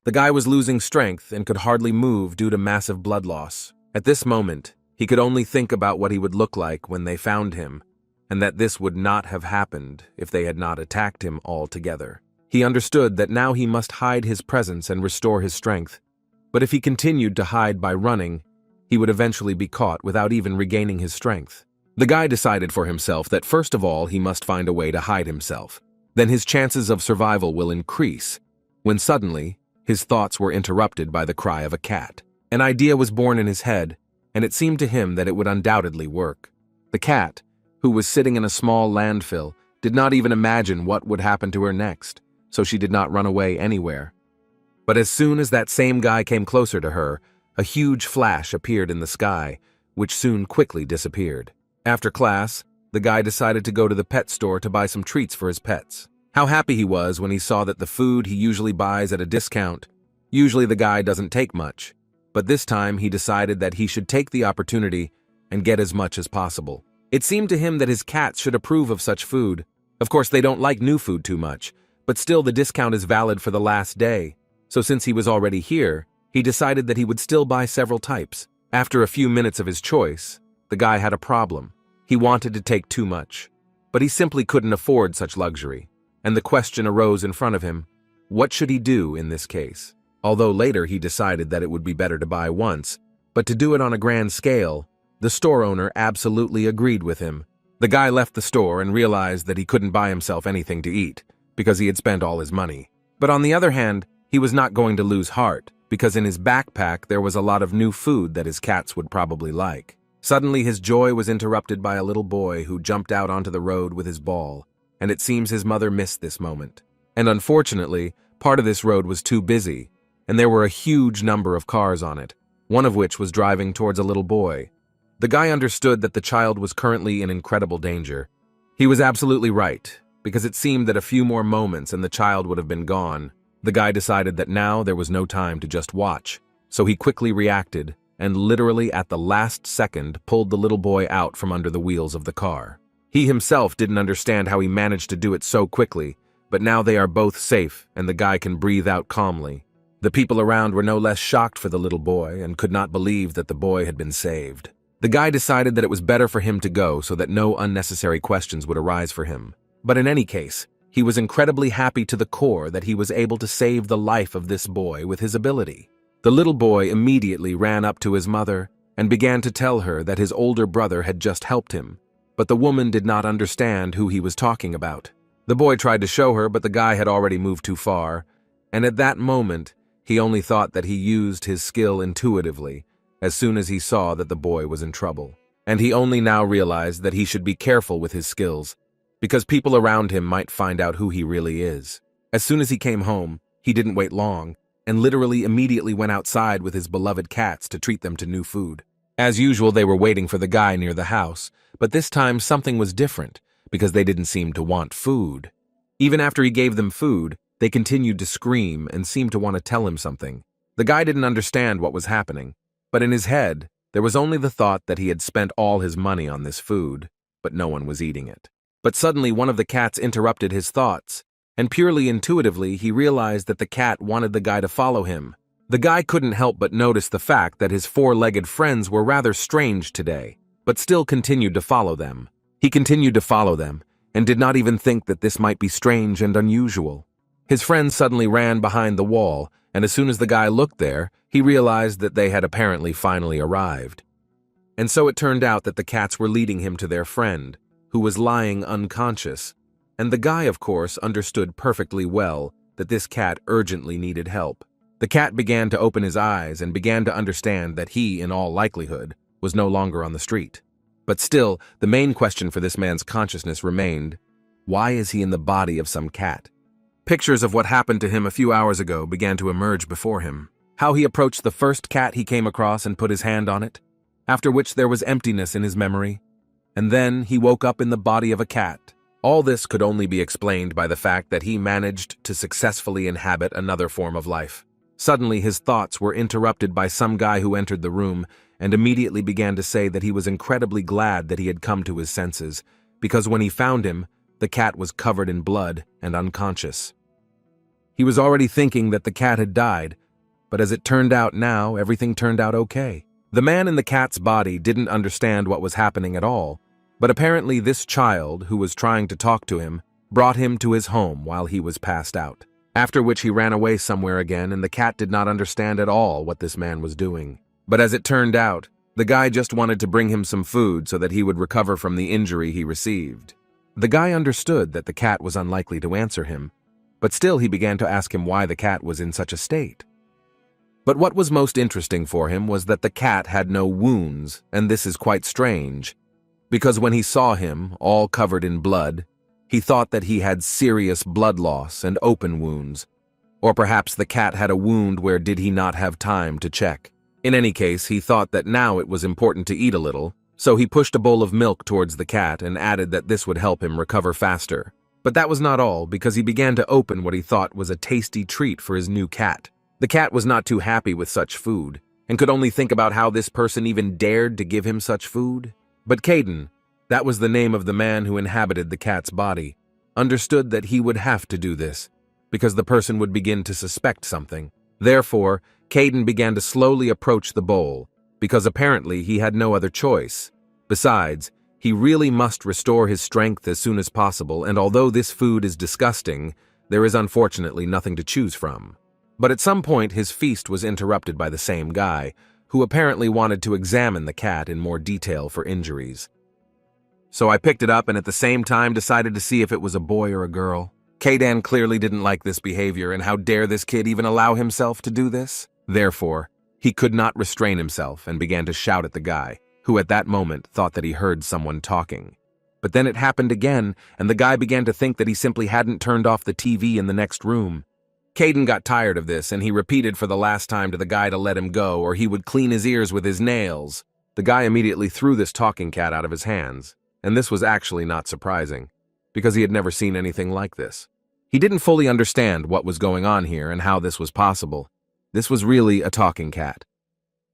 The guy was losing strength and could hardly move due to massive blood loss. At this moment, he could only think about what he would look like when they found him, and that this would not have happened if they had not attacked him altogether. He understood that now he must hide his presence and restore his strength, but if he continued to hide by running, he would eventually be caught without even regaining his strength. The guy decided for himself that first of all he must find a way to hide himself. Then his chances of survival will increase, when suddenly his thoughts were interrupted by the cry of a cat. An idea was born in his head, and it seemed to him that it would undoubtedly work. The cat, who was sitting in a small landfill, did not even imagine what would happen to her next, so she did not run away anywhere. But as soon as that same guy came closer to her, a huge flash appeared in the sky, which soon quickly disappeared. After class, the guy decided to go to the pet store to buy some treats for his pets. How happy he was when he saw that the food he usually buys at a discount. Usually the guy doesn't take much, but this time he decided that he should take the opportunity and get as much as possible. It seemed to him that his cats should approve of such food. Of course, they don't like new food too much, but still the discount is valid for the last day. So since he was already here, he decided that he would still buy several types. After a few minutes of his choice, the guy had a problem. He wanted to take too much, but he simply couldn't afford such luxury. And the question arose in front of him, what should he do in this case? Although later he decided that it would be better to buy once, but to do it on a grand scale, the store owner absolutely agreed with him. The guy left the store and realized that he couldn't buy himself anything to eat, because he had spent all his money. But on the other hand, he was not going to lose heart, because in his backpack there was a lot of new food that his cats would probably like. Suddenly his joy was interrupted by a little boy who jumped out onto the road with his ball, and it seems his mother missed this moment. And unfortunately, part of this road was too busy, and there were a huge number of cars on it, one of which was driving towards a little boy. The guy understood that the child was currently in incredible danger. He was absolutely right, because it seemed that a few more moments and the child would have been gone. The guy decided that now there was no time to just watch, so he quickly reacted and literally at the last second pulled the little boy out from under the wheels of the car. He himself didn't understand how he managed to do it so quickly, but now they are both safe and the guy can breathe out calmly. The people around were no less shocked for the little boy and could not believe that the boy had been saved. The guy decided that it was better for him to go so that no unnecessary questions would arise for him. But in any case, he was incredibly happy to the core that he was able to save the life of this boy with his ability. The little boy immediately ran up to his mother and began to tell her that his older brother had just helped him, but the woman did not understand who he was talking about. The boy tried to show her, but the guy had already moved too far, and at that moment, he only thought that he used his skill intuitively as soon as he saw that the boy was in trouble. And he only now realized that he should be careful with his skills, because people around him might find out who he really is. As soon as he came home, he didn't wait long, and literally immediately went outside with his beloved cats to treat them to new food. As usual, they were waiting for the guy near the house, but this time something was different, because they didn't seem to want food. Even after he gave them food, they continued to scream and seemed to want to tell him something. The guy didn't understand what was happening, but in his head, there was only the thought that he had spent all his money on this food, but no one was eating it. But suddenly one of the cats interrupted his thoughts, and purely intuitively he realized that the cat wanted the guy to follow him. The guy couldn't help but notice the fact that his four-legged friends were rather strange today, but still continued to follow them. He continued to follow them, and did not even think that this might be strange and unusual. His friends suddenly ran behind the wall, and as soon as the guy looked there, he realized that they had apparently finally arrived. And so it turned out that the cats were leading him to their friend, who was lying unconscious, and the guy, of course, understood perfectly well that this cat urgently needed help. The cat began to open his eyes and began to understand that he, in all likelihood, was no longer on the street. But still, the main question for this man's consciousness remained, why is he in the body of some cat? Pictures of what happened to him a few hours ago began to emerge before him. How he approached the first cat he came across and put his hand on it, after which there was emptiness in his memory, and then he woke up in the body of a cat. All this could only be explained by the fact that he managed to successfully inhabit another form of life. Suddenly his thoughts were interrupted by some guy who entered the room and immediately began to say that he was incredibly glad that he had come to his senses, because when he found him, the cat was covered in blood and unconscious. He was already thinking that the cat had died, but as it turned out now, everything turned out okay. The man in the cat's body didn't understand what was happening at all, but apparently this child, who was trying to talk to him, brought him to his home while he was passed out. After which he ran away somewhere again, and the cat did not understand at all what this man was doing. But as it turned out, the guy just wanted to bring him some food so that he would recover from the injury he received. The guy understood that the cat was unlikely to answer him, but still he began to ask him why the cat was in such a state. But what was most interesting for him was that the cat had no wounds, and this is quite strange, because when he saw him, all covered in blood, he thought that he had serious blood loss and open wounds, or perhaps the cat had a wound where did he not have time to check. In any case, he thought that now it was important to eat a little, so he pushed a bowl of milk towards the cat and added that this would help him recover faster. But that was not all, because he began to open what he thought was a tasty treat for his new cat. The cat was not too happy with such food, and could only think about how this person even dared to give him such food. But Caden, that was the name of the man who inhabited the cat's body, understood that he would have to do this, because the person would begin to suspect something. Therefore, Caden began to slowly approach the bowl, because apparently he had no other choice. Besides, he really must restore his strength as soon as possible, and although this food is disgusting, there is unfortunately nothing to choose from. But at some point his feast was interrupted by the same guy, who apparently wanted to examine the cat in more detail for injuries. So I picked it up and at the same time decided to see if it was a boy or a girl. Caden clearly didn't like this behavior, and how dare this kid even allow himself to do this? Therefore, he could not restrain himself and began to shout at the guy, who at that moment thought that he heard someone talking. But then it happened again, and the guy began to think that he simply hadn't turned off the TV in the next room. Caden got tired of this, and he repeated for the last time to the guy to let him go, or he would clean his ears with his nails. The guy immediately threw this talking cat out of his hands, and this was actually not surprising, because he had never seen anything like this. He didn't fully understand what was going on here and how this was possible. This was really a talking cat.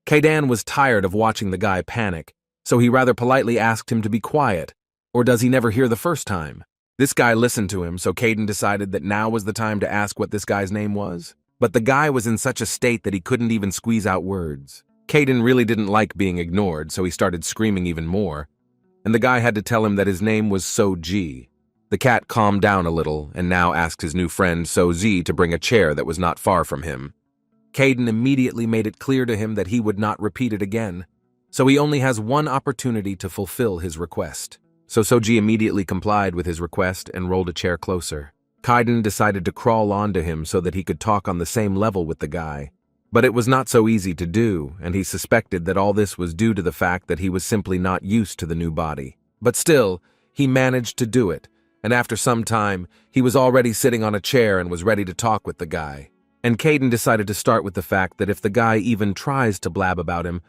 Caden was tired of watching the guy panic, so he rather politely asked him to be quiet, or does he never hear the first time? This guy listened to him, so Caden decided that now was the time to ask what this guy's name was. But the guy was in such a state that he couldn't even squeeze out words. Caden really didn't like being ignored, so he started screaming even more, and the guy had to tell him that his name was So-Ji. The cat calmed down a little and now asked his new friend So-Ji to bring a chair that was not far from him. Caden immediately made it clear to him that he would not repeat it again, so he only has one opportunity to fulfill his request. So So-Ji immediately complied with his request and rolled a chair closer. Caden decided to crawl onto him so that he could talk on the same level with the guy. But it was not so easy to do, and he suspected that all this was due to the fact that he was simply not used to the new body. But still, he managed to do it, and after some time, he was already sitting on a chair and was ready to talk with the guy. And Caden decided to start with the fact that if the guy even tries to blab about him,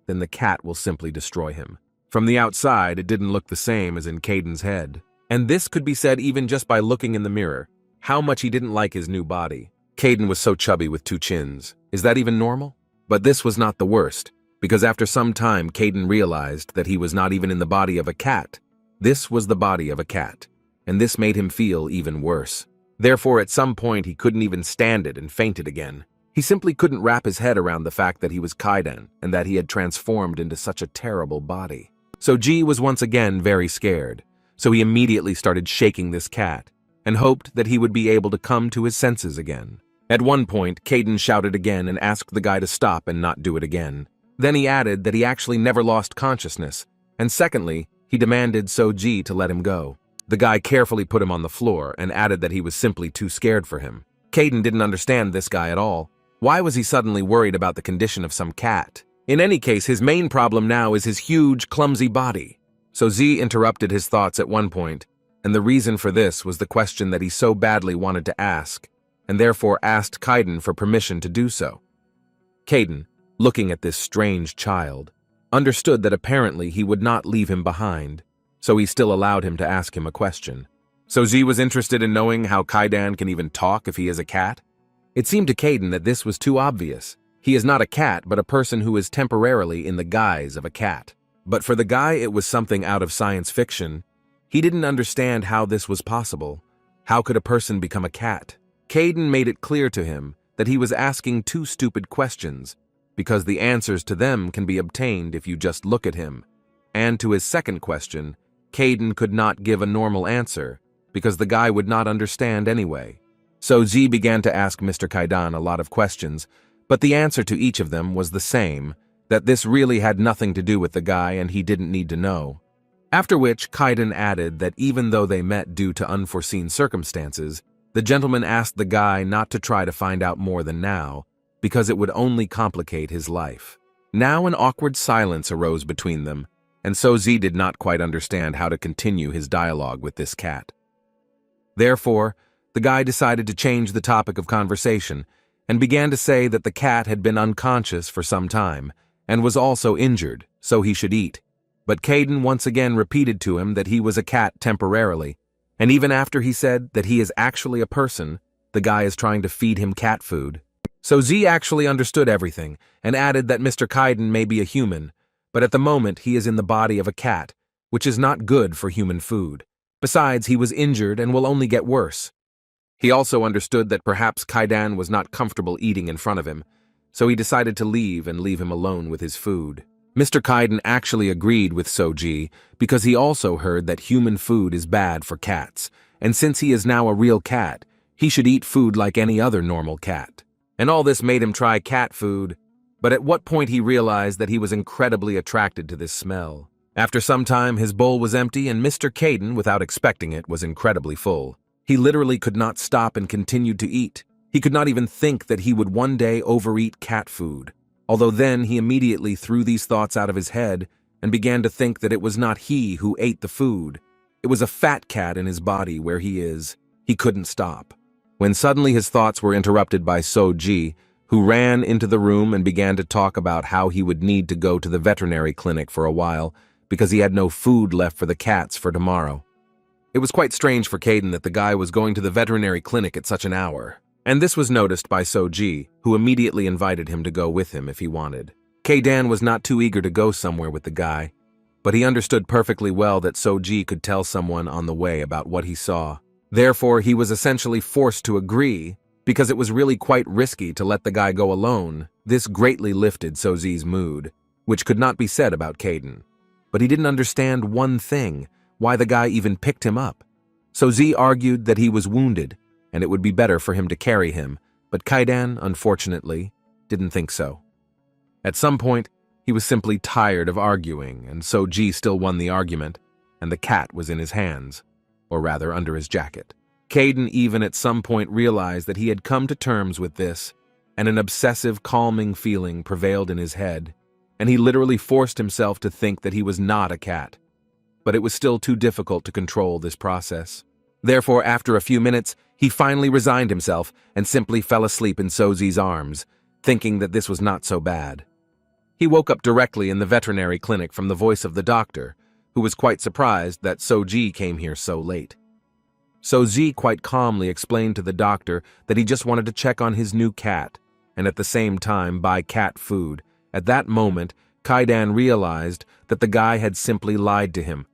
then the cat will simply destroy him. From the outside, it didn't look the same as in Caden's head. And this could be said even just by looking in the mirror, how much he didn't like his new body. Caden was so chubby with 2 chins. Is that even normal? But this was not the worst, because after some time, Caden realized that he was not even in the body of a cat. This was the body of a cat, and this made him feel even worse. Therefore, at some point, he couldn't even stand it and fainted again. He simply couldn't wrap his head around the fact that he was Caden and that he had transformed into such a terrible body. So G was once again very scared, so he immediately started shaking this cat and hoped that he would be able to come to his senses again. At one point, Caden shouted again and asked the guy to stop and not do it again. Then he added that he actually never lost consciousness, and secondly, he demanded So-Ji to let him go. The guy carefully put him on the floor and added that he was simply too scared for him. Caden didn't understand this guy at all. Why was he suddenly worried about the condition of some cat? In any case, his main problem now is his huge, clumsy body. So Z interrupted his thoughts at one point, and the reason for this was the question that he so badly wanted to ask, and therefore asked Caden for permission to do so. Caden, looking at this strange child, understood that apparently he would not leave him behind, so he still allowed him to ask him a question. So Z was interested in knowing how Caden can even talk if he is a cat. It seemed to Caden that this was too obvious. He is not a cat, but a person who is temporarily in the guise of a cat. But for the guy, it was something out of science fiction. He didn't understand how this was possible. How could a person become a cat? Caden made it clear to him that he was asking two stupid questions, because the answers to them can be obtained if you just look at him. And to his second question, Caden could not give a normal answer, because the guy would not understand anyway. So Z began to ask Mr. Kaidan a lot of questions, but the answer to each of them was the same, that this really had nothing to do with the guy and he didn't need to know. After which, Kaidan added that even though they met due to unforeseen circumstances, the gentleman asked the guy not to try to find out more than now, because it would only complicate his life. Now an awkward silence arose between them, and so Z did not quite understand how to continue his dialogue with this cat. Therefore, the guy decided to change the topic of conversation and began to say that the cat had been unconscious for some time and was also injured, so he should eat. But Caden once again repeated to him that he was a cat temporarily, and even after he said that he is actually a person, the guy is trying to feed him cat food. So Z actually understood everything and added that Mr. Kaidan may be a human, but at the moment he is in the body of a cat, which is not good for human food. Besides, he was injured and will only get worse. He also understood that perhaps Kaidan was not comfortable eating in front of him, so he decided to leave and leave him alone with his food. Mr. Kaidan actually agreed with Soji because he also heard that human food is bad for cats, and since he is now a real cat, he should eat food like any other normal cat. And all this made him try cat food, but at what point he realized that he was incredibly attracted to this smell. After some time, his bowl was empty and Mr. Kaidan, without expecting it, was incredibly full. He literally could not stop and continued to eat. He could not even think that he would one day overeat cat food. Although then he immediately threw these thoughts out of his head and began to think that it was not he who ate the food. It was a fat cat in his body where he is. He couldn't stop. When suddenly his thoughts were interrupted by Soji, who ran into the room and began to talk about how he would need to go to the veterinary clinic for a while because he had no food left for the cats for tomorrow. It was quite strange for Caden that the guy was going to the veterinary clinic at such an hour, and this was noticed by Soji, who immediately invited him to go with him if he wanted. Caden was not too eager to go somewhere with the guy, but he understood perfectly well that Soji could tell someone on the way about what he saw. Therefore, he was essentially forced to agree, because it was really quite risky to let the guy go alone. This greatly lifted Soji's mood, which could not be said about Caden. But he didn't understand one thing, why the guy even picked him up. So Z argued that he was wounded, and it would be better for him to carry him, but Kaidan, unfortunately, didn't think so. At some point, he was simply tired of arguing, and so G still won the argument, and the cat was in his hands, or rather under his jacket. Caden even at some point realized that he had come to terms with this, and an obsessive, calming feeling prevailed in his head, and he literally forced himself to think that he was not a cat. But it was still too difficult to control this process. Therefore, after a few minutes, he finally resigned himself and simply fell asleep in Soji's arms, thinking that this was not so bad. He woke up directly in the veterinary clinic from the voice of the doctor, who was quite surprised that Soji came here so late. Soji quite calmly explained to the doctor that he just wanted to check on his new cat, and at the same time buy cat food. At that moment, Kaidan realized that the guy had simply lied to him.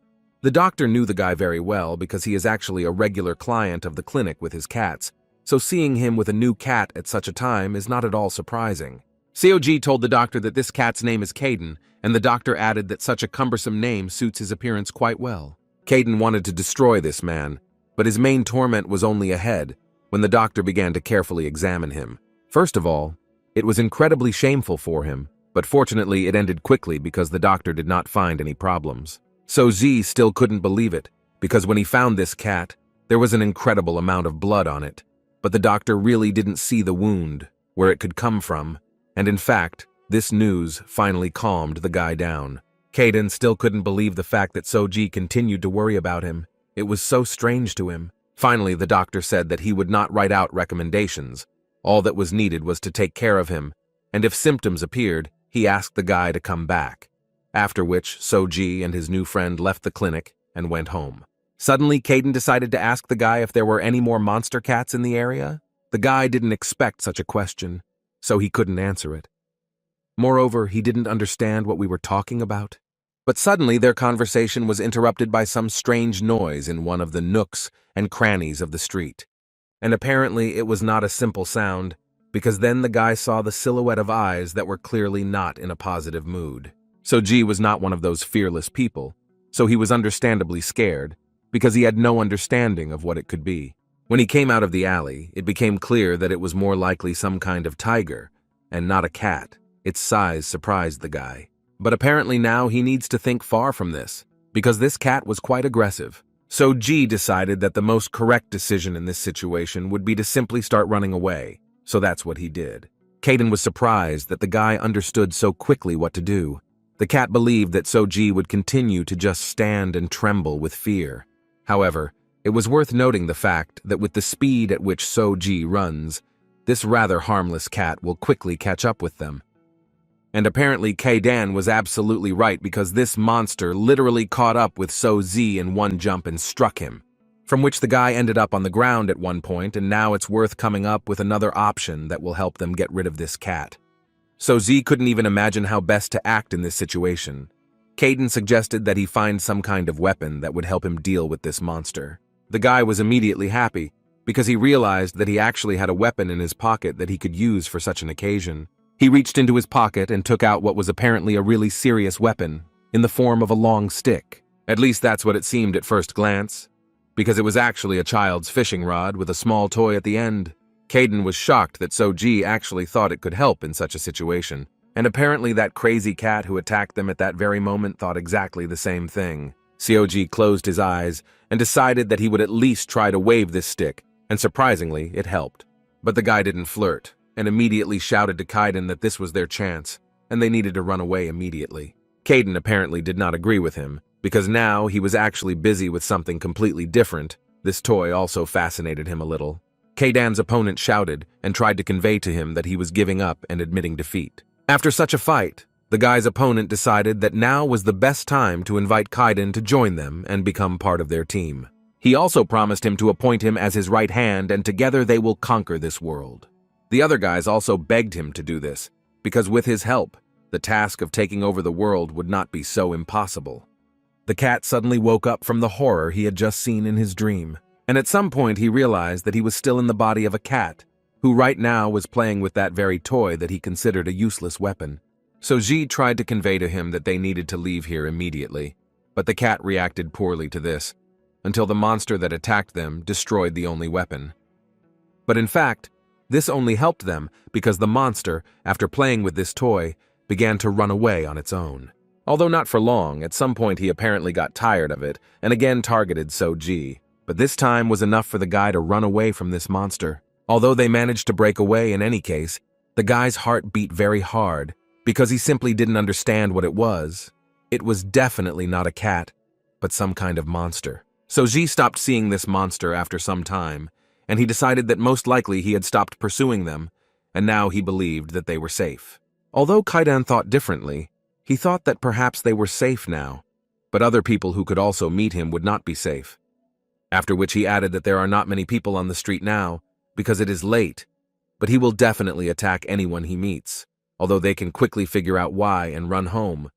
The doctor knew the guy very well because he is actually a regular client of the clinic with his cats, so seeing him with a new cat at such a time is not at all surprising. Cog told the doctor that this cat's name is Caden, and the doctor added that such a cumbersome name suits his appearance quite well. Caden wanted to destroy this man, but his main torment was only ahead when the doctor began to carefully examine him. First of all, it was incredibly shameful for him, but fortunately it ended quickly because the doctor did not find any problems. So Z still couldn't believe it, because when he found this cat, there was an incredible amount of blood on it, but the doctor really didn't see the wound, where it could come from, and in fact, this news finally calmed the guy down. Caden still couldn't believe the fact that Soji continued to worry about him. It was so strange to him. Finally, the doctor said that he would not write out recommendations. All that was needed was to take care of him, and if symptoms appeared, he asked the guy to come back. After which, Soji and his new friend left the clinic and went home. Suddenly, Caden decided to ask the guy if there were any more monster cats in the area. The guy didn't expect such a question, so he couldn't answer it. Moreover, he didn't understand what we were talking about. But suddenly, their conversation was interrupted by some strange noise in one of the nooks and crannies of the street. And apparently it was not a simple sound, because then the guy saw the silhouette of eyes that were clearly not in a positive mood. Soji was not one of those fearless people, so he was understandably scared, because he had no understanding of what it could be. When he came out of the alley, it became clear that it was more likely some kind of tiger, and not a cat. Its size surprised the guy. But apparently now he needs to think far from this, because this cat was quite aggressive. So G decided that the most correct decision in this situation would be to simply start running away, so that's what he did. Kaden was surprised that the guy understood so quickly what to do. The cat believed that Soji would continue to just stand and tremble with fear. However, it was worth noting the fact that with the speed at which Soji runs, this rather harmless cat will quickly catch up with them. And apparently Kaden was absolutely right, because this monster literally caught up with Soji in one jump and struck him, from which the guy ended up on the ground at one point, and now it's worth coming up with another option that will help them get rid of this cat. Soji couldn't even imagine how best to act in this situation. Kaden suggested that he find some kind of weapon that would help him deal with this monster. The guy was immediately happy, because he realized that he actually had a weapon in his pocket that he could use for such an occasion. He reached into his pocket and took out what was apparently a really serious weapon, in the form of a long stick. At least that's what it seemed at first glance, because it was actually a child's fishing rod with a small toy at the end. Kaden was shocked that Soji actually thought it could help in such a situation, and apparently that crazy cat who attacked them at that very moment thought exactly the same thing. Soji closed his eyes and decided that he would at least try to wave this stick, and surprisingly, it helped. But the guy didn't flirt, and immediately shouted to Kaden that this was their chance, and they needed to run away immediately. Kaden apparently did not agree with him, because now he was actually busy with something completely different. This toy also fascinated him a little. Kaden's opponent shouted and tried to convey to him that he was giving up and admitting defeat. After such a fight, the guy's opponent decided that now was the best time to invite Kaden to join them and become part of their team. He also promised him to appoint him as his right hand, and together they will conquer this world. The other guys also begged him to do this, because with his help, the task of taking over the world would not be so impossible. The cat suddenly woke up from the horror he had just seen in his dream, and at some point he realized that he was still in the body of a cat, who right now was playing with that very toy that he considered a useless weapon. So Ji tried to convey to him that they needed to leave here immediately, but the cat reacted poorly to this, until the monster that attacked them destroyed the only weapon. But in fact, this only helped them because the monster, after playing with this toy, began to run away on its own. Although not for long, at some point he apparently got tired of it and again targeted Soji, but this time was enough for the guy to run away from this monster. Although they managed to break away in any case, the guy's heart beat very hard because he simply didn't understand what it was. It was definitely not a cat, but some kind of monster. Soji stopped seeing this monster after some time, and he decided that most likely he had stopped pursuing them, and now he believed that they were safe. Although Kaiden thought differently, he thought that perhaps they were safe now, but other people who could also meet him would not be safe. After which he added that there are not many people on the street now, because it is late, but he will definitely attack anyone he meets, although they can quickly figure out why and run home.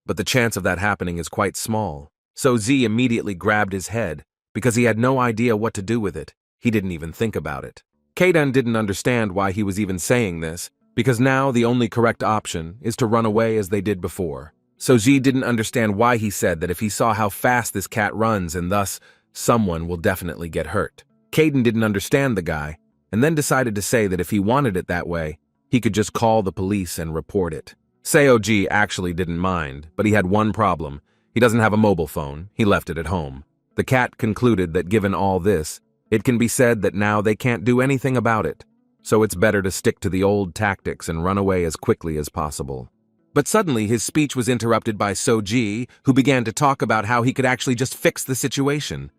But the chance of that happening is quite small. So Z immediately grabbed his head, because he had no idea what to do with it. He didn't even think about it. Kaiden didn't understand why he was even saying this, because now the only correct option is to run away as they did before. So Z didn't understand why he said that if he saw how fast this cat runs and thus someone will definitely get hurt. Kaiden didn't understand the guy, and then decided to say that if he wanted it that way, he could just call the police and report it. Seoji actually didn't mind, but he had one problem. He doesn't have a mobile phone. He left it at home. The cat concluded that given all this, it can be said that now they can't do anything about it, so it's better to stick to the old tactics and run away as quickly as possible. But suddenly his speech was interrupted by Soji, who began to talk about how he could actually just fix the situation.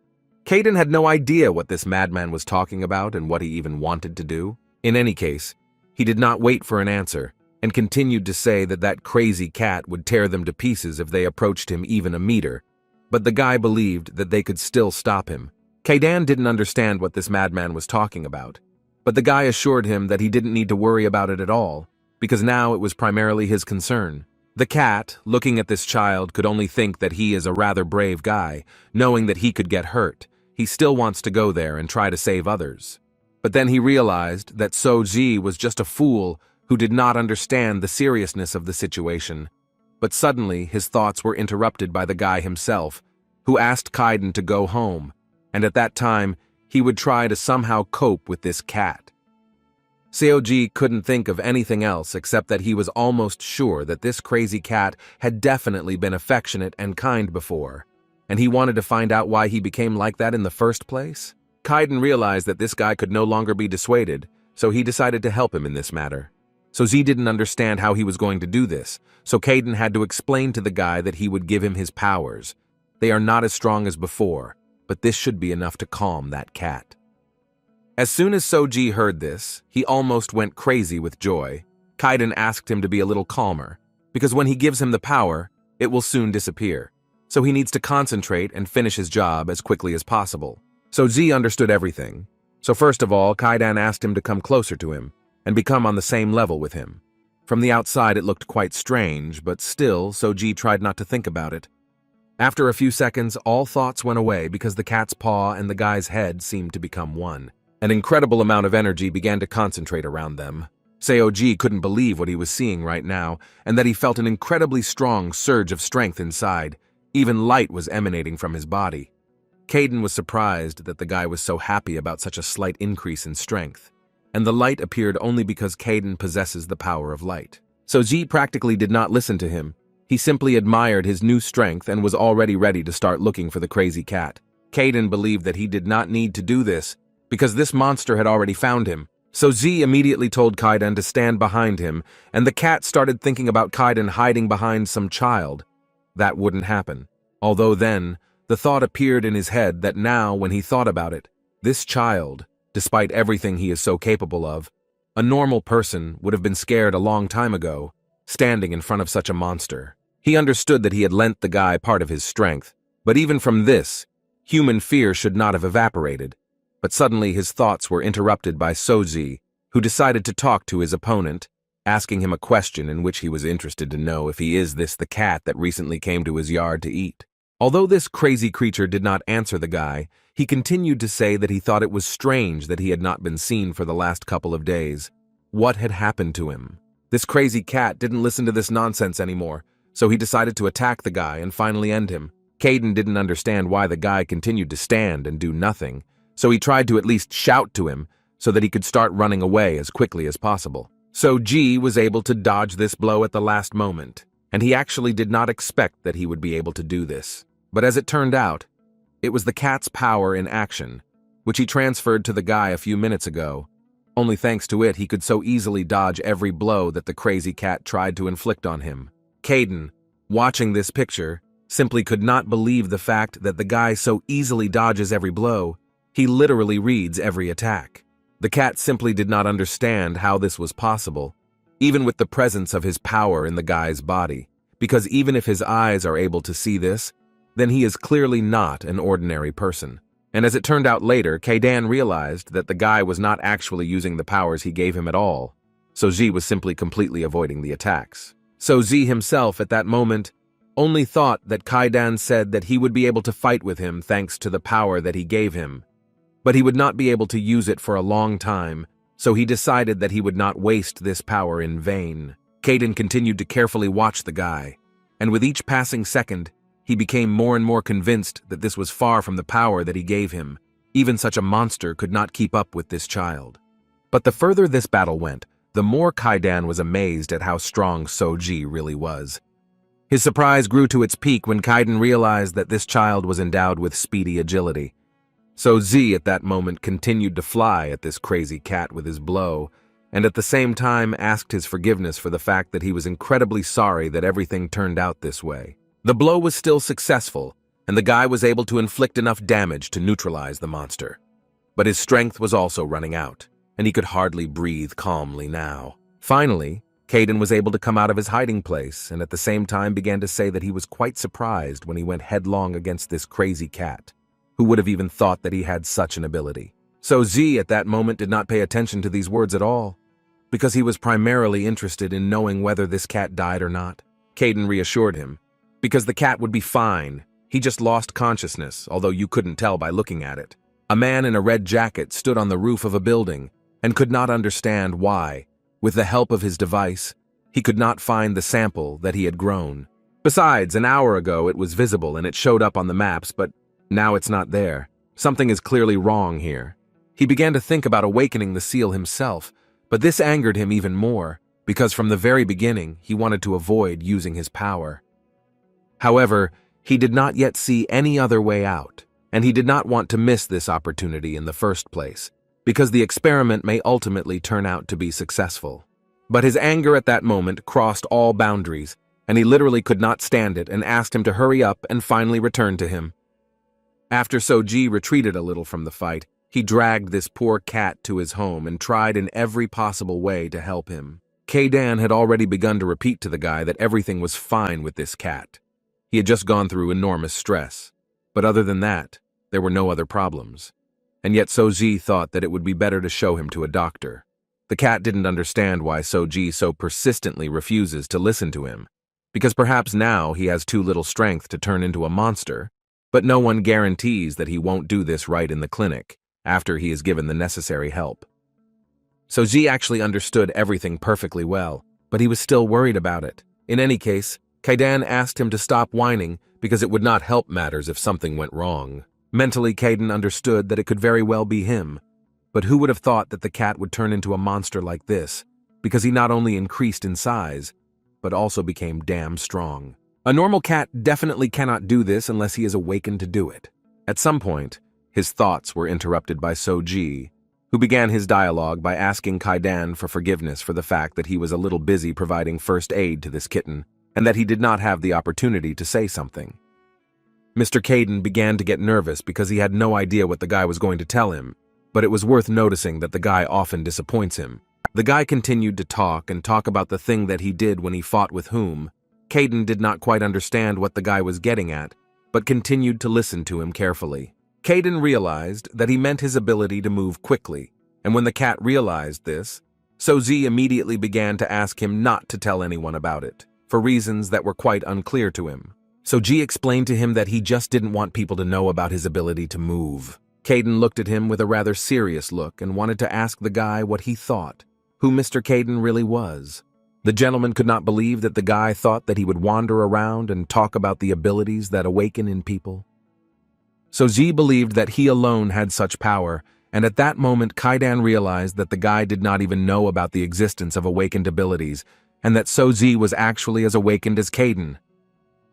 Kaiden had no idea what this madman was talking about and what he even wanted to do. In any case, he did not wait for an answer, and continued to say that that crazy cat would tear them to pieces if they approached him even a meter, but the guy believed that they could still stop him. Kaiden didn't understand what this madman was talking about, but the guy assured him that he didn't need to worry about it at all, because now it was primarily his concern. The cat, looking at this child, could only think that he is a rather brave guy, knowing that he could get hurt. He still wants to go there and try to save others. But then he realized that Soji was just a fool who did not understand the seriousness of the situation. But suddenly his thoughts were interrupted by the guy himself, who asked Kaiden to go home, and at that time he would try to somehow cope with this cat. Seoji couldn't think of anything else except that he was almost sure that this crazy cat had definitely been affectionate and kind before, and he wanted to find out why he became like that in the first place. Kaiden realized that this guy could no longer be dissuaded, so he decided to help him in this matter. Soji didn't understand how he was going to do this, so Kaiden had to explain to the guy that he would give him his powers. They are not as strong as before, but this should be enough to calm that cat. As soon as Soji heard this, he almost went crazy with joy. Kaiden asked him to be a little calmer, because when he gives him the power, it will soon disappear, so he needs to concentrate and finish his job as quickly as possible. Soji understood everything, so first of all, Kaiden asked him to come closer to him and become on the same level with him. From the outside it looked quite strange, but still, Soji tried not to think about it. After a few seconds, all thoughts went away because the cat's paw and the guy's head seemed to become one. An incredible amount of energy began to concentrate around them. Seoji couldn't believe what he was seeing right now, and that he felt an incredibly strong surge of strength inside. Even light was emanating from his body. Kaiden was surprised that the guy was so happy about such a slight increase in strength, and the light appeared only because Kaiden possesses the power of light. Soji practically did not listen to him. He simply admired his new strength and was already ready to start looking for the crazy cat. Kaiden believed that he did not need to do this, because this monster had already found him. Soji immediately told Kaiden to stand behind him, and the cat started thinking about Kaiden hiding behind some child. That wouldn't happen. Although then, the thought appeared in his head that now, when he thought about it, this child, despite everything he is so capable of, a normal person would have been scared a long time ago, standing in front of such a monster. He understood that he had lent the guy part of his strength, but even from this, human fear should not have evaporated. But suddenly his thoughts were interrupted by Soji, who decided to talk to his opponent, asking him a question in which he was interested to know if he is this the cat that recently came to his yard to eat. Although this crazy creature did not answer the guy, he continued to say that he thought it was strange that he had not been seen for the last couple of days. What had happened to him? This crazy cat didn't listen to this nonsense anymore, so he decided to attack the guy and finally end him. Kaiden didn't understand why the guy continued to stand and do nothing, so he tried to at least shout to him so that he could start running away as quickly as possible. Soji was able to dodge this blow at the last moment, and he actually did not expect that he would be able to do this. But as it turned out, it was the cat's power in action, which he transferred to the guy a few minutes ago. Only thanks to it, he could so easily dodge every blow that the crazy cat tried to inflict on him. Kaiden, watching this picture, simply could not believe the fact that the guy so easily dodges every blow. He literally reads every attack. The cat simply did not understand how this was possible, even with the presence of his power in the guy's body, because even if his eyes are able to see this, then he is clearly not an ordinary person. And as it turned out later, Kaiden realized that the guy was not actually using the powers he gave him at all. Soji was simply completely avoiding the attacks. Soji himself at that moment only thought that Kaiden said that he would be able to fight with him thanks to the power that he gave him. But he would not be able to use it for a long time, so he decided that he would not waste this power in vain. Kaiden continued to carefully watch the guy, and with each passing second, he became more and more convinced that this was far from the power that he gave him. Even such a monster could not keep up with this child. But the further this battle went, the more Kaiden was amazed at how strong Soji really was. His surprise grew to its peak when Kaiden realized that this child was endowed with speedy agility. Soji at that moment continued to fly at this crazy cat with his blow, and at the same time asked his forgiveness for the fact that he was incredibly sorry that everything turned out this way. The blow was still successful, and the guy was able to inflict enough damage to neutralize the monster. But his strength was also running out, and he could hardly breathe calmly now. Finally, Kaiden was able to come out of his hiding place, and at the same time began to say that he was quite surprised when he went headlong against this crazy cat. Who would have even thought that he had such an ability? Soji at that moment did not pay attention to these words at all, because he was primarily interested in knowing whether this cat died or not. Kaiden reassured him, because the cat would be fine. He just lost consciousness, although you couldn't tell by looking at it. A man in a red jacket stood on the roof of a building and could not understand why, with the help of his device, he could not find the sample that he had grown. Besides, an hour ago it was visible and it showed up on the maps, but now it's not there. Something is clearly wrong here. He began to think about awakening the seal himself, but this angered him even more, because from the very beginning he wanted to avoid using his power. However, he did not yet see any other way out, and he did not want to miss this opportunity in the first place, because the experiment may ultimately turn out to be successful. But his anger at that moment crossed all boundaries, and he literally could not stand it and asked him to hurry up and finally return to him. After Soji retreated a little from the fight, he dragged this poor cat to his home and tried in every possible way to help him. Kaidan had already begun to repeat to the guy that everything was fine with this cat. He had just gone through enormous stress, but other than that, there were no other problems. And yet Soji thought that it would be better to show him to a doctor. The cat didn't understand why Soji so persistently refuses to listen to him, because perhaps now he has too little strength to turn into a monster, but no one guarantees that he won't do this right in the clinic, after he is given the necessary help. Soji actually understood everything perfectly well, but he was still worried about it. In any case, Kaidan asked him to stop whining because it would not help matters if something went wrong. Mentally, Kaidan understood that it could very well be him, but who would have thought that the cat would turn into a monster like this, because he not only increased in size, but also became damn strong. A normal cat definitely cannot do this unless he is awakened to do it. At some point, his thoughts were interrupted by Soji, who began his dialogue by asking Kaidan for forgiveness for the fact that he was a little busy providing first aid to this kitten, and that he did not have the opportunity to say something. Mr. Kaidan began to get nervous because he had no idea what the guy was going to tell him, but it was worth noticing that the guy often disappoints him. The guy continued to talk about the thing that he did when he fought with whom. Kaidan did not quite understand what the guy was getting at, but continued to listen to him carefully. Kaidan realized that he meant his ability to move quickly, and when the cat realized this, Soji immediately began to ask him not to tell anyone about it, for reasons that were quite unclear to him. Soji explained to him that he just didn't want people to know about his ability to move. Kaidan looked at him with a rather serious look and wanted to ask the guy what he thought, who Mr. Kaidan really was. The gentleman could not believe that the guy thought that he would wander around and talk about the abilities that awaken in people. Soji believed that he alone had such power, and at that moment Kaidan realized that the guy did not even know about the existence of awakened abilities, and that Soji was actually as awakened as Kaidan.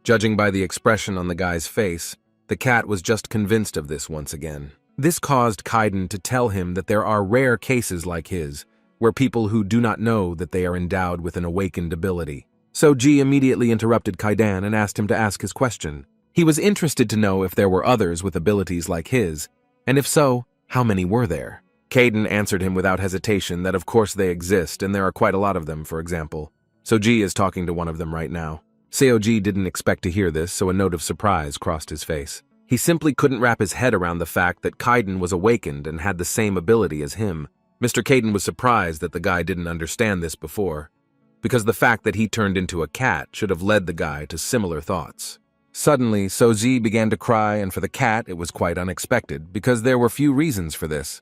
Judging by the expression on the guy's face, the cat was just convinced of this once again. This caused Kaidan to tell him that there are rare cases like his, where people who do not know that they are endowed with an awakened ability. Soji immediately interrupted Kaidan and asked him to ask his question. He was interested to know if there were others with abilities like his, and if so, how many were there? Kaidan answered him without hesitation that of course they exist, and there are quite a lot of them, for example. Soji is talking to one of them right now. Seoji didn't expect to hear this, so a note of surprise crossed his face. He simply couldn't wrap his head around the fact that Kaidan was awakened and had the same ability as him. Mr. Kaidan was surprised that the guy didn't understand this before, because the fact that he turned into a cat should have led the guy to similar thoughts. Suddenly, Soji began to cry, and for the cat it was quite unexpected, because there were few reasons for this.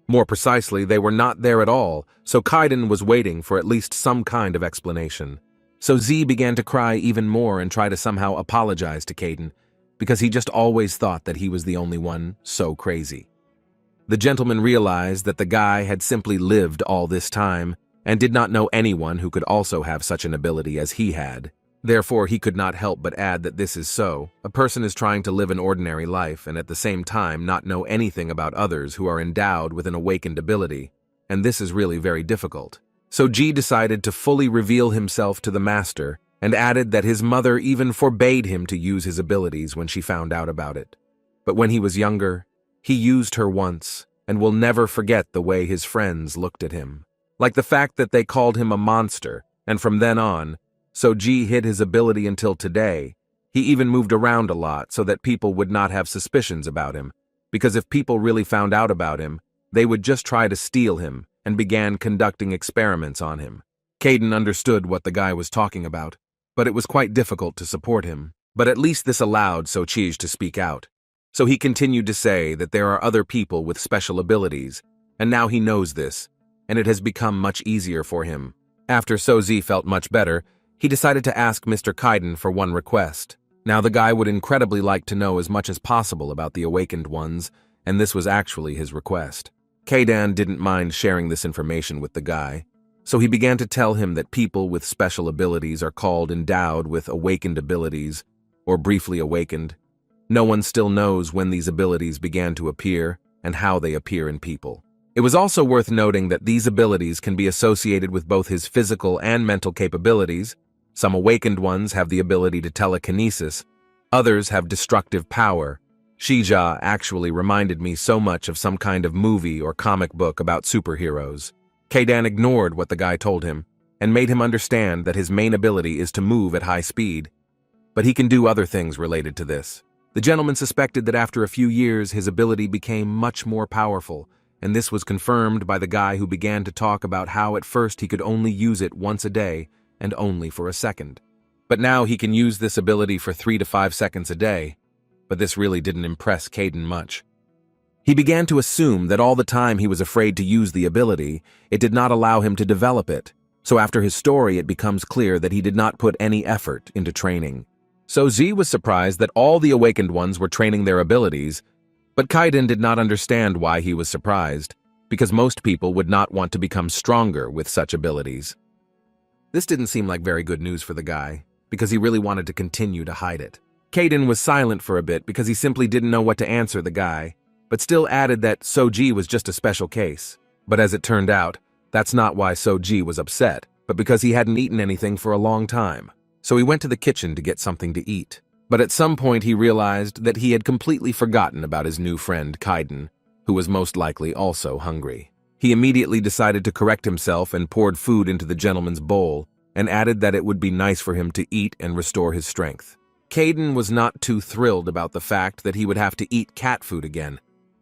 More precisely, they were not there at all, so Kaidan was waiting for at least some kind of explanation. Soji began to cry even more and try to somehow apologize to Kaidan, because he just always thought that he was the only one so crazy. The gentleman realized that the guy had simply lived all this time and did not know anyone who could also have such an ability as he had. Therefore, he could not help but add that this is so. A person is trying to live an ordinary life and at the same time not know anything about others who are endowed with an awakened ability, and this is really very difficult. Soji decided to fully reveal himself to the master and added that his mother even forbade him to use his abilities when she found out about it. But when he was younger, he used her once and will never forget the way his friends looked at him. Like the fact that they called him a monster, and from then on, Soji hid his ability until today. He even moved around a lot so that people would not have suspicions about him, because if people really found out about him, they would just try to steal him and began conducting experiments on him. Kaidan understood what the guy was talking about, but it was quite difficult to support him. But at least this allowed Soji to speak out. So he continued to say that there are other people with special abilities, and now he knows this, and it has become much easier for him. After Sozi felt much better, he decided to ask Mr. Kaiden for one request. Now the guy would incredibly like to know as much as possible about the awakened ones, and this was actually his request. Kaiden didn't mind sharing this information with the guy, so he began to tell him that people with special abilities are called endowed with awakened abilities, or briefly awakened. No one still knows when these abilities began to appear and how they appear in people. It was also worth noting that these abilities can be associated with both his physical and mental capabilities. Some awakened ones have the ability to telekinesis, others have destructive power. Shija actually reminded me so much of some kind of movie or comic book about superheroes. Kaiden ignored what the guy told him and made him understand that his main ability is to move at high speed, but he can do other things related to this. The gentleman suspected that after a few years his ability became much more powerful, and this was confirmed by the guy who began to talk about how at first he could only use it once a day and only for a second. But now he can use this ability for 3 to 5 seconds a day, but this really didn't impress Kaiden much. He began to assume that all the time he was afraid to use the ability, it did not allow him to develop it. So after his story, it becomes clear that he did not put any effort into training. So Z was surprised that all the awakened ones were training their abilities, but Kaiden did not understand why he was surprised, because most people would not want to become stronger with such abilities. This didn't seem like very good news for the guy, because he really wanted to continue to hide it. Kaiden was silent for a bit because he simply didn't know what to answer the guy, but still added that Soji was just a special case. But as it turned out, that's not why Soji was upset, but because he hadn't eaten anything for a long time. So he went to the kitchen to get something to eat. But at some point he realized that he had completely forgotten about his new friend Kaiden, who was most likely also hungry. He immediately decided to correct himself and poured food into the gentleman's bowl, and added that it would be nice for him to eat and restore his strength. Kaiden was not too thrilled about the fact that he would have to eat cat food again,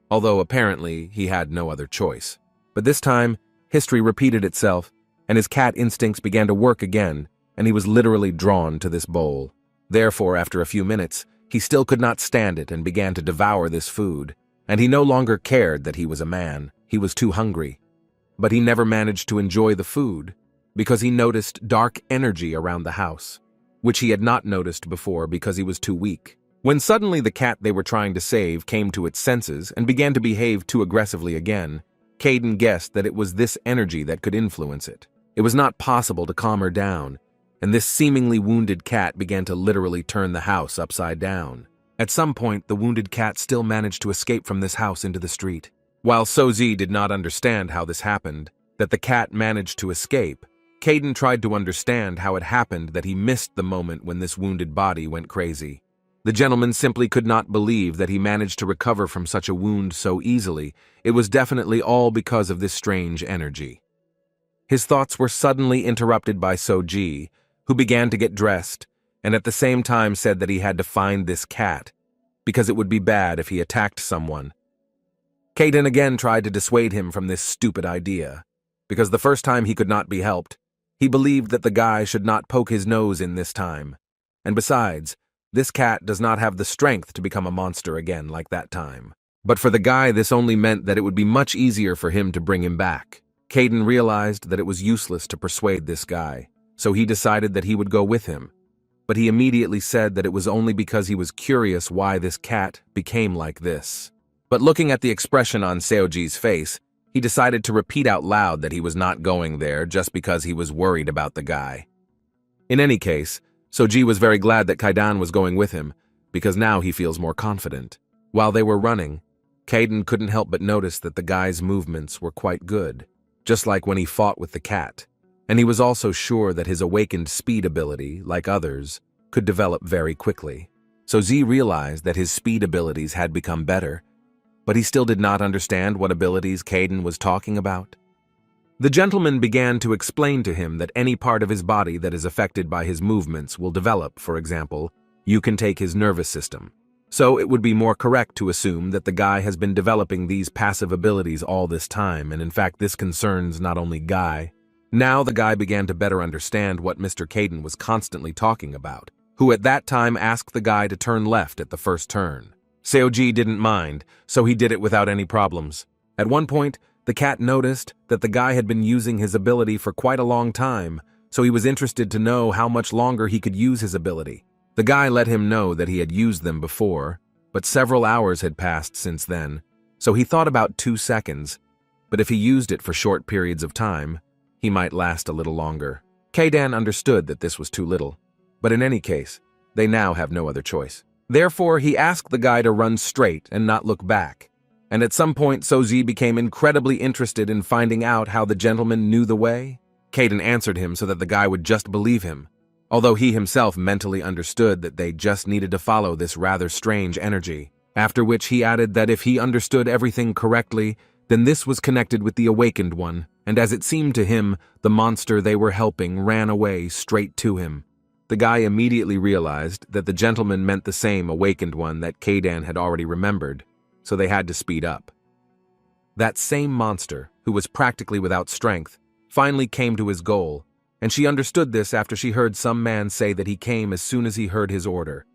although apparently he had no other choice. But this time, history repeated itself, and his cat instincts began to work again, and he was literally drawn to this bowl. Therefore, after a few minutes, he still could not stand it and began to devour this food, and he no longer cared that he was a man. He was too hungry. But he never managed to enjoy the food, because he noticed dark energy around the house, which he had not noticed before because he was too weak. When suddenly the cat they were trying to save came to its senses and began to behave too aggressively again, Kaiden guessed that it was this energy that could influence it. It was not possible to calm her down, and this seemingly wounded cat began to literally turn the house upside down. At some point, the wounded cat still managed to escape from this house into the street. While Sozi did not understand how this happened, that the cat managed to escape, Kaiden tried to understand how it happened that he missed the moment when this wounded body went crazy. The gentleman simply could not believe that he managed to recover from such a wound so easily. It was definitely all because of this strange energy. His thoughts were suddenly interrupted by Soji, who began to get dressed, and at the same time said that he had to find this cat, because it would be bad if he attacked someone. Kaiden again tried to dissuade him from this stupid idea, because the first time he could not be helped. He believed that the guy should not poke his nose in this time, and besides, this cat does not have the strength to become a monster again like that time. But for the guy, this only meant that it would be much easier for him to bring him back. Kaiden realized that it was useless to persuade this guy, so he decided that he would go with him. But he immediately said that it was only because he was curious why this cat became like this. But looking at the expression on Seoji's face, he decided to repeat out loud that he was not going there just because he was worried about the guy. In any case, Soji was very glad that Kaiden was going with him, because now he feels more confident. While they were running, Kaiden couldn't help but notice that the guy's movements were quite good, just like when he fought with the cat. And he was also sure that his awakened speed ability, like others, could develop very quickly. So Z realized that his speed abilities had become better, but he still did not understand what abilities Kaiden was talking about. The gentleman began to explain to him that any part of his body that is affected by his movements will develop. For example, you can take his nervous system. So it would be more correct to assume that the guy has been developing these passive abilities all this time, and in fact this concerns not only Guy. Now the guy began to better understand what Mr. Kaiden was constantly talking about, who at that time asked the guy to turn left at the first turn. Seoji didn't mind, so he did it without any problems. At one point, the cat noticed that the guy had been using his ability for quite a long time, so he was interested to know how much longer he could use his ability. The guy let him know that he had used them before, but several hours had passed since then, so he thought about 2 seconds, but if he used it for short periods of time, he might last a little longer. Keidan understood that this was too little, but in any case, they now have no other choice. Therefore, he asked the guy to run straight and not look back, and at some point Seoji became incredibly interested in finding out how the gentleman knew the way. Keidan answered him so that the guy would just believe him, although he himself mentally understood that they just needed to follow this rather strange energy, after which he added that if he understood everything correctly, then this was connected with the awakened one, and as it seemed to him, the monster they were helping ran away straight to him. The guy immediately realized that the gentleman meant the same awakened one that Keidan had already remembered, so they had to speed up. That same monster, who was practically without strength, finally came to his goal, and she understood this after she heard some man say that he came as soon as he heard his order.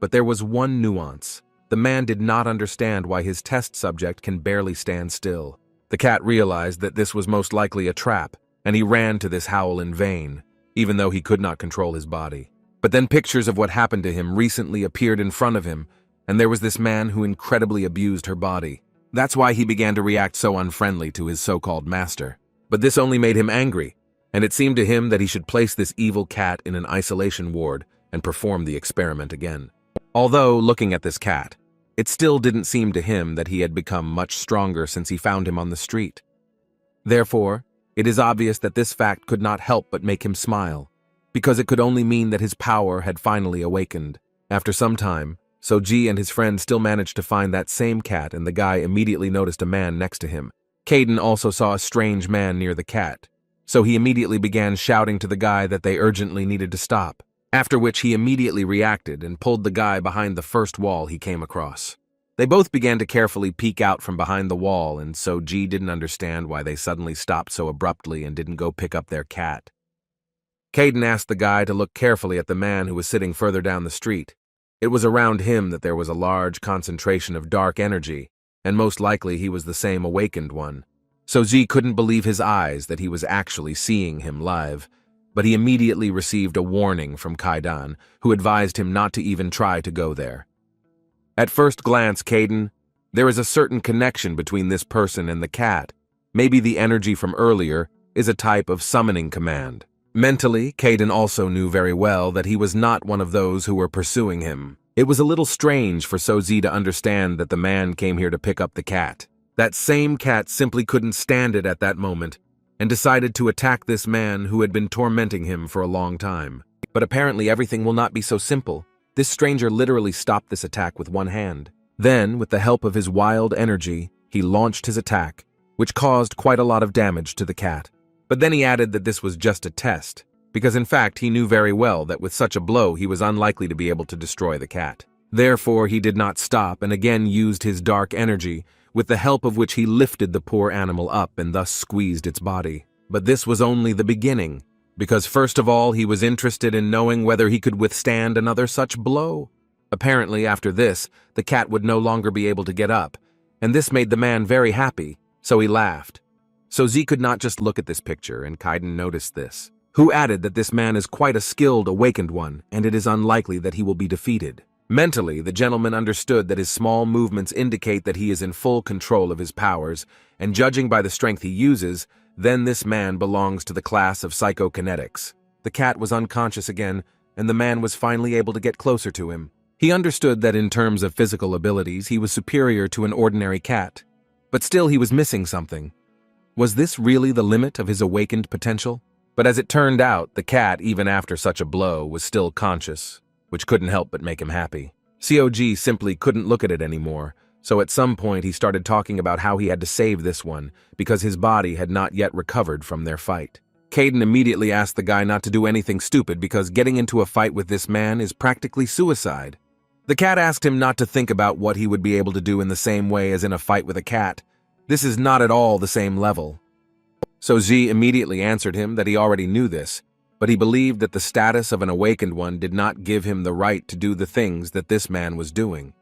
But there was one nuance. The man did not understand why his test subject can barely stand still. The cat realized that this was most likely a trap, and he ran to this howl in vain, even though he could not control his body. But then pictures of what happened to him recently appeared in front of him, and there was this man who incredibly abused her body. That's why he began to react so unfriendly to his so-called master. But this only made him angry, and it seemed to him that he should place this evil cat in an isolation ward and perform the experiment again. Although, looking at this cat, it still didn't seem to him that he had become much stronger since he found him on the street. Therefore, it is obvious that this fact could not help but make him smile, because it could only mean that his power had finally awakened. After some time, Seoji and his friend still managed to find that same cat, and the guy immediately noticed a man next to him. Keidan also saw a strange man near the cat, so he immediately began shouting to the guy that they urgently needed to stop, after which he immediately reacted and pulled the guy behind the first wall he came across. They both began to carefully peek out from behind the wall, and Seoji didn't understand why they suddenly stopped so abruptly and didn't go pick up their cat. Keidan asked the guy to look carefully at the man who was sitting further down the street. It was around him that there was a large concentration of dark energy, and most likely he was the same awakened one. Seoji couldn't believe his eyes that he was actually seeing him live, but he immediately received a warning from Keidan, who advised him not to even try to go there. At first glance, Keidan, there is a certain connection between this person and the cat. Maybe the energy from earlier is a type of summoning command. Mentally, Keidan also knew very well that he was not one of those who were pursuing him. It was a little strange for Seoji to understand that the man came here to pick up the cat. That same cat simply couldn't stand it at that moment, and decided to attack this man who had been tormenting him for a long time. But apparently everything will not be so simple. This stranger literally stopped this attack with one hand. Then, with the help of his wild energy, he launched his attack, which caused quite a lot of damage to the cat. But then he added that this was just a test, because in fact he knew very well that with such a blow he was unlikely to be able to destroy the cat. Therefore he did not stop and again used his dark energy, with the help of which he lifted the poor animal up and thus squeezed its body. But this was only the beginning, because first of all he was interested in knowing whether he could withstand another such blow. Apparently after this, the cat would no longer be able to get up, and this made the man very happy, so he laughed. Seoji could not just look at this picture, and Keidan noticed this, who added that this man is quite a skilled awakened one, and it is unlikely that he will be defeated. Mentally, the gentleman understood that his small movements indicate that he is in full control of his powers, and judging by the strength he uses, then this man belongs to the class of psychokinetics. The cat was unconscious again, and the man was finally able to get closer to him. He understood that in terms of physical abilities, he was superior to an ordinary cat, but still he was missing something. Was this really the limit of his awakened potential? But as it turned out, the cat, even after such a blow, was still conscious, which couldn't help but make him happy. Seoji simply couldn't look at it anymore, so at some point he started talking about how he had to save this one, because his body had not yet recovered from their fight. Keidan immediately asked the guy not to do anything stupid because getting into a fight with this man is practically suicide. The cat asked him not to think about what he would be able to do in the same way as in a fight with a cat. This is not at all the same level. Seoji immediately answered him that he already knew this, but he believed that the status of an awakened one did not give him the right to do the things that this man was doing.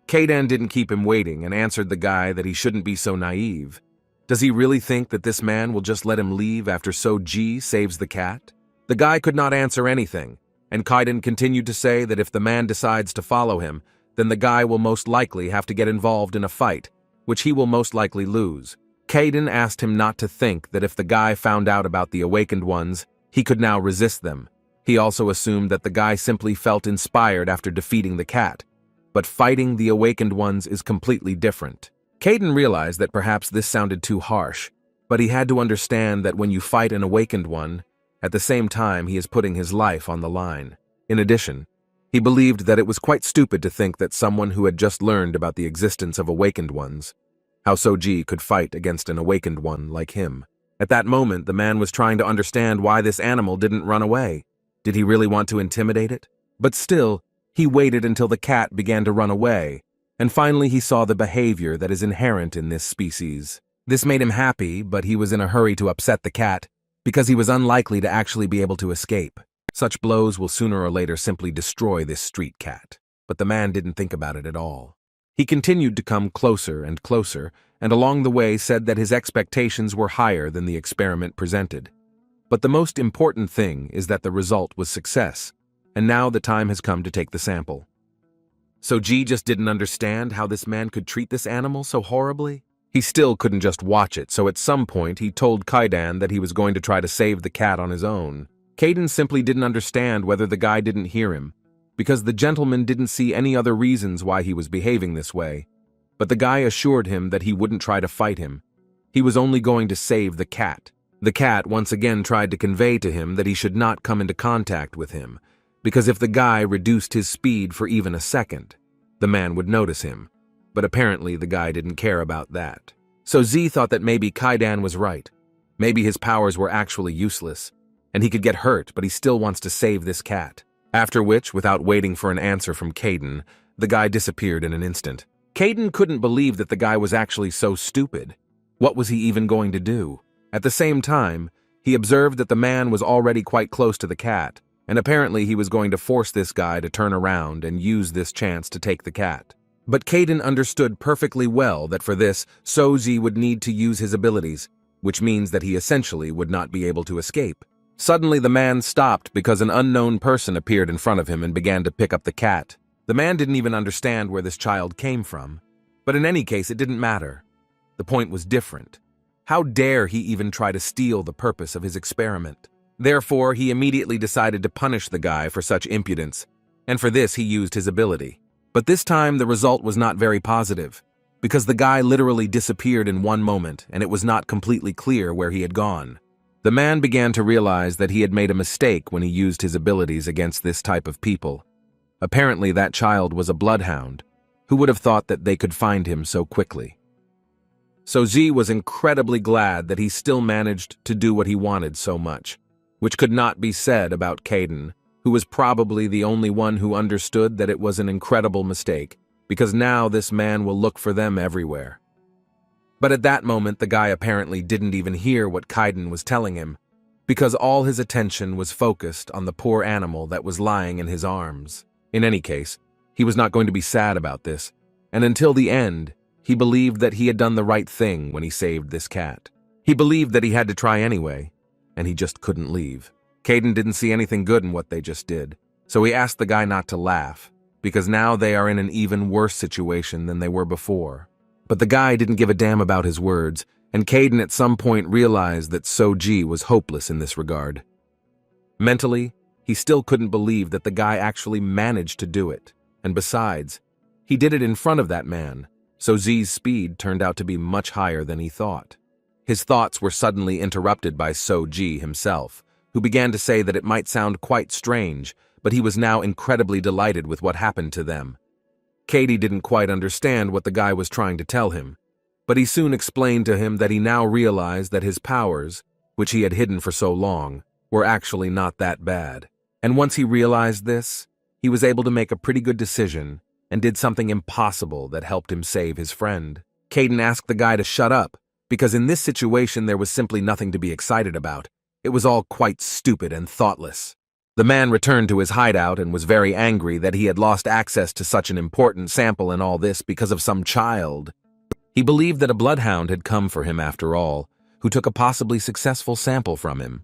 Kaidan didn't keep him waiting and answered the guy that he shouldn't be so naive. Does he really think that this man will just let him leave after So-ji saves the cat? The guy could not answer anything, and Kaidan continued to say that if the man decides to follow him, then the guy will most likely have to get involved in a fight, which he will most likely lose. Kaidan asked him not to think that if the guy found out about the awakened ones, he could now resist them. He also assumed that the guy simply felt inspired after defeating the cat. But fighting the awakened ones is completely different. Kaidan realized that perhaps this sounded too harsh, but he had to understand that when you fight an awakened one, at the same time he is putting his life on the line. In addition, he believed that it was quite stupid to think that someone who had just learned about the existence of awakened ones, how So-ji could fight against an awakened one like him. At that moment, the man was trying to understand why this animal didn't run away. Did he really want to intimidate it? But still, he waited until the cat began to run away, and finally he saw the behavior that is inherent in this species. This made him happy, but he was in a hurry to upset the cat, because he was unlikely to actually be able to escape. Such blows will sooner or later simply destroy this street cat. But the man didn't think about it at all. He continued to come closer and closer, and along the way said that his expectations were higher than the experiment presented. But the most important thing is that the result was success, and now the time has come to take the sample. So-ji just didn't understand how this man could treat this animal so horribly. He still couldn't just watch it, so at some point he told Kaidan that he was going to try to save the cat on his own. Kaidan simply didn't understand whether the guy didn't hear him, because the gentleman didn't see any other reasons why he was behaving this way. But the guy assured him that he wouldn't try to fight him. He was only going to save the cat. The cat once again tried to convey to him that he should not come into contact with him, because if the guy reduced his speed for even a second, the man would notice him. But apparently the guy didn't care about that. So Z thought that maybe Kaidan was right. Maybe his powers were actually useless, and he could get hurt, but he still wants to save this cat. After which, without waiting for an answer from Kaidan, the guy disappeared in an instant. Kaidan couldn't believe that the guy was actually so stupid. What was he even going to do? At the same time, he observed that the man was already quite close to the cat, and apparently he was going to force this guy to turn around and use this chance to take the cat. But Kaidan understood perfectly well that for this, So-ji would need to use his abilities, which means that he essentially would not be able to escape. Suddenly the man stopped because an unknown person appeared in front of him and began to pick up the cat. The man didn't even understand where this child came from, but in any case it didn't matter. The point was different. How dare he even try to steal the purpose of his experiment? Therefore, he immediately decided to punish the guy for such impudence, and for this he used his ability. But this time the result was not very positive, because the guy literally disappeared in one moment and it was not completely clear where he had gone. The man began to realize that he had made a mistake when he used his abilities against this type of people. Apparently that child was a bloodhound. Who would have thought that they could find him so quickly? So Z was incredibly glad that he still managed to do what he wanted so much, which could not be said about Kaidan, who was probably the only one who understood that it was an incredible mistake, because now this man will look for them everywhere. But at that moment, the guy apparently didn't even hear what Kaidan was telling him, because all his attention was focused on the poor animal that was lying in his arms. In any case, he was not going to be sad about this, and until the end, he believed that he had done the right thing when he saved this cat. He believed that he had to try anyway, and he just couldn't leave. Kaidan didn't see anything good in what they just did, so he asked the guy not to laugh, because now they are in an even worse situation than they were before. But the guy didn't give a damn about his words, and Kaidan at some point realized that So-ji was hopeless in this regard. Mentally, he still couldn't believe that the guy actually managed to do it, and besides, he did it in front of that man, so Z's speed turned out to be much higher than he thought. His thoughts were suddenly interrupted by So-ji himself, who began to say that it might sound quite strange, but he was now incredibly delighted with what happened to them. Katie didn't quite understand what the guy was trying to tell him, but he soon explained to him that he now realized that his powers, which he had hidden for so long, were actually not that bad. And once he realized this, he was able to make a pretty good decision and did something impossible that helped him save his friend. Kaidan asked the guy to shut up, because in this situation there was simply nothing to be excited about. It was all quite stupid and thoughtless. The man returned to his hideout and was very angry that he had lost access to such an important sample and all this because of some child. He believed that a bloodhound had come for him after all, who took a possibly successful sample from him.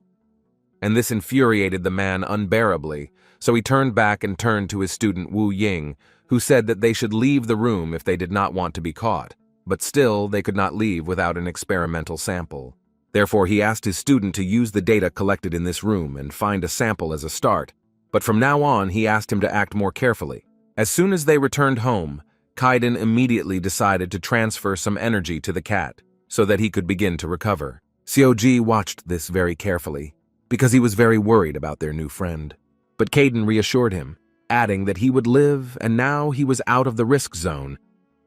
And this infuriated the man unbearably, so he turned back and turned to his student Wu Ying, who said that they should leave the room if they did not want to be caught, but still they could not leave without an experimental sample. Therefore, he asked his student to use the data collected in this room and find a sample as a start, but from now on he asked him to act more carefully. As soon as they returned home, Kaiden immediately decided to transfer some energy to the cat so that he could begin to recover. Xiaoji watched this very carefully because he was very worried about their new friend. But Kaiden reassured him, adding that he would live and now he was out of the risk zone,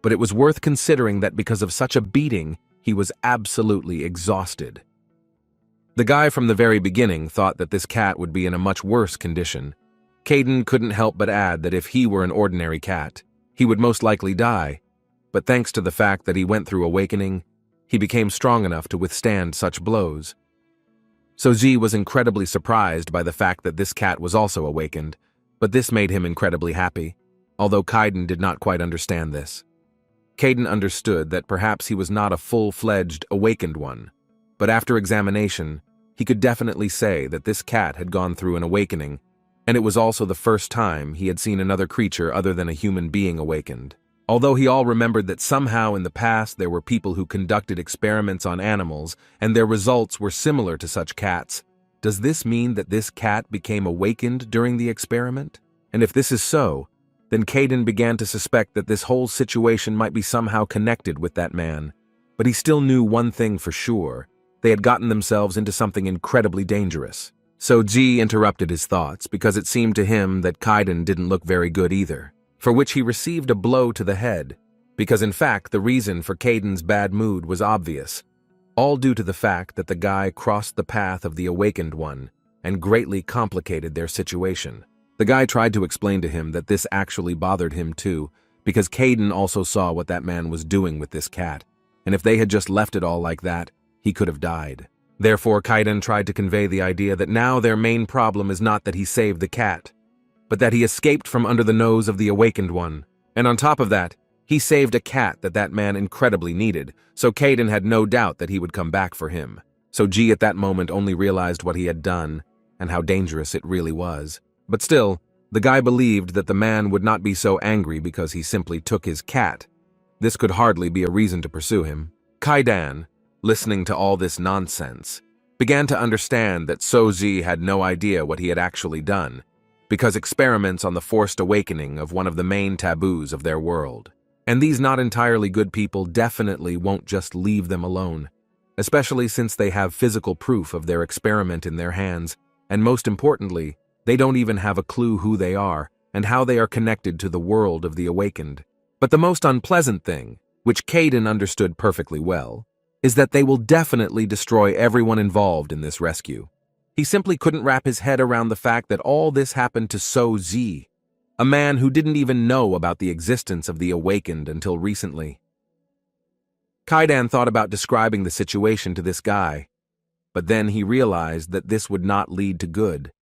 but it was worth considering that because of such a beating, he was absolutely exhausted. The guy from the very beginning thought that this cat would be in a much worse condition. Kaiden couldn't help but add that if he were an ordinary cat, he would most likely die, but thanks to the fact that he went through awakening, he became strong enough to withstand such blows. So Ji was incredibly surprised by the fact that this cat was also awakened, but this made him incredibly happy, although Kaiden did not quite understand this. Kaiden understood that perhaps he was not a full-fledged awakened one, but after examination, he could definitely say that this cat had gone through an awakening, and it was also the first time he had seen another creature other than a human being awakened. Although he all remembered that somehow in the past there were people who conducted experiments on animals and their results were similar to such cats, does this mean that this cat became awakened during the experiment? And if this is so, then Kaiden began to suspect that this whole situation might be somehow connected with that man. But he still knew one thing for sure. They had gotten themselves into something incredibly dangerous. So Ji interrupted his thoughts because it seemed to him that Kaiden didn't look very good either, for which he received a blow to the head, because in fact the reason for Kaiden's bad mood was obvious, all due to the fact that the guy crossed the path of the awakened one and greatly complicated their situation. The guy tried to explain to him that this actually bothered him too, because Kaiden also saw what that man was doing with this cat, and if they had just left it all like that, he could have died. Therefore, Kaiden tried to convey the idea that now their main problem is not that he saved the cat, but that he escaped from under the nose of the awakened one. And on top of that, he saved a cat that man incredibly needed, so Kaiden had no doubt that he would come back for him. So Ji at that moment only realized what he had done and how dangerous it really was. But still, the guy believed that the man would not be so angry because he simply took his cat. This could hardly be a reason to pursue him. Kaiden, listening to all this nonsense, began to understand that Soji had no idea what he had actually done, because experiments on the forced awakening of one of the main taboos of their world. And these not entirely good people definitely won't just leave them alone, especially since they have physical proof of their experiment in their hands, and most importantly, they don't even have a clue who they are and how they are connected to the world of the awakened. But the most unpleasant thing, which Kaiden understood perfectly well, is that they will definitely destroy everyone involved in this rescue. He simply couldn't wrap his head around the fact that all this happened to So Zi, a man who didn't even know about the existence of the awakened until recently. Kaiden thought about describing the situation to this guy, but then he realized that this would not lead to good.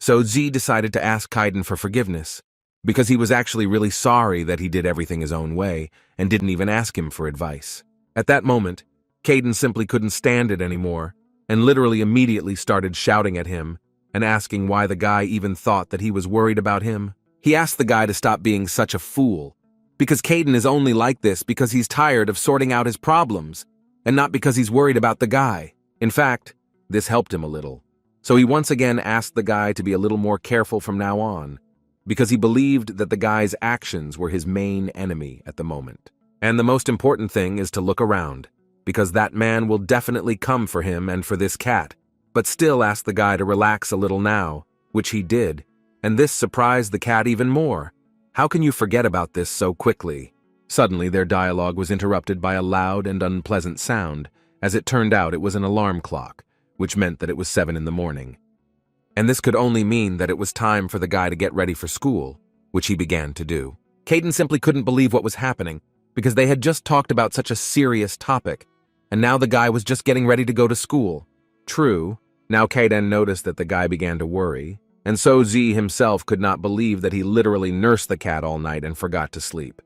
So Zi decided to ask Kaiden for forgiveness, because he was actually really sorry that he did everything his own way and didn't even ask him for advice. At that moment, Kaiden simply couldn't stand it anymore and literally immediately started shouting at him and asking why the guy even thought that he was worried about him. He asked the guy to stop being such a fool, because Kaiden is only like this because he's tired of sorting out his problems and not because he's worried about the guy. In fact, this helped him a little. So he once again asked the guy to be a little more careful from now on, because he believed that the guy's actions were his main enemy at the moment. And the most important thing is to look around, because that man will definitely come for him and for this cat, but still asked the guy to relax a little now, which he did, and this surprised the cat even more. How can you forget about this so quickly? Suddenly their dialogue was interrupted by a loud and unpleasant sound. As it turned out, it was an alarm clock, which meant that it was 7 in the morning. And this could only mean that it was time for the guy to get ready for school, which he began to do. Kaiden simply couldn't believe what was happening, because they had just talked about such a serious topic, and now the guy was just getting ready to go to school. True, now Kaiden noticed that the guy began to worry, and Soji himself could not believe that he literally nursed the cat all night and forgot to sleep.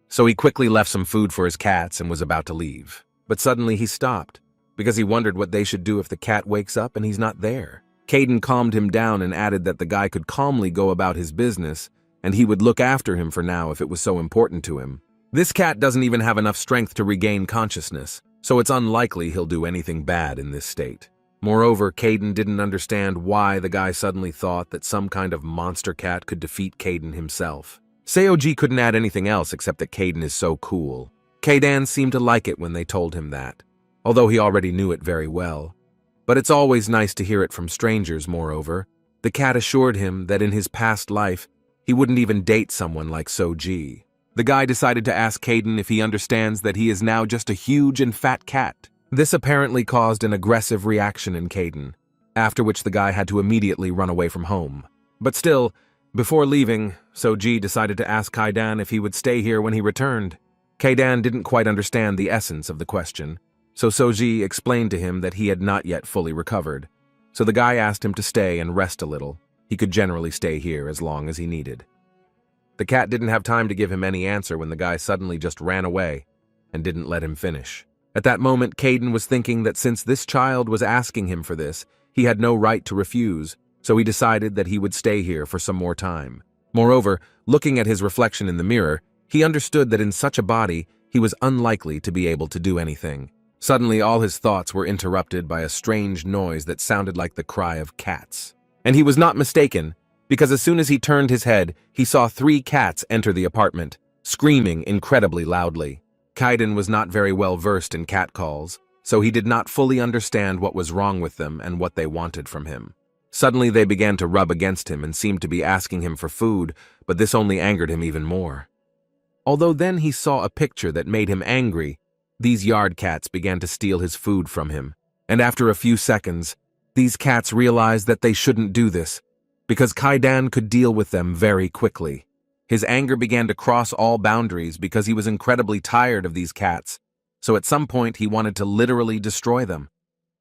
So he quickly left some food for his cats and was about to leave. But suddenly he stopped, because he wondered what they should do if the cat wakes up and he's not there. Caden calmed him down and added that the guy could calmly go about his business, and he would look after him for now if it was so important to him. This cat doesn't even have enough strength to regain consciousness, so it's unlikely he'll do anything bad in this state. Moreover, Caden didn't understand why the guy suddenly thought that some kind of monster cat could defeat Caden himself. Seoji couldn't add anything else except that Caden is so cool. Keidan seemed to like it when they told him that, although he already knew it very well. But it's always nice to hear it from strangers, moreover. The cat assured him that in his past life, he wouldn't even date someone like Soji. The guy decided to ask Caden if he understands that he is now just a huge and fat cat. This apparently caused an aggressive reaction in Caden, after which the guy had to immediately run away from home. But still, before leaving, Soji decided to ask Kaidan if he would stay here when he returned. Kaidan didn't quite understand the essence of the question, so Soji explained to him that he had not yet fully recovered. So the guy asked him to stay and rest a little. He could generally stay here as long as he needed. The cat didn't have time to give him any answer when the guy suddenly just ran away and didn't let him finish. At that moment, Caden was thinking that since this child was asking him for this, he had no right to refuse, so he decided that he would stay here for some more time. Moreover, looking at his reflection in the mirror, he understood that in such a body, he was unlikely to be able to do anything. Suddenly, all his thoughts were interrupted by a strange noise that sounded like the cry of cats. And he was not mistaken, because as soon as he turned his head, he saw 3 cats enter the apartment, screaming incredibly loudly. Kaiden was not very well versed in cat calls, so he did not fully understand what was wrong with them and what they wanted from him. Suddenly they began to rub against him and seemed to be asking him for food, but this only angered him even more. Although then he saw a picture that made him angry, these yard cats began to steal his food from him, and after a few seconds, these cats realized that they shouldn't do this, because Kaidan could deal with them very quickly. His anger began to cross all boundaries because he was incredibly tired of these cats, so at some point he wanted to literally destroy them.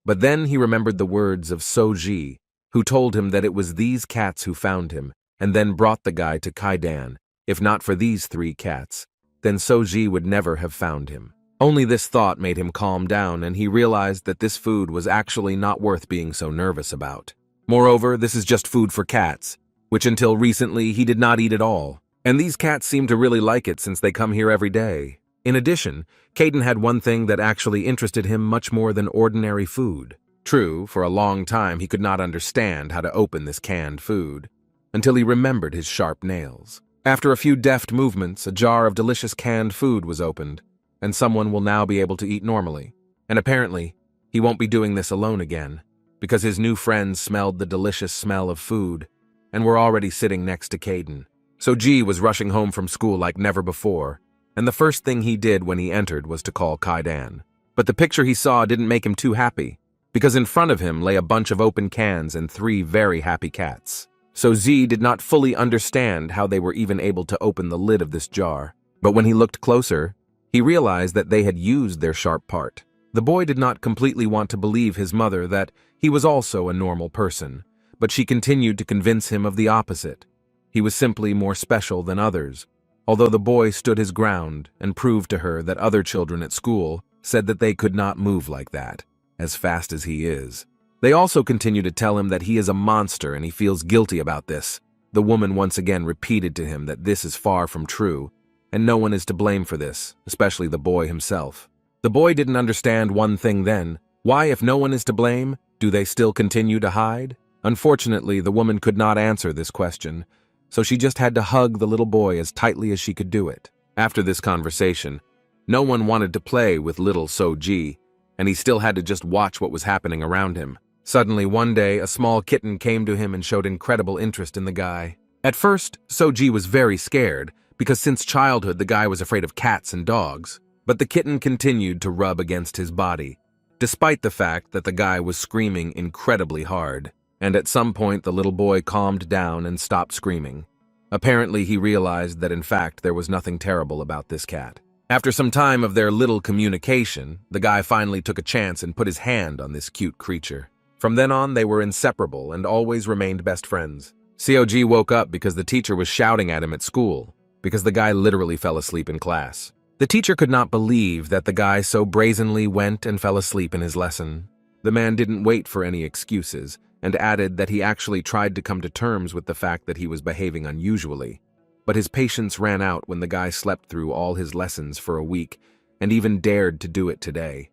But then he remembered the words of Soji, who told him that it was these cats who found him, and then brought the guy to Kaidan. If not for these 3 cats, then Soji would never have found him. Only this thought made him calm down, and he realized that this food was actually not worth being so nervous about. Moreover, this is just food for cats, which until recently he did not eat at all. And these cats seem to really like it since they come here every day. In addition, Caden had one thing that actually interested him much more than ordinary food. True, for a long time he could not understand how to open this canned food, until he remembered his sharp nails. After a few deft movements, a jar of delicious canned food was opened, and someone will now be able to eat normally. And apparently, he won't be doing this alone again, because his new friends smelled the delicious smell of food, and were already sitting next to Caden. Soji was rushing home from school like never before, and the first thing he did when he entered was to call Kaidan. But the picture he saw didn't make him too happy, because in front of him lay a bunch of open cans and 3 very happy cats. Soji did not fully understand how they were even able to open the lid of this jar, but when he looked closer, he realized that they had used their sharp part. The boy did not completely want to believe his mother that he was also a normal person, but she continued to convince him of the opposite. He was simply more special than others, although the boy stood his ground and proved to her that other children at school said that they could not move like that, as fast as he is. They also continue to tell him that he is a monster and he feels guilty about this. The woman once again repeated to him that this is far from true, and no one is to blame for this, especially the boy himself. The boy didn't understand one thing then. Why, if no one is to blame, do they still continue to hide? Unfortunately, the woman could not answer this question, so she just had to hug the little boy as tightly as she could do it. After this conversation, no one wanted to play with little Soji, and he still had to just watch what was happening around him. Suddenly, one day, a small kitten came to him and showed incredible interest in the guy. At first, Soji was very scared, because since childhood the guy was afraid of cats and dogs, but the kitten continued to rub against his body, despite the fact that the guy was screaming incredibly hard. And at some point the little boy calmed down and stopped screaming. Apparently he realized that in fact there was nothing terrible about this cat. After some time of their little communication, the guy finally took a chance and put his hand on this cute creature. From then on they were inseparable and always remained best friends. COG woke up because the teacher was shouting at him at school, because the guy literally fell asleep in class. The teacher could not believe that the guy so brazenly went and fell asleep in his lesson. The man didn't wait for any excuses, and added that he actually tried to come to terms with the fact that he was behaving unusually. But his patience ran out when the guy slept through all his lessons for a week, and even dared to do it today.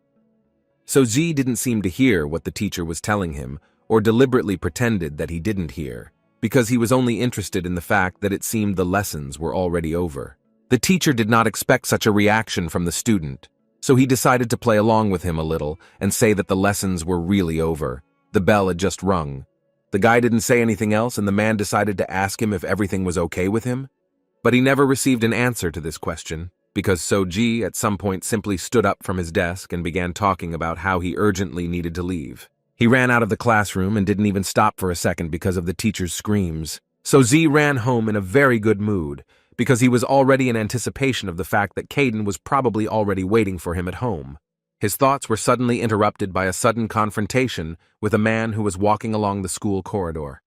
So Z didn't seem to hear what the teacher was telling him, or deliberately pretended that he didn't hear, because he was only interested in the fact that it seemed the lessons were already over. The teacher did not expect such a reaction from the student, so he decided to play along with him a little and say that the lessons were really over. The bell had just rung. The guy didn't say anything else, and the man decided to ask him if everything was okay with him. But he never received an answer to this question, because So-ji at some point simply stood up from his desk and began talking about how he urgently needed to leave. He ran out of the classroom and didn't even stop for a second because of the teacher's screams. So Z ran home in a very good mood, because he was already in anticipation of the fact that Caden was probably already waiting for him at home. His thoughts were suddenly interrupted by a sudden confrontation with a man who was walking along the school corridor.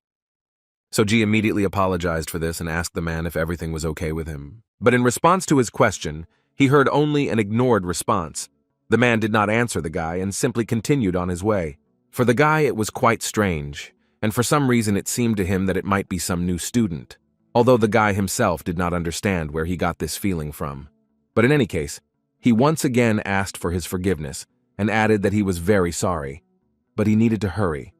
So-ji immediately apologized for this and asked the man if everything was okay with him. But in response to his question, he heard only an ignored response. The man did not answer the guy and simply continued on his way. For the guy, it was quite strange, and for some reason it seemed to him that it might be some new student, although the guy himself did not understand where he got this feeling from. But in any case, he once again asked for his forgiveness and added that he was very sorry, but he needed to hurry.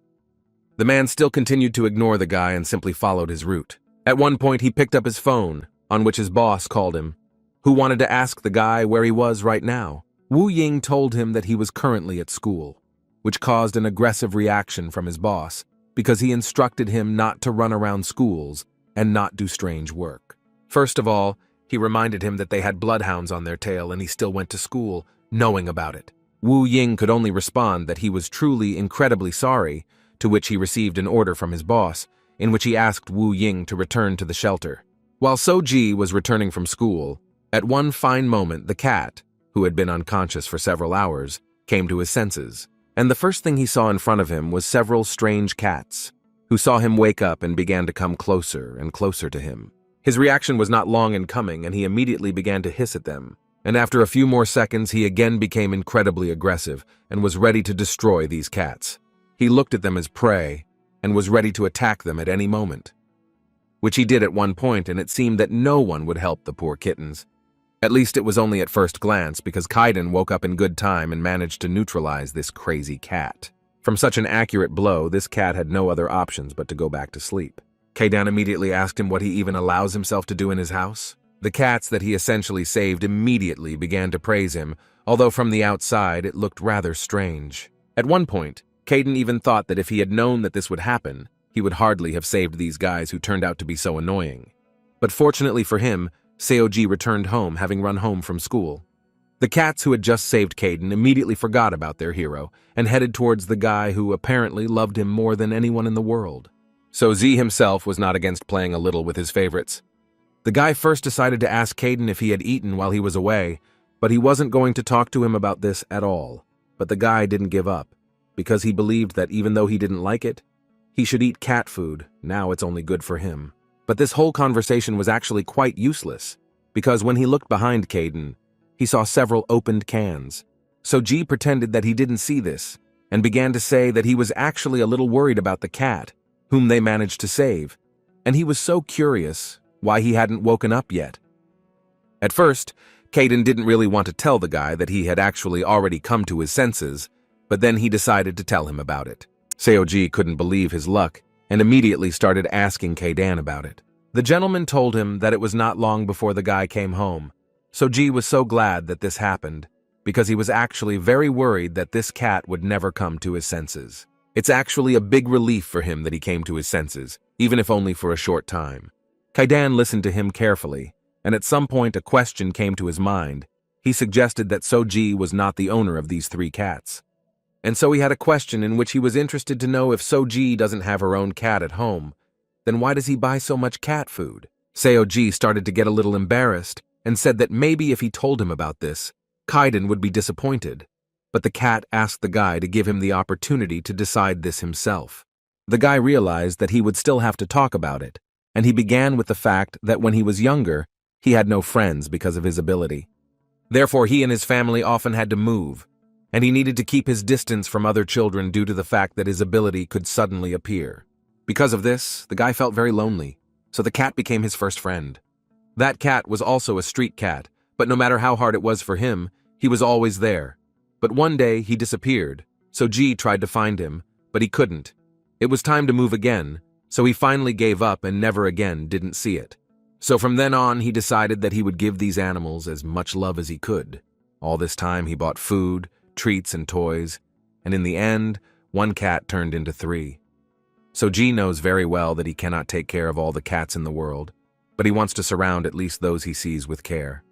The man still continued to ignore the guy and simply followed his route. At one point, he picked up his phone, on which his boss called him, who wanted to ask the guy where he was right now. Wu Ying told him that he was currently at school, which caused an aggressive reaction from his boss, because he instructed him not to run around schools and not do strange work. First of all, he reminded him that they had bloodhounds on their tail and he still went to school, knowing about it. Wu Ying could only respond that he was truly incredibly sorry, to which he received an order from his boss, in which he asked Wu Ying to return to the shelter. While So-ji was returning from school, at one fine moment the cat, who had been unconscious for several hours, came to his senses, and the first thing he saw in front of him was several strange cats, who saw him wake up and began to come closer and closer to him. His reaction was not long in coming, and he immediately began to hiss at them, and after a few more seconds he again became incredibly aggressive and was ready to destroy these cats. He looked at them as prey and was ready to attack them at any moment, which he did at one point, and it seemed that no one would help the poor kittens. At least it was only at first glance, because Kaiden woke up in good time and managed to neutralize this crazy cat. From such an accurate blow, this cat had no other options but to go back to sleep. Kaiden immediately asked him what he even allows himself to do in his house. The cats that he essentially saved immediately began to praise him, although from the outside it looked rather strange. At one point, Kaiden even thought that if he had known that this would happen, he would hardly have saved these guys who turned out to be so annoying. But fortunately for him, Seoji returned home, having run home from school. The cats who had just saved Kaiden immediately forgot about their hero and headed towards the guy who apparently loved him more than anyone in the world. So Z himself was not against playing a little with his favorites. The guy first decided to ask Kaiden if he had eaten while he was away, but he wasn't going to talk to him about this at all. But the guy didn't give up, because he believed that even though he didn't like it, he should eat cat food. Now it's only good for him. But this whole conversation was actually quite useless, because when he looked behind Kaiden, he saw several opened cans. So G pretended that he didn't see this, and began to say that he was actually a little worried about the cat, whom they managed to save, and he was so curious why he hadn't woken up yet. At first, Kaiden didn't really want to tell the guy that he had actually already come to his senses, but then he decided to tell him about it. Seoji couldn't believe his luck, and immediately started asking Kaiden about it. The gentleman told him that it was not long before the guy came home, so G was so glad that this happened, because he was actually very worried that this cat would never come to his senses. It's actually a big relief for him that he came to his senses, even if only for a short time. Kaiden listened to him carefully, and at some point a question came to his mind. He suggested that Soji was not the owner of these 3 cats. And so he had a question in which he was interested to know if Soji doesn't have her own cat at home, then why does he buy so much cat food? Seoji started to get a little embarrassed and said that maybe if he told him about this, Kaiden would be disappointed. But the cat asked the guy to give him the opportunity to decide this himself. The guy realized that he would still have to talk about it, and he began with the fact that when he was younger, he had no friends because of his ability. Therefore, he and his family often had to move, and he needed to keep his distance from other children due to the fact that his ability could suddenly appear. Because of this, the guy felt very lonely, so the cat became his first friend. That cat was also a street cat, but no matter how hard it was for him, he was always there. But one day, he disappeared, so G tried to find him, but he couldn't. It was time to move again, so he finally gave up and never again didn't see it. So from then on, he decided that he would give these animals as much love as he could. All this time, he bought food, treats, and toys, and in the end, one cat turned into 3. So G knows very well that he cannot take care of all the cats in the world, but he wants to surround at least those he sees with care.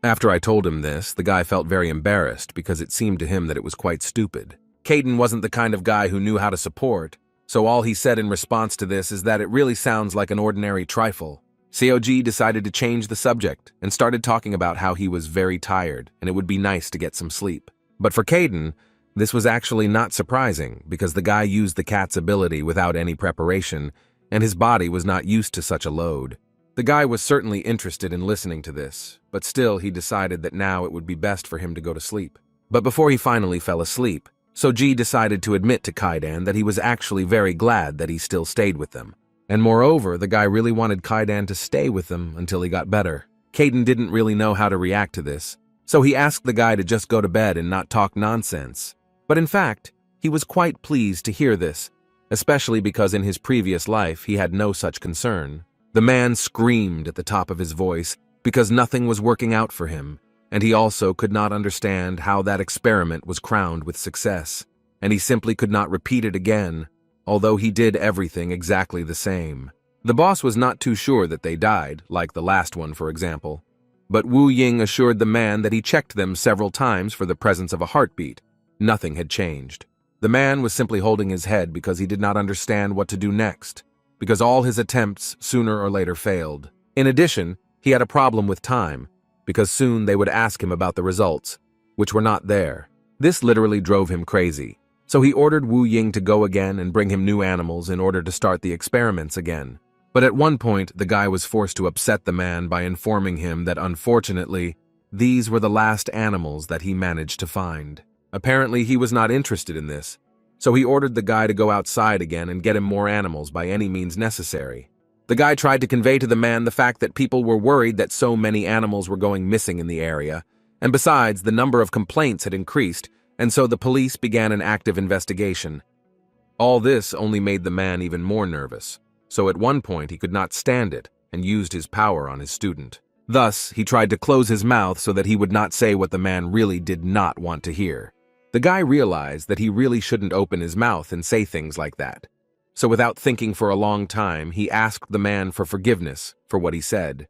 After I told him this, the guy felt very embarrassed because it seemed to him that it was quite stupid. Caden wasn't the kind of guy who knew how to support, so all he said in response to this is that it really sounds like an ordinary trifle. COG decided to change the subject and started talking about how he was very tired and it would be nice to get some sleep. But for Caden, this was actually not surprising because the guy used the cat's ability without any preparation and his body was not used to such a load. The guy was certainly interested in listening to this, but still he decided that now it would be best for him to go to sleep. But before he finally fell asleep, Soji decided to admit to Kaidan that he was actually very glad that he still stayed with them. And moreover, the guy really wanted Kaidan to stay with them until he got better. Caden didn't really know how to react to this, so he asked the guy to just go to bed and not talk nonsense. But in fact, he was quite pleased to hear this, especially because in his previous life he had no such concern. The man screamed at the top of his voice because nothing was working out for him, and he also could not understand how that experiment was crowned with success, and he simply could not repeat it again, although he did everything exactly the same. The boss was not too sure that they died, like the last one for example, but Wu Ying assured the man that he checked them several times for the presence of a heartbeat. Nothing had changed. The man was simply holding his head because he did not understand what to do next, because all his attempts sooner or later failed. In addition, he had a problem with time, because soon they would ask him about the results, which were not there. This literally drove him crazy, so he ordered Wu Ying to go again and bring him new animals in order to start the experiments again. But at one point, the guy was forced to upset the man by informing him that unfortunately, these were the last animals that he managed to find. Apparently, he was not interested in this, so he ordered the guy to go outside again and get him more animals by any means necessary. The guy tried to convey to the man the fact that people were worried that so many animals were going missing in the area, and besides, the number of complaints had increased, and so the police began an active investigation. All this only made the man even more nervous, so at one point he could not stand it and used his power on his student. Thus, he tried to close his mouth so that he would not say what the man really did not want to hear. The guy realized that he really shouldn't open his mouth and say things like that. So without thinking for a long time, he asked the man for forgiveness for what he said.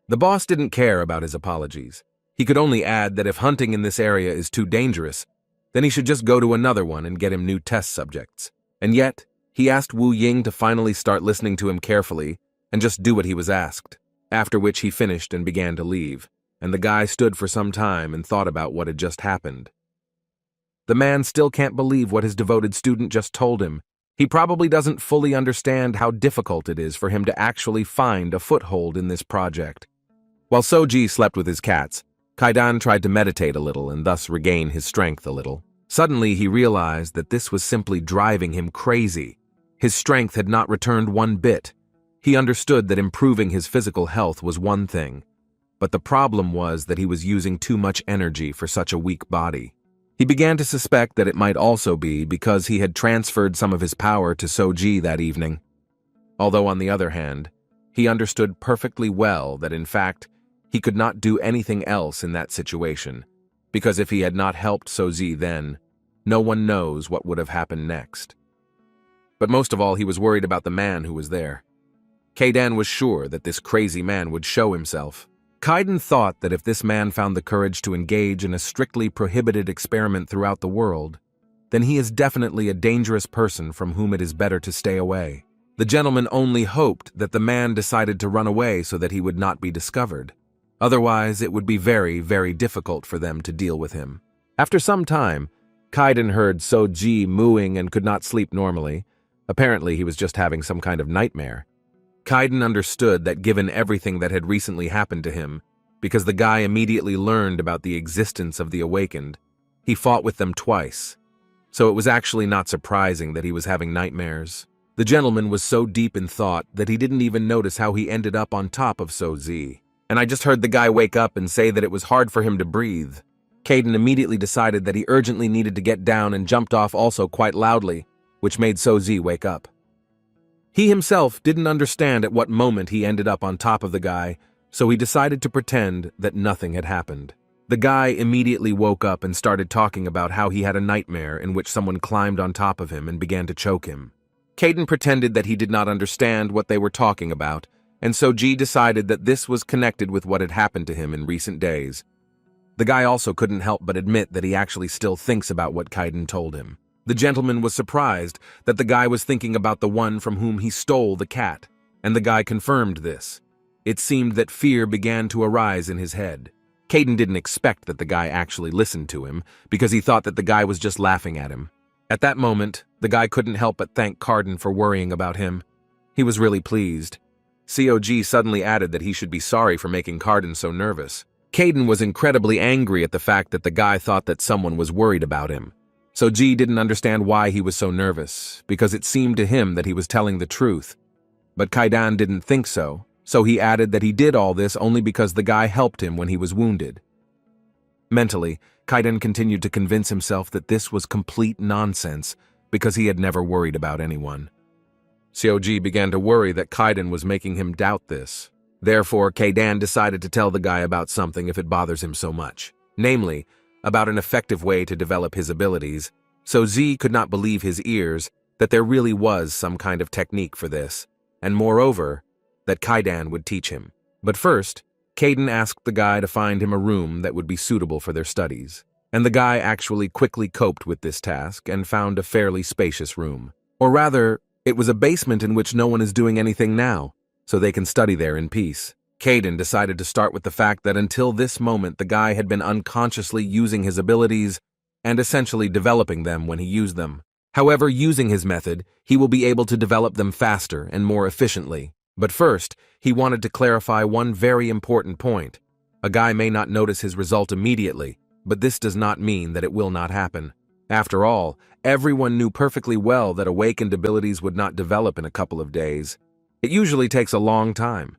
The boss didn't care about his apologies. He could only add that if hunting in this area is too dangerous, then he should just go to another one and get him new test subjects. And yet, he asked Wu Ying to finally start listening to him carefully and just do what he was asked, after which he finished and began to leave, and the guy stood for some time and thought about what had just happened. The man still can't believe what his devoted student just told him. He probably doesn't fully understand how difficult it is for him to actually find a foothold in this project. While Soji slept with his cats, Kaidan tried to meditate a little and thus regain his strength a little. Suddenly he realized that this was simply driving him crazy. His strength had not returned one bit. He understood that improving his physical health was one thing, but the problem was that he was using too much energy for such a weak body. He began to suspect that it might also be because he had transferred some of his power to Soji that evening. Although on the other hand, he understood perfectly well that in fact, he could not do anything else in that situation, because if he had not helped Soji then, no one knows what would have happened next. But most of all, he was worried about the man who was there. Kaidan was sure that this crazy man would show himself. Kaidan thought that if this man found the courage to engage in a strictly prohibited experiment throughout the world, then he is definitely a dangerous person from whom it is better to stay away. The gentleman only hoped that the man decided to run away so that he would not be discovered. Otherwise, it would be very, very difficult for them to deal with him. After some time, Kaidan heard Soji mooing and could not sleep normally, Apparently, he was just having some kind of nightmare. Kaiden understood that given everything that had recently happened to him, because the guy immediately learned about the existence of the awakened, he fought with them twice. So it was actually not surprising that he was having nightmares. The gentleman was so deep in thought that he didn't even notice how he ended up on top of So-Z. And I just heard the guy wake up and say that it was hard for him to breathe. Kaiden immediately decided that he urgently needed to get down and jumped off also quite loudly, which made So-Z wake up. He himself didn't understand at what moment he ended up on top of the guy, so he decided to pretend that nothing had happened. The guy immediately woke up and started talking about how he had a nightmare in which someone climbed on top of him and began to choke him. Kaiden pretended that he did not understand what they were talking about, and So-Z decided that this was connected with what had happened to him in recent days. The guy also couldn't help but admit that he actually still thinks about what Kaiden told him. The gentleman was surprised that the guy was thinking about the one from whom he stole the cat, and the guy confirmed this. It seemed that fear began to arise in his head. Kaiden didn't expect that the guy actually listened to him, because he thought that the guy was just laughing at him. At that moment, the guy couldn't help but thank Kaiden for worrying about him. He was really pleased. COG suddenly added that he should be sorry for making Kaiden so nervous. Kaiden was incredibly angry at the fact that the guy thought that someone was worried about him. So G didn't understand why he was so nervous, because it seemed to him that he was telling the truth. But Kaiden didn't think so, so he added that he did all this only because the guy helped him when he was wounded. Mentally, Kaiden continued to convince himself that this was complete nonsense, because he had never worried about anyone. COG began to worry that Kaiden was making him doubt this. Therefore, Kaiden decided to tell the guy about something if it bothers him so much. Namely, about an effective way to develop his abilities. So Z could not believe his ears that there really was some kind of technique for this, and moreover, that Kaiden would teach him. But first, Kaiden asked the guy to find him a room that would be suitable for their studies. And the guy actually quickly coped with this task and found a fairly spacious room. Or rather, it was a basement in which no one is doing anything now, so they can study there in peace. Kaiden decided to start with the fact that until this moment the guy had been unconsciously using his abilities and essentially developing them when he used them. However, using his method, he will be able to develop them faster and more efficiently. But first, he wanted to clarify one very important point. A guy may not notice his result immediately, but this does not mean that it will not happen. After all, everyone knew perfectly well that awakened abilities would not develop in a couple of days. It usually takes a long time.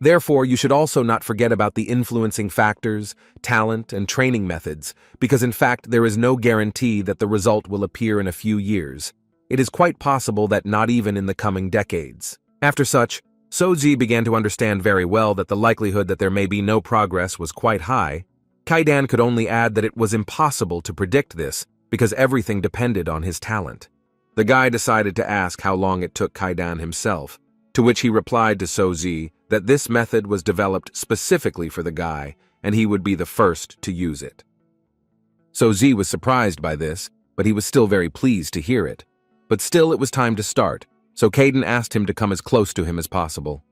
Therefore, you should also not forget about the influencing factors, talent, and training methods, because in fact there is no guarantee that the result will appear in a few years. It is quite possible that not even in the coming decades. After such, So-Z began to understand very well that the likelihood that there may be no progress was quite high. Kaiden could only add that it was impossible to predict this, because everything depended on his talent. The guy decided to ask how long it took Kaiden himself, to which he replied to So-Z that this method was developed specifically for the guy, and he would be the first to use it. So-Z was surprised by this, but he was still very pleased to hear it. But still it was time to start, so Kaiden asked him to come as close to him as possible.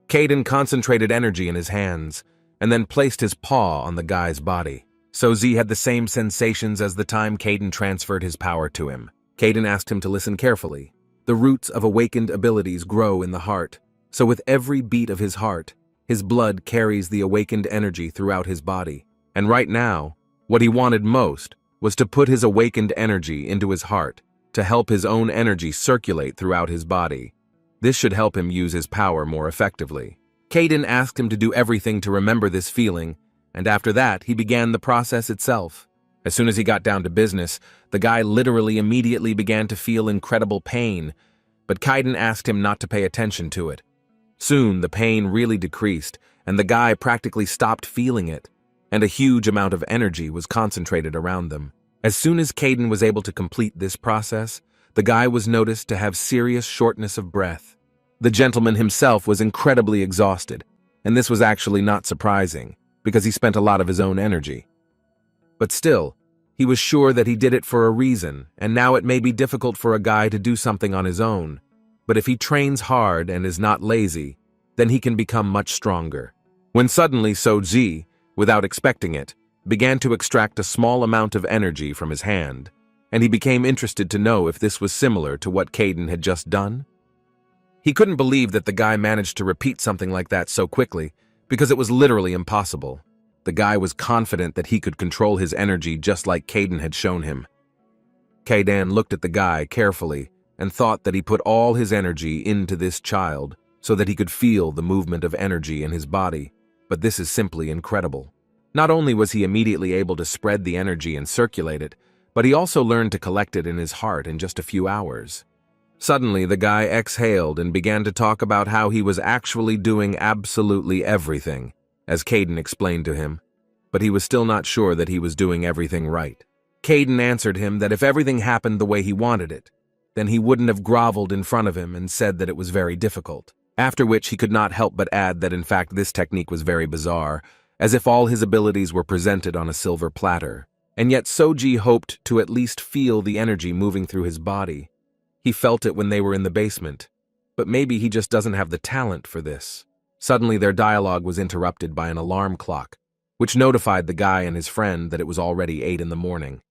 Kaiden concentrated energy in his hands, and then placed his paw on the guy's body. So-Z had the same sensations as the time Kaiden transferred his power to him. Kaiden asked him to listen carefully. The roots of awakened abilities grow in the heart, so with every beat of his heart, his blood carries the awakened energy throughout his body. And right now, what he wanted most was to put his awakened energy into his heart, to help his own energy circulate throughout his body. This should help him use his power more effectively. Kaiden asked him to do everything to remember this feeling, and after that, he began the process itself. As soon as he got down to business, the guy literally immediately began to feel incredible pain, but Kaiden asked him not to pay attention to it. Soon, the pain really decreased, and the guy practically stopped feeling it, and a huge amount of energy was concentrated around them. As soon as Kaiden was able to complete this process, the guy was noticed to have serious shortness of breath. The gentleman himself was incredibly exhausted, and this was actually not surprising, because he spent a lot of his own energy. But still, he was sure that he did it for a reason, and now it may be difficult for a guy to do something on his own. But if he trains hard and is not lazy, then he can become much stronger. When suddenly So-Z, without expecting it, began to extract a small amount of energy from his hand, and he became interested to know if this was similar to what Caden had just done. He couldn't believe that the guy managed to repeat something like that so quickly, because it was literally impossible. The guy was confident that he could control his energy just like Caden had shown him. Caden looked at the guy carefully and thought that he put all his energy into this child so that he could feel the movement of energy in his body. But this is simply incredible. Not only was he immediately able to spread the energy and circulate it, but he also learned to collect it in his heart in just a few hours. Suddenly, the guy exhaled and began to talk about how he was actually doing absolutely everything, as Caden explained to him, but he was still not sure that he was doing everything right. Caden answered him that if everything happened the way he wanted it, then he wouldn't have groveled in front of him and said that it was very difficult. After which he could not help but add that in fact this technique was very bizarre, as if all his abilities were presented on a silver platter. And yet Soji hoped to at least feel the energy moving through his body. He felt it when they were in the basement, but maybe he just doesn't have the talent for this. Suddenly their dialogue was interrupted by an alarm clock, which notified the guy and his friend that it was already 8 in the morning.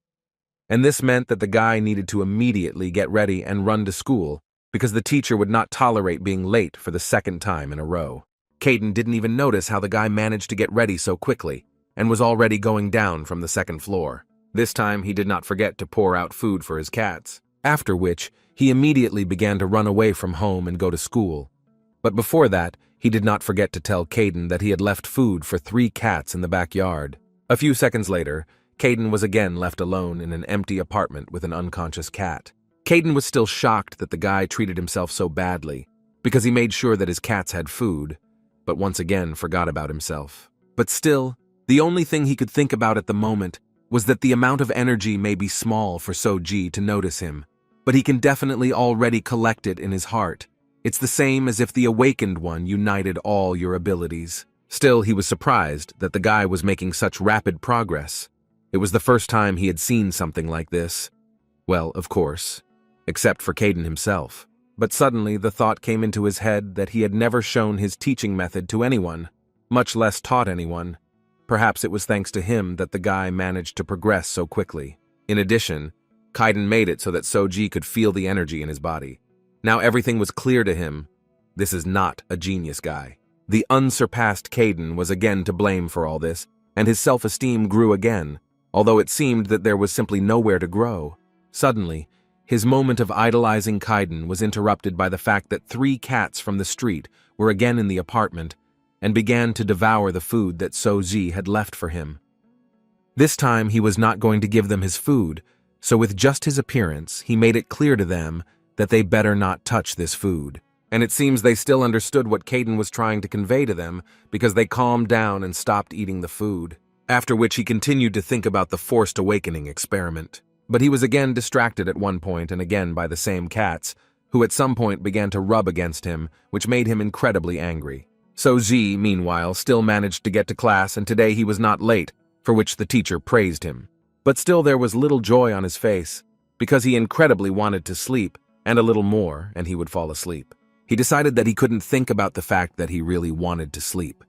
And this meant that the guy needed to immediately get ready and run to school, because the teacher would not tolerate being late for the second time in a row. Caden didn't even notice how the guy managed to get ready so quickly, and was already going down from the second floor. This time he did not forget to pour out food for his cats, after which he immediately began to run away from home and go to school. But before that, he did not forget to tell Caden that he had left food for 3 cats in the backyard. A few seconds later, Caden was again left alone in an empty apartment with an unconscious cat. Caden was still shocked that the guy treated himself so badly, because he made sure that his cats had food, but once again forgot about himself. But still, the only thing he could think about at the moment was that the amount of energy may be small for Soji to notice him, but he can definitely already collect it in his heart. It's the same as if the awakened one united all your abilities. Still, he was surprised that the guy was making such rapid progress. It was the first time he had seen something like this. Well, of course, except for Caden himself. But suddenly the thought came into his head that he had never shown his teaching method to anyone, much less taught anyone. Perhaps it was thanks to him that the guy managed to progress so quickly. In addition, Caden made it so that Soji could feel the energy in his body. Now everything was clear to him. This is not a genius guy. The unsurpassed Caden was again to blame for all this, and his self-esteem grew again, although it seemed that there was simply nowhere to grow. Suddenly, his moment of idolizing Caden was interrupted by the fact that 3 cats from the street were again in the apartment and began to devour the food that Soji had left for him. This time he was not going to give them his food, so with just his appearance, he made it clear to them that they better not touch this food. And it seems they still understood what Caden was trying to convey to them, because they calmed down and stopped eating the food. After which he continued to think about the forced awakening experiment. But he was again distracted at one point and again by the same cats, who at some point began to rub against him, which made him incredibly angry. Soji, meanwhile, still managed to get to class, and today he was not late, for which the teacher praised him. But still there was little joy on his face, because he incredibly wanted to sleep, and a little more, and he would fall asleep. He decided that he couldn't think about the fact that he really wanted to sleep.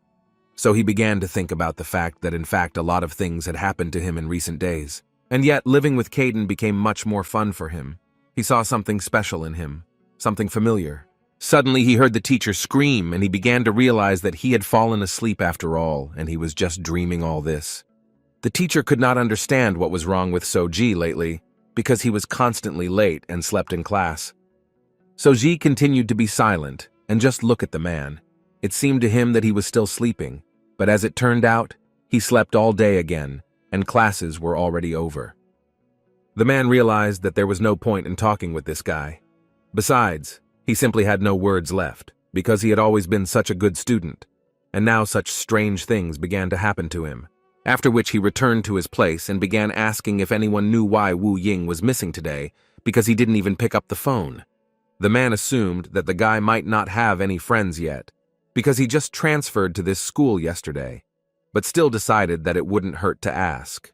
So he began to think about the fact that in fact a lot of things had happened to him in recent days. And yet living with Caden became much more fun for him. He saw something special in him, something familiar. Suddenly he heard the teacher scream, and he began to realize that he had fallen asleep after all, and he was just dreaming all this. The teacher could not understand what was wrong with Soji lately, because he was constantly late and slept in class. Soji continued to be silent and just look at the man. It seemed to him that he was still sleeping, but as it turned out, he slept all day again, and classes were already over. The man realized that there was no point in talking with this guy. Besides, he simply had no words left, because he had always been such a good student, and now such strange things began to happen to him. After which he returned to his place and began asking if anyone knew why Wu Ying was missing today, because he didn't even pick up the phone. The man assumed that the guy might not have any friends yet, because he just transferred to this school yesterday, but still decided that it wouldn't hurt to ask.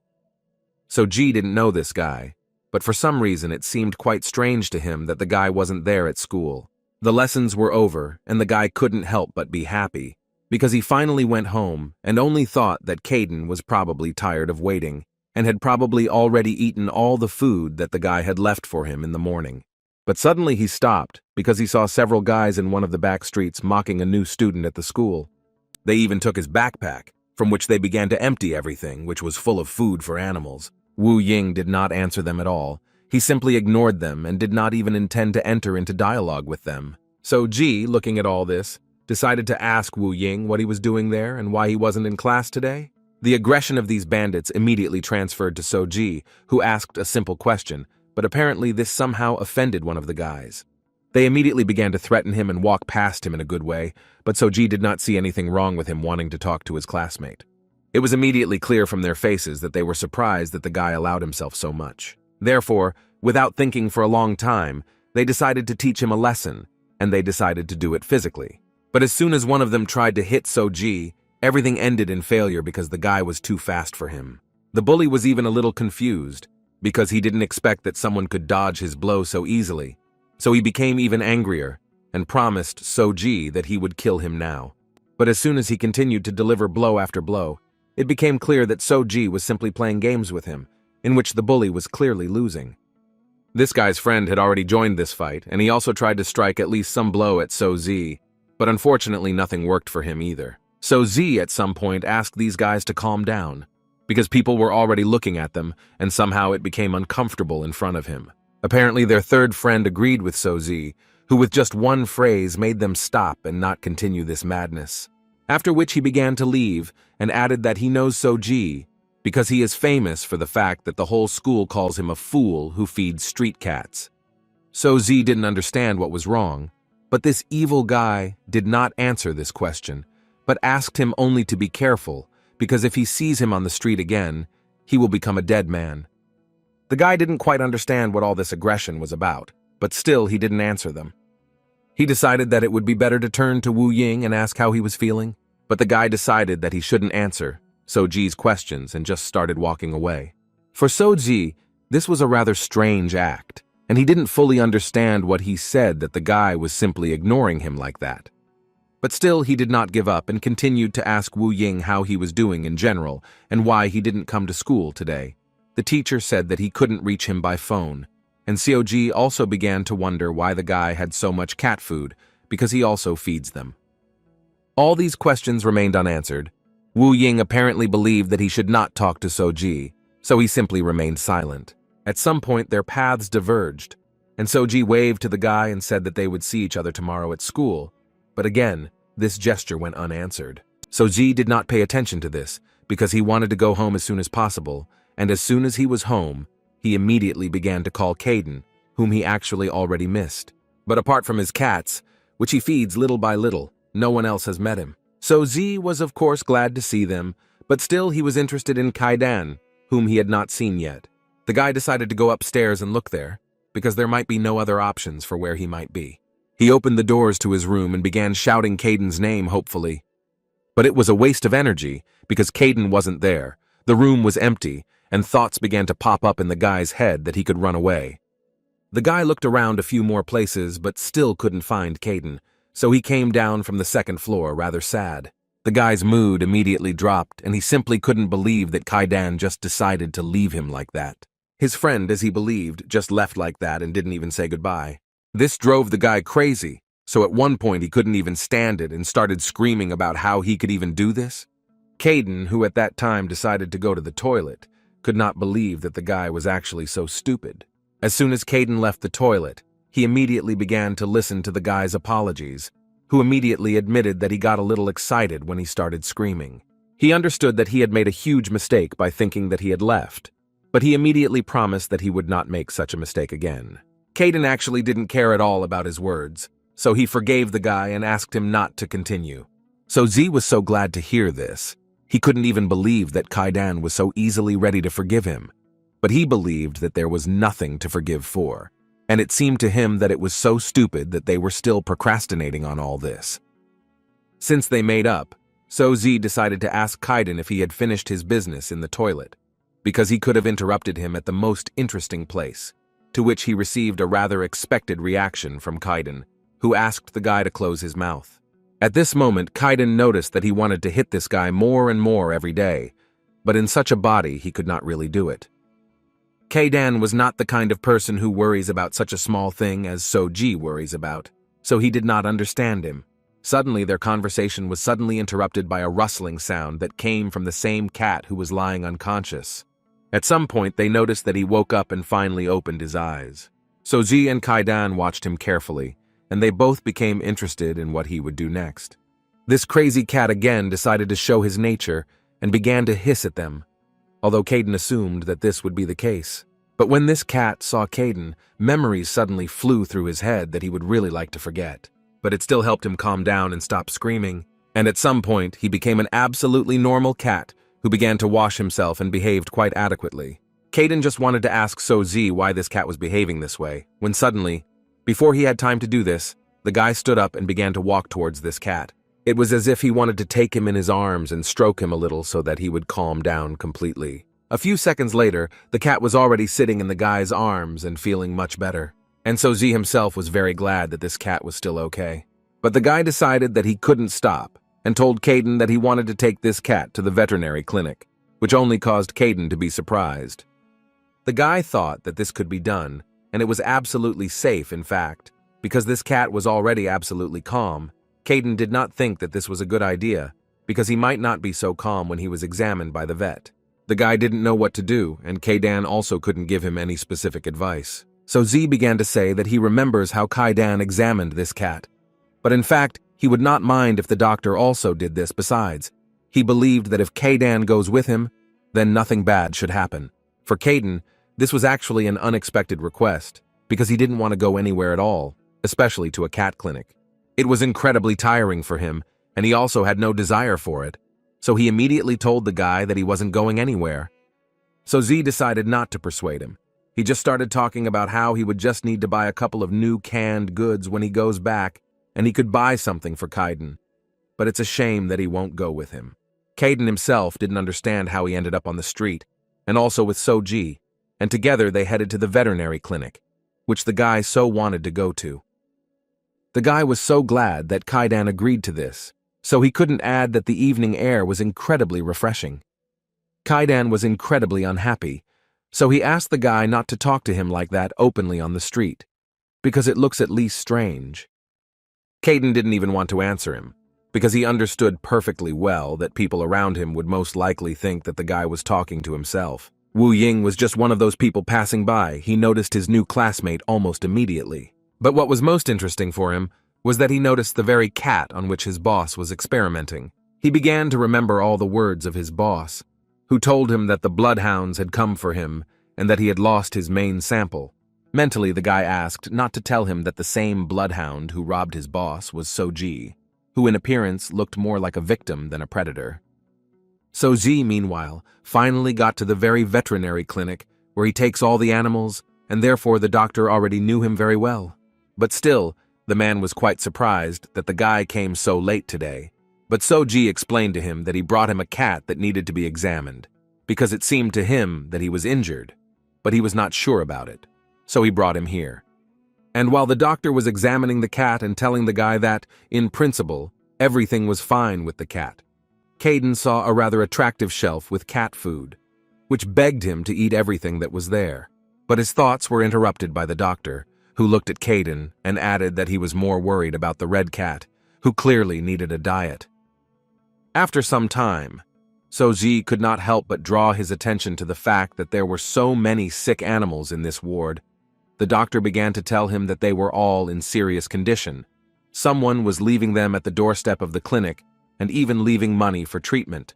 So G didn't know this guy, but for some reason it seemed quite strange to him that the guy wasn't there at school. The lessons were over, and the guy couldn't help but be happy, because he finally went home and only thought that Caden was probably tired of waiting. and had probably already eaten all the food that the guy had left for him in the morning. But suddenly he stopped because he saw several guys in one of the back streets mocking a new student at the school. They even took his backpack, from which they began to empty everything, which was full of food for animals. Wu Ying did not answer them at all. He simply ignored them and did not even intend to enter into dialogue with them. So Ji, looking at all this, decided to ask Wu Ying what he was doing there and why he wasn't in class today. The aggression of these bandits immediately transferred to Soji, who asked a simple question, but apparently this somehow offended one of the guys. They immediately began to threaten him and walk past him in a good way, but Soji did not see anything wrong with him wanting to talk to his classmate. It was immediately clear from their faces that they were surprised that the guy allowed himself so much. Therefore, without thinking for a long time, they decided to teach him a lesson, and they decided to do it physically. But as soon as one of them tried to hit Soji, everything ended in failure because the guy was too fast for him. The bully was even a little confused, because he didn't expect that someone could dodge his blow so easily. So he became even angrier, and promised Soji that he would kill him now. But as soon as he continued to deliver blow after blow, it became clear that Soji was simply playing games with him, in which the bully was clearly losing. This guy's friend had already joined this fight, and he also tried to strike at least some blow at Soji, but unfortunately nothing worked for him either. Soji at some point asked these guys to calm down, because people were already looking at them, and somehow it became uncomfortable in front of him. Apparently their third friend agreed with Soji, who with just one phrase made them stop and not continue this madness. After which he began to leave and added that he knows Soji because he is famous for the fact that the whole school calls him a fool who feeds street cats. Soji didn't understand what was wrong, but this evil guy did not answer this question, but asked him only to be careful because if he sees him on the street again, he will become a dead man. The guy didn't quite understand what all this aggression was about, but still he didn't answer them. He decided that it would be better to turn to Wu Ying and ask how he was feeling, but the guy decided that he shouldn't answer Soji's questions and just started walking away. For Soji, this was a rather strange act, and he didn't fully understand what he said that the guy was simply ignoring him like that. But still he did not give up and continued to ask Wu Ying how he was doing in general and why he didn't come to school today. The teacher said that he couldn't reach him by phone, and Soji also began to wonder why the guy had so much cat food, because he also feeds them. All these questions remained unanswered. Wu Ying apparently believed that he should not talk to Soji, so he simply remained silent. At some point their paths diverged, and Soji waved to the guy and said that they would see each other tomorrow at school, but again, this gesture went unanswered. Soji did not pay attention to this, because he wanted to go home as soon as possible, and as soon as he was home, he immediately began to call Caden, whom he actually already missed. But apart from his cats, which he feeds little by little, no one else has met him. Soji was of course glad to see them, but still he was interested in Kaidan, whom he had not seen yet. The guy decided to go upstairs and look there, because there might be no other options for where he might be. He opened the doors to his room and began shouting Caden's name hopefully. But it was a waste of energy, because Caden wasn't there. The room was empty, and thoughts began to pop up in the guy's head that he could run away. The guy looked around a few more places but still couldn't find Caden, so he came down from the second floor rather sad. The guy's mood immediately dropped, and he simply couldn't believe that Kaidan just decided to leave him like that. His friend, as he believed, just left like that and didn't even say goodbye. This drove the guy crazy, so at one point he couldn't even stand it and started screaming about how he could even do this. Caden, who at that time decided to go to the toilet, could not believe that the guy was actually so stupid. As soon as Caden left the toilet, he immediately began to listen to the guy's apologies, who immediately admitted that he got a little excited when he started screaming. He understood that he had made a huge mistake by thinking that he had left, but he immediately promised that he would not make such a mistake again. Caden actually didn't care at all about his words, so he forgave the guy and asked him not to continue. So Z was so glad to hear this. He couldn't even believe that Kaidan was so easily ready to forgive him, but he believed that there was nothing to forgive for, and it seemed to him that it was so stupid that they were still procrastinating on all this. Since they made up, So Z decided to ask Kaidan if he had finished his business in the toilet, because he could have interrupted him at the most interesting place, to which he received a rather expected reaction from Kaidan, who asked the guy to close his mouth. At this moment, Kaidan noticed that he wanted to hit this guy more and more every day, but in such a body he could not really do it. Kaidan was not the kind of person who worries about such a small thing as Soji worries about, so he did not understand him. Suddenly their conversation was suddenly interrupted by a rustling sound that came from the same cat who was lying unconscious. At some point they noticed that he woke up and finally opened his eyes. Soji and Kaidan watched him carefully, and they both became interested in what he would do next. This crazy cat again decided to show his nature and began to hiss at them, although Kaidan assumed that this would be the case. But when this cat saw Kaidan, memories suddenly flew through his head that he would really like to forget. But it still helped him calm down and stop screaming, and at some point he became an absolutely normal cat who began to wash himself and behaved quite adequately. Kaidan just wanted to ask Soji why this cat was behaving this way, when suddenly, before he had time to do this, the guy stood up and began to walk towards this cat. It was as if he wanted to take him in his arms and stroke him a little so that he would calm down completely. A few seconds later, the cat was already sitting in the guy's arms and feeling much better. And Soji himself was very glad that this cat was still okay. But the guy decided that he couldn't stop and told Kaidan that he wanted to take this cat to the veterinary clinic, which only caused Kaidan to be surprised. The guy thought that this could be done, and it was absolutely safe in fact, because this cat was already absolutely calm. Kaidan did not think that this was a good idea, because he might not be so calm when he was examined by the vet. The guy didn't know what to do, and Kaidan also couldn't give him any specific advice. So Z began to say that he remembers how Kaidan examined this cat. But in fact, he would not mind if the doctor also did this besides. He believed that if Kaidan goes with him, then nothing bad should happen. For Kaidan, this was actually an unexpected request, because he didn't want to go anywhere at all, especially to a cat clinic. It was incredibly tiring for him, and he also had no desire for it, so he immediately told the guy that he wasn't going anywhere. So Z decided not to persuade him. He just started talking about how he would just need to buy a couple of new canned goods when he goes back, and he could buy something for Kaidan. But it's a shame that he won't go with him. Kaidan himself didn't understand how he ended up on the street, and also with Soji, and together they headed to the veterinary clinic, which the guy so wanted to go to. The guy was so glad that Kaidan agreed to this, so he couldn't add that the evening air was incredibly refreshing. Kaidan was incredibly unhappy, so he asked the guy not to talk to him like that openly on the street, because it looks at least strange. Kaidan didn't even want to answer him, because he understood perfectly well that people around him would most likely think that the guy was talking to himself. Wu Ying was just one of those people passing by. He noticed his new classmate almost immediately. But what was most interesting for him was that he noticed the very cat on which his boss was experimenting. He began to remember all the words of his boss, who told him that the bloodhounds had come for him and that he had lost his main sample. Mentally, the guy asked not to tell him that the same bloodhound who robbed his boss was Soji, who in appearance looked more like a victim than a predator. Soji, meanwhile, finally got to the very veterinary clinic where he takes all the animals, and therefore the doctor already knew him very well. But still, the man was quite surprised that the guy came so late today. But Soji explained to him that he brought him a cat that needed to be examined, because it seemed to him that he was injured, but he was not sure about it. So he brought him here. And while the doctor was examining the cat and telling the guy that, in principle, everything was fine with the cat, Kaidan saw a rather attractive shelf with cat food, which begged him to eat everything that was there. But his thoughts were interrupted by the doctor, who looked at Kaidan and added that he was more worried about the red cat, who clearly needed a diet. After some time, Soji could not help but draw his attention to the fact that there were so many sick animals in this ward. The doctor began to tell him that they were all in serious condition. Someone was leaving them at the doorstep of the clinic and even leaving money for treatment.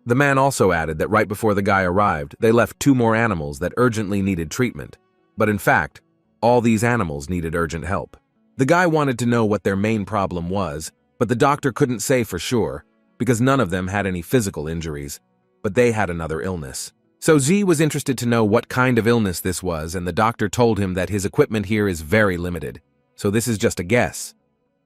The man also added that right before the guy arrived, they left 2 more animals that urgently needed treatment. But in fact, all these animals needed urgent help. The guy wanted to know what their main problem was, but the doctor couldn't say for sure, because none of them had any physical injuries, but they had another illness. So Z was interested to know what kind of illness this was, and the doctor told him that his equipment here is very limited, so this is just a guess.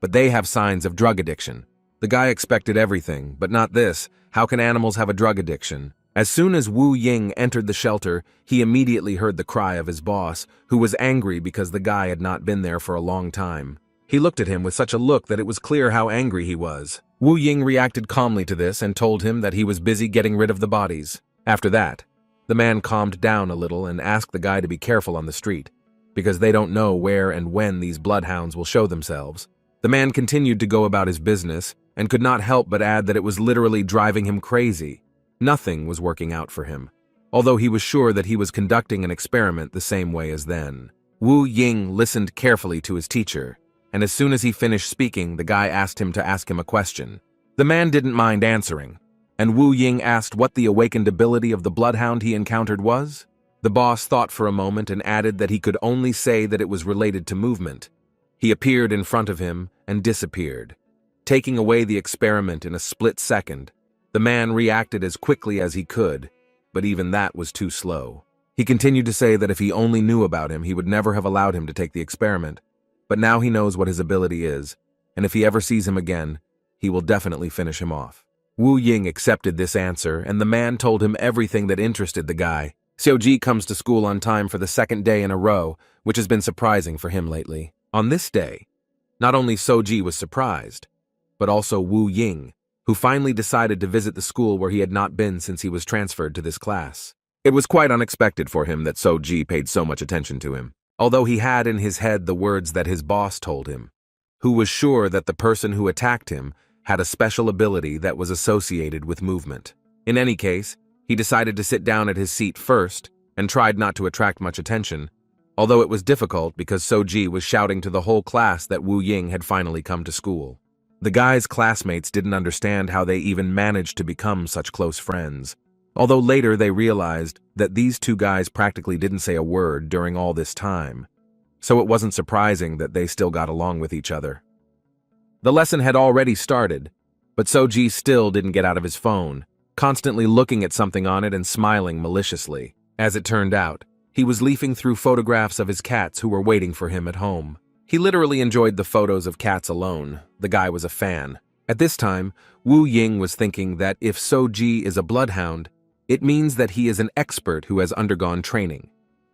But they have signs of drug addiction. The guy expected everything, but not this. How can animals have a drug addiction? As soon as Wu Ying entered the shelter, he immediately heard the cry of his boss, who was angry because the guy had not been there for a long time. He looked at him with such a look that it was clear how angry he was. Wu Ying reacted calmly to this and told him that he was busy getting rid of the bodies. After that, the man calmed down a little and asked the guy to be careful on the street, because they don't know where and when these bloodhounds will show themselves. The man continued to go about his business and could not help but add that it was literally driving him crazy. Nothing was working out for him, although he was sure that he was conducting an experiment the same way as then. Wu Ying listened carefully to his teacher, and as soon as he finished speaking, the guy asked him to ask him a question. The man didn't mind answering, and Wu Ying asked what the awakened ability of the bloodhound he encountered was. The boss thought for a moment and added that he could only say that it was related to movement. He appeared in front of him and disappeared, taking away the experiment in a split second. The man reacted as quickly as he could, but even that was too slow. He continued to say that if he only knew about him, he would never have allowed him to take the experiment. But now he knows what his ability is, and if he ever sees him again, he will definitely finish him off. Wu Ying accepted this answer, and the man told him everything that interested the guy. Xiaoji comes to school on time for the second day in a row, which has been surprising for him lately. On this day, not only Soji was surprised, but also Wu Ying, who finally decided to visit the school where he had not been since he was transferred to this class. It was quite unexpected for him that Soji paid so much attention to him, although he had in his head the words that his boss told him, who was sure that the person who attacked him had a special ability that was associated with movement. In any case, he decided to sit down at his seat first and tried not to attract much attention, although it was difficult because Soji was shouting to the whole class that Wu Ying had finally come to school. The guy's classmates didn't understand how they even managed to become such close friends, although later they realized that these two guys practically didn't say a word during all this time, so it wasn't surprising that they still got along with each other. The lesson had already started, but Soji still didn't get out of his phone, constantly looking at something on it and smiling maliciously. As it turned out, he was leafing through photographs of his cats who were waiting for him at home. He literally enjoyed the photos of cats alone. The guy was a fan. At this time, Wu Ying was thinking that if Soji is a bloodhound, it means that he is an expert who has undergone training.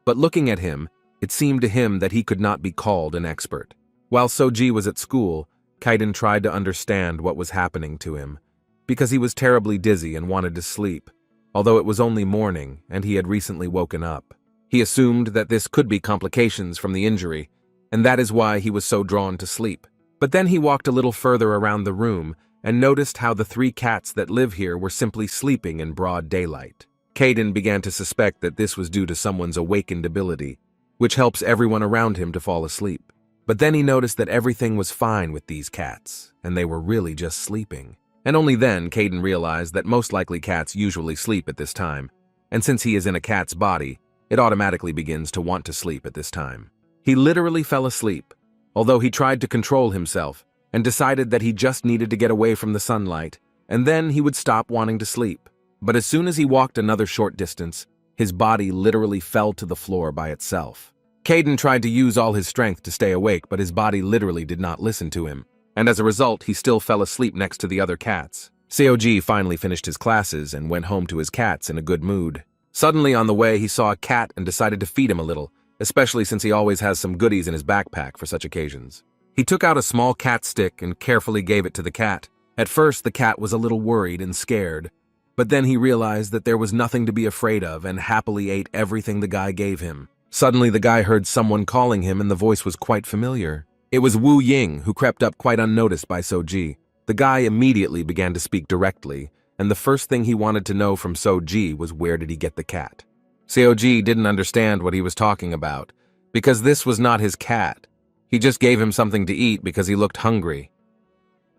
But looking at him, it seemed to him that he could not be called an expert. While Soji was at school, Kaiden tried to understand what was happening to him, because he was terribly dizzy and wanted to sleep, although it was only morning and he had recently woken up. He assumed that this could be complications from the injury, and that is why he was so drawn to sleep. But then he walked a little further around the room and noticed how the 3 cats that live here were simply sleeping in broad daylight. Kaiden began to suspect that this was due to someone's awakened ability, which helps everyone around him to fall asleep. But then he noticed that everything was fine with these cats, and they were really just sleeping. And only then Kaiden realized that most likely cats usually sleep at this time, and since he is in a cat's body, it automatically begins to want to sleep at this time. He literally fell asleep, although he tried to control himself and decided that he just needed to get away from the sunlight, and then he would stop wanting to sleep. But as soon as he walked another short distance, his body literally fell to the floor by itself. Kaiden tried to use all his strength to stay awake, but his body literally did not listen to him, and as a result, he still fell asleep next to the other cats. Seoji finally finished his classes and went home to his cats in a good mood. Suddenly on the way, he saw a cat and decided to feed him a little, especially since he always has some goodies in his backpack for such occasions. He took out a small cat stick and carefully gave it to the cat. At first, the cat was a little worried and scared, but then he realized that there was nothing to be afraid of and happily ate everything the guy gave him. Suddenly, the guy heard someone calling him and the voice was quite familiar. It was Wu Ying, who crept up quite unnoticed by Soji. The guy immediately began to speak directly, and the first thing he wanted to know from Soji was where did he get the cat. Seoji didn't understand what he was talking about, because this was not his cat. He just gave him something to eat because he looked hungry.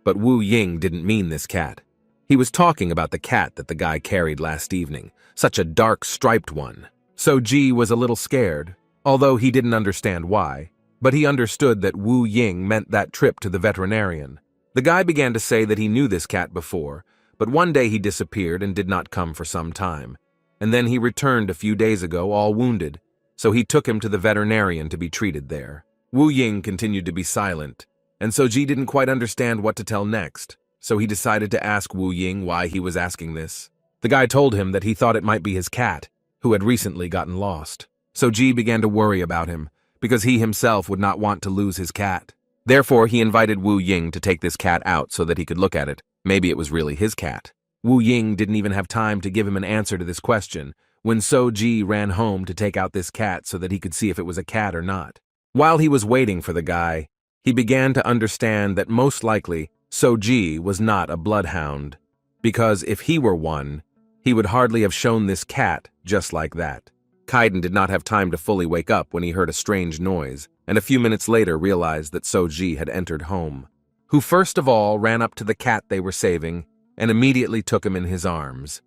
But Wu Ying didn't mean this cat. He was talking about the cat that the guy carried last evening, such a dark striped one. Soji was a little scared, although he didn't understand why, but he understood that Wu Ying meant that trip to the veterinarian. The guy began to say that he knew this cat before, but one day he disappeared and did not come for some time, and then he returned a few days ago all wounded, so he took him to the veterinarian to be treated there. Wu Ying continued to be silent, and Soji didn't quite understand what to tell next, so he decided to ask Wu Ying why he was asking this. The guy told him that he thought it might be his cat, who had recently gotten lost. Soji began to worry about him, because he himself would not want to lose his cat. Therefore, he invited Wu Ying to take this cat out so that he could look at it. Maybe it was really his cat. Wu Ying didn't even have time to give him an answer to this question when So-ji ran home to take out this cat so that he could see if it was a cat or not. While he was waiting for the guy, he began to understand that most likely So-ji was not a bloodhound, because if he were one, he would hardly have shown this cat just like that. Kaiden did not have time to fully wake up when he heard a strange noise, and a few minutes later realized that So-ji had entered home, who first of all ran up to the cat they were saving and immediately took him in his arms.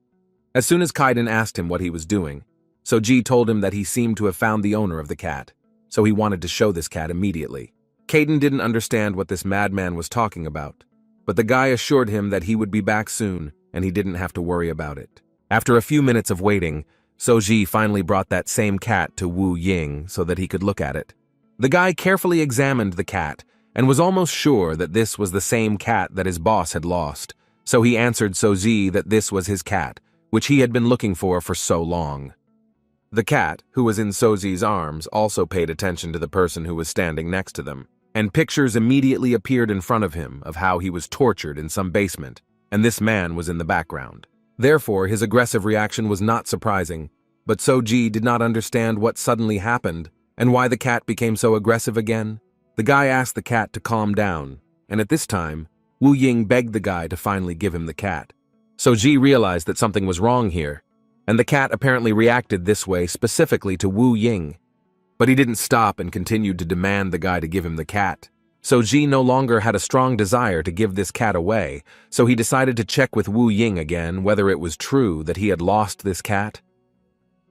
As soon as Kaiden asked him what he was doing, So-ji told him that he seemed to have found the owner of the cat, so he wanted to show this cat immediately. Kaiden didn't understand what this madman was talking about, but the guy assured him that he would be back soon and he didn't have to worry about it. After a few minutes of waiting, So-ji finally brought that same cat to Wu Ying so that he could look at it. The guy carefully examined the cat and was almost sure that this was the same cat that his boss had lost, so he answered So-ji that this was his cat, which he had been looking for so long. The cat, who was in So-ji's arms, also paid attention to the person who was standing next to them, and pictures immediately appeared in front of him of how he was tortured in some basement, and this man was in the background. Therefore, his aggressive reaction was not surprising, but So-ji did not understand what suddenly happened and why the cat became so aggressive again. The guy asked the cat to calm down, and at this time, Wu Ying begged the guy to finally give him the cat. So-ji realized that something was wrong here, and the cat apparently reacted this way specifically to Wu Ying. But he didn't stop and continued to demand the guy to give him the cat. So-ji no longer had a strong desire to give this cat away, so he decided to check with Wu Ying again whether it was true that he had lost this cat.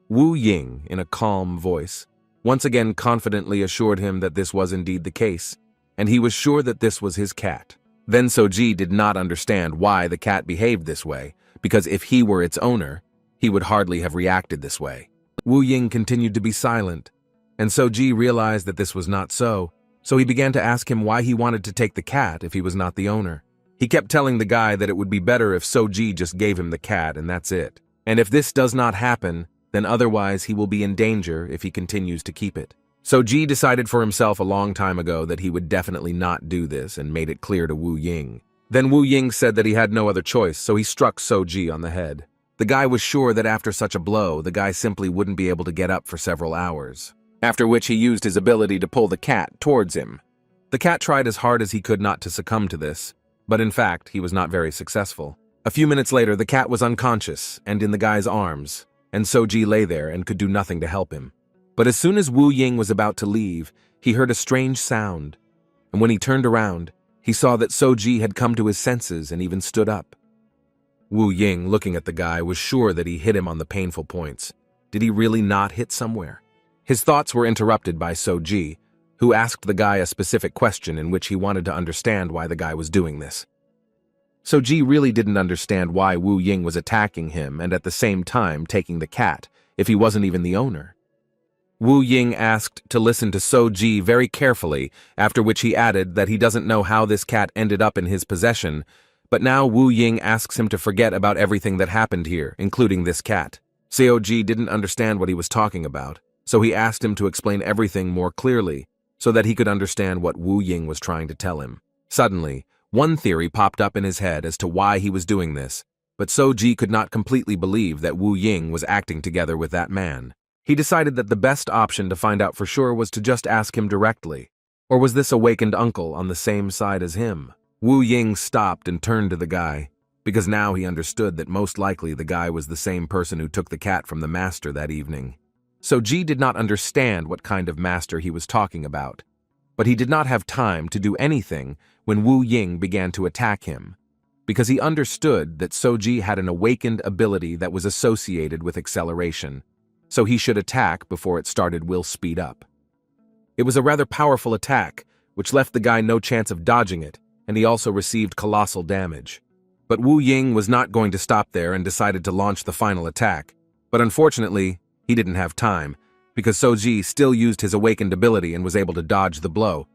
Wu Ying, in a calm voice, once again confidently assured him that this was indeed the case, and he was sure that this was his cat. Then So-ji did not understand why the cat behaved this way, because if he were its owner, he would hardly have reacted this way. Wu Ying continued to be silent, and So-ji realized that this was not so he began to ask him why he wanted to take the cat if he was not the owner. He kept telling the guy that it would be better if So-ji just gave him the cat and that's it. And if this does not happen, then otherwise he will be in danger if he continues to keep it. So-ji decided for himself a long time ago that he would definitely not do this and made it clear to Wu Ying. Then Wu Ying said that he had no other choice, so he struck So-ji on the head. The guy was sure that after such a blow, the guy simply wouldn't be able to get up for several hours. After which he used his ability to pull the cat towards him. The cat tried as hard as he could not to succumb to this, but in fact, he was not very successful. A few minutes later, the cat was unconscious and in the guy's arms, and So-ji lay there and could do nothing to help him. But as soon as Wu Ying was about to leave, he heard a strange sound, and when he turned around, he saw that So-ji had come to his senses and even stood up. Wu Ying, looking at the guy, was sure that he hit him on the painful points. Did he really not hit somewhere? His thoughts were interrupted by So-ji, who asked the guy a specific question in which he wanted to understand why the guy was doing this. So-ji really didn't understand why Wu Ying was attacking him and at the same time taking the cat, if he wasn't even the owner. Wu Ying asked to listen to So-ji very carefully, after which he added that he doesn't know how this cat ended up in his possession, but now Wu Ying asks him to forget about everything that happened here, including this cat. So-ji didn't understand what he was talking about, so he asked him to explain everything more clearly so that he could understand what Wu Ying was trying to tell him. Suddenly, one theory popped up in his head as to why he was doing this, but So-ji could not completely believe that Wu Ying was acting together with that man. He decided that the best option to find out for sure was to just ask him directly. Or was this awakened uncle on the same side as him? Wu Ying stopped and turned to the guy, because now he understood that most likely the guy was the same person who took the cat from the master that evening. So-ji did not understand what kind of master he was talking about, but he did not have time to do anything when Wu Ying began to attack him, because he understood that So-ji had an awakened ability that was associated with acceleration, so he should attack before it started will speed up. It was a rather powerful attack, which left the guy no chance of dodging it, and he also received colossal damage. But Wu Ying was not going to stop there and decided to launch the final attack, but unfortunately, he didn't have time, because So-ji still used his awakened ability and was able to dodge the blow.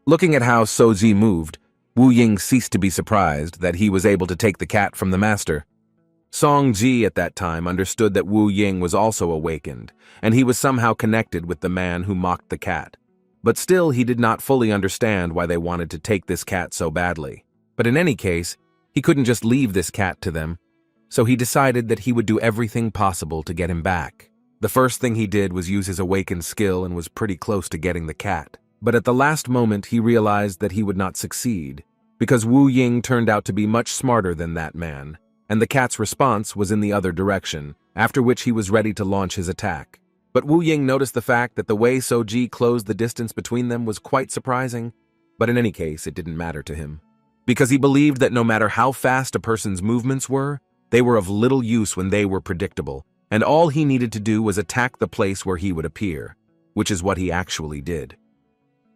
Looking at how So-ji moved, Wu Ying ceased to be surprised that he was able to take the cat from the master. Song-ji at that time understood that Wu Ying was also awakened, and he was somehow connected with the man who mocked the cat. But still, he did not fully understand why they wanted to take this cat so badly. But in any case, He couldn't just leave this cat to them, so he decided that he would do everything possible to get him back. The first thing he did was use his awakened skill and was pretty close to getting the cat. But at the last moment he realized that he would not succeed, because Wu Ying turned out to be much smarter than that man, and the cat's response was in the other direction, after which he was ready to launch his attack. But Wu Ying noticed the fact that the way Soji closed the distance between them was quite surprising, but in any case it didn't matter to him, because he believed that no matter how fast a person's movements were, they were of little use when they were predictable, and all he needed to do was attack the place where he would appear, which is what he actually did.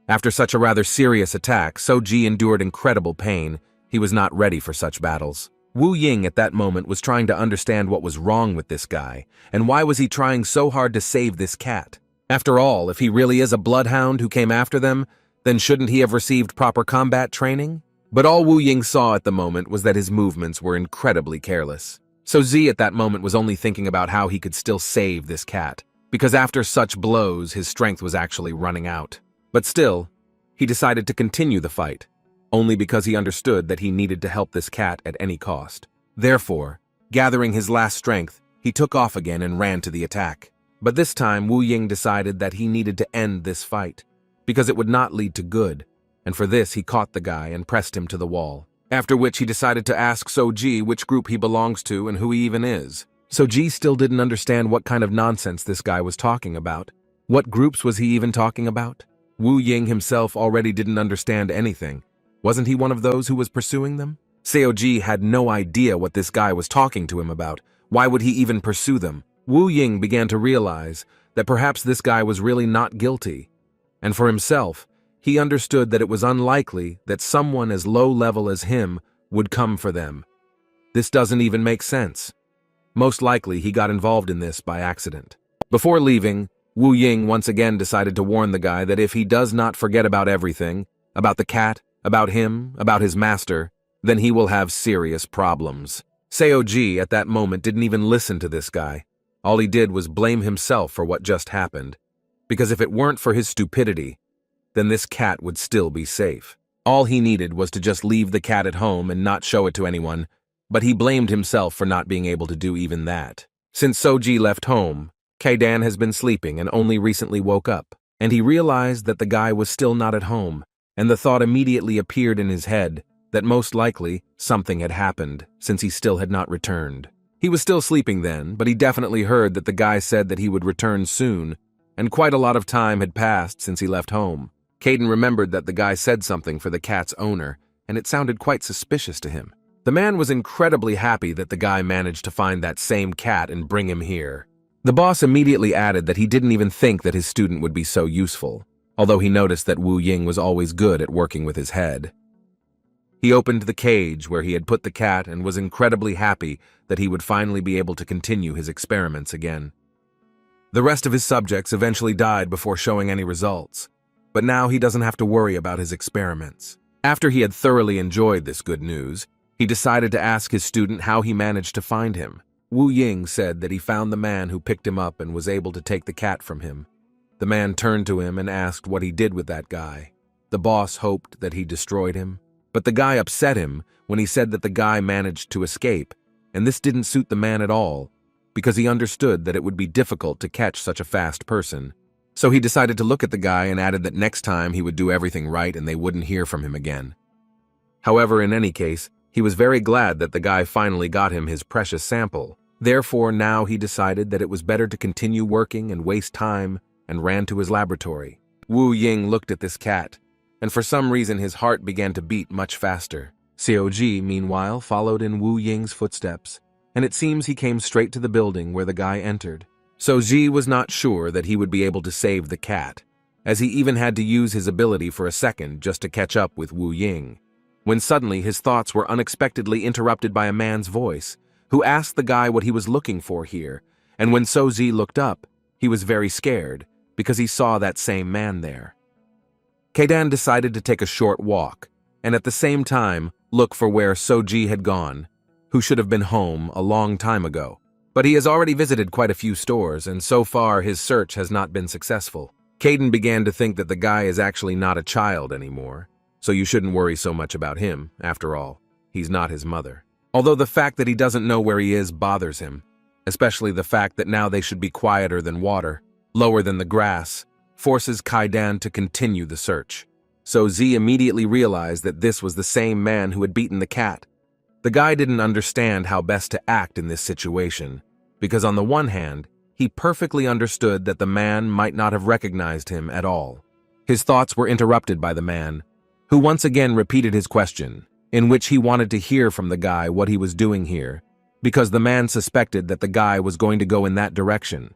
After such a rather serious attack, Soji endured incredible pain. He was not ready for such battles. Wu Ying at that moment was trying to understand what was wrong with this guy, and why was he trying so hard to save this cat. After all, if he really is a bloodhound who came after them, then shouldn't he have received proper combat training? But all Wu Ying saw at the moment was that his movements were incredibly careless. So Z at that moment was only thinking about how he could still save this cat, because after such blows his strength was actually running out. But still, he decided to continue the fight, only because he understood that he needed to help this cat at any cost. Therefore, gathering his last strength, he took off again and ran to the attack. But this time Wu Ying decided that he needed to end this fight, because it would not lead to good, and for this he caught the guy and pressed him to the wall. After which he decided to ask Soji which group he belongs to and who he even is. Soji still didn't understand what kind of nonsense this guy was talking about. What groups was he even talking about? Wu Ying himself already didn't understand anything. Wasn't he one of those who was pursuing them? Seoji had no idea what this guy was talking to him about. Why would he even pursue them? Wu Ying began to realize that perhaps this guy was really not guilty. And for himself, he understood that it was unlikely that someone as low level as him would come for them. This doesn't even make sense. Most likely he got involved in this by accident. Before leaving, Wu Ying once again decided to warn the guy that if he does not forget about everything, about the cat, about him, about his master, then he will have serious problems. Seoji at that moment didn't even listen to this guy. All he did was blame himself for what just happened, because if it weren't for his stupidity, then this cat would still be safe. All he needed was to just leave the cat at home and not show it to anyone, but he blamed himself for not being able to do even that. Since Soji left home, Kaidan has been sleeping and only recently woke up, and he realized that the guy was still not at home, and the thought immediately appeared in his head that most likely something had happened since he still had not returned. He was still sleeping then, but he definitely heard that the guy said that he would return soon, and quite a lot of time had passed since he left home. Kaidan remembered that the guy said something for the cat's owner, and it sounded quite suspicious to him. The man was incredibly happy that the guy managed to find that same cat and bring him here. The boss immediately added that he didn't even think that his student would be so useful, although he noticed that Wu Ying was always good at working with his head. He opened the cage where he had put the cat and was incredibly happy that he would finally be able to continue his experiments again. The rest of his subjects eventually died before showing any results, but now he doesn't have to worry about his experiments. After he had thoroughly enjoyed this good news, he decided to ask his student how he managed to find him. Wu Ying said that he found the man who picked him up and was able to take the cat from him. The man turned to him and asked what he did with that guy. The boss hoped that he destroyed him, but the guy upset him when he said that the guy managed to escape, and this didn't suit the man at all, because he understood that it would be difficult to catch such a fast person. So he decided to look at the guy and added that next time he would do everything right and they wouldn't hear from him again. However, in any case, he was very glad that the guy finally got him his precious sample. Therefore, now he decided that it was better to continue working and waste time and ran to his laboratory. Wu Ying looked at this cat, and for some reason his heart began to beat much faster. Seoji, meanwhile, followed in Wu Ying's footsteps, and it seems he came straight to the building where the guy entered. Soji was not sure that he would be able to save the cat, as he even had to use his ability for a second just to catch up with Wu Ying, when suddenly his thoughts were unexpectedly interrupted by a man's voice, who asked the guy what he was looking for here, and when Soji looked up, he was very scared, because he saw that same man there. Kaidan decided to take a short walk, and at the same time look for where Soji had gone, who should have been home a long time ago. But he has already visited quite a few stores, and so far his search has not been successful. Kaidan began to think that the guy is actually not a child anymore, so you shouldn't worry so much about him, after all. he's not his mother. Although the fact that he doesn't know where he is bothers him, especially the fact that now they should be quieter than water, lower than the grass, forces Kaidan to continue the search. So Z immediately realized that this was the same man who had beaten the cat. The guy didn't understand how best to act in this situation, because on the one hand, he perfectly understood that the man might not have recognized him at all. His thoughts were interrupted by the man, who once again repeated his question, in which he wanted to hear from the guy what he was doing here, because the man suspected that the guy was going to go in that direction.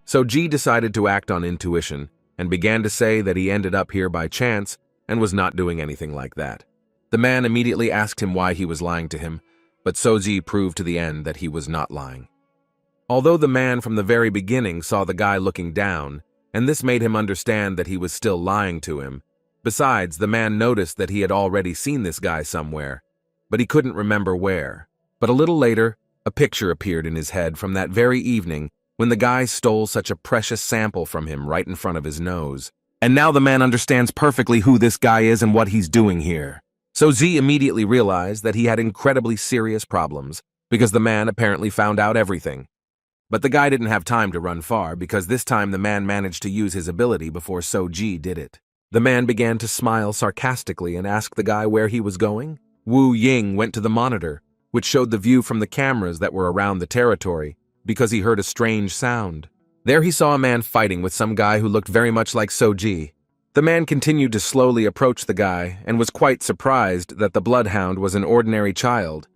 So G decided to act on intuition and began to say that he ended up here by chance and was not doing anything like that. The man immediately asked him why he was lying to him, but Soji proved to the end that he was not lying. Although the man from the very beginning saw the guy looking down, and this made him understand that he was still lying to him. Besides, the man noticed that he had already seen this guy somewhere, but he couldn't remember where. But a little later, a picture appeared in his head from that very evening when the guy stole such a precious sample from him right in front of his nose. And now the man understands perfectly who this guy is and what he's doing here. So Z immediately realized that he had incredibly serious problems, because the man apparently found out everything. But the guy didn't have time to run far, because this time the man managed to use his ability before Soji did it. The man began to smile sarcastically and asked the guy where he was going. Wu Ying went to the monitor, which showed the view from the cameras that were around the territory, because he heard a strange sound. There he saw a man fighting with some guy who looked very much like Soji. The man continued to slowly approach the guy and was quite surprised that the bloodhound was an ordinary child.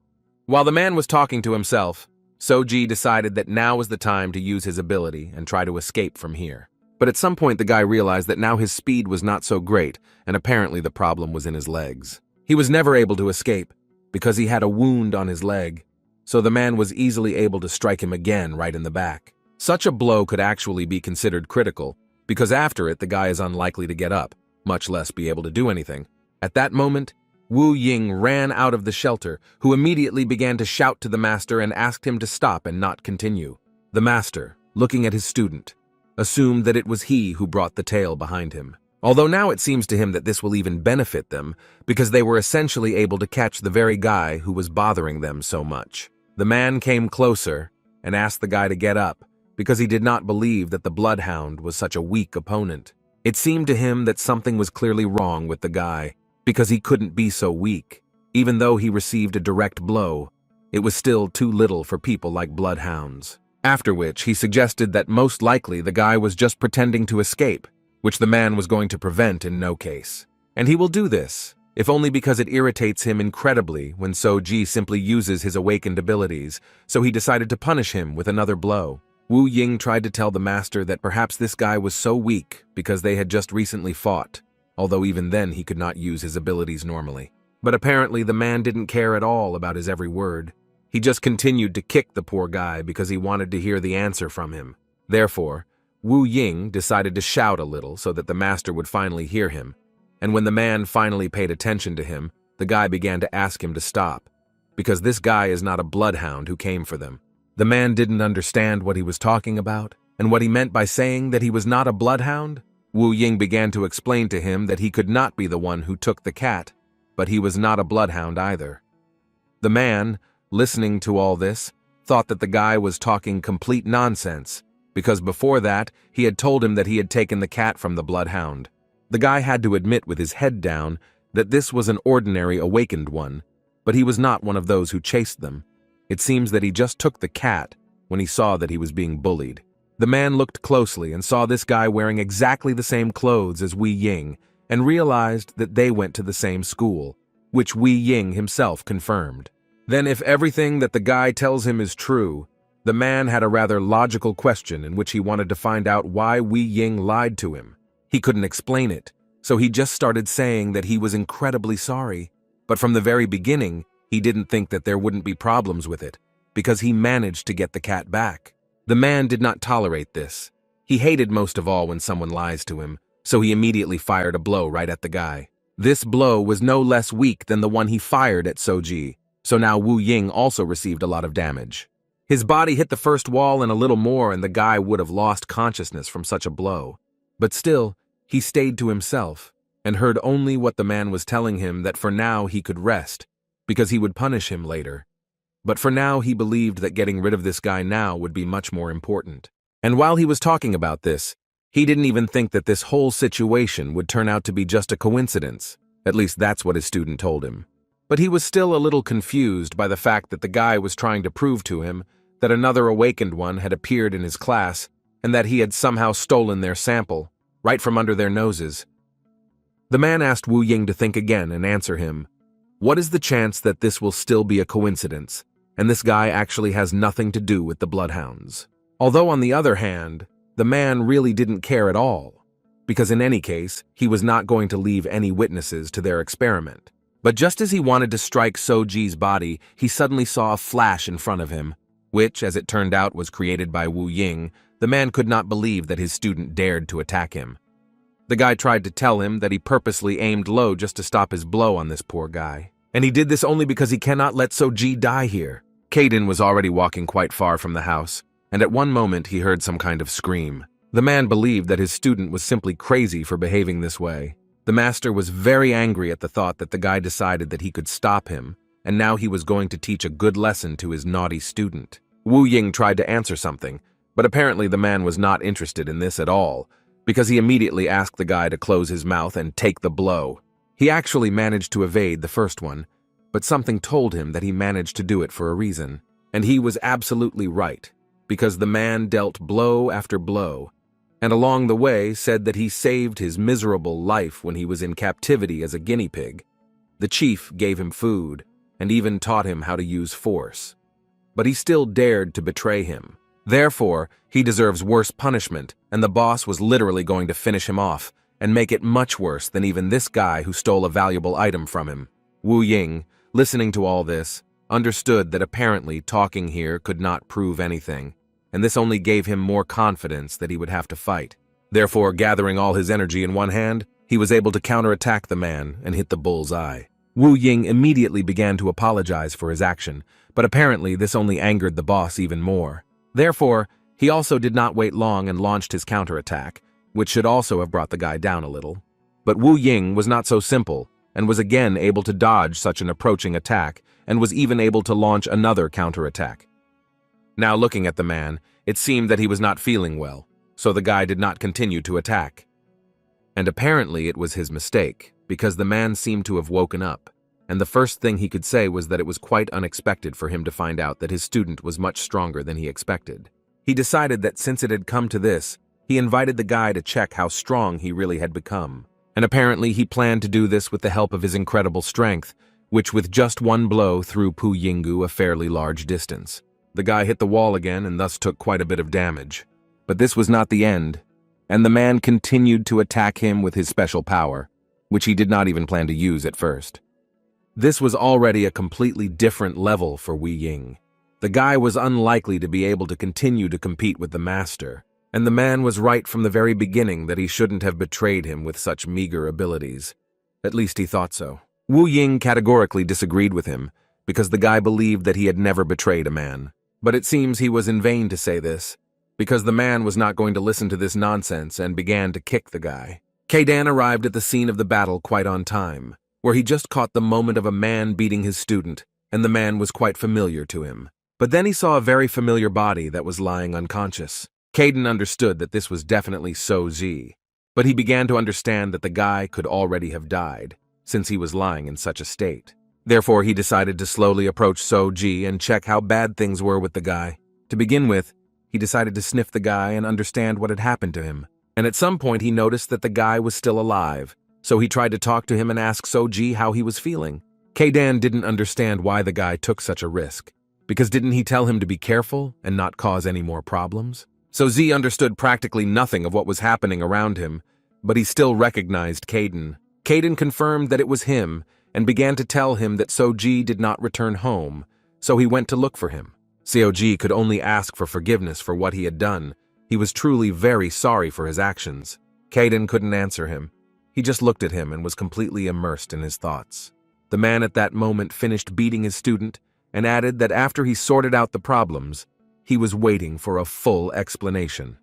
While the man was talking to himself, Soji decided that now was the time to use his ability and try to escape from here. But at some point the guy realized that now his speed was not so great, and apparently the problem was in his legs. He was never able to escape, because he had a wound on his leg, so the man was easily able to strike him again right in the back. Such a blow could actually be considered critical, because after it the guy is unlikely to get up, much less be able to do anything. At that moment, Wu Ying ran out of the shelter, who immediately began to shout to the master and asked him to stop and not continue. The master, looking at his student, assumed that it was he who brought the tale behind him. Although now it seems to him that this will even benefit them, because they were essentially able to catch the very guy who was bothering them so much. The man came closer and asked the guy to get up, because he did not believe that the bloodhound was such a weak opponent. It seemed to him that something was clearly wrong with the guy, because he couldn't be so weak. Even though he received a direct blow, it was still too little for people like bloodhounds. After which, he suggested that most likely the guy was just pretending to escape, which the man was going to prevent in no case. And he will do this, if only because it irritates him incredibly when Soji simply uses his awakened abilities, so he decided to punish him with another blow. Wu Ying tried to tell the master that perhaps this guy was so weak because they had just recently fought, although even then he could not use his abilities normally. But apparently the man didn't care at all about his every word. He just continued to kick the poor guy because he wanted to hear the answer from him. Therefore, Wu Ying decided to shout a little so that the master would finally hear him, and when the man finally paid attention to him, the guy began to ask him to stop, because this guy is not a bloodhound who came for them. The man didn't understand what he was talking about, and what he meant by saying that he was not a bloodhound. Wu Ying began to explain to him that he could not be the one who took the cat, but he was not a bloodhound either. The man, listening to all this, thought that the guy was talking complete nonsense, because before that, he had told him that he had taken the cat from the bloodhound. The guy had to admit with his head down that this was an ordinary awakened one, but he was not one of those who chased them. It seems that he just took the cat when he saw that he was being bullied. The man looked closely and saw this guy wearing exactly the same clothes as Wei Ying and realized that they went to the same school, which Wei Ying himself confirmed. Then if everything that the guy tells him is true, the man had a rather logical question in which he wanted to find out why Wei Ying lied to him. He couldn't explain it, so he just started saying that he was incredibly sorry, but from the very beginning, he didn't think that there wouldn't be problems with it, because he managed to get the cat back. The man did not tolerate this. He hated most of all when someone lies to him, so he immediately fired a blow right at the guy. This blow was no less weak than the one he fired at Soji, so now Wu Ying also received a lot of damage. His body hit the first wall and a little more, and the guy would have lost consciousness from such a blow. But still, he stayed to himself, and heard only what the man was telling him, that for now he could rest, because he would punish him later. But for now, he believed that getting rid of this guy now would be much more important. And while he was talking about this, he didn't even think that this whole situation would turn out to be just a coincidence. At least that's what his student told him. But he was still a little confused by the fact that the guy was trying to prove to him that another awakened one had appeared in his class and that he had somehow stolen their sample, right from under their noses. The man asked Wu Ying to think again and answer him. What is the chance that this will still be a coincidence, and this guy actually has nothing to do with the bloodhounds? Although on the other hand, the man really didn't care at all, because in any case, he was not going to leave any witnesses to their experiment. But just as he wanted to strike So-ji's body, he suddenly saw a flash in front of him, which, as it turned out, was created by Wu Ying. The man could not believe that his student dared to attack him. The guy tried to tell him that he purposely aimed low just to stop his blow on this poor guy. And he did this only because he cannot let So-ji die here. Kaden was already walking quite far from the house, and at one moment he heard some kind of scream. The man believed that his student was simply crazy for behaving this way. The master was very angry at the thought that the guy decided that he could stop him, and now he was going to teach a good lesson to his naughty student. Wu Ying tried to answer something, but apparently the man was not interested in this at all, because he immediately asked the guy to close his mouth and take the blow. He actually managed to evade the first one, but something told him that he managed to do it for a reason. And he was absolutely right, because the man dealt blow after blow, and along the way said that he saved his miserable life when he was in captivity as a guinea pig. The chief gave him food, and even taught him how to use force. But he still dared to betray him. Therefore, he deserves worse punishment, and the boss was literally going to finish him off, and make it much worse than even this guy who stole a valuable item from him. Wu Ying, listening to all this, understood that apparently talking here could not prove anything, and this only gave him more confidence that he would have to fight. Therefore, gathering all his energy in one hand, he was able to counterattack the man and hit the bull's eye. Wu Ying immediately began to apologize for his action, but apparently this only angered the boss even more. Therefore, he also did not wait long and launched his counterattack, which should also have brought the guy down a little. But Wu Ying was not so simple, and was again able to dodge such an approaching attack, and was even able to launch another counterattack. Now looking at the man, it seemed that he was not feeling well, so the guy did not continue to attack. And apparently it was his mistake, because the man seemed to have woken up, and the first thing he could say was that it was quite unexpected for him to find out that his student was much stronger than he expected. He decided that since it had come to this, he invited the guy to check how strong he really had become. And apparently he planned to do this with the help of his incredible strength, which with just one blow threw Pu Yinggu a fairly large distance. The guy hit the wall again and thus took quite a bit of damage. But this was not the end, and the man continued to attack him with his special power, which he did not even plan to use at first. This was already a completely different level for Wu Ying. The guy was unlikely to be able to continue to compete with the master, and the man was right from the very beginning that he shouldn't have betrayed him with such meager abilities. At least he thought so. Wu Ying categorically disagreed with him, because the guy believed that he had never betrayed a man. But it seems he was in vain to say this, because the man was not going to listen to this nonsense and began to kick the guy. Kadan arrived at the scene of the battle quite on time, where he just caught the moment of a man beating his student, and the man was quite familiar to him. But then he saw a very familiar body that was lying unconscious. Kaden understood that this was definitely So-ji, but he began to understand that the guy could already have died, since he was lying in such a state. Therefore, he decided to slowly approach So-ji and check how bad things were with the guy. To begin with, he decided to sniff the guy and understand what had happened to him. And at some point, he noticed that the guy was still alive, so he tried to talk to him and ask So-ji how he was feeling. Kadan didn't understand why the guy took such a risk, because didn't he tell him to be careful and not cause any more problems? So-ji understood practically nothing of what was happening around him, but he still recognized Kaden. Kaden confirmed that it was him and began to tell him that So-ji did not return home, so he went to look for him. So-ji could only ask for forgiveness for what he had done. He was truly very sorry for his actions. Kaden couldn't answer him. He just looked at him and was completely immersed in his thoughts. The man at that moment finished beating his student and added that after he sorted out the problems, he was waiting for a full explanation.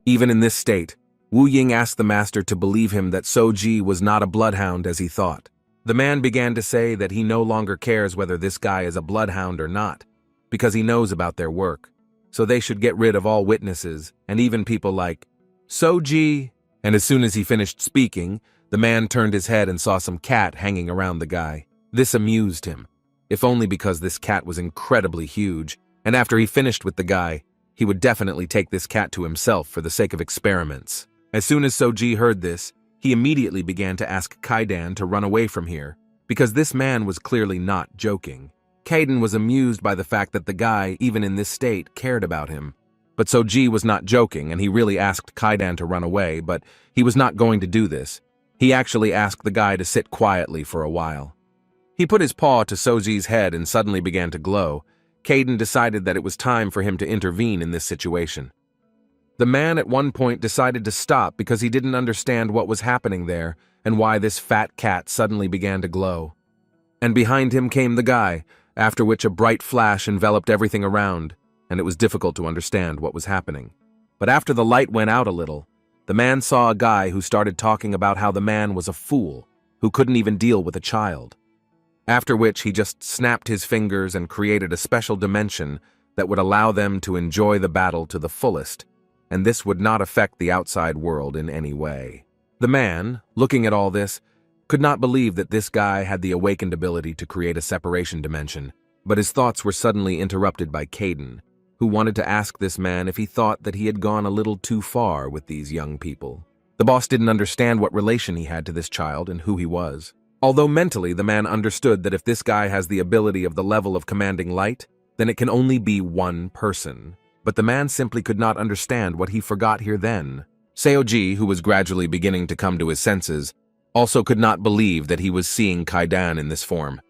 Even in this state, Wu Ying asked the master to believe him that So-ji was not a bloodhound as he thought. The man began to say that he no longer cares whether this guy is a bloodhound or not, because he knows about their work, so they should get rid of all witnesses, and even people like Soji. And as soon as he finished speaking, the man turned his head and saw some cat hanging around the guy. This amused him, if only because this cat was incredibly huge, and after he finished with the guy, he would definitely take this cat to himself for the sake of experiments. As soon as Soji heard this, he immediately began to ask Kaidan to run away from here, because this man was clearly not joking. Kaidan was amused by the fact that the guy, even in this state, cared about him. But Soji was not joking, and he really asked Kaidan to run away, but he was not going to do this. He actually asked the guy to sit quietly for a while. He put his paw to Soji's head and suddenly began to glow. Kaidan decided that it was time for him to intervene in this situation. The man at one point decided to stop because he didn't understand what was happening there and why this fat cat suddenly began to glow. And behind him came the guy, after which a bright flash enveloped everything around, and it was difficult to understand what was happening. But after the light went out a little, the man saw a guy who started talking about how the man was a fool, who couldn't even deal with a child. After which he just snapped his fingers and created a special dimension that would allow them to enjoy the battle to the fullest, and this would not affect the outside world in any way. The man, looking at all this, could not believe that this guy had the awakened ability to create a separation dimension, but his thoughts were suddenly interrupted by Kaidan, who wanted to ask this man if he thought that he had gone a little too far with these young people. The boss didn't understand what relation he had to this child and who he was. Although mentally the man understood that if this guy has the ability of the level of commanding light, then it can only be one person. But the man simply could not understand what he forgot here then. Seoji, who was gradually beginning to come to his senses, also could not believe that he was seeing Kaidan in this form.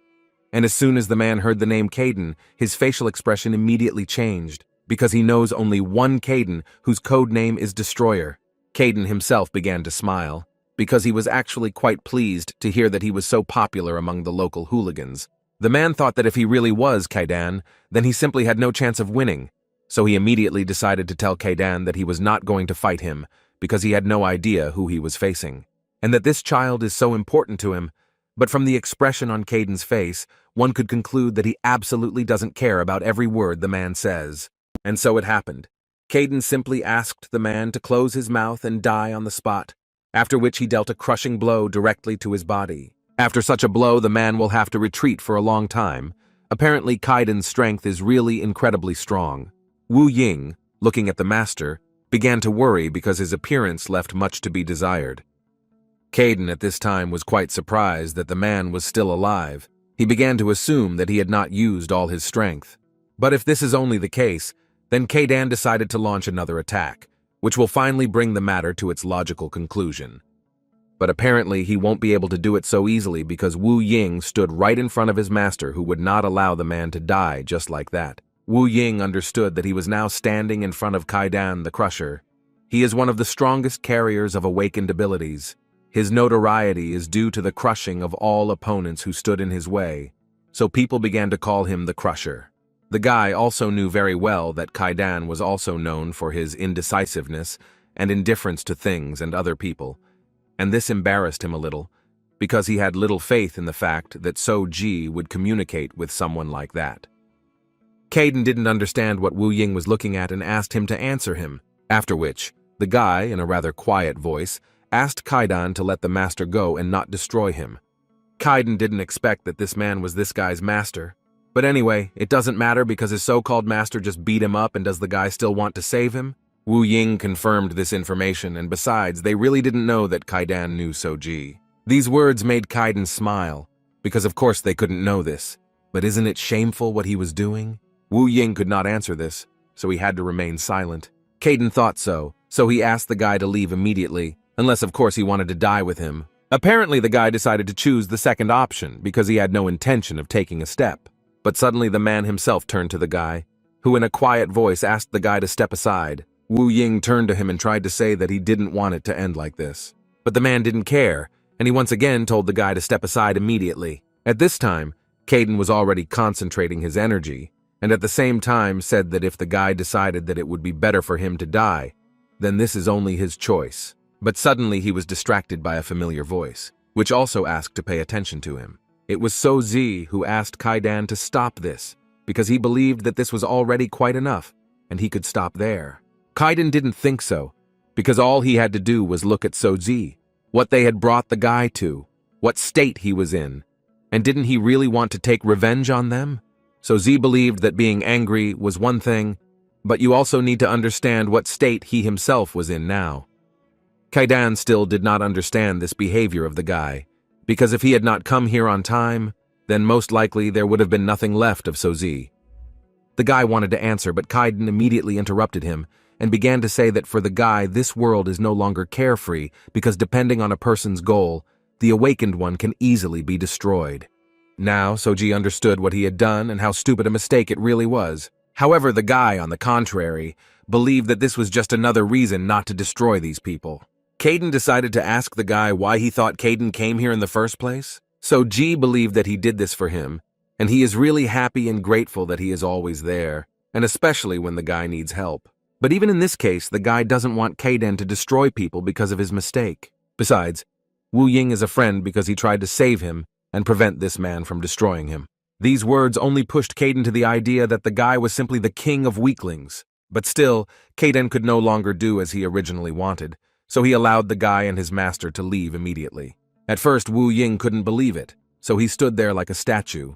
And as soon as the man heard the name Kaidan, his facial expression immediately changed, because he knows only one Kaidan whose code name is Destroyer. Kaidan himself began to smile, because he was actually quite pleased to hear that he was so popular among the local hooligans. The man thought that if he really was Kaidan, then he simply had no chance of winning, so he immediately decided to tell Kaidan that he was not going to fight him, because he had no idea who he was facing, and that this child is so important to him. But from the expression on Kaidan's face, one could conclude that he absolutely doesn't care about every word the man says. And so it happened. Kaidan simply asked the man to close his mouth and die on the spot, after which he dealt a crushing blow directly to his body. After such a blow, the man will have to retreat for a long time. Apparently, Kaidan's strength is really incredibly strong. Wu Ying, looking at the master, began to worry because his appearance left much to be desired. Kaidan at this time was quite surprised that the man was still alive. He began to assume that he had not used all his strength. But if this is only the case, then Kaidan decided to launch another attack, which will finally bring the matter to its logical conclusion. But apparently he won't be able to do it so easily because Wu Ying stood right in front of his master, who would not allow the man to die just like that. Wu Ying understood that he was now standing in front of Kaidan the Crusher. He is one of the strongest carriers of awakened abilities. His notoriety is due to the crushing of all opponents who stood in his way, so people began to call him the Crusher. The guy also knew very well that Kaidan was also known for his indecisiveness and indifference to things and other people, and this embarrassed him a little, because he had little faith in the fact that Soji would communicate with someone like that. Kaidan didn't understand what Wu Ying was looking at and asked him to answer him, after which, the guy, in a rather quiet voice, asked Kaidan to let the master go and not destroy him. Kaidan didn't expect that this man was this guy's master. But anyway, it doesn't matter because his so-called master just beat him up, and does the guy still want to save him? Wu Ying confirmed this information, and besides, they really didn't know that Kaidan knew Soji. These words made Kaidan smile, because of course they couldn't know this. But isn't it shameful what he was doing? Wu Ying could not answer this, so he had to remain silent. Kaidan thought so he asked the guy to leave immediately, unless of course he wanted to die with him. Apparently the guy decided to choose the second option because he had no intention of taking a step. But suddenly the man himself turned to the guy, who in a quiet voice asked the guy to step aside. Wu Ying turned to him and tried to say that he didn't want it to end like this. But the man didn't care, and he once again told the guy to step aside immediately. At this time, Kaidan was already concentrating his energy, and at the same time said that if the guy decided that it would be better for him to die, then this is only his choice. But suddenly he was distracted by a familiar voice. which also asked to pay attention to him. It was So-zi who asked Kaidan to stop this, because he believed that this was already quite enough, and he could stop there. Kaidan didn't think so, because all he had to do was look at So-zi, what they had brought the guy to, what state he was in, and didn't he really want to take revenge on them? So-zi believed that being angry was one thing, but you also need to understand what state he himself was in now. Kaidan still did not understand this behavior of the guy, because if he had not come here on time, then most likely there would have been nothing left of So-zi. The guy wanted to answer, but Kaidan immediately interrupted him and began to say that for the guy, this world is no longer carefree because depending on a person's goal, the awakened one can easily be destroyed. Now, So-zi understood what he had done and how stupid a mistake it really was. However, the guy, on the contrary, believed that this was just another reason not to destroy these people. Kaidan decided to ask the guy why he thought Kaidan came here in the first place. So-zi believed that he did this for him, and he is really happy and grateful that he is always there, and especially when the guy needs help. But even in this case, the guy doesn't want Kaidan to destroy people because of his mistake. Besides, Wu Ying is a friend because he tried to save him and prevent this man from destroying him. These words only pushed Kaidan to the idea that the guy was simply the king of weaklings. But still, Kaidan could no longer do as he originally wanted, so he allowed the guy and his master to leave immediately. At first, Wu Ying couldn't believe it, so he stood there like a statue.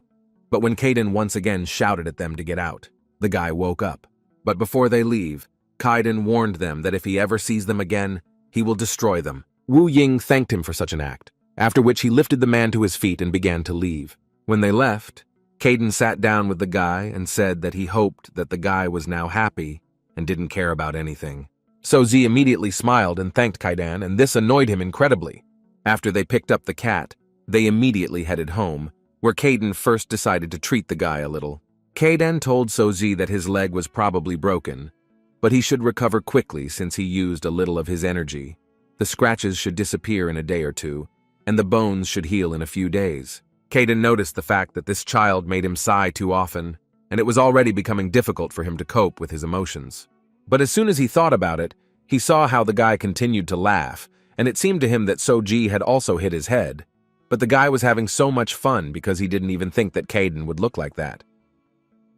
But when Kaidan once again shouted at them to get out, the guy woke up. But before they leave, Kaidan warned them that if he ever sees them again, he will destroy them. Wu Ying thanked him for such an act, after which he lifted the man to his feet and began to leave. When they left, Kaidan sat down with the guy and said that he hoped that the guy was now happy and didn't care about anything. So-zi immediately smiled and thanked Kaidan, and this annoyed him incredibly. After they picked up the cat, they immediately headed home, where Kaidan first decided to treat the guy a little. Kaidan told So-zi that his leg was probably broken, but he should recover quickly since he used a little of his energy. The scratches should disappear in a day or two, and the bones should heal in a few days. Kaidan noticed the fact that this child made him sigh too often, and it was already becoming difficult for him to cope with his emotions. But as soon as he thought about it, he saw how the guy continued to laugh, and it seemed to him that So-zi had also hit his head. But the guy was having so much fun because he didn't even think that Kaidan would look like that.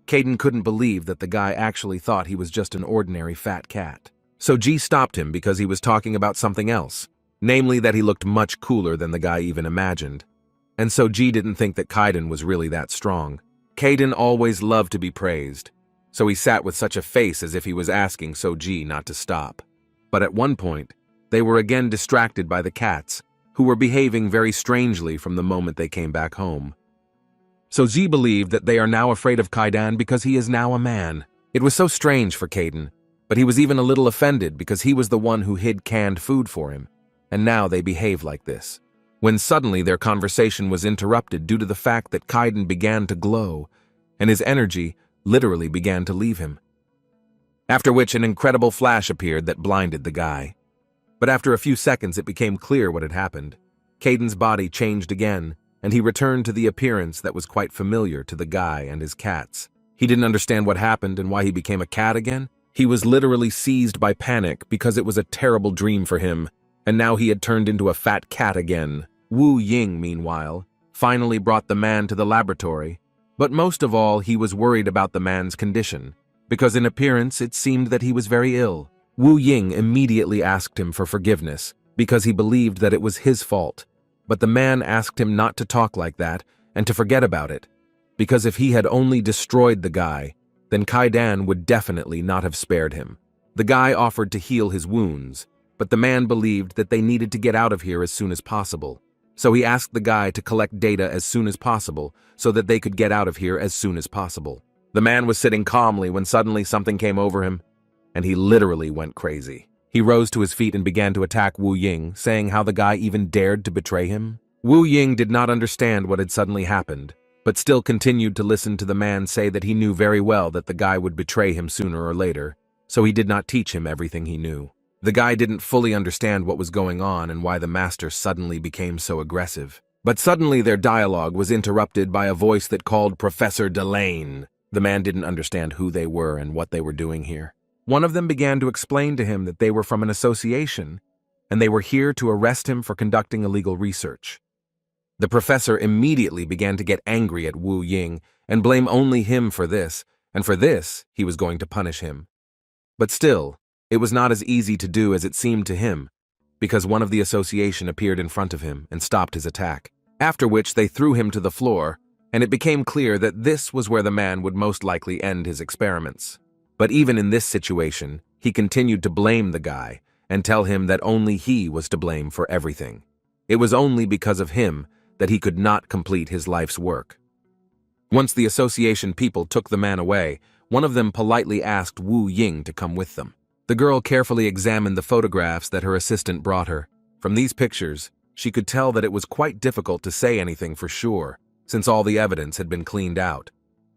Kaidan couldn't believe that the guy actually thought he was just an ordinary fat cat. So-zi stopped him because he was talking about something else, namely that he looked much cooler than the guy even imagined. And So-zi didn't think that Kaidan was really that strong. Kaidan always loved to be praised, so he sat with such a face as if he was asking So-zi not to stop. But at one point, they were again distracted by the cats, who were behaving very strangely from the moment they came back home. So-zi believed that they are now afraid of Kaidan because he is now a man. It was so strange for Kaidan, but he was even a little offended because he was the one who hid canned food for him, and now they behave like this. When suddenly their conversation was interrupted due to the fact that Kaidan began to glow, and his energy literally began to leave him. After which an incredible flash appeared that blinded the guy. But after a few seconds it became clear what had happened. Kaidan's body changed again, and he returned to the appearance that was quite familiar to the guy and his cats. He didn't understand what happened and why he became a cat again. He was literally seized by panic because it was a terrible dream for him, and now he had turned into a fat cat again. Wu Ying, meanwhile, finally brought the man to the laboratory, but most of all he was worried about the man's condition, because in appearance it seemed that he was very ill. Wu Ying immediately asked him for forgiveness, because he believed that it was his fault, but the man asked him not to talk like that and to forget about it, because if he had only destroyed the guy, then Kaidan would definitely not have spared him. The guy offered to heal his wounds, but the man believed that they needed to get out of here as soon as possible. So he asked the guy to collect data as soon as possible so that they could get out of here as soon as possible. The man was sitting calmly when suddenly something came over him, and he literally went crazy. He rose to his feet and began to attack Wu Ying, saying how the guy even dared to betray him. Wu Ying did not understand what had suddenly happened, but still continued to listen to the man say that he knew very well that the guy would betray him sooner or later, so he did not teach him everything he knew. The guy didn't fully understand what was going on and why the master suddenly became so aggressive. But suddenly their dialogue was interrupted by a voice that called Professor Delane. The man didn't understand who they were and what they were doing here. One of them began to explain to him that they were from an association, and they were here to arrest him for conducting illegal research. The professor immediately began to get angry at Wu Ying and blame only him for this, and for this he was going to punish him. But still, it was not as easy to do as it seemed to him, because one of the association appeared in front of him and stopped his attack, after which they threw him to the floor, and it became clear that this was where the man would most likely end his experiments. But even in this situation, he continued to blame the guy and tell him that only he was to blame for everything. It was only because of him that he could not complete his life's work. Once the association people took the man away, one of them politely asked Wu Ying to come with them. The girl carefully examined the photographs that her assistant brought her. From these pictures, she could tell that it was quite difficult to say anything for sure, since all the evidence had been cleaned out.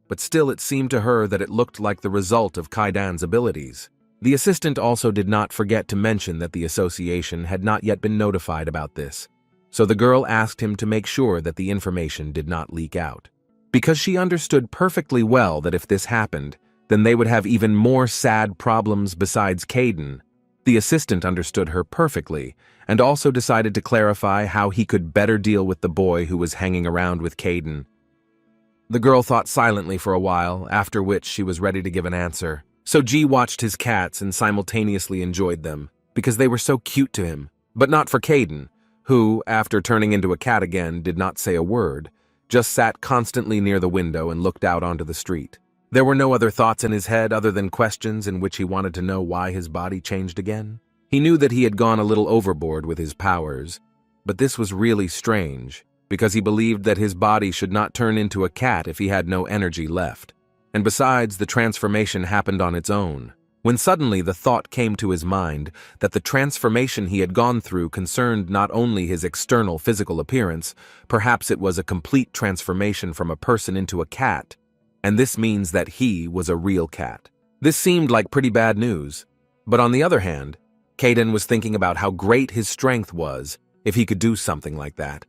But still it seemed to her that it looked like the result of Kaidan's abilities. The assistant also did not forget to mention that the association had not yet been notified about this, so the girl asked him to make sure that the information did not leak out. Because she understood perfectly well that if this happened, then they would have even more sad problems besides Kaidan. The assistant understood her perfectly and also decided to clarify how he could better deal with the boy who was hanging around with Kaidan. The girl thought silently for a while, after which she was ready to give an answer. So Ji watched his cats and simultaneously enjoyed them, because they were so cute to him, but not for Kaidan, who, after turning into a cat again, did not say a word, just sat constantly near the window and looked out onto the street. There were no other thoughts in his head other than questions in which he wanted to know why his body changed again. He knew that he had gone a little overboard with his powers, but this was really strange, because he believed that his body should not turn into a cat if he had no energy left. And besides, the transformation happened on its own, when suddenly the thought came to his mind that the transformation he had gone through concerned not only his external physical appearance, perhaps it was a complete transformation from a person into a cat, and this means that he was a real cat. This seemed like pretty bad news, but on the other hand, Kaidan was thinking about how great his strength was if he could do something like that,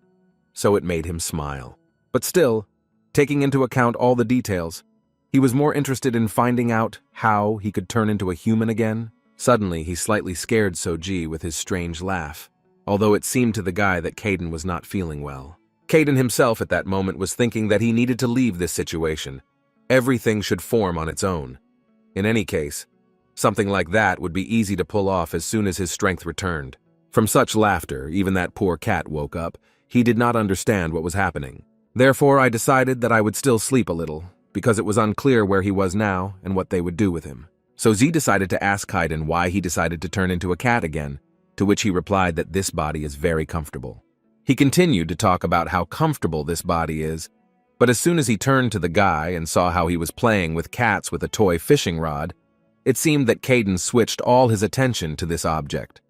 so it made him smile. But still, taking into account all the details, he was more interested in finding out how he could turn into a human again. Suddenly, he slightly scared Soji with his strange laugh, although it seemed to the guy that Kaidan was not feeling well. Kaidan himself at that moment was thinking that he needed to leave this situation. Everything should form on its own. In any case, something like that would be easy to pull off as soon as his strength returned. From such laughter, even that poor cat woke up. He did not understand what was happening. Therefore, I decided that I would still sleep a little, because it was unclear where he was now and what they would do with him. So Z decided to ask Kaidan why he decided to turn into a cat again, to which he replied that this body is very comfortable. He continued to talk about how comfortable this body is, but as soon as he turned to the guy and saw how he was playing with cats with a toy fishing rod, it seemed that Kaidan switched all his attention to this object.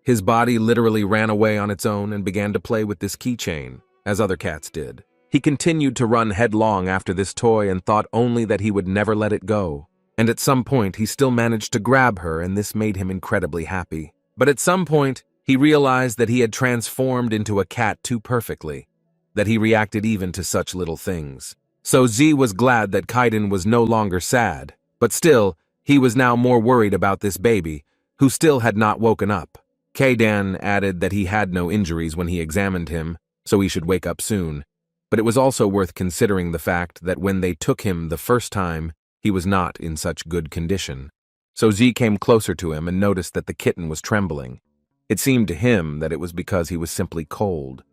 His body literally ran away on its own and began to play with this keychain, as other cats did. He continued to run headlong after this toy and thought only that he would never let it go. And at some point, he still managed to grab her, and this made him incredibly happy. But at some point, he realized that he had transformed into a cat too perfectly, that he reacted even to such little things. So Z was glad that Kaidan was no longer sad, but still, he was now more worried about this baby, who still had not woken up. Kaidan added that he had no injuries when he examined him, so he should wake up soon. But it was also worth considering the fact that when they took him the first time, he was not in such good condition. So Z came closer to him and noticed that the kitten was trembling. It seemed to him that it was because he was simply cold.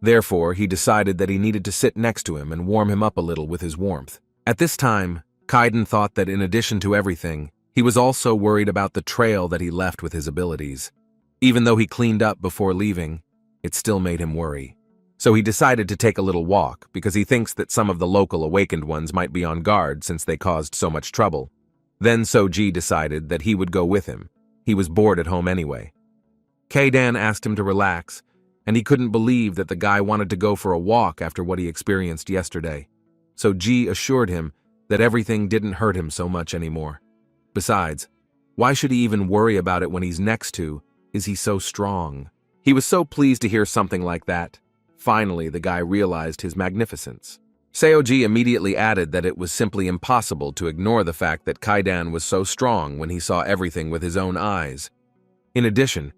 Therefore, he decided that he needed to sit next to him and warm him up a little with his warmth. At this time, Kaidan thought that in addition to everything, he was also worried about the trail that he left with his abilities. Even though he cleaned up before leaving, it still made him worry. So he decided to take a little walk because he thinks that some of the local awakened ones might be on guard since they caused so much trouble. Then Soji decided that he would go with him. He was bored at home anyway. Kaidan asked him to relax, and he couldn't believe that the guy wanted to go for a walk after what he experienced yesterday. So Ji assured him that everything didn't hurt him so much anymore. Besides, why should he even worry about it when he's next to? Is he so strong? He was so pleased to hear something like that. Finally, the guy realized his magnificence. Seoji immediately added that it was simply impossible to ignore the fact that Kaidan was so strong when he saw everything with his own eyes. In addition,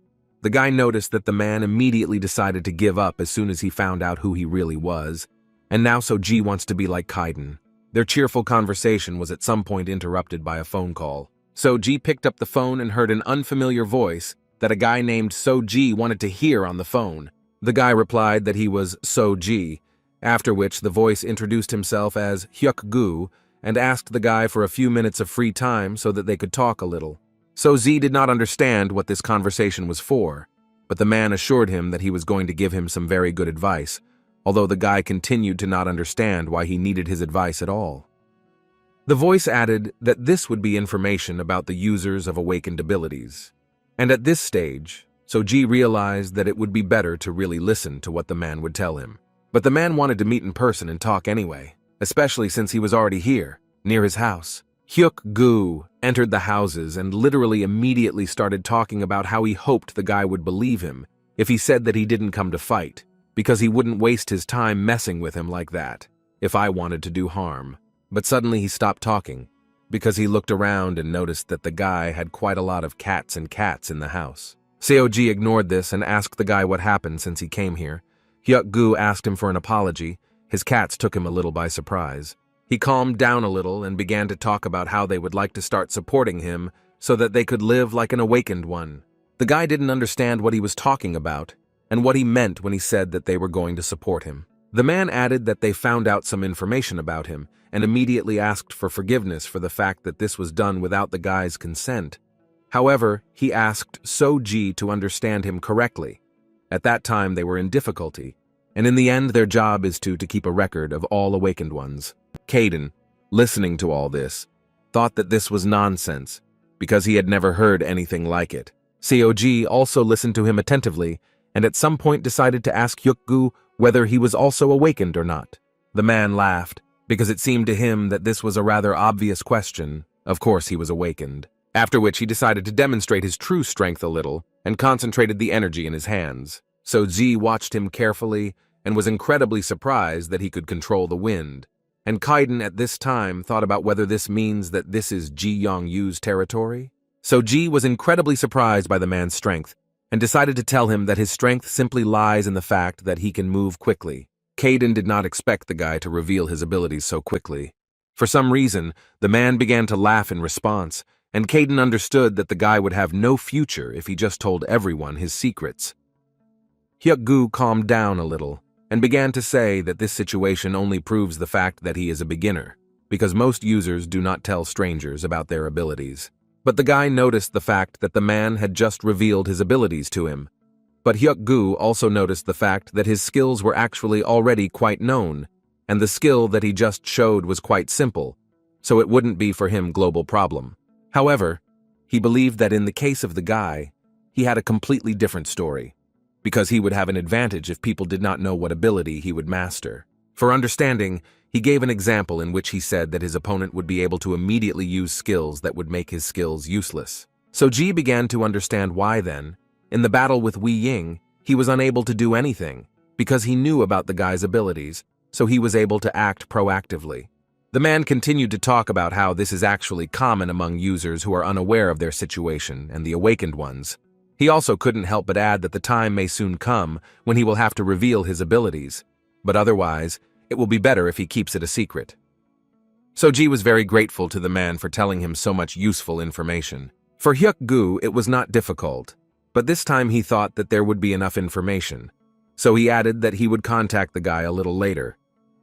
The guy noticed that the man immediately decided to give up as soon as he found out who he really was, and now So-ji wants to be like Kaiden. Their cheerful conversation was at some point interrupted by a phone call. So-ji picked up the phone and heard an unfamiliar voice that a guy named So-ji wanted to hear on the phone. The guy replied that he was So-ji, after which the voice introduced himself as Hyuk-gu and asked the guy for a few minutes of free time so that they could talk a little. So-ji did not understand what this conversation was for, but the man assured him that he was going to give him some very good advice, although the guy continued to not understand why he needed his advice at all. The voice added that this would be information about the users of awakened abilities. And at this stage, So-ji realized that it would be better to really listen to what the man would tell him. But the man wanted to meet in person and talk anyway, especially since he was already here, near his house. Hyuk-gu entered the houses and literally immediately started talking about how he hoped the guy would believe him if he said that he didn't come to fight, because he wouldn't waste his time messing with him like that, if I wanted to do harm. But suddenly he stopped talking, because he looked around and noticed that the guy had quite a lot of cats in the house. Seo-ji ignored this and asked the guy what happened since he came here. Hyuk-gu asked him for an apology. His cats took him a little by surprise. He calmed down a little and began to talk about how they would like to start supporting him so that they could live like an awakened one. The guy didn't understand what he was talking about and what he meant when he said that they were going to support him. The man added that they found out some information about him and immediately asked for forgiveness for the fact that this was done without the guy's consent. However, he asked So-ji to understand him correctly. At that time, they were in difficulty, and in the end, their job is to keep a record of all awakened ones. Kaiden, listening to all this, thought that this was nonsense, because he had never heard anything like it. Seo-ji also listened to him attentively, and at some point decided to ask Hyuk-gu whether he was also awakened or not. The man laughed, because it seemed to him that this was a rather obvious question. Of course he was awakened. After which he decided to demonstrate his true strength a little, and concentrated the energy in his hands. So-ji watched him carefully, and was incredibly surprised that he could control the wind. And Kaiden at this time thought about whether this means that this is Ji Yong-yu's territory. So-ji was incredibly surprised by the man's strength, and decided to tell him that his strength simply lies in the fact that he can move quickly. Kaiden did not expect the guy to reveal his abilities so quickly. For some reason, the man began to laugh in response, and Kaiden understood that the guy would have no future if he just told everyone his secrets. Hyuk-gu calmed down a little, and began to say that this situation only proves the fact that he is a beginner, because most users do not tell strangers about their abilities. But the guy noticed the fact that the man had just revealed his abilities to him. But Hyuk-gu also noticed the fact that his skills were actually already quite known, and the skill that he just showed was quite simple, so it wouldn't be for him global problem. However, he believed that in the case of the guy, he had a completely different story, because he would have an advantage if people did not know what ability he would master. For understanding, he gave an example in which he said that his opponent would be able to immediately use skills that would make his skills useless. So Ji began to understand why then, in the battle with Wei Ying, he was unable to do anything, because he knew about the guy's abilities, so he was able to act proactively. The man continued to talk about how this is actually common among users who are unaware of their situation and the awakened ones. He also couldn't help but add that the time may soon come when he will have to reveal his abilities, but otherwise, it will be better if he keeps it a secret. So-ji was very grateful to the man for telling him so much useful information. For Hyuk-gu, it was not difficult, but this time he thought that there would be enough information, so he added that he would contact the guy a little later.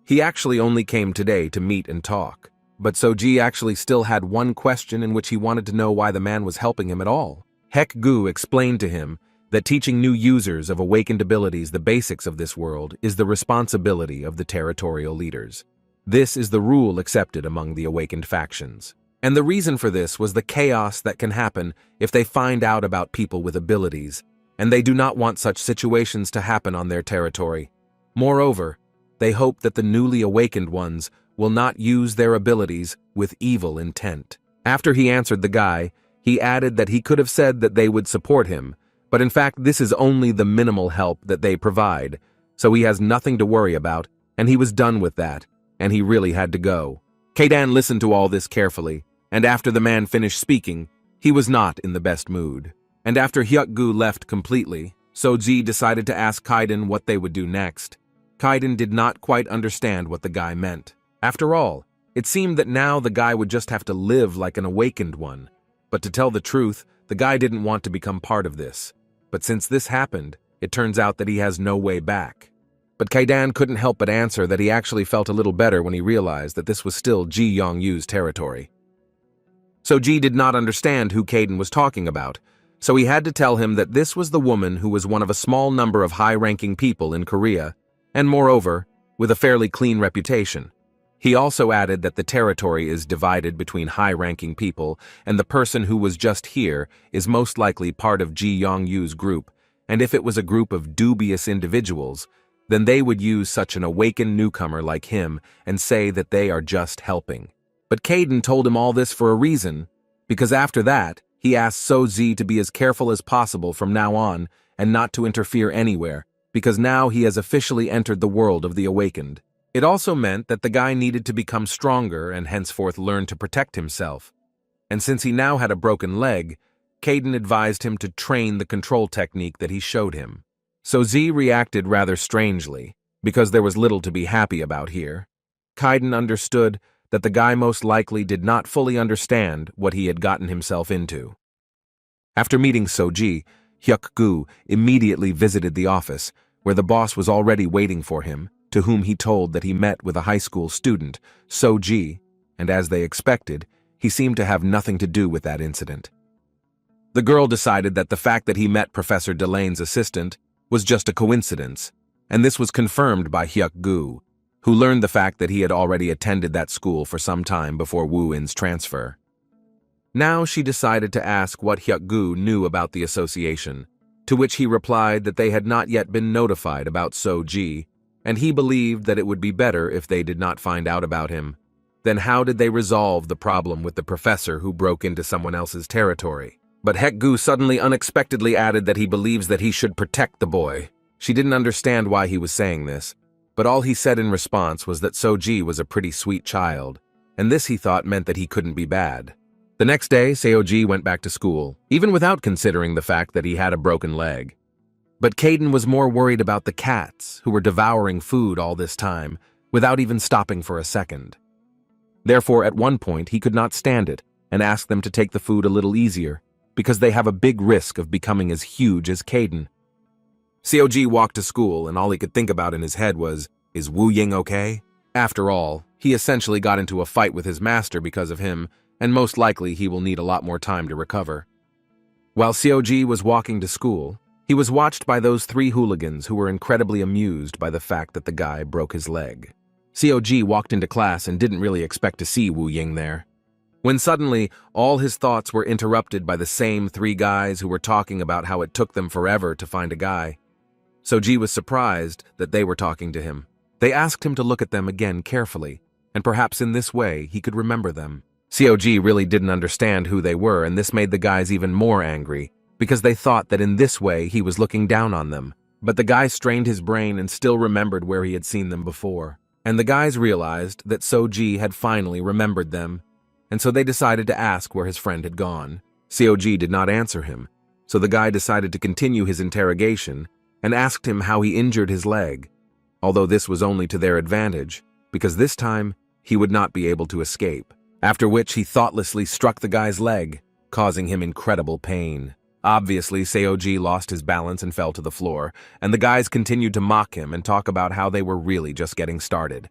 He actually only came today to meet and talk, but So-ji actually still had one question in which he wanted to know why the man was helping him at all. Hyuk-gu explained to him that teaching new users of awakened abilities the basics of this world is the responsibility of the territorial leaders. This is the rule accepted among the awakened factions. And the reason for this was the chaos that can happen if they find out about people with abilities, and they do not want such situations to happen on their territory. Moreover, they hope that the newly awakened ones will not use their abilities with evil intent. After he answered the guy, he added that he could have said that they would support him, but in fact this is only the minimal help that they provide, so he has nothing to worry about, and he was done with that, and he really had to go. Kaiden listened to all this carefully, and after the man finished speaking, he was not in the best mood. And after Hyuk-gu left completely, Soji decided to ask Kaiden what they would do next. Kaiden did not quite understand what the guy meant. After all, it seemed that now the guy would just have to live like an awakened one. But to tell the truth, the guy didn't want to become part of this. But since this happened, it turns out that he has no way back. But Kaiden couldn't help but answer that he actually felt a little better when he realized that this was still Ji Yong-yu's territory. Soji did not understand who Kaiden was talking about, so he had to tell him that this was the woman who was one of a small number of high-ranking people in Korea, and moreover, with a fairly clean reputation. He also added that the territory is divided between high-ranking people, and the person who was just here is most likely part of Ji Yong-yu's group, and if it was a group of dubious individuals, then they would use such an awakened newcomer like him and say that they are just helping. But Kaiden told him all this for a reason, because after that, he asked Soji to be as careful as possible from now on and not to interfere anywhere, because now he has officially entered the world of the awakened. It also meant that the guy needed to become stronger and henceforth learn to protect himself. And since he now had a broken leg, Kaiden advised him to train the control technique that he showed him. Soji reacted rather strangely, because there was little to be happy about here. Kaiden understood that the guy most likely did not fully understand what he had gotten himself into. After meeting Soji, Hyuk-gu immediately visited the office, where the boss was already waiting for him, to whom he told that he met with a high school student, Soji, and as they expected, he seemed to have nothing to do with that incident. The girl decided that the fact that he met Professor Delane's assistant was just a coincidence, and this was confirmed by Hyuk-gu, who learned the fact that he had already attended that school for some time before Woo-in's transfer. Now she decided to ask what Hyuk-gu knew about the association, to which he replied that they had not yet been notified about Soji, and he believed that it would be better if they did not find out about him. Then how did they resolve the problem with the professor who broke into someone else's territory? But Hyuk-gu suddenly unexpectedly added that he believes that he should protect the boy. She didn't understand why he was saying this, but all he said in response was that Soji was a pretty sweet child, and this he thought meant that he couldn't be bad. The next day, Seoji went back to school, even without considering the fact that he had a broken leg. But Kaiden was more worried about the cats, who were devouring food all this time, without even stopping for a second. Therefore, at one point, he could not stand it, and asked them to take the food a little easier, because they have a big risk of becoming as huge as Kaiden. Seoji walked to school, and all he could think about in his head was, is Wu Ying okay? After all, he essentially got into a fight with his master because of him, and most likely he will need a lot more time to recover. While Seoji was walking to school, he was watched by those 3 hooligans who were incredibly amused by the fact that the guy broke his leg. Seoji walked into class and didn't really expect to see Wu Ying there, when suddenly all his thoughts were interrupted by the same 3 guys who were talking about how it took them forever to find a guy. Soji was surprised that they were talking to him. They asked him to look at them again carefully, and perhaps in this way he could remember them. Seoji really didn't understand who they were, and this made the guys even more angry, because they thought that in this way he was looking down on them. But the guy strained his brain and still remembered where he had seen them before. And the guys realized that Soji had finally remembered them, and so they decided to ask where his friend had gone. Seoji did not answer him, so the guy decided to continue his interrogation and asked him how he injured his leg, although this was only to their advantage, because this time he would not be able to escape, after which he thoughtlessly struck the guy's leg, causing him incredible pain. Obviously, Seoji lost his balance and fell to the floor, and the guys continued to mock him and talk about how they were really just getting started.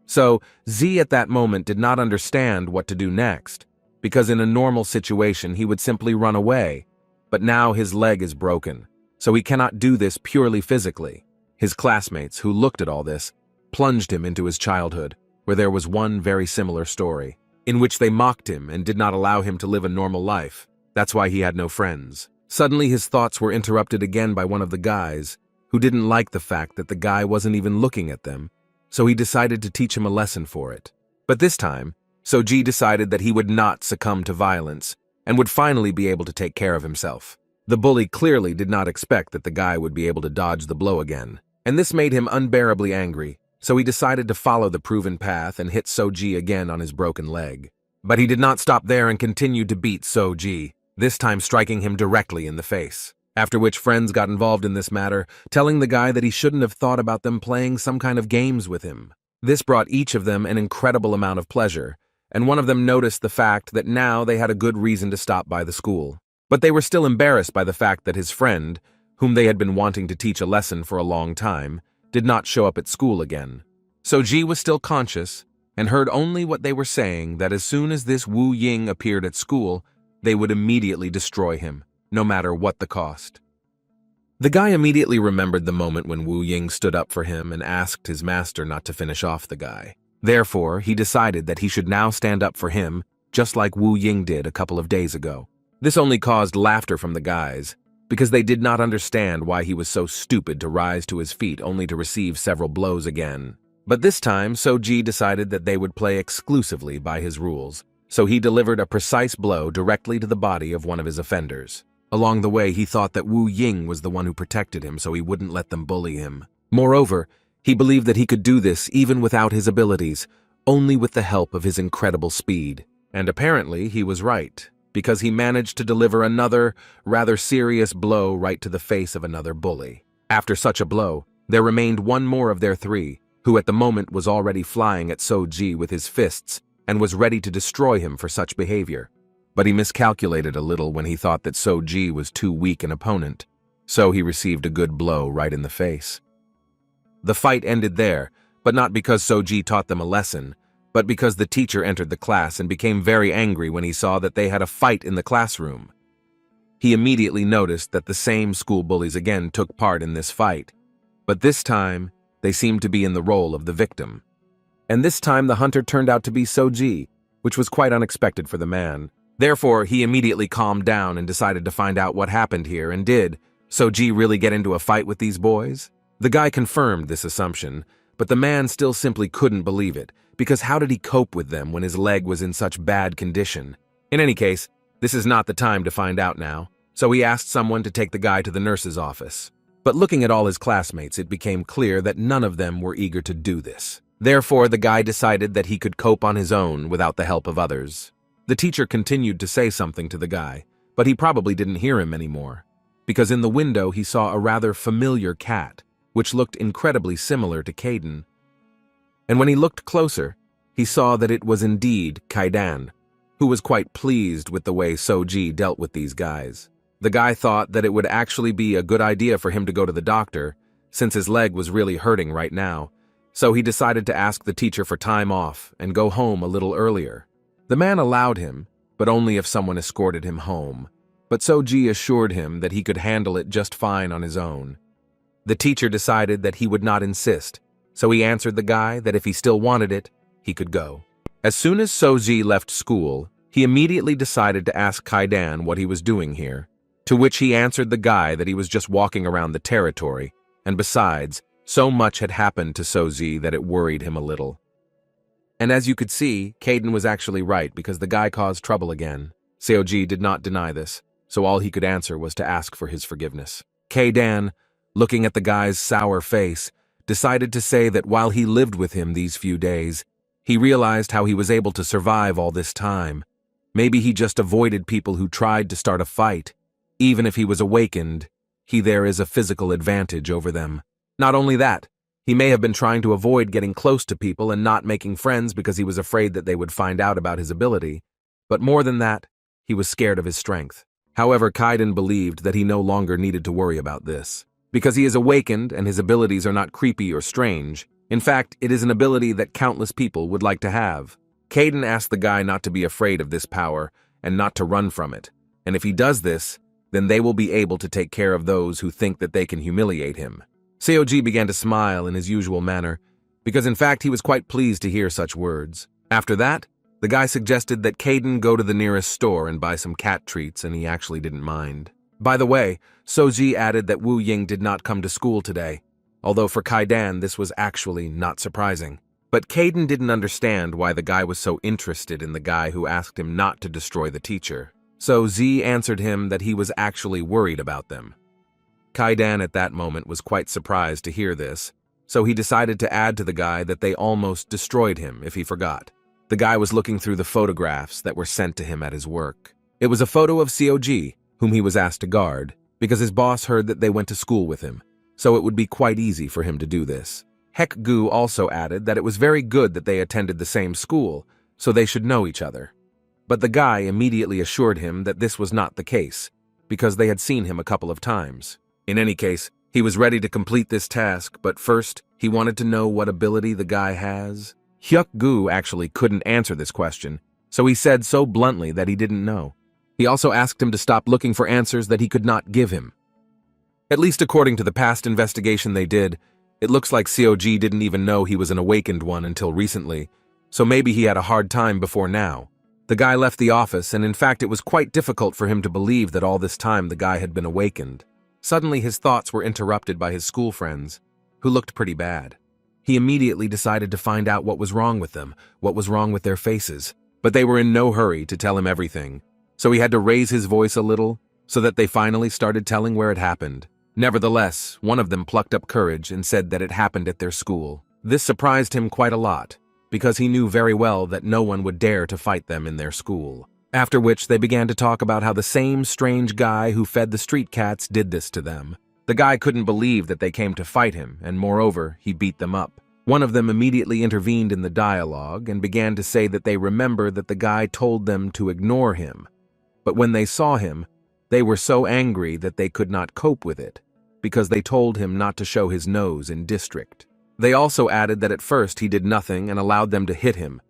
So, Z at that moment did not understand what to do next, because in a normal situation he would simply run away, but now his leg is broken, so he cannot do this purely physically. His classmates, who looked at all this, plunged him into his childhood, where there was one very similar story, in which they mocked him and did not allow him to live a normal life. That's why he had no friends. Suddenly his thoughts were interrupted again by one of the guys, who didn't like the fact that the guy wasn't even looking at them, so he decided to teach him a lesson for it. But this time, Soji decided that he would not succumb to violence, and would finally be able to take care of himself. The bully clearly did not expect that the guy would be able to dodge the blow again, and this made him unbearably angry, so he decided to follow the proven path and hit Soji again on his broken leg. But he did not stop there and continued to beat Soji. this time striking him directly in the face. After which friends got involved in this matter, telling the guy that he shouldn't have thought about them playing some kind of games with him. This brought each of them an incredible amount of pleasure, and one of them noticed the fact that now they had a good reason to stop by the school. But they were still embarrassed by the fact that his friend, whom they had been wanting to teach a lesson for a long time, did not show up at school again. Soji was still conscious, and heard only what they were saying, that as soon as this Wu Ying appeared at school, they would immediately destroy him, no matter what the cost. The guy immediately remembered the moment when Wu Ying stood up for him and asked his master not to finish off the guy. Therefore, he decided that he should now stand up for him, just like Wu Ying did a couple of days ago. This only caused laughter from the guys, because they did not understand why he was so stupid to rise to his feet only to receive several blows again. But this time, Soji decided that they would play exclusively by his rules, so he delivered a precise blow directly to the body of one of his offenders. Along the way, he thought that Wu Ying was the one who protected him, so he wouldn't let them bully him. Moreover, he believed that he could do this even without his abilities, only with the help of his incredible speed. And apparently, he was right, because he managed to deliver another, rather serious blow right to the face of another bully. After such a blow, there remained one more of their three, who at the moment was already flying at Soji with his fists and was ready to destroy him for such behavior. But he miscalculated a little when he thought that Soji was too weak an opponent, so he received a good blow right in the face. The fight ended there, but not because Soji taught them a lesson, but because the teacher entered the class and became very angry when he saw that they had a fight in the classroom. He immediately noticed that the same school bullies again took part in this fight, but this time, they seemed to be in the role of the victim. And this time the hunter turned out to be Soji, which was quite unexpected for the man. Therefore, he immediately calmed down and decided to find out what happened here, and did Soji really get into a fight with these boys? The guy confirmed this assumption, but the man still simply couldn't believe it, because how did he cope with them when his leg was in such bad condition? In any case, this is not the time to find out now, so he asked someone to take the guy to the nurse's office. But looking at all his classmates, it became clear that none of them were eager to do this. Therefore, the guy decided that he could cope on his own without the help of others. The teacher continued to say something to the guy, but he probably didn't hear him anymore, because in the window he saw a rather familiar cat, which looked incredibly similar to Caden. And when he looked closer, he saw that it was indeed Kaidan, who was quite pleased with the way Soji dealt with these guys. The guy thought that it would actually be a good idea for him to go to the doctor, since his leg was really hurting right now, so he decided to ask the teacher for time off and go home a little earlier. The man allowed him, but only if someone escorted him home, but Soji assured him that he could handle it just fine on his own. The teacher decided that he would not insist, so he answered the guy that if he still wanted it, he could go. As soon as Soji left school, he immediately decided to ask Kaidan what he was doing here, to which he answered the guy that he was just walking around the territory, and besides, so much had happened to Soji that it worried him a little. And as you could see, Caden was actually right because the guy caused trouble again. Seoji did not deny this, so all he could answer was to ask for his forgiveness. Kaidan, looking at the guy's sour face, decided to say that while he lived with him these few days, he realized how he was able to survive all this time. Maybe he just avoided people who tried to start a fight. Even if he was awakened, there is a physical advantage over them. Not only that, he may have been trying to avoid getting close to people and not making friends because he was afraid that they would find out about his ability. But more than that, he was scared of his strength. However, Kaidan believed that he no longer needed to worry about this, because he is awakened and his abilities are not creepy or strange. In fact, it is an ability that countless people would like to have. Kaidan asked the guy not to be afraid of this power and not to run from it, and if he does this, then they will be able to take care of those who think that they can humiliate him. Seoji began to smile in his usual manner, because in fact he was quite pleased to hear such words. After that, the guy suggested that Kaidan go to the nearest store and buy some cat treats, and he actually didn't mind. By the way, Soji added that Wu Ying did not come to school today, although for Kaidan this was actually not surprising. But Kaidan didn't understand why the guy was so interested in the guy who asked him not to destroy the teacher. So Z answered him that he was actually worried about them. Kaidan at that moment was quite surprised to hear this, so he decided to add to the guy that they almost destroyed him if he forgot. The guy was looking through the photographs that were sent to him at his work. It was a photo of COG, whom he was asked to guard, because his boss heard that they went to school with him, so it would be quite easy for him to do this. Hek-gu also added that it was very good that they attended the same school, so they should know each other. But the guy immediately assured him that this was not the case, because they had seen him a couple of times. In any case, he was ready to complete this task, but first, he wanted to know what ability the guy has. Hyuk-gu actually couldn't answer this question, so he said so bluntly that he didn't know. He also asked him to stop looking for answers that he could not give him. At least according to the past investigation they did, it looks like COG didn't even know he was an awakened one until recently, so maybe he had a hard time before now. The guy left the office, and in fact it was quite difficult for him to believe that all this time the guy had been awakened. Suddenly his thoughts were interrupted by his school friends, who looked pretty bad. He immediately decided to find out what was wrong with them, what was wrong with their faces, but they were in no hurry to tell him everything, so he had to raise his voice a little, so that they finally started telling where it happened. Nevertheless, one of them plucked up courage and said that it happened at their school. This surprised him quite a lot, because he knew very well that no one would dare to fight them in their school. After which they began to talk about how the same strange guy who fed the street cats did this to them. The guy couldn't believe that they came to fight him, and moreover, he beat them up. One of them immediately intervened in the dialogue and began to say that they remember that the guy told them to ignore him. But when they saw him, they were so angry that they could not cope with it, because they told him not to show his nose in district. They also added that at first he did nothing and allowed them to hit him,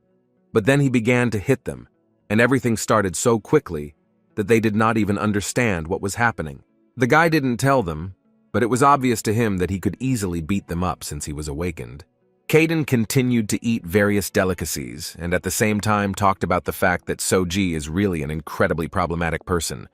but then he began to hit them, and everything started so quickly that they did not even understand what was happening. The guy didn't tell them, but it was obvious to him that he could easily beat them up since he was awakened. Kaden continued to eat various delicacies, and at the same time talked about the fact that Soji is really an incredibly problematic person.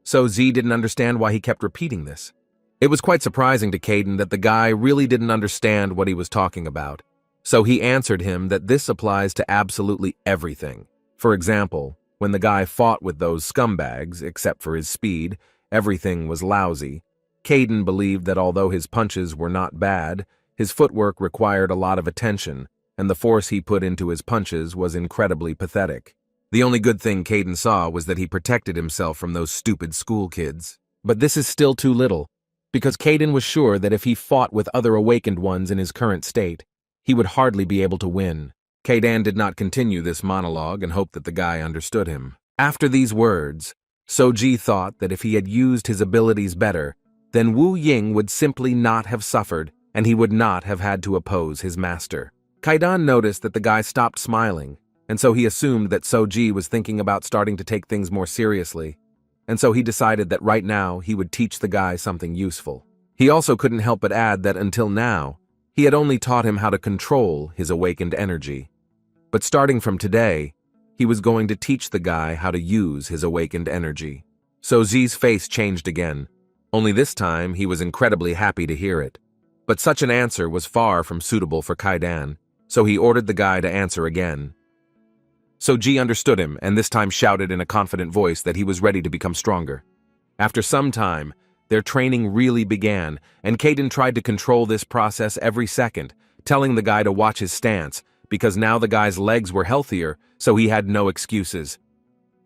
So Z didn't understand why he kept repeating this. It was quite surprising to Kaden that the guy really didn't understand what he was talking about, so he answered him that this applies to absolutely everything. For example, when the guy fought with those scumbags, except for his speed, everything was lousy. Kaden believed that although his punches were not bad, his footwork required a lot of attention, and the force he put into his punches was incredibly pathetic. The only good thing Kaden saw was that he protected himself from those stupid school kids. But this is still too little, because Kaden was sure that if he fought with other awakened ones in his current state, he would hardly be able to win. Kaden did not continue this monologue and hoped that the guy understood him. After these words, Soji thought that if he had used his abilities better, then Wu Ying would simply not have suffered, and he would not have had to oppose his master. Kaidan noticed that the guy stopped smiling, and so he assumed that Soji was thinking about starting to take things more seriously, and so he decided that right now he would teach the guy something useful. He also couldn't help but add that until now, he had only taught him how to control his awakened energy. But starting from today, he was going to teach the guy how to use his awakened energy. So Z's face changed again, only this time he was incredibly happy to hear it. But such an answer was far from suitable for Kaidan, so he ordered the guy to answer again. So Ji understood him and this time shouted in a confident voice that he was ready to become stronger. After some time, their training really began, and Kaden tried to control this process every second, telling the guy to watch his stance, because now the guy's legs were healthier, so he had no excuses.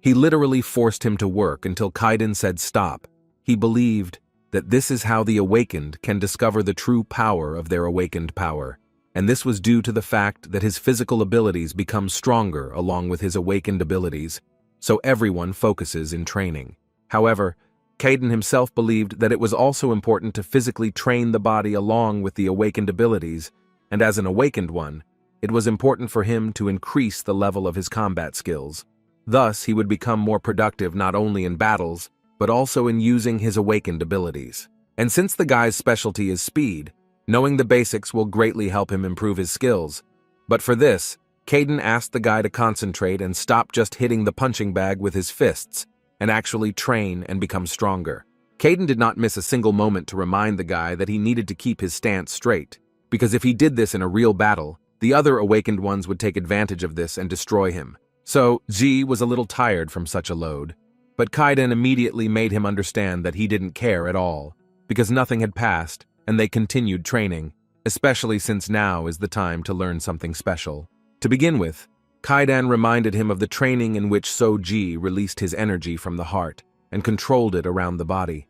He literally forced him to work until Kaiden said stop. He believed that this is how the awakened can discover the true power of their awakened power, and this was due to the fact that his physical abilities become stronger along with his awakened abilities, so everyone focuses in training. However, Kaiden himself believed that it was also important to physically train the body along with the awakened abilities, and as an awakened one, it was important for him to increase the level of his combat skills. Thus, he would become more productive not only in battles, but also in using his awakened abilities. And since the guy's specialty is speed, knowing the basics will greatly help him improve his skills. But for this, Kaiden asked the guy to concentrate and stop just hitting the punching bag with his fists, and actually train and become stronger. Kaiden did not miss a single moment to remind the guy that he needed to keep his stance straight, because if he did this in a real battle, the other awakened ones would take advantage of this and destroy him. So, Ji was a little tired from such a load, but Kaiden immediately made him understand that he didn't care at all, because nothing had passed, and they continued training, especially since now is the time to learn something special. To begin with, Kaidan reminded him of the training in which Soji released his energy from the heart and controlled it around the body.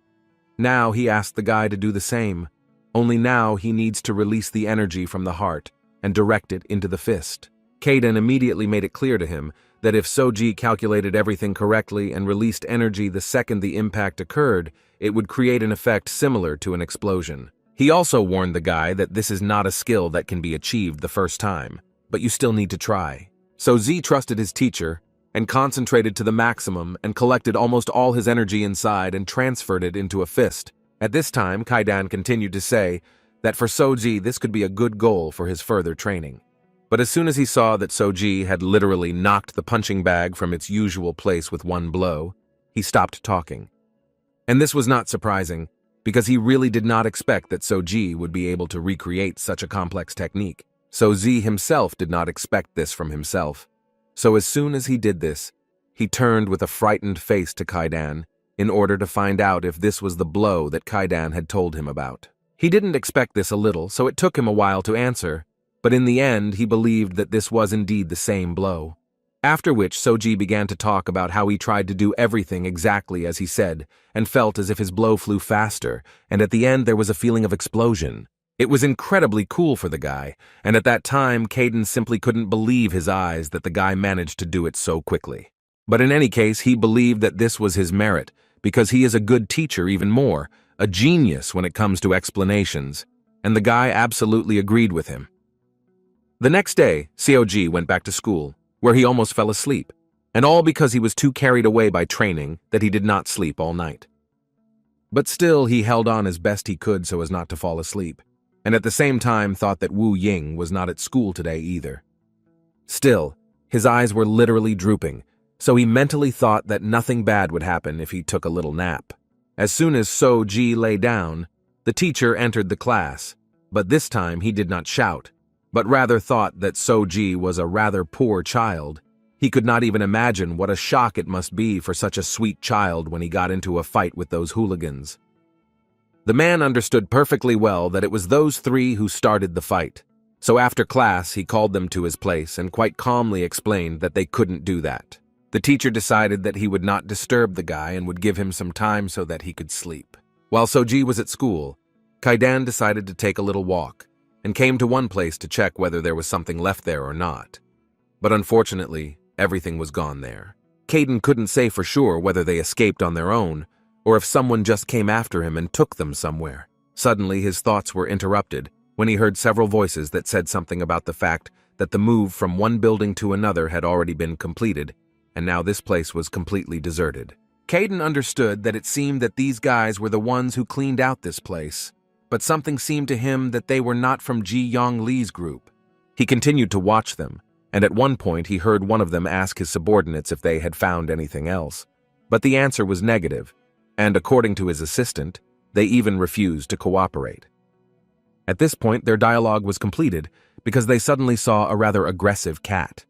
Now he asked the guy to do the same, only now he needs to release the energy from the heart and direct it into the fist. Kaidan immediately made it clear to him that if Soji calculated everything correctly and released energy the second the impact occurred, it would create an effect similar to an explosion. He also warned the guy that this is not a skill that can be achieved the first time, but you still need to try. So Z trusted his teacher and concentrated to the maximum and collected almost all his energy inside and transferred it into a fist. At this time, Kaidan continued to say that for Soji this could be a good goal for his further training. But as soon as he saw that Soji had literally knocked the punching bag from its usual place with one blow, he stopped talking. And this was not surprising, because he really did not expect that Soji would be able to recreate such a complex technique. So Z himself did not expect this from himself. So as soon as he did this, he turned with a frightened face to Kaidan in order to find out if this was the blow that Kaidan had told him about. He didn't expect this a little, so it took him a while to answer, but in the end he believed that this was indeed the same blow. After which Soji began to talk about how he tried to do everything exactly as he said, and felt as if his blow flew faster, and at the end there was a feeling of explosion. It was incredibly cool for the guy, and at that time Kaidan simply couldn't believe his eyes that the guy managed to do it so quickly. But in any case, he believed that this was his merit, because he is a good teacher even more, a genius when it comes to explanations, and the guy absolutely agreed with him. The next day, COG went back to school, where he almost fell asleep, and all because he was too carried away by training that he did not sleep all night. But still, he held on as best he could so as not to fall asleep, and at the same time thought that Wu Ying was not at school today either. Still, his eyes were literally drooping, so he mentally thought that nothing bad would happen if he took a little nap. As soon as So Ji lay down, the teacher entered the class, but this time he did not shout, but rather thought that So Ji was a rather poor child. He could not even imagine what a shock it must be for such a sweet child when he got into a fight with those hooligans. The man understood perfectly well that it was those three who started the fight, so after class he called them to his place and quite calmly explained that they couldn't do that. The teacher decided that he would not disturb the guy and would give him some time so that he could sleep. While Soji was at school, Kaidan decided to take a little walk and came to one place to check whether there was something left there or not. But unfortunately, everything was gone there. Kaidan couldn't say for sure whether they escaped on their own or if someone just came after him and took them somewhere. Suddenly, his thoughts were interrupted when he heard several voices that said something about the fact that the move from one building to another had already been completed, and now this place was completely deserted. Kaidan understood that it seemed that these guys were the ones who cleaned out this place, but something seemed to him that they were not from Ji Yong Li's group. He continued to watch them, and at one point he heard one of them ask his subordinates if they had found anything else, but the answer was negative, and according to his assistant, they even refused to cooperate. At this point, their dialogue was completed because they suddenly saw a rather aggressive cat.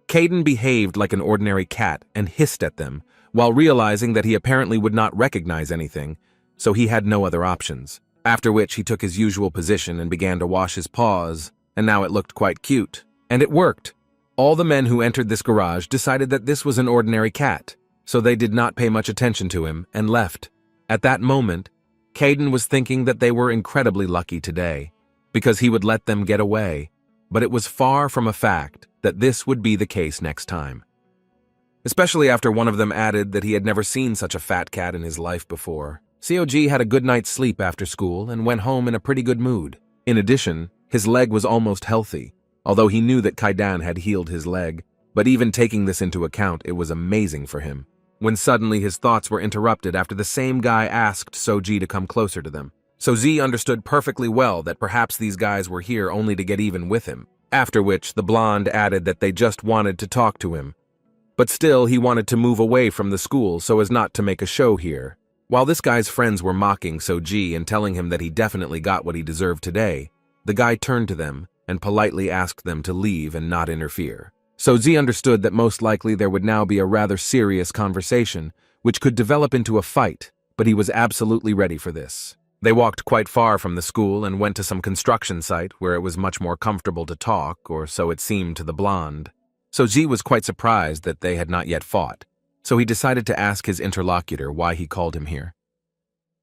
Kaidan behaved like an ordinary cat and hissed at them, while realizing that he apparently would not recognize anything, so he had no other options. After which he took his usual position and began to wash his paws, and now it looked quite cute. And it worked. All the men who entered this garage decided that this was an ordinary cat, so they did not pay much attention to him and left. At that moment, Kaidan was thinking that they were incredibly lucky today, because he would let them get away, but it was far from a fact that this would be the case next time. Especially after one of them added that he had never seen such a fat cat in his life before. COG had a good night's sleep after school and went home in a pretty good mood. In addition, his leg was almost healthy, although he knew that Kaidan had healed his leg, but even taking this into account, it was amazing for him. When suddenly his thoughts were interrupted after the same guy asked Soji to come closer to them. Soji understood perfectly well that perhaps these guys were here only to get even with him, after which the blonde added that they just wanted to talk to him. But still, he wanted to move away from the school so as not to make a show here. While this guy's friends were mocking Soji and telling him that he definitely got what he deserved today, the guy turned to them and politely asked them to leave and not interfere. Soji understood that most likely there would now be a rather serious conversation, which could develop into a fight, but he was absolutely ready for this. They walked quite far from the school and went to some construction site where it was much more comfortable to talk, or so it seemed to the blonde. Soji was quite surprised that they had not yet fought, so he decided to ask his interlocutor why he called him here.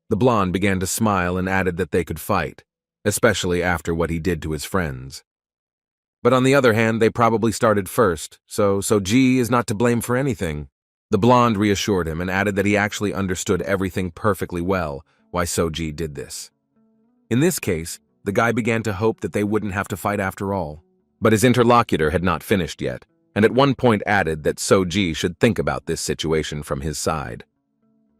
The blonde began to smile and added that they could fight, especially after what he did to his friends. But on the other hand, they probably started first, so Soji is not to blame for anything. The blonde reassured him and added that he actually understood everything perfectly well why Soji did this. In this case, the guy began to hope that they wouldn't have to fight after all. But his interlocutor had not finished yet, and at one point added that Soji should think about this situation from his side.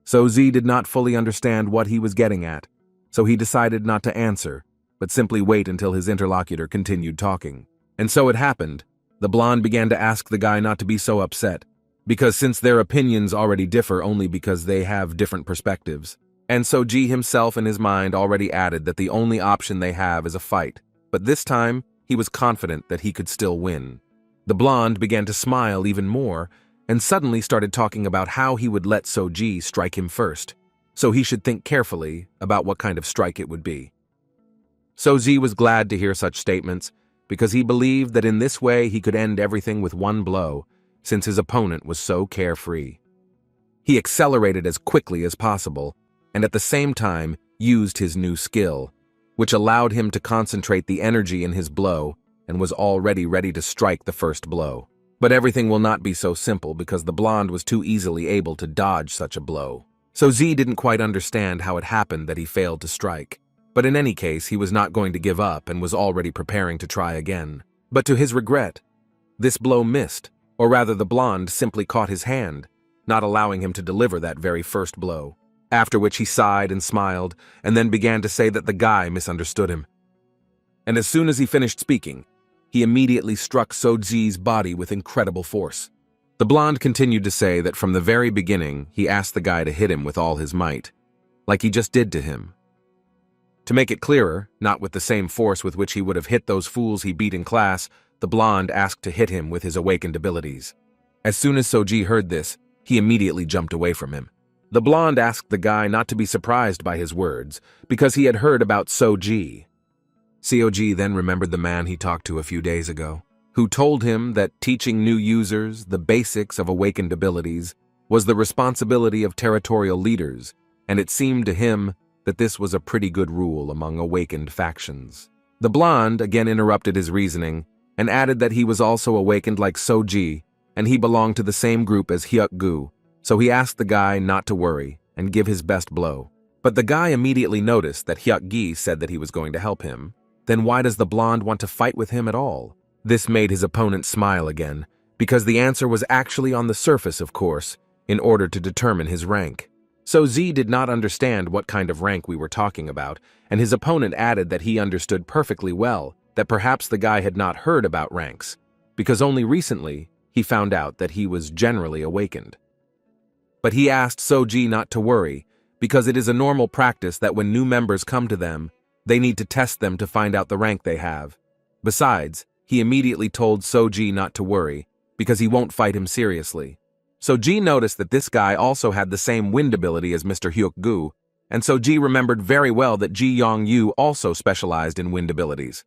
Soji did not fully understand what he was getting at, so he decided not to answer, but simply wait until his interlocutor continued talking. And so it happened. The blonde began to ask the guy not to be so upset, because since their opinions already differ only because they have different perspectives. And Soji himself in his mind already added that the only option they have is a fight, but this time he was confident that he could still win. The blonde began to smile even more, and suddenly started talking about how he would let Soji strike him first, so he should think carefully about what kind of strike it would be. Soji was glad to hear such statements, because he believed that in this way he could end everything with one blow, since his opponent was so carefree. He accelerated as quickly as possible, and at the same time used his new skill, which allowed him to concentrate the energy in his blow and was already ready to strike the first blow. But everything will not be so simple because the blonde was too easily able to dodge such a blow. Soji didn't quite understand how it happened that he failed to strike. But in any case, he was not going to give up and was already preparing to try again. But to his regret, this blow missed, or rather the blonde simply caught his hand, not allowing him to deliver that very first blow. After which he sighed and smiled, and then began to say that the guy misunderstood him. And as soon as he finished speaking, he immediately struck Soji's body with incredible force. The blonde continued to say that from the very beginning he asked the guy to hit him with all his might, like he just did to him. To make it clearer, not with the same force with which he would have hit those fools he beat in class, the blonde asked to hit him with his awakened abilities. As soon as Soji heard this, he immediately jumped away from him. The blonde asked the guy not to be surprised by his words, because he had heard about Soji. Cog then remembered the man he talked to a few days ago, who told him that teaching new users the basics of awakened abilities was the responsibility of territorial leaders, and it seemed to him that this was a pretty good rule among awakened factions. The blonde again interrupted his reasoning and added that he was also awakened like Soji, and he belonged to the same group as Hyuk-gu, so he asked the guy not to worry and give his best blow. But the guy immediately noticed that Hyuk-gi said that he was going to help him. Then why does the blonde want to fight with him at all? This made his opponent smile again, because the answer was actually on the surface, of course, in order to determine his rank. So Z did not understand what kind of rank we were talking about, and his opponent added that he understood perfectly well that perhaps the guy had not heard about ranks, because only recently he found out that he was generally awakened. But he asked Soji not to worry, because it is a normal practice that when new members come to them, they need to test them to find out the rank they have. Besides, he immediately told Soji not to worry, because he won't fight him seriously. Soji noticed that this guy also had the same wind ability as Mr. Hyuk-gu, and Soji remembered very well that Ji Yong-yu also specialized in wind abilities.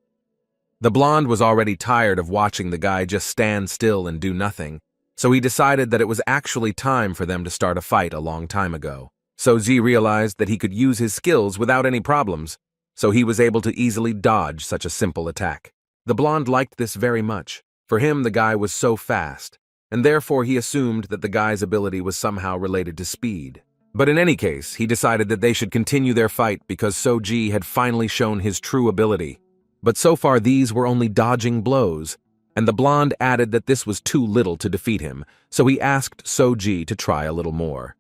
The blonde was already tired of watching the guy just stand still and do nothing, so he decided that it was actually time for them to start a fight a long time ago. Soji realized that he could use his skills without any problems, so he was able to easily dodge such a simple attack. The blonde liked this very much. For him, the guy was so fast, and therefore he assumed that the guy's ability was somehow related to speed. But in any case, he decided that they should continue their fight because Soji had finally shown his true ability. But so far these were only dodging blows, and the blonde added that this was too little to defeat him, so he asked Soji to try a little more.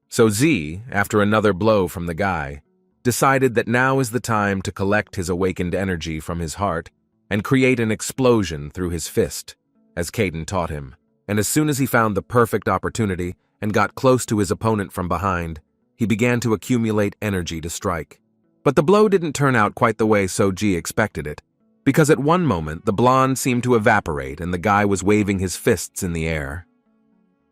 So Z, after another blow from the guy, decided that now is the time to collect his awakened energy from his heart and create an explosion through his fist, as Caden taught him. And as soon as he found the perfect opportunity and got close to his opponent from behind, he began to accumulate energy to strike. But the blow didn't turn out quite the way Soji expected it, because at one moment the blonde seemed to evaporate and the guy was waving his fists in the air.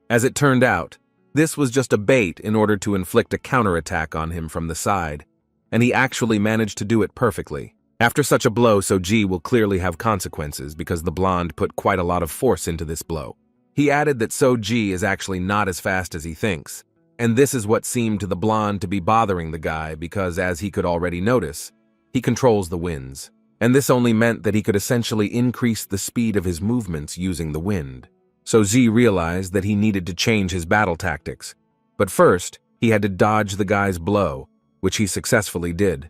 As it turned out, this was just a bait in order to inflict a counterattack on him from the side, and he actually managed to do it perfectly. After such a blow, Soji will clearly have consequences because the blonde put quite a lot of force into this blow. He added that Soji is actually not as fast as he thinks, and this is what seemed to the blonde to be bothering the guy because, as he could already notice, he controls the winds, and this only meant that he could essentially increase the speed of his movements using the wind. So Z realized that he needed to change his battle tactics, but first he had to dodge the guy's blow, which he successfully did.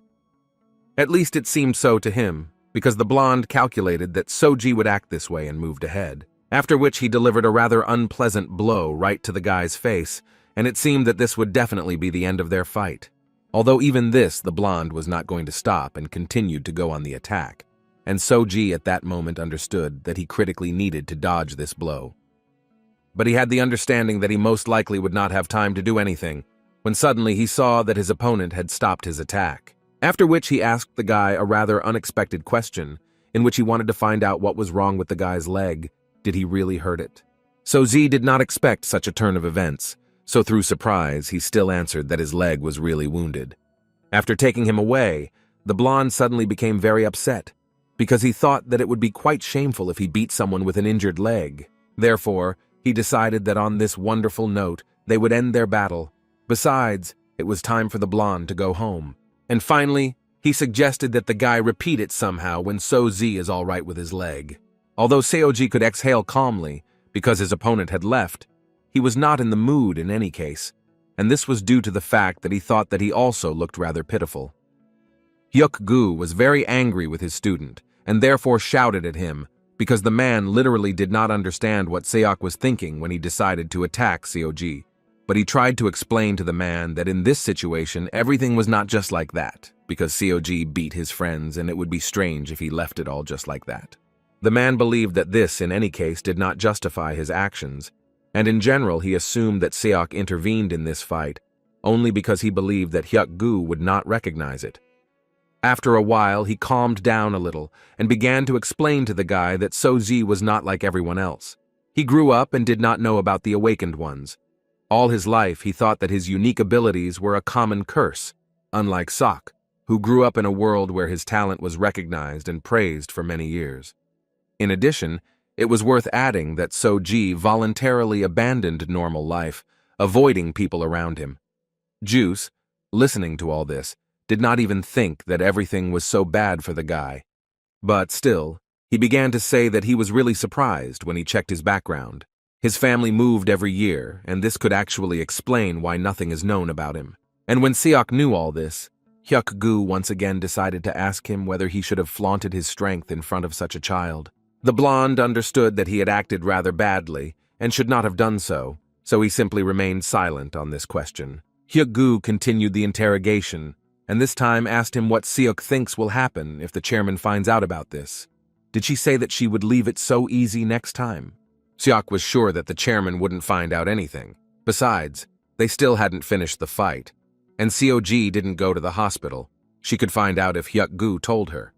At least it seemed so to him, because the blonde calculated that Soji would act this way and moved ahead, after which he delivered a rather unpleasant blow right to the guy's face, and it seemed that this would definitely be the end of their fight. Although even this, the blonde was not going to stop and continued to go on the attack, and Soji at that moment understood that he critically needed to dodge this blow. But he had the understanding that he most likely would not have time to do anything, when suddenly he saw that his opponent had stopped his attack. After which he asked the guy a rather unexpected question, in which he wanted to find out what was wrong with the guy's leg. Did he really hurt it? So Z did not expect such a turn of events, so through surprise, he still answered that his leg was really wounded. After taking him away, the blonde suddenly became very upset, because he thought that it would be quite shameful if he beat someone with an injured leg. Therefore, he decided that on this wonderful note, they would end their battle. Besides, it was time for the blonde to go home. And finally, he suggested that the guy repeat it somehow when So-Z is all right with his leg. Although Seoji could exhale calmly, because his opponent had left, he was not in the mood in any case, and this was due to the fact that he thought that he also looked rather pitiful. Hyuk-gu was very angry with his student, and therefore shouted at him, because the man literally did not understand what Seok was thinking when he decided to attack Seoji. But he tried to explain to the man that in this situation everything was not just like that, because Seoji beat his friends and it would be strange if he left it all just like that. The man believed that this, in any case, did not justify his actions, and in general he assumed that Seok intervened in this fight only because he believed that Hyuk-gu would not recognize it. After a while, he calmed down a little and began to explain to the guy that So-Z was not like everyone else. He grew up and did not know about the awakened ones. All his life, he thought that his unique abilities were a common curse, unlike Sok, who grew up in a world where his talent was recognized and praised for many years. In addition, it was worth adding that So-Ji voluntarily abandoned normal life, avoiding people around him. Juice, listening to all this, did not even think that everything was so bad for the guy. But still, he began to say that he was really surprised when he checked his background. His family moved every year, and this could actually explain why nothing is known about him. And when Seok knew all this, Hyuk-gu once again decided to ask him whether he should have flaunted his strength in front of such a child. The blonde understood that he had acted rather badly and should not have done so he simply remained silent on this question. Hyuk-gu continued the interrogation, and this time asked him what Seok thinks will happen if the chairman finds out about this. Did she say that she would leave it so easy next time? Seok was sure that the chairman wouldn't find out anything. Besides, they still hadn't finished the fight, and Seoji didn't go to the hospital. She could find out if Hyuk-gu told her.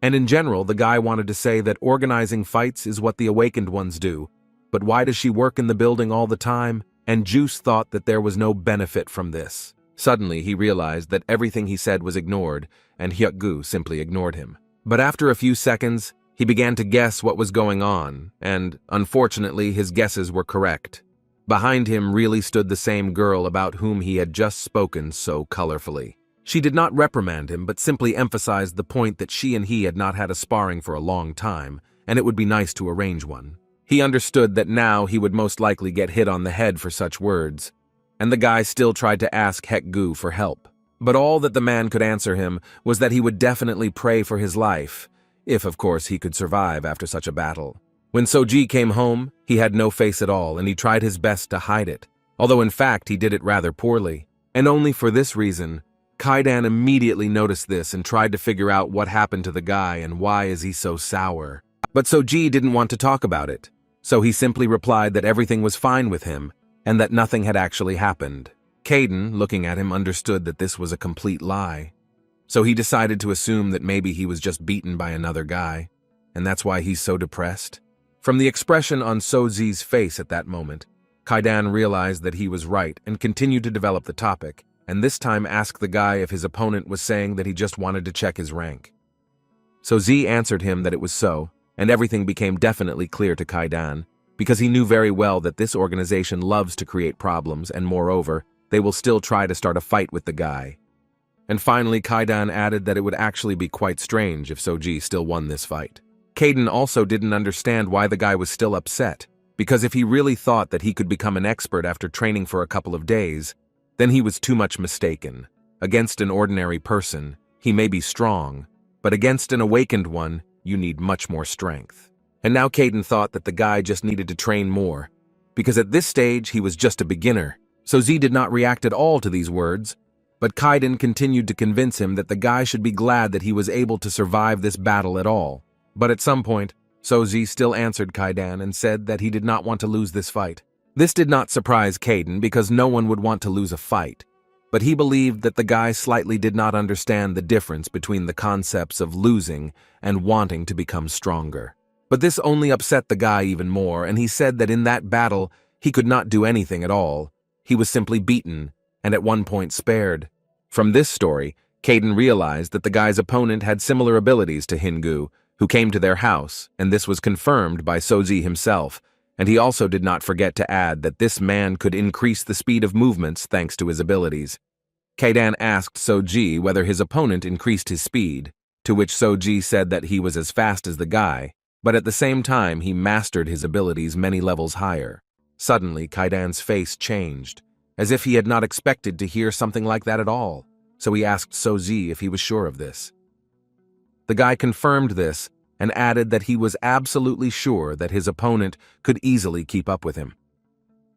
And in general, the guy wanted to say that organizing fights is what the awakened ones do, but why does she work in the building all the time? And Juice thought that there was no benefit from this. Suddenly, he realized that everything he said was ignored, and Hyuk-gu simply ignored him. But after a few seconds, he began to guess what was going on, and, unfortunately, his guesses were correct. Behind him really stood the same girl about whom he had just spoken so colorfully. She did not reprimand him, but simply emphasized the point that she and he had not had a sparring for a long time, and it would be nice to arrange one. He understood that now he would most likely get hit on the head for such words, and the guy still tried to ask Hyuk-gu for help. But all that the man could answer him was that he would definitely pray for his life, if of course he could survive after such a battle. When Soji came home, he had no face at all, and he tried his best to hide it, although in fact he did it rather poorly. And only for this reason, Kaidan immediately noticed this and tried to figure out what happened to the guy and why is he so sour. But Soji didn't want to talk about it, so he simply replied that everything was fine with him and that nothing had actually happened. Kaidan, looking at him, understood that this was a complete lie, so he decided to assume that maybe he was just beaten by another guy, and that's why he's so depressed. From the expression on So-Zi's face at that moment, Kaidan realized that he was right and continued to develop the topic, and this time asked the guy if his opponent was saying that he just wanted to check his rank. So Z answered him that it was so, and everything became definitely clear to Kaidan, because he knew very well that this organization loves to create problems, and moreover, they will still try to start a fight with the guy. And finally, Kaidan added that it would actually be quite strange if Soji still won this fight. Kaidan also didn't understand why the guy was still upset, because if he really thought that he could become an expert after training for a couple of days, then he was too much mistaken. Against an ordinary person, he may be strong, but against an awakened one, you need much more strength. And now Kaidan thought that the guy just needed to train more, because at this stage he was just a beginner. So Z did not react at all to these words, but Kaidan continued to convince him that the guy should be glad that he was able to survive this battle at all. But at some point, Z still answered Kaidan and said that he did not want to lose this fight. This did not surprise Kaidan because no one would want to lose a fight, but he believed that the guy slightly did not understand the difference between the concepts of losing and wanting to become stronger. But this only upset the guy even more, and he said that in that battle he could not do anything at all. He was simply beaten, and at one point spared. From this story, Kaidan realized that the guy's opponent had similar abilities to Hingu, who came to their house, and this was confirmed by Soji himself, and he also did not forget to add that this man could increase the speed of movements thanks to his abilities. Kaidan asked Soji whether his opponent increased his speed, to which Soji said that he was as fast as the guy, but at the same time he mastered his abilities many levels higher. Suddenly, Kaidan's face changed, as if he had not expected to hear something like that at all, so he asked Soji if he was sure of this. The guy confirmed this and added that he was absolutely sure that his opponent could easily keep up with him.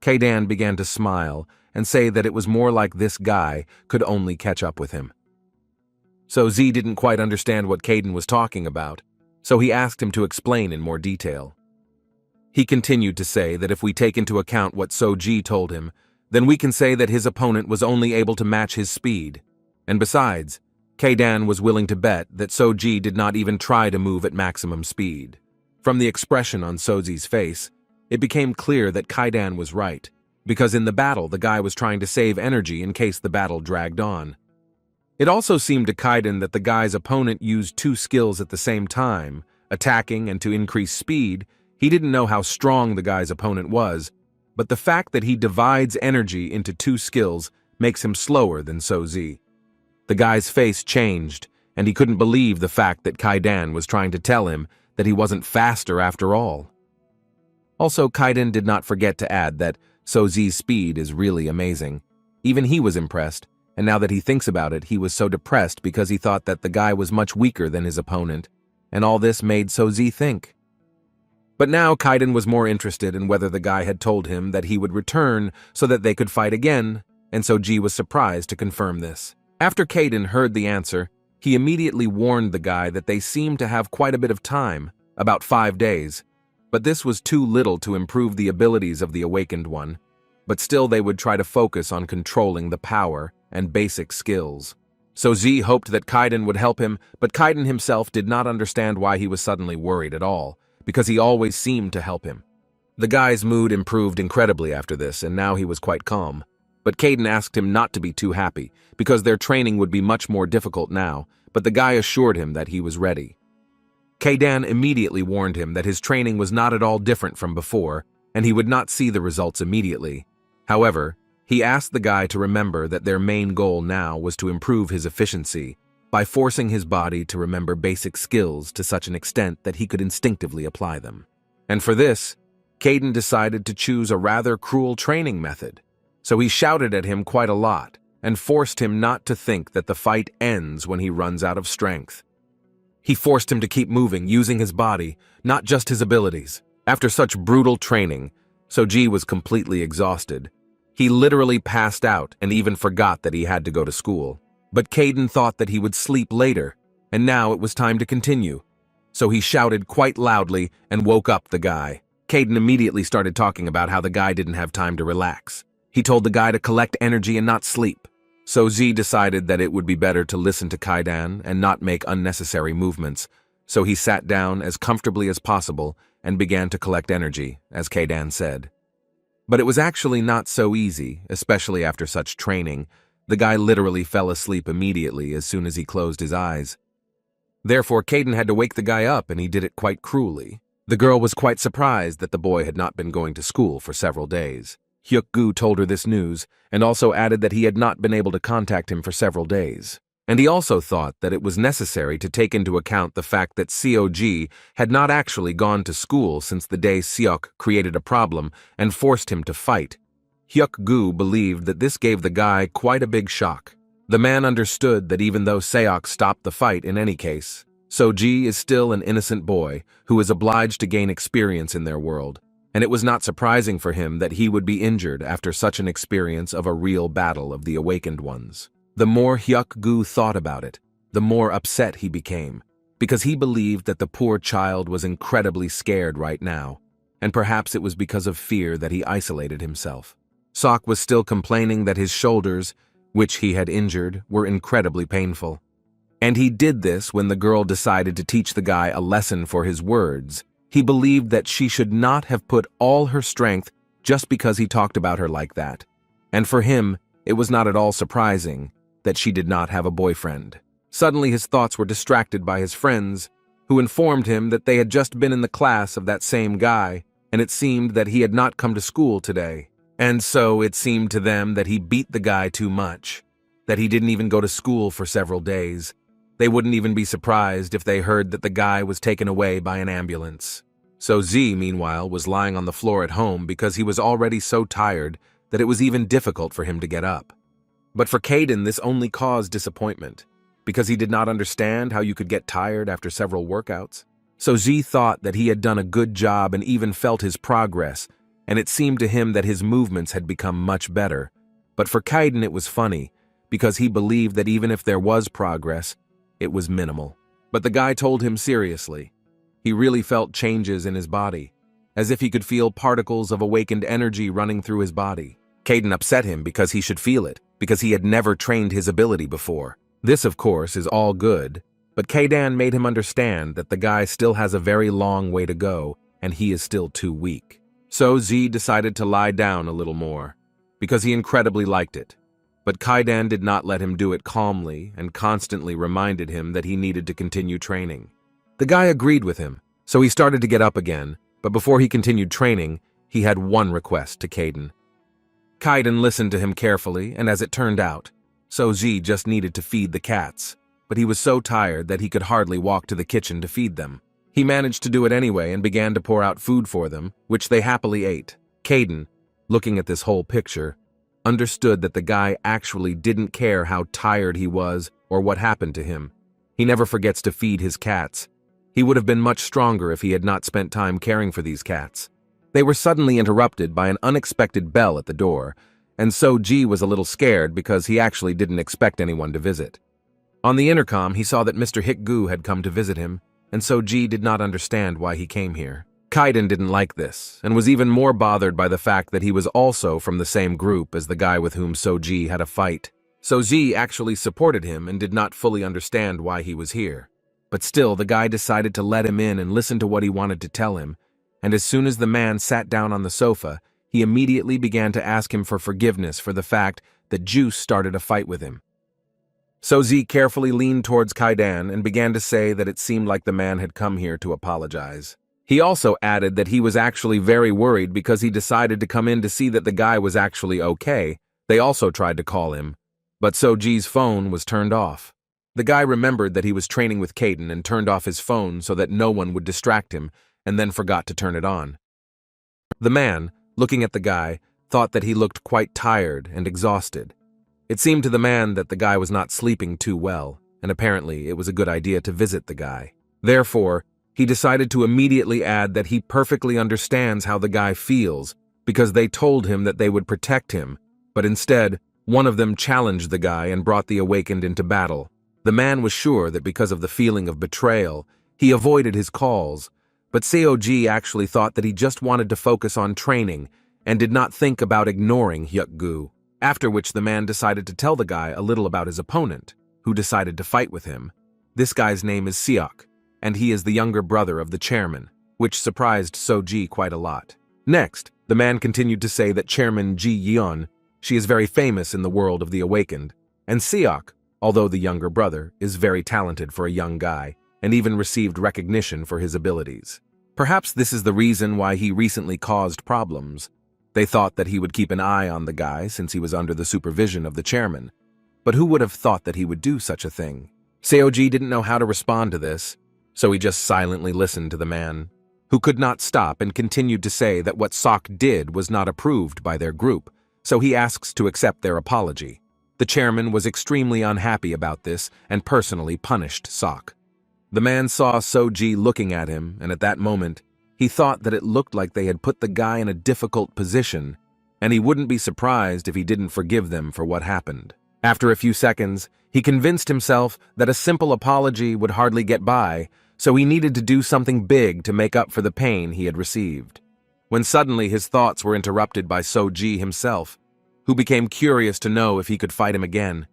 Kaidan began to smile and say that it was more like this guy could only catch up with him. So Z didn't quite understand what Kaidan was talking about, so he asked him to explain in more detail. He continued to say that if we take into account what Soji told him, then we can say that his opponent was only able to match his speed. And besides, Kaidan was willing to bet that Soji did not even try to move at maximum speed. From the expression on Soji's face, it became clear that Kaidan was right, because in the battle the guy was trying to save energy in case the battle dragged on. It also seemed to Kaidan that the guy's opponent used two skills at the same time, attacking and to increase speed. He didn't know how strong the guy's opponent was, but the fact that he divides energy into two skills makes him slower than Soji. The guy's face changed, and he couldn't believe the fact that Kaidan was trying to tell him that he wasn't faster after all. Also, Kaidan did not forget to add that Soji's speed is really amazing. Even he was impressed, and now that he thinks about it, he was so depressed because he thought that the guy was much weaker than his opponent, and all this made Soji think. But now Kaidan was more interested in whether the guy had told him that he would return so that they could fight again, and Soji was surprised to confirm this. After Kaidan heard the answer, he immediately warned the guy that they seemed to have quite a bit of time, about 5 days, but this was too little to improve the abilities of the awakened one, but still they would try to focus on controlling the power and basic skills. So Z hoped that Kaidan would help him, but Kaidan himself did not understand why he was suddenly worried at all, because he always seemed to help him. The guy's mood improved incredibly after this, and now he was quite calm. But Kaidan asked him not to be too happy, because their training would be much more difficult now, but the guy assured him that he was ready. Kaidan immediately warned him that his training was not at all different from before, and he would not see the results immediately. However, he asked the guy to remember that their main goal now was to improve his efficiency by forcing his body to remember basic skills to such an extent that he could instinctively apply them. And for this, Kaidan decided to choose a rather cruel training method. So he shouted at him quite a lot and forced him not to think that the fight ends when he runs out of strength. He forced him to keep moving using his body, not just his abilities. After such brutal training, Soji was completely exhausted. He literally passed out and even forgot that he had to go to school. But Kaidan thought that he would sleep later, and now it was time to continue. So he shouted quite loudly and woke up the guy. Kaidan immediately started talking about how the guy didn't have time to relax. He told the guy to collect energy and not sleep. So Z decided that it would be better to listen to Kaidan and not make unnecessary movements, so he sat down as comfortably as possible and began to collect energy, as Kaidan said. But it was actually not so easy, especially after such training. The guy literally fell asleep immediately as soon as he closed his eyes. Therefore, Caden had to wake the guy up, and he did it quite cruelly. The girl was quite surprised that the boy had not been going to school for several days. Hyuk-gu told her this news, and also added that he had not been able to contact him for several days. And he also thought that it was necessary to take into account the fact that Seok had not actually gone to school since the day Seok created a problem and forced him to fight. Hyuk-gu believed that this gave the guy quite a big shock. The man understood that even though Seok stopped the fight in any case, Seok is still an innocent boy who is obliged to gain experience in their world, and it was not surprising for him that he would be injured after such an experience of a real battle of the awakened ones. The more Hyuk-gu thought about it, the more upset he became, because he believed that the poor child was incredibly scared right now, and perhaps it was because of fear that he isolated himself. Seok was still complaining that his shoulders, which he had injured, were incredibly painful. And he did this when the girl decided to teach the guy a lesson for his words. He believed that she should not have put all her strength just because he talked about her like that. And for him, it was not at all surprising that she did not have a boyfriend. Suddenly his thoughts were distracted by his friends, who informed him that they had just been in the class of that same guy, and it seemed that he had not come to school today. And so it seemed to them that he beat the guy too much, that he didn't even go to school for several days. They wouldn't even be surprised if they heard that the guy was taken away by an ambulance. So Z, meanwhile, was lying on the floor at home because he was already so tired that it was even difficult for him to get up. But for Caden, this only caused disappointment, because he did not understand how you could get tired after several workouts. So Z thought that he had done a good job and even felt his progress, and it seemed to him that his movements had become much better. But for Caden it was funny, because he believed that even if there was progress, it was minimal. But the guy told him seriously. He really felt changes in his body, as if he could feel particles of awakened energy running through his body. Caden upset him because he should feel it, because he had never trained his ability before. This, of course, is all good, but Caden made him understand that the guy still has a very long way to go, and he is still too weak. So Z decided to lie down a little more, because he incredibly liked it. But Caden did not let him do it calmly and constantly reminded him that he needed to continue training. The guy agreed with him, so he started to get up again, but before he continued training, he had one request to Caden. Caden listened to him carefully, and as it turned out, Z just needed to feed the cats, but he was so tired that he could hardly walk to the kitchen to feed them. He managed to do it anyway and began to pour out food for them, which they happily ate. Caden, looking at this whole picture, understood that the guy actually didn't care how tired he was or what happened to him. He never forgets to feed his cats. He would have been much stronger if he had not spent time caring for these cats. They were suddenly interrupted by an unexpected bell at the door, and G was a little scared because he actually didn't expect anyone to visit. On the intercom, he saw that Mr. Hyuk-gu had come to visit him, and G did not understand why he came here. Caden didn't like this, and was even more bothered by the fact that he was also from the same group as the guy with whom G had a fight. G actually supported him and did not fully understand why he was here. But still, the guy decided to let him in and listen to what he wanted to tell him, and as soon as the man sat down on the sofa, he immediately began to ask him for forgiveness for the fact that Juice started a fight with him. Z carefully leaned towards Caden and began to say that it seemed like the man had come here to apologize. He also added that he was actually very worried because he decided to come in to see that the guy was actually okay. They also tried to call him, but G's phone was turned off. The guy remembered that he was training with Caden and turned off his phone so that no one would distract him, and then forgot to turn it on. The man, looking at the guy, thought that he looked quite tired and exhausted. It seemed to the man that the guy was not sleeping too well, and apparently it was a good idea to visit the guy. Therefore, he decided to immediately add that he perfectly understands how the guy feels, because they told him that they would protect him, but instead, one of them challenged the guy and brought the awakened into battle. The man was sure that because of the feeling of betrayal, he avoided his calls, but Seok actually thought that he just wanted to focus on training and did not think about ignoring Hyuk-gu, after which the man decided to tell the guy a little about his opponent, who decided to fight with him. This guy's name is Seok, and he is the younger brother of the chairman, which surprised Seok quite a lot. Next, the man continued to say that Chairman Ji-yeon, she is very famous in the world of the awakened, and Seok, although the younger brother, is very talented for a young guy. and even received recognition for his abilities. Perhaps this is the reason why he recently caused problems. They thought that he would keep an eye on the guy since he was under the supervision of the chairman. But who would have thought that he would do such a thing? Seoji didn't know how to respond to this, so he just silently listened to the man, who could not stop and continued to say that what Sok did was not approved by their group, so he asks to accept their apology. The chairman was extremely unhappy about this and personally punished Sok. The man saw Soji looking at him, and at that moment, he thought that it looked like they had put the guy in a difficult position, and he wouldn't be surprised if he didn't forgive them for what happened. After a few seconds, he convinced himself that a simple apology would hardly get by, so he needed to do something big to make up for the pain he had received. When suddenly his thoughts were interrupted by Soji himself, who became curious to know if he could fight him again.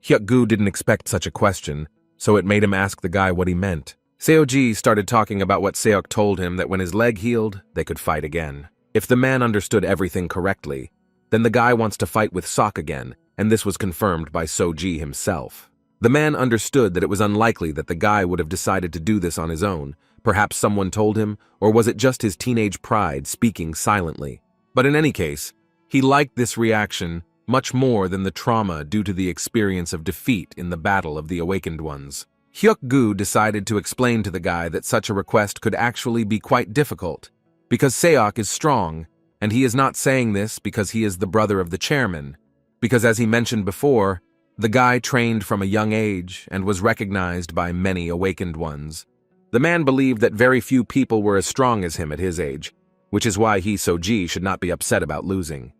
Hyuk-gu didn't expect such a question, so it made him ask the guy what he meant. Seoji started talking about what Seok told him, that when his leg healed, they could fight again. If the man understood everything correctly, then the guy wants to fight with Sok again, and this was confirmed by Soji himself. The man understood that it was unlikely that the guy would have decided to do this on his own. Perhaps someone told him, or was it just his teenage pride speaking silently? But in any case, he liked this reaction much more than the trauma due to the experience of defeat in the Battle of the Awakened Ones. Hyuk-gu decided to explain to the guy that such a request could actually be quite difficult, because Seok is strong, and he is not saying this because he is the brother of the chairman, because as he mentioned before, the guy trained from a young age and was recognized by many Awakened Ones. The man believed that very few people were as strong as him at his age, which is why he, Soji, should not be upset about losing.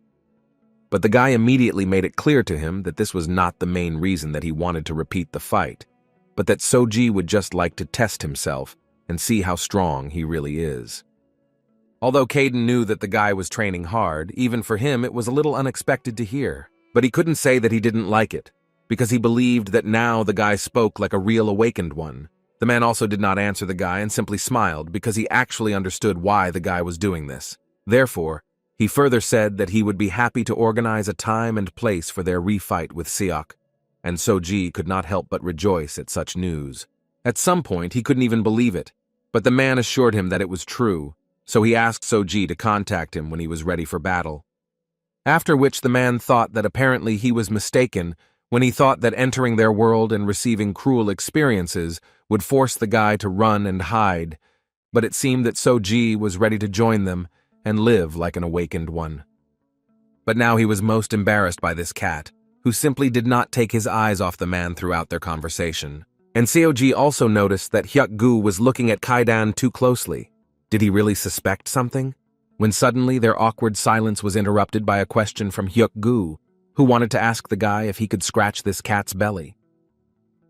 But the guy immediately made it clear to him that this was not the main reason that he wanted to repeat the fight, but that Soji would just like to test himself and see how strong he really is. Although Caden knew that the guy was training hard, even for him it was a little unexpected to hear. But he couldn't say that he didn't like it, because he believed that now the guy spoke like a real awakened one. The man also did not answer the guy and simply smiled because he actually understood why the guy was doing this. Therefore, he further said that he would be happy to organize a time and place for their refight with Seok, and Soji could not help but rejoice at such news. At some point, he couldn't even believe it, but the man assured him that it was true, so he asked Soji to contact him when he was ready for battle. After which the man thought that apparently he was mistaken when he thought that entering their world and receiving cruel experiences would force the guy to run and hide, but it seemed that Soji was ready to join them and live like an awakened one. But now he was most embarrassed by this cat, who simply did not take his eyes off the man throughout their conversation. And Seoji also noticed that Hyuk-gu was looking at Kaidan too closely. Did he really suspect something? When suddenly their awkward silence was interrupted by a question from Hyuk-gu, who wanted to ask the guy if he could scratch this cat's belly.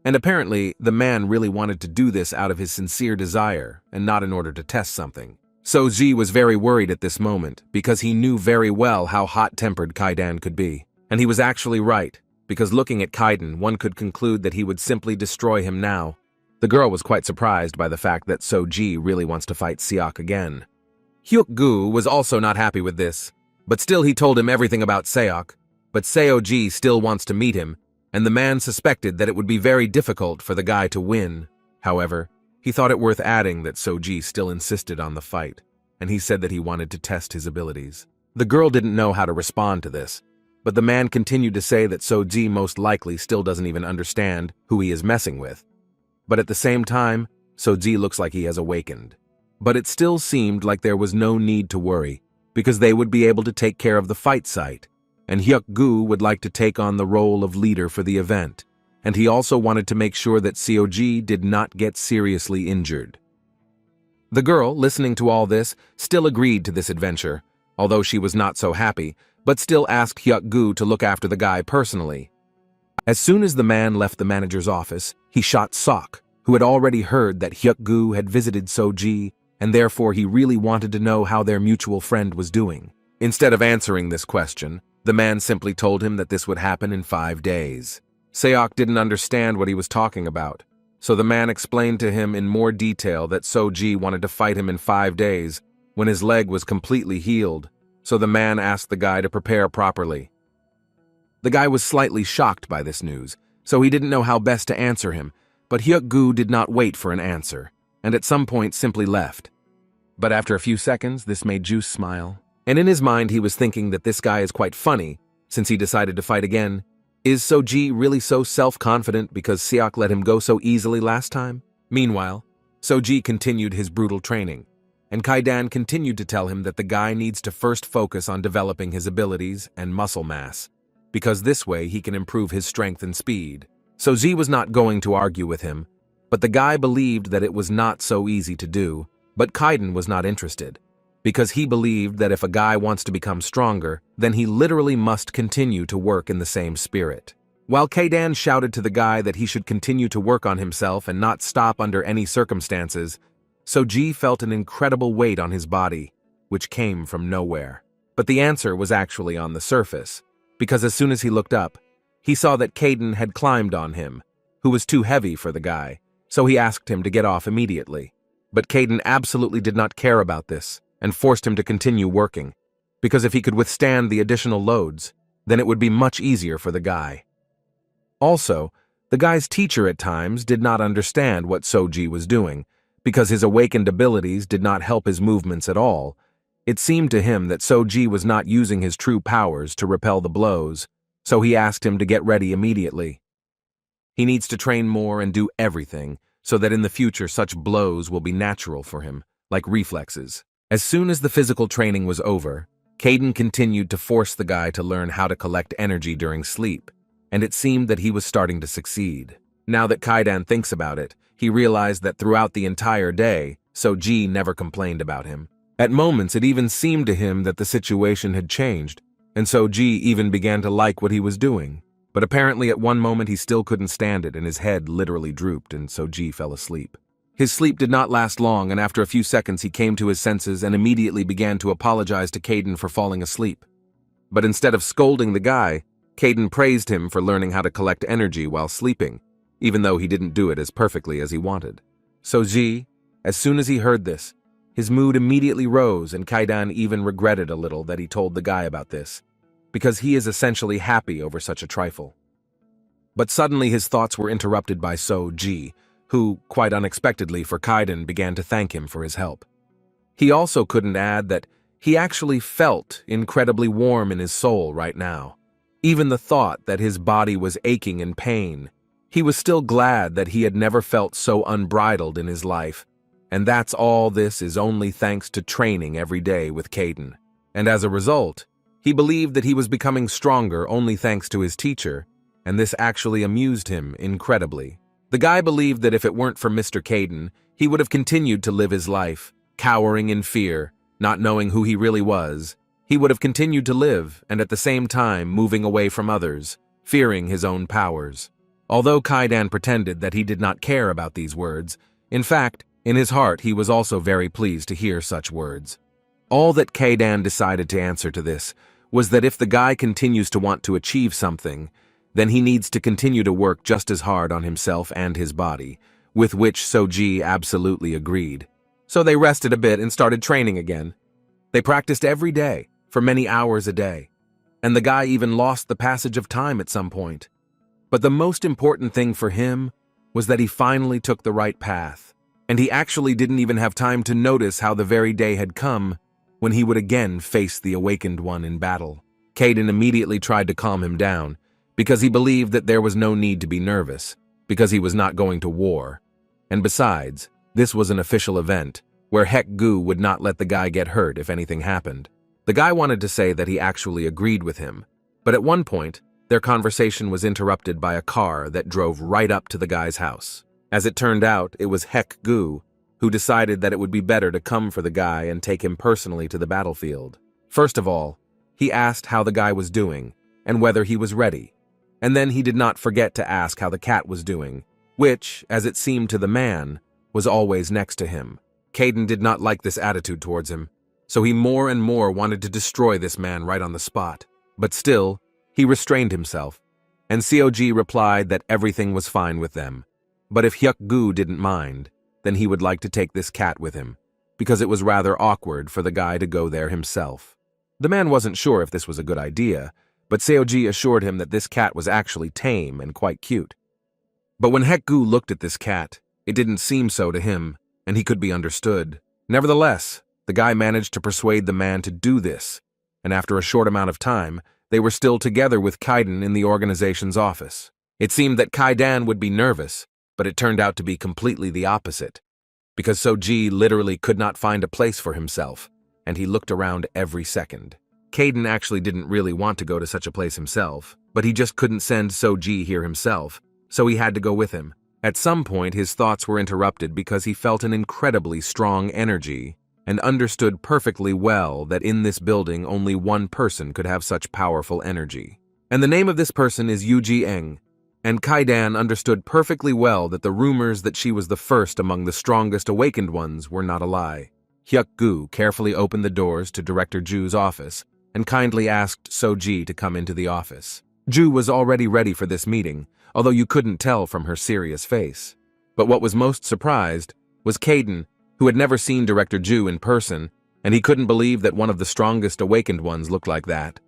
And apparently, the man really wanted to do this out of his sincere desire, and not in order to test something. Soji was very worried at this moment, because he knew very well how hot-tempered Kaidan could be. And he was actually right, because looking at Kaidan, one could conclude that he would simply destroy him now. The girl was quite surprised by the fact that Soji really wants to fight Seok again. Hyuk-gu was also not happy with this, but still he told him everything about Seok, but Seoji still wants to meet him, and the man suspected that it would be very difficult for the guy to win. However, he thought it worth adding that Soji still insisted on the fight, and he said that he wanted to test his abilities. The girl didn't know how to respond to this, but the man continued to say that Soji most likely still doesn't even understand who he is messing with. But at the same time, Soji looks like he has awakened. But it still seemed like there was no need to worry, because they would be able to take care of the fight site, and Hyuk-gu would like to take on the role of leader for the event, and he also wanted to make sure that Seoji did not get seriously injured. The girl, listening to all this, still agreed to this adventure, although she was not so happy, but still asked Hyuk-gu to look after the guy personally. As soon as the man left the manager's office, he shot Sok, who had already heard that Hyuk-gu had visited Soji, and therefore he really wanted to know how their mutual friend was doing. Instead of answering this question, the man simply told him that this would happen in 5 days. Seok didn't understand what he was talking about, so the man explained to him in more detail that Soji wanted to fight him in 5 days, when his leg was completely healed, so the man asked the guy to prepare properly. The guy was slightly shocked by this news, so he didn't know how best to answer him, but Hyuk-gu did not wait for an answer, and at some point simply left. But after a few seconds, this made Juice smile. And in his mind, he was thinking that this guy is quite funny, since he decided to fight again. Is Soji really so self-confident because Seok let him go so easily last time? Meanwhile, Soji continued his brutal training, and Kaidan continued to tell him that the guy needs to first focus on developing his abilities and muscle mass, because this way he can improve his strength and speed. Soji was not going to argue with him, but the guy believed that it was not so easy to do, but Kaidan was not interested, because he believed that if a guy wants to become stronger, then he literally must continue to work in the same spirit. While Kaidan shouted to the guy that he should continue to work on himself and not stop under any circumstances, Soji felt an incredible weight on his body, which came from nowhere. But the answer was actually on the surface, because as soon as he looked up, he saw that Kaidan had climbed on him, who was too heavy for the guy, so he asked him to get off immediately. But Kaidan absolutely did not care about this, and forced him to continue working, because if he could withstand the additional loads, then it would be much easier for the guy. Also, the guy's teacher at times did not understand what Soji was doing, because his awakened abilities did not help his movements at all. It seemed to him that Soji was not using his true powers to repel the blows, so he asked him to get ready immediately. He needs to train more and do everything, so that in the future such blows will be natural for him, like reflexes. As soon as the physical training was over, Kaidan continued to force the guy to learn how to collect energy during sleep, and it seemed that he was starting to succeed. Now that Kaidan thinks about it, he realized that throughout the entire day, Soji never complained about him. At moments, it even seemed to him that the situation had changed, and Soji even began to like what he was doing. But apparently at one moment he still couldn't stand it and his head literally drooped and Soji fell asleep. His sleep did not last long, and after a few seconds he came to his senses and immediately began to apologize to Kaidan for falling asleep. But instead of scolding the guy, Kaidan praised him for learning how to collect energy while sleeping, even though he didn't do it as perfectly as he wanted. Soji, as soon as he heard this, his mood immediately rose, and Kaidan even regretted a little that he told the guy about this, because he is essentially happy over such a trifle. But suddenly his thoughts were interrupted by Soji, who, quite unexpectedly for Kaidan, began to thank him for his help. He also couldn't add that he actually felt incredibly warm in his soul right now. Even the thought that his body was aching in pain, he was still glad that he had never felt so unbridled in his life, and that's all this is only thanks to training every day with Kaidan. And as a result, he believed that he was becoming stronger only thanks to his teacher, and this actually amused him incredibly. The guy believed that if it weren't for Mr. Kaidan, he would have continued to live his life, cowering in fear, not knowing who he really was. He would have continued to live, and at the same time moving away from others, fearing his own powers. Although Kaidan pretended that he did not care about these words, in fact, in his heart he was also very pleased to hear such words. All that Kaidan decided to answer to this was that if the guy continues to want to achieve something, then he needs to continue to work just as hard on himself and his body, with which Soji absolutely agreed. So they rested a bit and started training again. They practiced every day, for many hours a day, and the guy even lost the passage of time at some point. But the most important thing for him was that he finally took the right path, and he actually didn't even have time to notice how the very day had come when he would again face the awakened one in battle. Kaidan immediately tried to calm him down, because he believed that there was no need to be nervous, because he was not going to war. And besides, this was an official event, where Hyuk-gu would not let the guy get hurt if anything happened. The guy wanted to say that he actually agreed with him, but at one point, their conversation was interrupted by a car that drove right up to the guy's house. As it turned out, it was Hyuk-gu, who decided that it would be better to come for the guy and take him personally to the battlefield. First of all, he asked how the guy was doing, and whether he was ready. And then he did not forget to ask how the cat was doing, which, as it seemed to the man, was always next to him. Kaidan did not like this attitude towards him, so he more and more wanted to destroy this man right on the spot. But still, he restrained himself, and Seoji replied that everything was fine with them. But if Hyuk-gu didn't mind, then he would like to take this cat with him, because it was rather awkward for the guy to go there himself. The man wasn't sure if this was a good idea, but Seoji assured him that this cat was actually tame and quite cute. But when Hekgu looked at this cat, it didn't seem so to him, and he could be understood. Nevertheless, the guy managed to persuade the man to do this, and after a short amount of time, they were still together with Kaiden in the organization's office. It seemed that Kaidan would be nervous, but it turned out to be completely the opposite, because Soji literally could not find a place for himself, and he looked around every second. Kaiden actually didn't really want to go to such a place himself, but he just couldn't send Soji here himself, so he had to go with him. At some point, his thoughts were interrupted because he felt an incredibly strong energy and understood perfectly well that in this building only one person could have such powerful energy. And the name of this person is Yuji Eng, and Kaidan understood perfectly well that the rumors that she was the first among the strongest awakened ones were not a lie. Hyuk-gu carefully opened the doors to Director Ju's office and kindly asked Soji to come into the office. Ju was already ready for this meeting, although you couldn't tell from her serious face. But what was most surprised was Kaiden, who had never seen Director Ju in person, and he couldn't believe that one of the strongest awakened ones looked like that.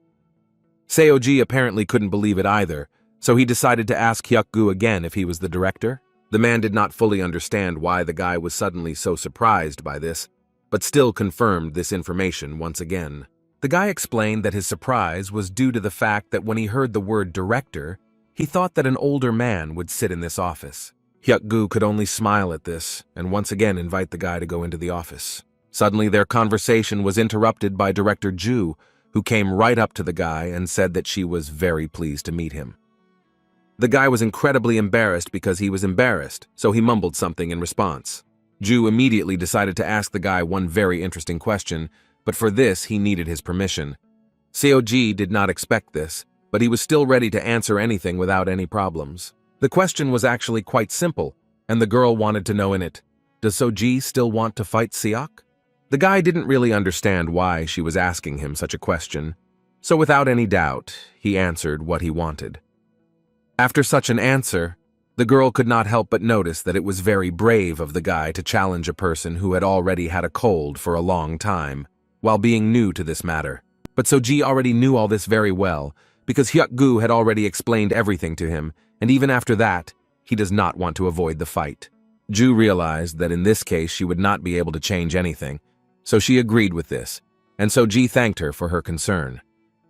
Seoji apparently couldn't believe it either, so he decided to ask Hyuk-gu again if he was the director. The man did not fully understand why the guy was suddenly so surprised by this, but still confirmed this information once again. The guy explained that his surprise was due to the fact that when he heard the word director, he thought that an older man would sit in this office. Hyuk-gu could only smile at this and once again invite the guy to go into the office. Suddenly their conversation was interrupted by Director Ju, who came right up to the guy and said that she was very pleased to meet him. The guy was incredibly embarrassed because he was embarrassed, so he mumbled something in response. Ju immediately decided to ask the guy one very interesting question, but for this he needed his permission. Seoji did not expect this, but he was still ready to answer anything without any problems. The question was actually quite simple, and the girl wanted to know in it, does Soji still want to fight Seok? The guy didn't really understand why she was asking him such a question, so without any doubt, he answered what he wanted. After such an answer, the girl could not help but notice that it was very brave of the guy to challenge a person who had already had a cold for a long time, while being new to this matter. But Soji already knew all this very well, because Hyuk-gu had already explained everything to him, and even after that, he does not want to avoid the fight. Ju realized that in this case she would not be able to change anything, so she agreed with this, and Soji thanked her for her concern.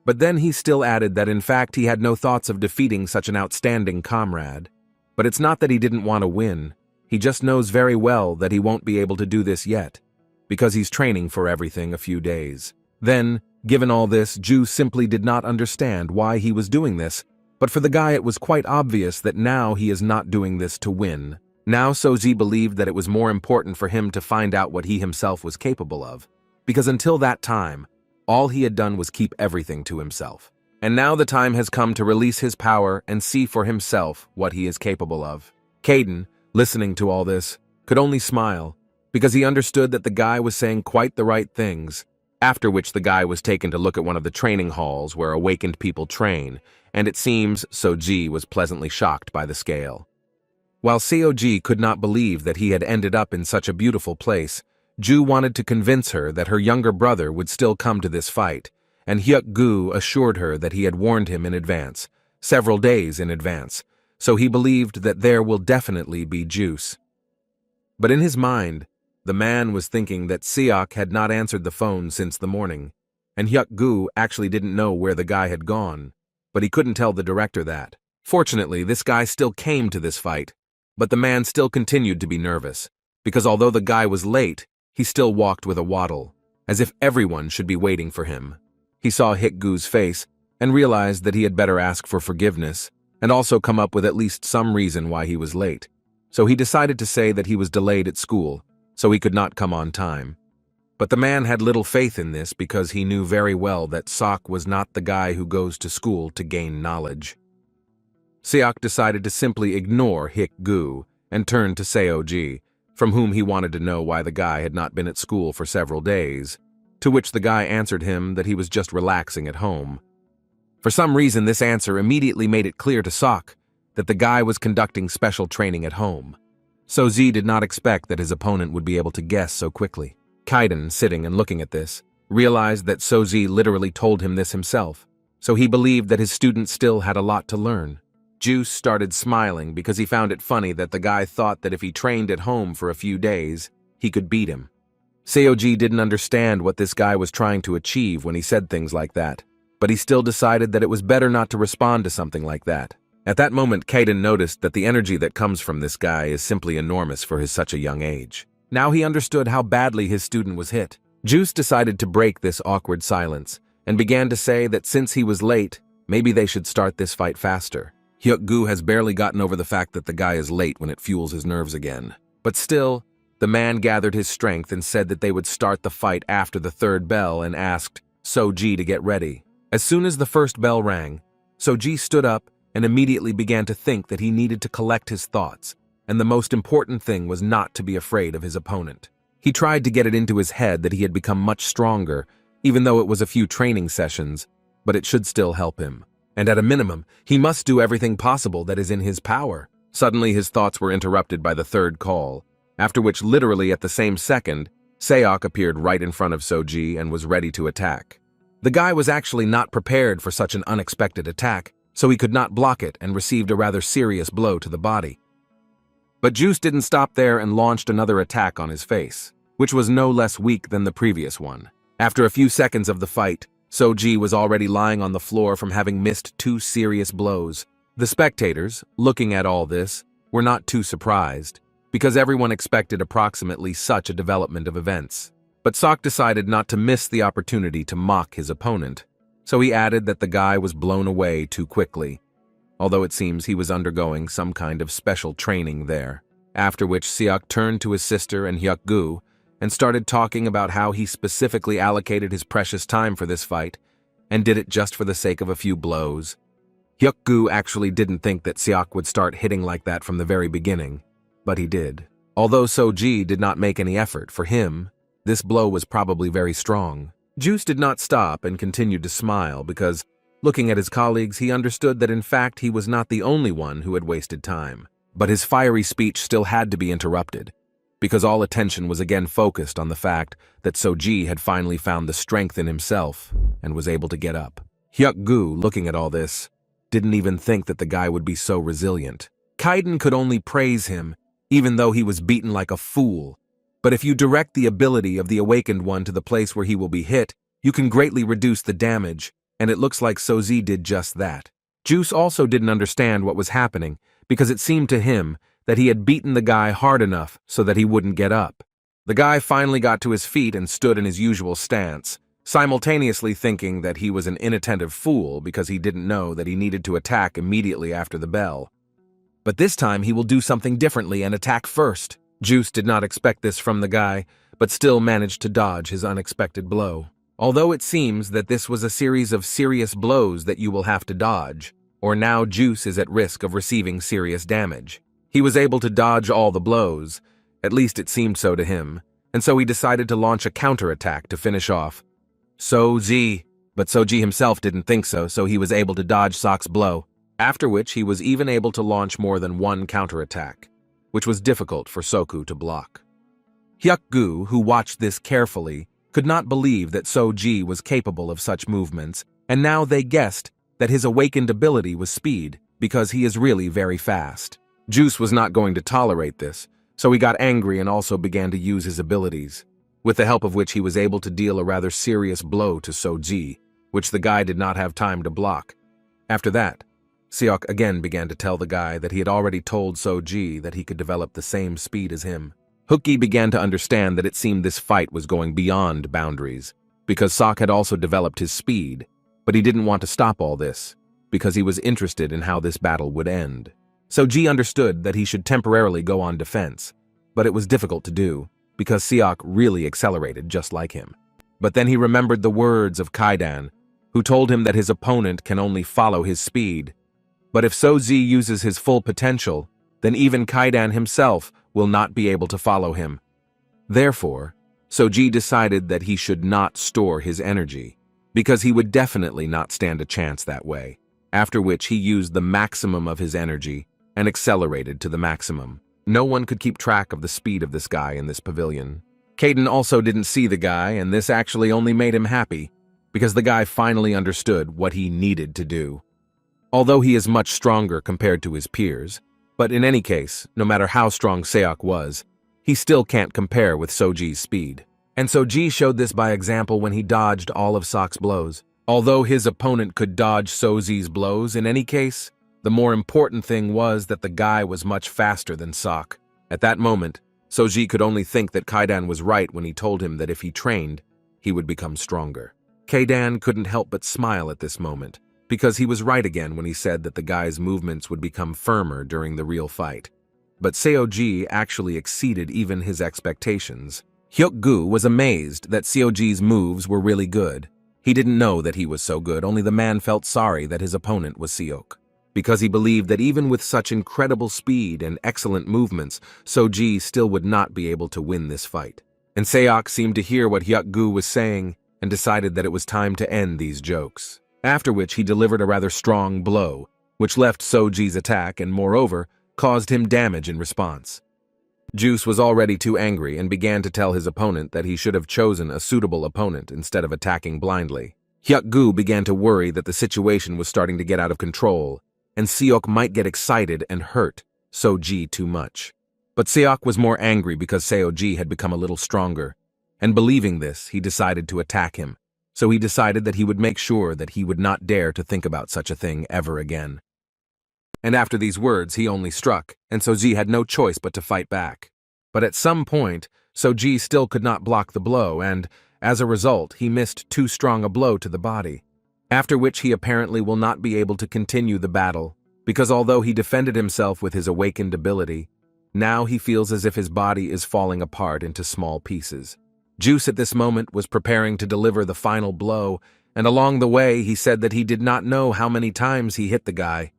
But then he still added that in fact he had no thoughts of defeating such an outstanding comrade. But it's not that he didn't want to win, he just knows very well that he won't be able to do this yet, because he's training for everything a few days. Then, given all this, Ju simply did not understand why he was doing this, but for the guy it was quite obvious that now he is not doing this to win. Now Soji believed that it was more important for him to find out what he himself was capable of, because until that time, all he had done was keep everything to himself. And now the time has come to release his power and see for himself what he is capable of. Kaiden, listening to all this, could only smile, because he understood that the guy was saying quite the right things, after which the guy was taken to look at one of the training halls where awakened people train, and it seems Soji was pleasantly shocked by the scale. While Seoji could not believe that he had ended up in such a beautiful place, Ju wanted to convince her that her younger brother would still come to this fight, and Hyuk-gu assured her that he had warned him in advance, several days in advance, so he believed that there will definitely be juice. But in his mind, the man was thinking that Seok had not answered the phone since the morning, and Hyuk-gu actually didn't know where the guy had gone, but he couldn't tell the director that. Fortunately, this guy still came to this fight, but the man still continued to be nervous, because although the guy was late, he still walked with a waddle, as if everyone should be waiting for him. He saw Hyuk-gu's face and realized that he had better ask for forgiveness and also come up with at least some reason why he was late. So he decided to say that he was delayed at school, so he could not come on time. But the man had little faith in this because he knew very well that Seok was not the guy who goes to school to gain knowledge. Seok decided to simply ignore Hyuk-gu and turn to Seoji, from whom he wanted to know why the guy had not been at school for several days, to which the guy answered him that he was just relaxing at home. For some reason, this answer immediately made it clear to Seok that the guy was conducting special training at home. Soji did not expect that his opponent would be able to guess so quickly. Kaiden, sitting and looking at this, realized that Soji literally told him this himself, so he believed that his student still had a lot to learn. Juice started smiling because he found it funny that the guy thought that if he trained at home for a few days, he could beat him. Seoji didn't understand what this guy was trying to achieve when he said things like that, but he still decided that it was better not to respond to something like that. At that moment, Kaiden noticed that the energy that comes from this guy is simply enormous for his such a young age. Now he understood how badly his student was hit. Juice decided to break this awkward silence and began to say that since he was late, maybe they should start this fight faster. Hyuk-gu has barely gotten over the fact that the guy is late when it fuels his nerves again. But still, the man gathered his strength and said that they would start the fight after the third bell and asked Soji to get ready. As soon as the first bell rang, Soji stood up and immediately began to think that he needed to collect his thoughts, and the most important thing was not to be afraid of his opponent. He tried to get it into his head that he had become much stronger, even though it was a few training sessions, but it should still help him. And at a minimum, he must do everything possible that is in his power. Suddenly his thoughts were interrupted by the third call, after which literally at the same second, Seok appeared right in front of Soji and was ready to attack. The guy was actually not prepared for such an unexpected attack, so he could not block it and received a rather serious blow to the body. But Juice didn't stop there and launched another attack on his face, which was no less weak than the previous one. After a few seconds of the fight, Soji was already lying on the floor from having missed 2 serious blows. The spectators, looking at all this, were not too surprised, because everyone expected approximately such a development of events. But Sok decided not to miss the opportunity to mock his opponent, so he added that the guy was blown away too quickly, although it seems he was undergoing some kind of special training there. After which Seok turned to his sister and Hyuk-gu and started talking about how he specifically allocated his precious time for this fight and did it just for the sake of a few blows. Hyuk-gu actually didn't think that Seok would start hitting like that from the very beginning, but he did. Although Soji did not make any effort, for him, this blow was probably very strong. Juice did not stop and continued to smile because, looking at his colleagues, he understood that in fact he was not the only one who had wasted time. But his fiery speech still had to be interrupted, because all attention was again focused on the fact that Soji had finally found the strength in himself and was able to get up. Hyuk-gu, looking at all this, didn't even think that the guy would be so resilient. Kaiden could only praise him, even though he was beaten like a fool. But if you direct the ability of the awakened one to the place where he will be hit, you can greatly reduce the damage, and it looks like Soji did just that. Juice also didn't understand what was happening, because it seemed to him that he had beaten the guy hard enough so that he wouldn't get up. The guy finally got to his feet and stood in his usual stance, simultaneously thinking that he was an inattentive fool because he didn't know that he needed to attack immediately after the bell. But this time he will do something differently and attack first. Juice did not expect this from the guy, but still managed to dodge his unexpected blow. Although it seems that this was a series of serious blows that you will have to dodge, or now Juice is at risk of receiving serious damage. He was able to dodge all the blows, at least it seemed so to him, and so he decided to launch a counterattack to finish off Soji. But Soji himself didn't think so, so he was able to dodge Sok's blow, after which he was even able to launch more than one counterattack, which was difficult for Soku to block. Hyuk-gu, who watched this carefully, could not believe that Soji was capable of such movements, and now they guessed that his awakened ability was speed, because he is really very fast. Juice was not going to tolerate this, so he got angry and also began to use his abilities, with the help of which he was able to deal a rather serious blow to Soji, which the guy did not have time to block. After that, Seok again began to tell the guy that he had already told Soji that he could develop the same speed as him. Hookie began to understand that it seemed this fight was going beyond boundaries, because Sok had also developed his speed, but he didn't want to stop all this, because he was interested in how this battle would end. Soji understood that he should temporarily go on defense, but it was difficult to do, because Seok really accelerated just like him. But then he remembered the words of Kaidan, who told him that his opponent can only follow his speed. But if Soji uses his full potential, then even Kaidan himself will not be able to follow him. Therefore, Soji decided that he should not store his energy, because he would definitely not stand a chance that way, after which he used the maximum of his energy and accelerated to the maximum. No one could keep track of the speed of this guy in this pavilion. Kaiden also didn't see the guy, and this actually only made him happy, because the guy finally understood what he needed to do. although he is much stronger compared to his peers. But in any case, no matter how strong Seok was, he still can't compare with Soji's speed. And Soji showed this by example when he dodged all of Seok's blows. Although his opponent could dodge Soji's blows in any case, the more important thing was that the guy was much faster than Seok. At that moment, Soji could only think that Kaidan was right when he told him that if he trained, he would become stronger. Kaidan couldn't help but smile at this moment, because he was right again when he said that the guy's movements would become firmer during the real fight. But Seoji actually exceeded even his expectations. Hyuk-gu was amazed that Seoji's moves were really good. He didn't know that he was so good, only the man felt sorry that his opponent was Seok, because he believed that even with such incredible speed and excellent movements, Soji still would not be able to win this fight. And Seok seemed to hear what Hyuk-gu was saying and decided that it was time to end these jokes, after which he delivered a rather strong blow, which left Soji's attack and, moreover, caused him damage in response. Juice was already too angry and began to tell his opponent that he should have chosen a suitable opponent instead of attacking blindly. Hyuk-gu began to worry that the situation was starting to get out of control, and Seok might get excited and hurt Soji too much. But Seok was more angry because Seoji had become a little stronger, and believing this, he decided to attack him. So he decided that he would make sure that he would not dare to think about such a thing ever again. And after these words, he only struck, and Soji had no choice but to fight back. But at some point, Soji still could not block the blow, and, as a result, he missed too strong a blow to the body. After which he apparently will not be able to continue the battle, because although he defended himself with his awakened ability, now he feels as if his body is falling apart into small pieces. Juice at this moment was preparing to deliver the final blow, and along the way he said that he did not know how many times he hit the guy.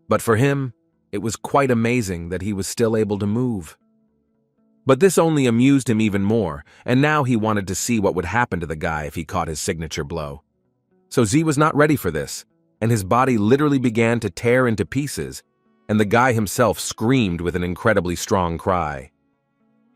But for him, it was quite amazing that he was still able to move. But this only amused him even more, and now he wanted to see what would happen to the guy if he caught his signature blow. So Z was not ready for this, and his body literally began to tear into pieces, and the guy himself screamed with an incredibly strong cry.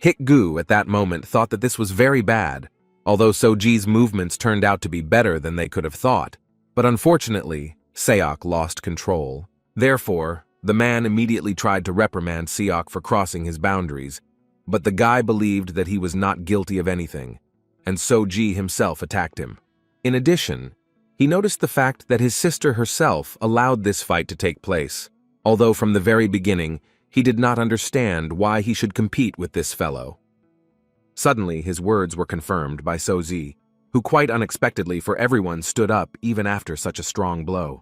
Hyuk-gu at that moment thought that this was very bad, although Soji's movements turned out to be better than they could have thought. But unfortunately, Seok lost control. Therefore, the man immediately tried to reprimand Seok for crossing his boundaries, but the guy believed that he was not guilty of anything, and Soji himself attacked him. In addition, he noticed the fact that his sister herself allowed this fight to take place, although from the very beginning, he did not understand why he should compete with this fellow. Suddenly, his words were confirmed by Soji, who quite unexpectedly for everyone stood up even after such a strong blow.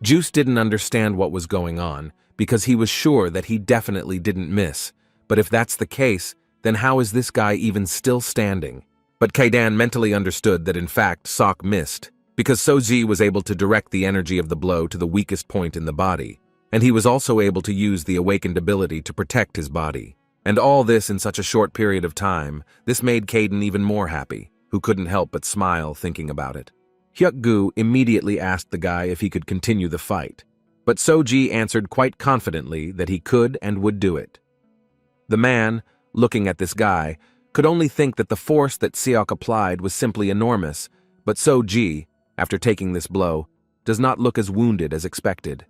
Juice didn't understand what was going on, because he was sure that he definitely didn't miss, but if that's the case, then how is this guy even still standing? But Kaidan mentally understood that in fact Seok missed, because Soji was able to direct the energy of the blow to the weakest point in the body, and he was also able to use the awakened ability to protect his body. And all this in such a short period of time, this made Kaidan even more happy, who couldn't help but smile thinking about it. Hyuk-gu immediately asked the guy if he could continue the fight, but Soji answered quite confidently that he could and would do it. The man, looking at this guy, could only think that the force that Seok applied was simply enormous, but Soji, after taking this blow, does not look as wounded as expected.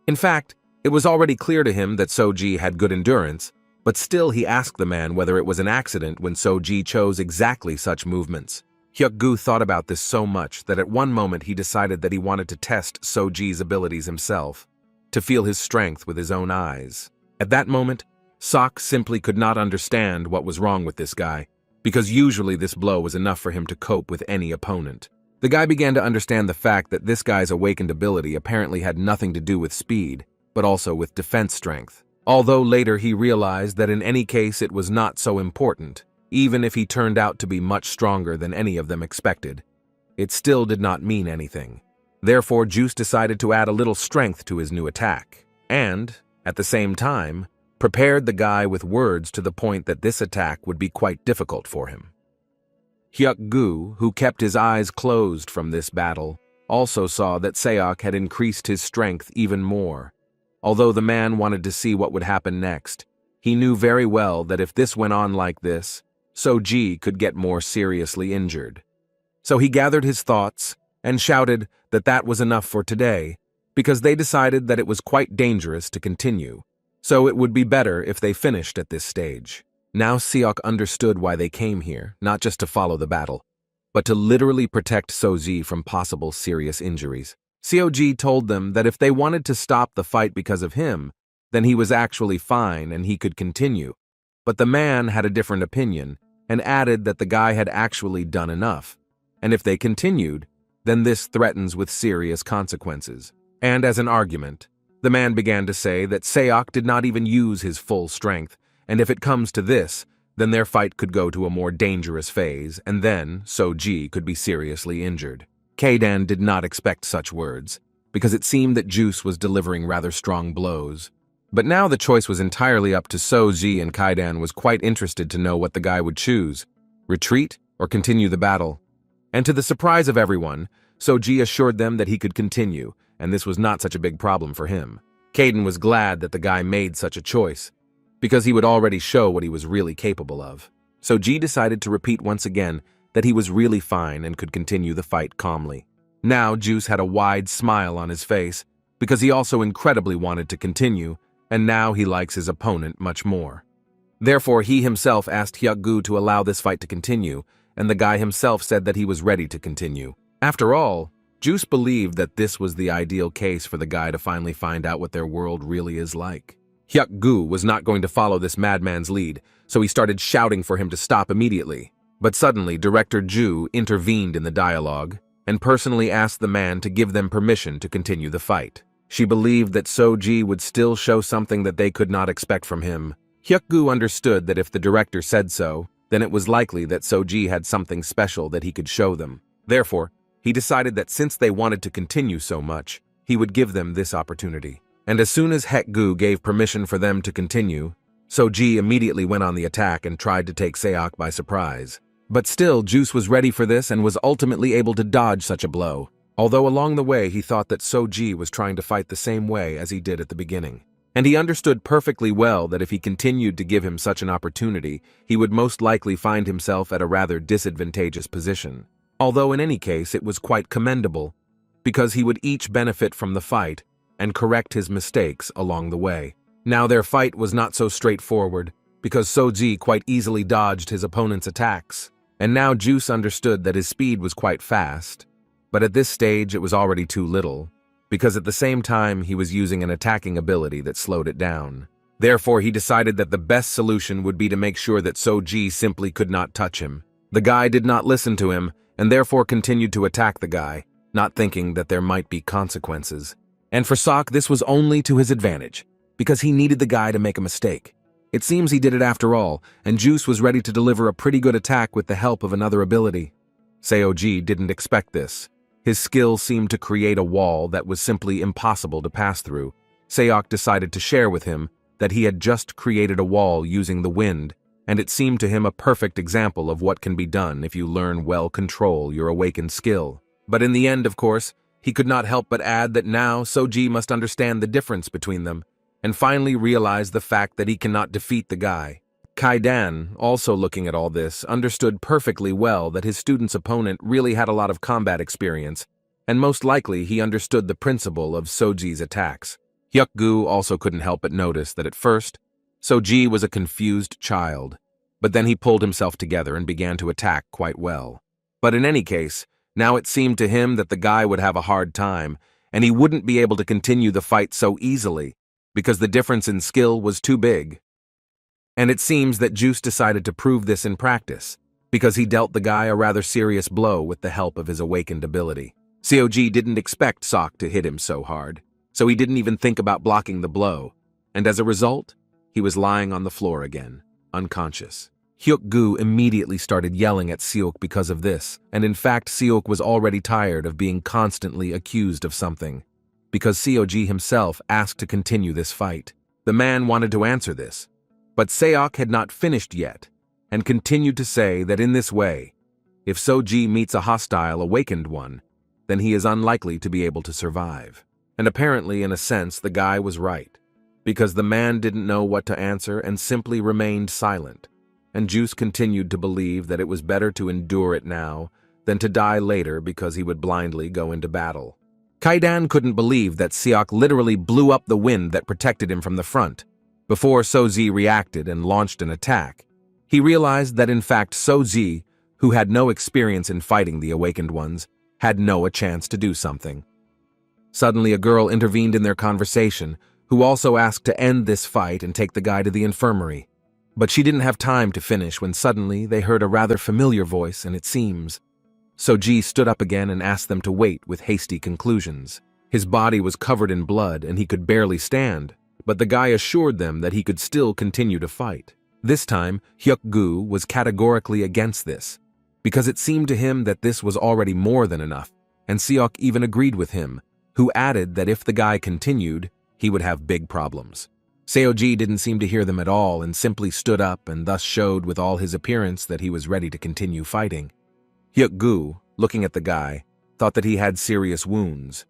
In fact, it was already clear to him that Soji had good endurance, but still he asked the man whether it was an accident when Soji chose exactly such movements. Hyuk-gu thought about this so much that at one moment he decided that he wanted to test Soji's abilities himself, to feel his strength with his own eyes. At that moment, Seok simply could not understand what was wrong with this guy, because usually this blow was enough for him to cope with any opponent. The guy began to understand the fact that this guy's awakened ability apparently had nothing to do with speed, but also with defense strength. Although later he realized that in any case it was not so important, even if he turned out to be much stronger than any of them expected. It still did not mean anything. Therefore, Juice decided to add a little strength to his new attack, and, at the same time, prepared the guy with words to the point that this attack would be quite difficult for him. Hyuk-gu, who kept his eyes closed from this battle, also saw that Seok had increased his strength even more. Although the man wanted to see what would happen next, he knew very well that if this went on like this, Soji could get more seriously injured. So he gathered his thoughts and shouted that that was enough for today, because they decided that it was quite dangerous to continue, so it would be better if they finished at this stage. Now Seok understood why they came here, not just to follow the battle, but to literally protect Soji from possible serious injuries. Seoji told them that if they wanted to stop the fight because of him, then he was actually fine and he could continue. But the man had a different opinion and added that the guy had actually done enough, and if they continued, then this threatens with serious consequences. And as an argument, the man began to say that Seok did not even use his full strength, and if it comes to this, then their fight could go to a more dangerous phase, and then Soji could be seriously injured. Kaidan did not expect such words, because it seemed that Juice was delivering rather strong blows. But now the choice was entirely up to Soji, and Kaidan was quite interested to know what the guy would choose, retreat or continue the battle. And to the surprise of everyone, Soji assured them that he could continue, and this was not such a big problem for him. Kaidan was glad that the guy made such a choice, because he would already show what he was really capable of. Soji decided to repeat once again that he was really fine and could continue the fight calmly. Now Juice had a wide smile on his face, because he also incredibly wanted to continue, and now he likes his opponent much more. Therefore, he himself asked Hyuk-gu to allow this fight to continue, and the guy himself said that he was ready to continue. After all, Juice believed that this was the ideal case for the guy to finally find out what their world really is like. Hyuk-gu was not going to follow this madman's lead, so he started shouting for him to stop immediately. But suddenly, Director Ju intervened in the dialogue and personally asked the man to give them permission to continue the fight. She believed that Soji would still show something that they could not expect from him. Hyuk-gu understood that if the director said so, then it was likely that Soji had something special that he could show them. Therefore, he decided that since they wanted to continue so much, he would give them this opportunity. And as soon as Hyuk-gu gave permission for them to continue, Soji immediately went on the attack and tried to take Seok by surprise. But still, Juice was ready for this and was ultimately able to dodge such a blow, although along the way he thought that Soji was trying to fight the same way as he did at the beginning. And he understood perfectly well that if he continued to give him such an opportunity, he would most likely find himself at a rather disadvantageous position. Although in any case it was quite commendable, because he would each benefit from the fight and correct his mistakes along the way. Now their fight was not so straightforward, because Soji quite easily dodged his opponent's attacks. And now Juice understood that his speed was quite fast, but at this stage it was already too little, because at the same time he was using an attacking ability that slowed it down. Therefore he decided that the best solution would be to make sure that Soji simply could not touch him. The guy did not listen to him, and therefore continued to attack the guy, not thinking that there might be consequences. And for Sok, this was only to his advantage, because he needed the guy to make a mistake. It seems he did it after all, and Juice was ready to deliver a pretty good attack with the help of another ability. Seoji didn't expect this. His skill seemed to create a wall that was simply impossible to pass through. Seok decided to share with him that he had just created a wall using the wind, and it seemed to him a perfect example of what can be done if you learn well control your awakened skill. But in the end, of course, he could not help but add that now Soji must understand the difference between them, and finally realize the fact that he cannot defeat the guy. Kaidan, also looking at all this, understood perfectly well that his student's opponent really had a lot of combat experience, and most likely he understood the principle of Soji's attacks. Hyuk-gu also couldn't help but notice that at first, Soji was a confused child, but then he pulled himself together and began to attack quite well. But in any case, now it seemed to him that the guy would have a hard time, and he wouldn't be able to continue the fight so easily, because the difference in skill was too big. And it seems that Juice decided to prove this in practice, because he dealt the guy a rather serious blow with the help of his awakened ability. Seoji didn't expect Sok to hit him so hard, so he didn't even think about blocking the blow, and as a result, he was lying on the floor again, unconscious. Hyuk-gu immediately started yelling at Seok because of this, and in fact Seok was already tired of being constantly accused of something, because Seoji himself asked to continue this fight. The man wanted to answer this, but Seok had not finished yet, and continued to say that in this way, if Soji meets a hostile awakened one, then he is unlikely to be able to survive. And apparently, in a sense, the guy was right, because the man didn't know what to answer and simply remained silent, and Juice continued to believe that it was better to endure it now than to die later because he would blindly go into battle. Kaidan couldn't believe that Seok literally blew up the wind that protected him from the front. Before Sozi reacted and launched an attack, he realized that in fact Sozi, who had no experience in fighting the awakened ones, had no chance to do something. Suddenly a girl intervened in their conversation, who also asked to end this fight and take the guy to the infirmary. But she didn't have time to finish when suddenly they heard a rather familiar voice, and it seems. Soji stood up again and asked them to wait with hasty conclusions. His body was covered in blood and he could barely stand, but the guy assured them that he could still continue to fight. This time, Hyuk-gu was categorically against this, because it seemed to him that this was already more than enough, and Seok even agreed with him, who added that if the guy continued, he would have big problems. Seoji didn't seem to hear them at all and simply stood up and thus showed with all his appearance that he was ready to continue fighting. Hyuk-gu, looking at the guy, thought that he had serious wounds.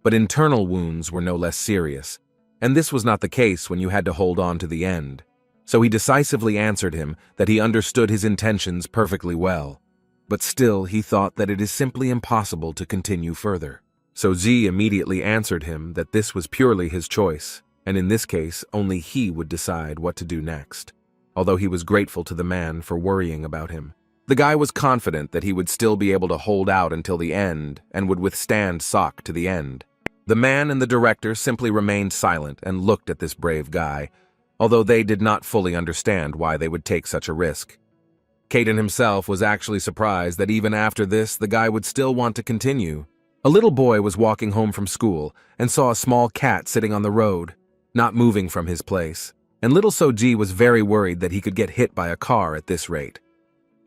But internal wounds were no less serious, and this was not the case when you had to hold on to the end. So he decisively answered him that he understood his intentions perfectly well. But still he thought that it is simply impossible to continue further. So Z immediately answered him that this was purely his choice, and in this case only he would decide what to do next, although he was grateful to the man for worrying about him. The guy was confident that he would still be able to hold out until the end and would withstand Sok to the end. The man and the director simply remained silent and looked at this brave guy, although they did not fully understand why they would take such a risk. Kaden himself was actually surprised that even after this, the guy would still want to continue. A little boy was walking home from school and saw a small cat sitting on the road, not moving from his place, and little Soji was very worried that he could get hit by a car at this rate.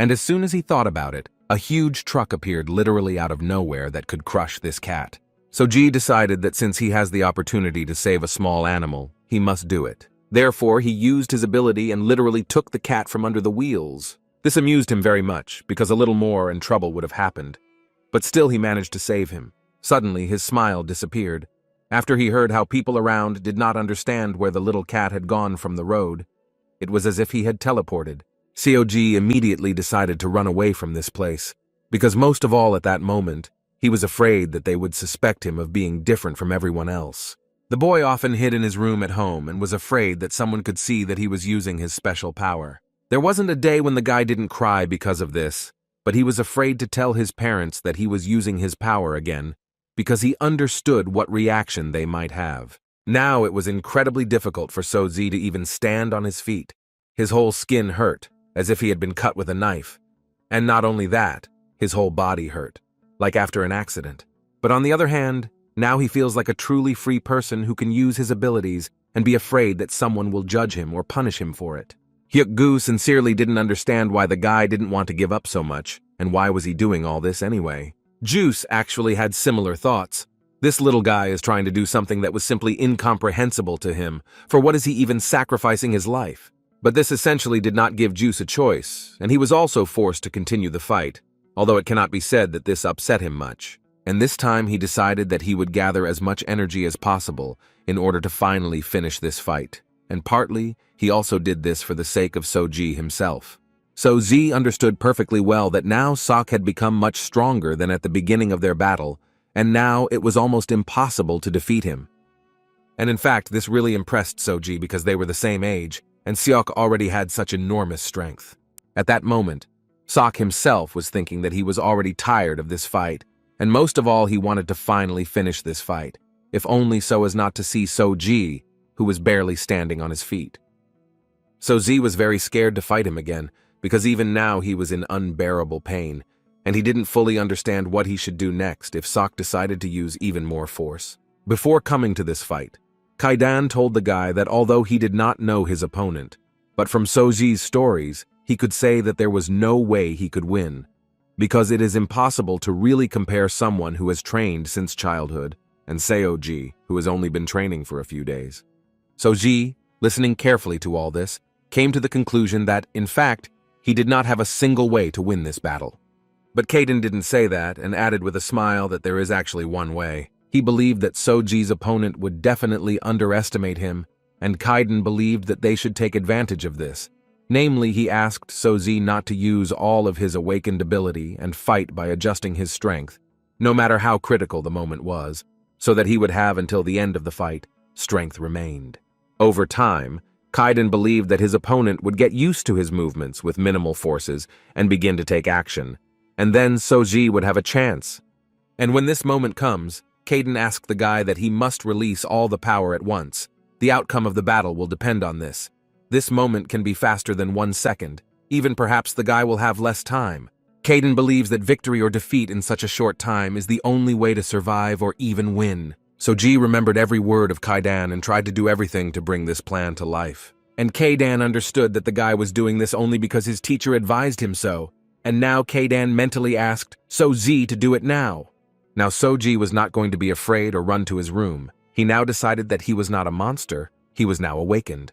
And as soon as he thought about it, a huge truck appeared literally out of nowhere that could crush this cat. Soji decided that since he has the opportunity to save a small animal, he must do it. Therefore, he used his ability and literally took the cat from under the wheels. This amused him very much, because a little more and trouble would have happened. But still he managed to save him. Suddenly, his smile disappeared. After he heard how people around did not understand where the little cat had gone from the road, it was as if he had teleported. Seoji immediately decided to run away from this place, because most of all at that moment, he was afraid that they would suspect him of being different from everyone else. The boy often hid in his room at home and was afraid that someone could see that he was using his special power. There wasn't a day when the guy didn't cry because of this, but he was afraid to tell his parents that he was using his power again, because he understood what reaction they might have. Now it was incredibly difficult for Sozi to even stand on his feet. His whole skin hurt, as if he had been cut with a knife. And not only that, his whole body hurt, like after an accident. But on the other hand, now he feels like a truly free person who can use his abilities and be afraid that someone will judge him or punish him for it. Hyuk-gu sincerely didn't understand why the guy didn't want to give up so much, and why was he doing all this anyway. Juice actually had similar thoughts. This little guy is trying to do something that was simply incomprehensible to him. For what is he even sacrificing his life? But this essentially did not give Juice a choice, and he was also forced to continue the fight, although it cannot be said that this upset him much. And this time he decided that he would gather as much energy as possible in order to finally finish this fight. And partly, he also did this for the sake of Soji himself. So Z understood perfectly well that now Sok had become much stronger than at the beginning of their battle, and now it was almost impossible to defeat him. And in fact, this really impressed Soji because they were the same age, and Seok already had such enormous strength. At that moment, Sok himself was thinking that he was already tired of this fight, and most of all he wanted to finally finish this fight, if only so as not to see Soji, who was barely standing on his feet. So Z was very scared to fight him again, because even now he was in unbearable pain, and he didn't fully understand what he should do next if Sok decided to use even more force. Before coming to this fight, Kaidan told the guy that although he did not know his opponent, but from Soji's stories, he could say that there was no way he could win, because it is impossible to really compare someone who has trained since childhood and Seoji, who has only been training for a few days. Soji, listening carefully to all this, came to the conclusion that, in fact, he did not have a single way to win this battle. But Kaden didn't say that and added with a smile that there is actually one way. He believed that Soji's opponent would definitely underestimate him, and Kaiden believed that they should take advantage of this. Namely, he asked Soji not to use all of his awakened ability and fight by adjusting his strength, no matter how critical the moment was. so that he would have until the end of the fight, strength remained. Over time, Kaiden believed that his opponent would get used to his movements with minimal forces and begin to take action, and then Soji would have a chance. And when this moment comes, Kaiden asked the guy that he must release all the power at once. The outcome of the battle will depend on this. This moment can be faster than 1 second. Even perhaps the guy will have less time. Kaiden believes that victory or defeat in such a short time is the only way to survive or even win. Soji remembered every word of Kaiden and tried to do everything to bring this plan to life. And Kaiden understood that the guy was doing this only because his teacher advised him so. And now Kaiden mentally asked Soji to do it now. Now Soji was not going to be afraid or run to his room. He now decided that he was not a monster, he was now awakened.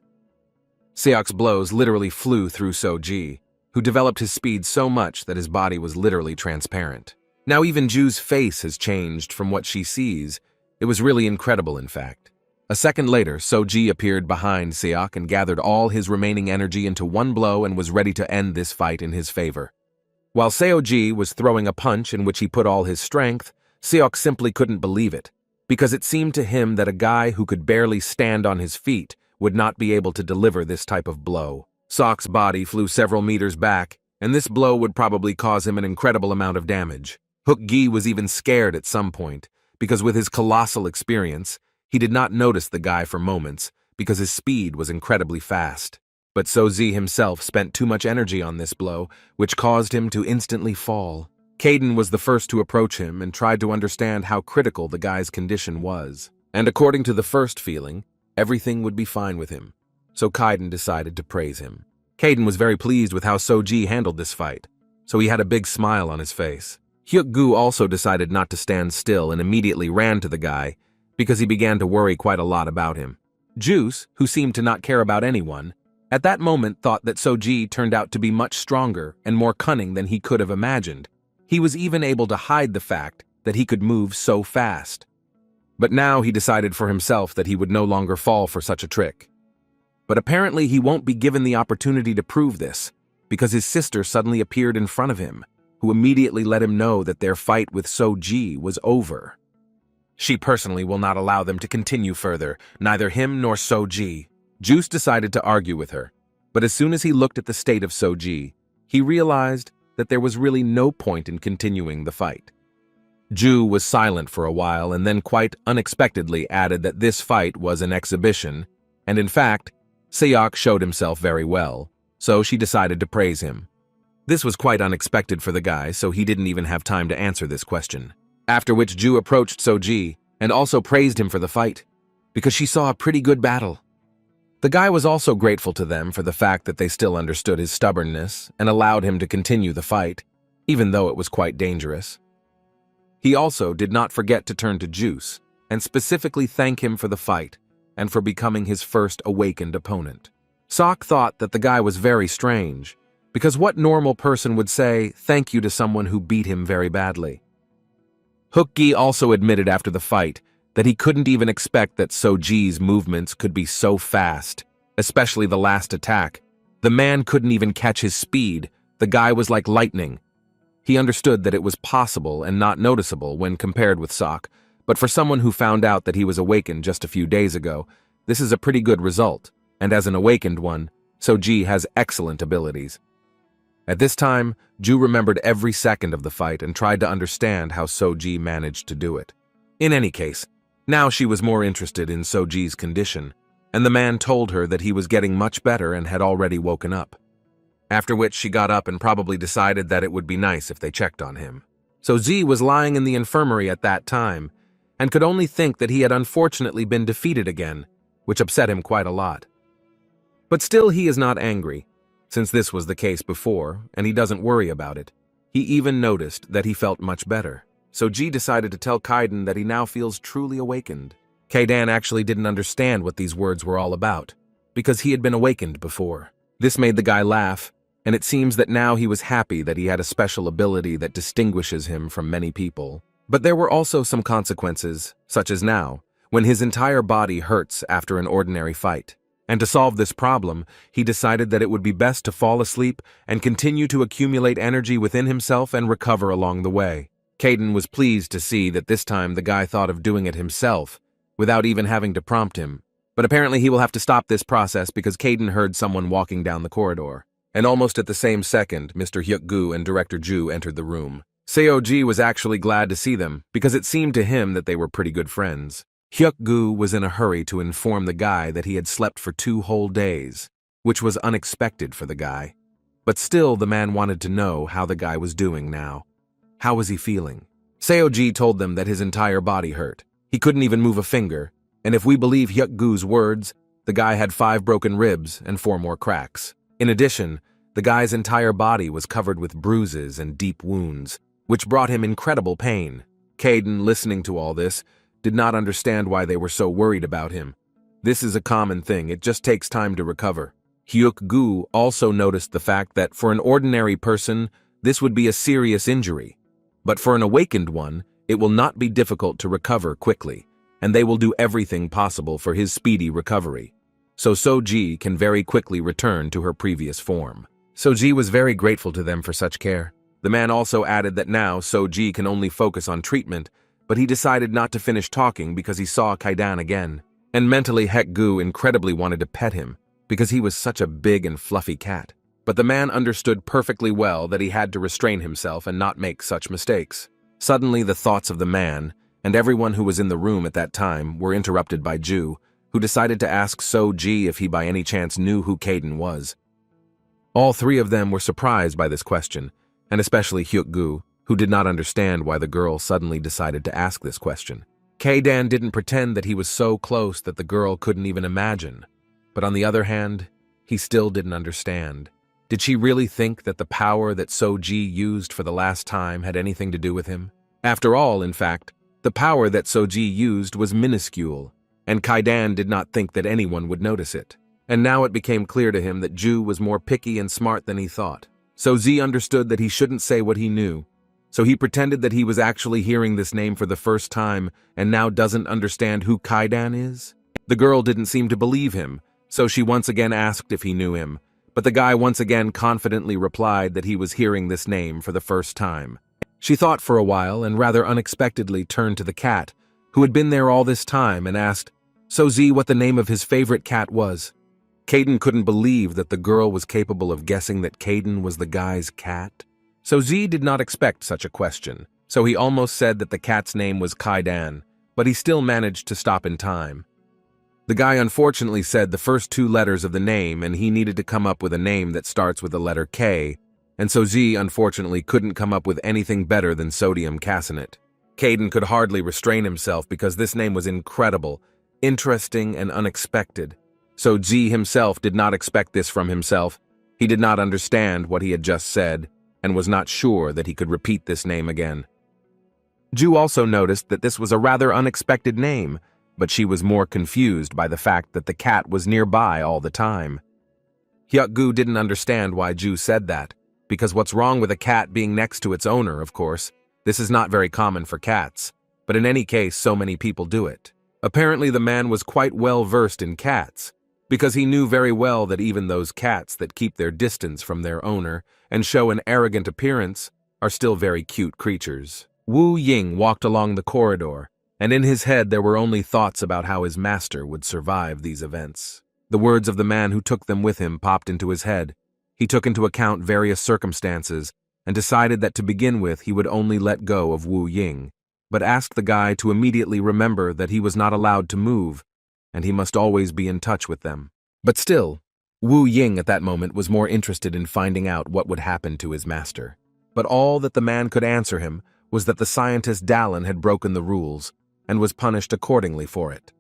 Seok's blows literally flew through Soji, who developed his speed so much that his body was literally transparent. Now even Ju's face has changed from what she sees. It was really incredible, in fact. A second later, Soji appeared behind Seok and gathered all his remaining energy into one blow and was ready to end this fight in his favor. While Seoji was throwing a punch in which he put all his strength, Seok simply couldn't believe it, because it seemed to him that a guy who could barely stand on his feet would not be able to deliver this type of blow. Seok's body flew several meters back, and this blow would probably cause him an incredible amount of damage. Hook-gi was even scared at some point, because with his colossal experience, he did not notice the guy for moments, because his speed was incredibly fast. But Soji himself spent too much energy on this blow, which caused him to instantly fall. Kaiden was the first to approach him and tried to understand how critical the guy's condition was. And according to the first feeling, everything would be fine with him. So Kaiden decided to praise him. Kaiden was very pleased with how Soji handled this fight, so he had a big smile on his face. Hyuk-gu also decided not to stand still and immediately ran to the guy, because he began to worry quite a lot about him. Juice, who seemed to not care about anyone, at that moment thought that Soji turned out to be much stronger and more cunning than he could have imagined. He was even able to hide the fact that he could move so fast. But now he decided for himself that he would no longer fall for such a trick. But apparently he won't be given the opportunity to prove this, because his sister suddenly appeared in front of him, who immediately let him know that their fight with Soji was over. She personally will not allow them to continue further, neither him nor Soji. Juice decided to argue with her, but as soon as he looked at the state of Soji, he realized that there was really no point in continuing the fight. Ju was silent for a while and then quite unexpectedly added that this fight was an exhibition, and in fact, Seok showed himself very well, so she decided to praise him. This was quite unexpected for the guy, so he didn't even have time to answer this question. After which Ju approached Soji and also praised him for the fight, because she saw a pretty good battle. The guy was also grateful to them for the fact that they still understood his stubbornness and allowed him to continue the fight, even though it was quite dangerous. He also did not forget to turn to Juice and specifically thank him for the fight and for becoming his first awakened opponent. Sok thought that the guy was very strange, because what normal person would say thank you to someone who beat him very badly? Hook-gi also admitted after the fight that he couldn't even expect that Soji's movements could be so fast, especially the last attack. The man couldn't even catch his speed. The guy was like lightning. He understood that it was possible and not noticeable when compared with Sok, but for someone who found out that he was awakened just a few days ago, this is a pretty good result, and as an awakened one, Soji has excellent abilities. At this time, Ju remembered every second of the fight and tried to understand how Soji managed to do it. In any case, now she was more interested in Soji's condition, and the man told her that he was getting much better and had already woken up. After which she got up and probably decided that it would be nice if they checked on him. Soji was lying in the infirmary at that time, and could only think that he had unfortunately been defeated again, which upset him quite a lot. But still he is not angry, since this was the case before, and he doesn't worry about it. He even noticed that he felt much better. Soji decided to tell Kaiden that he now feels truly awakened. Kaiden actually didn't understand what these words were all about, because he had been awakened before. This made the guy laugh, and it seems that now he was happy that he had a special ability that distinguishes him from many people. But there were also some consequences, such as now, when his entire body hurts after an ordinary fight. And to solve this problem, he decided that it would be best to fall asleep and continue to accumulate energy within himself and recover along the way. Caden was pleased to see that this time the guy thought of doing it himself, without even having to prompt him. But apparently he will have to stop this process because Caden heard someone walking down the corridor. And almost at the same second, Mr. Hyuk-gu and Director Ju entered the room. Seo-ji was actually glad to see them, because it seemed to him that they were pretty good friends. Hyuk-gu was in a hurry to inform the guy that he had slept for 2 whole days, which was unexpected for the guy. But still, the man wanted to know how the guy was doing now. How was he feeling? Seo-ji told them that his entire body hurt. He couldn't even move a finger, and if we believe Hyuk-gu's words, the guy had 5 broken ribs and 4 more cracks. In addition, the guy's entire body was covered with bruises and deep wounds, which brought him incredible pain. Caden, listening to all this, did not understand why they were so worried about him. This is a common thing, it just takes time to recover. Hyuk-gu also noticed the fact that for an ordinary person, this would be a serious injury. But for an awakened one, it will not be difficult to recover quickly, and they will do everything possible for his speedy recovery. So So-ji can very quickly return to her previous form. So-ji was very grateful to them for such care. The man also added that now So-ji can only focus on treatment, but he decided not to finish talking because he saw Kaidan again. And mentally Hyuk-gu incredibly wanted to pet him, because he was such a big and fluffy cat. But the man understood perfectly well that he had to restrain himself and not make such mistakes. Suddenly the thoughts of the man, and everyone who was in the room at that time, were interrupted by Ju, who decided to ask So-ji if he by any chance knew who Caden was. All 3 of them were surprised by this question, and especially Hyuk-gu, who did not understand why the girl suddenly decided to ask this question. Kaidan didn't pretend that he was so close that the girl couldn't even imagine. But on the other hand, he still didn't understand. Did she really think that the power that So-ji used for the last time had anything to do with him? After all, in fact, the power that So-ji used was minuscule, and Kaidan did not think that anyone would notice it. And now it became clear to him that Ju was more picky and smart than he thought. So-ji understood that he shouldn't say what he knew, so he pretended that he was actually hearing this name for the first time and now doesn't understand who Kaidan is. The girl didn't seem to believe him, so she once again asked if he knew him, but the guy once again confidently replied that he was hearing this name for the first time. She thought for a while and rather unexpectedly turned to the cat, who had been there all this time, and asked So-ji what the name of his favorite cat was. Caden couldn't believe that the girl was capable of guessing that Caden was the guy's cat. So-ji did not expect such a question, so he almost said that the cat's name was Kaidan, but he still managed to stop in time. The guy unfortunately said the first 2 letters of the name, and he needed to come up with a name that starts with the letter K, and So-ji unfortunately couldn't come up with anything better than sodium caseinate. Caden could hardly restrain himself because this name was incredible, interesting, and unexpected. So-ji himself did not expect this from himself. He did not understand what he had just said, and was not sure that he could repeat this name again. Ju also noticed that this was a rather unexpected name, but she was more confused by the fact that the cat was nearby all the time. Hyuk-gu didn't understand why Ju said that, because what's wrong with a cat being next to its owner, of course? This is not very common for cats, but in any case so many people do it. Apparently the man was quite well versed in cats, because he knew very well that even those cats that keep their distance from their owner and show an arrogant appearance are still very cute creatures. Wu Ying walked along the corridor, and in his head there were only thoughts about how his master would survive these events. The words of the man who took them with him popped into his head. He took into account various circumstances and decided that to begin with he would only let go of Wu Ying, but asked the guy to immediately remember that he was not allowed to move, and he must always be in touch with them. But still, Wu Ying at that moment was more interested in finding out what would happen to his master. But all that the man could answer him was that the scientist Dallin had broken the rules and was punished accordingly for it.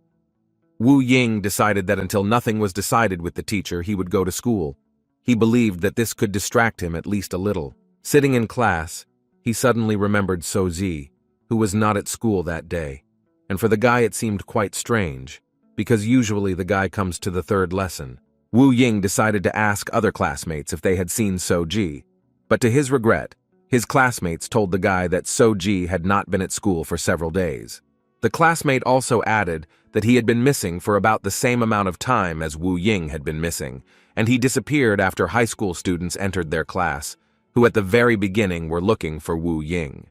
Wu Ying decided that until nothing was decided with the teacher, he would go to school. He believed that this could distract him at least a little. Sitting in class, he suddenly remembered So-ji, who was not at school that day, and for the guy it seemed quite strange, because usually the guy comes to the 3rd lesson. Wu Ying decided to ask other classmates if they had seen So-ji, but to his regret, his classmates told the guy that So-ji had not been at school for several days. The classmate also added that he had been missing for about the same amount of time as Wu Ying had been missing, and he disappeared after high school students entered their class, who at the very beginning were looking for Wu Ying.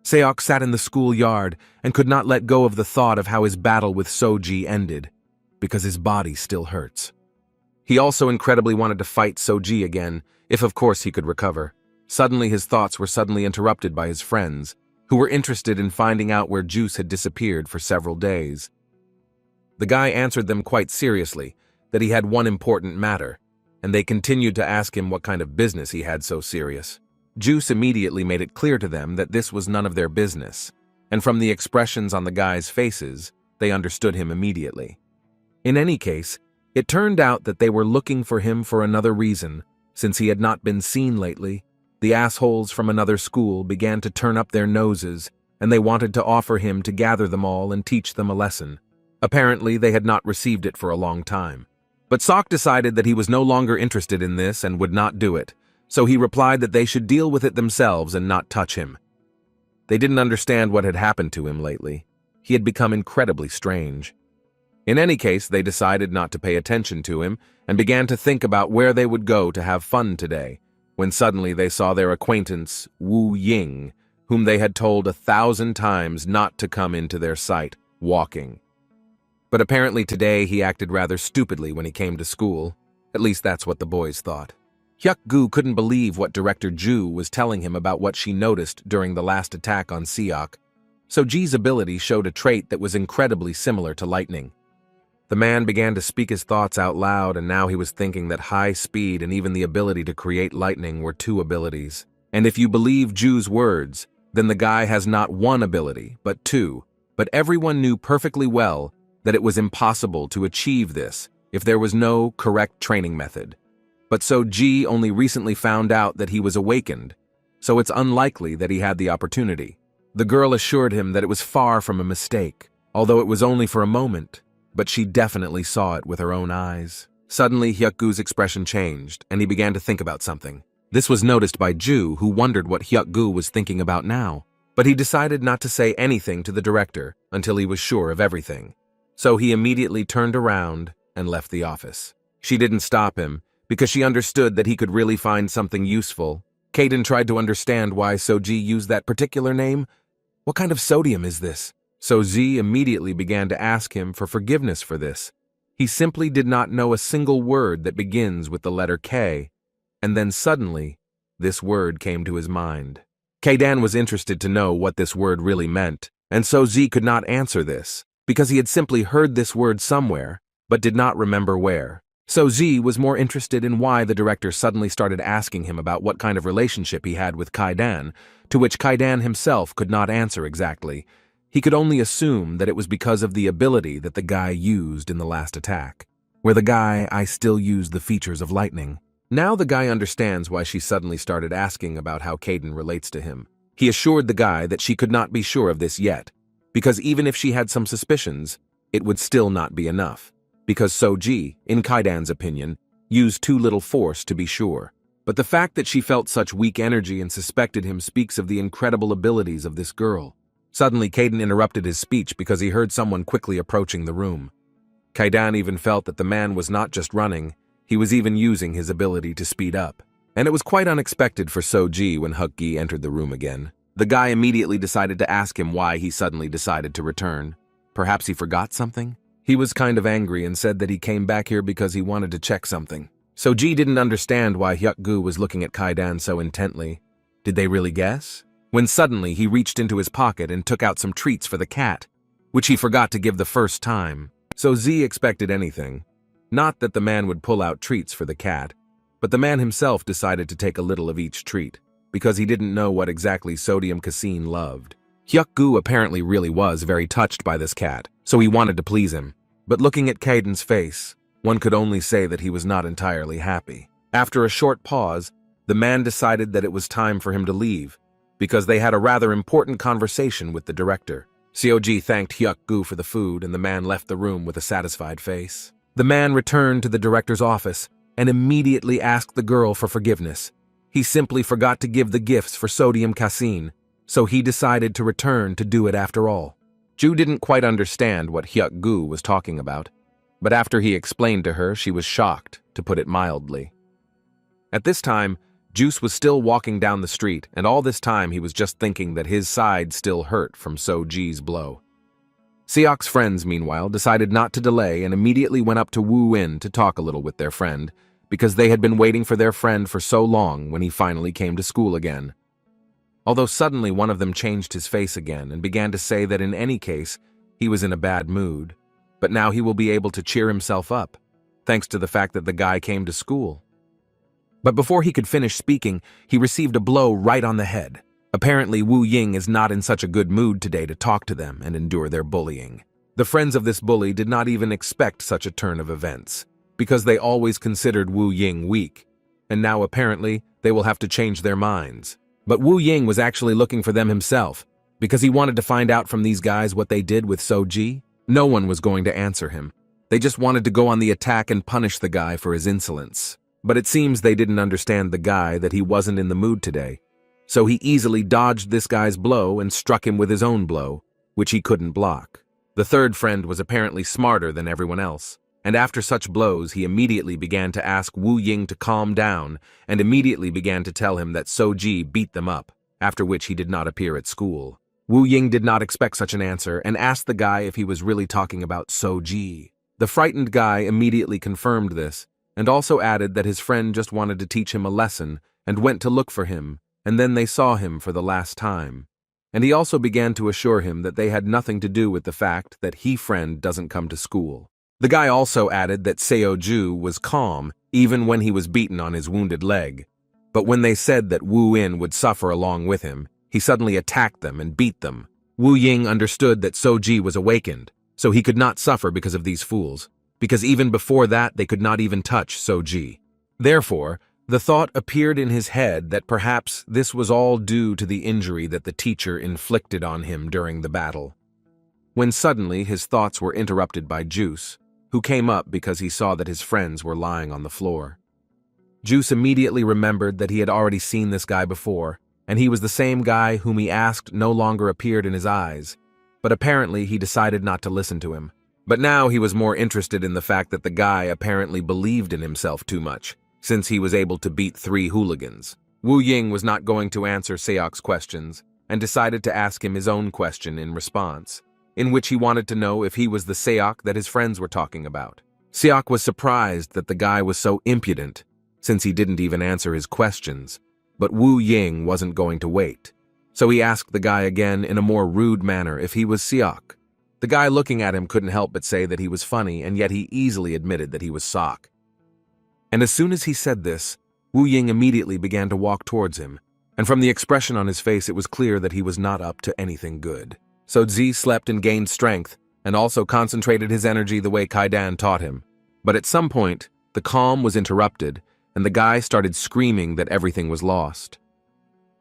Seok sat in the schoolyard and could not let go of the thought of how his battle with Soji ended, because his body still hurts. He also incredibly wanted to fight Soji again, if of course he could recover. Suddenly his thoughts were suddenly interrupted by his friends, who were interested in finding out where Juice had disappeared for several days. The guy answered them quite seriously that he had one important matter, and they continued to ask him what kind of business he had so serious. Juice immediately made it clear to them that this was none of their business, and from the expressions on the guys' faces, they understood him immediately. In any case, it turned out that they were looking for him for another reason. Since he had not been seen lately, the assholes from another school began to turn up their noses, and they wanted to offer him to gather them all and teach them a lesson. Apparently, they had not received it for a long time. But Sok decided that he was no longer interested in this and would not do it, so he replied that they should deal with it themselves and not touch him. They didn't understand what had happened to him lately. He had become incredibly strange. In any case, they decided not to pay attention to him and began to think about where they would go to have fun today, when suddenly they saw their acquaintance, Wu Ying, whom they had told 1,000 times not to come into their sight, walking. But apparently today he acted rather stupidly when he came to school. At least that's what the boys thought. Hyuk-gu couldn't believe what Director Ju was telling him about what she noticed during the last attack on Seok. So Ji's ability showed a trait that was incredibly similar to lightning. The man began to speak his thoughts out loud, and now he was thinking that high speed and even the ability to create lightning were two abilities. And if you believe Ju's words, then the guy has not one ability, but two. But everyone knew perfectly well that it was impossible to achieve this if there was no correct training method. But so Ji only recently found out that he was awakened, so it's unlikely that he had the opportunity. The girl assured him that it was far from a mistake, although it was only for a moment, but she definitely saw it with her own eyes. Suddenly, Hyuk-gu's expression changed, and he began to think about something. This was noticed by Ju, who wondered what Hyuk-gu was thinking about now. But he decided not to say anything to the director until he was sure of everything. So he immediately turned around and left the office. She didn't stop him, because she understood that he could really find something useful. Kaden tried to understand why Soji used that particular name. What kind of sodium is this? So Z immediately began to ask him for forgiveness for this. He simply did not know a single word that begins with the letter K, and then suddenly, this word came to his mind. Kaden was interested to know what this word really meant, and so Z could not answer this, because he had simply heard this word somewhere, but did not remember where. So Z was more interested in why the director suddenly started asking him about what kind of relationship he had with Kaidan, to which Kaidan himself could not answer exactly. He could only assume that it was because of the ability that the guy used in the last attack, where the guy I still use the features of lightning. Now the guy understands why she suddenly started asking about how Kaden relates to him. He assured the guy that she could not be sure of this yet, because even if she had some suspicions, it would still not be enough. Because Soji, in Kaidan's opinion, used too little force to be sure. But the fact that she felt such weak energy and suspected him speaks of the incredible abilities of this girl. Suddenly, Kaden interrupted his speech because he heard someone quickly approaching the room. Kaidan even felt that the man was not just running, he was even using his ability to speed up. And it was quite unexpected for Soji when Hyuk-gi entered the room again. The guy immediately decided to ask him why he suddenly decided to return. Perhaps he forgot something? He was kind of angry and said that he came back here because he wanted to check something. Soji didn't understand why Hyuk-gu was looking at Kaidan so intently. Did they really guess? When suddenly he reached into his pocket and took out some treats for the cat, which he forgot to give the first time. So Z expected anything. Not that the man would pull out treats for the cat, but the man himself decided to take a little of each treat, because he didn't know what exactly Sodium Cassine loved. Hyuk-gu apparently really was very touched by this cat, so he wanted to please him. But looking at Kaiden's face, one could only say that he was not entirely happy. After a short pause, the man decided that it was time for him to leave, because they had a rather important conversation with the director. Seoji thanked Hyuk-gu for the food, and the man left the room with a satisfied face. The man returned to the director's office and immediately asked the girl for forgiveness. He simply forgot to give the gifts for Sodium Cassine, so he decided to return to do it after all. Ju didn't quite understand what Hyuk-gu was talking about, but after he explained to her, she was shocked, to put it mildly. At this time, Juice was still walking down the street, and all this time he was just thinking that his side still hurt from So-ji's blow. Seok's friends, meanwhile, decided not to delay and immediately went up to Woo-in to talk a little with their friend, because they had been waiting for their friend for so long when he finally came to school again. Although suddenly one of them changed his face again and began to say that in any case, he was in a bad mood, but now he will be able to cheer himself up, thanks to the fact that the guy came to school. But before he could finish speaking, he received a blow right on the head. Apparently, Wu Ying is not in such a good mood today to talk to them and endure their bullying. The friends of this bully did not even expect such a turn of events, because they always considered Wu Ying weak, and now apparently they will have to change their minds. But Wu Ying was actually looking for them himself, because he wanted to find out from these guys what they did with So-ji. No one was going to answer him. They just wanted to go on the attack and punish the guy for his insolence. But it seems they didn't understand the guy that he wasn't in the mood today. So he easily dodged this guy's blow and struck him with his own blow, which he couldn't block. The third friend was apparently smarter than everyone else, and after such blows he immediately began to ask Wu Ying to calm down and immediately began to tell him that So-ji beat them up, after which he did not appear at school. Wu Ying did not expect such an answer and asked the guy if he was really talking about So-ji. The frightened guy immediately confirmed this, and also added that his friend just wanted to teach him a lesson and went to look for him, and then they saw him for the last time. And he also began to assure him that they had nothing to do with the fact that he friend doesn't come to school. The guy also added that Seo-ju was calm even when he was beaten on his wounded leg. But when they said that Woo-in would suffer along with him, he suddenly attacked them and beat them. Wu Ying understood that So-ji was awakened, so he could not suffer because of these fools, because even before that they could not even touch So-ji. Therefore, the thought appeared in his head that perhaps this was all due to the injury that the teacher inflicted on him during the battle. When suddenly his thoughts were interrupted by Juice, who came up because he saw that his friends were lying on the floor. Juice immediately remembered that he had already seen this guy before, and he was the same guy whom he asked no longer appeared in his eyes, but apparently he decided not to listen to him. But now he was more interested in the fact that the guy apparently believed in himself too much, since he was able to beat 3 hooligans. Wu Ying was not going to answer Seok's questions, and decided to ask him his own question in response, in which he wanted to know if he was the Seok that his friends were talking about. Seok was surprised that the guy was so impudent, since he didn't even answer his questions, but Wu Ying wasn't going to wait. So he asked the guy again in a more rude manner if he was Seok. The guy looking at him couldn't help but say that he was funny, and yet he easily admitted that he was Sok. And as soon as he said this, Wu Ying immediately began to walk towards him, and from the expression on his face it was clear that he was not up to anything good. So Zi slept and gained strength, and also concentrated his energy the way Kaidan taught him. But at some point, the calm was interrupted, and the guy started screaming that everything was lost.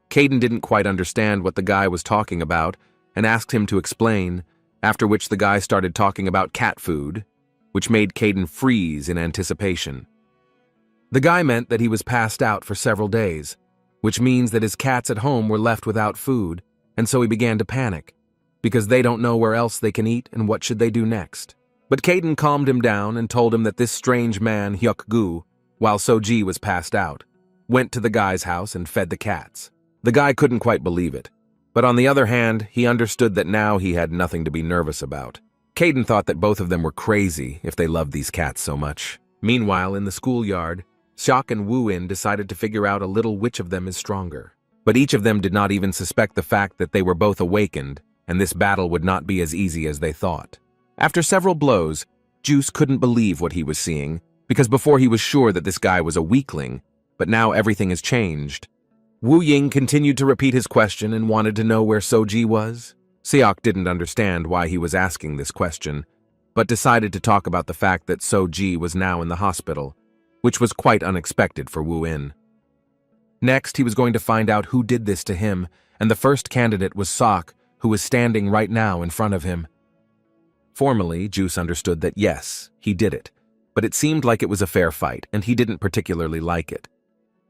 Caden didn't quite understand what the guy was talking about, and asked him to explain, after which the guy started talking about cat food, which made Caden freeze in anticipation. The guy meant that he was passed out for several days, which means that his cats at home were left without food, and so he began to panic, because they don't know where else they can eat and what should they do next. But Caden calmed him down and told him that this strange man, Hyuk-gu, while So-ji was passed out, went to the guy's house and fed the cats. The guy couldn't quite believe it, but on the other hand, he understood that now he had nothing to be nervous about. Caden thought that both of them were crazy if they loved these cats so much. Meanwhile, in the schoolyard, Seok and Woo-in decided to figure out a little which of them is stronger. But each of them did not even suspect the fact that they were both awakened, and this battle would not be as easy as they thought. After several blows, Juice couldn't believe what he was seeing, because before he was sure that this guy was a weakling, but now everything has changed. Wu Ying continued to repeat his question and wanted to know where So-ji was. Seok didn't understand why he was asking this question, but decided to talk about the fact that So-ji was now in the hospital, which was quite unexpected for Woo-in. Next, he was going to find out who did this to him, and the first candidate was Sok, who was standing right now in front of him. Formally, Juice understood that yes, he did it, but it seemed like it was a fair fight, and he didn't particularly like it.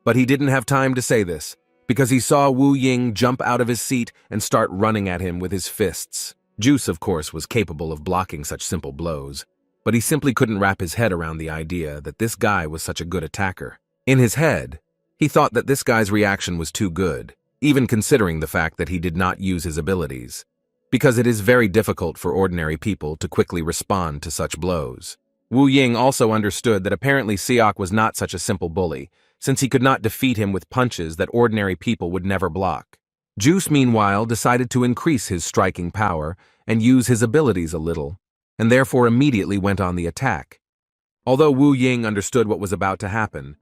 But he didn't have time to say this, because he saw Wu Ying jump out of his seat and start running at him with his fists. Juice, of course, was capable of blocking such simple blows, but he simply couldn't wrap his head around the idea that this guy was such a good attacker. In his head, He thought that this guy's reaction was too good, even considering the fact that he did not use his abilities, because it is very difficult for ordinary people to quickly respond to such blows. Wu Ying also understood that apparently Seok was not such a simple bully, since he could not defeat him with punches that ordinary people would never block. Juice, meanwhile, decided to increase his striking power and use his abilities a little, and therefore immediately went on the attack. Although Wu Ying understood what was about to happen,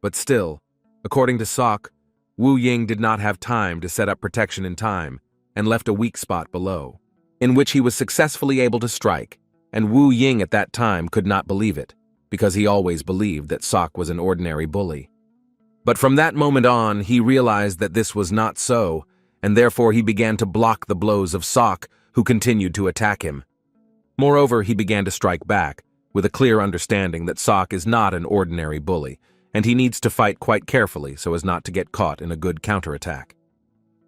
but still, according to Seok, Wu Ying did not have time to set up protection in time and left a weak spot below, in which he was successfully able to strike, and Wu Ying at that time could not believe it, because he always believed that Seok was an ordinary bully. But from that moment on, he realized that this was not so, and therefore he began to block the blows of Seok, who continued to attack him. Moreover, he began to strike back, with a clear understanding that Seok is not an ordinary bully, and he needs to fight quite carefully so as not to get caught in a good counterattack.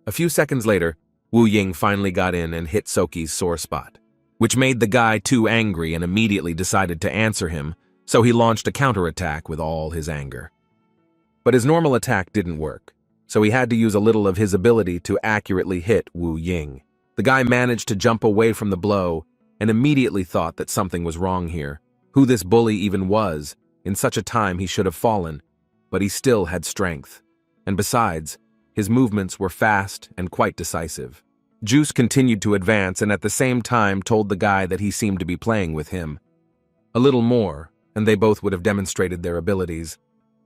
A few seconds later, Wu Ying finally got in and hit Soki's sore spot, which made the guy too angry and immediately decided to answer him, so he launched a counterattack with all his anger. But his normal attack didn't work, so he had to use a little of his ability to accurately hit Wu Ying. The guy managed to jump away from the blow and immediately thought that something was wrong here, who this bully even was. In such a time he should have fallen, but he still had strength. And besides, his movements were fast and quite decisive. Juice continued to advance and at the same time told the guy that he seemed to be playing with him. A little more, and they both would have demonstrated their abilities.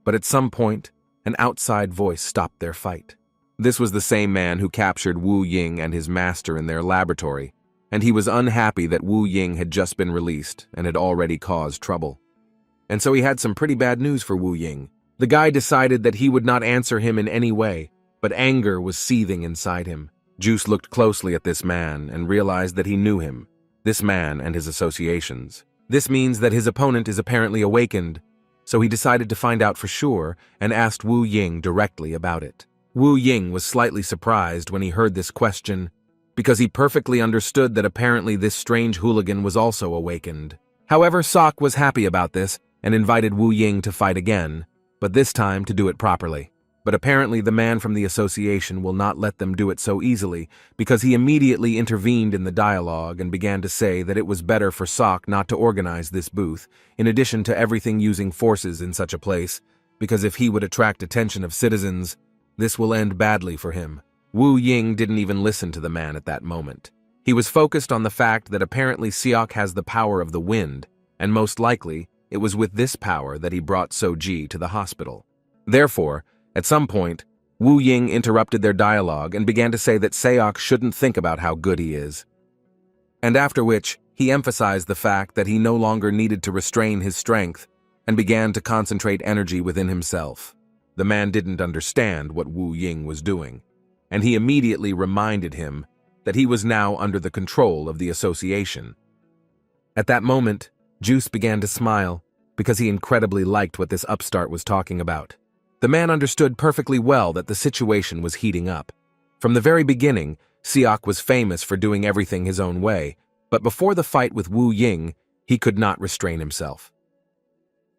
But at some point, an outside voice stopped their fight. This was the same man who captured Wu Ying and his master in their laboratory, and he was unhappy that Wu Ying had just been released and had already caused trouble. And so he had some pretty bad news for Wu Ying. The guy decided that he would not answer him in any way, but anger was seething inside him. Juice looked closely at this man and realized that he knew him, this man and his associations. This means that his opponent is apparently awakened, so he decided to find out for sure and asked Wu Ying directly about it. Wu Ying was slightly surprised when he heard this question, because he perfectly understood that apparently this strange hooligan was also awakened. However, Seok was happy about this and invited Wu Ying to fight again, but this time to do it properly. But apparently the man from the association will not let them do it so easily, because he immediately intervened in the dialogue and began to say that it was better for Seok not to organize this booth, in addition to everything using forces in such a place, because if he would attract attention of citizens, this will end badly for him. Wu Ying didn't even listen to the man at that moment. He was focused on the fact that apparently Seok has the power of the wind, and most likely, it was with this power that he brought So-ji to the hospital. Therefore, at some point, Wu Ying interrupted their dialogue and began to say that Seok shouldn't think about how good he is. And after which, he emphasized the fact that he no longer needed to restrain his strength and began to concentrate energy within himself. The man didn't understand what Wu Ying was doing, and he immediately reminded him that he was now under the control of the association. At that moment, Juice began to smile, because he incredibly liked what this upstart was talking about. The man understood perfectly well that the situation was heating up. From the very beginning, Seok was famous for doing everything his own way, but before the fight with Wu Ying, he could not restrain himself.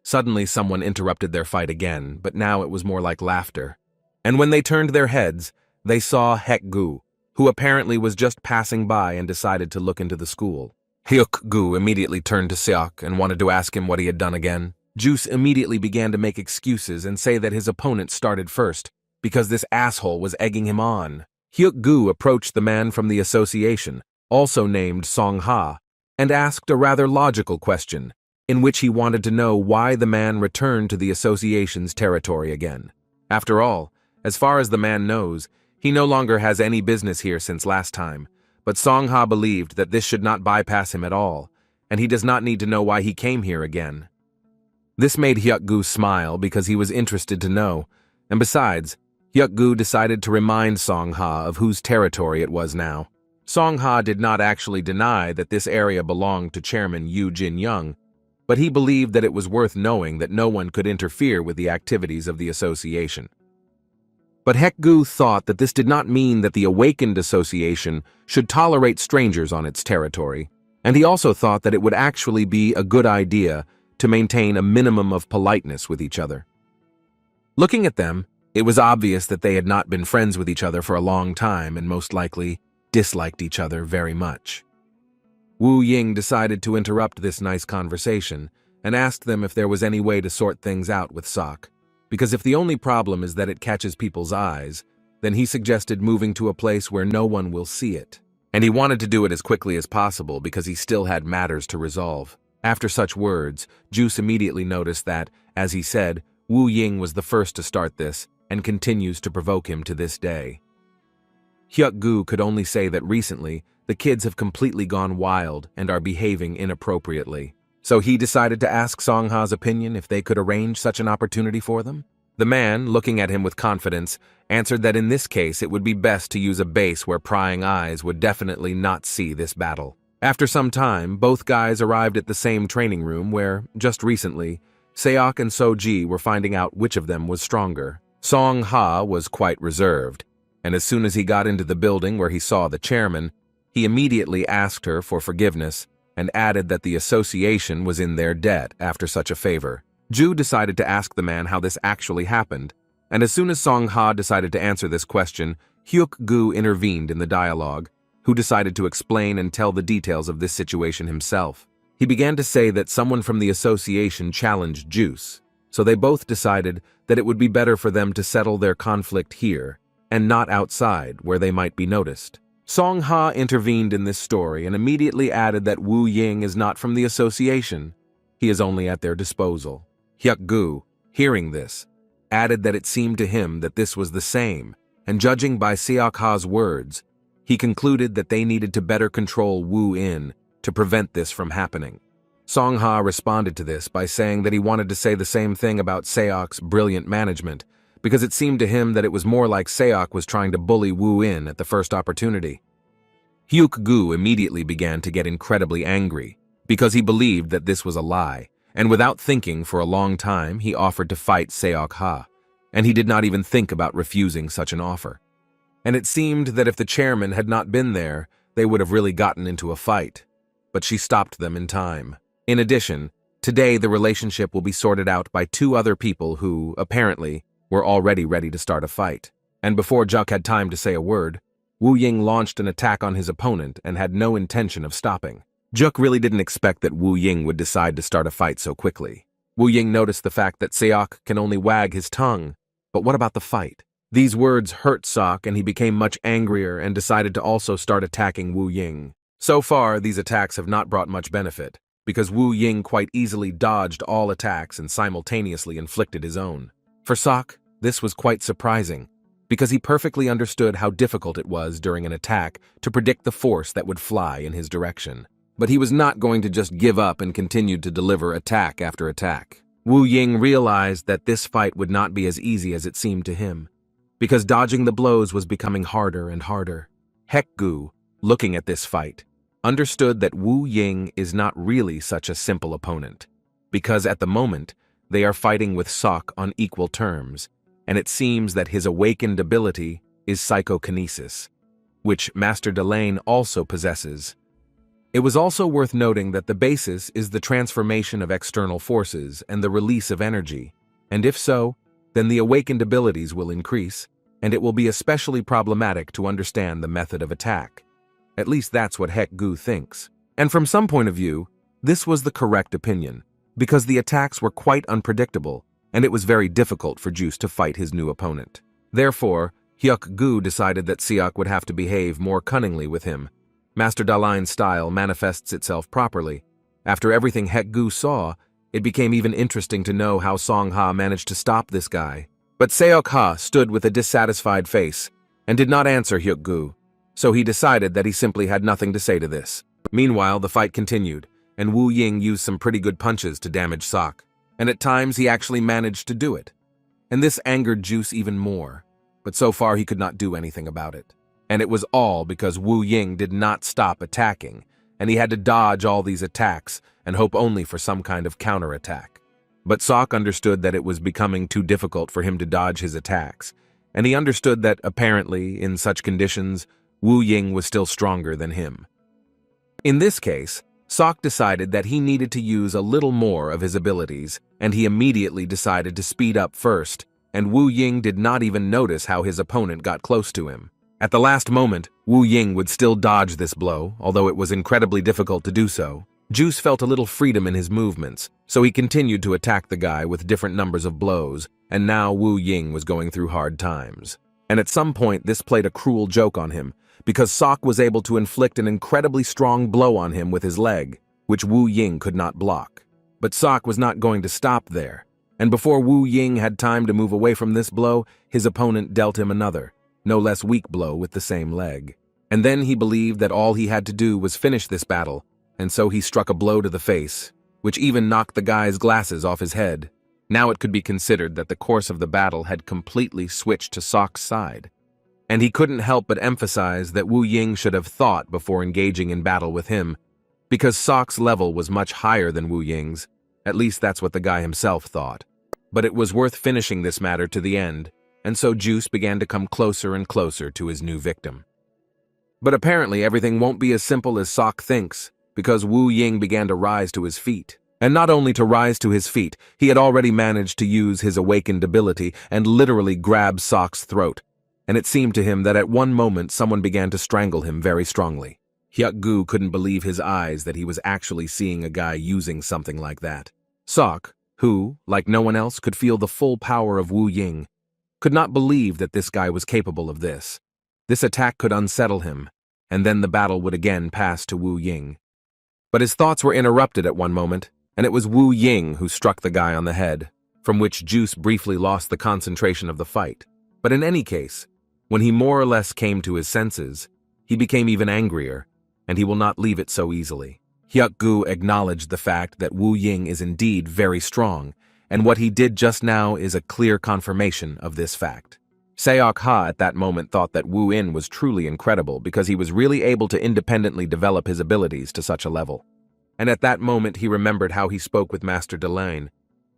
Suddenly someone interrupted their fight again, but now it was more like laughter. And when they turned their heads, they saw Hyuk-gu, who apparently was just passing by and decided to look into the school. Hyuk-gu immediately turned to Seok and wanted to ask him what he had done again. Juice immediately began to make excuses and say that his opponent started first, because this asshole was egging him on. Hyuk-gu approached the man from the association, also named Song-ha, and asked a rather logical question, in which he wanted to know why the man returned to the association's territory again. After all, as far as the man knows, he no longer has any business here since last time, but Song-ha believed that this should not bypass him at all, and he does not need to know why he came here again. This made Hyuk-gu smile because he was interested to know, and besides, Hyuk-gu decided to remind Song-ha of whose territory it was now. Song-ha did not actually deny that this area belonged to Chairman Yu Jin-young, but he believed that it was worth knowing that no one could interfere with the activities of the association. But Hyuk-gu thought that this did not mean that the awakened association should tolerate strangers on its territory, and he also thought that it would actually be a good idea to maintain a minimum of politeness with each other. Looking at them, It was obvious that they had not been friends with each other for a long time and most likely disliked each other very much. Wu Ying decided to interrupt this nice conversation and asked them if there was any way to sort things out with Sok, because if the only problem is that it catches people's eyes, then he suggested moving to a place where no one will see it. And he wanted to do it as quickly as possible because he still had matters to resolve. After such words, Juice immediately noticed that, as he said, Wu Ying was the first to start this and continues to provoke him to this day. Hyuk Gu could only say that recently, the kids have completely gone wild and are behaving inappropriately. So he decided to ask Song Ha's opinion if they could arrange such an opportunity for them. The man, looking at him with confidence, answered that in this case it would be best to use a base where prying eyes would definitely not see this battle. After some time, both guys arrived at the same training room where, just recently, Seok and So-ji were finding out which of them was stronger. Song Ha was quite reserved, and as soon as he got into the building where he saw the chairman, he immediately asked her for forgiveness and added that the association was in their debt after such a favor. Ju decided to ask the man how this actually happened, and as soon as Song Ha decided to answer this question, Hyuk Gu intervened in the dialogue, who decided to explain and tell the details of this situation himself. He began to say that someone from the association challenged Juice, so they both decided that it would be better for them to settle their conflict here, and not outside where they might be noticed. Song Ha intervened in this story and immediately added that Wu Ying is not from the association. He is only at their disposal. Hyuk Gu, hearing this, added that it seemed to him that this was the same, and judging by Seok Ha's words, he concluded that they needed to better control Wu In to prevent this from happening. Song Ha responded to this by saying that he wanted to say the same thing about Seok's brilliant management, because it seemed to him that it was more like Seok was trying to bully Wu In at the first opportunity. Hyuk Gu immediately began to get incredibly angry, because he believed that this was a lie, and without thinking for a long time he offered to fight Seok Ha, and he did not even think about refusing such an offer. And it seemed that if the chairman had not been there, they would have really gotten into a fight, but she stopped them in time. In addition, today the relationship will be sorted out by two other people who, apparently, were already ready to start a fight. And before Juk had time to say a word, Wu Ying launched an attack on his opponent and had no intention of stopping. Juk really didn't expect that Wu Ying would decide to start a fight so quickly. Wu Ying noticed the fact that Seok can only wag his tongue, but what about the fight? These words hurt Sok and he became much angrier and decided to also start attacking Wu Ying. So far, these attacks have not brought much benefit, because Wu Ying quite easily dodged all attacks and simultaneously inflicted his own. For Sok, this was quite surprising, because he perfectly understood how difficult it was during an attack to predict the force that would fly in his direction. But he was not going to just give up and continued to deliver attack after attack. Wu Ying realized that this fight would not be as easy as it seemed to him, because dodging the blows was becoming harder and harder. Hyuk Gu, looking at this fight, understood that Wu Ying is not really such a simple opponent, because at the moment, they are fighting with Sok on equal terms, and it seems that his awakened ability is psychokinesis, which Master Delane also possesses. It was also worth noting that the basis is the transformation of external forces and the release of energy, and if so, then the awakened abilities will increase, and it will be especially problematic to understand the method of attack. At least that's what Hyuk Gu thinks. And from some point of view, this was the correct opinion, because the attacks were quite unpredictable, and it was very difficult for Juice to fight his new opponent. Therefore, Hyuk Gu decided that Seok would have to behave more cunningly with him. Master Daline's style manifests itself properly. After everything Hyuk Gu saw, it became even interesting to know how Song Ha managed to stop this guy. But Seok Ha stood with a dissatisfied face and did not answer Hyuk Gu, so he decided that he simply had nothing to say to this. Meanwhile, the fight continued, and Wu Ying used some pretty good punches to damage Sok, and at times he actually managed to do it. And this angered Juice even more, but so far he could not do anything about it. And it was all because Wu Ying did not stop attacking, and he had to dodge all these attacks and hope only for some kind of counterattack. But Sok understood that it was becoming too difficult for him to dodge his attacks, and he understood that, apparently, in such conditions, Wu Ying was still stronger than him. In this case, Sok decided that he needed to use a little more of his abilities, and he immediately decided to speed up first and Wu Ying did not even notice how his opponent got close to him. At the last moment, Wu Ying would still dodge this blow, although it was incredibly difficult to do so. Juice felt a little freedom in his movements, so he continued to attack the guy with different numbers of blows, and now Wu Ying was going through hard times. And at some point this played a cruel joke on him, because Sok was able to inflict an incredibly strong blow on him with his leg, which Wu Ying could not block. But Sok was not going to stop there, and before Wu Ying had time to move away from this blow, his opponent dealt him another, no less weak blow with the same leg. And then he believed that all he had to do was finish this battle, and so he struck a blow to the face, which even knocked the guy's glasses off his head. Now it could be considered that the course of the battle had completely switched to Sok's side. And he couldn't help but emphasize that Wu Ying should have thought before engaging in battle with him, because Sok's level was much higher than Wu Ying's. At least that's what the guy himself thought. But it was worth finishing this matter to the end, and so Juice began to come closer and closer to his new victim. But apparently everything won't be as simple as Sok thinks, because Wu Ying began to rise to his feet. And not only to rise to his feet, he had already managed to use his awakened ability and literally grab Sok's throat. And it seemed to him that at one moment someone began to strangle him very strongly. Hyuk-gu couldn't believe his eyes that he was actually seeing a guy using something like that. Sok, who, like no one else, could feel the full power of Wu Ying, could not believe that this guy was capable of this. This attack could unsettle him, and then the battle would again pass to Wu Ying. But his thoughts were interrupted at one moment, and it was Wu Ying who struck the guy on the head, from which Juice briefly lost the concentration of the fight. But in any case, when he more or less came to his senses, he became even angrier, and he will not leave it so easily. Hyuk-gu acknowledged the fact that Wu Ying is indeed very strong, and what he did just now is a clear confirmation of this fact. Seok-ha at that moment thought that Wu Yin was truly incredible because he was really able to independently develop his abilities to such a level. And at that moment he remembered how he spoke with Master Delane,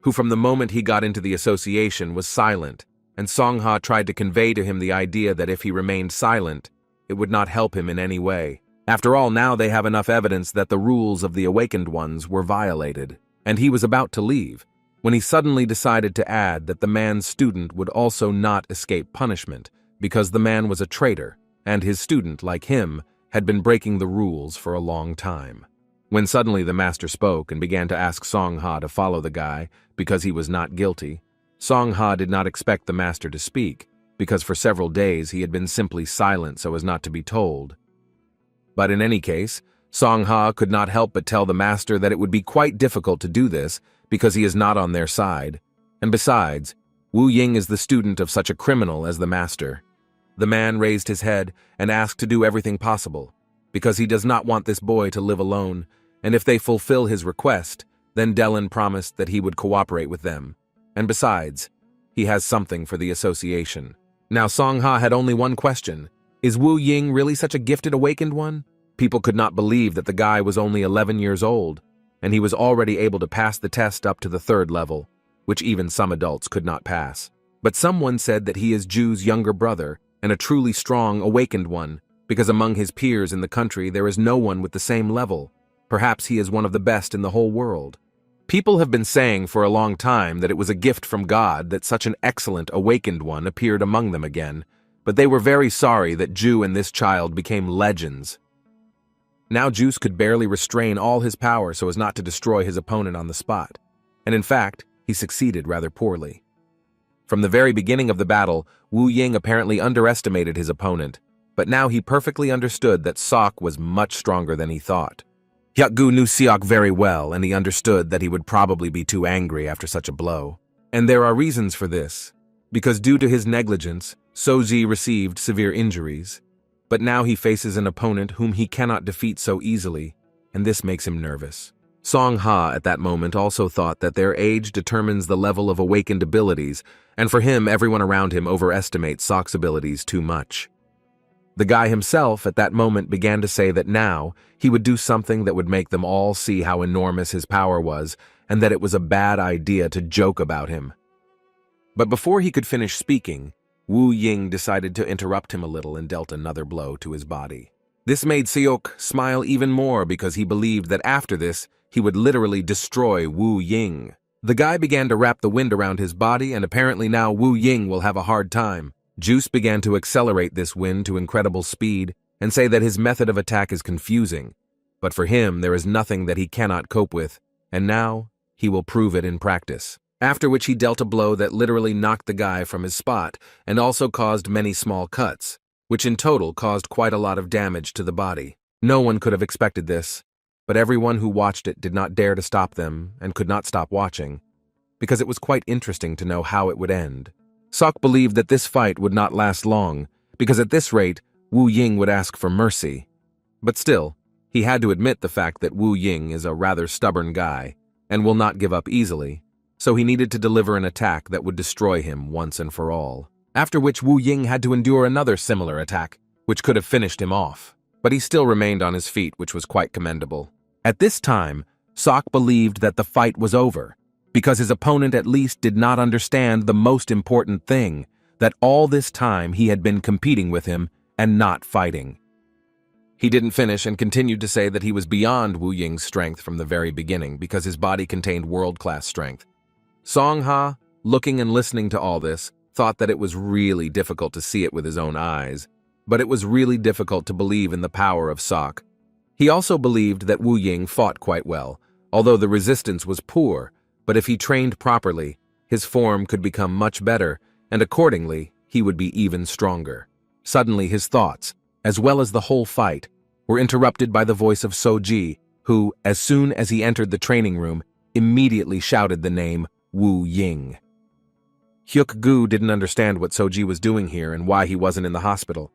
who from the moment he got into the association was silent, and Song-ha tried to convey to him the idea that if he remained silent, it would not help him in any way. After all, now they have enough evidence that the rules of the Awakened Ones were violated, and he was about to leave, when he suddenly decided to add that the man's student would also not escape punishment, because the man was a traitor, and his student, like him, had been breaking the rules for a long time. When suddenly the master spoke and began to ask Song-ha to follow the guy because he was not guilty, Song-ha did not expect the master to speak, because for several days he had been simply silent so as not to be told. But in any case, Song-ha could not help but tell the master that it would be quite difficult to do this because he is not on their side, and besides, Wu Ying is the student of such a criminal as the master. The man raised his head and asked to do everything possible, because he does not want this boy to live alone, and if they fulfill his request, then Delin promised that he would cooperate with them, and besides, he has something for the association. Now Song-ha had only one question: is Wu Ying really such a gifted awakened one? People could not believe that the guy was only 11 years old, and he was already able to pass the test up to the 3rd level, which even some adults could not pass. But someone said that he is Ju's younger brother, and a truly strong, awakened one, because among his peers in the country there is no one with the same level. Perhaps he is one of the best in the whole world. People have been saying for a long time that it was a gift from God that such an excellent, awakened one appeared among them again, but they were very sorry that Ju and this child became legends. Now Juice could barely restrain all his power so as not to destroy his opponent on the spot, and in fact, he succeeded rather poorly. From the very beginning of the battle, Wu Ying apparently underestimated his opponent, but now he perfectly understood that Sok was much stronger than he thought. Hyuk-gu knew Seok very well, and he understood that he would probably be too angry after such a blow. And there are reasons for this, because due to his negligence, Soji received severe injuries. But now he faces an opponent whom he cannot defeat so easily, and this makes him nervous. Song-ha at that moment also thought that their age determines the level of awakened abilities, and for him, everyone around him overestimates Sok's abilities too much. The guy himself at that moment began to say that now he would do something that would make them all see how enormous his power was, and that it was a bad idea to joke about him. But before he could finish speaking, Wu Ying decided to interrupt him a little and dealt another blow to his body. This made Seok smile even more because he believed that after this, he would literally destroy Wu Ying. The guy began to wrap the wind around his body, and apparently now Wu Ying will have a hard time. Juice began to accelerate this wind to incredible speed and say that his method of attack is confusing. But for him, there is nothing that he cannot cope with, and now he will prove it in practice. After which he dealt a blow that literally knocked the guy from his spot and also caused many small cuts, which in total caused quite a lot of damage to the body. No one could have expected this, but everyone who watched it did not dare to stop them and could not stop watching, because it was quite interesting to know how it would end. Sok believed that this fight would not last long, because at this rate, Wu Ying would ask for mercy. But still, he had to admit the fact that Wu Ying is a rather stubborn guy and will not give up easily, so he needed to deliver an attack that would destroy him once and for all. After which Wu Ying had to endure another similar attack, which could have finished him off. But he still remained on his feet, which was quite commendable. At this time, Sok believed that the fight was over, because his opponent at least did not understand the most important thing, that all this time he had been competing with him and not fighting. He didn't finish and continued to say that he was beyond Wu Ying's strength from the very beginning because his body contained world-class strength. Song Ha, looking and listening to all this, thought that it was really difficult to see it with his own eyes, but it was really difficult to believe in the power of Sok. He also believed that Wu Ying fought quite well, although the resistance was poor, but if he trained properly, his form could become much better, and accordingly, he would be even stronger. Suddenly his thoughts, as well as the whole fight, were interrupted by the voice of Soji, who, as soon as he entered the training room, immediately shouted the name Wu Ying. Hyuk-gu didn't understand what Soji was doing here and why he wasn't in the hospital.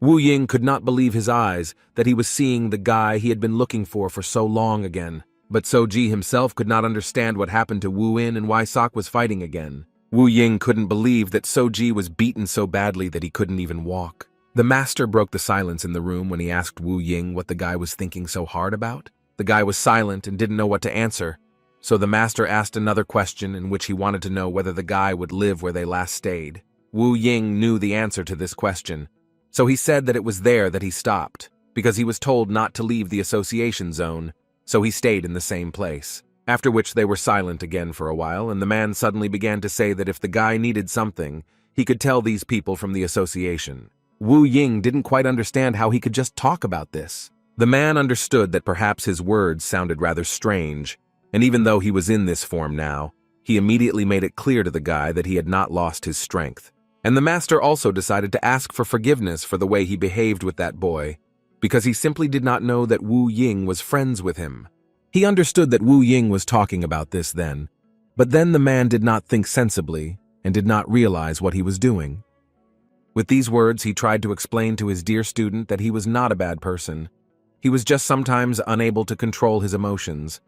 Wu Ying could not believe his eyes that he was seeing the guy he had been looking for so long again. But Soji himself could not understand what happened to Wu Yin and why Sok was fighting again. Wu Ying couldn't believe that Soji was beaten so badly that he couldn't even walk. The master broke the silence in the room when he asked Wu Ying what the guy was thinking so hard about. The guy was silent and didn't know what to answer, so the master asked another question in which he wanted to know whether the guy would live where they last stayed. Wu Ying knew the answer to this question, so he said that it was there that he stopped, because he was told not to leave the association zone, so he stayed in the same place. After which they were silent again for a while, and the man suddenly began to say that if the guy needed something, he could tell these people from the association. Wu Ying didn't quite understand how he could just talk about this. The man understood that perhaps his words sounded rather strange, and even though he was in this form now, he immediately made it clear to the guy that he had not lost his strength. And the master also decided to ask for forgiveness for the way he behaved with that boy, because he simply did not know that Wu Ying was friends with him. He understood that Wu Ying was talking about this then, but then the man did not think sensibly and did not realize what he was doing. With these words, he tried to explain to his dear student that he was not a bad person. He was just sometimes unable to control his emotions.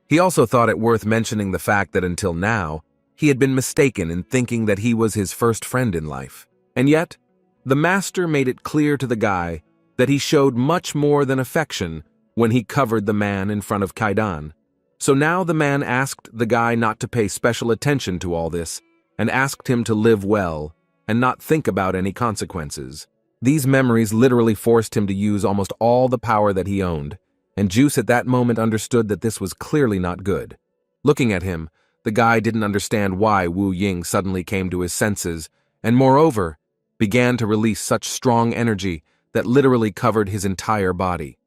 He also thought it worth mentioning the fact that until now, he had been mistaken in thinking that he was his first friend in life. And yet, the master made it clear to the guy that he showed much more than affection when he covered the man in front of Kaidan. So now the man asked the guy not to pay special attention to all this, and asked him to live well and not think about any consequences. These memories literally forced him to use almost all the power that he owned, and Juice at that moment understood that this was clearly not good. Looking at him, the guy didn't understand why Wu Ying suddenly came to his senses, and moreover, began to release such strong energy that literally covered his entire body.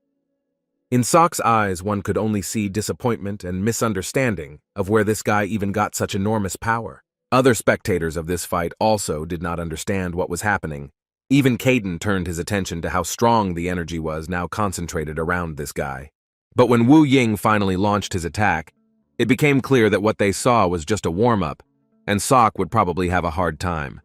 In Sok's eyes, one could only see disappointment and misunderstanding of where this guy even got such enormous power. Other spectators of this fight also did not understand what was happening. Even Caden turned his attention to how strong the energy was now concentrated around this guy. But when Wu Ying finally launched his attack, it became clear that what they saw was just a warm-up, and Sok would probably have a hard time.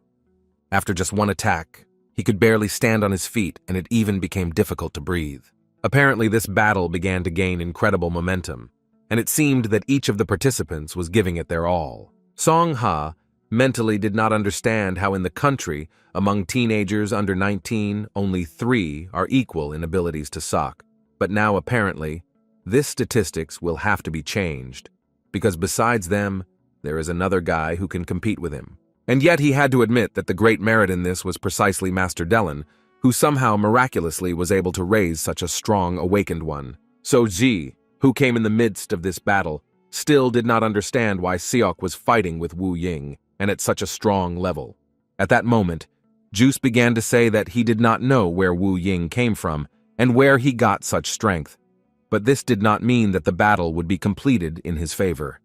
After just one attack, he could barely stand on his feet, and it even became difficult to breathe. Apparently, this battle began to gain incredible momentum, and it seemed that each of the participants was giving it their all. Song Ha mentally did not understand how in the country, among teenagers under 19, only 3 are equal in abilities to Sok. But now apparently, this statistics will have to be changed, because besides them, there is another guy who can compete with him. And yet he had to admit that the great merit in this was precisely Master Dellen, who somehow miraculously was able to raise such a strong awakened one. So Ji, who came in the midst of this battle, still did not understand why Seok was fighting with Wu Ying, and at such a strong level. At that moment, Juice began to say that he did not know where Wu Ying came from and where he got such strength, but this did not mean that the battle would be completed in his favor.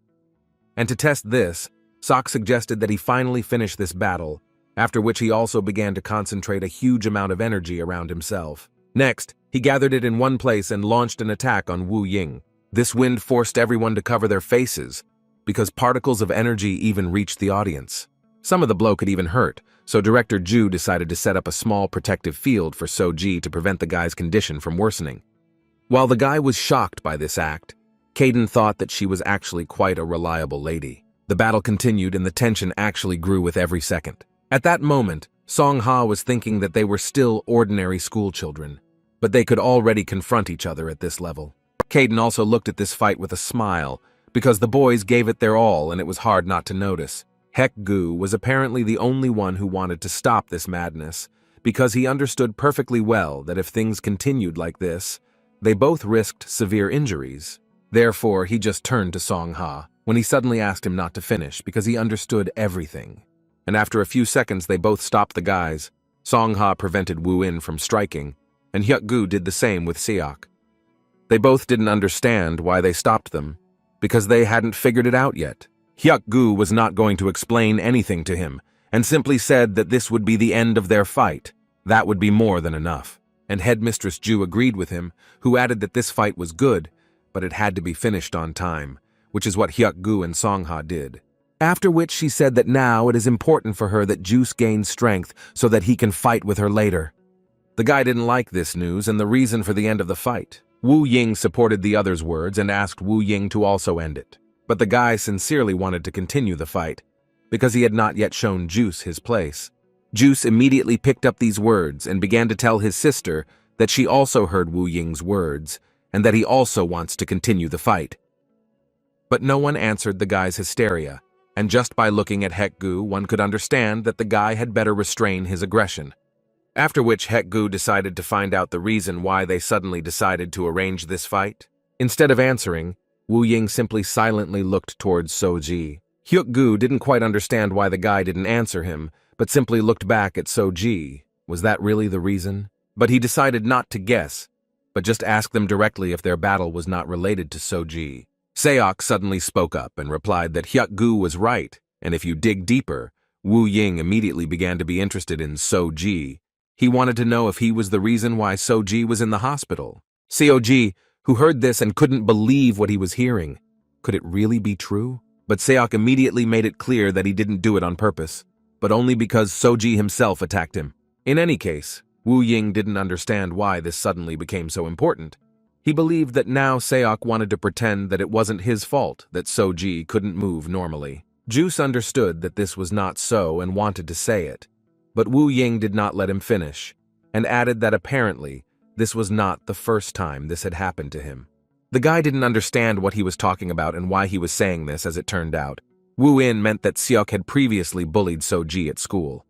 And to test this, Sok suggested that he finally finish this battle, after which he also began to concentrate a huge amount of energy around himself. Next, he gathered it in one place and launched an attack on Wu Ying. This wind forced everyone to cover their faces, because particles of energy even reached the audience. Some of the blow could even hurt, so director Ju decided to set up a small protective field for So-ji to prevent the guy's condition from worsening. While the guy was shocked by this act, Kaden thought that she was actually quite a reliable lady. The battle continued and the tension actually grew with every second. At that moment, Song-ha was thinking that they were still ordinary school children, but they could already confront each other at this level. Kaden also looked at this fight with a smile, because the boys gave it their all and it was hard not to notice. Hek-gu was apparently the only one who wanted to stop this madness, because he understood perfectly well that if things continued like this, they both risked severe injuries. Therefore, he just turned to Song-ha when he suddenly asked him not to finish because he understood everything. And after a few seconds, they both stopped the guys. Song-ha prevented Wu-in from striking, and Hyuk-gu did the same with Seok. They both didn't understand why they stopped them, because they hadn't figured it out yet. Hyuk-gu was not going to explain anything to him, and simply said that this would be the end of their fight. That would be more than enough. And Headmistress Ju agreed with him, who added that this fight was good, but it had to be finished on time, which is what Hyuk-gu and Song-ha did. After which she said that now it is important for her that Juice gains strength so that he can fight with her later. The guy didn't like this news and the reason for the end of the fight. Wu Ying supported the other's words and asked Wu Ying to also end it. But the guy sincerely wanted to continue the fight, because he had not yet shown Juice his place. Juice immediately picked up these words and began to tell his sister that she also heard Wu Ying's words and that he also wants to continue the fight. But no one answered the guy's hysteria, and just by looking at Hek-gu, one could understand that the guy had better restrain his aggression. After which Hek-gu decided to find out the reason why they suddenly decided to arrange this fight. Instead of answering, Wu Ying simply silently looked towards So-ji. Hyuk-gu didn't quite understand why the guy didn't answer him, but simply looked back at So-ji. Was that really the reason? But he decided not to guess, but just ask them directly if their battle was not related to So-ji. Seok suddenly spoke up and replied that Hyuk-gu was right, and if you dig deeper, Wu Ying immediately began to be interested in So-ji. He wanted to know if he was the reason why So-ji was in the hospital. Seo-ji, who heard this and couldn't believe what he was hearing. Could it really be true? But Seok immediately made it clear that he didn't do it on purpose, but only because So-ji himself attacked him. In any case, Wu Ying didn't understand why this suddenly became so important. He believed that now Seok wanted to pretend that it wasn't his fault that So-ji couldn't move normally. Juice understood that this was not so and wanted to say it, but Wu Ying did not let him finish, and added that apparently this was not the first time this had happened to him. The guy didn't understand what he was talking about and why he was saying this, as it turned out. Wu-in meant that Seok had previously bullied So-ji at school.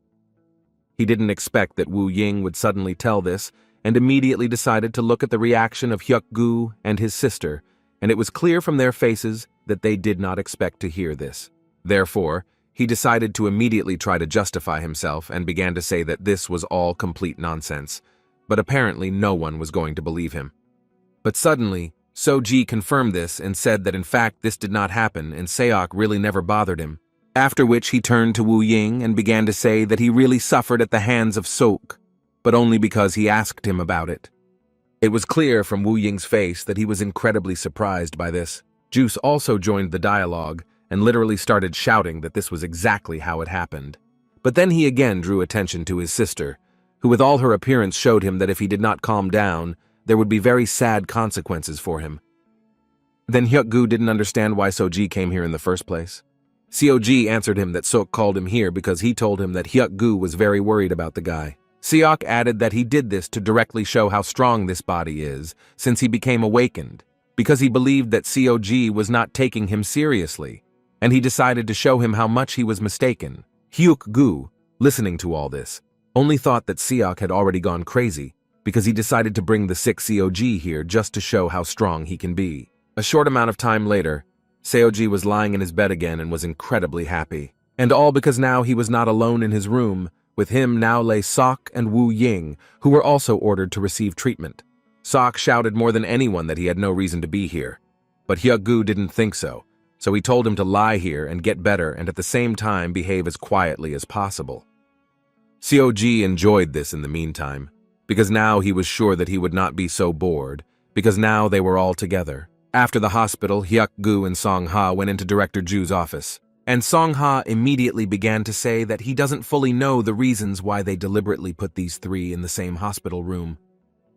He didn't expect that Wu Ying would suddenly tell this, and immediately decided to look at the reaction of Hyuk-gu and his sister, and it was clear from their faces that they did not expect to hear this. Therefore, he decided to immediately try to justify himself and began to say that this was all complete nonsense, but apparently no one was going to believe him. But suddenly, So-ji confirmed this and said that in fact this did not happen and Seok really never bothered him, after which he turned to Wu Ying and began to say that he really suffered at the hands of Seok, but only because he asked him about it. It was clear from Wu Ying's face that he was incredibly surprised by this. Juice also joined the dialogue and literally started shouting that this was exactly how it happened. But then he again drew attention to his sister, who with all her appearance showed him that if he did not calm down, there would be very sad consequences for him. Then Hyuk-gu didn't understand why So-ji came here in the first place. Seo-ji answered him that Seok called him here because he told him that Hyuk-gu was very worried about the guy. Seok added that he did this to directly show how strong this body is, since he became awakened, because he believed that Seo-ji was not taking him seriously, and he decided to show him how much he was mistaken. Hyuk-gu, listening to all this, only thought that Seok had already gone crazy, because he decided to bring the sick Seo-ji here just to show how strong he can be. A short amount of time later, Seoji was lying in his bed again and was incredibly happy. And all because now he was not alone in his room. With him now lay Sok and Wu Ying, who were also ordered to receive treatment. Sok shouted more than anyone that he had no reason to be here. But Hyuk-gu didn't think so he told him to lie here and get better and at the same time behave as quietly as possible. Seoji enjoyed this in the meantime, because now he was sure that he would not be so bored, because now they were all together. After the hospital, Hyuk-gu and Song-ha went into Director Ju's office, and Song-ha immediately began to say that he doesn't fully know the reasons why they deliberately put these three in the same hospital room.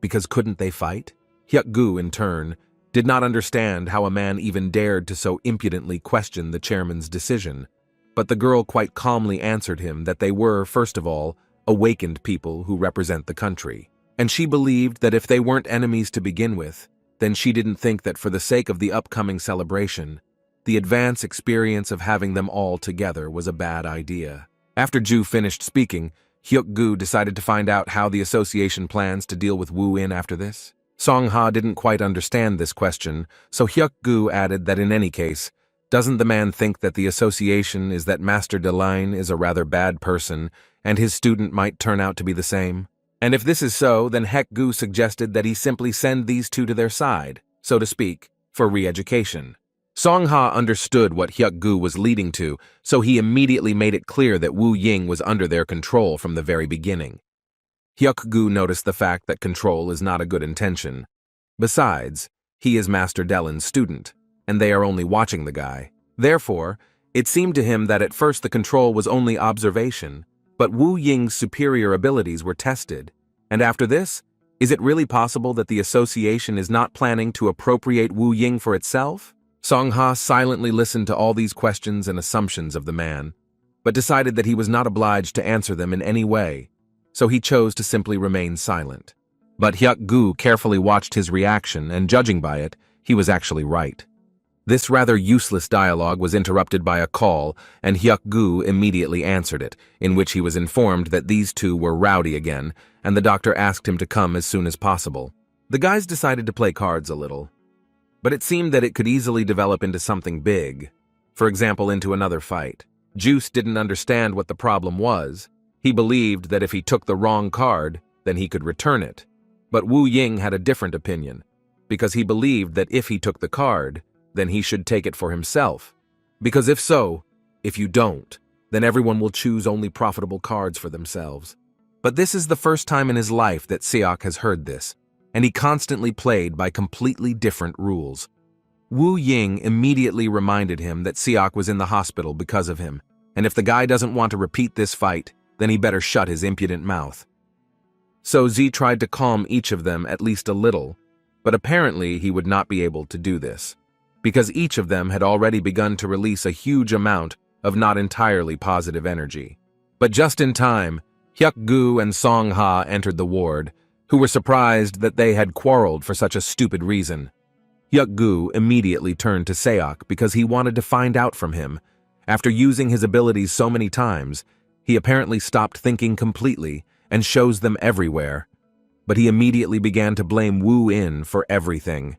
Because couldn't they fight? Hyuk-gu, in turn, did not understand how a man even dared to so impudently question the chairman's decision, but the girl quite calmly answered him that they were, first of all, awakened people who represent the country, and she believed that if they weren't enemies to begin with, then she didn't think that for the sake of the upcoming celebration, the advance experience of having them all together was a bad idea. After Ju finished speaking, Hyuk-gu decided to find out how the association plans to deal with Wu-in after this. Song-ha didn't quite understand this question, so Hyuk-gu added that in any case, doesn't the man think that the association is that Master Delaine is a rather bad person and his student might turn out to be the same? And if this is so, then Hyuk-gu suggested that he simply send these two to their side, so to speak, for re-education. Song-ha understood what Hyuk-gu was leading to, so he immediately made it clear that Wu Ying was under their control from the very beginning. Hyuk-gu noticed the fact that control is not a good intention. Besides, he is Master Dellin's student, and they are only watching the guy. Therefore, it seemed to him that at first the control was only observation, but Wu Ying's superior abilities were tested. And after this, is it really possible that the association is not planning to appropriate Wu Ying for itself? Song-ha silently listened to all these questions and assumptions of the man, but decided that he was not obliged to answer them in any way, so he chose to simply remain silent. But Hyuk-gu carefully watched his reaction, and judging by it, he was actually right. This rather useless dialogue was interrupted by a call, and Hyuk-gu immediately answered it, in which he was informed that these two were rowdy again, and the doctor asked him to come as soon as possible. The guys decided to play cards a little, but it seemed that it could easily develop into something big, for example into another fight. Juice didn't understand what the problem was. He believed that if he took the wrong card, then he could return it. But Wu Ying had a different opinion, because he believed that if he took the card, then he should take it for himself. Because if you don't, then everyone will choose only profitable cards for themselves. But this is the first time in his life that Seok has heard this, and he constantly played by completely different rules. Wu Ying immediately reminded him that Seok was in the hospital because of him, and if the guy doesn't want to repeat this fight, then he better shut his impudent mouth. So Z tried to calm each of them at least a little, but apparently he would not be able to do this, because each of them had already begun to release a huge amount of not entirely positive energy. But just in time, Hyuk-gu and Song-ha entered the ward, who were surprised that they had quarreled for such a stupid reason. Hyuk-gu immediately turned to Seok because he wanted to find out from him. After using his abilities so many times, he apparently stopped thinking completely and shows them everywhere, but he immediately began to blame Wu-in for everything.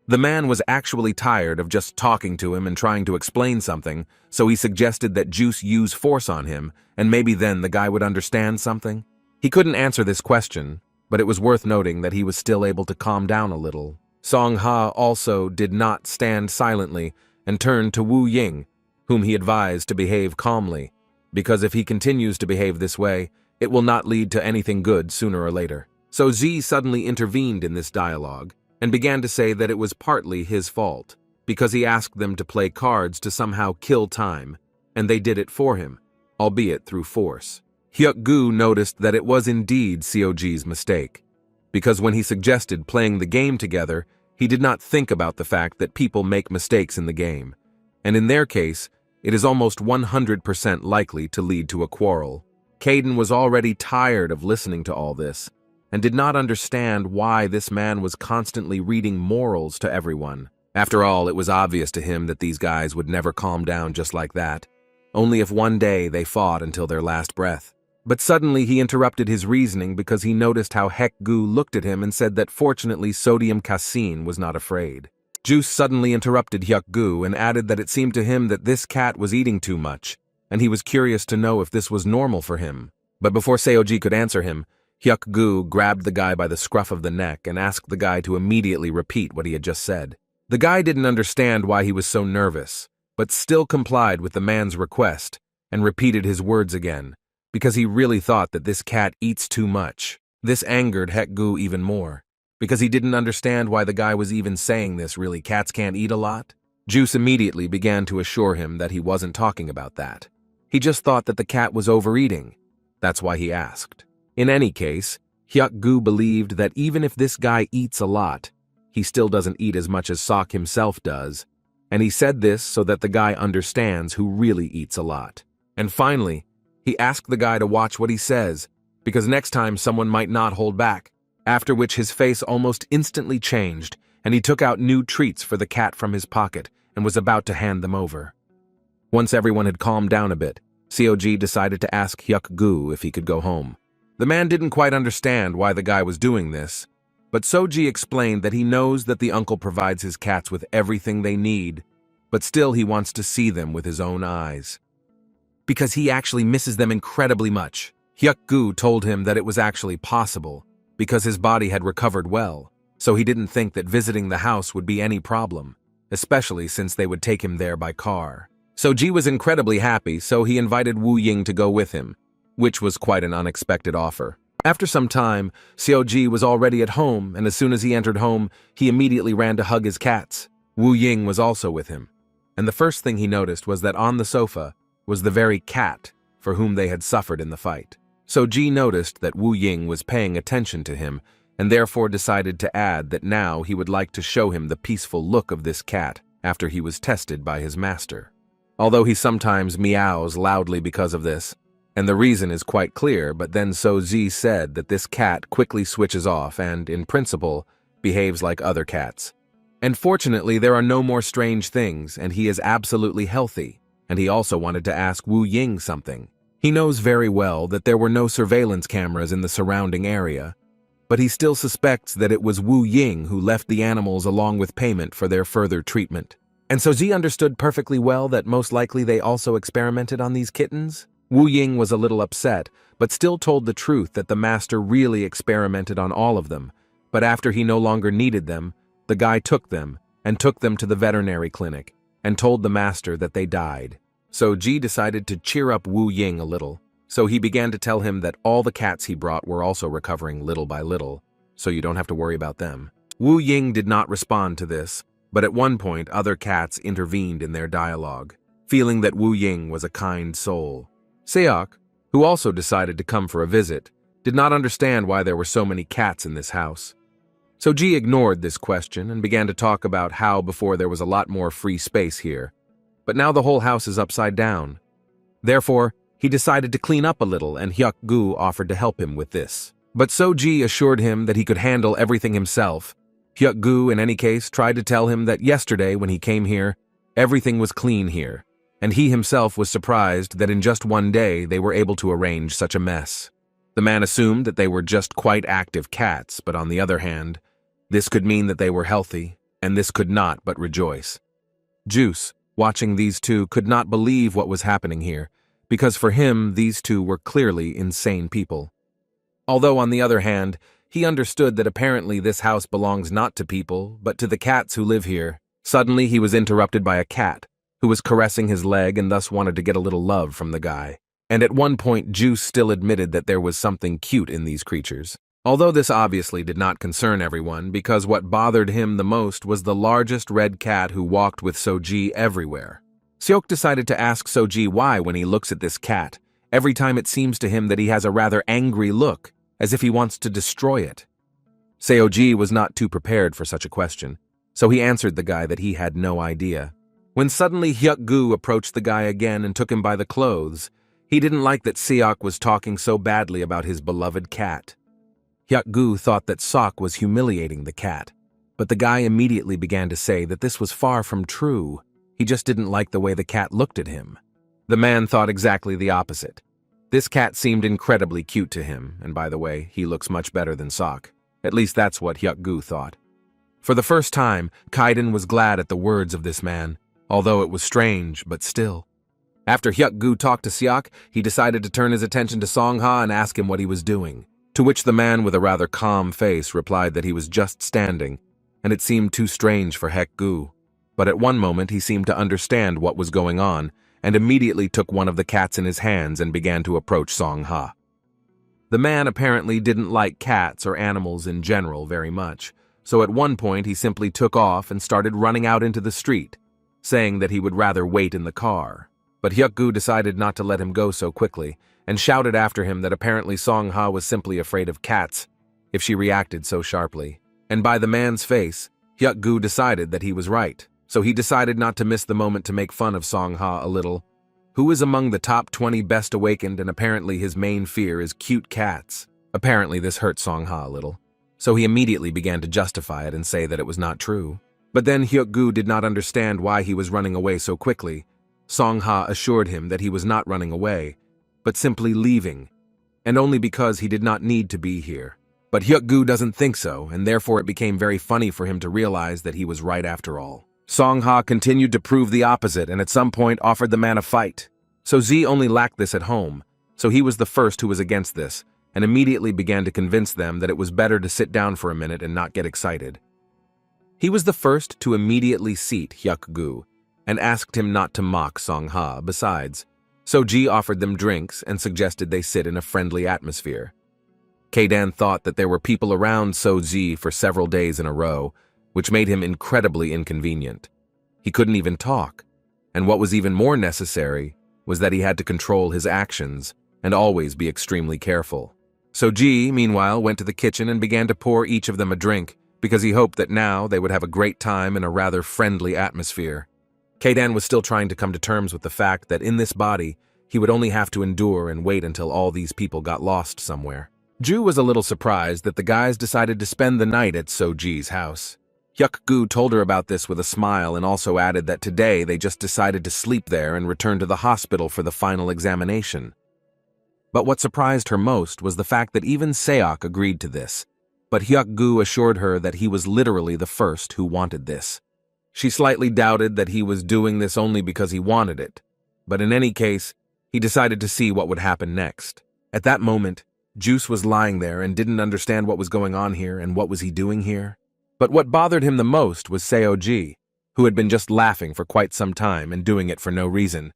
The man was actually tired of just talking to him and trying to explain something, so he suggested that Juice use force on him, and maybe then the guy would understand something. He couldn't answer this question, but it was worth noting that he was still able to calm down a little. Song-ha also did not stand silently and turned to Wu Ying, whom he advised to behave calmly, because if he continues to behave this way, it will not lead to anything good sooner or later. So Z suddenly intervened in this dialogue and began to say that it was partly his fault, because he asked them to play cards to somehow kill time, and they did it for him, albeit through force. Hyuk-gu noticed that it was indeed Seoji's mistake, because when he suggested playing the game together, he did not think about the fact that people make mistakes in the game, and in their case, it is almost 100% likely to lead to a quarrel. Caden was already tired of listening to all this, and did not understand why this man was constantly reading morals to everyone. After all, it was obvious to him that these guys would never calm down just like that, only if one day they fought until their last breath. But suddenly he interrupted his reasoning because he noticed how Hyuk-gu looked at him and said that fortunately Sodium Cassine was not afraid. Juice suddenly interrupted Hyuk-gu and added that it seemed to him that this cat was eating too much, and he was curious to know if this was normal for him. But before Seoji could answer him, Hyuk-gu grabbed the guy by the scruff of the neck and asked the guy to immediately repeat what he had just said. The guy didn't understand why he was so nervous, but still complied with the man's request and repeated his words again, because he really thought that this cat eats too much. This angered Hyuk-gu even more, because he didn't understand why the guy was even saying this. Really, cats can't eat a lot? Juice immediately began to assure him that he wasn't talking about that. He just thought that the cat was overeating. That's why he asked. In any case, Hyuk-gu believed that even if this guy eats a lot, he still doesn't eat as much as Sok himself does, and he said this so that the guy understands who really eats a lot. And finally, he asked the guy to watch what he says, because next time someone might not hold back, after which his face almost instantly changed, and he took out new treats for the cat from his pocket and was about to hand them over. Once everyone had calmed down a bit, Seoji decided to ask Hyuk-gu if he could go home. The man didn't quite understand why the guy was doing this, but Seoji explained that he knows that the uncle provides his cats with everything they need, but still he wants to see them with his own eyes, because he actually misses them incredibly much. Hyuk-gu told him that it was actually possible, because his body had recovered well, so he didn't think that visiting the house would be any problem, especially since they would take him there by car. Seoji was incredibly happy, so he invited Wu Ying to go with him, which was quite an unexpected offer. After some time, Seoji was already at home, and as soon as he entered home, he immediately ran to hug his cats. Wu Ying was also with him, and the first thing he noticed was that on the sofa was the very cat for whom they had suffered in the fight. Seoji noticed that Wu Ying was paying attention to him, and therefore decided to add that now he would like to show him the peaceful look of this cat after he was tested by his master. Although he sometimes meows loudly because of this, and the reason is quite clear, but then Seoji said that this cat quickly switches off and, in principle, behaves like other cats. And fortunately, there are no more strange things, and he is absolutely healthy, and he also wanted to ask Wu Ying something. He knows very well that there were no surveillance cameras in the surrounding area, but he still suspects that it was Wu Ying who left the animals along with payment for their further treatment. And Seoji understood perfectly well that most likely they also experimented on these kittens. Wu Ying was a little upset, but still told the truth that the master really experimented on all of them, but after he no longer needed them, the guy took them to the veterinary clinic and told the master that they died. Seoji decided to cheer up Wu Ying a little, so he began to tell him that all the cats he brought were also recovering little by little, so you don't have to worry about them. Wu Ying did not respond to this, but at one point other cats intervened in their dialogue, feeling that Wu Ying was a kind soul. Seok, who also decided to come for a visit, did not understand why there were so many cats in this house. Seoji ignored this question and began to talk about how before there was a lot more free space here, but now the whole house is upside down. Therefore, he decided to clean up a little, and Hyuk-gu offered to help him with this. But Seoji assured him that he could handle everything himself. Hyuk-gu, in any case, tried to tell him that yesterday when he came here, everything was clean here, and he himself was surprised that in just one day they were able to arrange such a mess. The man assumed that they were just quite active cats, but on the other hand, this could mean that they were healthy, and this could not but rejoice. Juice, watching these two, could not believe what was happening here, because for him these two were clearly insane people. Although on the other hand, he understood that apparently this house belongs not to people, but to the cats who live here. Suddenly he was interrupted by a cat, who was caressing his leg and thus wanted to get a little love from the guy. And at one point Juice still admitted that there was something cute in these creatures. Although this obviously did not concern everyone, because what bothered him the most was the largest red cat who walked with Seoji everywhere. Seok decided to ask Seoji why when he looks at this cat. Every time it seems to him that he has a rather angry look, as if he wants to destroy it. Seoji was not too prepared for such a question, so he answered the guy that he had no idea. When suddenly Hyuk-gu approached the guy again and took him by the clothes, he didn't like that Seok was talking so badly about his beloved cat. Hyuk-gu thought that Sok was humiliating the cat, but the guy immediately began to say that this was far from true. He just didn't like the way the cat looked at him. The man thought exactly the opposite. This cat seemed incredibly cute to him, and by the way, he looks much better than Sok. At least that's what Hyuk-gu thought. For the first time, Kaiden was glad at the words of this man, although it was strange, but still. After Hyuk-gu talked to Seok, he decided to turn his attention to Song-ha and ask him what he was doing, to which the man with a rather calm face replied that he was just standing, and it seemed too strange for Hyuk-gu. But at one moment he seemed to understand what was going on, and immediately took one of the cats in his hands and began to approach Song-ha. The man apparently didn't like cats or animals in general very much, so at one point he simply took off and started running out into the street, saying that he would rather wait in the car. But Hyuk-gu decided not to let him go so quickly, and shouted after him that apparently Song-ha was simply afraid of cats if she reacted so sharply. And by the man's face, Hyuk-gu decided that he was right, so he decided not to miss the moment to make fun of Song-ha a little, who is among the top 20 best awakened, and apparently his main fear is cute cats. Apparently this hurt Song-ha a little, so he immediately began to justify it and say that it was not true. But then Hyuk-gu did not understand why he was running away so quickly. Song-ha assured him that he was not running away, but simply leaving, and only because he did not need to be here. But Hyuk-gu doesn't think so, and therefore it became very funny for him to realize that he was right after all. Song-ha continued to prove the opposite and at some point offered the man a fight. So Z only lacked this at home, so he was the first who was against this, and immediately began to convince them that it was better to sit down for a minute and not get excited. He was the first to immediately seat Hyuk-gu, and asked him not to mock Song-ha besides. So-ji offered them drinks and suggested they sit in a friendly atmosphere. Kaiden thought that there were people around So-ji for several days in a row, which made him incredibly inconvenient. He couldn't even talk, and what was even more necessary was that he had to control his actions and always be extremely careful. So-ji, meanwhile, went to the kitchen and began to pour each of them a drink, because he hoped that now they would have a great time in a rather friendly atmosphere. Kaiden was still trying to come to terms with the fact that in this body, he would only have to endure and wait until all these people got lost somewhere. Ju was a little surprised that the guys decided to spend the night at So-ji's house. Hyuk-gu told her about this with a smile and also added that today they just decided to sleep there and return to the hospital for the final examination. But what surprised her most was the fact that even Seok agreed to this, but Hyuk-gu assured her that he was literally the first who wanted this. She slightly doubted that he was doing this only because he wanted it, but in any case, he decided to see what would happen next. At that moment, Juice was lying there and didn't understand what was going on here and what was he doing here. But what bothered him the most was Seo-ji, who had been just laughing for quite some time and doing it for no reason.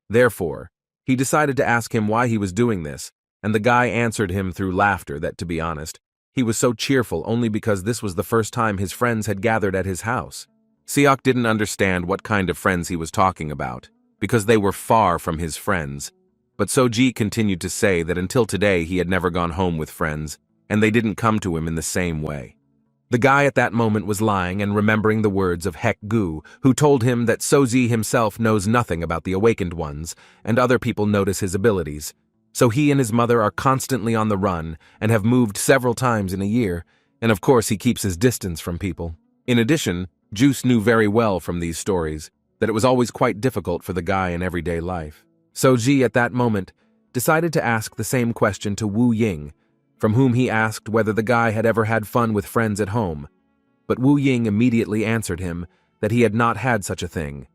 Therefore, he decided to ask him why he was doing this, and the guy answered him through laughter that, to be honest, he was so cheerful only because this was the first time his friends had gathered at his house. Seok didn't understand what kind of friends he was talking about, because they were far from his friends, but So-ji continued to say that until today he had never gone home with friends, and they didn't come to him in the same way. The guy at that moment was lying and remembering the words of Hyuk-gu, who told him that So-ji himself knows nothing about the awakened ones, and other people notice his abilities. So he and his mother are constantly on the run and have moved several times in a year, and of course he keeps his distance from people. In addition, Juice knew very well from these stories that it was always quite difficult for the guy in everyday life. So-ji at that moment decided to ask the same question to Wu Ying, from whom he asked whether the guy had ever had fun with friends at home. But Wu Ying immediately answered him that he had not had such a thing,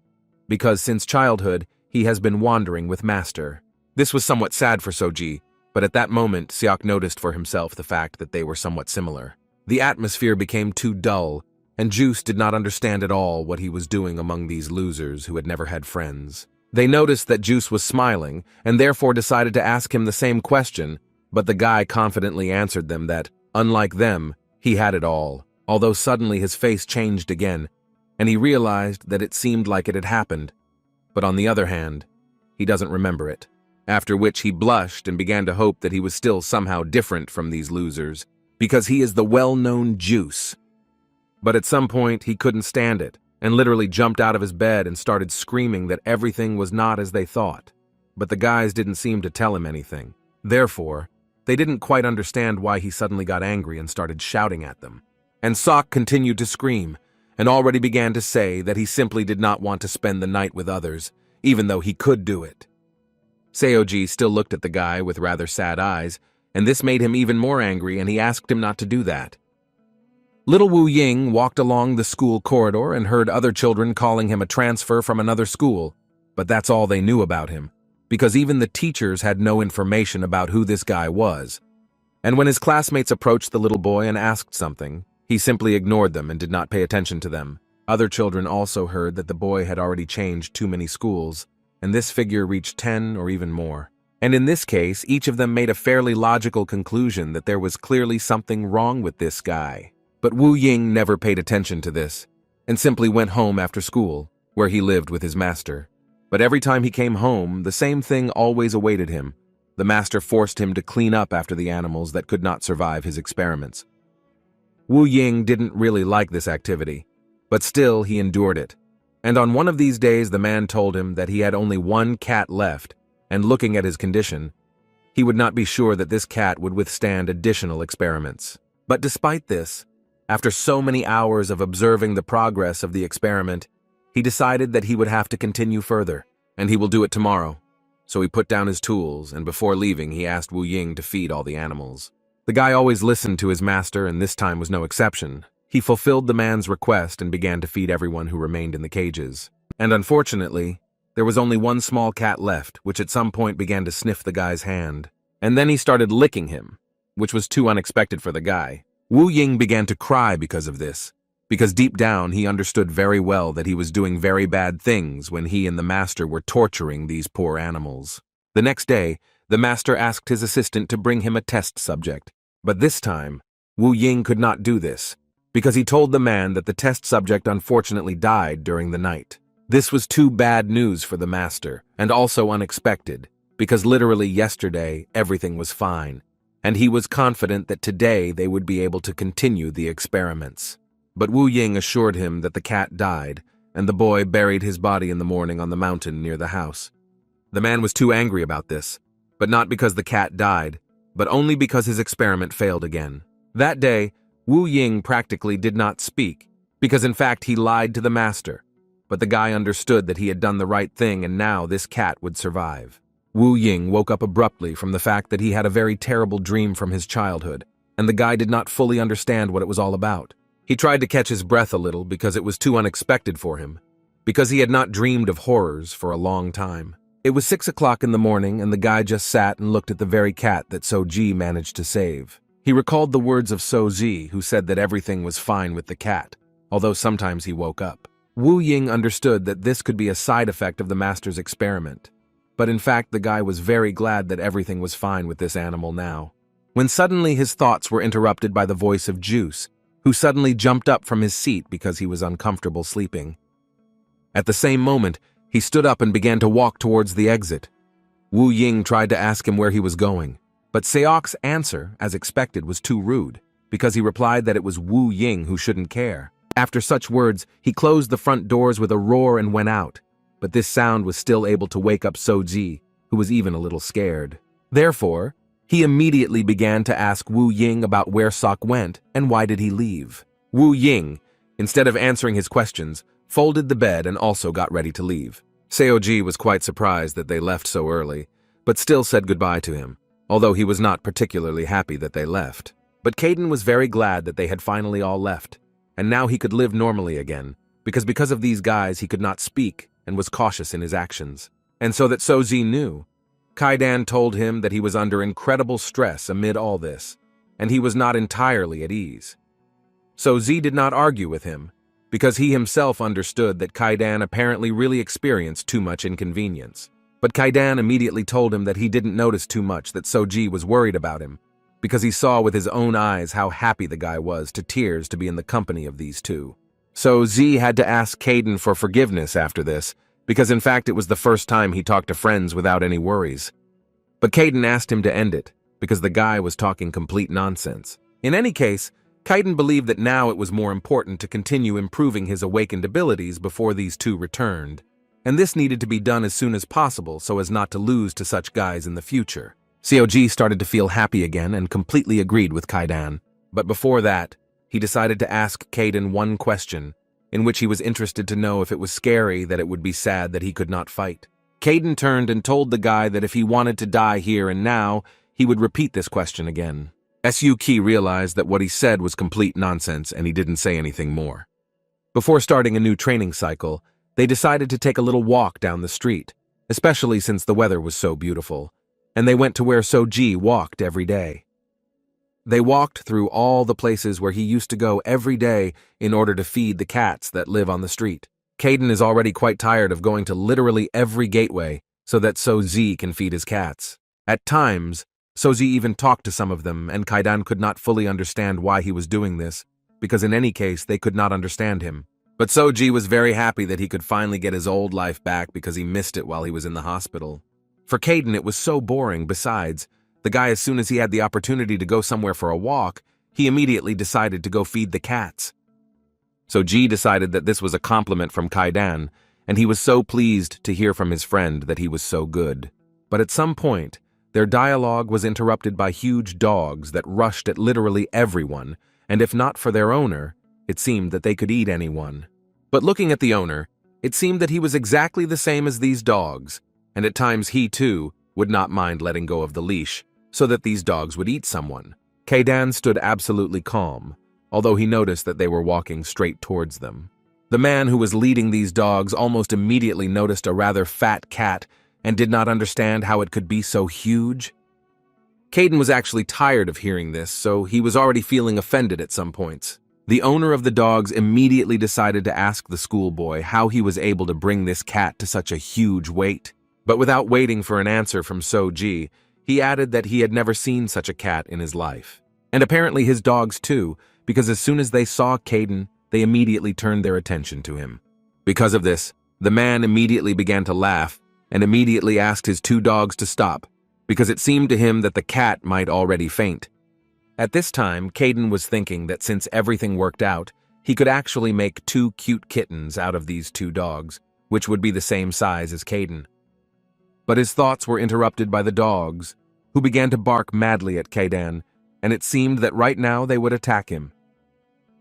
because since childhood he has been wandering with Master. This was somewhat sad for So-ji, but at that moment Seok noticed for himself the fact that they were somewhat similar. The atmosphere became too dull, and Juice did not understand at all what he was doing among these losers who had never had friends. They noticed that Juice was smiling, and therefore decided to ask him the same question, but the guy confidently answered them that, unlike them, he had it all, although suddenly his face changed again, and he realized that it seemed like it had happened. But on the other hand, he doesn't remember it. After which he blushed and began to hope that he was still somehow different from these losers, because he is the well-known Juice. But at some point he couldn't stand it, and literally jumped out of his bed and started screaming that everything was not as they thought. But the guys didn't seem to tell him anything. Therefore, they didn't quite understand why he suddenly got angry and started shouting at them. And Sok continued to scream, and already began to say that he simply did not want to spend the night with others, even though he could do it. Seo-ji still looked at the guy with rather sad eyes, and this made him even more angry, and he asked him not to do that. Little Wu Ying walked along the school corridor and heard other children calling him a transfer from another school, but that's all they knew about him, because even the teachers had no information about who this guy was. And when his classmates approached the little boy and asked something, he simply ignored them and did not pay attention to them. Other children also heard that the boy had already changed too many schools, and this figure reached 10 or even more. And in this case, each of them made a fairly logical conclusion that there was clearly something wrong with this guy. But Wu Ying never paid attention to this, and simply went home after school, where he lived with his master. But every time he came home, the same thing always awaited him. The master forced him to clean up after the animals that could not survive his experiments. Wu Ying didn't really like this activity, but still he endured it. And on one of these days the man told him that he had only one cat left, and looking at his condition, he would not be sure that this cat would withstand additional experiments. But despite this, after so many hours of observing the progress of the experiment, he decided that he would have to continue further, and he will do it tomorrow. So he put down his tools, and before leaving he asked Wu Ying to feed all the animals. The guy always listened to his master, and this time was no exception. He fulfilled the man's request and began to feed everyone who remained in the cages. And unfortunately, there was only one small cat left, which at some point began to sniff the guy's hand. And then he started licking him, which was too unexpected for the guy. Wu Ying began to cry because of this, because deep down he understood very well that he was doing very bad things when he and the master were torturing these poor animals. The next day, the master asked his assistant to bring him a test subject, but this time, Wu Ying could not do this, because he told the man that the test subject unfortunately died during the night. This was too bad news for the master, and also unexpected, because literally yesterday everything was fine, and he was confident that today they would be able to continue the experiments. But Wu Ying assured him that the cat died, and the boy buried his body in the morning on the mountain near the house. The man was too angry about this, but not because the cat died, but only because his experiment failed again. That day, Wu Ying practically did not speak, because in fact he lied to the master, but the guy understood that he had done the right thing and now this cat would survive. Wu Ying woke up abruptly from the fact that he had a very terrible dream from his childhood, and the guy did not fully understand what it was all about. He tried to catch his breath a little because it was too unexpected for him, because he had not dreamed of horrors for a long time. It was 6 o'clock in the morning, and the guy just sat and looked at the very cat that So-ji managed to save. He recalled the words of So-ji, who said that everything was fine with the cat, although sometimes he woke up. Wu Ying understood that this could be a side effect of the master's experiment, but in fact the guy was very glad that everything was fine with this animal now. When suddenly his thoughts were interrupted by the voice of Juice, who suddenly jumped up from his seat because he was uncomfortable sleeping. At the same moment, he stood up and began to walk towards the exit. Wu Ying tried to ask him where he was going, but Seok's answer, as expected, was too rude, because he replied that it was Wu Ying who shouldn't care. After such words, he closed the front doors with a roar and went out, but this sound was still able to wake up So-ji, who was even a little scared. Therefore, he immediately began to ask Wu Ying about where Seok went and why did he leave. Wu Ying, instead of answering his questions, folded the bed and also got ready to leave. Seo-ji was quite surprised that they left so early, but still said goodbye to him, although he was not particularly happy that they left. But Caden was very glad that they had finally all left, and now he could live normally again, because of these guys he could not speak and was cautious in his actions. And so that So-ji knew, Kaidan told him that he was under incredible stress amid all this, and he was not entirely at ease. So-ji did not argue with him, because he himself understood that Kaidan apparently really experienced too much inconvenience. But Kaidan immediately told him that he didn't notice too much that So-ji was worried about him, because he saw with his own eyes how happy the guy was to tears to be in the company of these two. So-ji had to ask Caden for forgiveness after this, because in fact it was the first time he talked to friends without any worries. But Caden asked him to end it, because the guy was talking complete nonsense. In any case, Caden believed that now it was more important to continue improving his awakened abilities before these two returned, and this needed to be done as soon as possible so as not to lose to such guys in the future. Seo-ji started to feel happy again and completely agreed with Kaidan, but before that, he decided to ask Caden one question, in which he was interested to know if it was scary that it would be sad that he could not fight. Caden turned and told the guy that if he wanted to die here and now, he would repeat this question again. Suki realized that what he said was complete nonsense and he didn't say anything more. Before starting a new training cycle, they decided to take a little walk down the street, especially since the weather was so beautiful, and they went to where Soji walked every day. They walked through all the places where he used to go every day in order to feed the cats that live on the street. Caden is already quite tired of going to literally every gateway so that Soji can feed his cats. At times, Soji even talked to some of them, and Kaidan could not fully understand why he was doing this, because in any case they could not understand him. But Soji was very happy that he could finally get his old life back because he missed it while he was in the hospital. For Caden, it was so boring. Besides, the guy, as soon as he had the opportunity to go somewhere for a walk, he immediately decided to go feed the cats. Soji decided that this was a compliment from Kaidan, and he was so pleased to hear from his friend that he was so good. But at some point, their dialogue was interrupted by huge dogs that rushed at literally everyone, and if not for their owner, it seemed that they could eat anyone. But looking at the owner, it seemed that he was exactly the same as these dogs, and at times he, too, would not mind letting go of the leash, so that these dogs would eat someone. Kaidan stood absolutely calm, although he noticed that they were walking straight towards them. The man who was leading these dogs almost immediately noticed a rather fat cat and did not understand how it could be so huge. Caden was actually tired of hearing this, so he was already feeling offended at some points. The owner of the dogs immediately decided to ask the schoolboy how he was able to bring this cat to such a huge weight. But without waiting for an answer from Soji, he added that he had never seen such a cat in his life. And apparently his dogs too, because as soon as they saw Caden, they immediately turned their attention to him. Because of this, the man immediately began to laugh and immediately asked his two dogs to stop, because it seemed to him that the cat might already faint. At this time, Caden was thinking that since everything worked out, he could actually make two cute kittens out of these two dogs, which would be the same size as Caden. But his thoughts were interrupted by the dogs, who began to bark madly at Caden, and it seemed that right now they would attack him.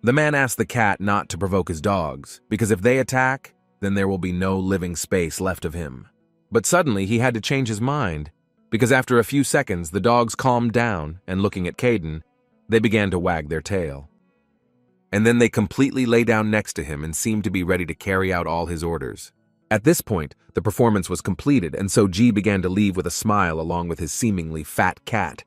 The man asked the cat not to provoke his dogs, because if they attack, then there will be no living space left of him. But suddenly he had to change his mind, because after a few seconds the dogs calmed down, and looking at Caden, they began to wag their tail. And then they completely lay down next to him and seemed to be ready to carry out all his orders. At this point, the performance was completed, and Soji began to leave with a smile along with his seemingly fat cat.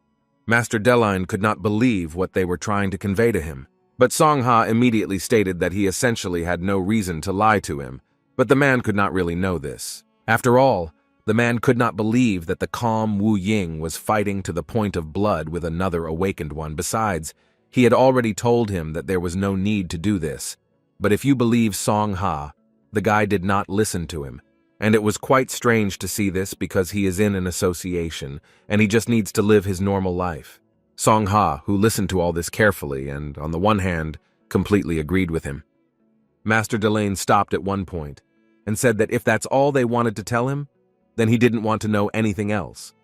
Master Deline could not believe what they were trying to convey to him, but Songha immediately stated that he essentially had no reason to lie to him, but the man could not really know this. After all, the man could not believe that the calm Wu Ying was fighting to the point of blood with another awakened one. Besides, he had already told him that there was no need to do this. But if you believe Song Ha, the guy did not listen to him. And it was quite strange to see this because he is in an association, and he just needs to live his normal life. Song Ha, who listened to all this carefully and, on the one hand, completely agreed with him. Master Delane stopped at one point and said that if that's all they wanted to tell him, then he didn't want to know anything else,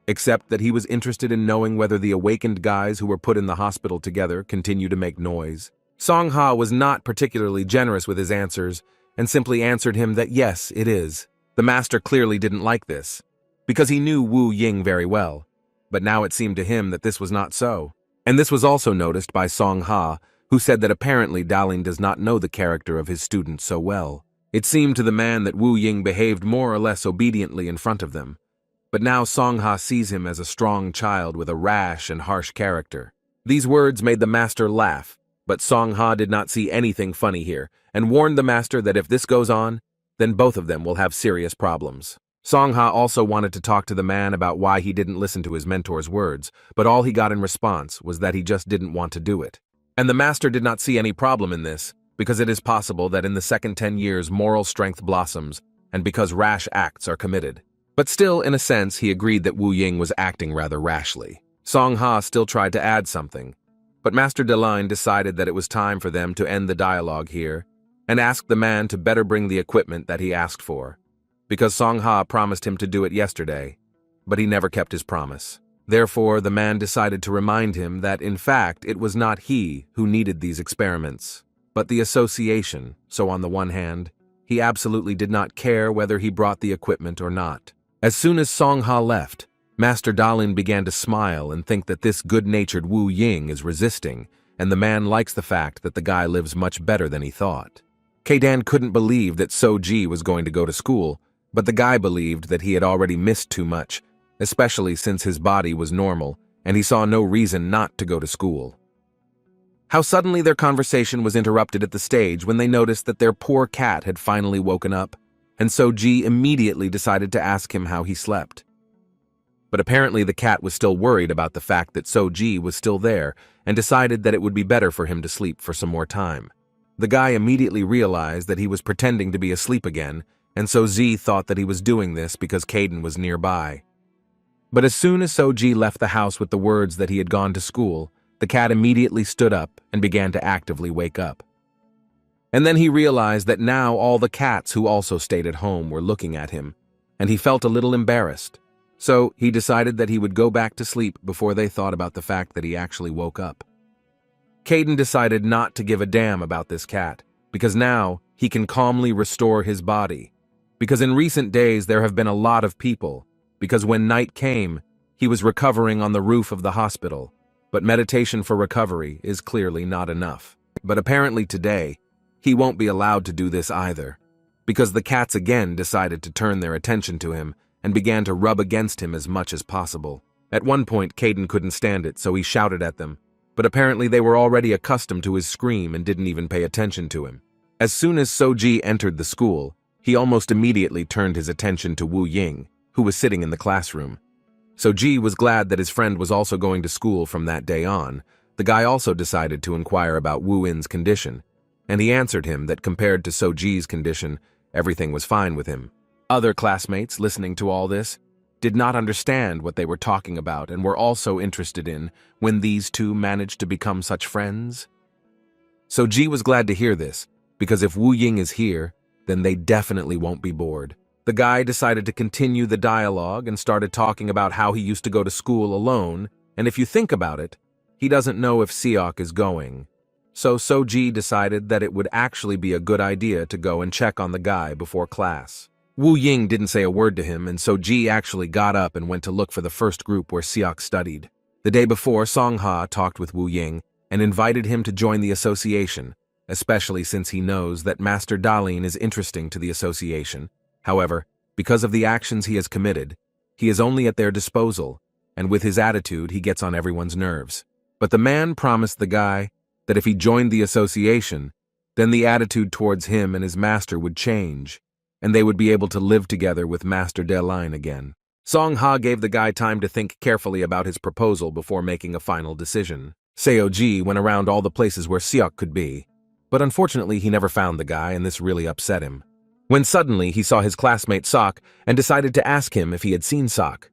except that he was interested in knowing whether the awakened guys who were put in the hospital together continue to make noise. Song Ha was not particularly generous with his answers and simply answered him that yes, it is. The master clearly didn't like this, because he knew Wu Ying very well, but now it seemed to him that this was not so. And this was also noticed by Song Ha, who said that apparently Dalin does not know the character of his student so well. It seemed to the man that Wu Ying behaved more or less obediently in front of them, but now Song Ha sees him as a strong child with a rash and harsh character. These words made the master laugh, but Song Ha did not see anything funny here, and warned the master that if this goes on, then both of them will have serious problems. Song Ha also wanted to talk to the man about why he didn't listen to his mentor's words, but all he got in response was that he just didn't want to do it. And the master did not see any problem in this, because it is possible that in the second 10 years moral strength blossoms, and because rash acts are committed. But still, in a sense, he agreed that Wu Ying was acting rather rashly. Song Ha still tried to add something, but Master Deline decided that it was time for them to end the dialogue here, and asked the man to better bring the equipment that he asked for, because Song Ha promised him to do it yesterday, but he never kept his promise. Therefore, the man decided to remind him that, in fact, it was not he who needed these experiments, but the association. So on the one hand, he absolutely did not care whether he brought the equipment or not. As soon as Song Ha left, Master Dalin began to smile and think that this good-natured Wu Ying is resisting, and the man likes the fact that the guy lives much better than he thought. Kaidan couldn't believe that So-ji was going to go to school, but the guy believed that he had already missed too much, especially since his body was normal, and he saw no reason not to go to school. How suddenly their conversation was interrupted at the stage when they noticed that their poor cat had finally woken up, and So-ji immediately decided to ask him how he slept. But apparently the cat was still worried about the fact that So-ji was still there and decided that it would be better for him to sleep for some more time. The guy immediately realized that he was pretending to be asleep again, and So-ji thought that he was doing this because Kaidan was nearby. But as soon as So-ji left the house with the words that he had gone to school, the cat immediately stood up and began to actively wake up. And then he realized that now all the cats who also stayed at home were looking at him, and he felt a little embarrassed. So he decided that he would go back to sleep before they thought about the fact that he actually woke up. Kaidan decided not to give a damn about this cat, because now he can calmly restore his body. Because in recent days there have been a lot of people, because when night came, he was recovering on the roof of the hospital, but meditation for recovery is clearly not enough. But apparently today, he won't be allowed to do this either, because the cats again decided to turn their attention to him and began to rub against him as much as possible. At one point, Kaidan couldn't stand it, so he shouted at them, but apparently they were already accustomed to his scream and didn't even pay attention to him. As soon as So-ji entered the school, he almost immediately turned his attention to Wu Ying, who was sitting in the classroom. So-ji was glad that his friend was also going to school from that day on. The guy also decided to inquire about Wu Ying's condition, and he answered him that compared to So-ji's condition, everything was fine with him. Other classmates, listening to all this, did not understand what they were talking about and were also interested in when these two managed to become such friends. So-ji was glad to hear this, because if Wu Ying is here, then they definitely won't be bored. The guy decided to continue the dialogue and started talking about how he used to go to school alone, and if you think about it, he doesn't know if Seok is going. So So-ji decided that it would actually be a good idea to go and check on the guy before class. Wu Ying didn't say a word to him, and So-ji actually got up and went to look for the first group where Seok studied. The day before, Song-ha talked with Wu Ying and invited him to join the association, especially since he knows that Master Dalin is interesting to the association. However, because of the actions he has committed, he is only at their disposal, and with his attitude he gets on everyone's nerves. But the man promised the guy that if he joined the association, then the attitude towards him and his master would change, and they would be able to live together with Master Dalin again. Song-ha gave the guy time to think carefully about his proposal before making a final decision. Seo-ji went around all the places where Seok could be, but unfortunately he never found the guy, and this really upset him. When suddenly he saw his classmate Sok and decided to ask him if he had seen Sok.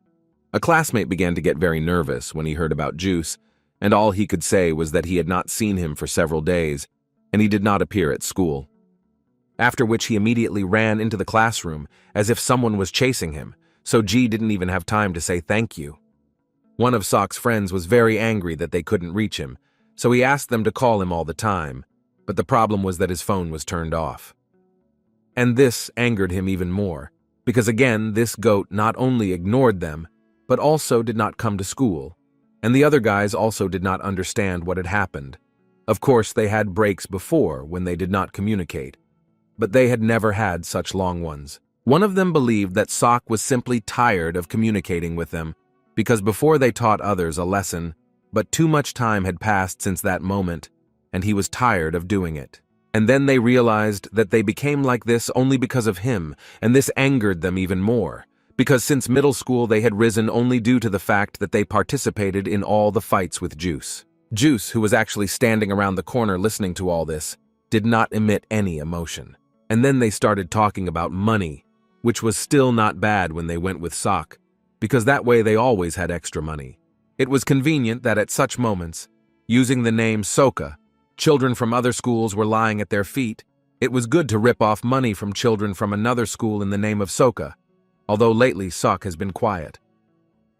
A classmate began to get very nervous when he heard about Juice, and all he could say was that he had not seen him for several days, and he did not appear at school. After which he immediately ran into the classroom as if someone was chasing him, so Ji didn't even have time to say thank you. One of Sok's friends was very angry that they couldn't reach him, so he asked them to call him all the time, but the problem was that his phone was turned off. And this angered him even more, because again this goat not only ignored them, but also did not come to school, and the other guys also did not understand what had happened. Of course, they had breaks before when they did not communicate, but they had never had such long ones. One of them believed that Sok was simply tired of communicating with them, because before they taught others a lesson, but too much time had passed since that moment, and he was tired of doing it. And then they realized that they became like this only because of him, and this angered them even more, because since middle school they had risen only due to the fact that they participated in all the fights with Juice. Juice, who was actually standing around the corner listening to all this, did not emit any emotion. And then they started talking about money, which was still not bad when they went with Sok, because that way they always had extra money. It was convenient that at such moments, using the name Soka, children from other schools were lying at their feet. It was good to rip off money from children from another school in the name of Soka, although lately Sok has been quiet.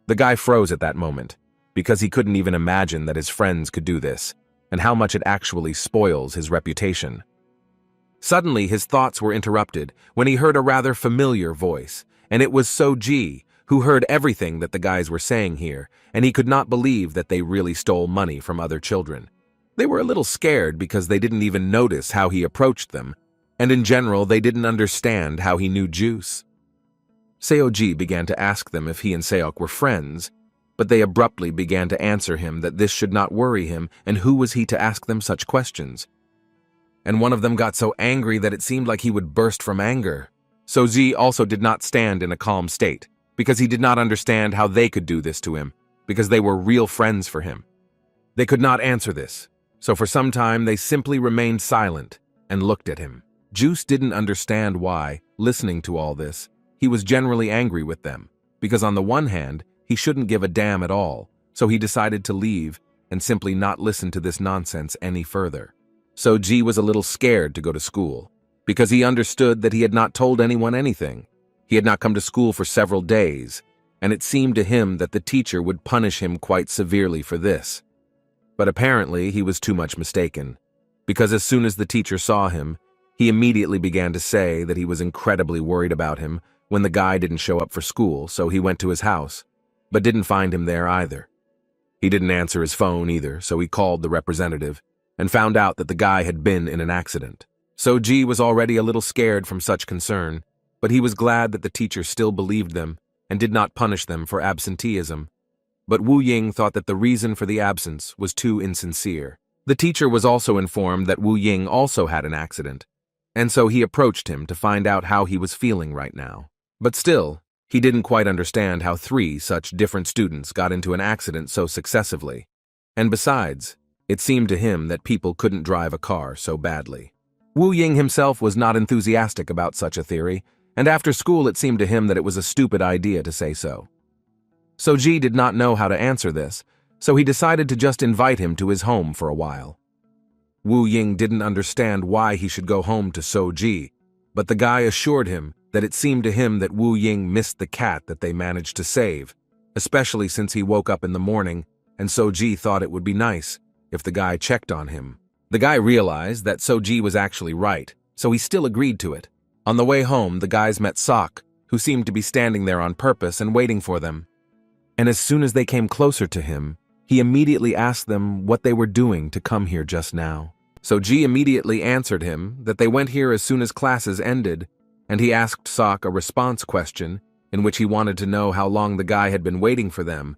The guy froze at that moment, because he couldn't even imagine that his friends could do this, and how much it actually spoils his reputation. Suddenly his thoughts were interrupted when he heard a rather familiar voice, and it was So-ji, who heard everything that the guys were saying here, and he could not believe that they really stole money from other children. They were a little scared because they didn't even notice how he approached them, and in general they didn't understand how he knew Juice. Seoji began to ask them if he and Seok were friends, but they abruptly began to answer him that this should not worry him, and who was he to ask them such questions? And one of them got so angry that it seemed like he would burst from anger. Seoji also did not stand in a calm state, because he did not understand how they could do this to him, because they were real friends for him. They could not answer this, so for some time they simply remained silent and looked at him. Juice didn't understand why, listening to all this, he was generally angry with them, because on the one hand, he shouldn't give a damn at all, so he decided to leave and simply not listen to this nonsense any further. Seoji was a little scared to go to school, because he understood that he had not told anyone anything. He had not come to school for several days, and it seemed to him that the teacher would punish him quite severely for this. But apparently he was too much mistaken, because as soon as the teacher saw him, he immediately began to say that he was incredibly worried about him when the guy didn't show up for school, so he went to his house, but didn't find him there either. He didn't answer his phone either, so he called the representative and found out that the guy had been in an accident. Seoji was already a little scared from such concern, but he was glad that the teacher still believed them and did not punish them for absenteeism. But Wu Ying thought that the reason for the absence was too insincere. The teacher was also informed that Wu Ying also had an accident, and so he approached him to find out how he was feeling right now. But still, he didn't quite understand how 3 such different students got into an accident so successively. And besides, it seemed to him that people couldn't drive a car so badly. Wu Ying himself was not enthusiastic about such a theory, and after school it seemed to him that it was a stupid idea to say so. Seoji did not know how to answer this, so he decided to just invite him to his home for a while. Wu Ying didn't understand why he should go home to Seoji, but the guy assured him that it seemed to him that Wu Ying missed the cat that they managed to save, especially since he woke up in the morning, and Seoji thought it would be nice if the guy checked on him. The guy realized that Seoji was actually right, so he still agreed to it. On the way home, the guys met Sok, who seemed to be standing there on purpose and waiting for them. And as soon as they came closer to him, he immediately asked them what they were doing to come here just now. Seoji immediately answered him that they went here as soon as classes ended, and he asked Sok a response question in which he wanted to know how long the guy had been waiting for them,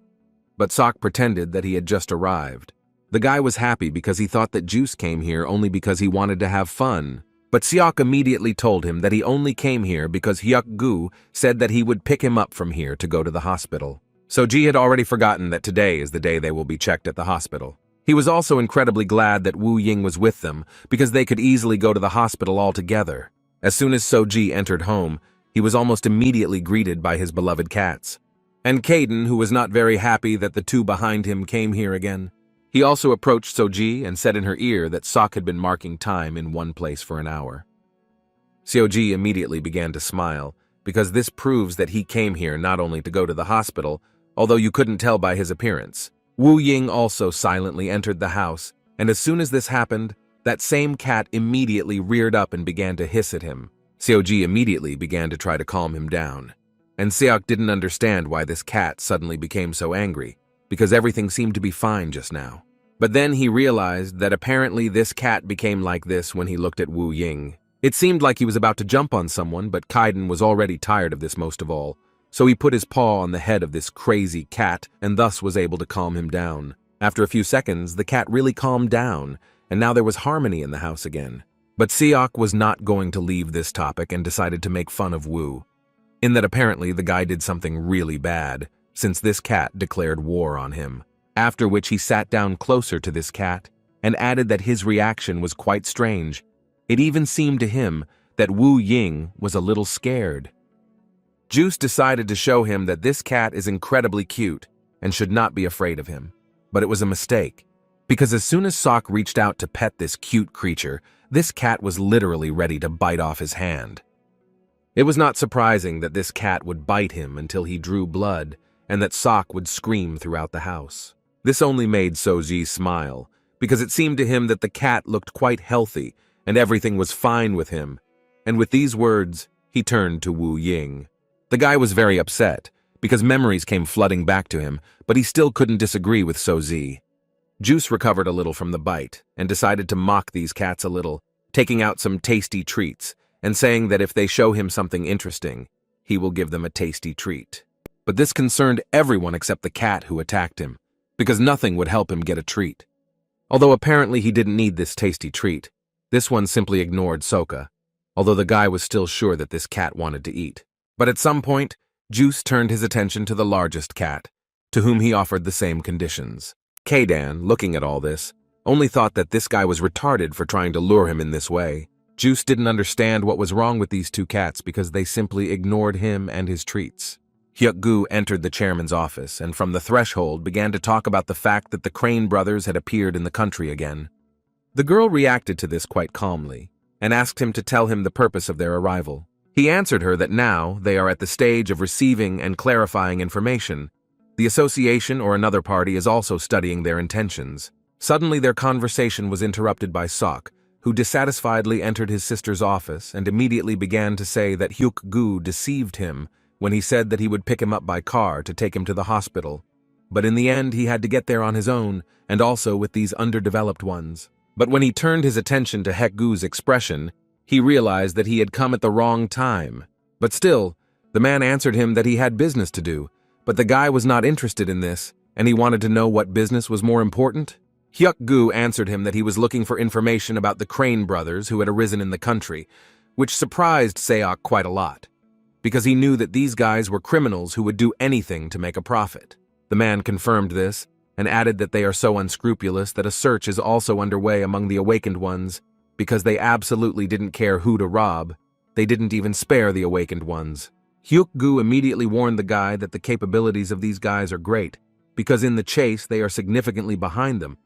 but Sok pretended that he had just arrived. The guy was happy because he thought that Juice came here only because he wanted to have fun, but Seok immediately told him that he only came here because Hyuk Gu said that he would pick him up from here to go to the hospital. Seoji had already forgotten that today is the day they will be checked at the hospital. He was also incredibly glad that Wu Ying was with them because they could easily go to the hospital all together. As soon as Seoji entered home, he was almost immediately greeted by his beloved cats. And Caden, who was not very happy that the 2 behind him came here again. He also approached Seoji and said in her ear that Sok had been marking time in one place for an hour. Seoji immediately began to smile, because this proves that he came here not only to go to the hospital, although you couldn't tell by his appearance. Wu Ying also silently entered the house, and as soon as this happened, that same cat immediately reared up and began to hiss at him. Seoji immediately began to try to calm him down, and Seok didn't understand why this cat suddenly became so angry, because everything seemed to be fine just now. But then he realized that apparently this cat became like this when he looked at Wu Ying. It seemed like he was about to jump on someone, but Kaiden was already tired of this most of all, so he put his paw on the head of this crazy cat and thus was able to calm him down. After a few seconds, the cat really calmed down, and now there was harmony in the house again. But Seok was not going to leave this topic and decided to make fun of Wu, in that apparently the guy did something really bad, since this cat declared war on him. After which he sat down closer to this cat and added that his reaction was quite strange. It even seemed to him that Wu Ying was a little scared. Juice decided to show him that this cat is incredibly cute and should not be afraid of him. But it was a mistake, because as soon as Sok reached out to pet this cute creature, this cat was literally ready to bite off his hand. It was not surprising that this cat would bite him until he drew blood, and that Sok would scream throughout the house. This only made Seoji smile, because it seemed to him that the cat looked quite healthy and everything was fine with him, and with these words, he turned to Wu Ying. The guy was very upset, because memories came flooding back to him, but he still couldn't disagree with Sozi. Juice recovered a little from the bite and decided to mock these cats a little, taking out some tasty treats and saying that if they show him something interesting, he will give them a tasty treat. But this concerned everyone except the cat who attacked him, because nothing would help him get a treat. Although apparently he didn't need this tasty treat, this one simply ignored Soka, although the guy was still sure that this cat wanted to eat. But at some point, Juice turned his attention to the largest cat, to whom he offered the same conditions. Kaydan, looking at all this, only thought that this guy was retarded for trying to lure him in this way. Juice didn't understand what was wrong with these two cats because they simply ignored him and his treats. Hyuk-gu entered the chairman's office and from the threshold began to talk about the fact that the Crane brothers had appeared in the country again. The girl reacted to this quite calmly and asked him to tell him the purpose of their arrival. He answered her that now they are at the stage of receiving and clarifying information. The association or another party is also studying their intentions. Suddenly their conversation was interrupted by Sok, who dissatisfiedly entered his sister's office and immediately began to say that Hyuk-gu deceived him when he said that he would pick him up by car to take him to the hospital. But in the end he had to get there on his own, and also with these underdeveloped ones. But when he turned his attention to Hyuk-gu's expression, he realized that he had come at the wrong time. But still, the man answered him that he had business to do, but the guy was not interested in this, and he wanted to know what business was more important. Hyuk-gu answered him that he was looking for information about the Crane brothers who had arisen in the country, which surprised Seok quite a lot, because he knew that these guys were criminals who would do anything to make a profit. The man confirmed this, and added that they are so unscrupulous that a search is also underway among the awakened ones, because they absolutely didn't care who to rob. They didn't even spare the awakened ones. Hyuk-gu immediately warned the guy that the capabilities of these guys are great, because in the chase they are significantly behind them.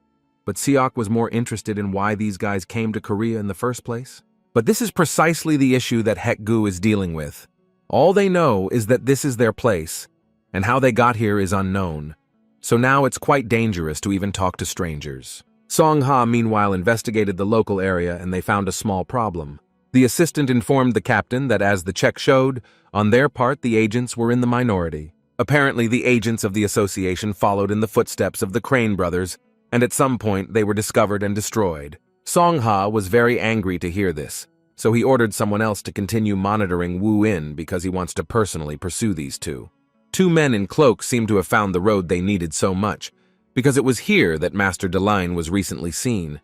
But Seok was more interested in why these guys came to Korea in the first place. But this is precisely the issue that Hyuk-gu is dealing with. All they know is that this is their place, and how they got here is unknown. So now it's quite dangerous to even talk to strangers. Song-ha meanwhile investigated the local area and they found a small problem. The assistant informed the captain that as the check showed, on their part the agents were in the minority. Apparently the agents of the association followed in the footsteps of the Crane brothers, and at some point they were discovered and destroyed. Song-ha was very angry to hear this, so he ordered someone else to continue monitoring Wu-in because he wants to personally pursue these two. Two men in cloaks seemed to have found the road they needed so much, because it was here that Master Deline was recently seen.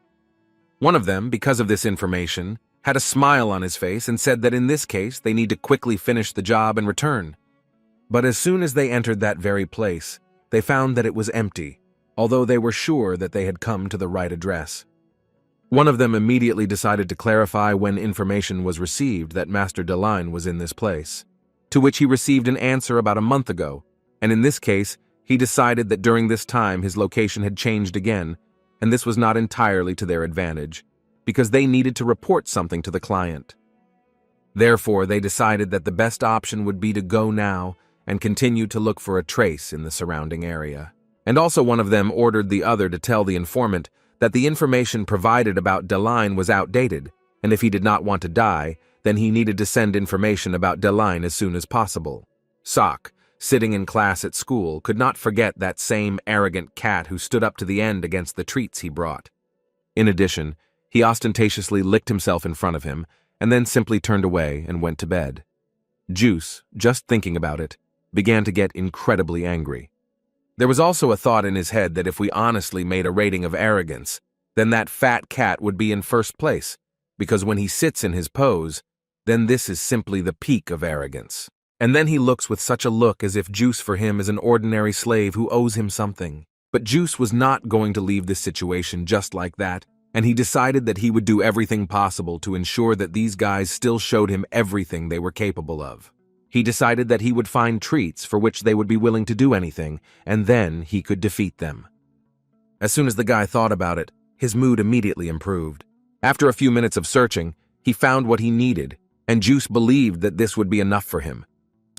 One of them, because of this information, had a smile on his face and said that in this case they need to quickly finish the job and return. But as soon as they entered that very place, they found that it was empty, although they were sure that they had come to the right address. One of them immediately decided to clarify when information was received that Master Deline was in this place, to which he received an answer about a month ago, and in this case, he decided that during this time his location had changed again, and this was not entirely to their advantage, because they needed to report something to the client. Therefore, they decided that the best option would be to go now and continue to look for a trace in the surrounding area. And also one of them ordered the other to tell the informant that the information provided about Deline was outdated, and if he did not want to die, then he needed to send information about Deline as soon as possible. Sok, sitting in class at school, could not forget that same arrogant cat who stood up to the end against the treats he brought. In addition, he ostentatiously licked himself in front of him, and then simply turned away and went to bed. Juice, just thinking about it, began to get incredibly angry. There was also a thought in his head that if we honestly made a rating of arrogance, then that fat cat would be in first place, because when he sits in his pose, then this is simply the peak of arrogance. And then he looks with such a look as if Juice for him is an ordinary slave who owes him something. But Juice was not going to leave this situation just like that, and he decided that he would do everything possible to ensure that these guys still showed him everything they were capable of. He decided that he would find treats for which they would be willing to do anything, and then he could defeat them. As soon as the guy thought about it, his mood immediately improved. After a few minutes of searching, he found what he needed, and Juice believed that this would be enough for him.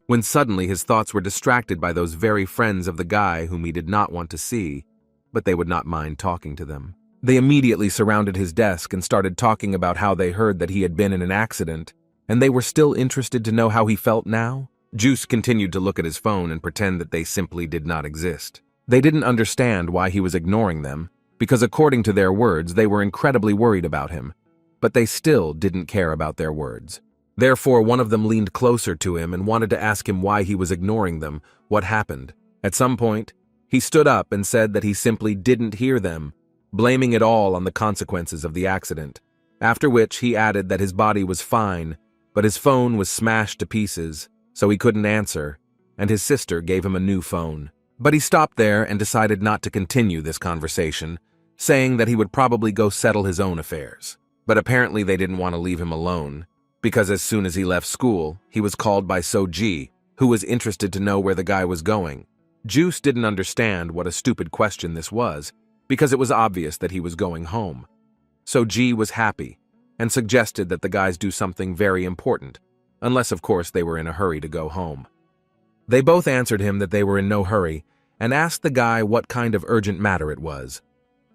When suddenly his thoughts were distracted by those very friends of the guy whom he did not want to see, but they would not mind talking to them. They immediately surrounded his desk and started talking about how they heard that he had been in an accident, and they were still interested to know how he felt now. Juice continued to look at his phone and pretend that they simply did not exist. They didn't understand why he was ignoring them, because according to their words, they were incredibly worried about him. But they still didn't care about their words. Therefore, one of them leaned closer to him and wanted to ask him why he was ignoring them, what happened. At some point, he stood up and said that he simply didn't hear them, blaming it all on the consequences of the accident. After which, he added that his body was fine, but his phone was smashed to pieces, so he couldn't answer, and his sister gave him a new phone. But he stopped there and decided not to continue this conversation, saying that he would probably go settle his own affairs. But apparently they didn't want to leave him alone, because as soon as he left school, he was called by So-ji, who was interested to know where the guy was going. Juice didn't understand what a stupid question this was, because it was obvious that he was going home. So-ji was happy, and suggested that the guys do something very important, unless of course they were in a hurry to go home. They both answered him that they were in no hurry, and asked the guy what kind of urgent matter it was.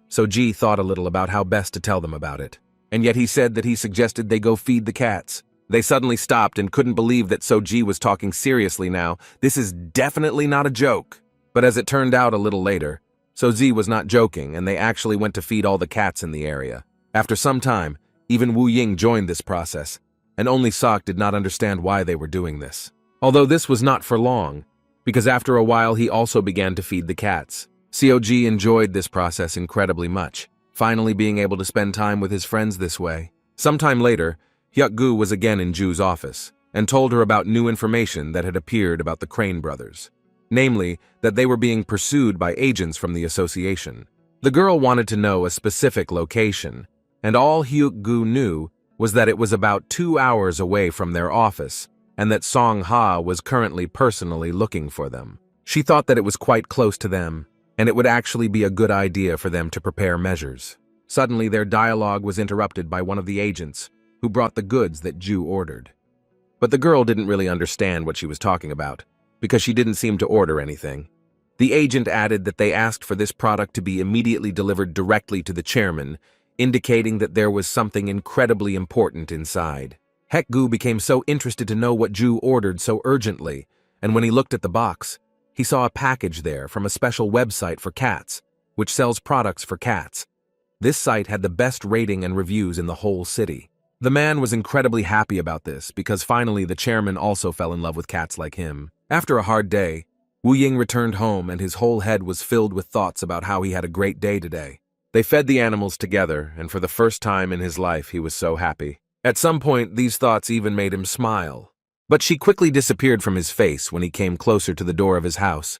So-ji thought a little about how best to tell them about it, and yet he said that he suggested they go feed the cats. They suddenly stopped and couldn't believe that So-ji was talking seriously now. This is definitely not a joke. But as it turned out a little later, So-ji was not joking, and they actually went to feed all the cats in the area. After some time, even Wu Ying joined this process, and only Sok did not understand why they were doing this. Although this was not for long, because after a while he also began to feed the cats. Cog enjoyed this process incredibly much, finally being able to spend time with his friends this way. Sometime later, Hyuk-gu was again in Ju's office, and told her about new information that had appeared about the Crane brothers. Namely, that they were being pursued by agents from the association. The girl wanted to know a specific location, and all Hyuk-gu knew was that it was about 2 hours away from their office, and that Song-ha was currently personally looking for them. She thought that it was quite close to them, and it would actually be a good idea for them to prepare measures. Suddenly, their dialogue was interrupted by one of the agents, who brought the goods that Ju ordered. But the girl didn't really understand what she was talking about, because she didn't seem to order anything. The agent added that they asked for this product to be immediately delivered directly to the chairman, indicating that there was something incredibly important inside. Hyuk-gu became so interested to know what Ju ordered so urgently, and when he looked at the box, he saw a package there from a special website for cats, which sells products for cats. This site had the best rating and reviews in the whole city. The man was incredibly happy about this because finally the chairman also fell in love with cats like him. After a hard day, Wu Ying returned home and his whole head was filled with thoughts about how he had a great day today. They fed the animals together, and for the first time in his life he was so happy. At some point, these thoughts even made him smile. But she quickly disappeared from his face when he came closer to the door of his house,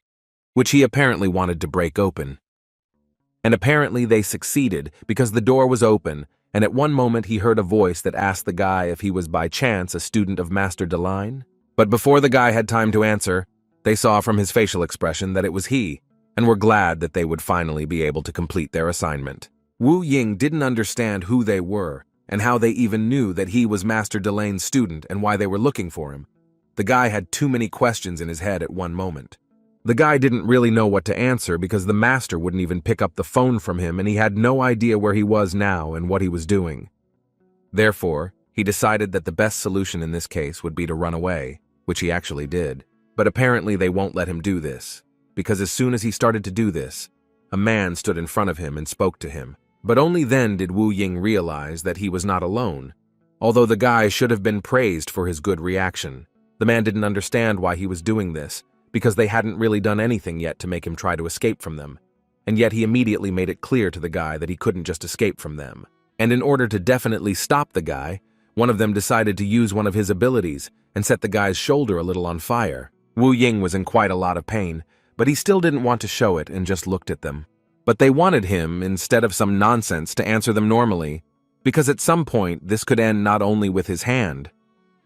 which he apparently wanted to break open. And apparently they succeeded because the door was open, and at one moment he heard a voice that asked the guy if he was by chance a student of Master Deline. But before the guy had time to answer, they saw from his facial expression that it was he, and were glad that they would finally be able to complete their assignment. Wu Ying didn't understand who they were, and how they even knew that he was Master Delane's student and why they were looking for him. The guy had too many questions in his head at one moment. The guy didn't really know what to answer because the master wouldn't even pick up the phone from him and he had no idea where he was now and what he was doing. Therefore, he decided that the best solution in this case would be to run away, which he actually did. But apparently they won't let him do this, because as soon as he started to do this, a man stood in front of him and spoke to him. But only then did Wu Ying realize that he was not alone, although the guy should have been praised for his good reaction. The man didn't understand why he was doing this, because they hadn't really done anything yet to make him try to escape from them. And yet he immediately made it clear to the guy that he couldn't just escape from them. And in order to definitely stop the guy, one of them decided to use one of his abilities and set the guy's shoulder a little on fire. Wu Ying was in quite a lot of pain, but he still didn't want to show it and just looked at them. But they wanted him, instead of some nonsense, to answer them normally, because at some point this could end not only with his hand.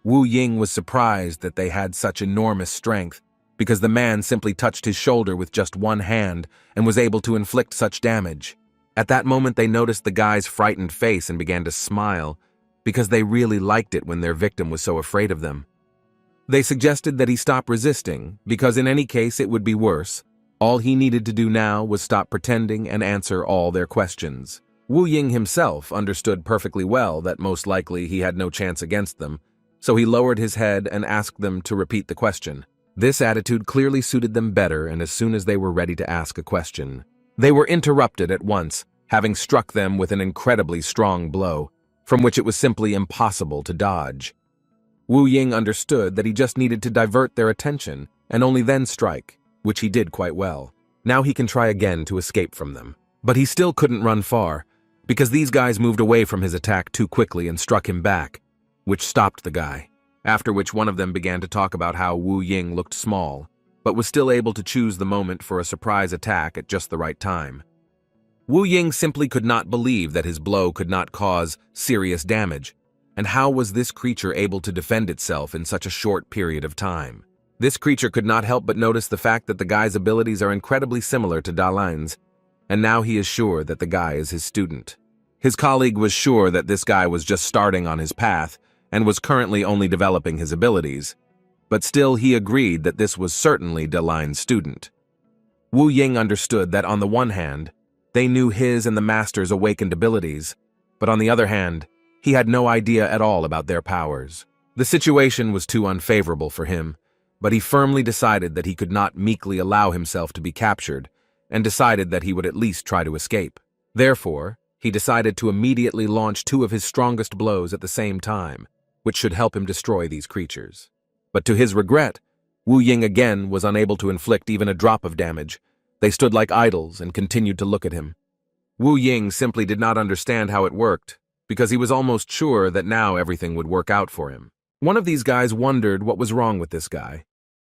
Wu Ying was surprised that they had such enormous strength, because the man simply touched his shoulder with just one hand and was able to inflict such damage. At that moment they noticed the guy's frightened face and began to smile, because they really liked it when their victim was so afraid of them. They suggested that he stop resisting, because in any case it would be worse. All he needed to do now was stop pretending and answer all their questions. Wu Ying himself understood perfectly well that most likely he had no chance against them, so he lowered his head and asked them to repeat the question. This attitude clearly suited them better, and as soon as they were ready to ask a question, they were interrupted at once, having struck them with an incredibly strong blow, from which it was simply impossible to dodge. Wu Ying understood that he just needed to divert their attention and only then strike, which he did quite well. Now he can try again to escape from them. But he still couldn't run far, because these guys moved away from his attack too quickly and struck him back, which stopped the guy, after which one of them began to talk about how Wu Ying looked small, but was still able to choose the moment for a surprise attack at just the right time. Wu Ying simply could not believe that his blow could not cause serious damage, and how was this creature able to defend itself in such a short period of time? This creature could not help but notice the fact that the guy's abilities are incredibly similar to Dalin's, and now he is sure that the guy is his student. His colleague was sure that this guy was just starting on his path and was currently only developing his abilities, but still he agreed that this was certainly Dalin's student. Wu Ying understood that on the one hand, they knew his and the master's awakened abilities, but on the other hand, he had no idea at all about their powers. The situation was too unfavorable for him, but he firmly decided that he could not meekly allow himself to be captured, and decided that he would at least try to escape. Therefore, he decided to immediately launch two of his strongest blows at the same time, which should help him destroy these creatures. But to his regret, Wu Ying again was unable to inflict even a drop of damage. They stood like idols and continued to look at him. Wu Ying simply did not understand how it worked, because he was almost sure that now everything would work out for him. One of these guys wondered what was wrong with this guy.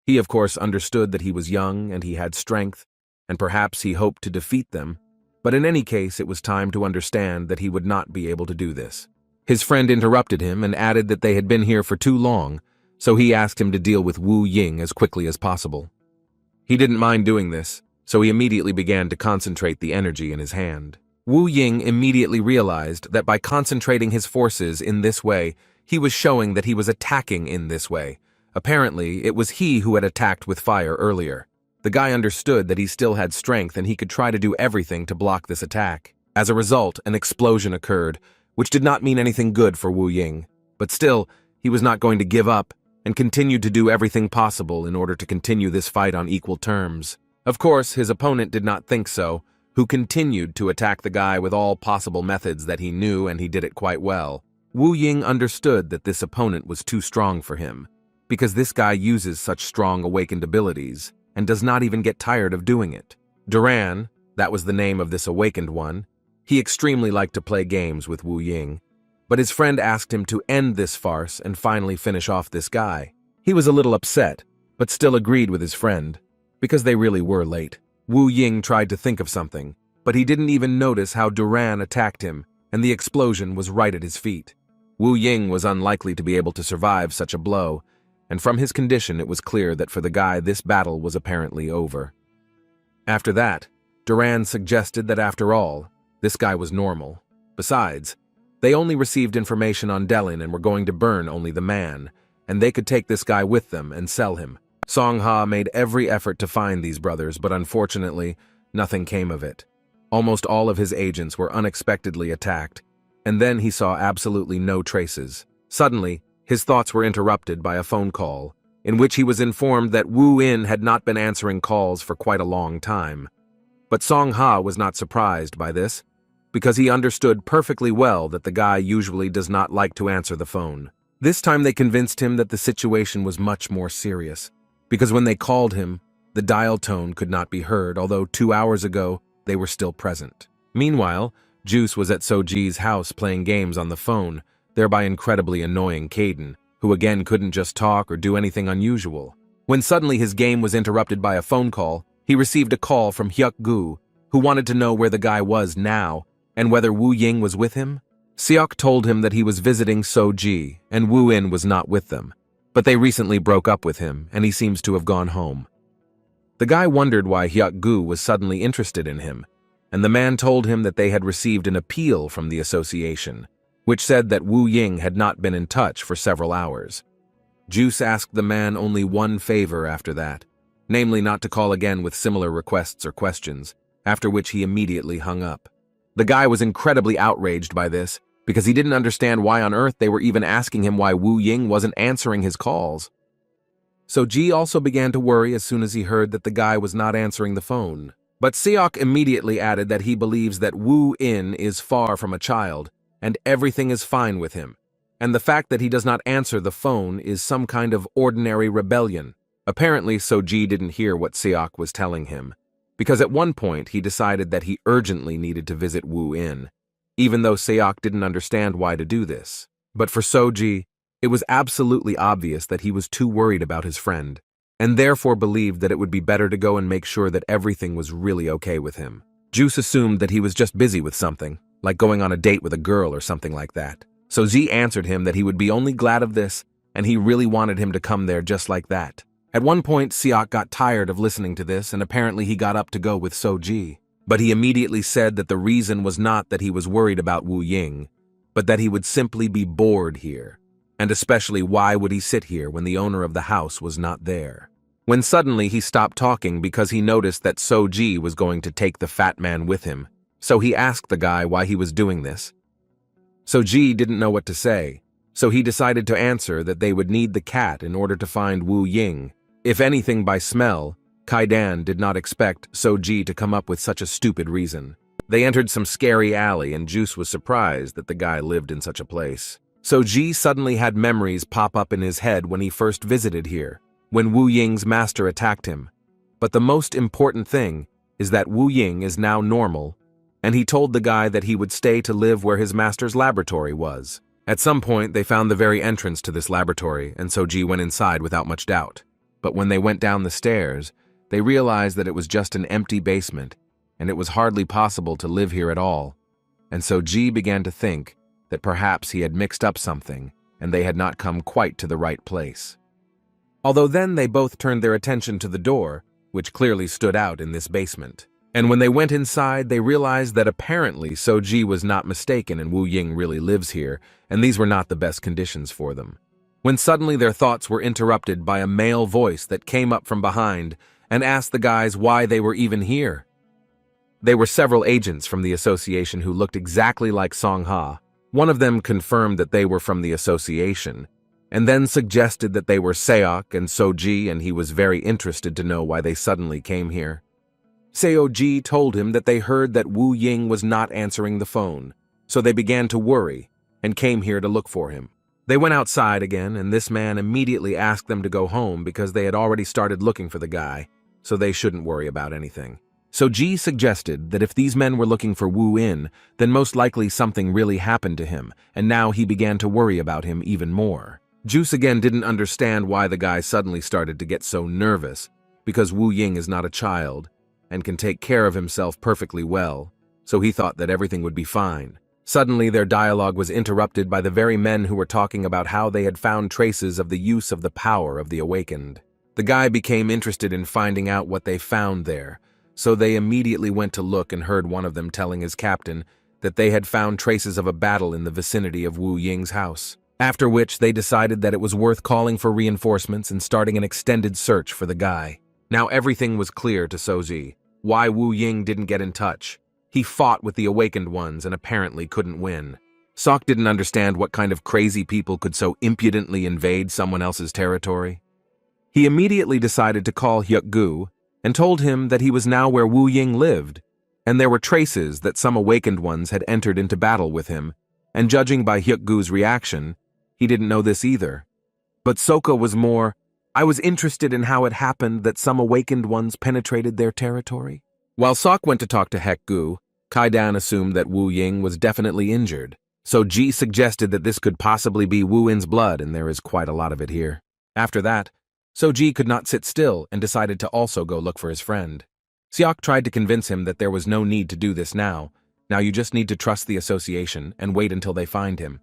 He, of course, understood that he was young and he had strength, and perhaps he hoped to defeat them, but in any case it was time to understand that he would not be able to do this. His friend interrupted him and added that they had been here for too long, so he asked him to deal with Wu Ying as quickly as possible. He didn't mind doing this, so he immediately began to concentrate the energy in his hand. Wu Ying immediately realized that by concentrating his forces in this way, he was showing that he was attacking in this way. Apparently, it was he who had attacked with fire earlier. The guy understood that he still had strength and he could try to do everything to block this attack. As a result, an explosion occurred, which did not mean anything good for Wu Ying. But still, he was not going to give up and continued to do everything possible in order to continue this fight on equal terms. Of course, his opponent did not think so, who continued to attack the guy with all possible methods that he knew, and he did it quite well. Wu Ying understood that this opponent was too strong for him, because this guy uses such strong awakened abilities and does not even get tired of doing it. Duran, that was the name of this awakened one, he extremely liked to play games with Wu Ying, but his friend asked him to end this farce and finally finish off this guy. He was a little upset, but still agreed with his friend, because they really were late. Wu Ying tried to think of something, but he didn't even notice how Duran attacked him, and the explosion was right at his feet. Wu Ying was unlikely to be able to survive such a blow, and from his condition it was clear that for the guy this battle was apparently over. After that, Duran suggested that after all, this guy was normal. Besides, they only received information on Delin and were going to burn only the man, and they could take this guy with them and sell him. Song Ha made every effort to find these brothers, but unfortunately, nothing came of it. Almost all of his agents were unexpectedly attacked, and then he saw absolutely no traces. Suddenly, his thoughts were interrupted by a phone call, in which he was informed that Wu In had not been answering calls for quite a long time. But Song Ha was not surprised by this, because he understood perfectly well that the guy usually does not like to answer the phone. This time they convinced him that the situation was much more serious, because when they called him, the dial tone could not be heard, although 2 hours ago they were still present. Meanwhile, Juice was at Soji's house playing games on the phone, thereby incredibly annoying Caden, who again couldn't just talk or do anything unusual. When suddenly his game was interrupted by a phone call, he received a call from Hyuk Gu, who wanted to know where the guy was now and whether Wu Ying was with him. Seok told him that he was visiting Soji and Wu In was not with them, but they recently broke up with him and he seems to have gone home. The guy wondered why Hyuk Gu was suddenly interested in him, and the man told him that they had received an appeal from the association, which said that Wu Ying had not been in touch for several hours. Juice asked the man only one favor after that, namely not to call again with similar requests or questions, after which he immediately hung up. The guy was incredibly outraged by this, because he didn't understand why on earth they were even asking him why Wu Ying wasn't answering his calls. So Ji also began to worry as soon as he heard that the guy was not answering the phone. But Seok immediately added that he believes that Wu In is far from a child, and everything is fine with him, and the fact that he does not answer the phone is some kind of ordinary rebellion. Apparently, Ji didn't hear what Seok was telling him, because at one point he decided that he urgently needed to visit Wu In, even though Seok didn't understand why to do this. But for Ji, it was absolutely obvious that he was too worried about his friend, and therefore believed that it would be better to go and make sure that everything was really okay with him. Juice assumed that he was just busy with something, like going on a date with a girl or something like that. So Z answered him that he would be only glad of this, and he really wanted him to come there just like that. At one point, Seok got tired of listening to this, and apparently he got up to go with Ji. But he immediately said that the reason was not that he was worried about Wu Ying, but that he would simply be bored here. And especially, why would he sit here when the owner of the house was not there? When suddenly he stopped talking because he noticed that Ji was going to take the fat man with him. So he asked the guy why he was doing this. Ji didn't know what to say, so he decided to answer that they would need the cat in order to find Wu Ying. If anything by smell, Kaidan did not expect Ji to come up with such a stupid reason. They entered some scary alley and Juice was surprised that the guy lived in such a place. Ji suddenly had memories pop up in his head when he first visited here, when Wu Ying's master attacked him. But the most important thing is that Wu Ying is now normal, and he told the guy that he would stay to live where his master's laboratory was. At some point, they found the very entrance to this laboratory, and Ji went inside without much doubt. But when they went down the stairs, they realized that it was just an empty basement, and it was hardly possible to live here at all. And Ji began to think that perhaps he had mixed up something, and they had not come quite to the right place. Although then they both turned their attention to the door, which clearly stood out in this basement. And when they went inside, they realized that apparently Ji was not mistaken and Wu Ying really lives here, and these were not the best conditions for them. When suddenly their thoughts were interrupted by a male voice that came up from behind and asked the guys why they were even here. They were several agents from the association who looked exactly like Song Ha. One of them confirmed that they were from the association, and then suggested that they were Seok and Ji, and he was very interested to know why they suddenly came here. Ji told him that they heard that Wu Ying was not answering the phone, so they began to worry and came here to look for him. They went outside again, and this man immediately asked them to go home because they had already started looking for the guy, so they shouldn't worry about anything. Ji suggested that if these men were looking for Wu In, then most likely something really happened to him, and now he began to worry about him even more. Juice again didn't understand why the guy suddenly started to get so nervous, because Wu Ying is not a child, and can take care of himself perfectly well, so he thought that everything would be fine. Suddenly their dialogue was interrupted by the very men who were talking about how they had found traces of the use of the power of the awakened. The guy became interested in finding out what they found there, so they immediately went to look and heard one of them telling his captain that they had found traces of a battle in the vicinity of Wu Ying's house. After which they decided that it was worth calling for reinforcements and starting an extended search for the guy. Now everything was clear to Ji. Why Wu Ying didn't get in touch. He fought with the awakened ones and apparently couldn't win. Sok didn't understand what kind of crazy people could so impudently invade someone else's territory. He immediately decided to call Hyuk-gu and told him that he was now where Wu Ying lived, and there were traces that some awakened ones had entered into battle with him, and judging by Hyuk-gu's reaction, he didn't know this either. But Soka was more, I was interested in how it happened that some awakened ones penetrated their territory. While Sok went to talk to Hyuk-gu, Kaidan assumed that Wu Ying was definitely injured, so Ji suggested that this could possibly be Wu In's blood, and there is quite a lot of it here. After that, Ji could not sit still and decided to also go look for his friend. Seok tried to convince him that there was no need to do this now you just need to trust the association and wait until they find him.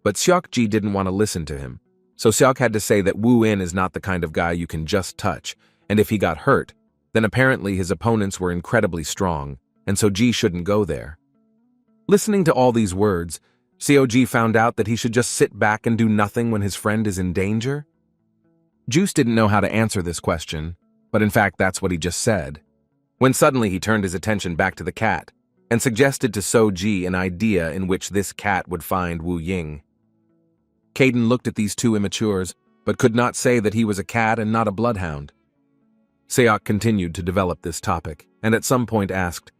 But Seok-ji didn't want to listen to him, so Seok had to say that Wu In is not the kind of guy you can just touch, and if he got hurt, then apparently his opponents were incredibly strong, and so Ji shouldn't go there. Listening to all these words, Seok-ji found out that he should just sit back and do nothing when his friend is in danger. Juice didn't know how to answer this question, but in fact that's what he just said. When suddenly he turned his attention back to the cat, and suggested to Soji an idea in which this cat would find Wu Ying. Caden looked at these two immatures, but could not say that he was a cat and not a bloodhound. Seok continued to develop this topic, and at some point asked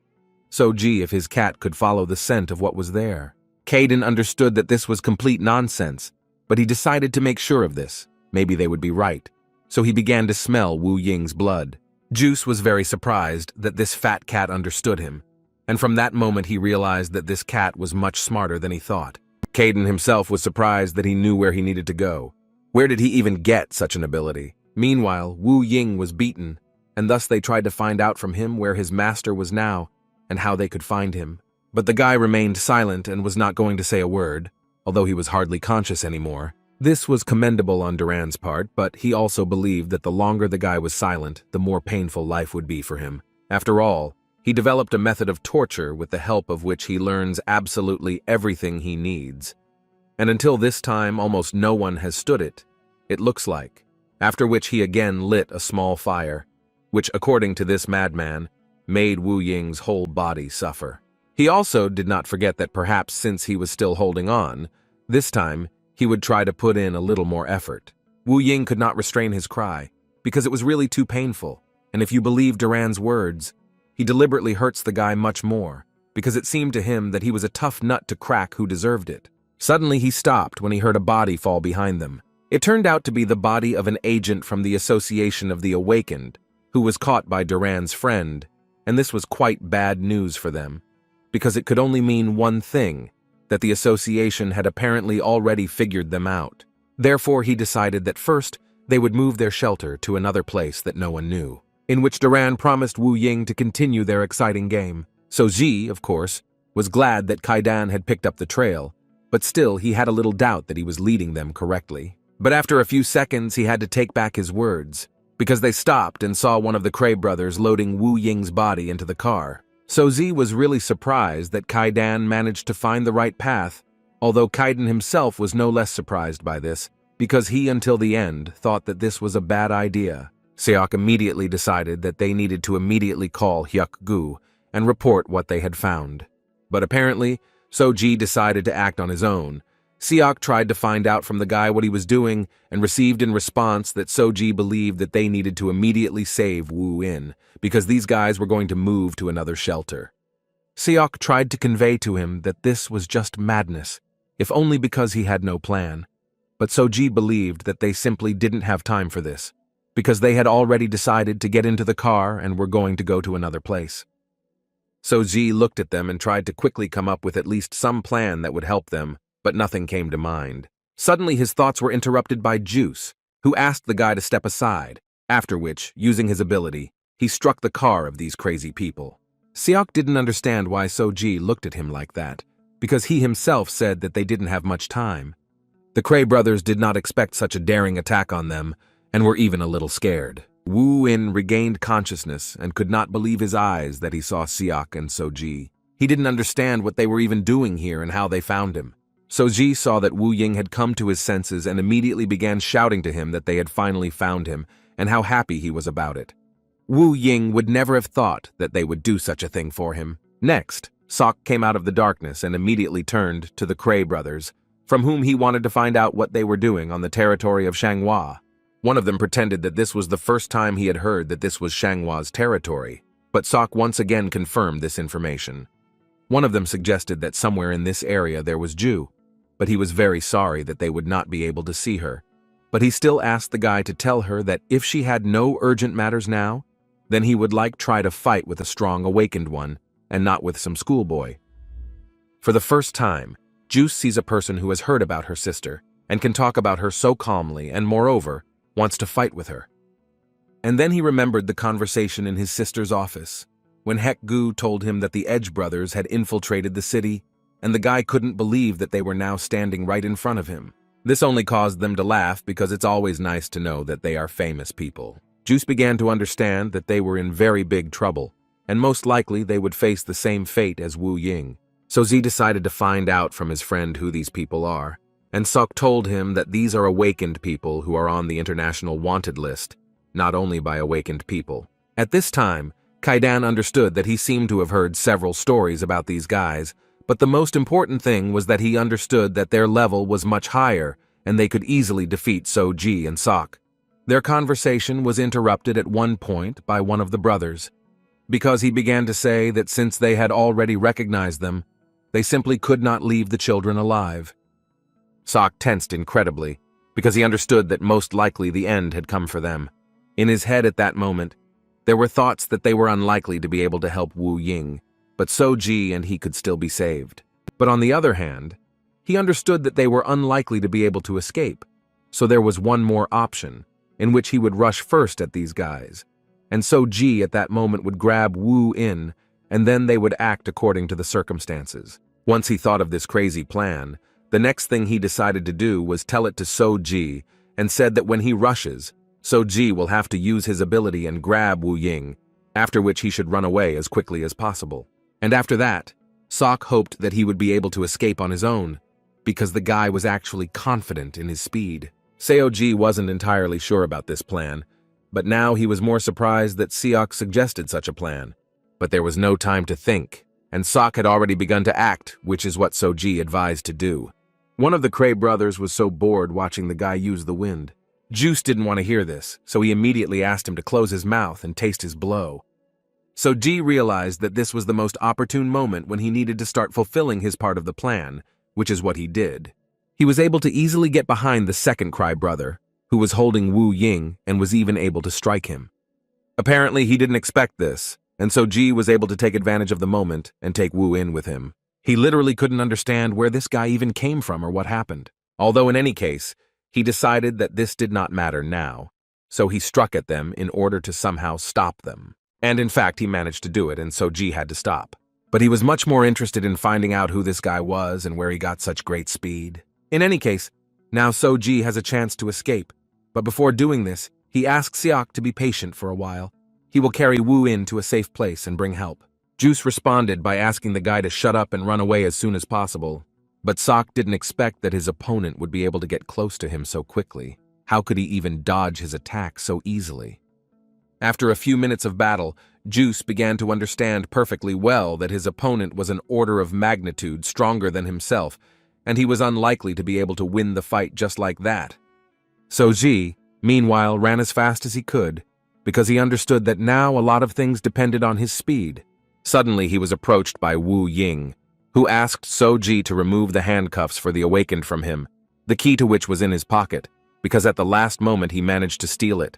Soji if his cat could follow the scent of what was there. Caden understood that this was complete nonsense, but he decided to make sure of this. Maybe they would be right. So he began to smell Wu Ying's blood. Juice was very surprised that this fat cat understood him, and from that moment he realized that this cat was much smarter than he thought. Caden himself was surprised that he knew where he needed to go. Where did he even get such an ability? Meanwhile, Wu Ying was beaten, and thus they tried to find out from him where his master was now and how they could find him. But the guy remained silent and was not going to say a word, although he was hardly conscious anymore. This was commendable on Duran's part, but he also believed that the longer the guy was silent, the more painful life would be for him. After all, he developed a method of torture with the help of which he learns absolutely everything he needs. And until this time, almost no one has stood it looks like. After which he again lit a small fire, which, according to this madman, made Wu Ying's whole body suffer. He also did not forget that perhaps since he was still holding on, this time he would try to put in a little more effort. Wu Ying could not restrain his cry, because it was really too painful, and if you believe Duran's words, he deliberately hurts the guy much more, because it seemed to him that he was a tough nut to crack who deserved it. Suddenly he stopped when he heard a body fall behind them. It turned out to be the body of an agent from the Association of the Awakened, who was caught by Duran's friend, and this was quite bad news for them, because it could only mean one thing, that the association had apparently already figured them out. Therefore he decided that first they would move their shelter to another place that no one knew, in which Duran promised Wu Ying to continue their exciting game. So Ji, of course, was glad that Kaidan had picked up the trail, but still he had a little doubt that he was leading them correctly. But after a few seconds he had to take back his words, because they stopped and saw one of the Cray brothers loading Wu Ying's body into the car. So Z was really surprised that Kaidan managed to find the right path, although Kaidan himself was no less surprised by this, because he until the end thought that this was a bad idea. Seok immediately decided that they needed to immediately call Hyuk-gu and report what they had found. But apparently, So-ji decided to act on his own. Seok tried to find out from the guy what he was doing and received in response that So-ji believed that they needed to immediately save Wu-in because these guys were going to move to another shelter. Seok tried to convey to him that this was just madness, if only because he had no plan. But So-ji believed that they simply didn't have time for this, because they had already decided to get into the car and were going to go to another place. So-ji looked at them and tried to quickly come up with at least some plan that would help them, but nothing came to mind. Suddenly his thoughts were interrupted by Juice, who asked the guy to step aside, after which, using his ability, he struck the car of these crazy people. Seok didn't understand why So-ji looked at him like that, because he himself said that they didn't have much time. The Cray brothers did not expect such a daring attack on them, and were even a little scared. Wu-in regained consciousness and could not believe his eyes that he saw Seok and So-ji. He didn't understand what they were even doing here and how they found him. So-ji saw that Wu Ying had come to his senses and immediately began shouting to him that they had finally found him and how happy he was about it. Wu Ying would never have thought that they would do such a thing for him. Next, Sok came out of the darkness and immediately turned to the Cray brothers, from whom he wanted to find out what they were doing on the territory of Shanghua. One of them pretended that this was the first time he had heard that this was Shanghua's territory, but Sok once again confirmed this information. One of them suggested that somewhere in this area there was Ju, but he was very sorry that they would not be able to see her. But he still asked the guy to tell her that if she had no urgent matters now, then he would try to fight with a strong awakened one, and not with some schoolboy. For the first time, Juice sees a person who has heard about her sister, and can talk about her so calmly, and moreover, wants to fight with her. And then he remembered the conversation in his sister's office, when Hyuk-gu told him that the Edge brothers had infiltrated the city, and the guy couldn't believe that they were now standing right in front of him. This only caused them to laugh because it's always nice to know that they are famous people. Juice began to understand that they were in very big trouble, and most likely they would face the same fate as Wu Ying. So Z decided to find out from his friend who these people are, and Sok told him that these are awakened people who are on the international wanted list, not only by awakened people. At this time, Kaidan understood that he seemed to have heard several stories about these guys, but the most important thing was that he understood that their level was much higher and they could easily defeat So-ji and Sok. Their conversation was interrupted at one point by one of the brothers, because he began to say that since they had already recognized them, they simply could not leave the children alive. Sok tensed incredibly, because he understood that most likely the end had come for them. In his head at that moment, there were thoughts that they were unlikely to be able to help Wu Ying, but So-ji and he could still be saved. But on the other hand, he understood that they were unlikely to be able to escape, so there was one more option, in which he would rush first at these guys, and So-ji at that moment would grab Wu in, and then they would act according to the circumstances. Once he thought of this crazy plan, the next thing he decided to do was tell it to So-ji, and said that when he rushes, So-ji will have to use his ability and grab Wu Ying, after which he should run away as quickly as possible. And after that, Sok hoped that he would be able to escape on his own, because the guy was actually confident in his speed. Seo-ji wasn't entirely sure about this plan, but now he was more surprised that Seok suggested such a plan. But there was no time to think, and Sok had already begun to act, which is what So-ji advised to do. One of the Cray brothers was so bored watching the guy use the wind. Juice didn't want to hear this, so he immediately asked him to close his mouth and taste his blow. So-ji realized that this was the most opportune moment when he needed to start fulfilling his part of the plan, which is what he did. He was able to easily get behind the second Cry brother, who was holding Wu Ying and was even able to strike him. Apparently, he didn't expect this, and So-ji was able to take advantage of the moment and take Wu in with him. He literally couldn't understand where this guy even came from or what happened. Although in any case, he decided that this did not matter now, so he struck at them in order to somehow stop them. And in fact, he managed to do it, and So-ji had to stop. But he was much more interested in finding out who this guy was and where he got such great speed. In any case, now So-ji has a chance to escape, but before doing this, he asks Seok to be patient for a while. He will carry Wu in to a safe place and bring help. Juice responded by asking the guy to shut up and run away as soon as possible, but Sok didn't expect that his opponent would be able to get close to him so quickly. How could he even dodge his attack so easily? After a few minutes of battle, Juice began to understand perfectly well that his opponent was an order of magnitude stronger than himself, and he was unlikely to be able to win the fight just like that. So-ji, meanwhile, ran as fast as he could, because he understood that now a lot of things depended on his speed. Suddenly, he was approached by Wu Ying, who asked So-ji to remove the handcuffs for the awakened from him, the key to which was in his pocket, because at the last moment he managed to steal it.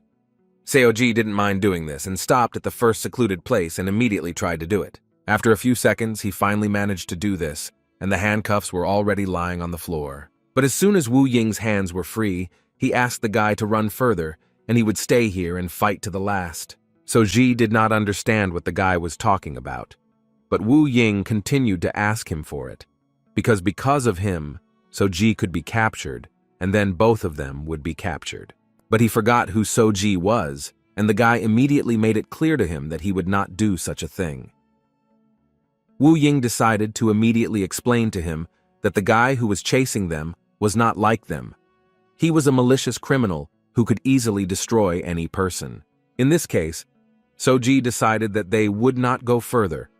Seo-ji didn't mind doing this and stopped at the first secluded place and immediately tried to do it. After a few seconds, he finally managed to do this, and the handcuffs were already lying on the floor. But as soon as Wu Ying's hands were free, he asked the guy to run further, and he would stay here and fight to the last. So-ji did not understand what the guy was talking about, but Wu Ying continued to ask him for it, because of him, So-ji could be captured, and then both of them would be captured. But he forgot who So-ji was, and the guy immediately made it clear to him that he would not do such a thing. Wu Ying decided to immediately explain to him that the guy who was chasing them was not like them. He was a malicious criminal who could easily destroy any person. In this case, So-ji decided that they would not go further,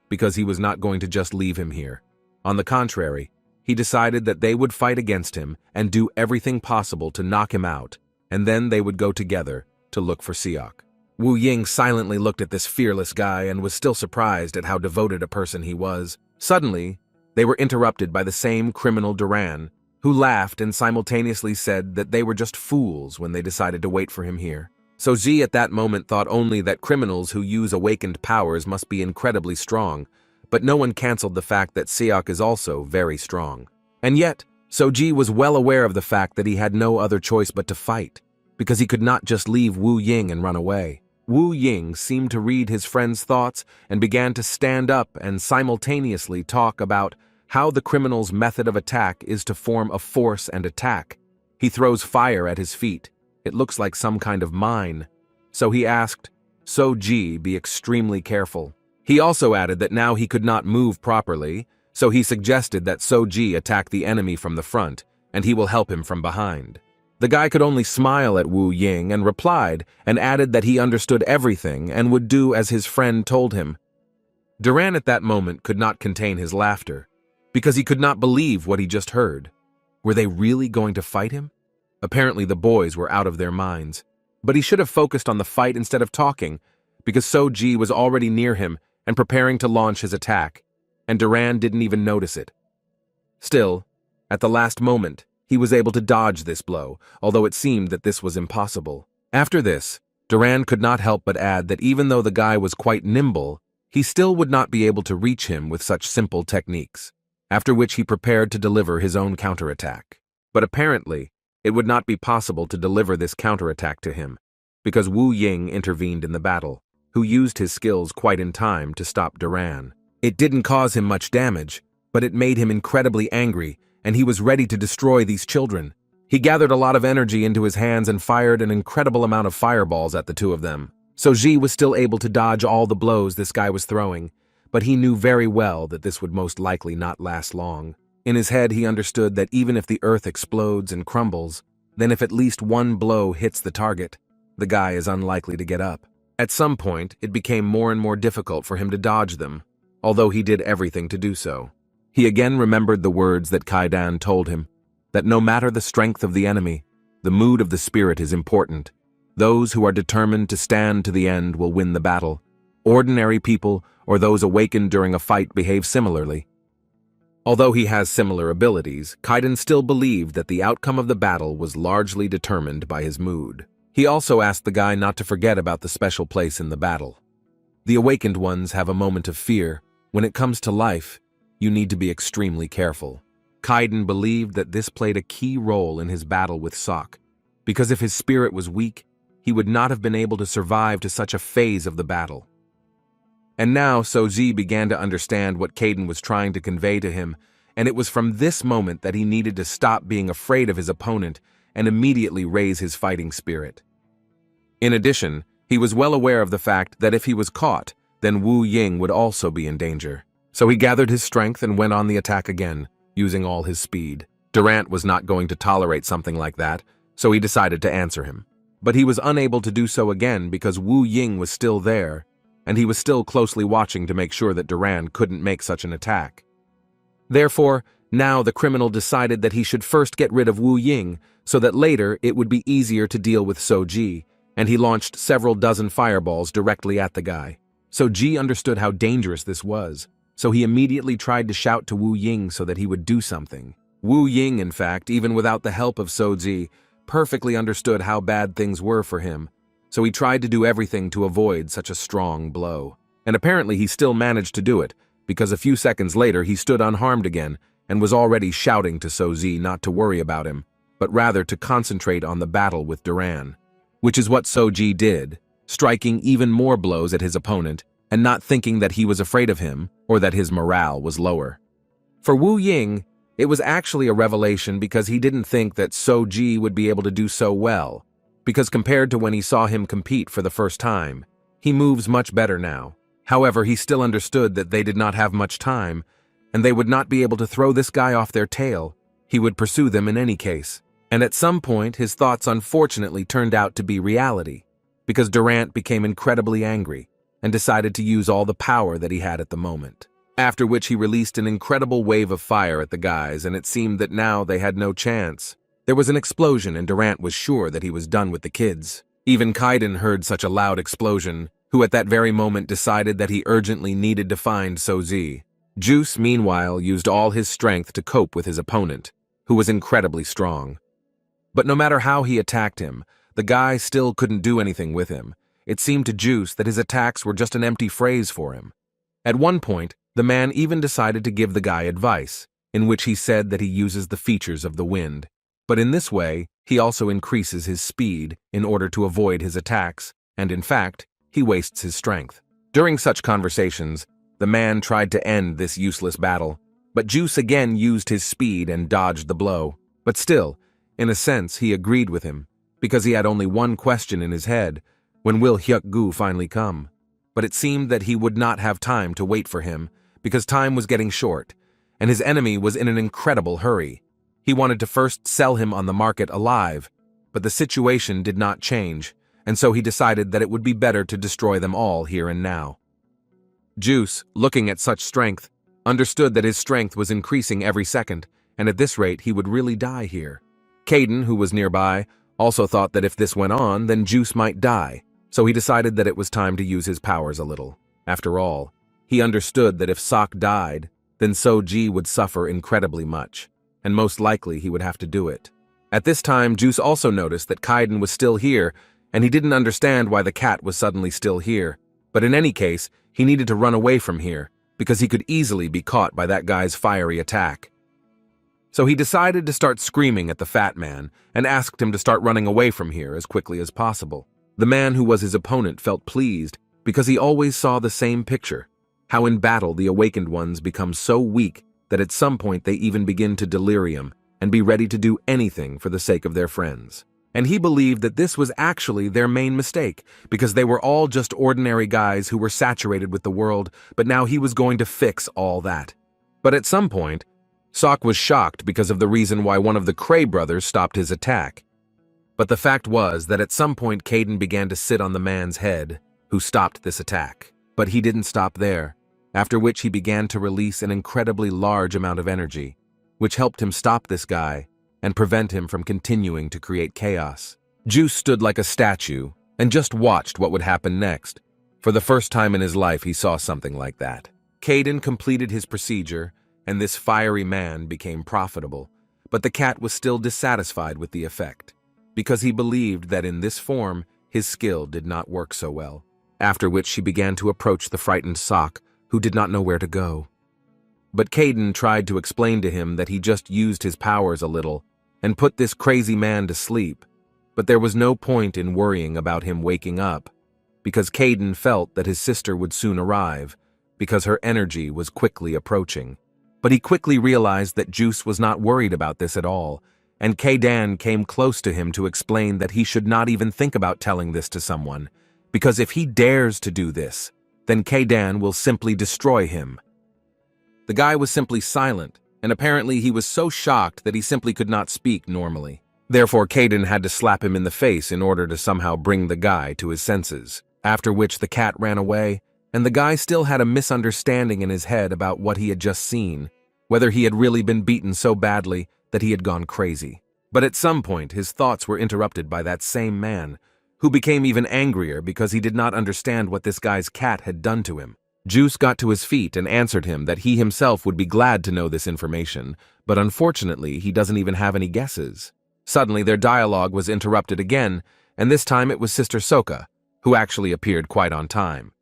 because he was not going to just leave him here. On the contrary, he decided that they would fight against him and do everything possible to knock him out, and then they would go together to look for Seok. Wu Ying silently looked at this fearless guy and was still surprised at how devoted a person he was. Suddenly, they were interrupted by the same criminal Duran, who laughed and simultaneously said that they were just fools when they decided to wait for him here. So-ji at that moment thought only that criminals who use awakened powers must be incredibly strong, but no one canceled the fact that Seok is also very strong. And yet, So-ji was well aware of the fact that he had no other choice but to fight, because he could not just leave Wu Ying and run away. Wu Ying seemed to read his friend's thoughts and began to stand up and simultaneously talk about how the criminal's method of attack is to form a force and attack. He throws fire at his feet. It looks like some kind of mine. So he asked So-ji be extremely careful. He also added that now he could not move properly, so he suggested that So-ji attack the enemy from the front, and he will help him from behind. The guy could only smile at Wu Ying and replied and added that he understood everything and would do as his friend told him. Duran at that moment could not contain his laughter, because he could not believe what he just heard. Were they really going to fight him? Apparently the boys were out of their minds. But he should have focused on the fight instead of talking, because Soji was already near him and preparing to launch his attack, and Duran didn't even notice it. Still, at the last moment, he was able to dodge this blow, although it seemed that this was impossible. After this, Duran could not help but add that even though the guy was quite nimble, he still would not be able to reach him with such simple techniques, after which he prepared to deliver his own counterattack. But apparently, it would not be possible to deliver this counterattack to him, because Wu Ying intervened in the battle, who used his skills quite in time to stop Duran. It didn't cause him much damage, but it made him incredibly angry, and he was ready to destroy these children. He gathered a lot of energy into his hands and fired an incredible amount of fireballs at the two of them. Soji was still able to dodge all the blows this guy was throwing, but he knew very well that this would most likely not last long. In his head, he understood that even if the earth explodes and crumbles, then if at least one blow hits the target, the guy is unlikely to get up. At some point, it became more and more difficult for him to dodge them, although he did everything to do so. He again remembered the words that Kaidan told him, that no matter the strength of the enemy, the mood of the spirit is important. Those who are determined to stand to the end will win the battle. Ordinary people or those awakened during a fight behave similarly. Although he has similar abilities, Kaidan still believed that the outcome of the battle was largely determined by his mood. He also asked the guy not to forget about the special place in the battle. The awakened ones have a moment of fear. When it comes to life, you need to be extremely careful. Kaidan believed that this played a key role in his battle with Sok, because if his spirit was weak, he would not have been able to survive to such a phase of the battle. And now Soji began to understand what Kaidan was trying to convey to him, and it was from this moment that he needed to stop being afraid of his opponent and immediately raise his fighting spirit. In addition, he was well aware of the fact that if he was caught, then Wu Ying would also be in danger. So he gathered his strength and went on the attack again, using all his speed. Durant was not going to tolerate something like that, so he decided to answer him. But he was unable to do so again because Wu Ying was still there, and he was still closely watching to make sure that Duran couldn't make such an attack. Therefore, now the criminal decided that he should first get rid of Wu Ying so that later it would be easier to deal with Soji, and he launched several dozen fireballs directly at the guy. Soji understood how dangerous this was, so he immediately tried to shout to Wu Ying so that he would do something. Wu Ying, in fact, even without the help of Soji, perfectly understood how bad things were for him, so he tried to do everything to avoid such a strong blow. And apparently he still managed to do it, because a few seconds later he stood unharmed again and was already shouting to Soji not to worry about him, but rather to concentrate on the battle with Duran. Which is what Soji did, striking even more blows at his opponent and not thinking that he was afraid of him or that his morale was lower. For Wu Ying, it was actually a revelation because he didn't think that Soji would be able to do so well, because compared to when he saw him compete for the first time, he moves much better now. However, he still understood that they did not have much time, and they would not be able to throw this guy off their tail. He would pursue them in any case. And at some point, his thoughts unfortunately turned out to be reality, because Durant became incredibly angry and decided to use all the power that he had at the moment. After which he released an incredible wave of fire at the guys, and it seemed that now they had no chance. There was an explosion, and Durant was sure that he was done with the kids. Even Kaidan heard such a loud explosion, who at that very moment decided that he urgently needed to find Soji. Juice, meanwhile, used all his strength to cope with his opponent, who was incredibly strong. But no matter how he attacked him, the guy still couldn't do anything with him. It seemed to Juice that his attacks were just an empty phrase for him. At one point, the man even decided to give the guy advice, in which he said that he uses the features of the wind. But in this way, he also increases his speed in order to avoid his attacks, and in fact, he wastes his strength. During such conversations, the man tried to end this useless battle, but Juice again used his speed and dodged the blow. But still, in a sense, he agreed with him, because he had only one question in his head: when will Hyuk-gu finally come? But it seemed that he would not have time to wait for him, because time was getting short, and his enemy was in an incredible hurry. He wanted to first sell him on the market alive, but the situation did not change, and so he decided that it would be better to destroy them all here and now. Juice, looking at such strength, understood that his strength was increasing every second, and at this rate he would really die here. Caden, who was nearby, also thought that if this went on, then Juice might die, so he decided that it was time to use his powers a little. After all, he understood that if Sok died, then Soji would suffer incredibly much, and most likely he would have to do it. At this time, Juice also noticed that Kaiden was still here, and he didn't understand why the cat was suddenly still here. But in any case, he needed to run away from here, because he could easily be caught by that guy's fiery attack. So he decided to start screaming at the fat man, and asked him to start running away from here as quickly as possible. The man who was his opponent felt pleased, because he always saw the same picture, how in battle the awakened ones become so weak that at some point they even begin to delirium and be ready to do anything for the sake of their friends. And he believed that this was actually their main mistake, because they were all just ordinary guys who were saturated with the world, but now he was going to fix all that. But at some point, Sok was shocked because of the reason why one of the Cray brothers stopped his attack. But the fact was that at some point Caden began to sit on the man's head, who stopped this attack. But he didn't stop there, after which he began to release an incredibly large amount of energy, which helped him stop this guy and prevent him from continuing to create chaos. Juice stood like a statue and just watched what would happen next. For the first time in his life, he saw something like that. Caden completed his procedure, and this fiery man became profitable, but the cat was still dissatisfied with the effect, because he believed that in this form, his skill did not work so well. After which she began to approach the frightened Sok, who did not know where to go. But Caden tried to explain to him that he just used his powers a little and put this crazy man to sleep, but there was no point in worrying about him waking up, because Caden felt that his sister would soon arrive, because her energy was quickly approaching. But he quickly realized that Juice was not worried about this at all, and Caden came close to him to explain that he should not even think about telling this to someone, because if he dares to do this, then Caden will simply destroy him. The guy was simply silent, and apparently he was so shocked that he simply could not speak normally. Therefore, Caden had to slap him in the face in order to somehow bring the guy to his senses, after which the cat ran away, and the guy still had a misunderstanding in his head about what he had just seen, whether he had really been beaten so badly that he had gone crazy. But at some point, his thoughts were interrupted by that same man, who became even angrier because he did not understand what this guy's cat had done to him. Juice got to his feet and answered him that he himself would be glad to know this information, but unfortunately he doesn't even have any guesses. Suddenly their dialogue was interrupted again, and this time it was Sister Soka, who actually appeared quite on time.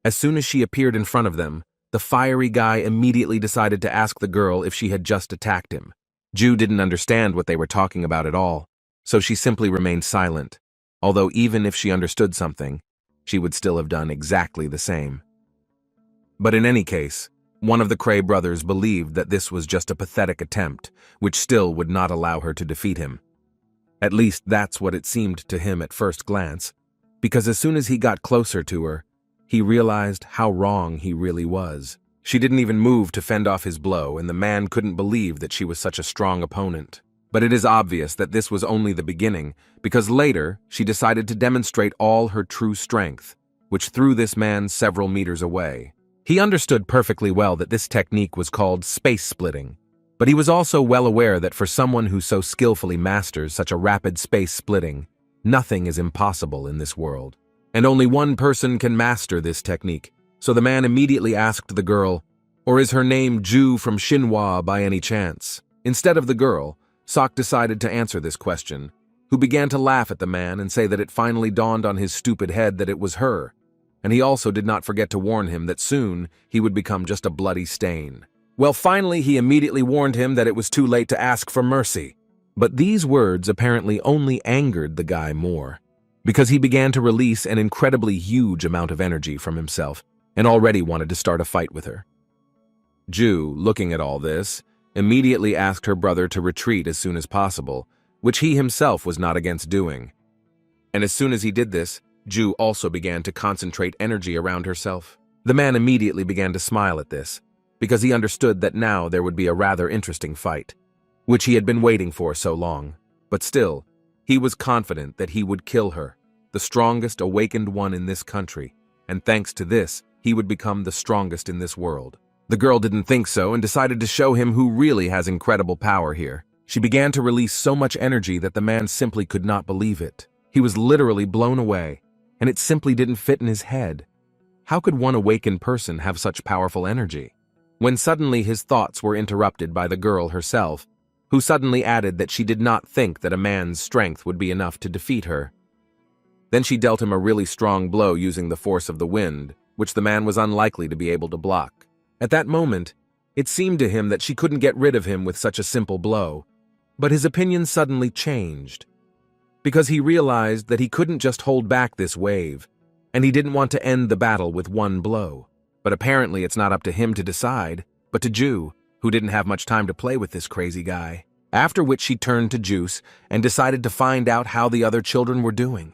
As soon as she appeared in front of them, the fiery guy immediately decided to ask the girl if she had just attacked him. Ju didn't understand what they were talking about at all, so she simply remained silent, although even if she understood something, she would still have done exactly the same. But in any case, one of the Cray brothers believed that this was just a pathetic attempt, which still would not allow her to defeat him. At least that's what it seemed to him at first glance, because as soon as he got closer to her, he realized how wrong he really was. She didn't even move to fend off his blow, and the man couldn't believe that she was such a strong opponent. But it is obvious that this was only the beginning, because later she decided to demonstrate all her true strength, which threw this man several meters away. He understood perfectly well that this technique was called space splitting, but he was also well aware that for someone who so skillfully masters such a rapid space splitting, nothing is impossible in this world. And only one person can master this technique, so the man immediately asked the girl, "Or is her name Ju from Shinhwa by any chance?" Instead of the girl, Sok decided to answer this question, who began to laugh at the man and say that it finally dawned on his stupid head that it was her, and he also did not forget to warn him that soon he would become just a bloody stain. Well, finally he immediately warned him that it was too late to ask for mercy. But these words apparently only angered the guy more, because he began to release an incredibly huge amount of energy from himself and already wanted to start a fight with her. Ju, looking at all this, immediately asked her brother to retreat as soon as possible, which he himself was not against doing. And as soon as he did this, Ju also began to concentrate energy around herself. The man immediately began to smile at this, because he understood that now there would be a rather interesting fight, which he had been waiting for so long. But still, He was confident that he would kill her, the strongest awakened one in this country, and thanks to this, he would become the strongest in this world. The girl didn't think so and decided to show him who really has incredible power here. She began to release so much energy that the man simply could not believe it. He was literally blown away, and it simply didn't fit in his head. How could one awakened person have such powerful energy? When suddenly his thoughts were interrupted by the girl herself, who suddenly added that she did not think that a man's strength would be enough to defeat her. Then she dealt him a really strong blow using the force of the wind, which the man was unlikely to be able to block. At that moment, it seemed to him that she couldn't get rid of him with such a simple blow. But his opinion suddenly changed, because he realized that he couldn't just hold back this wave, and he didn't want to end the battle with one blow. But apparently it's not up to him to decide, but to Ju, who didn't have much time to play with this crazy guy. After which she turned to Juice and decided to find out how the other children were doing.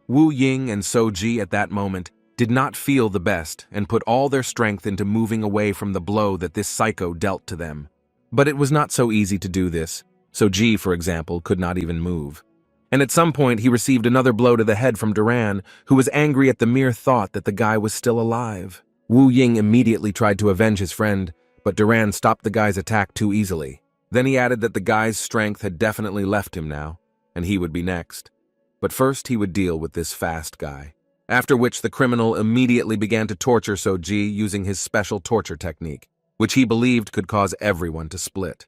Wu Ying and Soji at that moment did not feel the best and put all their strength into moving away from the blow that this psycho dealt to them. But it was not so easy to do this. Soji, for example, could not even move. And at some point he received another blow to the head from Duran, who was angry at the mere thought that the guy was still alive. Wu Ying immediately tried to avenge his friend, but Duran stopped the guy's attack too easily. Then he added that the guy's strength had definitely left him now, and he would be next. But first he would deal with this fast guy. After which the criminal immediately began to torture Soji using his special torture technique, which he believed could cause everyone to split.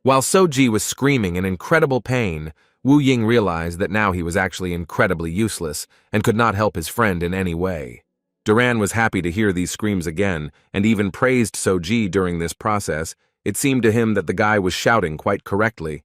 While Soji was screaming in incredible pain, Wu Ying realized that now he was actually incredibly useless and could not help his friend in any way. Duran was happy to hear these screams again and even praised Soji during this process. It seemed to him that the guy was shouting quite correctly.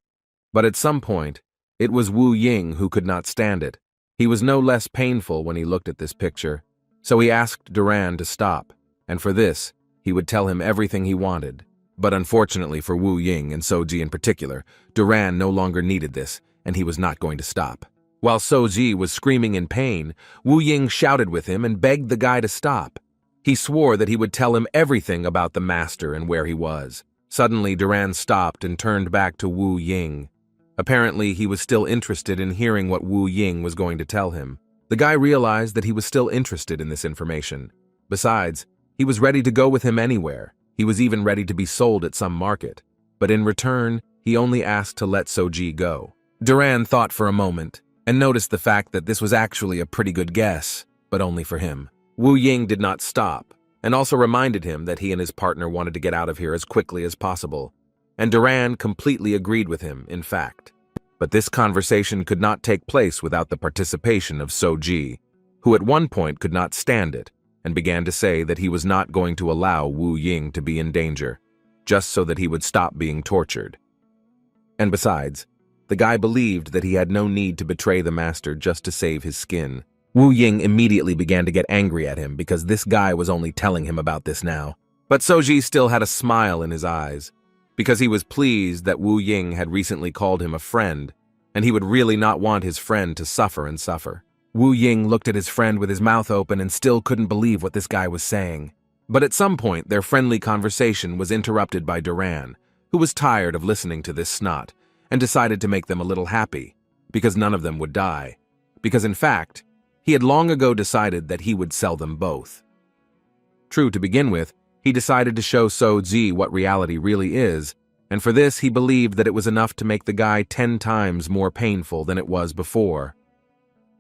But at some point, it was Wu Ying who could not stand it. He was no less painful when he looked at this picture, so he asked Duran to stop, and for this, he would tell him everything he wanted. But unfortunately for Wu Ying and Soji in particular, Duran no longer needed this, and he was not going to stop. While Soji was screaming in pain, Wu Ying shouted with him and begged the guy to stop. He swore that he would tell him everything about the master and where he was. Suddenly, Duran stopped and turned back to Wu Ying. Apparently, he was still interested in hearing what Wu Ying was going to tell him. The guy realized that he was still interested in this information. Besides, he was ready to go with him anywhere. He was even ready to be sold at some market. But in return, he only asked to let Soji go. Duran thought for a moment, and noticed the fact that this was actually a pretty good guess, but only for him. Wu Ying did not stop, and also reminded him that he and his partner wanted to get out of here as quickly as possible. And Duran completely agreed with him, in fact. But this conversation could not take place without the participation of Soji, who at one point could not stand it, and began to say that he was not going to allow Wu Ying to be in danger, just so that he would stop being tortured. And besides, the guy believed that he had no need to betray the master just to save his skin. Wu Ying immediately began to get angry at him because this guy was only telling him about this now. But Soji still had a smile in his eyes, because he was pleased that Wu Ying had recently called him a friend, and he would really not want his friend to suffer and suffer. Wu Ying looked at his friend with his mouth open and still couldn't believe what this guy was saying. But at some point, their friendly conversation was interrupted by Duran, who was tired of listening to this snot, and decided to make them a little happy, because none of them would die. Because in fact, he had long ago decided that he would sell them both. True, to begin with, he decided to show Soji what reality really is, and for this he believed that it was enough to make the guy 10 times more painful than it was before.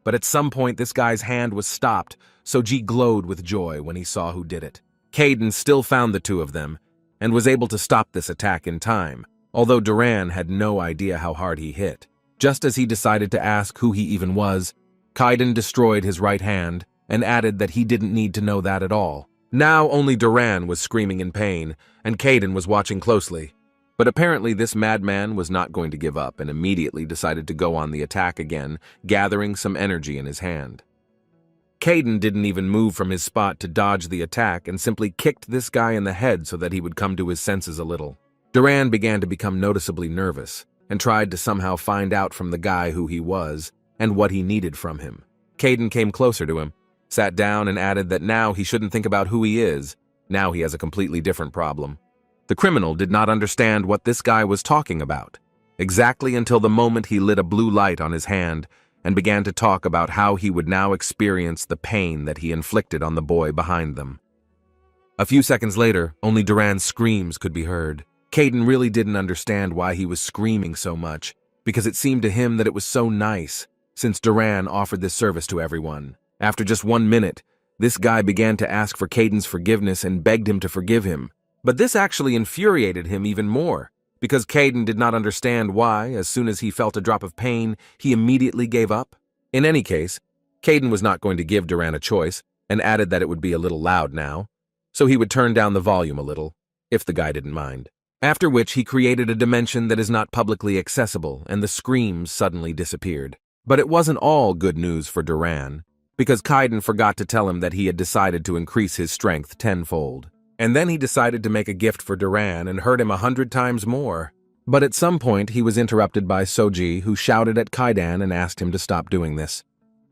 But at some point this guy's hand was stopped. Soji glowed with joy when he saw who did it. Caden still found the two of them, and was able to stop this attack in time, although Duran had no idea how hard he hit. Just as he decided to ask who he even was, Kaiden destroyed his right hand and added that he didn't need to know that at all. Now only Duran was screaming in pain, and Kaiden was watching closely. But apparently this madman was not going to give up and immediately decided to go on the attack again, gathering some energy in his hand. Kaiden didn't even move from his spot to dodge the attack and simply kicked this guy in the head so that he would come to his senses a little. Duran began to become noticeably nervous and tried to somehow find out from the guy who he was and what he needed from him. Kaiden came closer to him, sat down and added that now he shouldn't think about who he is. Now he has a completely different problem. The criminal did not understand what this guy was talking about. exactly until the moment he lit a blue light on his hand and began to talk about how he would now experience the pain that he inflicted on the boy behind them. A few seconds later, only Duran's screams could be heard. Caden really didn't understand why he was screaming so much, because it seemed to him that it was so nice, since Duran offered this service to everyone. After just 1 minute, this guy began to ask for Caden's forgiveness and begged him to forgive him. But this actually infuriated him even more, because Caden did not understand why, as soon as he felt a drop of pain, he immediately gave up. In any case, Caden was not going to give Duran a choice, and added that it would be a little loud now, so he would turn down the volume a little, if the guy didn't mind. After which he created a dimension that is not publicly accessible, and the screams suddenly disappeared. But it wasn't all good news for Duran, because Caden forgot to tell him that he had decided to increase his strength tenfold. And then he decided to make a gift for Duran and hurt him 100 times more. But at some point he was interrupted by Soji, who shouted at Caden and asked him to stop doing this.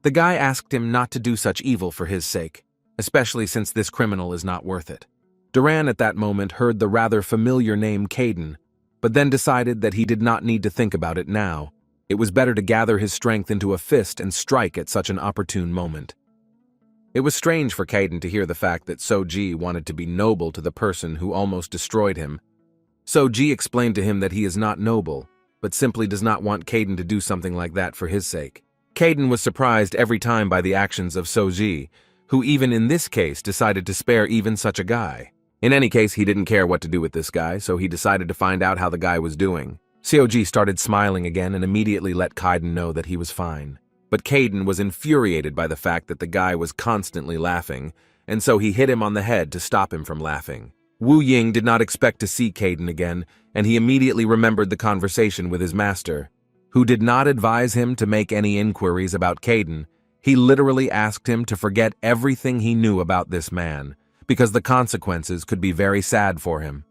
The guy asked him not to do such evil for his sake, especially since this criminal is not worth it. Duran at that moment heard the rather familiar name Caden, but then decided that he did not need to think about it now. It was better to gather his strength into a fist and strike at such an opportune moment. It was strange for Caden to hear the fact that Soji wanted to be noble to the person who almost destroyed him. Soji explained to him that he is not noble, but simply does not want Caden to do something like that for his sake. Caden was surprised every time by the actions of Soji, who even in this case decided to spare even such a guy. In any case, he didn't care what to do with this guy, so he decided to find out how the guy was doing. Soji started smiling again and immediately let Caden know that he was fine. But Caden was infuriated by the fact that the guy was constantly laughing, and so he hit him on the head to stop him from laughing. Wu Ying did not expect to see Caden again, and he immediately remembered the conversation with his master, who did not advise him to make any inquiries about Caden. He literally asked him to forget everything he knew about this man, because the consequences could be very sad for him.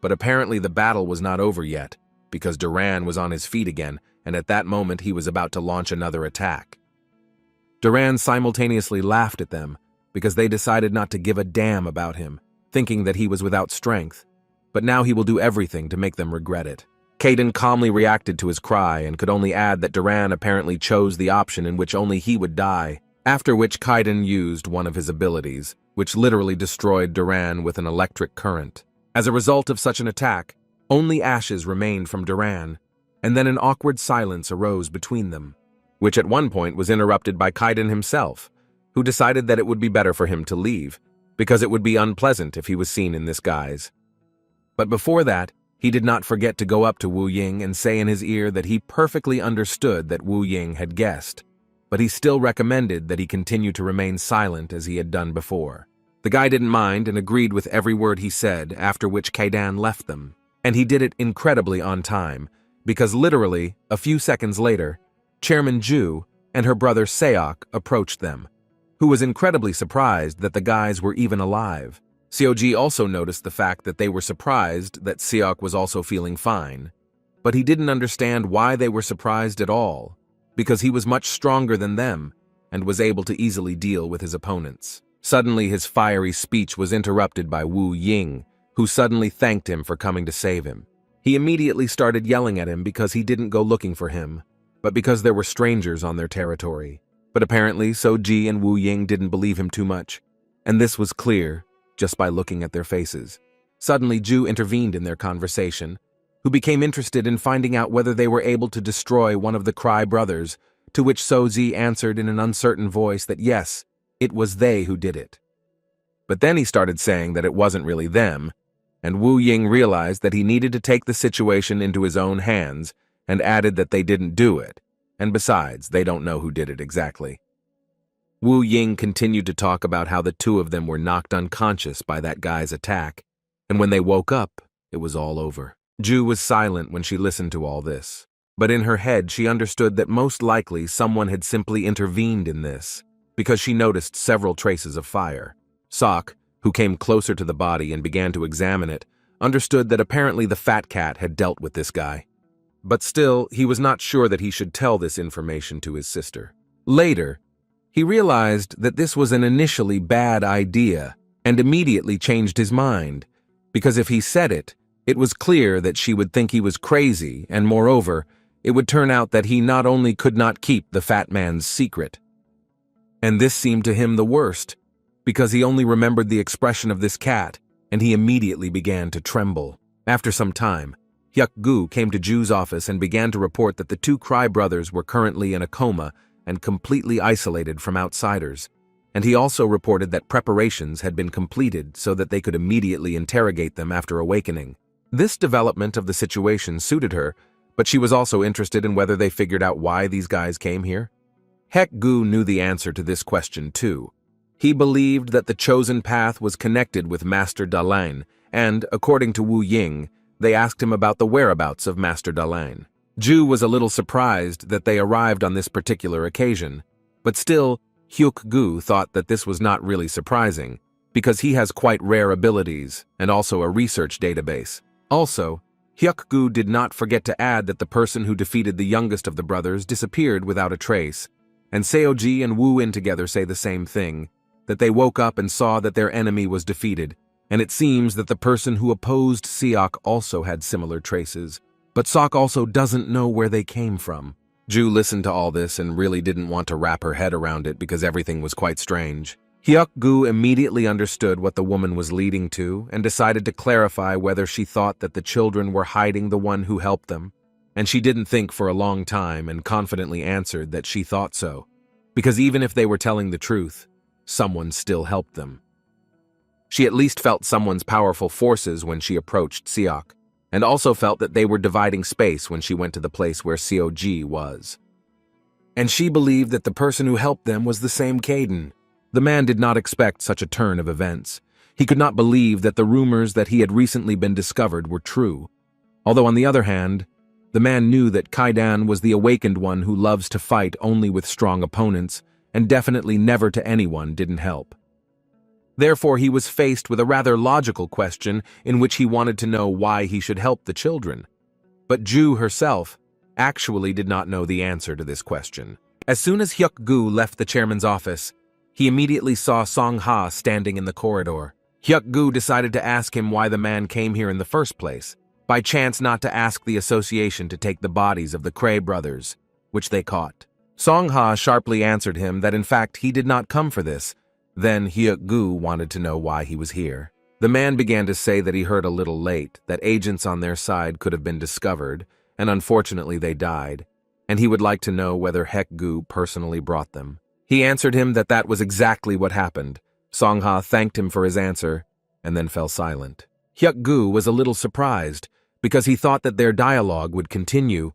But apparently the battle was not over yet, because Duran was on his feet again, and at that moment he was about to launch another attack. Duran simultaneously laughed at them, because they decided not to give a damn about him, thinking that he was without strength, but now he will do everything to make them regret it. Caden calmly reacted to his cry and could only add that Duran apparently chose the option in which only he would die, after which Caden used one of his abilities, which literally destroyed Duran with an electric current. As a result of such an attack, only ashes remained from Duran, and then an awkward silence arose between them, which at one point was interrupted by Caden himself, who decided that it would be better for him to leave, because it would be unpleasant if he was seen in this guise. But before that, he did not forget to go up to Wu Ying and say in his ear that he perfectly understood that Wu Ying had guessed, but he still recommended that he continue to remain silent as he had done before. The guy didn't mind and agreed with every word he said, after which Caden left them, and he did it incredibly on time, because literally, a few seconds later, Chairman Ju and her brother Seok approached them, who was incredibly surprised that the guys were even alive. Seoji also noticed the fact that they were surprised that Seok was also feeling fine, but he didn't understand why they were surprised at all, because he was much stronger than them and was able to easily deal with his opponents. Suddenly his fiery speech was interrupted by Wu Ying, who suddenly thanked him for coming to save him. He immediately started yelling at him because he didn't go looking for him, but because there were strangers on their territory. But apparently Soji and Wu Ying didn't believe him too much, and this was clear just by looking at their faces. Suddenly Ju intervened in their conversation, who became interested in finding out whether they were able to destroy one of the Cry brothers, to which Soji answered in an uncertain voice that yes, it was they who did it. But then he started saying that it wasn't really them, and Wu Ying realized that he needed to take the situation into his own hands and added that they didn't do it, and besides, they don't know who did it exactly. Wu Ying continued to talk about how the two of them were knocked unconscious by that guy's attack, and when they woke up, it was all over. Ju was silent when she listened to all this, but in her head she understood that most likely someone had simply intervened in this, because she noticed several traces of fire. Sok, who came closer to the body and began to examine it, understood that apparently the fat cat had dealt with this guy. But still, he was not sure that he should tell this information to his sister. Later, he realized that this was an initially bad idea and immediately changed his mind, because if he said it, It was clear that she would think he was crazy, and moreover, it would turn out that he not only could not keep the fat man's secret. And this seemed to him the worst, because he only remembered the expression of this cat, and he immediately began to tremble. After some time, Hyuk-gu came to Ju's office and began to report that the two Cry brothers were currently in a coma and completely isolated from outsiders, and he also reported that preparations had been completed so that they could immediately interrogate them after awakening. This development of the situation suited her, but she was also interested in whether they figured out why these guys came here. Hyuk-gu knew the answer to this question too. He believed that the chosen path was connected with Master Dalain, and, according to Wu Ying, they asked him about the whereabouts of Master Dalain. Ju was a little surprised that they arrived on this particular occasion, but still, Hyuk-gu thought that this was not really surprising, because he has quite rare abilities and also a research database. Also, Hyuk-gu did not forget to add that the person who defeated the youngest of the brothers disappeared without a trace, and Seoji and Wu In together say the same thing, that they woke up and saw that their enemy was defeated, and it seems that the person who opposed Seok also had similar traces, but Seok also doesn't know where they came from. Ju listened to all this and really didn't want to wrap her head around it because everything was quite strange. Hyuk-gu immediately understood what the woman was leading to and decided to clarify whether she thought that the children were hiding the one who helped them, and she didn't think for a long time and confidently answered that she thought so, because even if they were telling the truth, someone still helped them. She at least felt someone's powerful forces when she approached Seok, and also felt that they were dividing space when she went to the place where Seoji was. And she believed that the person who helped them was the same Kaden. The man did not expect such a turn of events. He could not believe that the rumors that he had recently been discovered were true. Although on the other hand, the man knew that Kaidan was the awakened one who loves to fight only with strong opponents, and definitely never to anyone didn't help. Therefore, he was faced with a rather logical question in which he wanted to know why he should help the children. But Ju herself actually did not know the answer to this question. As soon as Hyuk-gu left the chairman's office, he immediately saw Song-ha standing in the corridor. Hyuk-gu decided to ask him why the man came here in the first place, by chance not to ask the association to take the bodies of the Cray brothers, which they caught. Song-ha sharply answered him that in fact he did not come for this. Then Hyuk-gu wanted to know why he was here. The man began to say that he heard a little late that agents on their side could have been discovered, and unfortunately they died, and he would like to know whether Hyuk-gu personally brought them. He answered him that that was exactly what happened. Song-ha thanked him for his answer, and then fell silent. Hyuk-gu was a little surprised, because he thought that their dialogue would continue,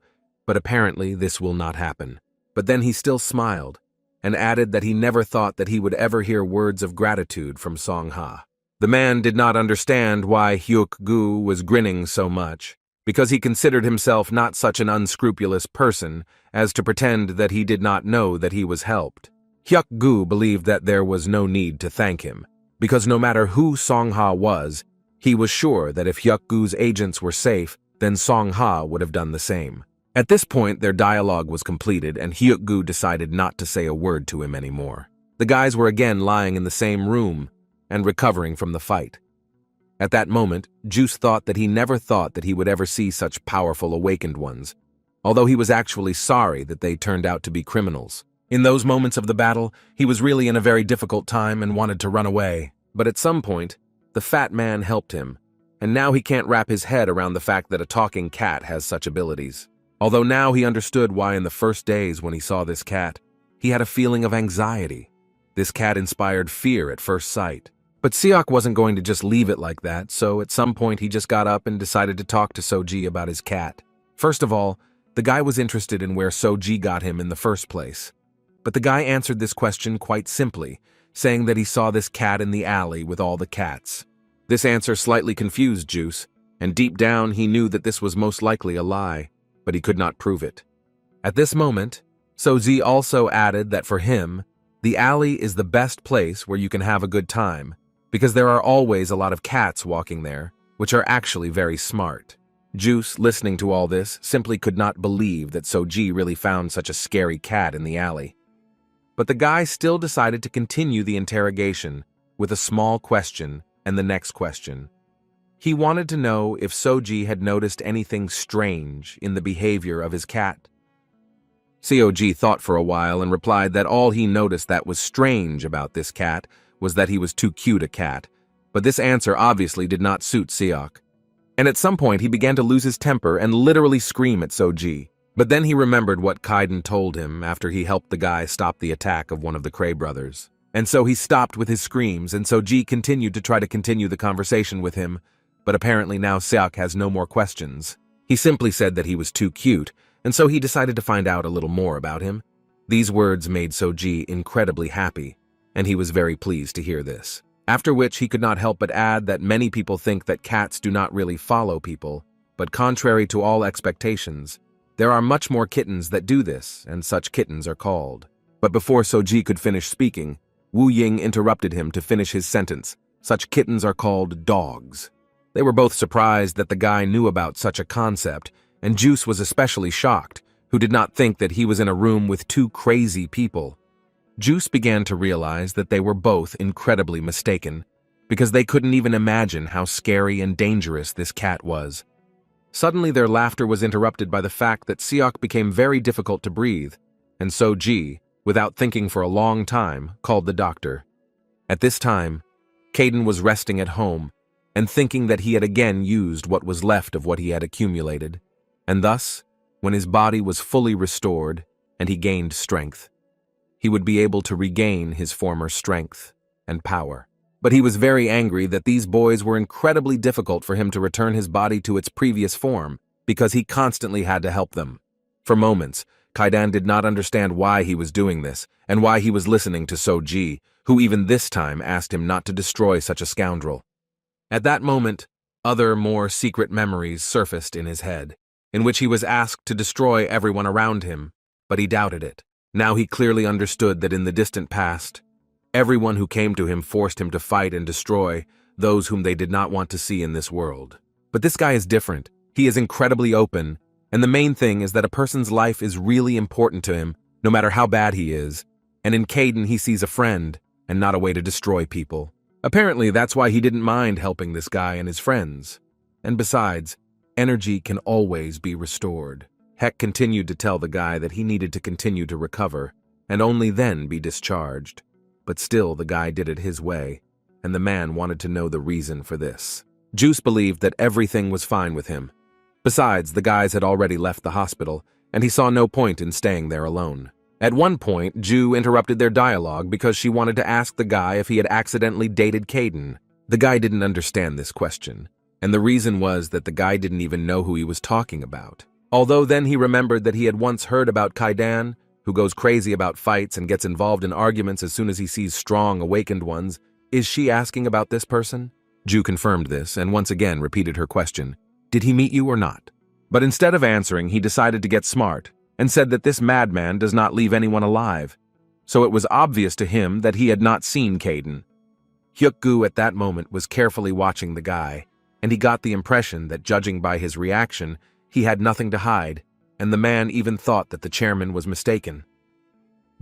but apparently this will not happen. But then he still smiled, and added that he never thought that he would ever hear words of gratitude from Song-ha. The man did not understand why Hyuk-gu was grinning so much, because he considered himself not such an unscrupulous person as to pretend that he did not know that he was helped. Hyuk-gu believed that there was no need to thank him, because no matter who Song-ha was, he was sure that if Hyuk-gu's agents were safe, then Song-ha would have done the same. At this point, their dialogue was completed, and Hyuk-gu decided not to say a word to him anymore. The guys were again lying in the same room and recovering from the fight. At that moment, Juice thought that he never thought that he would ever see such powerful awakened ones, although he was actually sorry that they turned out to be criminals. In those moments of the battle, he was really in a very difficult time and wanted to run away. But at some point, the fat man helped him, and now he can't wrap his head around the fact that a talking cat has such abilities. Although now he understood why in the first days when he saw this cat, he had a feeling of anxiety. This cat inspired fear at first sight. But Seok wasn't going to just leave it like that, so at some point he just got up and decided to talk to Soji about his cat. First of all, the guy was interested in where Soji got him in the first place. But the guy answered this question quite simply, saying that he saw this cat in the alley with all the cats. This answer slightly confused Juice, and deep down he knew that this was most likely a lie, but he could not prove it. At this moment, Soji also added that for him, the alley is the best place where you can have a good time, because there are always a lot of cats walking there, which are actually very smart. Juice, listening to all this, simply could not believe that Soji really found such a scary cat in the alley. But the guy still decided to continue the interrogation with a small question and the next question. He wanted to know if Soji had noticed anything strange in the behavior of his cat. Cog thought for a while and replied that all he noticed that was strange about this cat was that he was too cute a cat, but this answer obviously did not suit Seok. And at some point he began to lose his temper and literally scream at Soji. But then he remembered what Kaiden told him after he helped the guy stop the attack of one of the Cray brothers. And so he stopped with his screams, and Soji continued to try to continue the conversation with him, but apparently now Seok has no more questions. He simply said that he was too cute, and so he decided to find out a little more about him. These words made Soji incredibly happy, and he was very pleased to hear this. After which he could not help but add that many people think that cats do not really follow people, but contrary to all expectations, there are much more kittens that do this, and such kittens are called. But before Soji could finish speaking, Wu Ying interrupted him to finish his sentence. Such kittens are called dogs. They were both surprised that the guy knew about such a concept, and Juice was especially shocked, who did not think that he was in a room with two crazy people. Juice began to realize that they were both incredibly mistaken, because they couldn't even imagine how scary and dangerous this cat was. Suddenly their laughter was interrupted by the fact that Seok became very difficult to breathe, and Soji, without thinking for a long time, called the doctor. At this time, Kaiden was resting at home and thinking that he had again used what was left of what he had accumulated, and thus, when his body was fully restored and he gained strength, he would be able to regain his former strength and power. But he was very angry that these boys were incredibly difficult for him to return his body to its previous form, because he constantly had to help them. For moments, Kaiden did not understand why he was doing this, and why he was listening to Soji, who even this time asked him not to destroy such a scoundrel. At that moment, other, more secret memories surfaced in his head, in which he was asked to destroy everyone around him, but he doubted it. Now he clearly understood that in the distant past, everyone who came to him forced him to fight and destroy those whom they did not want to see in this world. But this guy is different. He is incredibly open, and the main thing is that a person's life is really important to him, no matter how bad he is, and in Kaiden he sees a friend, and not a way to destroy people. Apparently that's why he didn't mind helping this guy and his friends. And besides, energy can always be restored. Heck continued to tell the guy that he needed to continue to recover, and only then be discharged. But still the guy did it his way, and the man wanted to know the reason for this. Juice believed that everything was fine with him. Besides, the guys had already left the hospital, and he saw no point in staying there alone. At one point, Ju interrupted their dialogue because she wanted to ask the guy if he had accidentally dated Kaiden. The guy didn't understand this question, and the reason was that the guy didn't even know who he was talking about. Although then he remembered that he had once heard about Kaiden, who goes crazy about fights and gets involved in arguments as soon as he sees strong, awakened ones. Is she asking about this person? Ju confirmed this and once again repeated her question. Did he meet you or not? But instead of answering, he decided to get smart and said that this madman does not leave anyone alive. So it was obvious to him that he had not seen Kaiden. Hyuk-gu at that moment was carefully watching the guy, and he got the impression that judging by his reaction, he had nothing to hide, and the man even thought that the chairman was mistaken.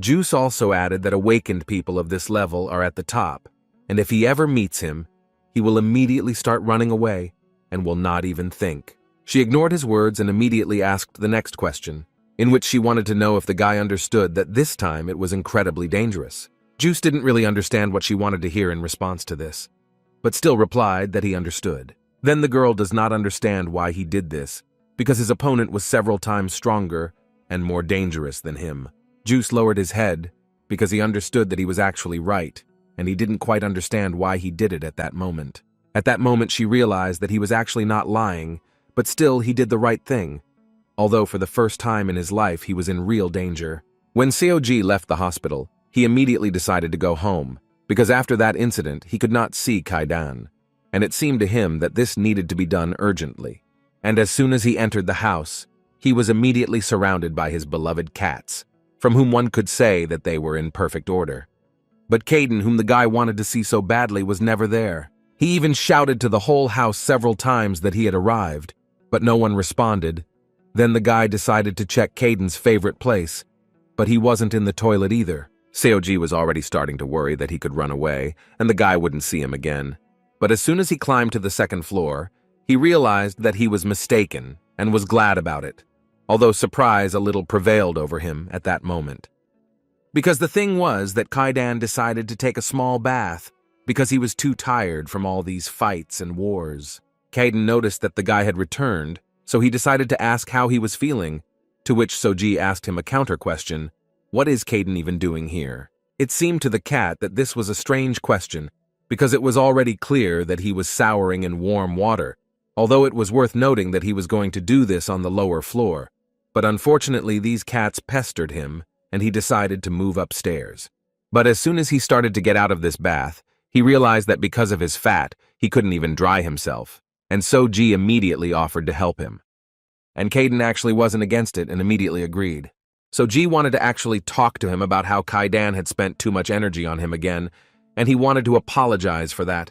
Juice also added that awakened people of this level are at the top, and if he ever meets him, he will immediately start running away and will not even think. She ignored his words and immediately asked the next question, in which she wanted to know if the guy understood that this time it was incredibly dangerous. Juice didn't really understand what she wanted to hear in response to this, but still replied that he understood. Then the girl does not understand why he did this, because his opponent was several times stronger and more dangerous than him. Juice lowered his head because he understood that he was actually right, and he didn't quite understand why he did it at that moment. At that moment she realized that he was actually not lying, but still he did the right thing, although for the first time in his life he was in real danger. When Cog left the hospital, he immediately decided to go home, because after that incident he could not see Kaiden, and it seemed to him that this needed to be done urgently. And as soon as he entered the house, he was immediately surrounded by his beloved cats, from whom one could say that they were in perfect order. But Kaiden, whom the guy wanted to see so badly, was never there. He even shouted to the whole house several times that he had arrived, but no one responded. Then the guy decided to check Kaiden's favorite place, but he wasn't in the toilet either. Cog was already starting to worry that he could run away, and the guy wouldn't see him again. But as soon as he climbed to the second floor, he realized that he was mistaken and was glad about it, although surprise a little prevailed over him at that moment. Because the thing was that Kaidan decided to take a small bath because he was too tired from all these fights and wars. Kaidan noticed that the guy had returned, so he decided to ask how he was feeling, to which Soji asked him a counter question: what is Kaidan even doing here? It seemed to the cat that this was a strange question, because it was already clear that he was souring in warm water, although it was worth noting that he was going to do this on the lower floor. But unfortunately these cats pestered him, and he decided to move upstairs. But as soon as he started to get out of this bath, he realized that because of his fat, he couldn't even dry himself, and Soji immediately offered to help him. And Kaidan actually wasn't against it and immediately agreed. Soji wanted to actually talk to him about how Kaidan had spent too much energy on him again, and he wanted to apologize for that.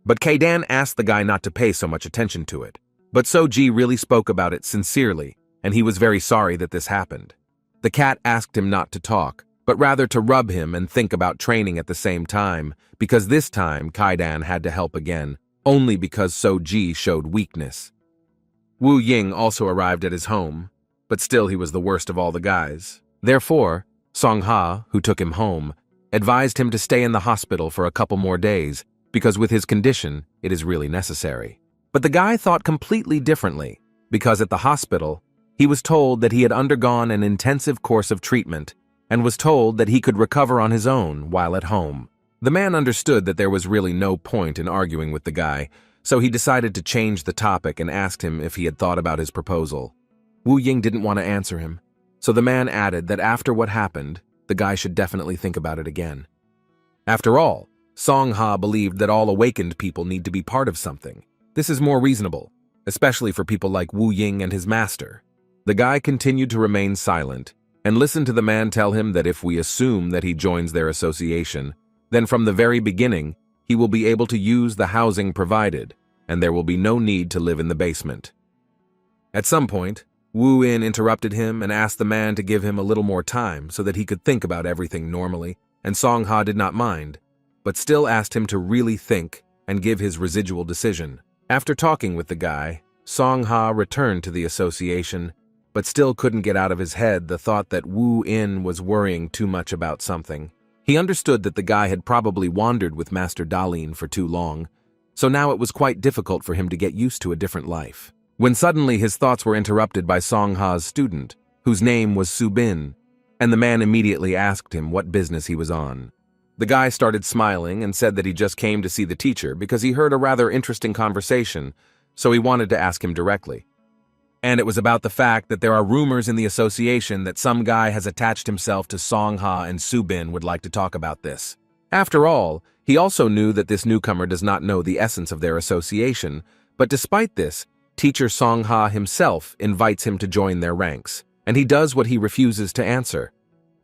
But Kaidan asked the guy not to pay so much attention to it. But Soji really spoke about it sincerely, and he was very sorry that this happened. The cat asked him not to talk, but rather to rub him and think about training at the same time, because this time Kaidan had to help again, only because Soji showed weakness. Wu Ying also arrived at his home, but still he was the worst of all the guys. Therefore, Song Ha, who took him home, advised him to stay in the hospital for a couple more days, because with his condition, it is really necessary. But the guy thought completely differently, because at the hospital, he was told that he had undergone an intensive course of treatment and was told that he could recover on his own while at home. The man understood that there was really no point in arguing with the guy, so he decided to change the topic and asked him if he had thought about his proposal. Wu Ying didn't want to answer him, so the man added that after what happened, the guy should definitely think about it again. After all, Song Ha believed that all awakened people need to be part of something. This is more reasonable, especially for people like Wu Ying and his master. The guy continued to remain silent and listened to the man tell him that if we assume that he joins their association, then from the very beginning, he will be able to use the housing provided, and there will be no need to live in the basement. At some point, Wu In interrupted him and asked the man to give him a little more time so that he could think about everything normally, and Song Ha did not mind, but still asked him to really think and give his residual decision. After talking with the guy, Song Ha returned to the association, but still couldn't get out of his head the thought that Wu In was worrying too much about something. He understood that the guy had probably wandered with Master Dalin for too long, so now it was quite difficult for him to get used to a different life. When suddenly his thoughts were interrupted by Song Ha's student, whose name was Su Bin, and the man immediately asked him what business he was on. The guy started smiling and said that he just came to see the teacher because he heard a rather interesting conversation, so he wanted to ask him directly. And it was about the fact that there are rumors in the association that some guy has attached himself to Song Ha and Su Bin would like to talk about this. After all, he also knew that this newcomer does not know the essence of their association, but despite this, teacher Song Ha himself invites him to join their ranks, and he does what he refuses to answer.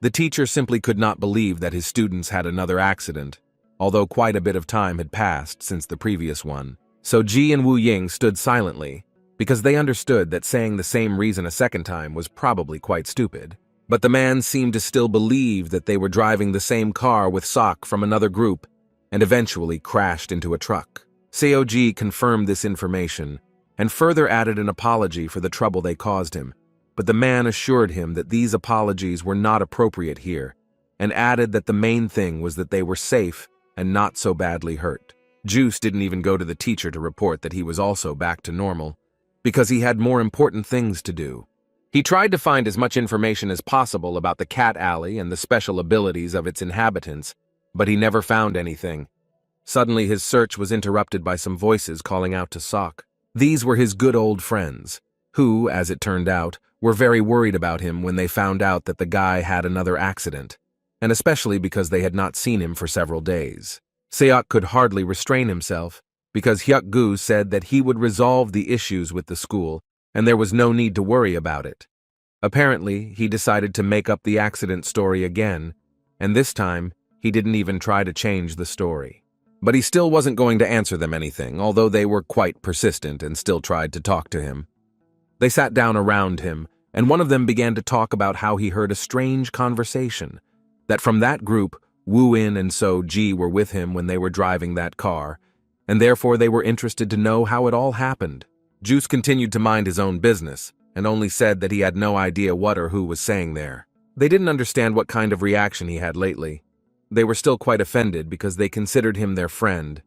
The teacher simply could not believe that his students had another accident, although quite a bit of time had passed since the previous one. So Ji and Wu Ying stood silently, because they understood that saying the same reason a second time was probably quite stupid. But the man seemed to still believe that they were driving the same car with Sok from another group, and eventually crashed into a truck. Seo Ji confirmed this information, and further added an apology for the trouble they caused him, but the man assured him that these apologies were not appropriate here, and added that the main thing was that they were safe and not so badly hurt. Juice didn't even go to the teacher to report that he was also back to normal, because he had more important things to do. He tried to find as much information as possible about the cat alley and the special abilities of its inhabitants, but he never found anything. Suddenly his search was interrupted by some voices calling out to Sok. These were his good old friends, who, as it turned out, were very worried about him when they found out that the guy had another accident, and especially because they had not seen him for several days. Seok could hardly restrain himself, because Hyuk Gu said that he would resolve the issues with the school, and there was no need to worry about it. Apparently, he decided to make up the accident story again, and this time, he didn't even try to change the story. But he still wasn't going to answer them anything, although they were quite persistent and still tried to talk to him. They sat down around him, and one of them began to talk about how he heard a strange conversation, that from that group, Wu In and So Ji were with him when they were driving that car, and therefore they were interested to know how it all happened. Juice continued to mind his own business, and only said that he had no idea what or who was saying there. They didn't understand what kind of reaction he had lately. They were still quite offended because they considered him their friend,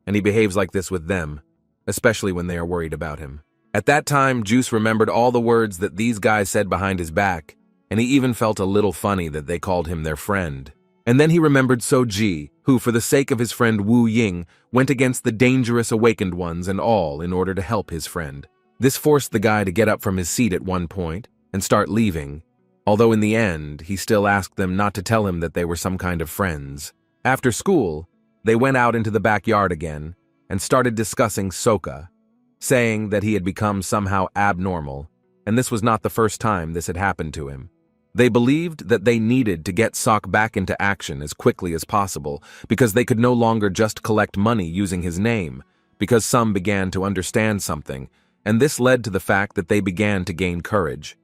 and he behaves like this with them, especially when they are worried about him. At that time, Juice remembered all the words that these guys said behind his back, and he even felt a little funny that they called him their friend. And then he remembered Soji, who, for the sake of his friend Wu Ying, went against the dangerous awakened ones and all in order to help his friend. This forced the guy to get up from his seat at one point and start leaving, although in the end, he still asked them not to tell him that they were some kind of friends. After school, they went out into the backyard again and started discussing Soka, saying that he had become somehow abnormal, and this was not the first time this had happened to him. They believed that they needed to get Sok back into action as quickly as possible because they could no longer just collect money using his name, because some began to understand something, and this led to the fact that they began to gain courage.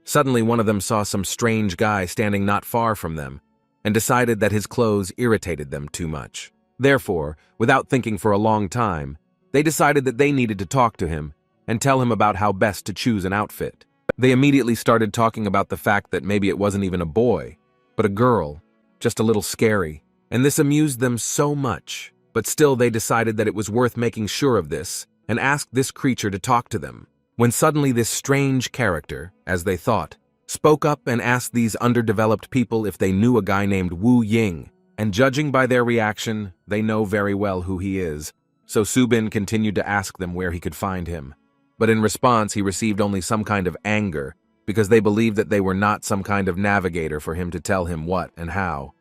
Suddenly one of them saw some strange guy standing not far from them and decided that his clothes irritated them too much. Therefore, without thinking for a long time, they decided that they needed to talk to him and tell him about how best to choose an outfit. They immediately started talking about the fact that maybe it wasn't even a boy, but a girl, just a little scary, and this amused them so much, but still they decided that it was worth making sure of this and asked this creature to talk to them, when suddenly this strange character, as they thought, spoke up and asked these underdeveloped people if they knew a guy named Wu Ying, and judging by their reaction, they know very well who he is, so Subin continued to ask them where he could find him. But in response, he received only some kind of anger, because they believed that they were not some kind of navigator for him to tell him what and how.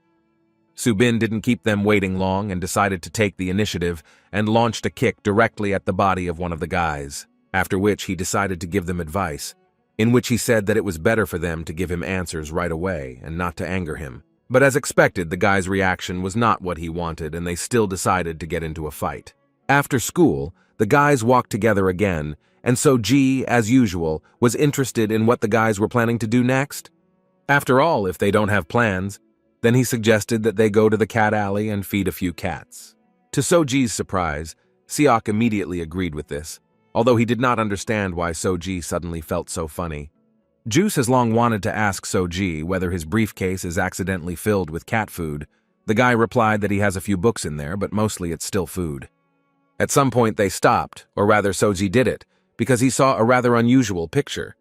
Subin didn't keep them waiting long and decided to take the initiative and launched a kick directly at the body of one of the guys, after which he decided to give them advice, in which he said that it was better for them to give him answers right away and not to anger him. But as expected, the guy's reaction was not what he wanted and they still decided to get into a fight. After school, the guys walked together again, and so G, as usual, was interested in what the guys were planning to do next. After all, if they don't have plans, then he suggested that they go to the cat alley and feed a few cats. To Soji's surprise, Siok immediately agreed with this, although he did not understand why Soji suddenly felt so funny. Juice has long wanted to ask Soji whether his briefcase is accidentally filled with cat food. The guy replied that he has a few books in there, but mostly it's still food. At some point they stopped, or rather Soji did it, because he saw a rather unusual picture.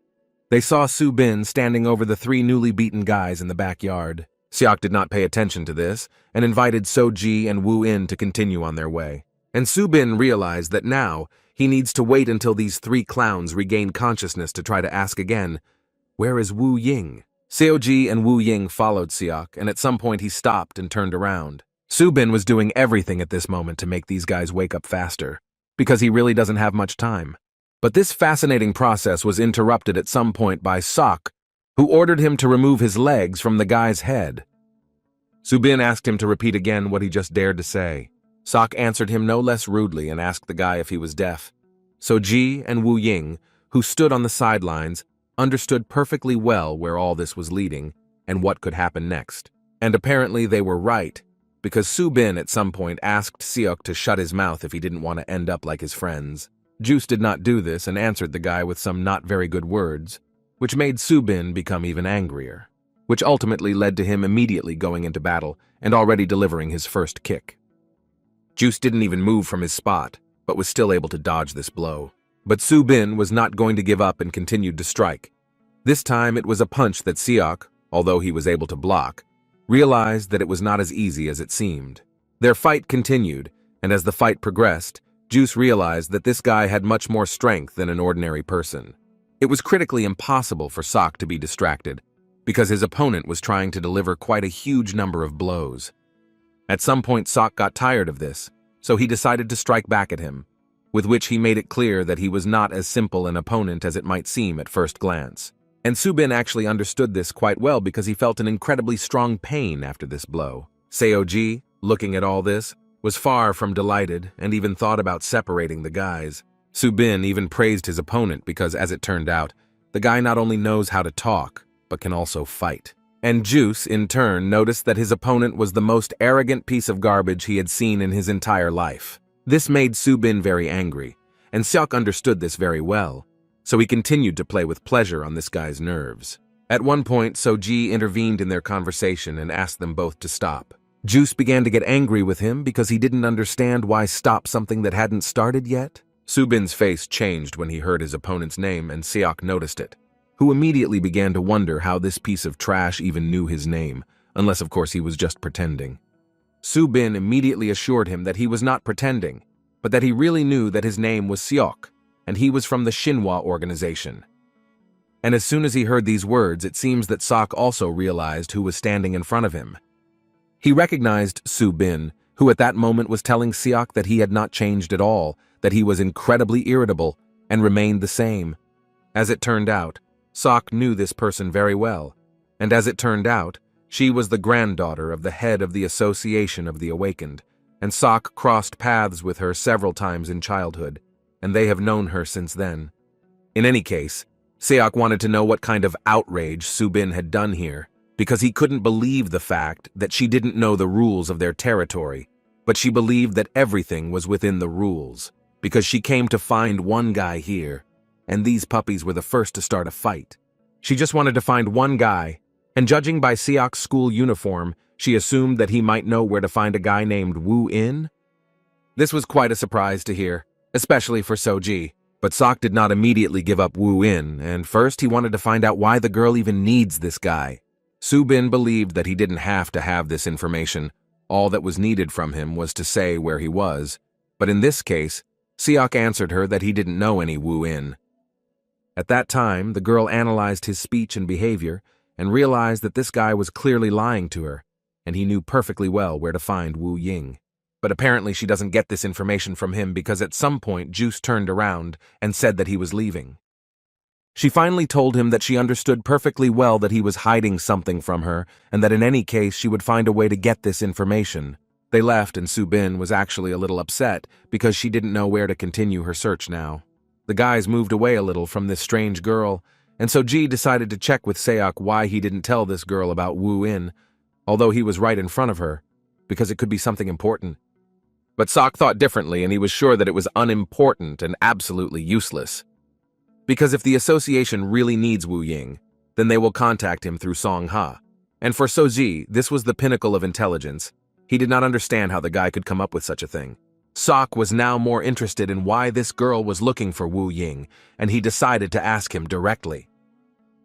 They saw Subin standing over the three newly beaten guys in the backyard. Siok did not pay attention to this and invited Soji and Wu in to continue on their way. And Subin realized that now he needs to wait until these three clowns regain consciousness to try to ask again, "Where is Wu Ying?" Seoji and Wu Ying followed Siok, and at some point he stopped and turned around. Subin was doing everything at this moment to make these guys wake up faster, because he really doesn't have much time. But this fascinating process was interrupted at some point by Sok, who ordered him to remove his legs from the guy's head. Subin asked him to repeat again what he just dared to say. Sok answered him no less rudely and asked the guy if he was deaf. So Ji and Wu Ying, who stood on the sidelines, understood perfectly well where all this was leading and what could happen next. And apparently they were right, because Subin at some point asked Siok to shut his mouth if he didn't want to end up like his friends. Juice did not do this and answered the guy with some not very good words, which made Subin become even angrier, which ultimately led to him immediately going into battle and already delivering his first kick. Juice didn't even move from his spot, but was still able to dodge this blow. But Subin was not going to give up and continued to strike. This time it was a punch that Siok, although he was able to block, realized that it was not as easy as it seemed. Their fight continued, and as the fight progressed, Juice realized that this guy had much more strength than an ordinary person. It was critically impossible for Sok to be distracted, because his opponent was trying to deliver quite a huge number of blows. At some point Sok got tired of this, so he decided to strike back at him, with which he made it clear that he was not as simple an opponent as it might seem at first glance. And Subin actually understood this quite well because he felt an incredibly strong pain after this blow. Seoji, looking at all this, was far from delighted and even thought about separating the guys. Subin even praised his opponent because, as it turned out, the guy not only knows how to talk, but can also fight. And Juice, in turn, noticed that his opponent was the most arrogant piece of garbage he had seen in his entire life. This made Subin very angry, and Seok understood this very well, so he continued to play with pleasure on this guy's nerves. At one point, Soji intervened in their conversation and asked them both to stop. Juice began to get angry with him because he didn't understand why stop something that hadn't started yet. Subin's face changed when he heard his opponent's name, and Seok noticed it, who immediately began to wonder how this piece of trash even knew his name, unless of course he was just pretending. Subin immediately assured him that he was not pretending, but that he really knew that his name was Seok, and he was from the Shinhwa organization. And as soon as he heard these words, it seems that Seok also realized who was standing in front of him. He recognized Subin, who at that moment was telling Seok that he had not changed at all, that he was incredibly irritable and remained the same. As it turned out, Seok knew this person very well, and as it turned out, she was the granddaughter of the head of the Association of the Awakened, and Seok crossed paths with her several times in childhood, and they have known her since then. In any case, Seok wanted to know what kind of outrage Subin had done here, because he couldn't believe the fact that she didn't know the rules of their territory, but she believed that everything was within the rules, because she came to find one guy here, and these puppies were the first to start a fight. She just wanted to find one guy, and judging by Seok's school uniform, she assumed that he might know where to find a guy named Woo In. This was quite a surprise to hear, especially for Soji, but Seok did not immediately give up Woo In, and first he wanted to find out why the girl even needs this guy. Subin believed that he didn't have to have this information. All that was needed from him was to say where he was, but in this case, Seok answered her that he didn't know any Woo In. At that time, the girl analyzed his speech and behavior and realized that this guy was clearly lying to her, and he knew perfectly well where to find Woo Ying. But apparently she doesn't get this information from him because at some point Juice turned around and said that he was leaving. She finally told him that she understood perfectly well that he was hiding something from her and that in any case she would find a way to get this information. They left and Subin was actually a little upset because she didn't know where to continue her search now. The guys moved away a little from this strange girl, and so Ji decided to check with Seok why he didn't tell this girl about Woo In, although he was right in front of her, because it could be something important. But Seok thought differently, and he was sure that it was unimportant and absolutely useless. Because if the association really needs Woo Ying, then they will contact him through Song Ha. And for Soji, this was the pinnacle of intelligence. He did not understand how the guy could come up with such a thing. Seok was now more interested in why this girl was looking for Woo Ying, and he decided to ask him directly.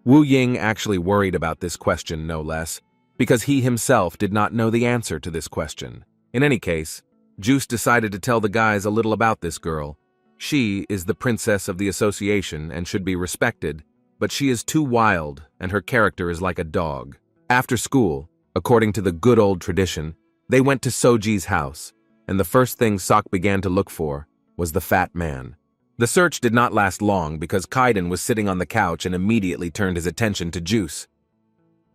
Woo Ying actually worried about this question no less, because he himself did not know the answer to this question. In any case, Juice decided to tell the guys a little about this girl. She is the princess of the association and should be respected, but she is too wild and her character is like a dog. After school, according to the good old tradition, they went to Soji's house, and the first thing Seok began to look for was the fat man. The search did not last long because Kaiden was sitting on the couch and immediately turned his attention to Juice.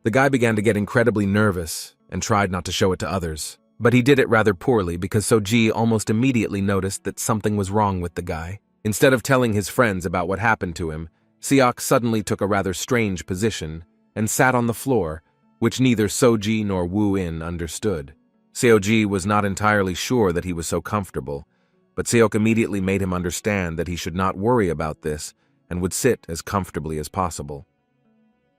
The guy began to get incredibly nervous and tried not to show it to others, but he did it rather poorly because Soji almost immediately noticed that something was wrong with the guy. Instead of telling his friends about what happened to him, Seok suddenly took a rather strange position and sat on the floor, which neither Soji nor Woo In understood. Seoji was not entirely sure that he was so comfortable, but Seok immediately made him understand that he should not worry about this and would sit as comfortably as possible.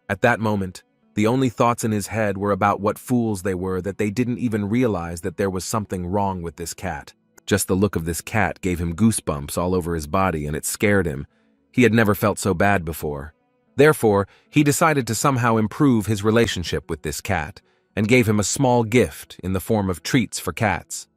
At that moment, the only thoughts in his head were about what fools they were that they didn't even realize that there was something wrong with this cat. Just the look of this cat gave him goosebumps all over his body and it scared him. He had never felt so bad before. Therefore, he decided to somehow improve his relationship with this cat and gave him a small gift in the form of treats for cats.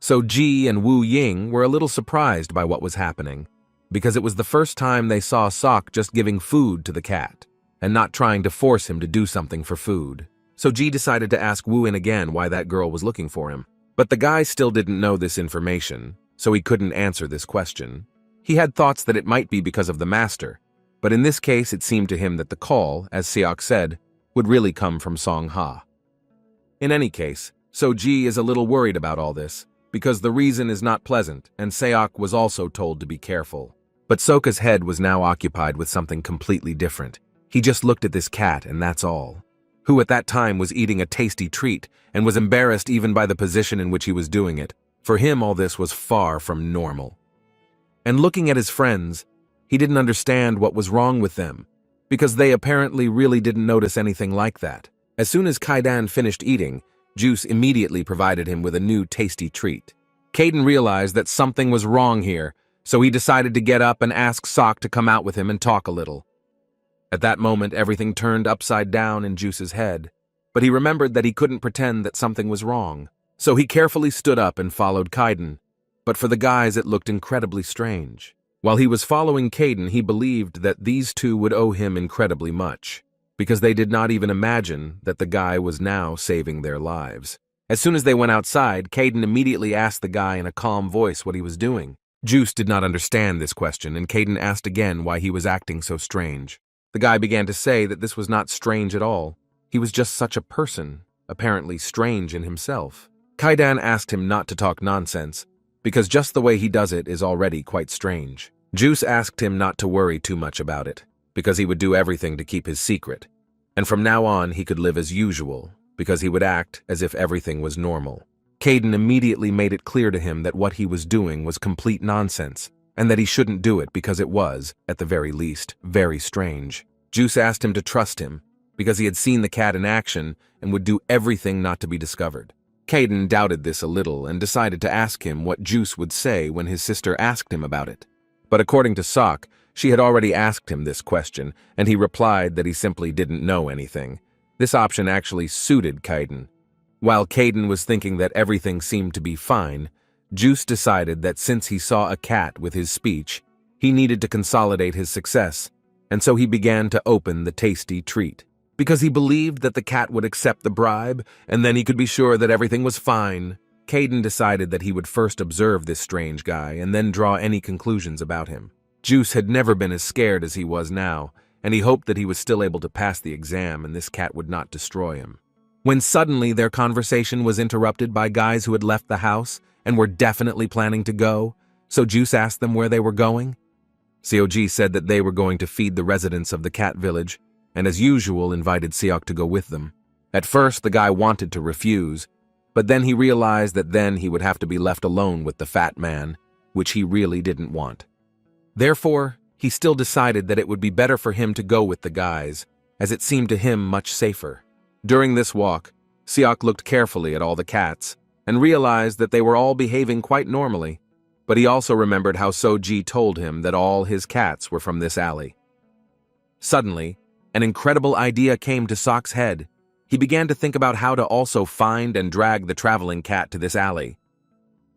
So Ji and Woo Ying were a little surprised by what was happening, because it was the first time they saw Seok just giving food to the cat, and not trying to force him to do something for food. So Ji decided to ask Woo In again why that girl was looking for him. But the guy still didn't know this information, so he couldn't answer this question. He had thoughts that it might be because of the master, but in this case it seemed to him that the call, as Seok said, would really come from Song Ha. In any case, Soji is a little worried about all this, because the reason is not pleasant, and Seok was also told to be careful. But Soka's head was now occupied with something completely different. He just looked at this cat and that's all, who at that time was eating a tasty treat and was embarrassed even by the position in which he was doing it, For him, all this was far from normal. And looking at his friends, he didn't understand what was wrong with them, because they apparently really didn't notice anything like that. As soon as Kaidan finished eating, Juice immediately provided him with a new tasty treat. Caden realized that something was wrong here, so he decided to get up and ask Sok to come out with him and talk a little. At that moment, everything turned upside down in Juice's head, but he remembered that he couldn't pretend that something was wrong. So he carefully stood up and followed Kaidan, but for the guys it looked incredibly strange. While he was following Kaidan, he believed that these two would owe him incredibly much, because they did not even imagine that the guy was now saving their lives. As soon as they went outside, Kaidan immediately asked the guy in a calm voice what he was doing. Juice did not understand this question, and Kaidan asked again why he was acting so strange. The guy began to say that this was not strange at all. He was just such a person, apparently strange in himself. Kaidan asked him not to talk nonsense, because just the way he does it is already quite strange. Juice asked him not to worry too much about it, because he would do everything to keep his secret, and from now on he could live as usual, because he would act as if everything was normal. Kaidan immediately made it clear to him that what he was doing was complete nonsense, and that he shouldn't do it because it was, at the very least, very strange. Juice asked him to trust him, because he had seen the cat in action and would do everything not to be discovered. Kaidan doubted this a little and decided to ask him what Juice would say when his sister asked him about it. But according to Sok, she had already asked him this question, and he replied that he simply didn't know anything. This option actually suited Kaidan. While Kaidan was thinking that everything seemed to be fine, Juice decided that since he saw a cat with his speech, he needed to consolidate his success, and so he began to open the tasty treat. Because he believed that the cat would accept the bribe, and then he could be sure that everything was fine, Kaidan decided that he would first observe this strange guy and then draw any conclusions about him. Juice had never been as scared as he was now, and he hoped that he was still able to pass the exam and this cat would not destroy him. When suddenly their conversation was interrupted by guys who had left the house and were definitely planning to go, so Juice asked them where they were going. COG said that they were going to feed the residents of the cat village, and as usual invited Seok to go with them. At first, the guy wanted to refuse, but then he realized that then he would have to be left alone with the fat man, which he really didn't want. Therefore, he still decided that it would be better for him to go with the guys, as it seemed to him much safer. During this walk, Seok looked carefully at all the cats and realized that they were all behaving quite normally, but he also remembered how Soji told him that all his cats were from this alley. Suddenly, an incredible idea came to Sok's head. He began to think about how to also find and drag the traveling cat to this alley.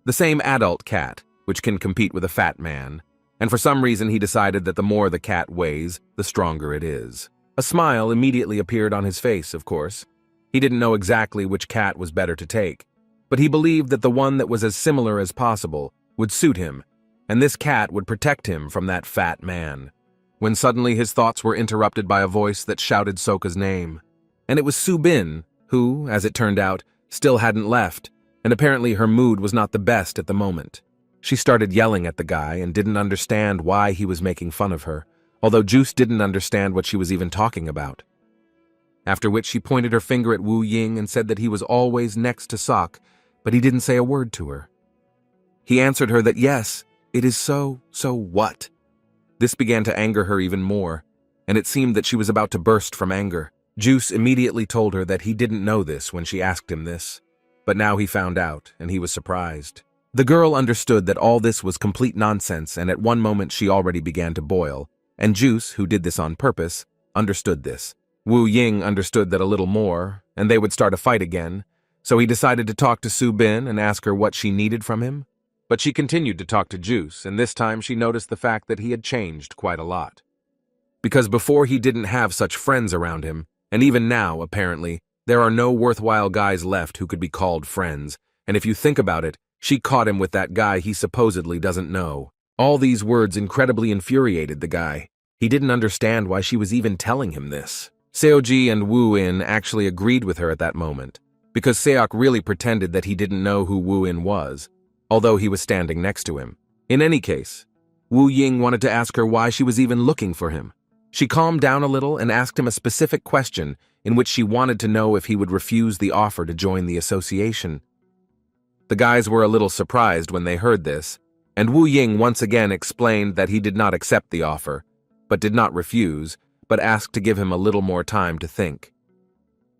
The same adult cat, which can compete with a fat man, and for some reason he decided that the more the cat weighs, the stronger it is. A smile immediately appeared on his face, of course. He didn't know exactly which cat was better to take, but he believed that the one that was as similar as possible would suit him, and this cat would protect him from that fat man. When suddenly his thoughts were interrupted by a voice that shouted Soka's name. And it was Subin, who, as it turned out, still hadn't left, and apparently her mood was not the best at the moment. She started yelling at the guy and didn't understand why he was making fun of her, although Juice didn't understand what she was even talking about. After which she pointed her finger at Wu Ying and said that he was always next to Sok, but he didn't say a word to her. He answered her that yes, it is so what? This began to anger her even more, and it seemed that she was about to burst from anger. Juice immediately told her that he didn't know this when she asked him this, but now he found out, and he was surprised. The girl understood that all this was complete nonsense, and at one moment she already began to boil, and Juice, who did this on purpose, understood this. Wu Ying understood that a little more, and they would start a fight again, so he decided to talk to Subin and ask her what she needed from him. But she continued to talk to Juice, and this time she noticed the fact that he had changed quite a lot. Because before he didn't have such friends around him, and even now, apparently, there are no worthwhile guys left who could be called friends, and if you think about it, she caught him with that guy he supposedly doesn't know. All these words incredibly infuriated the guy. He didn't understand why she was even telling him this. Seoji and Wu In actually agreed with her at that moment, because Seok really pretended that he didn't know who Wu In was, although he was standing next to him. In any case, Wu Ying wanted to ask her why she was even looking for him. She calmed down a little and asked him a specific question in which she wanted to know if he would refuse the offer to join the association. The guys were a little surprised when they heard this, and Wu Ying once again explained that he did not accept the offer, but did not refuse, but asked to give him a little more time to think.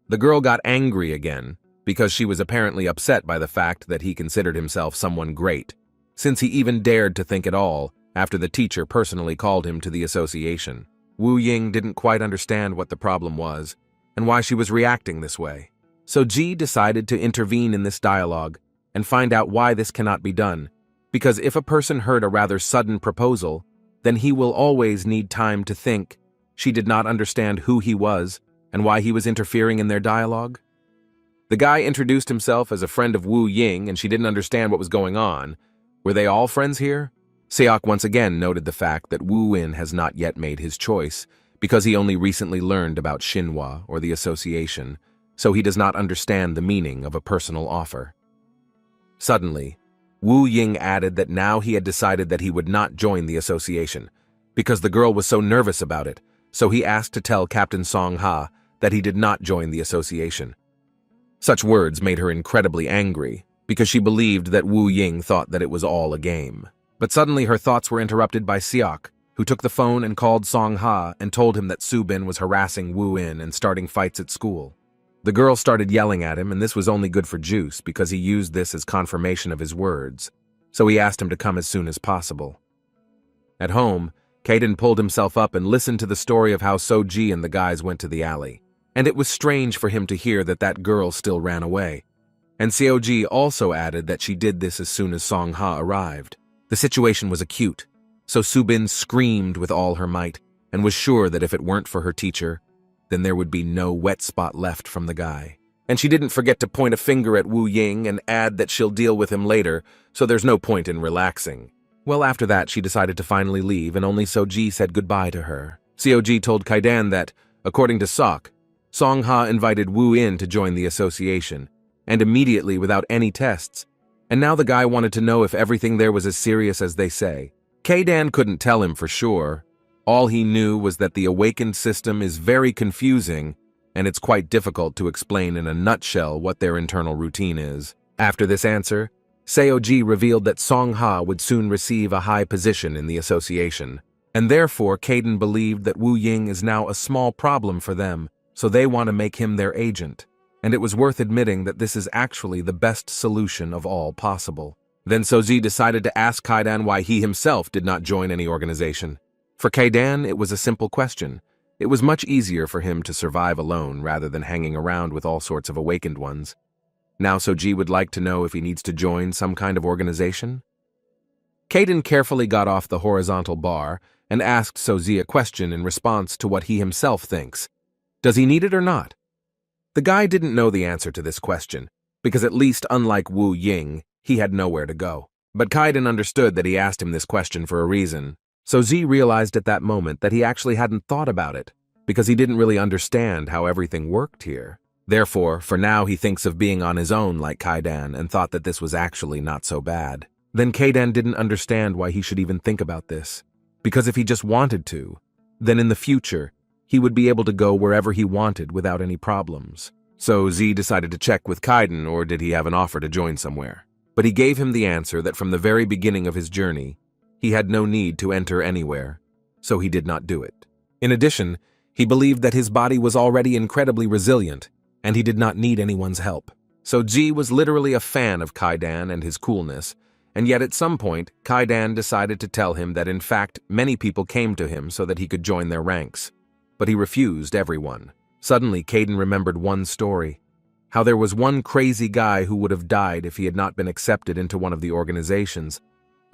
The girl got angry again, because she was apparently upset by the fact that he considered himself someone great, since he even dared to think at all after the teacher personally called him to the association. Wu Ying didn't quite understand what the problem was, and why she was reacting this way. So Ji decided to intervene in this dialogue and find out why this cannot be done, because if a person heard a rather sudden proposal, then he will always need time to think. She did not understand who he was and why he was interfering in their dialogue. The guy introduced himself as a friend of Wu Ying, and she didn't understand what was going on. Were they all friends here? Seok once again noted the fact that Wu Win has not yet made his choice, because he only recently learned about Xinhua, or the association, so he does not understand the meaning of a personal offer. Suddenly, Wu Ying added that now he had decided that he would not join the association, because the girl was so nervous about it, so he asked to tell Captain Song Ha that he did not join the association. Such words made her incredibly angry, because she believed that Wu Ying thought that it was all a game. But suddenly her thoughts were interrupted by Seok, who took the phone and called Song Ha and told him that Su Bin was harassing Wu In and starting fights at school. The girl started yelling at him, and this was only good for Juice because he used this as confirmation of his words, so he asked him to come as soon as possible. At home, Kaden pulled himself up and listened to the story of how So-ji and the guys went to the alley, and it was strange for him to hear that that girl still ran away. And Seo-ji also added that she did this as soon as Song Ha arrived. The situation was acute, so Su-bin screamed with all her might and was sure that if it weren't for her teacher, then there would be no wet spot left from the guy. And she didn't forget to point a finger at Wu Ying and add that she'll deal with him later, so there's no point in relaxing. Well, after that, she decided to finally leave, and only So-ji said goodbye to her. Seo-ji told Kaidan that, according to Sok, Song Ha invited Wu In to join the association, and immediately without any tests, and now the guy wanted to know if everything there was as serious as they say. Kaidan couldn't tell him for sure. All he knew was that the awakened system is very confusing, and it's quite difficult to explain in a nutshell what their internal routine is. After this answer, Seo-ji revealed that Song Ha would soon receive a high position in the association, and therefore Kaidan believed that Wu Ying is now a small problem for them, so they want to make him their agent. And it was worth admitting that this is actually the best solution of all possible. Then So-ji decided to ask Kaidan why he himself did not join any organization. For Kaidan, it was a simple question. It was much easier for him to survive alone rather than hanging around with all sorts of awakened ones. Now So-ji would like to know if he needs to join some kind of organization. Kaidan carefully got off the horizontal bar and asked So-ji a question in response to what he himself thinks. Does he need it or not? The guy didn't know the answer to this question, because at least unlike Wu Ying, he had nowhere to go. But Kaidan understood that he asked him this question for a reason, so Z realized at that moment that he actually hadn't thought about it, because he didn't really understand how everything worked here. Therefore, for now he thinks of being on his own like Kaidan and thought that this was actually not so bad. Then Kaidan didn't understand why he should even think about this, because if he just wanted to, then in the future, he would be able to go wherever he wanted without any problems. So Z decided to check with Kaidan, or did he have an offer to join somewhere? But he gave him the answer that from the very beginning of his journey, he had no need to enter anywhere, so he did not do it. In addition, he believed that his body was already incredibly resilient, and he did not need anyone's help. So Ji was literally a fan of Kaidan and his coolness, and yet at some point, Kaidan decided to tell him that in fact many people came to him so that he could join their ranks. But he refused everyone. Suddenly, Kaidan remembered one story, how there was one crazy guy who would have died if he had not been accepted into one of the organizations,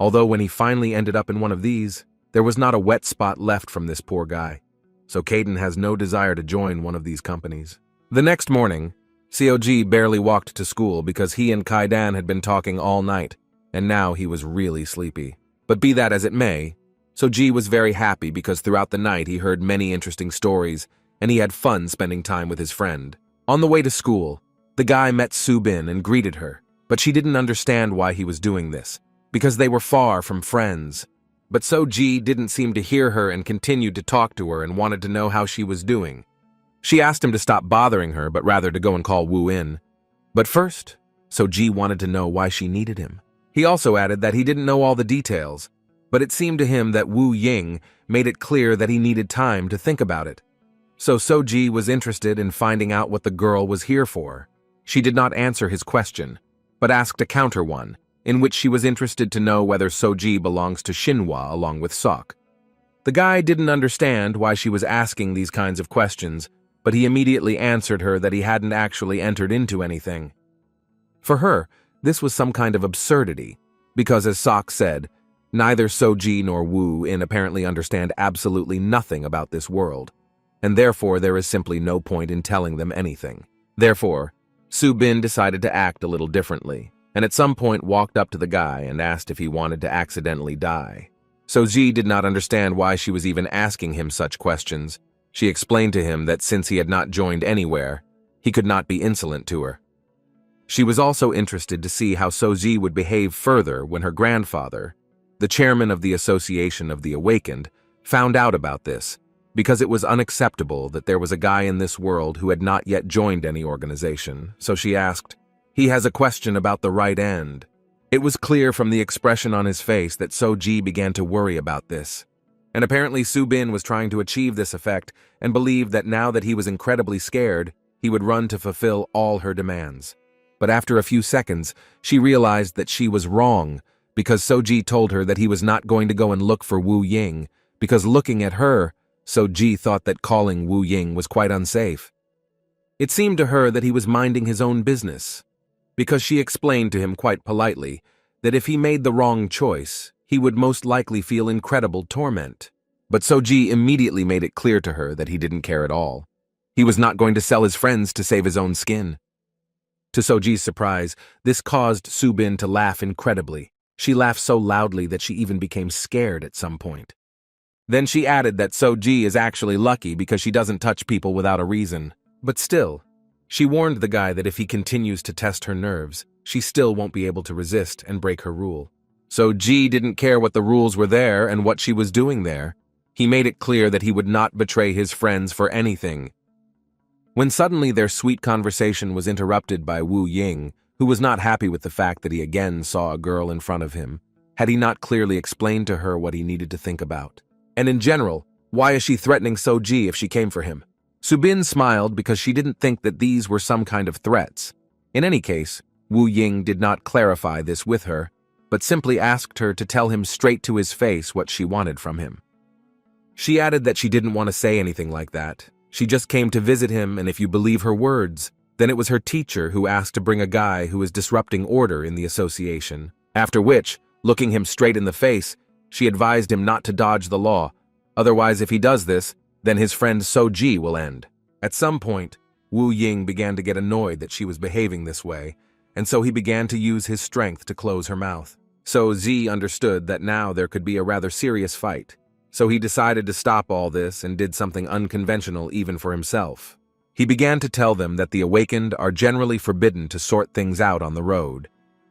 although when he finally ended up in one of these, there was not a wet spot left from this poor guy. So Kaidan has no desire to join one of these companies. The next morning, Cog barely walked to school because he and Kaidan had been talking all night, and now he was really sleepy. But be that as it may, Ji was very happy because throughout the night he heard many interesting stories, and he had fun spending time with his friend. On the way to school, the guy met Su Bin and greeted her, but she didn't understand why he was doing this, because they were far from friends. But Ji didn't seem to hear her and continued to talk to her and wanted to know how she was doing. She asked him to stop bothering her, but rather to go and call Wu in. But first, so Ji wanted to know why she needed him. He also added that he didn't know all the details, but it seemed to him that Wu Ying made it clear that he needed time to think about it. So Ji was interested in finding out what the girl was here for. She did not answer his question, but asked a counter one, in which she was interested to know whether Ji belongs to Xinhua along with Sok. The guy didn't understand why she was asking these kinds of questions, but he immediately answered her that he hadn't actually entered into anything. For her, this was some kind of absurdity, because as Sok said, neither Ji nor Wu In apparently understand absolutely nothing about this world, and therefore there is simply no point in telling them anything. Therefore, Su Bin decided to act a little differently, and at some point walked up to the guy and asked if he wanted to accidentally die. Ji did not understand why she was even asking him such questions. She explained to him that since he had not joined anywhere, he could not be insolent to her. She was also interested to see how Ji would behave further when her grandfather, the chairman of the Association of the Awakened, found out about this, because it was unacceptable that there was a guy in this world who had not yet joined any organization. So she asked, "He has a question about the right end." It was clear from the expression on his face that Ji began to worry about this. And apparently Su Bin was trying to achieve this effect and believed that now that he was incredibly scared, he would run to fulfill all her demands. But after a few seconds, she realized that she was wrong, because Ji told her that he was not going to go and look for Wu Ying, because looking at her, Ji thought that calling Wu Ying was quite unsafe. It seemed to her that he was minding his own business, because she explained to him quite politely that if he made the wrong choice, he would most likely feel incredible torment. But Ji immediately made it clear to her that he didn't care at all. He was not going to sell his friends to save his own skin. To Ji's surprise, this caused Su Bin to laugh incredibly. She laughed so loudly that she even became scared at some point. Then she added that Ji is actually lucky because she doesn't touch people without a reason. But still, she warned the guy that if he continues to test her nerves, she still won't be able to resist and break her rule. Ji didn't care what the rules were there and what she was doing there. He made it clear that he would not betray his friends for anything. When suddenly their sweet conversation was interrupted by Wu Ying, who was not happy with the fact that he again saw a girl in front of him, had he not clearly explained to her what he needed to think about. And in general, why is she threatening Ji if she came for him? Su Bin smiled because she didn't think that these were some kind of threats. In any case, Wu Ying did not clarify this with her, but simply asked her to tell him straight to his face what she wanted from him. She added that she didn't want to say anything like that. She just came to visit him, and if you believe her words, then it was her teacher who asked to bring a guy who was disrupting order in the association. After which, looking him straight in the face, she advised him not to dodge the law. Otherwise, if he does this, then his friend Ji will end. At some point, Wu Ying began to get annoyed that she was behaving this way, and so he began to use his strength to close her mouth. Ji understood that now there could be a rather serious fight. So he decided to stop all this and did something unconventional even for himself. He began to tell them that the awakened are generally forbidden to sort things out on the road,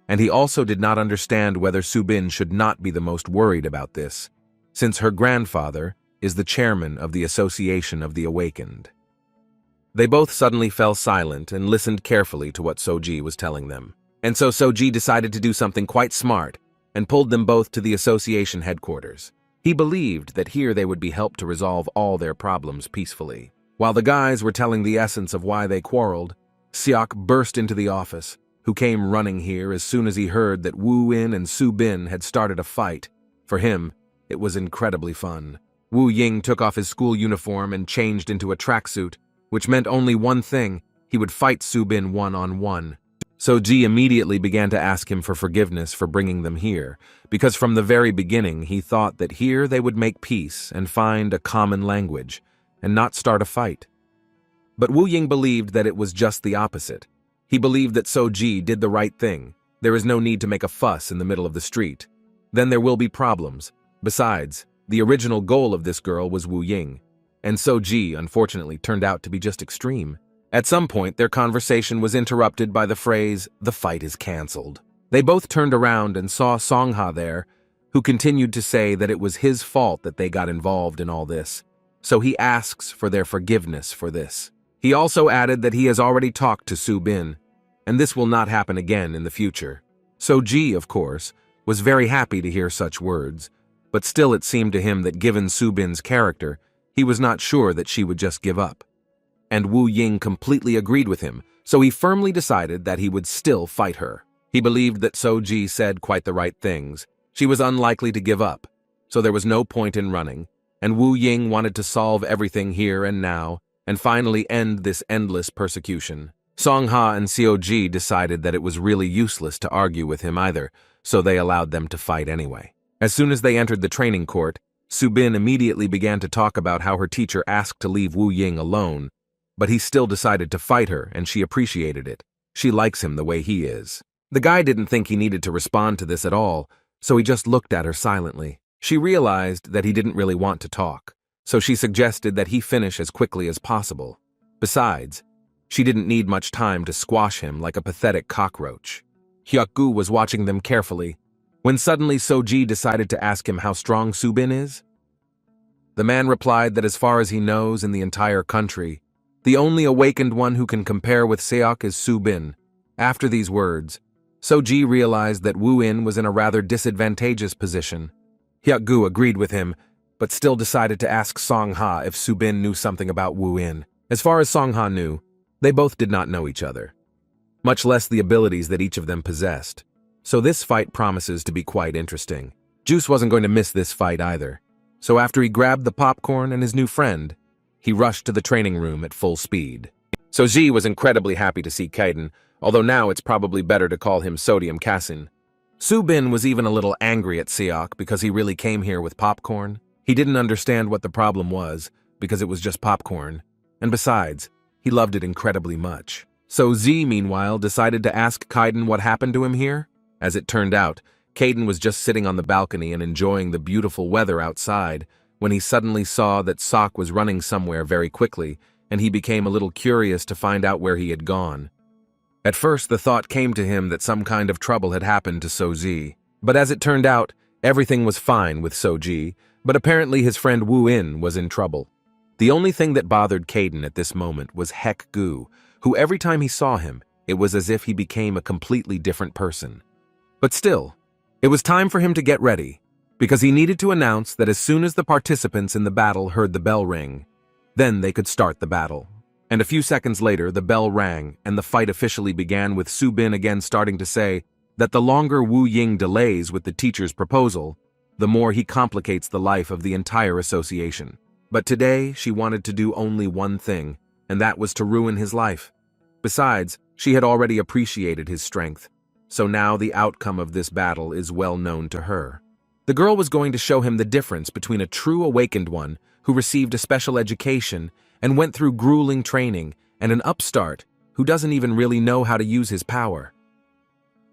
and he also did not understand whether Su Bin should not be the most worried about this, since her grandfather is the chairman of the Association of the Awakened. They both suddenly fell silent and listened carefully to what Ji was telling them. And so Ji decided to do something quite smart and pulled them both to the association headquarters. He believed that here they would be helped to resolve all their problems peacefully. While the guys were telling the essence of why they quarreled, Siak burst into the office, who came running here as soon as he heard that Wu In and Su Bin had started a fight. For him, it was incredibly fun. Wu Ying took off his school uniform and changed into a tracksuit, which meant only one thing: he would fight Su Bin one-on-one. Ji immediately began to ask him for forgiveness for bringing them here, because from the very beginning he thought that here they would make peace and find a common language, and not start a fight. But Wu Ying believed that it was just the opposite. He believed that Ji did the right thing. There is no need to make a fuss in the middle of the street. Then there will be problems. Besides, the original goal of this girl was Wu Ying, and Ji unfortunately turned out to be just extreme. At some point, their conversation was interrupted by the phrase, "The fight is cancelled." They both turned around and saw Songha there, who continued to say that it was his fault that they got involved in all this, so he asks for their forgiveness for this. He also added that he has already talked to Su Bin, and this will not happen again in the future. So-ji, of course, was very happy to hear such words, but still it seemed to him that given Su-bin's character, he was not sure that she would just give up. And Wu Ying completely agreed with him, so he firmly decided that he would still fight her. He believed that So-ji said quite the right things. She was unlikely to give up, so there was no point in running, and Wu Ying wanted to solve everything here and now, and finally end this endless persecution. Song Ha and Seo-ji decided that it was really useless to argue with him either, so they allowed them to fight anyway. As soon as they entered the training court, Su-bin immediately began to talk about how her teacher asked to leave Wu Ying alone, but he still decided to fight her, and she appreciated it. She likes him the way he is. The guy didn't think he needed to respond to this at all, so he just looked at her silently. She realized that he didn't really want to talk, so she suggested that he finish as quickly as possible. Besides, she didn't need much time to squash him like a pathetic cockroach. Hyuk-gu was watching them carefully, when suddenly So-ji decided to ask him how strong Su-bin is. The man replied that as far as he knows in the entire country, the only awakened one who can compare with Seok is Su-bin. After these words, So-ji realized that Wu-in was in a rather disadvantageous position. Hyuk-gu agreed with him, but still decided to ask Song-ha if Su-bin knew something about Wu-in. As far as Song-ha knew, they both did not know each other, much less the abilities that each of them possessed. So this fight promises to be quite interesting. Juice wasn't going to miss this fight either. So after he grabbed the popcorn and his new friend, he rushed to the training room at full speed. So-ji was incredibly happy to see Kaiden, although now it's probably better to call him Sodium Kasin. Su-bin was even a little angry at Seok because he really came here with popcorn. He didn't understand what the problem was, because it was just popcorn. And besides, he loved it incredibly much. So Z, meanwhile, decided to ask Kaiden what happened to him here. As it turned out, Kaiden was just sitting on the balcony and enjoying the beautiful weather outside when he suddenly saw that Sok was running somewhere very quickly, and he became a little curious to find out where he had gone. At first, the thought came to him that some kind of trouble had happened to So-ji. But as it turned out, everything was fine with So-ji, but apparently his friend Wu-in was in trouble. The only thing that bothered Kaiden at this moment was Hyuk-gu, who every time he saw him, it was as if he became a completely different person. But still, it was time for him to get ready, because he needed to announce that as soon as the participants in the battle heard the bell ring, then they could start the battle. And a few seconds later, the bell rang, and the fight officially began with Su-bin again starting to say that the longer Wu Ying delays with the teacher's proposal, the more he complicates the life of the entire association. But today, she wanted to do only one thing, and that was to ruin his life. Besides, she had already appreciated his strength, so now the outcome of this battle is well known to her. The girl was going to show him the difference between a true awakened one who received a special education and went through grueling training, and an upstart who doesn't even really know how to use his power.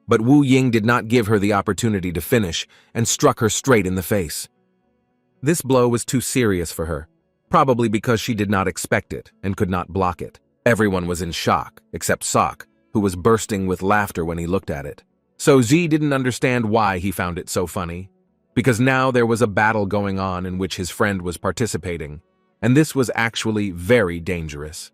But Wu Ying did not give her the opportunity to finish and struck her straight in the face. This blow was too serious for her, probably because she did not expect it and could not block it. Everyone was in shock, except Sok, who was bursting with laughter when he looked at it. So Z didn't understand why he found it so funny, because now there was a battle going on in which his friend was participating, and this was actually very dangerous.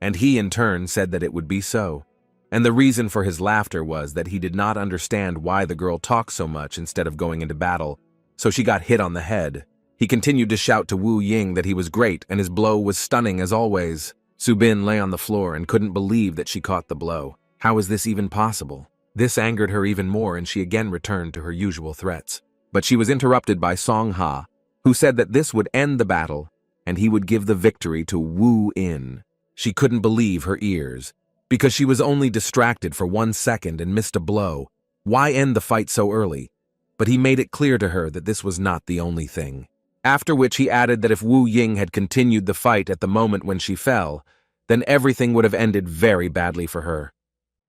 And he in turn said that it would be so. And the reason for his laughter was that he did not understand why the girl talked so much instead of going into battle, so she got hit on the head. He continued to shout to Wu Ying that he was great and his blow was stunning as always. Su-bin lay on the floor and couldn't believe that she caught the blow. How is this even possible? This angered her even more, and she again returned to her usual threats. But she was interrupted by Song Ha, who said that this would end the battle and he would give the victory to Wu-in. She couldn't believe her ears, because she was only distracted for 1 second and missed a blow. Why end the fight so early? But he made it clear to her that this was not the only thing. After which he added that if Wu Ying had continued the fight at the moment when she fell, then everything would have ended very badly for her.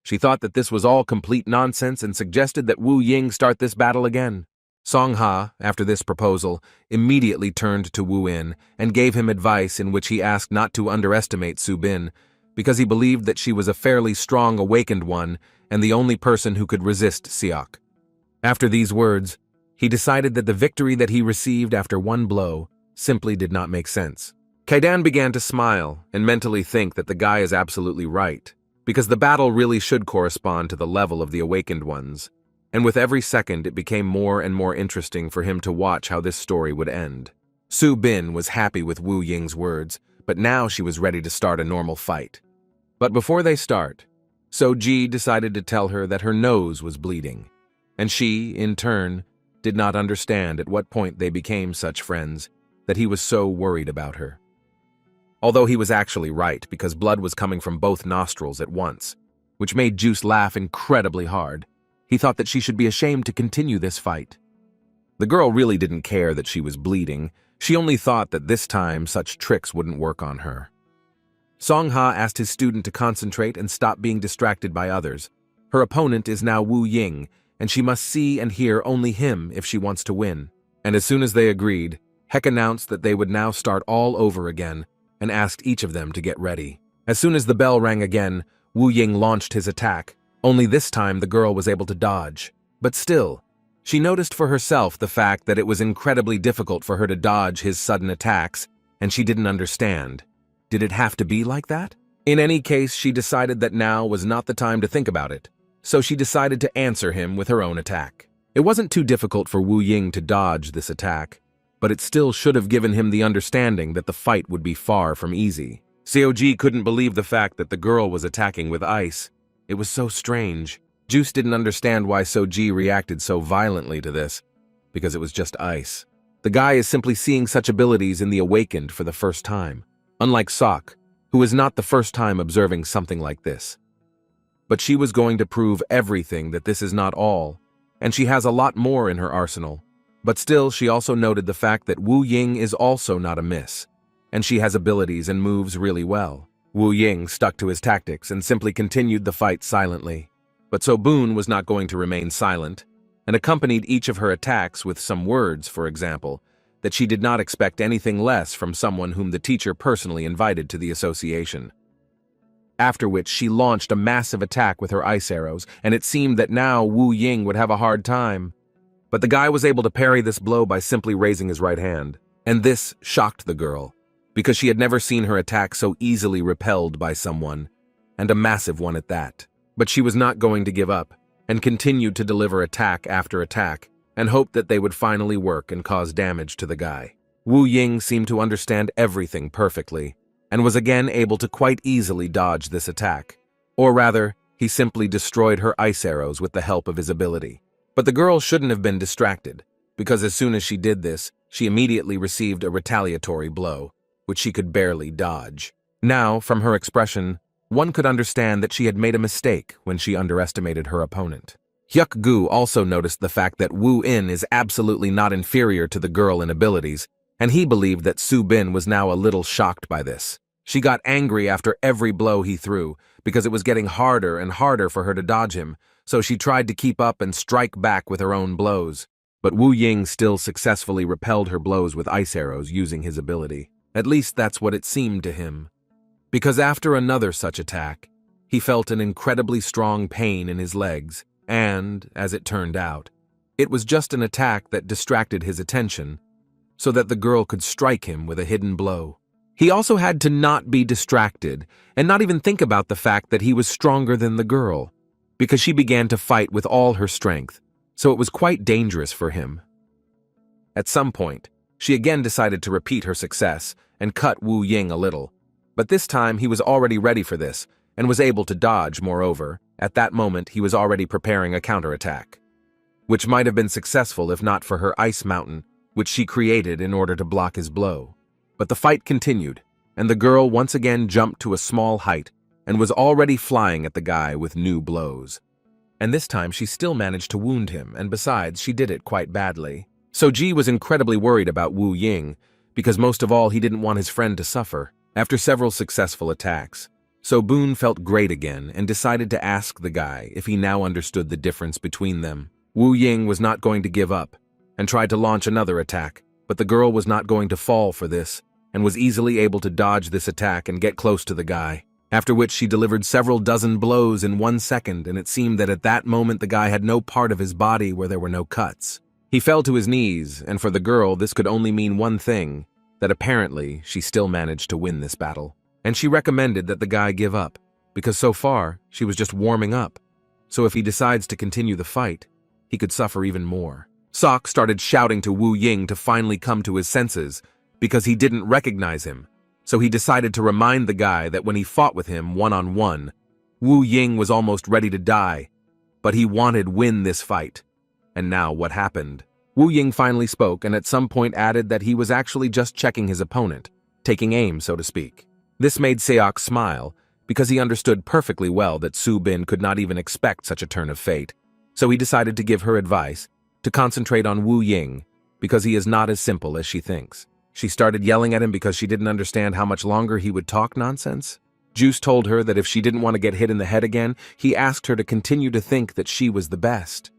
She thought that this was all complete nonsense and suggested that Wu Ying start this battle again. Song Ha, after this proposal, immediately turned to Wu-in and gave him advice in which he asked not to underestimate Su-bin, because he believed that she was a fairly strong awakened one and the only person who could resist Seok. After these words, he decided that the victory that he received after one blow simply did not make sense. Kaidan began to smile and mentally think that the guy is absolutely right. because the battle really should correspond to the level of the awakened ones, and with every second it became more and more interesting for him to watch how this story would end. Su Bin was happy with Wu Ying's words, but now she was ready to start a normal fight. But before they start, So Ji decided to tell her that her nose was bleeding, and she, in turn, did not understand at what point they became such friends that he was so worried about her. Although he was actually right, because blood was coming from both nostrils at once, which made Juice laugh incredibly hard. He thought that she should be ashamed to continue this fight. The girl really didn't care that she was bleeding. She only thought that this time such tricks wouldn't work on her. Song Ha asked his student to concentrate and stop being distracted by others. Her opponent is now Wu Ying, and she must see and hear only him if she wants to win. And as soon as they agreed, Heck announced that they would now start all over again and asked each of them to get ready. As soon as the bell rang again, Wu Ying launched his attack, only this time the girl was able to dodge. But still, she noticed for herself the fact that it was incredibly difficult for her to dodge his sudden attacks, and she didn't understand. Did it have to be like that? In any case, she decided that now was not the time to think about it, so she decided to answer him with her own attack. It wasn't too difficult for Wu Ying to dodge this attack, but it still should have given him the understanding that the fight would be far from easy. Seoji couldn't believe the fact that the girl was attacking with ice. It was so strange. Juice didn't understand why Soji reacted so violently to this, because it was just ice. The guy is simply seeing such abilities in the awakened for the first time, unlike Sok, who is not the first time observing something like this. But she was going to prove everything that this is not all, and she has a lot more in her arsenal. But still, she also noted the fact that Wu Ying is also not a miss, and she has abilities and moves really well. Wu Ying stuck to his tactics and simply continued the fight silently. But So Boon was not going to remain silent, and accompanied each of her attacks with some words, for example, that she did not expect anything less from someone whom the teacher personally invited to the association. After which she launched a massive attack with her ice arrows, and it seemed that now Wu Ying would have a hard time. But the guy was able to parry this blow by simply raising his right hand, and this shocked the girl, because she had never seen her attack so easily repelled by someone, and a massive one at that. But she was not going to give up, and continued to deliver attack after attack, and hoped that they would finally work and cause damage to the guy. Wu Ying seemed to understand everything perfectly, and was again able to quite easily dodge this attack. Or rather, he simply destroyed her ice arrows with the help of his ability. But the girl shouldn't have been distracted, because as soon as she did this, she immediately received a retaliatory blow, which she could barely dodge. Now, from her expression, one could understand that she had made a mistake when she underestimated her opponent. Hyuk Gu also noticed the fact that Wu In is absolutely not inferior to the girl in abilities, and he believed that Su Bin was now a little shocked by this. She got angry after every blow he threw, because it was getting harder and harder for her to dodge him, so she tried to keep up and strike back with her own blows. But Wu Ying still successfully repelled her blows with ice arrows using his ability. At least that's what it seemed to him. Because after another such attack, he felt an incredibly strong pain in his legs, and, as it turned out, it was just an attack that distracted his attention, so that the girl could strike him with a hidden blow. He also had to not be distracted, and not even think about the fact that he was stronger than the girl, because she began to fight with all her strength, so it was quite dangerous for him. At some point, she again decided to repeat her success and cut Wu Ying a little, but this time he was already ready for this, and was able to dodge. Moreover, at that moment he was already preparing a counterattack, which might have been successful if not for her ice mountain, which she created in order to block his blow. But the fight continued, and the girl once again jumped to a small height and was already flying at the guy with new blows. And this time she still managed to wound him, and besides, she did it quite badly. So Ji was incredibly worried about Wu Ying, because most of all he didn't want his friend to suffer. After several successful attacks, So Boon felt great again and decided to ask the guy if he now understood the difference between them. Wu Ying was not going to give up, and tried to launch another attack, but the girl was not going to fall for this, and was easily able to dodge this attack and get close to the guy, after which she delivered several dozen blows in 1 second, and it seemed that at that moment the guy had no part of his body where there were no cuts. He fell to his knees, and for the girl this could only mean one thing, that apparently she still managed to win this battle, and she recommended that the guy give up, because so far, she was just warming up. So if he decides to continue the fight, he could suffer even more. Sok started shouting to Wu Ying to finally come to his senses, because he didn't recognize him. So he decided to remind the guy that when he fought with him one-on-one, Wu Ying was almost ready to die, but he wanted win this fight. And now what happened? Wu Ying finally spoke and at some point added that he was actually just checking his opponent, taking aim, so to speak. This made Seok smile, because he understood perfectly well that Su Bin could not even expect such a turn of fate. So he decided to give her advice to concentrate on Wu Ying, because he is not as simple as she thinks. She started yelling at him because she didn't understand how much longer he would talk nonsense. Juice told her that if she didn't want to get hit in the head again, he asked her to continue to think that she was the best.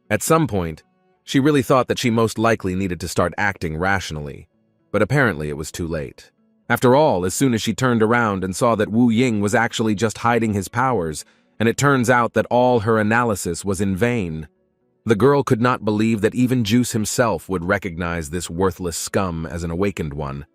At some point, she really thought that she most likely needed to start acting rationally, but apparently it was too late. After all, as soon as she turned around and saw that Wu Ying was actually just hiding his powers, and it turns out that all her analysis was in vain, the girl could not believe that even Juice himself would recognize this worthless scum as an awakened one.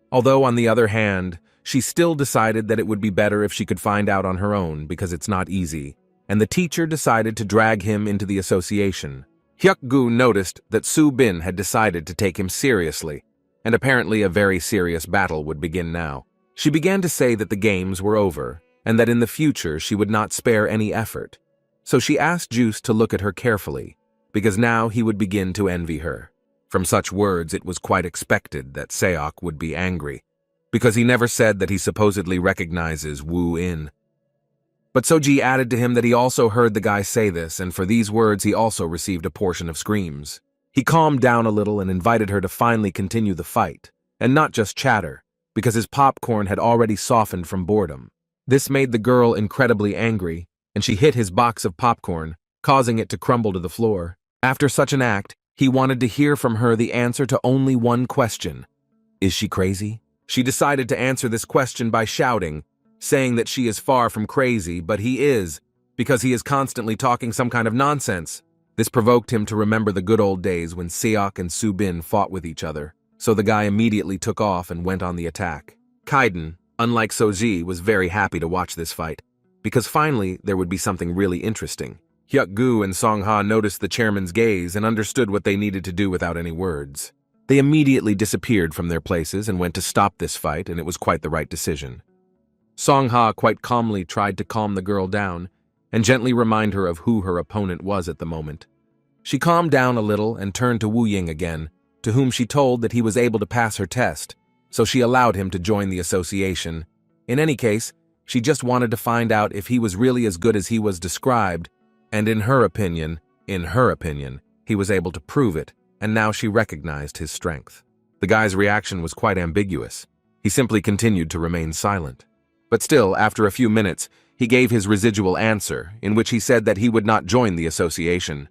Although, on the other hand, she still decided that it would be better if she could find out on her own because it's not easy, and the teacher decided to drag him into the association. Hyuk-gu noticed that Su Bin had decided to take him seriously, and apparently a very serious battle would begin now. She began to say that the games were over, and that in the future she would not spare any effort. So she asked Juice to look at her carefully, because now he would begin to envy her. From such words, it was quite expected that Seok would be angry, because he never said that he supposedly recognizes Wu In. But Soji added to him that he also heard the guy say this, and for these words he also received a portion of screams. He calmed down a little and invited her to finally continue the fight, and not just chatter, because his popcorn had already softened from boredom. This made the girl incredibly angry, and she hit his box of popcorn, causing it to crumble to the floor. After such an act, he wanted to hear from her the answer to only one question. Is she crazy? She decided to answer this question by shouting, saying that she is far from crazy, but he is, because he is constantly talking some kind of nonsense. This provoked him to remember the good old days when Seok and Su Bin fought with each other, so the guy immediately took off and went on the attack. Kaiden, unlike Soji, was very happy to watch this fight, because finally there would be something really interesting. Hyuk-gu and Song-ha noticed the chairman's gaze and understood what they needed to do without any words. They immediately disappeared from their places and went to stop this fight, and it was quite the right decision. Song-ha quite calmly tried to calm the girl down and gently remind her of who her opponent was at the moment. She calmed down a little and turned to Wu Ying again, to whom she told that he was able to pass her test, so she allowed him to join the association. In any case, she just wanted to find out if he was really as good as he was described, and in her opinion, he was able to prove it, and now she recognized his strength. The guy's reaction was quite ambiguous. He simply continued to remain silent. But still, after a few minutes, he gave his residual answer, in which he said that he would not join the association.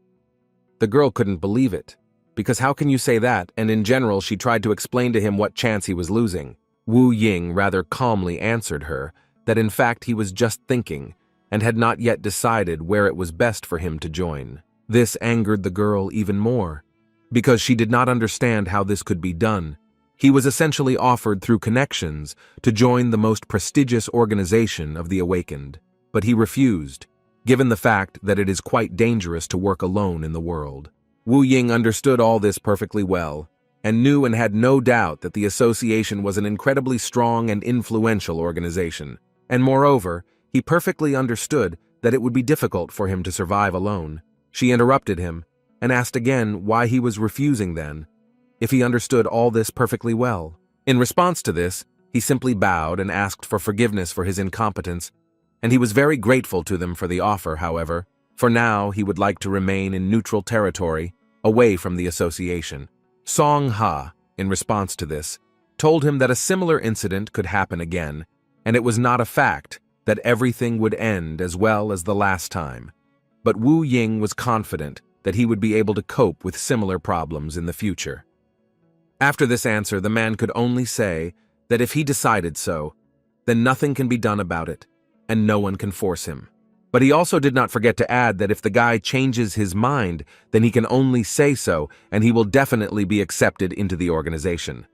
The girl couldn't believe it, because how can you say that? And in general, she tried to explain to him what chance he was losing. Wu Ying rather calmly answered her that in fact he was just thinking, and had not yet decided where it was best for him to join. This angered the girl even more, because she did not understand how this could be done. He was essentially offered through connections to join the most prestigious organization of the Awakened, but he refused, given the fact that it is quite dangerous to work alone in the world. Wu Ying understood all this perfectly well, and knew and had no doubt that the association was an incredibly strong and influential organization, and moreover, he perfectly understood that it would be difficult for him to survive alone. She interrupted him, and asked again why he was refusing then, if he understood all this perfectly well. In response to this, he simply bowed and asked for forgiveness for his incompetence, and he was very grateful to them for the offer, however, for now he would like to remain in neutral territory, away from the association. Song-ha, in response to this, told him that a similar incident could happen again, and it was not a fact that everything would end as well as the last time. But Wu Ying was confident that he would be able to cope with similar problems in the future. After this answer, the man could only say that if he decided so, then nothing can be done about it, and no one can force him. But he also did not forget to add that if the guy changes his mind, then he can only say so, and he will definitely be accepted into the organization.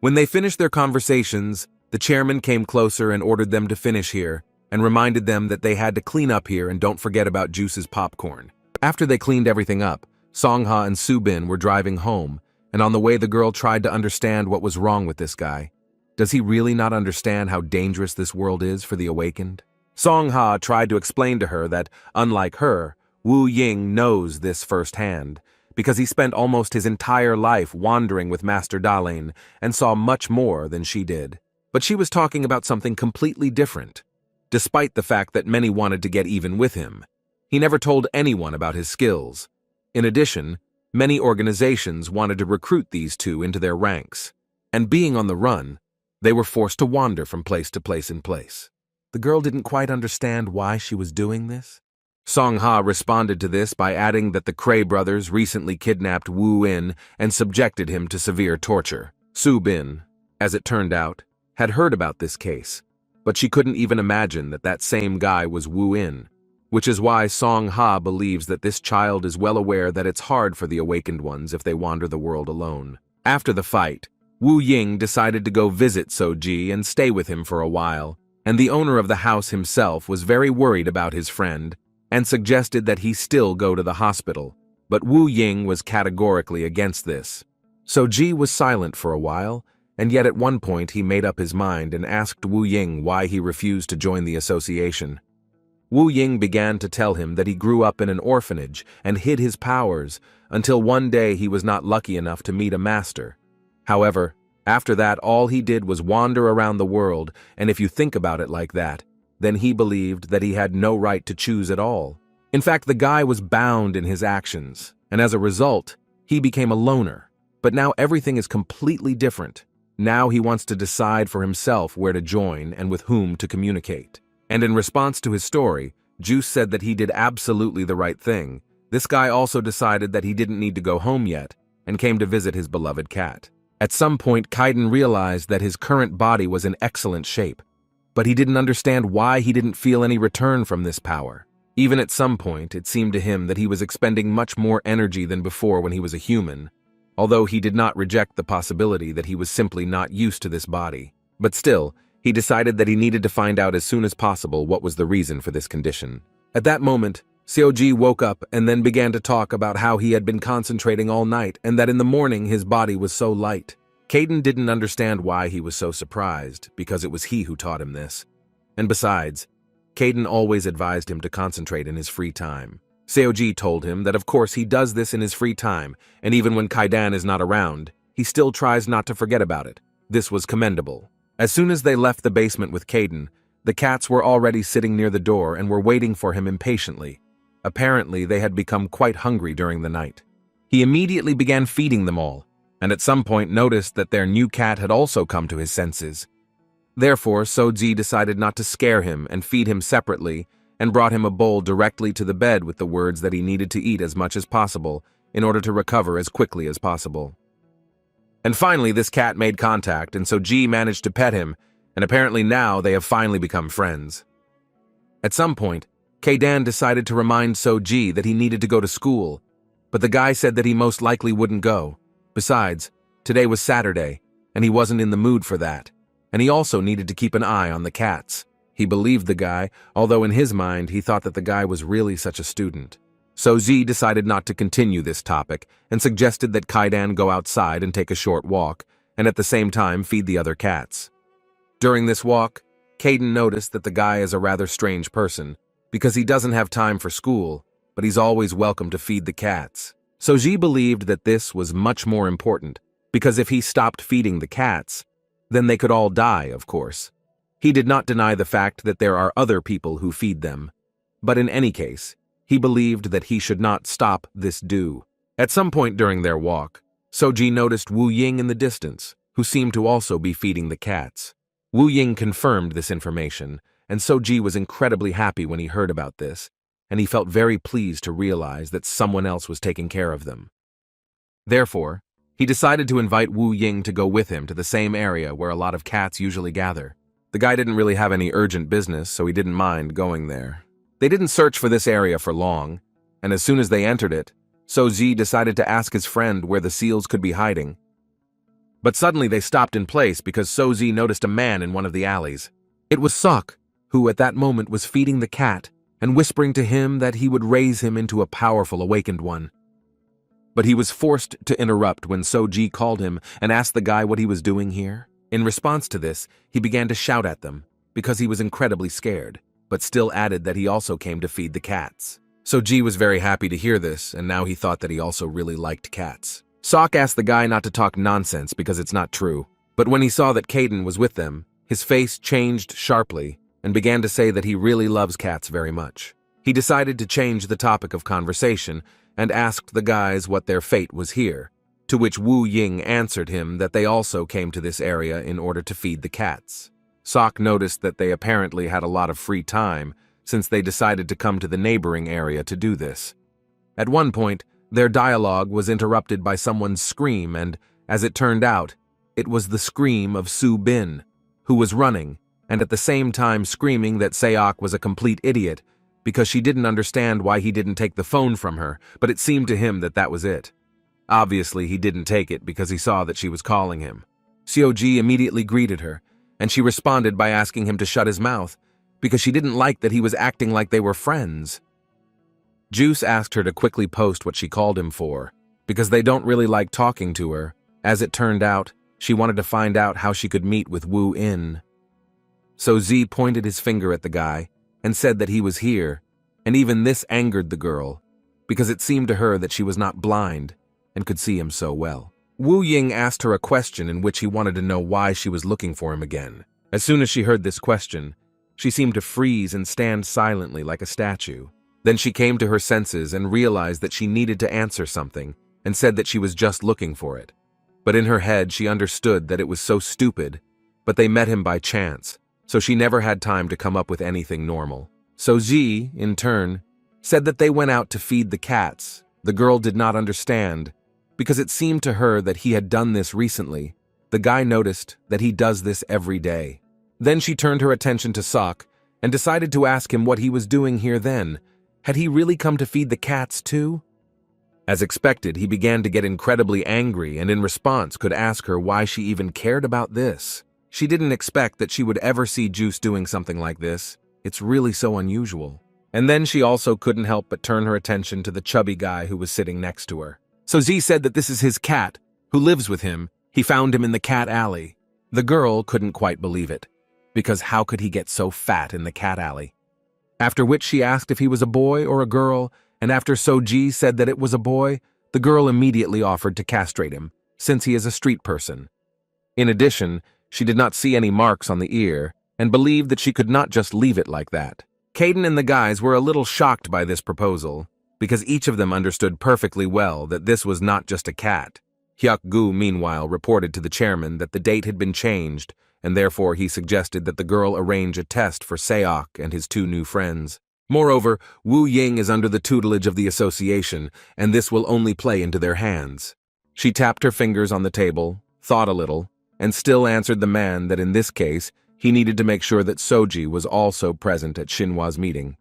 When they finished their conversations, the chairman came closer and ordered them to finish here, and reminded them that they had to clean up here and don't forget about Juice's popcorn. After they cleaned everything up, Songha and Subin were driving home, and on the way the girl tried to understand what was wrong with this guy. Does he really not understand how dangerous this world is for the awakened? Songha tried to explain to her that, unlike her, Wu Ying knows this firsthand, because he spent almost his entire life wandering with Master Dalane and saw much more than she did. But she was talking about something completely different. Despite the fact that many wanted to get even with him, he never told anyone about his skills. In addition, many organizations wanted to recruit these two into their ranks, and being on the run, they were forced to wander from place to place in place. The girl didn't quite understand why she was doing this. Songha responded to this by adding that the Cray brothers recently kidnapped Wu In and subjected him to severe torture. Su Bin, as it turned out, had heard about this case, but she couldn't even imagine that that same guy was Wu In, which is why Songha believes that this child is well aware that it's hard for the awakened ones if they wander the world alone. After the fight, Wu Ying decided to go visit Soji and stay with him for a while, and the owner of the house himself was very worried about his friend and suggested that he still go to the hospital, but Wu Ying was categorically against this. Soji was silent for a while, and yet at one point he made up his mind and asked Wu Ying why he refused to join the association. Wu Ying began to tell him that he grew up in an orphanage and hid his powers until one day he was not lucky enough to meet a master. However, after that all he did was wander around the world, and if you think about it like that, then he believed that he had no right to choose at all. In fact, the guy was bound in his actions, and as a result, he became a loner. But now everything is completely different. Now he wants to decide for himself where to join and with whom to communicate. And in response to his story, Juice said that he did absolutely the right thing. This guy also decided that he didn't need to go home yet, and came to visit his beloved cat. At some point, Kaiden realized that his current body was in excellent shape, but he didn't understand why he didn't feel any return from this power. Even at some point, it seemed to him that he was expending much more energy than before when he was a human, although he did not reject the possibility that he was simply not used to this body. But still, he decided that he needed to find out as soon as possible what was the reason for this condition. At that moment, Seoji woke up and then began to talk about how he had been concentrating all night and that in the morning his body was so light. Kaiden didn't understand why he was so surprised, because it was he who taught him this. And besides, Kaiden always advised him to concentrate in his free time. Seoji told him that of course he does this in his free time, and even when Kaidan is not around, he still tries not to forget about it. This was commendable. As soon as they left the basement with Kaiden, the cats were already sitting near the door and were waiting for him impatiently. Apparently, they had become quite hungry during the night. He immediately began feeding them all, and at some point noticed that their new cat had also come to his senses. Therefore, Soji decided not to scare him and feed him separately, and brought him a bowl directly to the bed with the words that he needed to eat as much as possible in order to recover as quickly as possible. And finally, this cat made contact, and Soji managed to pet him, and apparently now they have finally become friends. At some point, Kaidan decided to remind Soji that he needed to go to school, but the guy said that he most likely wouldn't go. Besides, today was Saturday, and he wasn't in the mood for that, and he also needed to keep an eye on the cats. He believed the guy, although in his mind he thought that the guy was really such a student. Soji decided not to continue this topic and suggested that Kaidan go outside and take a short walk, and at the same time feed the other cats. During this walk, Kaiden noticed that the guy is a rather strange person, because he doesn't have time for school, but he's always welcome to feed the cats. Soji believed that this was much more important, because if he stopped feeding the cats, then they could all die, of course. He did not deny the fact that there are other people who feed them, but in any case, he believed that he should not stop this do. At some point during their walk, Soji noticed Wu Ying in the distance, who seemed to also be feeding the cats. Wu Ying confirmed this information, and Soji was incredibly happy when he heard about this, and he felt very pleased to realize that someone else was taking care of them. Therefore, he decided to invite Wu Ying to go with him to the same area where a lot of cats usually gather. The guy didn't really have any urgent business, so he didn't mind going there. They didn't search for this area for long, and as soon as they entered it, Soji decided to ask his friend where the seals could be hiding. But suddenly they stopped in place because Soji noticed a man in one of the alleys. It was Sok, who at that moment was feeding the cat and whispering to him that he would raise him into a powerful awakened one. But he was forced to interrupt when Soji called him and asked the guy what he was doing here. In response to this, he began to shout at them because he was incredibly scared, but still added that he also came to feed the cats. Soji was very happy to hear this, and now he thought that he also really liked cats. Sok asked the guy not to talk nonsense because it's not true, but when he saw that Caden was with them, his face changed sharply and began to say that he really loves cats very much. He decided to change the topic of conversation and asked the guys what their fate was here, to which Wu Ying answered him that they also came to this area in order to feed the cats. Sok noticed that they apparently had a lot of free time since they decided to come to the neighboring area to do this. At one point, their dialogue was interrupted by someone's scream and, as it turned out, it was the scream of Su Bin, who was running, and at the same time screaming that Seok was a complete idiot because she didn't understand why he didn't take the phone from her, but it seemed to him that that was it. Obviously, he didn't take it because he saw that she was calling him. Seoji immediately greeted her, and she responded by asking him to shut his mouth because she didn't like that he was acting like they were friends. Juice asked her to quickly post what she called him for because they don't really like talking to her. As it turned out, she wanted to find out how she could meet with Wu In. So Z pointed his finger at the guy and said that he was here, and even this angered the girl because it seemed to her that she was not blind and could see him so well. Wu Ying asked her a question in which he wanted to know why she was looking for him again. As soon as she heard this question, she seemed to freeze and stand silently like a statue. Then she came to her senses and realized that she needed to answer something and said that she was just looking for it. But in her head, she understood that it was so stupid, but they met him by chance, so she never had time to come up with anything normal. So Z, in turn, said that they went out to feed the cats. The girl did not understand, because it seemed to her that he had done this recently. The guy noticed that he does this every day. Then she turned her attention to Sok and decided to ask him what he was doing here then. Had he really come to feed the cats too? As expected, he began to get incredibly angry and in response could ask her why she even cared about this. She didn't expect that she would ever see Juice doing something like this. It's really so unusual. And then she also couldn't help but turn her attention to the chubby guy who was sitting next to her. So Z said that this is his cat, who lives with him. He found him in the cat alley. The girl couldn't quite believe it, because how could he get so fat in the cat alley? After which she asked if he was a boy or a girl, and after Soji said that it was a boy, the girl immediately offered to castrate him, since he is a street person. In addition, she did not see any marks on the ear, and believed that she could not just leave it like that. Caden and the guys were a little shocked by this proposal, because each of them understood perfectly well that this was not just a cat. Hyuk-gu, meanwhile, reported to the chairman that the date had been changed, and therefore he suggested that the girl arrange a test for Seok and his two new friends. Moreover, Wu Ying is under the tutelage of the association, and this will only play into their hands. She tapped her fingers on the table, thought a little, and still answered the man that in this case, he needed to make sure that Soji was also present at Shinhwa's meeting.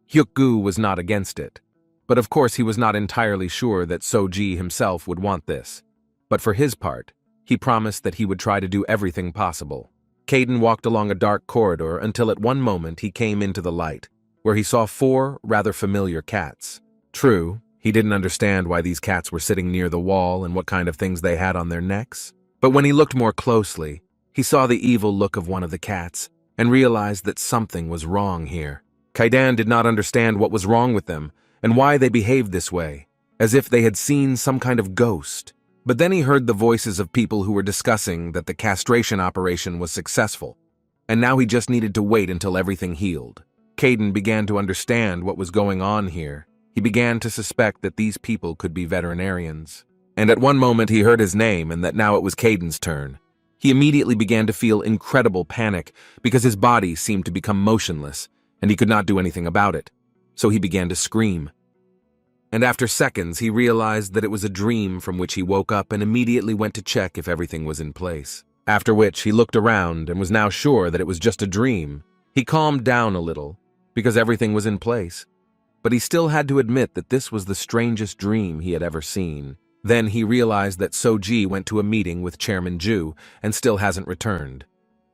Hyuk-gu was not against it, but of course he was not entirely sure that Soji himself would want this. But for his part, he promised that he would try to do everything possible. Caden walked along a dark corridor until at one moment he came into the light, where he saw 4 rather familiar cats. True, he didn't understand why these cats were sitting near the wall and what kind of things they had on their necks. But when he looked more closely, he saw the evil look of one of the cats and realized that something was wrong here. Kaidan did not understand what was wrong with them and why they behaved this way, as if they had seen some kind of ghost. But then he heard the voices of people who were discussing that the castration operation was successful, and now he just needed to wait until everything healed. Caden began to understand what was going on here. He began to suspect that these people could be veterinarians. And at one moment he heard his name and that now it was Caden's turn. He immediately began to feel incredible panic because his body seemed to become motionless, and he could not do anything about it. So he began to scream. And after seconds, he realized that it was a dream from which he woke up and immediately went to check if everything was in place. After which, he looked around and was now sure that it was just a dream. He calmed down a little, because everything was in place. But he still had to admit that this was the strangest dream he had ever seen. Then he realized that Soji went to a meeting with Chairman Ju and still hasn't returned.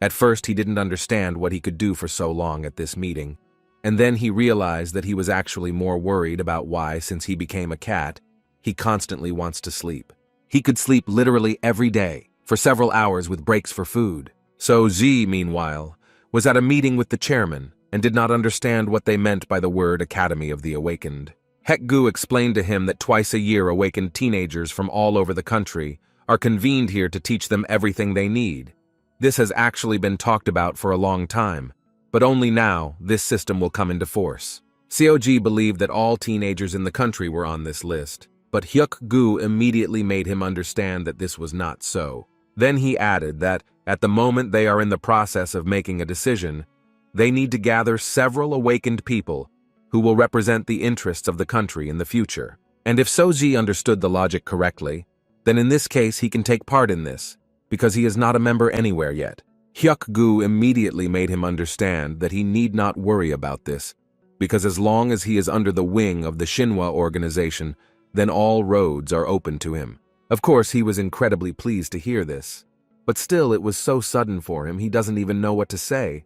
At first, he didn't understand what he could do for so long at this meeting, and then he realized that he was actually more worried about why, since he became a cat, he constantly wants to sleep. He could sleep literally every day, for several hours with breaks for food. So Z, meanwhile, was at a meeting with the chairman and did not understand what they meant by the word Academy of the Awakened. Hekgu explained to him that twice a year awakened teenagers from all over the country are convened here to teach them everything they need. This has actually been talked about for a long time, but only now this system will come into force. Seoji believed that all teenagers in the country were on this list, but Hyuk-gu immediately made him understand that this was not so. Then he added that, at the moment they are in the process of making a decision, they need to gather several awakened people who will represent the interests of the country in the future. And if Seoji understood the logic correctly, then in this case he can take part in this, because he is not a member anywhere yet. Hyuk-gu immediately made him understand that he need not worry about this, because as long as he is under the wing of the Shinhwa organization, then all roads are open to him. Of course, he was incredibly pleased to hear this, but still it was so sudden for him he doesn't even know what to say.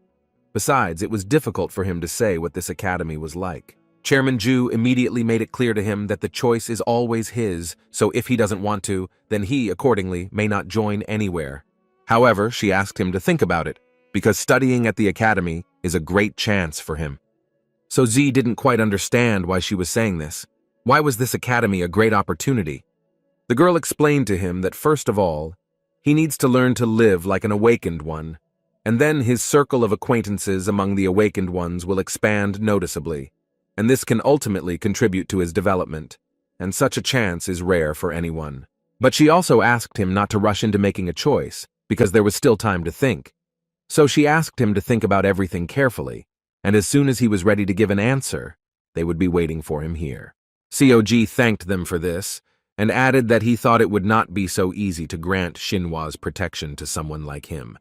Besides, it was difficult for him to say what this academy was like. Chairman Ju immediately made it clear to him that the choice is always his, so if he doesn't want to, then he, accordingly, may not join anywhere. However, she asked him to think about it, because studying at the academy is a great chance for him. So Z didn't quite understand why she was saying this. Why was this academy a great opportunity? The girl explained to him that first of all, he needs to learn to live like an awakened one, and then his circle of acquaintances among the awakened ones will expand noticeably, and this can ultimately contribute to his development, and such a chance is rare for anyone. But she also asked him not to rush into making a choice, because there was still time to think. So she asked him to think about everything carefully, and as soon as he was ready to give an answer, they would be waiting for him here. COG thanked them for this, and added that he thought it would not be so easy to grant Shinhwa's protection to someone like him.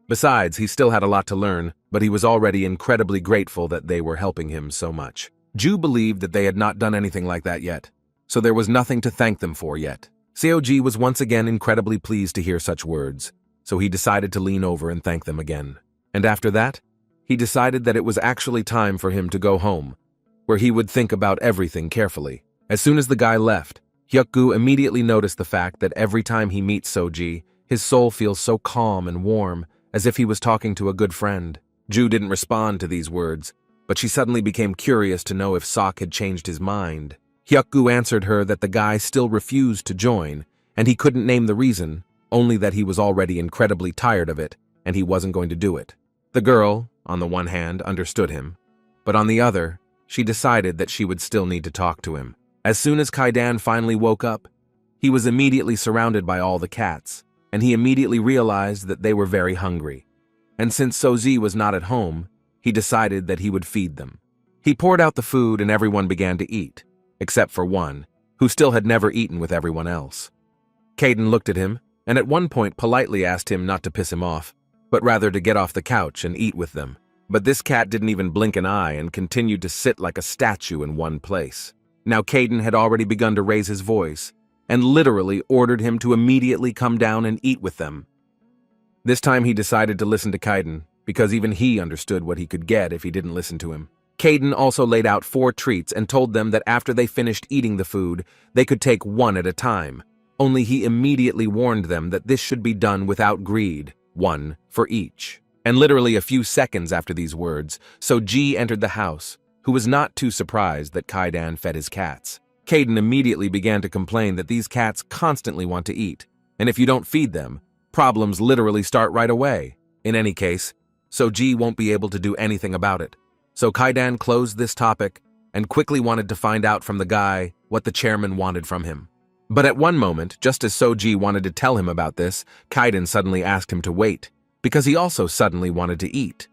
Besides, he still had a lot to learn, but he was already incredibly grateful that they were helping him so much. Ju believed that they had not done anything like that yet, so there was nothing to thank them for yet. COG was once again incredibly pleased to hear such words, so he decided to lean over and thank them again. And after that, he decided that it was actually time for him to go home, where he would think about everything carefully. As soon as the guy left, Hyuk-gu immediately noticed the fact that every time he meets Seoji, his soul feels so calm and warm, as if he was talking to a good friend. Ju didn't respond to these words, but she suddenly became curious to know if Sok had changed his mind. Hyuk-gu answered her that the guy still refused to join, and he couldn't name the reason, only that he was already incredibly tired of it, and he wasn't going to do it. The girl, on the one hand, understood him, but on the other, she decided that she would still need to talk to him. As soon as Kaidan finally woke up, he was immediately surrounded by all the cats, and he immediately realized that they were very hungry. And since Sozi was not at home, he decided that he would feed them. He poured out the food and everyone began to eat, except for one, who still had never eaten with everyone else. Caden looked at him, and at one point politely asked him not to piss him off, but rather to get off the couch and eat with them. But this cat didn't even blink an eye and continued to sit like a statue in one place. Now Caden had already begun to raise his voice, and literally ordered him to immediately come down and eat with them. This time he decided to listen to Caden, because even he understood what he could get if he didn't listen to him. Caden also laid out 4 treats and told them that after they finished eating the food, they could take one at a time. Only he immediately warned them that this should be done without greed, 1 for each. And literally a few seconds after these words, Soji entered the house, who was not too surprised that Kaidan fed his cats. Caden immediately began to complain that these cats constantly want to eat, and if you don't feed them, problems literally start right away. In any case, Soji won't be able to do anything about it. So Kaidan closed this topic and quickly wanted to find out from the guy what the chairman wanted from him. But at one moment, just as Soji wanted to tell him about this, Kaidan suddenly asked him to wait, because he also suddenly wanted to eat.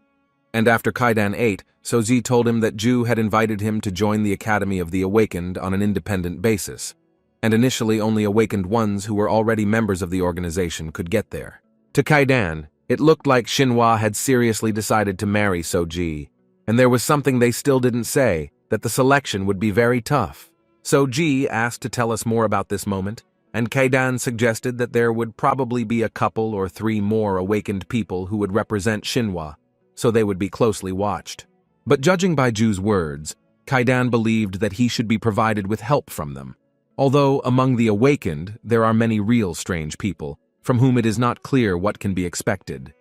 And after Kaidan ate, Soji told him that Ju had invited him to join the Academy of the Awakened on an independent basis, and initially only awakened ones who were already members of the organization could get there. To Kaidan, it looked like Shinhwa had seriously decided to marry Soji, and there was something they still didn't say, that the selection would be very tough. Soji asked to tell us more about this moment, and Kaidan suggested that there would probably be a couple or three more awakened people who would represent Shinhwa, so they would be closely watched. But judging by Ju's words, Kaidan believed that he should be provided with help from them. Although among the awakened, there are many real strange people, from whom it is not clear what can be expected.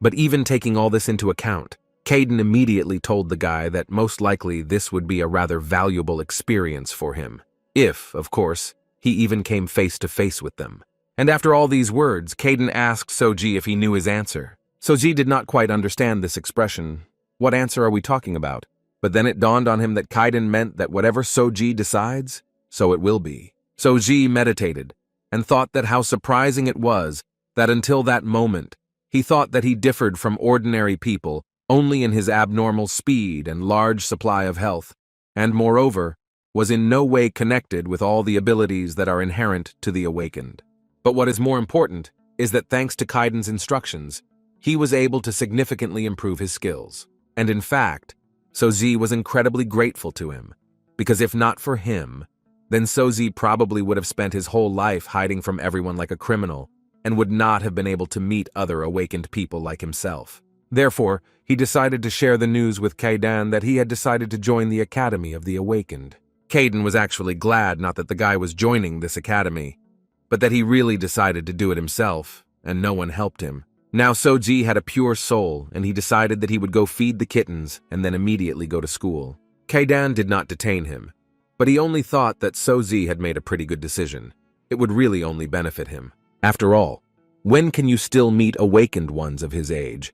But even taking all this into account, Kaidan immediately told the guy that most likely this would be a rather valuable experience for him. If, of course, he even came face to face with them. And after all these words, Kaidan asked Soji if he knew his answer. Soji did not quite understand this expression. What answer are we talking about? But then it dawned on him that Kaidan meant that whatever Soji decides, so it will be. Soji meditated and thought that how surprising it was that until that moment, he thought that he differed from ordinary people only in his abnormal speed and large supply of health, and moreover, was in no way connected with all the abilities that are inherent to the awakened. But what is more important is that thanks to Kaidan's instructions, he was able to significantly improve his skills. And in fact, Soji was incredibly grateful to him, because if not for him, then Soji probably would have spent his whole life hiding from everyone like a criminal, and would not have been able to meet other awakened people like himself. Therefore, he decided to share the news with Kaidan that he had decided to join the Academy of the Awakened. Kaidan was actually glad not that the guy was joining this academy, but that he really decided to do it himself, and no one helped him. Now Soji had a pure soul, and he decided that he would go feed the kittens and then immediately go to school. Kaidan did not detain him, but he only thought that Soji had made a pretty good decision. It would really only benefit him. After all, when can you still meet awakened ones of his age?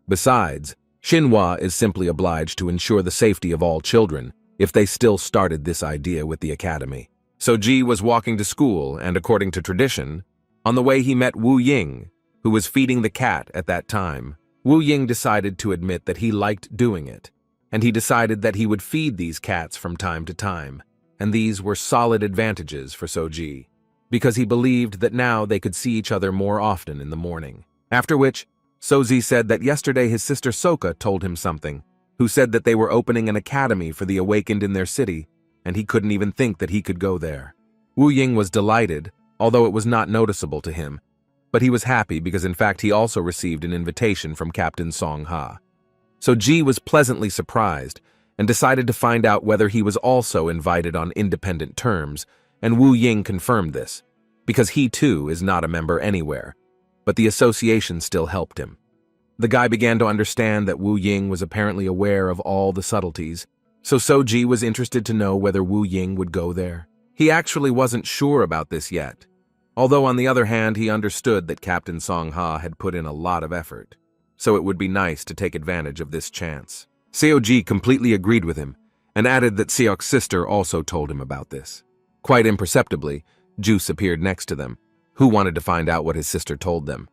Besides, Shinhwa is simply obliged to ensure the safety of all children if they still started this idea with the academy. Soji was walking to school, and according to tradition, on the way he met Wu Ying, who was feeding the cat at that time. Wu Ying decided to admit that he liked doing it, and he decided that he would feed these cats from time to time, and these were solid advantages for Soji, because he believed that now they could see each other more often in the morning. After which, Soji said that yesterday his sister Soka told him something, who said that they were opening an academy for the awakened in their city, and he couldn't even think that he could go there. Wu Ying was delighted, although it was not noticeable to him, but he was happy because in fact he also received an invitation from Captain Song Ha. So Ji was pleasantly surprised and decided to find out whether he was also invited on independent terms, and Wu Ying confirmed this, because he too is not a member anywhere, but the association still helped him. The guy began to understand that Wu Ying was apparently aware of all the subtleties, so Soji was interested to know whether Wu Ying would go there. He actually wasn't sure about this yet, although on the other hand he understood that Captain Song Ha had put in a lot of effort, so it would be nice to take advantage of this chance. Seoji completely agreed with him, and added that Seok's sister also told him about this. Quite imperceptibly, Juice appeared next to them, who wanted to find out what his sister told them.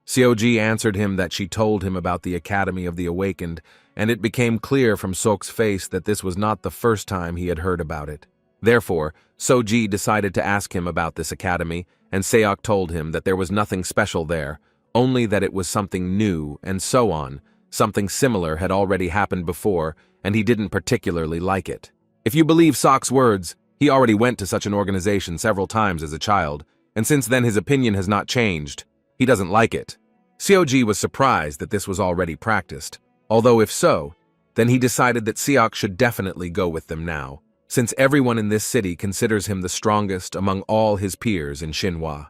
Seoji answered him that she told him about the Academy of the Awakened, and it became clear from Sok's face that this was not the first time he had heard about it. Therefore, Soji decided to ask him about this academy, and Seok told him that there was nothing special there, only that it was something new, and so on. Something similar had already happened before, and he didn't particularly like it. If you believe Sok's words, he already went to such an organization several times as a child, and since then his opinion has not changed. He doesn't like it. Seoji was surprised that this was already practiced, although if so, then he decided that Seok should definitely go with them now, since everyone in this city considers him the strongest among all his peers in Shinhwa.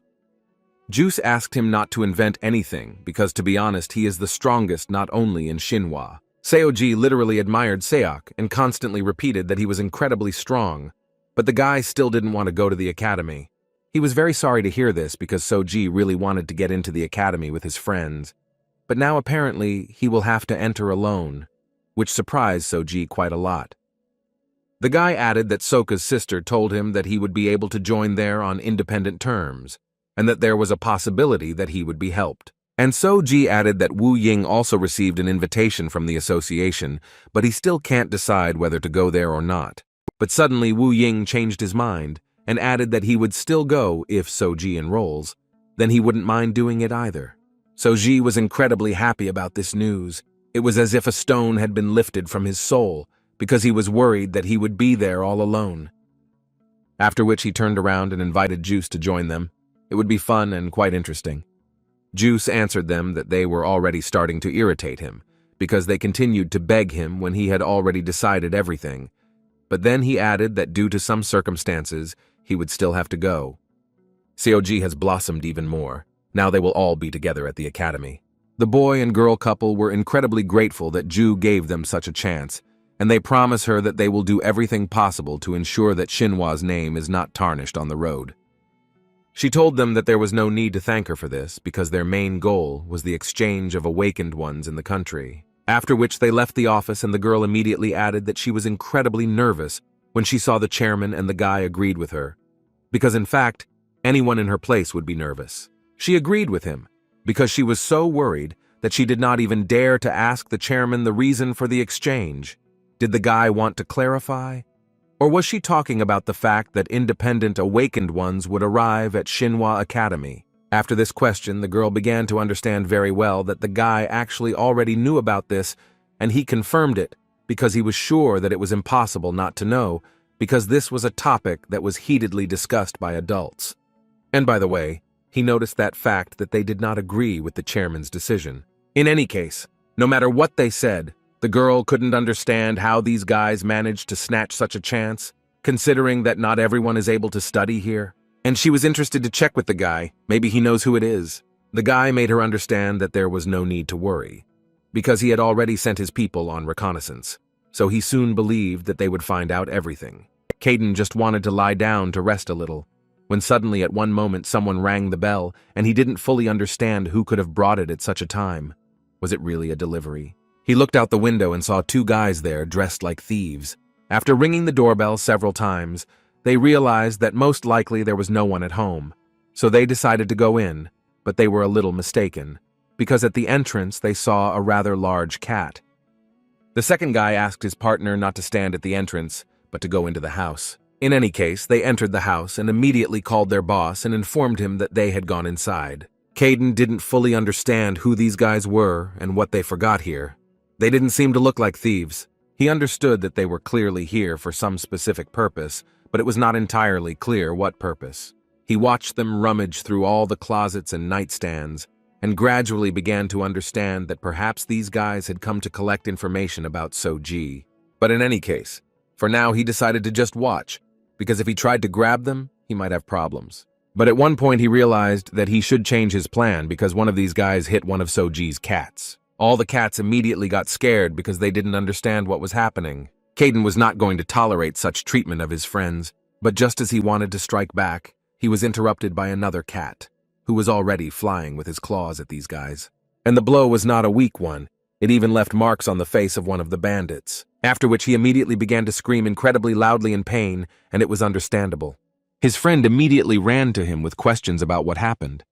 Juice asked him not to invent anything because, to be honest, he is the strongest not only in Shinhwa. Seoji literally admired Seok and constantly repeated that he was incredibly strong, but the guy still didn't want to go to the academy. He was very sorry to hear this because Soji really wanted to get into the academy with his friends, but now apparently he will have to enter alone, which surprised Soji quite a lot. The guy added that Soka's sister told him that he would be able to join there on independent terms, and that there was a possibility that he would be helped. And Soji added that Wu Ying also received an invitation from the association, but he still can't decide whether to go there or not. But suddenly Wu Ying changed his mind, and added that he would still go if Soji enrolls, then he wouldn't mind doing it either. Soji was incredibly happy about this news. It was as if a stone had been lifted from his soul, because he was worried that he would be there all alone. after which he turned around and invited Juice to join them. It would be fun and quite interesting. Juice answered them that they were already starting to irritate him, because they continued to beg him when he had already decided everything. But then he added that due to some circumstances, he would still have to go. COG has blossomed even more. Now they will all be together at the academy. The boy and girl couple were incredibly grateful that Ju gave them such a chance, and they promise her that they will do everything possible to ensure that Xinhua's name is not tarnished on the road. She told them that there was no need to thank her for this because their main goal was the exchange of awakened ones in the country. After which they left the office, and the girl immediately added that she was incredibly nervous when she saw the chairman, and the guy agreed with her. Because in fact, anyone in her place would be nervous. She agreed with him because she was so worried that she did not even dare to ask the chairman the reason for the exchange. Did the guy want to clarify? Or was she talking about the fact that independent awakened ones would arrive at Xinhua Academy? After this question, the girl began to understand very well that the guy actually already knew about this, and he confirmed it because he was sure that it was impossible not to know, because this was a topic that was heatedly discussed by adults. And by the way, he noticed that fact that they did not agree with the chairman's decision. In any case, no matter what they said, the girl couldn't understand how these guys managed to snatch such a chance, considering that not everyone is able to study here. And she was interested to check with the guy. Maybe he knows who it is. The guy made her understand that there was no need to worry, because he had already sent his people on reconnaissance, so he soon believed that they would find out everything. Caden just wanted to lie down to rest a little, when suddenly at one moment someone rang the bell, and he didn't fully understand who could have brought it at such a time. Was it really a delivery? He looked out the window and saw two guys there dressed like thieves. After ringing the doorbell several times, they realized that most likely there was no one at home, so they decided to go in, but they were a little mistaken, because at the entrance they saw a rather large cat. The second guy asked his partner not to stand at the entrance, but to go into the house. In any case, they entered the house and immediately called their boss and informed him that they had gone inside. Caden didn't fully understand who these guys were and what they forgot here. They didn't seem to look like thieves. He understood that they were clearly here for some specific purpose, but it was not entirely clear what purpose. He watched them rummage through all the closets and nightstands, and gradually began to understand that perhaps these guys had come to collect information about Soji. But in any case, for now he decided to just watch, because if he tried to grab them, he might have problems. But at one point he realized that he should change his plan because one of these guys hit one of Soji's cats. All the cats immediately got scared because they didn't understand what was happening. Caden was not going to tolerate such treatment of his friends, but just as he wanted to strike back, he was interrupted by another cat, who was already flying with his claws at these guys. And the blow was not a weak one. It even left marks on the face of one of the bandits, after which he immediately began to scream incredibly loudly in pain, and it was understandable. His friend immediately ran to him with questions about what happened,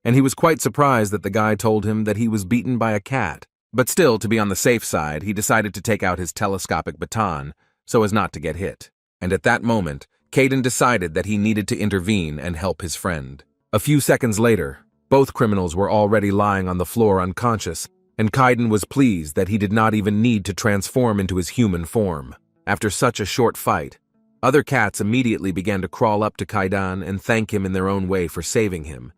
and he was quite surprised that the guy told him that he was beaten by a cat. But still, to be on the safe side, he decided to take out his telescopic baton so as not to get hit. And at that moment, Caden decided that he needed to intervene and help his friend. A few seconds later, both criminals were already lying on the floor unconscious, and Caden was pleased that he did not even need to transform into his human form. After such a short fight, other cats immediately began to crawl up to Caden and thank him in their own way for saving him.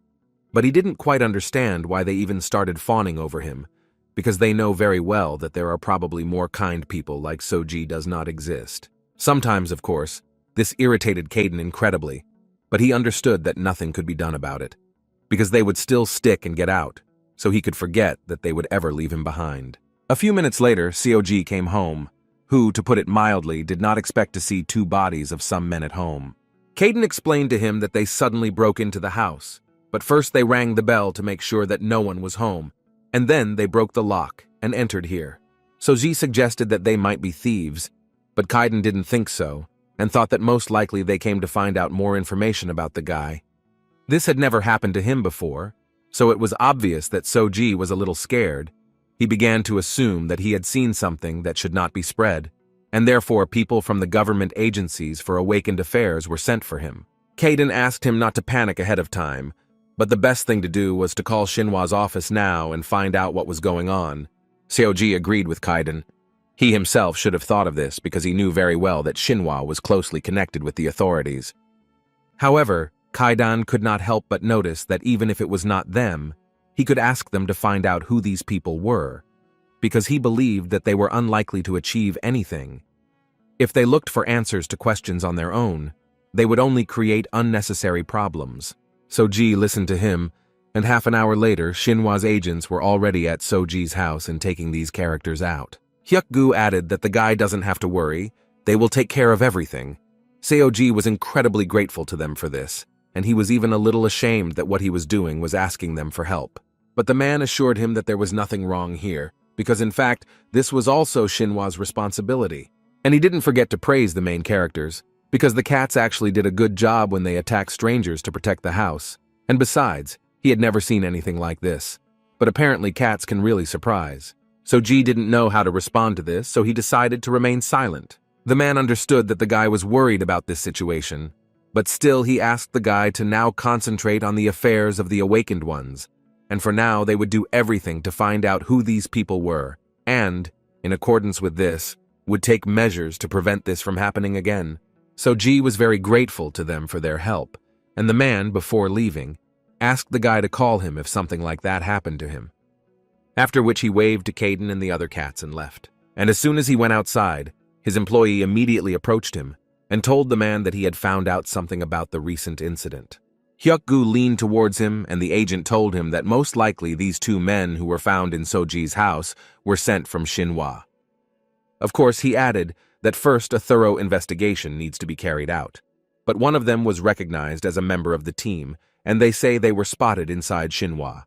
But he didn't quite understand why they even started fawning over him, because they know very well that there are probably more kind people like Soji does not exist. Sometimes, of course, this irritated Caden incredibly, but he understood that nothing could be done about it, because they would still stick and get out, so he could forget that they would ever leave him behind. A few minutes later, COG came home, who, to put it mildly, did not expect to see two bodies of some men at home. Caden explained to him that they suddenly broke into the house, but first they rang the bell to make sure that no one was home, and then they broke the lock and entered here. Soji suggested that they might be thieves, but Caden didn't think so, and thought that most likely they came to find out more information about the guy. This had never happened to him before, so it was obvious that Soji was a little scared. He began to assume that he had seen something that should not be spread, and therefore people from the government agencies for awakened affairs were sent for him. Caden asked him not to panic ahead of time, but the best thing to do was to call Xinhua's office now and find out what was going on. COG agreed with Caden. He himself should have thought of this because he knew very well that Xinhua was closely connected with the authorities. However, Kaidan could not help but notice that even if it was not them, he could ask them to find out who these people were, because he believed that they were unlikely to achieve anything. If they looked for answers to questions on their own, they would only create unnecessary problems. Soji listened to him, and half an hour later, Shinhwa's agents were already at Soji's house and taking these characters out. Hyuk-gu added that the guy doesn't have to worry, they will take care of everything. Seoji was incredibly grateful to them for this, and he was even a little ashamed that what he was doing was asking them for help. But the man assured him that there was nothing wrong here, because in fact, this was also Shinhwa's responsibility. And he didn't forget to praise the main characters, because the cats actually did a good job when they attacked strangers to protect the house. And besides, he had never seen anything like this. But apparently cats can really surprise. Soji didn't know how to respond to this, so he decided to remain silent. The man understood that the guy was worried about this situation, but still he asked the guy to now concentrate on the affairs of the awakened ones, and for now they would do everything to find out who these people were, and, in accordance with this, would take measures to prevent this from happening again. Soji was very grateful to them for their help, and the man, before leaving, asked the guy to call him if something like that happened to him. After which he waved to Caden and the other cats and left. And as soon as he went outside, his employee immediately approached him and told the man that he had found out something about the recent incident. Hyuk-gu leaned towards him, and the agent told him that most likely these two men who were found in Soji's house were sent from Shinhwa. Of course, he added that first a thorough investigation needs to be carried out. But one of them was recognized as a member of the team, and they say they were spotted inside Shinhwa.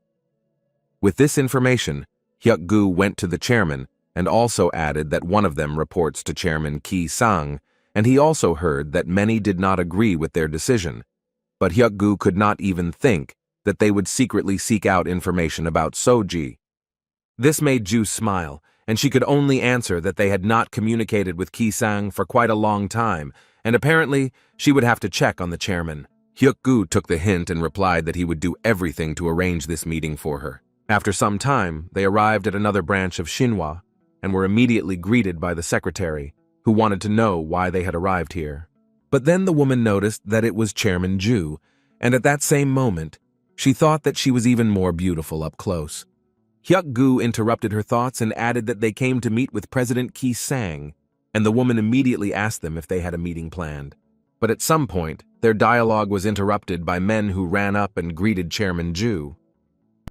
With this information, Hyuk-gu went to the chairman and also added that one of them reports to Chairman Ki-sang, and he also heard that many did not agree with their decision. But Hyuk-gu could not even think that they would secretly seek out information about Soji. This made Ju smile, and she could only answer that they had not communicated with Ki-sang for quite a long time, and apparently she would have to check on the chairman. Hyuk-gu took the hint and replied that he would do everything to arrange this meeting for her. After some time, they arrived at another branch of Shinhwa and were immediately greeted by the secretary, who wanted to know why they had arrived here. But then the woman noticed that it was Chairman Ju, and at that same moment, she thought that she was even more beautiful up close. Hyuk-gu interrupted her thoughts and added that they came to meet with President Ki-sang, and the woman immediately asked them if they had a meeting planned. But at some point, their dialogue was interrupted by men who ran up and greeted Chairman Ju.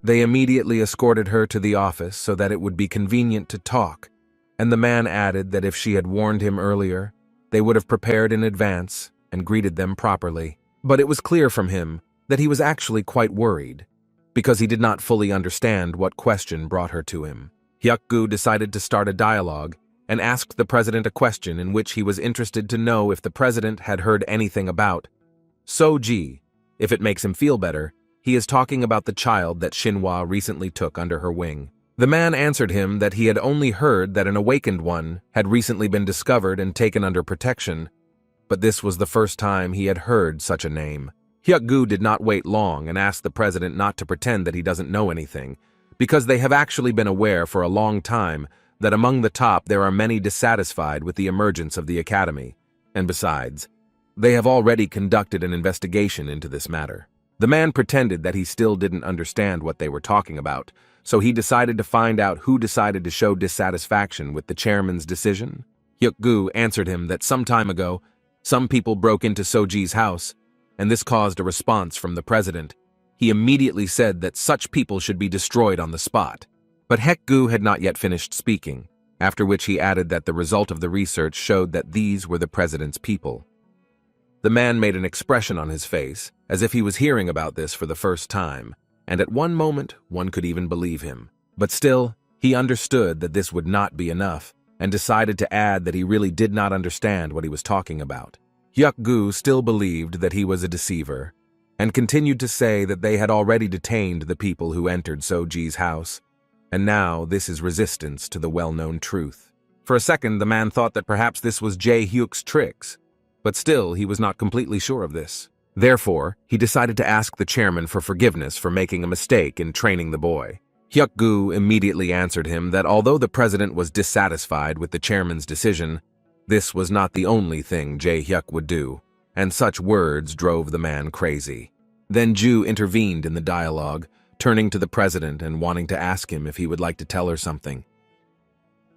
They immediately escorted her to the office so that it would be convenient to talk, and the man added that if she had warned him earlier, they would have prepared in advance and greeted them properly. But it was clear from him that he was actually quite worried, because he did not fully understand what question brought her to him. Hyuk-gu decided to start a dialogue and asked the president a question in which he was interested to know if the president had heard anything about Soji. If it makes him feel better, he is talking about the child that Shinhwa recently took under her wing. The man answered him that he had only heard that an awakened one had recently been discovered and taken under protection, but this was the first time he had heard such a name. Hyuk-gu did not wait long and asked the president not to pretend that he doesn't know anything, because they have actually been aware for a long time that among the top there are many dissatisfied with the emergence of the academy, and besides, they have already conducted an investigation into this matter. The man pretended that he still didn't understand what they were talking about, so he decided to find out who decided to show dissatisfaction with the chairman's decision. Hyuk-gu answered him that some time ago, some people broke into Soji's house, and this caused a response from the president. He immediately said that such people should be destroyed on the spot. But Hyuk-gu had not yet finished speaking, after which he added that the result of the research showed that these were the president's people. The man made an expression on his face, as if he was hearing about this for the first time, and at one moment one could even believe him. But still, he understood that this would not be enough, and decided to add that he really did not understand what he was talking about. Hyuk-gu still believed that he was a deceiver, and continued to say that they had already detained the people who entered Soji's house, and now this is resistance to the well-known truth. For a second, the man thought that perhaps this was Jae-hyuk's tricks, but still he was not completely sure of this. Therefore, he decided to ask the chairman for forgiveness for making a mistake in training the boy. Hyuk-gu immediately answered him that although the president was dissatisfied with the chairman's decision, this was not the only thing Jae-hyuk would do. and such words drove the man crazy. Then Ju intervened in the dialogue, turning to the president and wanting to ask him if he would like to tell her something.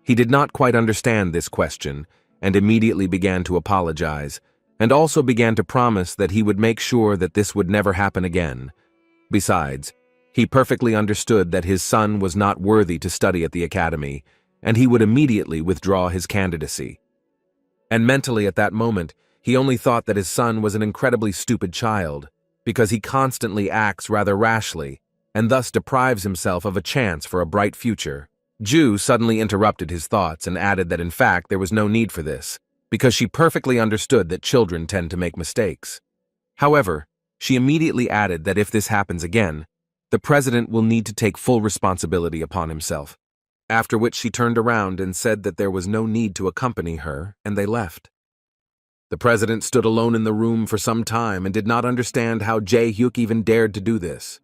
He did not quite understand this question and immediately began to apologize, and also began to promise that he would make sure that this would never happen again. Besides, he perfectly understood that his son was not worthy to study at the academy, and he would immediately withdraw his candidacy. And mentally at that moment, he only thought that his son was an incredibly stupid child, because he constantly acts rather rashly, and thus deprives himself of a chance for a bright future. Ju suddenly interrupted his thoughts and added that in fact there was no need for this, because she perfectly understood that children tend to make mistakes. However, she immediately added that if this happens again, the president will need to take full responsibility upon himself, after which she turned around and said that there was no need to accompany her, and they left. The president stood alone in the room for some time and did not understand how Jae-hyuk even dared to do this.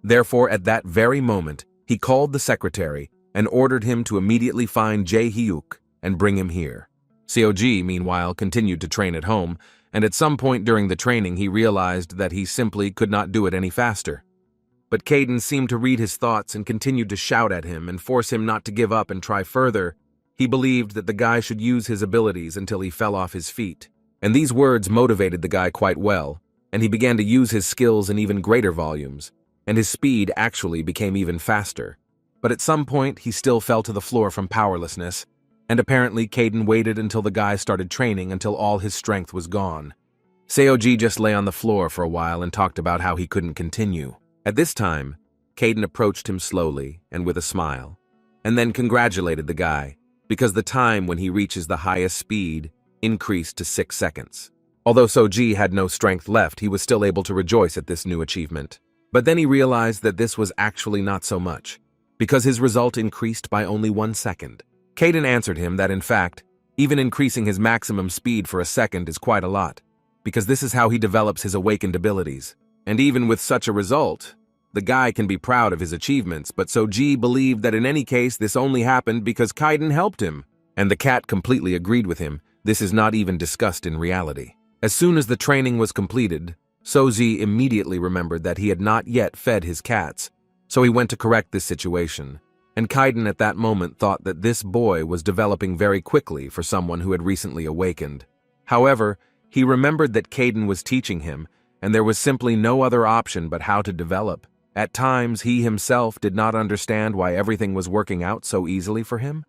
Therefore, at that very moment, he called the secretary and ordered him to immediately find Jae-hyuk and bring him here. Seo-ji, meanwhile, continued to train at home, and at some point during the training he realized that he simply could not do it any faster. But Caden seemed to read his thoughts and continued to shout at him and force him not to give up and try further. He believed that the guy should use his abilities until he fell off his feet. And these words motivated the guy quite well, and he began to use his skills in even greater volumes, and his speed actually became even faster. But at some point he still fell to the floor from powerlessness, and apparently Caden waited until the guy started training until all his strength was gone. Seo-ji just lay on the floor for a while and talked about how he couldn't continue. At this time, Caden approached him slowly and with a smile, and then congratulated the guy, because the time when he reaches the highest speed increased to 6 seconds. Although Seo-ji had no strength left, he was still able to rejoice at this new achievement. But then he realized that this was actually not so much, because his result increased by only 1 second. Caden answered him that in fact, even increasing his maximum speed for a second is quite a lot, because this is how he develops his awakened abilities. And even with such a result, the guy can be proud of his achievements, but Seo-ji believed that in any case this only happened because Caden helped him. And the cat completely agreed with him. This is not even discussed in reality. As soon as the training was completed, Seo-ji immediately remembered that he had not yet fed his cats, so he went to correct this situation. And Caden at that moment thought that this boy was developing very quickly for someone who had recently awakened. However, he remembered that Caden was teaching him, and there was simply no other option but how to develop. At times, he himself did not understand why everything was working out so easily for him.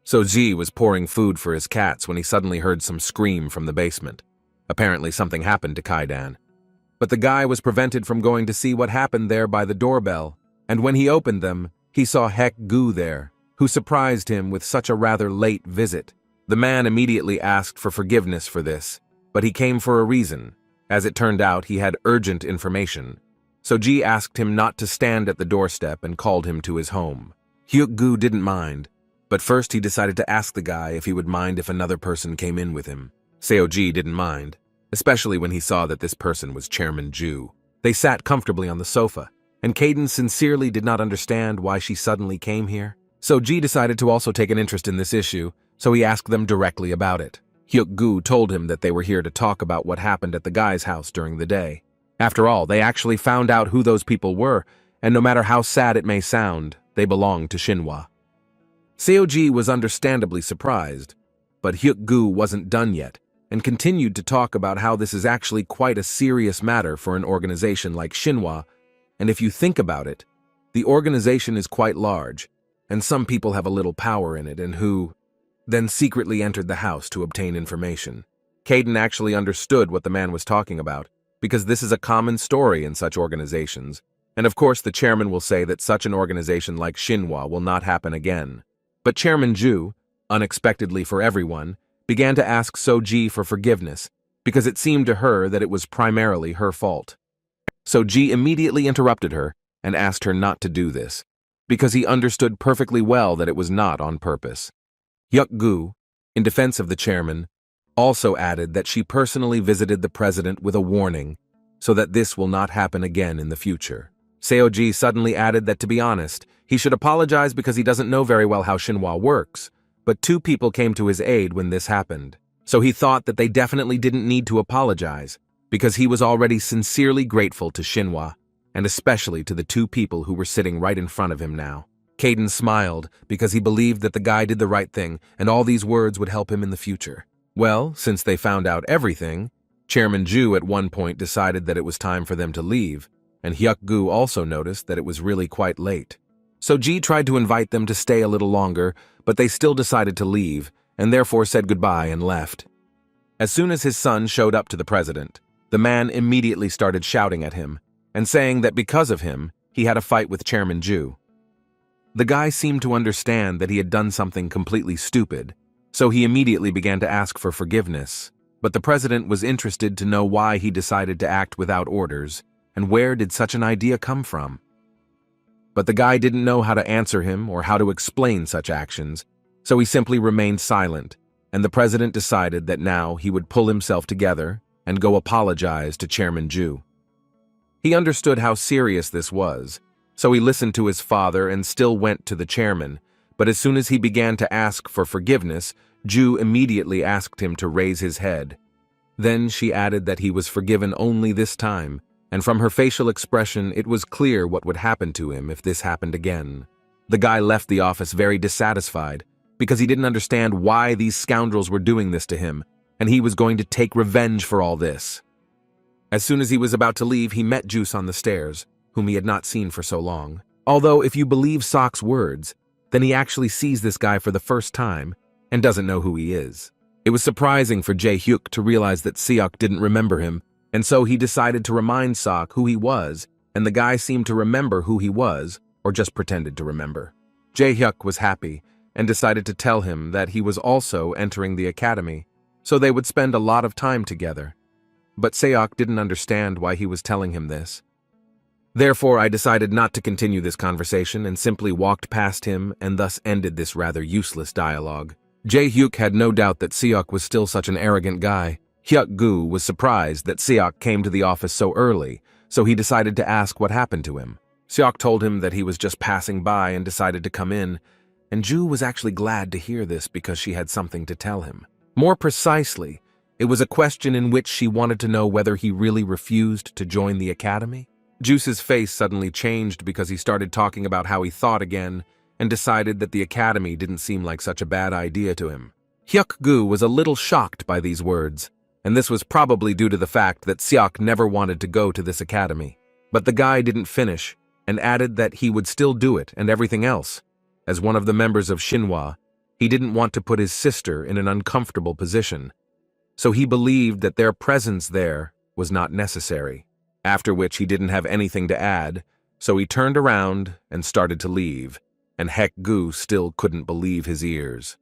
Seo-ji was pouring food for his cats when he suddenly heard some scream from the basement. Apparently something happened to Kaidan. But the guy was prevented from going to see what happened there by the doorbell, and when he opened them, he saw Hek-gu there, who surprised him with such a rather late visit. The man immediately asked for forgiveness for this, but he came for a reason. As it turned out, he had urgent information. Seo-ji asked him not to stand at the doorstep and called him to his home. Hyuk-gu didn't mind, but first he decided to ask the guy if he would mind if another person came in with him. Seo-ji didn't mind, especially when he saw that this person was Chairman Ju. They sat comfortably on the sofa, and Caden sincerely did not understand why she suddenly came here. Seo-ji decided to also take an interest in this issue, so he asked them directly about it. Hyuk-gu told him that they were here to talk about what happened at the guy's house during the day. After all, they actually found out who those people were, and no matter how sad it may sound, they belonged to Shinhwa. Seo-ji was understandably surprised, but Hyuk-gu wasn't done yet, and continued to talk about how this is actually quite a serious matter for an organization like Shinhwa, and if you think about it, the organization is quite large, and some people have a little power in it and who then secretly entered the house to obtain information. Caden actually understood what the man was talking about, because this is a common story in such organizations, and of course the chairman will say that such an organization like Shinhwa will not happen again. But Chairman Ju, unexpectedly for everyone, began to ask Seo-ji for forgiveness, because it seemed to her that it was primarily her fault. Seo-ji immediately interrupted her and asked her not to do this, because he understood perfectly well that it was not on purpose. Hyuk-gu, in defense of the chairman, also added that she personally visited the president with a warning so that this will not happen again in the future. Seo-ji suddenly added that to be honest, he should apologize because he doesn't know very well how Shinhwa works, but 2 people came to his aid when this happened. So he thought that they definitely didn't need to apologize, because he was already sincerely grateful to Shinhwa, and especially to the two people who were sitting right in front of him now. Caden smiled because he believed that the guy did the right thing and all these words would help him in the future. Well, since they found out everything, Chairman Ju at one point decided that it was time for them to leave, and Hyuk-gu also noticed that it was really quite late. So Ji tried to invite them to stay a little longer, but they still decided to leave, and therefore said goodbye and left. As soon as his son showed up to the president, the man immediately started shouting at him, and saying that because of him, he had a fight with Chairman Ju. The guy seemed to understand that he had done something completely stupid, so he immediately began to ask for forgiveness, but the president was interested to know why he decided to act without orders, and where did such an idea come from. But the guy didn't know how to answer him or how to explain such actions, so he simply remained silent, and the president decided that now he would pull himself together and go apologize to Chairman Ju. He understood how serious this was, so he listened to his father and still went to the chairman, but as soon as he began to ask for forgiveness, Ju immediately asked him to raise his head. Then she added that he was forgiven only this time, and from her facial expression it was clear what would happen to him if this happened again. The guy left the office very dissatisfied, because he didn't understand why these scoundrels were doing this to him, and he was going to take revenge for all this. As soon as he was about to leave, he met Juice on the stairs, whom he had not seen for so long. Although, if you believe Sok's words, then he actually sees this guy for the first time and doesn't know who he is. It was surprising for Jae-hyuk to realize that Seok didn't remember him, and so he decided to remind Sok who he was, and the guy seemed to remember who he was, or just pretended to remember. Jae-hyuk was happy and decided to tell him that he was also entering the academy, so they would spend a lot of time together. But Seok didn't understand why he was telling him this. Therefore, I decided not to continue this conversation and simply walked past him and thus ended this rather useless dialogue. Jae-hyuk had no doubt that Seok was still such an arrogant guy. Hyuk-gu was surprised that Seok came to the office so early, so he decided to ask what happened to him. Seok told him that he was just passing by and decided to come in, and Ju was actually glad to hear this because she had something to tell him. More precisely, it was a question in which she wanted to know whether he really refused to join the academy. Juice's face suddenly changed because he started talking about how he thought again and decided that the academy didn't seem like such a bad idea to him. Hyuk-gu was a little shocked by these words, and this was probably due to the fact that Seok never wanted to go to this academy. But the guy didn't finish and added that he would still do it and everything else. As one of the members of Shinhwa, he didn't want to put his sister in an uncomfortable position, so he believed that their presence there was not necessary. After which he didn't have anything to add, so he turned around and started to leave, and Hyuk-gu still couldn't believe his ears.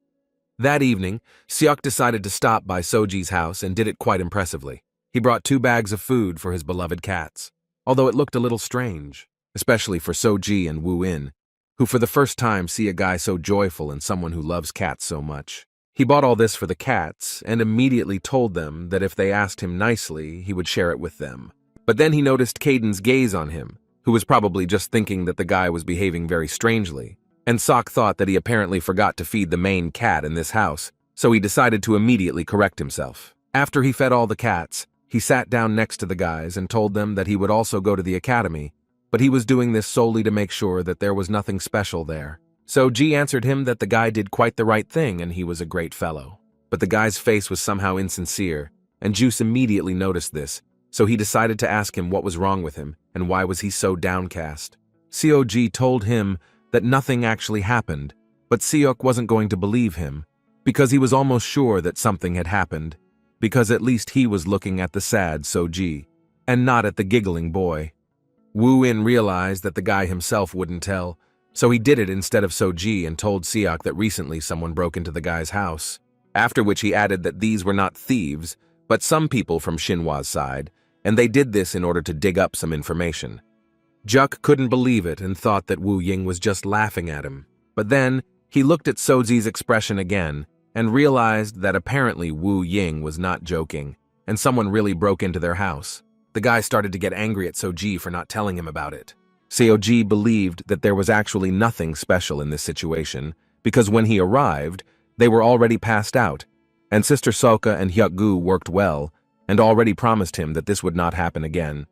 That evening, Seok decided to stop by Soji's house and did it quite impressively. He brought 2 bags of food for his beloved cats, although it looked a little strange, especially for Soji and Woo-in, who for the first time see a guy so joyful and someone who loves cats so much. He bought all this for the cats and immediately told them that if they asked him nicely, he would share it with them. But then he noticed Caden's gaze on him, who was probably just thinking that the guy was behaving very strangely, and Sok thought that he apparently forgot to feed the main cat in this house, so he decided to immediately correct himself. After he fed all the cats, he sat down next to the guys and told them that he would also go to the academy, but he was doing this solely to make sure that there was nothing special there. So Ji answered him that the guy did quite the right thing and he was a great fellow. But the guy's face was somehow insincere, and Juice immediately noticed this, so he decided to ask him what was wrong with him and why was he so downcast. Seok told him that nothing actually happened, but Seok wasn't going to believe him, because he was almost sure that something had happened, because at least he was looking at the sad Soji, and not at the giggling boy. Woo-in realized that the guy himself wouldn't tell, so he did it instead of Soji and told Seok that recently someone broke into the guy's house, after which he added that these were not thieves, but some people from Shinhwa's side, and they did this in order to dig up some information. Juk couldn't believe it and thought that Wu Ying was just laughing at him, but then he looked at Soji's expression again and realized that apparently Wu Ying was not joking, and someone really broke into their house. The guy started to get angry at Soji for not telling him about it. Seok believed that there was actually nothing special in this situation, because when he arrived, they were already passed out, and Sister Soka and Hyuk-gu worked well and already promised him that this would not happen again.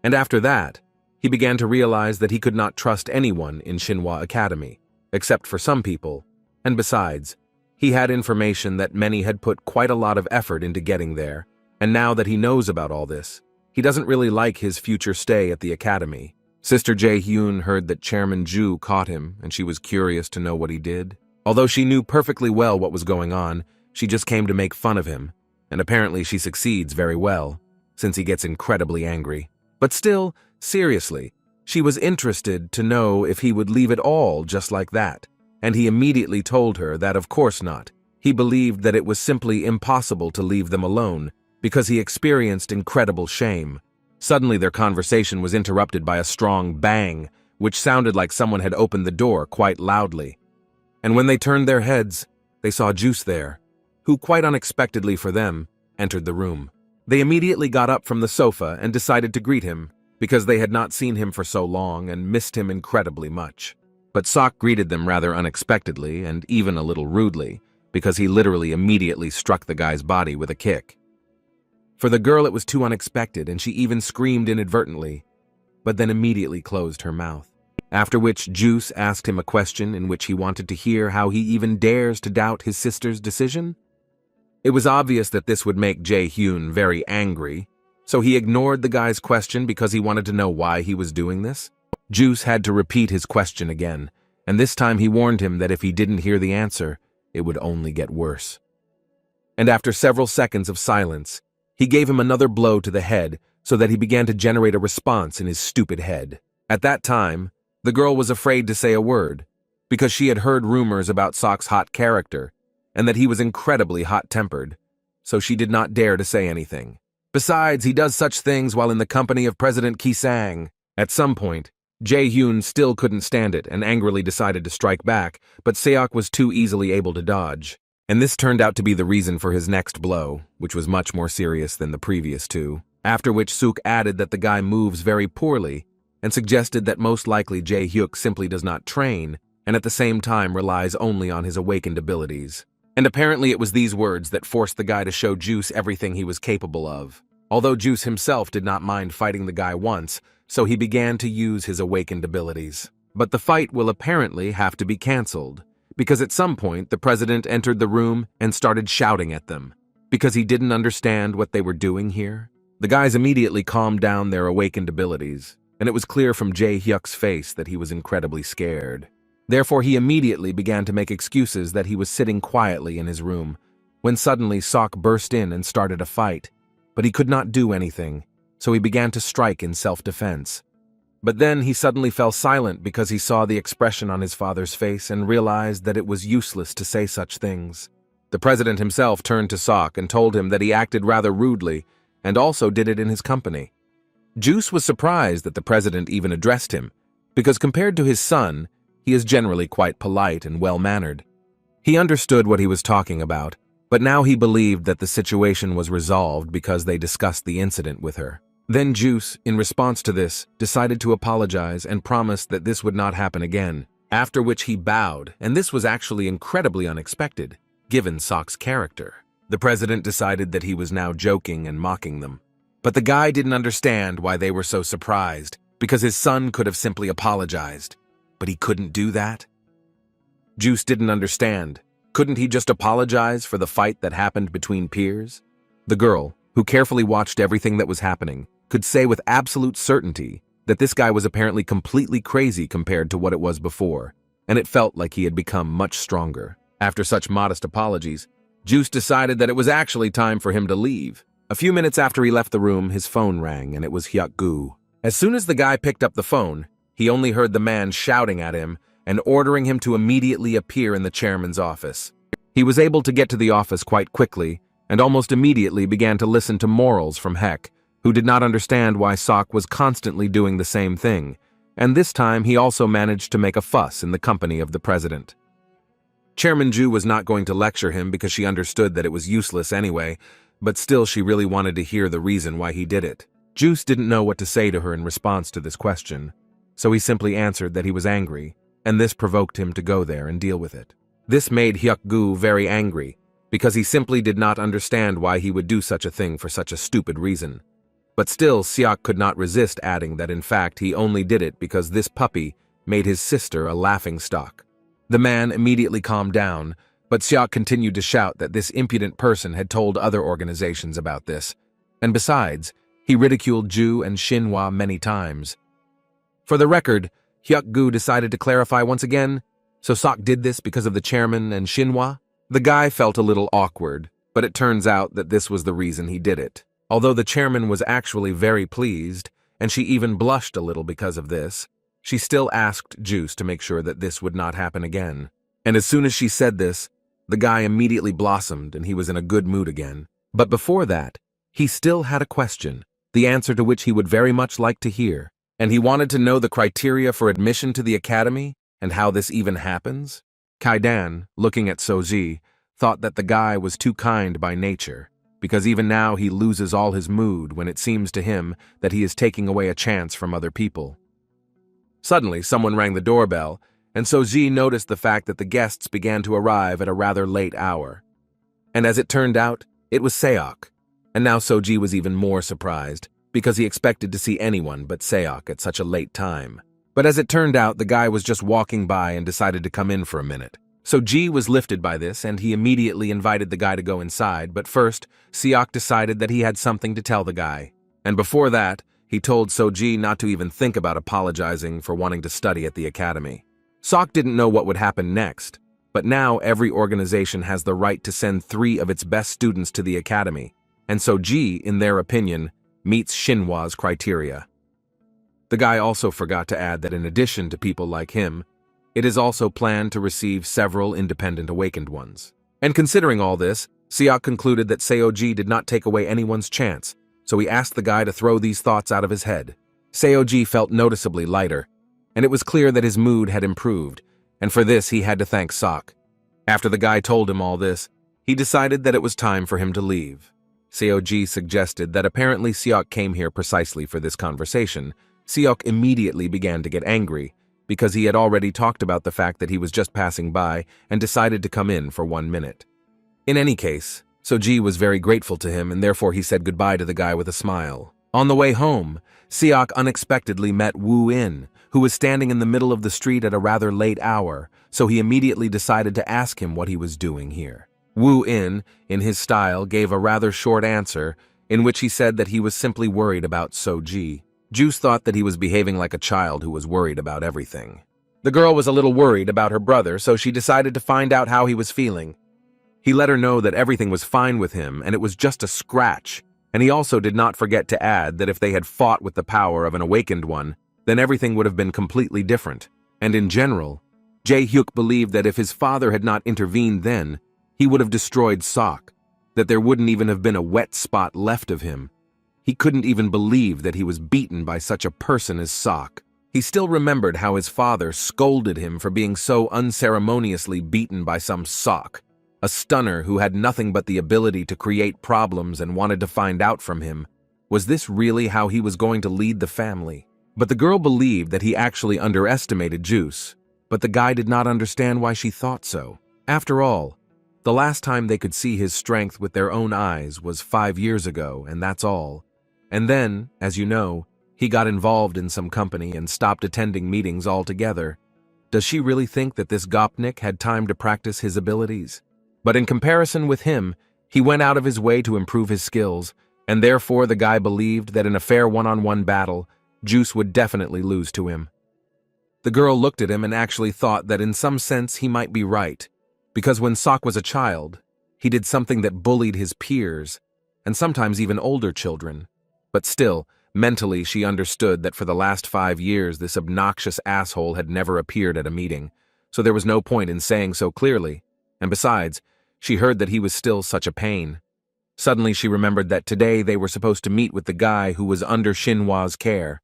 And after that, he began to realize that he could not trust anyone in Shinhwa Academy, except for some people, and besides, he had information that many had put quite a lot of effort into getting there, and now that he knows about all this, he doesn't really like his future stay at the academy. Sister Jae-hyun heard that Chairman Ju caught him, and she was curious to know what he did. Although she knew perfectly well what was going on, she just came to make fun of him, and apparently she succeeds very well, since he gets incredibly angry. But still, seriously, she was interested to know if he would leave it all just like that, and he immediately told her that of course not. He believed that it was simply impossible to leave them alone, because he experienced incredible shame. Suddenly their conversation was interrupted by a strong bang, which sounded like someone had opened the door quite loudly. And when they turned their heads, they saw Juice there, who quite unexpectedly for them, entered the room. They immediately got up from the sofa and decided to greet him, because they had not seen him for so long and missed him incredibly much. But Sok greeted them rather unexpectedly and even a little rudely, because he literally immediately struck the guy's body with a kick. For the girl it was too unexpected and she even screamed inadvertently, but then immediately closed her mouth. After which Juice asked him a question in which he wanted to hear how he even dares to doubt his sister's decision. It was obvious that this would make Jae-hyun very angry, so he ignored the guy's question because he wanted to know why he was doing this. Juice had to repeat his question again, and this time he warned him that if he didn't hear the answer, it would only get worse. And after several seconds of silence, he gave him another blow to the head so that he began to generate a response in his stupid head. At that time, the girl was afraid to say a word, because she had heard rumors about Sok's hot character, and that he was incredibly hot-tempered, so she did not dare to say anything. Besides, he does such things while in the company of President Ki-sang. At some point, Jae-hyun still couldn't stand it and angrily decided to strike back, but Seok was too easily able to dodge. And this turned out to be the reason for his next blow, which was much more serious than the previous two. After which Suk added that the guy moves very poorly and suggested that most likely Jae-hyuk simply does not train and at the same time relies only on his awakened abilities. And apparently it was these words that forced the guy to show Juice everything he was capable of. Although Juice himself did not mind fighting the guy once, so he began to use his awakened abilities. But the fight will apparently have to be cancelled, because at some point the president entered the room and started shouting at them, because he didn't understand what they were doing here. The guys immediately calmed down their awakened abilities, and it was clear from Jae-hyuk's face that he was incredibly scared. Therefore, he immediately began to make excuses that he was sitting quietly in his room, when suddenly Sok burst in and started a fight. But he could not do anything, so he began to strike in self-defense. But then he suddenly fell silent because he saw the expression on his father's face and realized that it was useless to say such things. The president himself turned to Sok and told him that he acted rather rudely and also did it in his company. Juice was surprised that the president even addressed him, because compared to his son, he is generally quite polite and well-mannered. He understood what he was talking about, but now he believed that the situation was resolved because they discussed the incident with her. Then Juice, in response to this, decided to apologize and promised that this would not happen again, after which he bowed, and this was actually incredibly unexpected, given Sok's character. The president decided that he was now joking and mocking them. But the guy didn't understand why they were so surprised, because his son could have simply apologized. But he couldn't do that? Juice didn't understand. Couldn't he just apologize for the fight that happened between peers? The girl, who carefully watched everything that was happening, could say with absolute certainty that this guy was apparently completely crazy compared to what it was before, and it felt like he had become much stronger. After such modest apologies, Juice decided that it was actually time for him to leave. A few minutes after he left the room, his phone rang, and it was Hyuk-gu. As soon as the guy picked up the phone, he only heard the man shouting at him and ordering him to immediately appear in the chairman's office. He was able to get to the office quite quickly and almost immediately began to listen to morals from Heck, who did not understand why Sok was constantly doing the same thing, and this time he also managed to make a fuss in the company of the president. Chairman Ju was not going to lecture him because she understood that it was useless anyway, but still she really wanted to hear the reason why he did it. Juice didn't know what to say to her in response to this question, so he simply answered that he was angry, and this provoked him to go there and deal with it. This made Hyuk-gu very angry, because he simply did not understand why he would do such a thing for such a stupid reason. But still, Seok could not resist adding that in fact he only did it because this puppy made his sister a laughingstock. The man immediately calmed down, but Seok continued to shout that this impudent person had told other organizations about this, and besides, he ridiculed Ju and Shinhwa many times. For the record, Hyuk-gu decided to clarify once again, so Seok did this because of the chairman and Shinhwa? The guy felt a little awkward, but it turns out that this was the reason he did it. Although the chairman was actually very pleased, and she even blushed a little because of this, she still asked Juice to make sure that this would not happen again. And as soon as she said this, the guy immediately blossomed and he was in a good mood again. But before that, he still had a question, the answer to which he would very much like to hear. And he wanted to know the criteria for admission to the academy and how this even happens. Kaidan, looking at Soji, thought that the guy was too kind by nature, because even now he loses all his mood when it seems to him that he is taking away a chance from other people. Suddenly, someone rang the doorbell, and Soji noticed the fact that the guests began to arrive at a rather late hour. And as it turned out, it was Seok. And now Soji was even more surprised, because he expected to see anyone but Seok at such a late time. But as it turned out, the guy was just walking by and decided to come in for a minute. Soji was lifted by this, and he immediately invited the guy to go inside, but first, Seok decided that he had something to tell the guy. And before that, he told Soji not to even think about apologizing for wanting to study at the academy. Seok didn't know what would happen next, but now every organization has the right to send 3 of its best students to the academy, and Soji, in their opinion, meets Shinhwa's criteria. The guy also forgot to add that in addition to people like him, it is also planned to receive several independent awakened ones. And considering all this, Seok concluded that Seoji did not take away anyone's chance, so he asked the guy to throw these thoughts out of his head. Seoji felt noticeably lighter, and it was clear that his mood had improved, and for this he had to thank Seok. After the guy told him all this, he decided that it was time for him to leave. Seoji suggested that apparently Seok came here precisely for this conversation. Seok immediately began to get angry, because he had already talked about the fact that he was just passing by and decided to come in for 1 minute. In any case, Soji was very grateful to him and therefore he said goodbye to the guy with a smile. On the way home, Seok unexpectedly met Woo In, who was standing in the middle of the street at a rather late hour, so he immediately decided to ask him what he was doing here. Woo In his style, gave a rather short answer in which he said that he was simply worried about Soji. Juice thought that he was behaving like a child who was worried about everything. The girl was a little worried about her brother, so she decided to find out how he was feeling. He let her know that everything was fine with him and it was just a scratch, and he also did not forget to add that if they had fought with the power of an awakened one, then everything would have been completely different. And in general, Jae-hyuk believed that if his father had not intervened then, he would have destroyed Seok, that there wouldn't even have been a wet spot left of him. He couldn't even believe that he was beaten by such a person as Seok. He still remembered how his father scolded him for being so unceremoniously beaten by some Seok, a stunner who had nothing but the ability to create problems and wanted to find out from him. Was this really how he was going to lead the family? But the girl believed that he actually underestimated Juice, but the guy did not understand why she thought so. After all, the last time they could see his strength with their own eyes was 5 years ago, and that's all. And then, as you know, he got involved in some company and stopped attending meetings altogether. Does she really think that this Gopnik had time to practice his abilities? But in comparison with him, he went out of his way to improve his skills, and therefore the guy believed that in a fair one-on-one battle, Juice would definitely lose to him. The girl looked at him and actually thought that in some sense he might be right, because when Seok was a child, he did something that bullied his peers, and sometimes even older children. But still, mentally she understood that for the last 5 years this obnoxious asshole had never appeared at a meeting, so there was no point in saying so clearly, and besides, she heard that he was still such a pain. Suddenly she remembered that today they were supposed to meet with the guy who was under Shinhwa's care.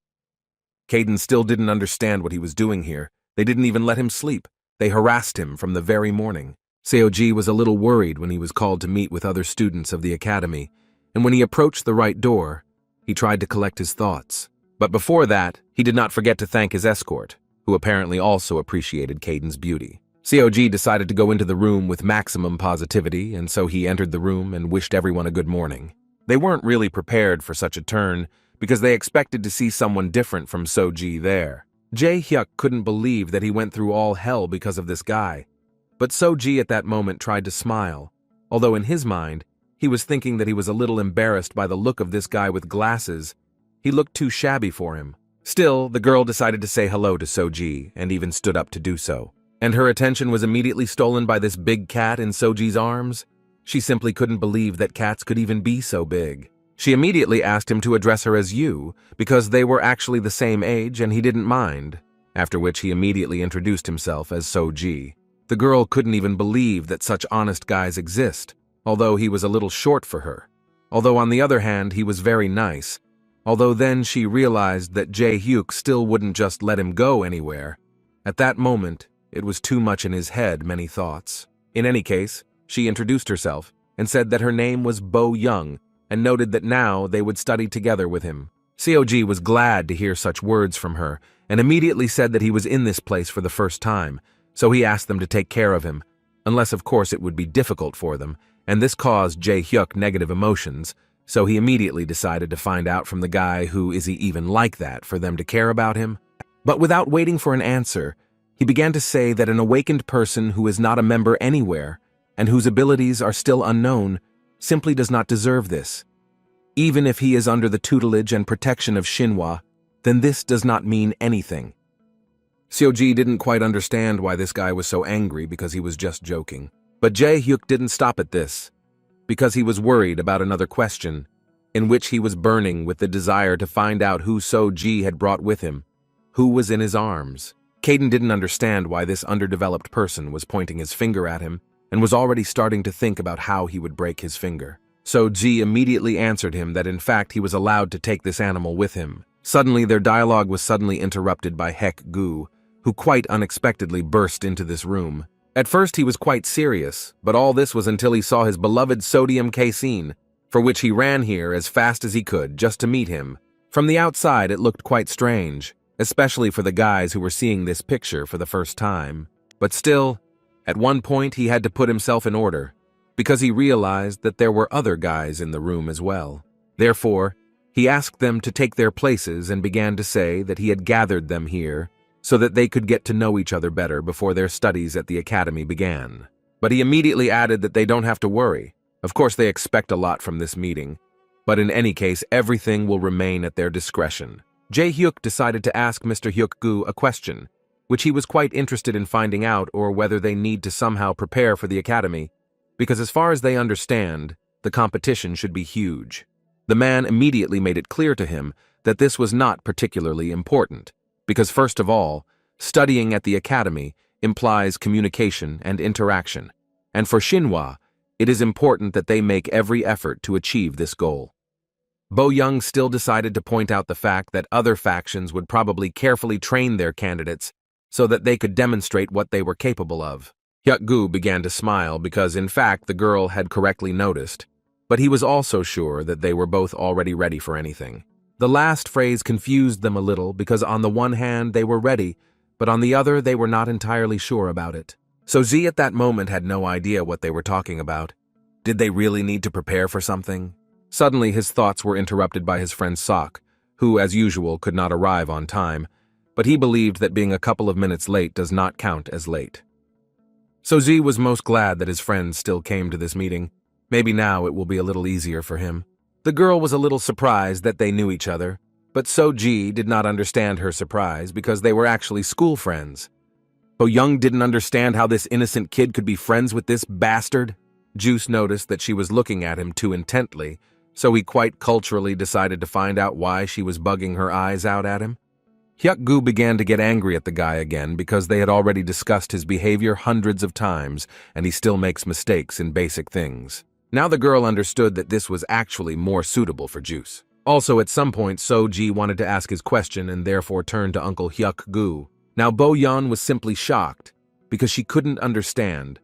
Caden still didn't understand what he was doing here. They didn't even let him sleep. They harassed him from the very morning. Seoji was a little worried when he was called to meet with other students of the academy, and when he approached the right door, he tried to collect his thoughts. But before that, he did not forget to thank his escort, who apparently also appreciated Caden's beauty. COG decided to go into the room with maximum positivity, and so he entered the room and wished everyone a good morning. They weren't really prepared for such a turn because they expected to see someone different from Soji there. Jae-hyuk couldn't believe that he went through all hell because of this guy. But Soji at that moment tried to smile, although in his mind, he was thinking that he was a little embarrassed by the look of this guy with glasses. He looked too shabby for him. Still, the girl decided to say hello to Soji and even stood up to do so. And her attention was immediately stolen by this big cat in Soji's arms. She simply couldn't believe that cats could even be so big. She immediately asked him to address her as you, because they were actually the same age and he didn't mind, after which he immediately introduced himself as Soji. The girl couldn't even believe that such honest guys exist, although he was a little short for her. Although on the other hand, he was very nice. Although then she realized that Jae-hyuk still wouldn't just let him go anywhere. At that moment, it was too much in his head, many thoughts. In any case, she introduced herself and said that her name was Bo Young and noted that now they would study together with him. COG was glad to hear such words from her and immediately said that he was in this place for the first time, so he asked them to take care of him, unless of course it would be difficult for them, and this caused Jae-hyuk negative emotions, so he immediately decided to find out from the guy who is he even like that for them to care about him. But without waiting for an answer, he began to say that an awakened person who is not a member anywhere and whose abilities are still unknown simply does not deserve this. Even if he is under the tutelage and protection of Shinhwa, then this does not mean anything. Seoji didn't quite understand why this guy was so angry because he was just joking. But Jae-hyuk didn't stop at this, because he was worried about another question, in which he was burning with the desire to find out who So-ji had brought with him, who was in his arms. Caden didn't understand why this underdeveloped person was pointing his finger at him and was already starting to think about how he would break his finger. So-ji immediately answered him that in fact he was allowed to take this animal with him. Suddenly their dialogue was suddenly interrupted by Hek-gu, who quite unexpectedly burst into this room. At first he was quite serious, but all this was until he saw his beloved sodium casein, for which he ran here as fast as he could just to meet him. From the outside it looked quite strange, especially for the guys who were seeing this picture for the first time. But still, at one point he had to put himself in order, because he realized that there were other guys in the room as well. Therefore, he asked them to take their places and began to say that he had gathered them here so that they could get to know each other better before their studies at the academy began. But he immediately added that they don't have to worry. Of course they expect a lot from this meeting, but in any case everything will remain at their discretion. Jae-hyuk decided to ask Mr. Hyuk-gu a question, which he was quite interested in finding out, or whether they need to somehow prepare for the academy, because as far as they understand, the competition should be huge. The man immediately made it clear to him that this was not particularly important, because first of all, studying at the academy implies communication and interaction, and for Shinhwa, it is important that they make every effort to achieve this goal. Bo Young still decided to point out the fact that other factions would probably carefully train their candidates so that they could demonstrate what they were capable of. Hyuk-gu began to smile because, in fact, the girl had correctly noticed, but he was also sure that they were both already ready for anything. The last phrase confused them a little because on the one hand they were ready, but on the other they were not entirely sure about it. So Z at that moment had no idea what they were talking about. Did they really need to prepare for something? Suddenly his thoughts were interrupted by his friend Sok, who, as usual, could not arrive on time, but he believed that being a couple of minutes late does not count as late. So Z was most glad that his friends still came to this meeting. Maybe now it will be a little easier for him. The girl was a little surprised that they knew each other, but So-ji did not understand her surprise because they were actually school friends. Bo Young didn't understand how this innocent kid could be friends with this bastard. Juice noticed that she was looking at him too intently, so he quite culturally decided to find out why she was bugging her eyes out at him. Hyuk-gu began to get angry at the guy again because they had already discussed his behavior hundreds of times and he still makes mistakes in basic things. Now the girl understood that this was actually more suitable for Juice. Also, at some point, So-ji wanted to ask his question and therefore turned to Uncle Hyuk-gu. Now Bo Yeon was simply shocked because she couldn't understand.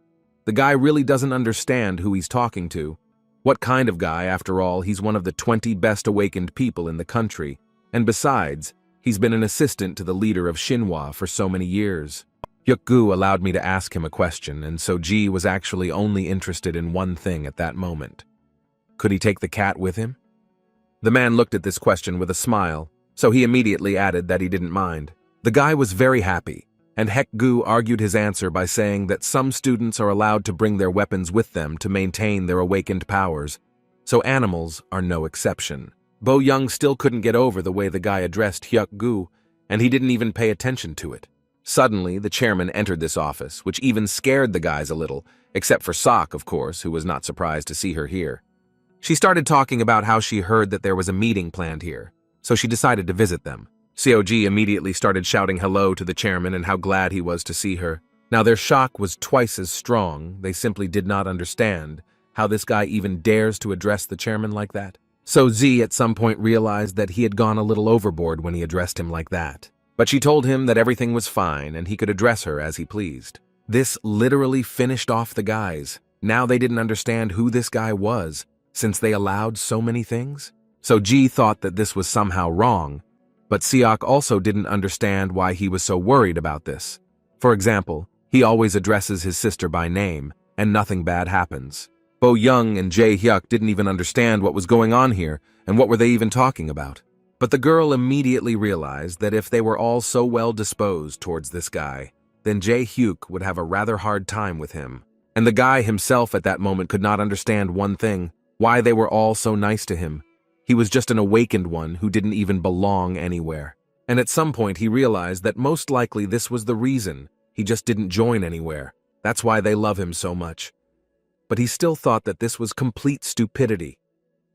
The guy really doesn't understand who he's talking to. What kind of guy, after all? He's one of the 20 best awakened people in the country. And besides, he's been an assistant to the leader of Shinhwa for so many years. Hyuk-gu allowed me to ask him a question, and Soji was actually only interested in one thing at that moment. Could he take the cat with him? The man looked at this question with a smile, so he immediately added that he didn't mind. The guy was very happy, and Hyuk-gu argued his answer by saying that some students are allowed to bring their weapons with them to maintain their awakened powers, so animals are no exception. Bo Young still couldn't get over the way the guy addressed Hyuk-gu, and he didn't even pay attention to it. Suddenly, the chairman entered this office, which even scared the guys a little, except for Sok, of course, who was not surprised to see her here. She started talking about how she heard that there was a meeting planned here, so she decided to visit them. COG immediately started shouting hello to the chairman and how glad he was to see her. Now their shock was twice as strong. They simply did not understand how this guy even dares to address the chairman like that. So Z at some point realized that he had gone a little overboard when he addressed him like that. But she told him that everything was fine and he could address her as he pleased. This literally finished off the guys. Now they didn't understand who this guy was, since they allowed so many things. So G thought that this was somehow wrong, but Seok also didn't understand why he was so worried about this. For example, he always addresses his sister by name, and nothing bad happens. Bo Young and Jae Hyuk didn't even understand what was going on here, and what were they even talking about. But the girl immediately realized that if they were all so well disposed towards this guy, then Jae Hyuk would have a rather hard time with him. And the guy himself at that moment could not understand one thing, why they were all so nice to him. He was just an awakened one who didn't even belong anywhere. And at some point he realized that most likely this was the reason. He just didn't join anywhere. That's why they love him so much. But he still thought that this was complete stupidity.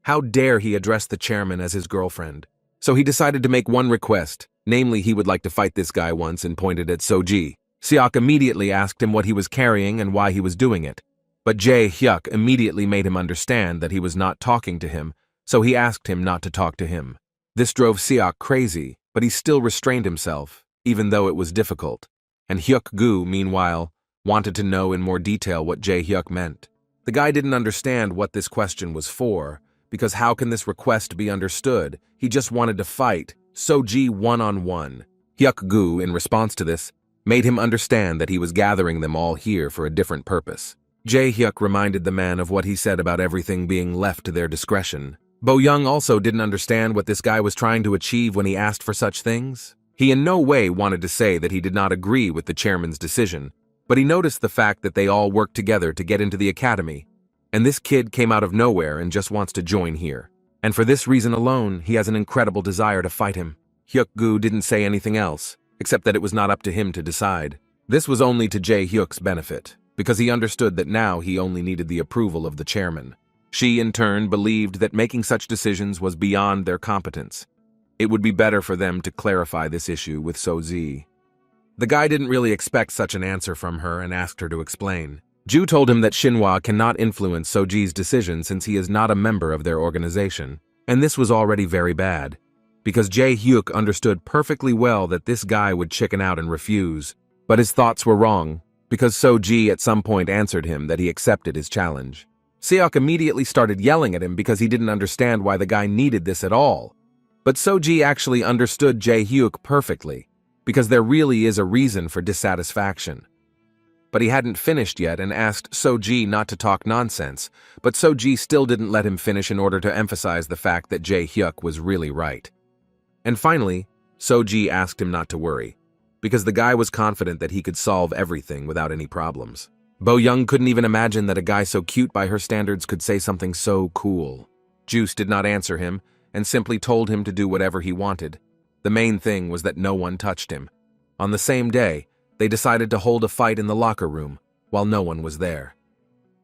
How dare he address the chairman as his girlfriend? So he decided to make one request, namely he would like to fight this guy once, and pointed at Soji. Seok immediately asked him what he was carrying and why he was doing it. But Jae Hyuk immediately made him understand that he was not talking to him, so he asked him not to talk to him. This drove Seok crazy, but he still restrained himself, even though it was difficult. And Hyuk-gu, meanwhile, wanted to know in more detail what Jae Hyuk meant. The guy didn't understand what this question was for, because how can this request be understood? He just wanted to fight Soji one-on-one. Hyuk-gu, in response to this, made him understand that he was gathering them all here for a different purpose. Jae Hyuk reminded the man of what he said about everything being left to their discretion. Bo Young also didn't understand what this guy was trying to achieve when he asked for such things. He in no way wanted to say that he did not agree with the chairman's decision, but he noticed the fact that they all worked together to get into the academy. And this kid came out of nowhere and just wants to join here. And for this reason alone, he has an incredible desire to fight him. Hyuk-gu didn't say anything else, except that it was not up to him to decide. This was only to Jae Hyuk's benefit, because he understood that now he only needed the approval of the chairman. She, in turn, believed that making such decisions was beyond their competence. It would be better for them to clarify this issue with So-zi. The guy didn't really expect such an answer from her and asked her to explain. Ju told him that Shinhwa cannot influence So-ji's decision since he is not a member of their organization, and this was already very bad, because Jae Hyuk understood perfectly well that this guy would chicken out and refuse. But his thoughts were wrong, because So-ji at some point answered him that he accepted his challenge. Seok immediately started yelling at him because he didn't understand why the guy needed this at all. But So-ji actually understood Jae Hyuk perfectly, because there really is a reason for dissatisfaction. But he hadn't finished yet and asked So-ji not to talk nonsense, but So-ji still didn't let him finish in order to emphasize the fact that Jae Hyuk was really right. And finally, So-ji asked him not to worry, because the guy was confident that he could solve everything without any problems. Bo Young couldn't even imagine that a guy so cute by her standards could say something so cool. Juice did not answer him and simply told him to do whatever he wanted. The main thing was that no one touched him. On the same day, they decided to hold a fight in the locker room while no one was there.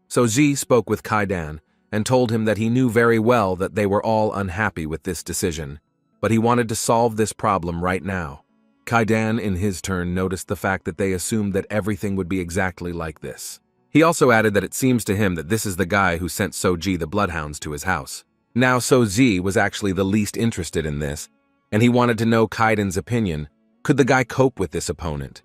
So Z spoke with Kaidan and told him that he knew very well that they were all unhappy with this decision, but he wanted to solve this problem right now. Kaidan, in his turn, noticed the fact that they assumed that everything would be exactly like this. He also added that it seems to him that this is the guy who sent So-ji the bloodhounds to his house. Now So-ji was actually the least interested in this, and he wanted to know Kaidan's opinion. Could the guy cope with this opponent?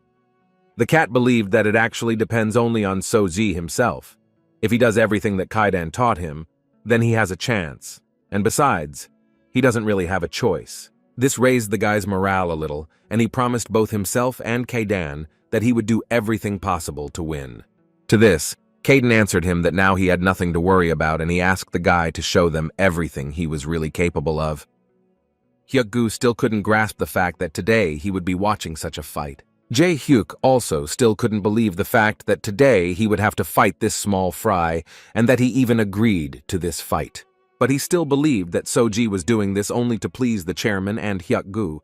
The cat believed that it actually depends only on So-ji himself. If he does everything that Kaidan taught him, then he has a chance. And besides, he doesn't really have a choice. This raised the guy's morale a little, and he promised both himself and Kaidan that he would do everything possible to win. To this, Caden answered him that now he had nothing to worry about, and he asked the guy to show them everything he was really capable of. Hyuk-gu still couldn't grasp the fact that today he would be watching such a fight. Jae-hyuk also still couldn't believe the fact that today he would have to fight this small fry, and that he even agreed to this fight. But he still believed that Soji was doing this only to please the chairman and Hyuk-gu.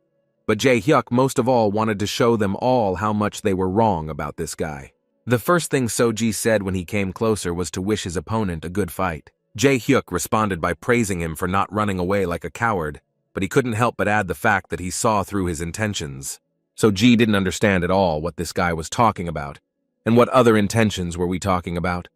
But Jae-hyuk most of all wanted to show them all how much they were wrong about this guy. The first thing Soji said when he came closer was to wish his opponent a good fight. Jae-hyuk responded by praising him for not running away like a coward, but he couldn't help but add the fact that he saw through his intentions. Soji didn't understand at all what this guy was talking about, and what other intentions were we talking about?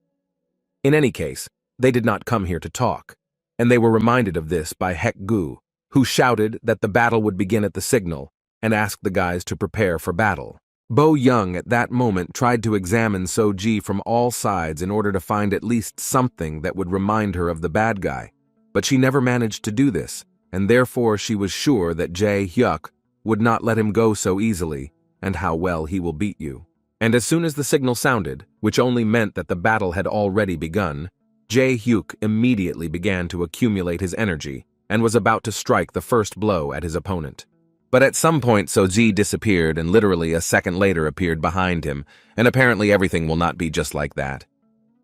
In any case, they did not come here to talk, and they were reminded of this by Hyuk-gu, who shouted that the battle would begin at the signal and asked the guys to prepare for battle. Bo Young at that moment tried to examine Soji from all sides in order to find at least something that would remind her of the bad guy, but she never managed to do this, and therefore she was sure that Jae-hyuk would not let him go so easily, and how well he will beat you. And as soon as the signal sounded, which only meant that the battle had already begun, Jae-hyuk immediately began to accumulate his energy and was about to strike the first blow at his opponent. But at some point Soji disappeared and literally a second later appeared behind him, and apparently everything will not be just like that.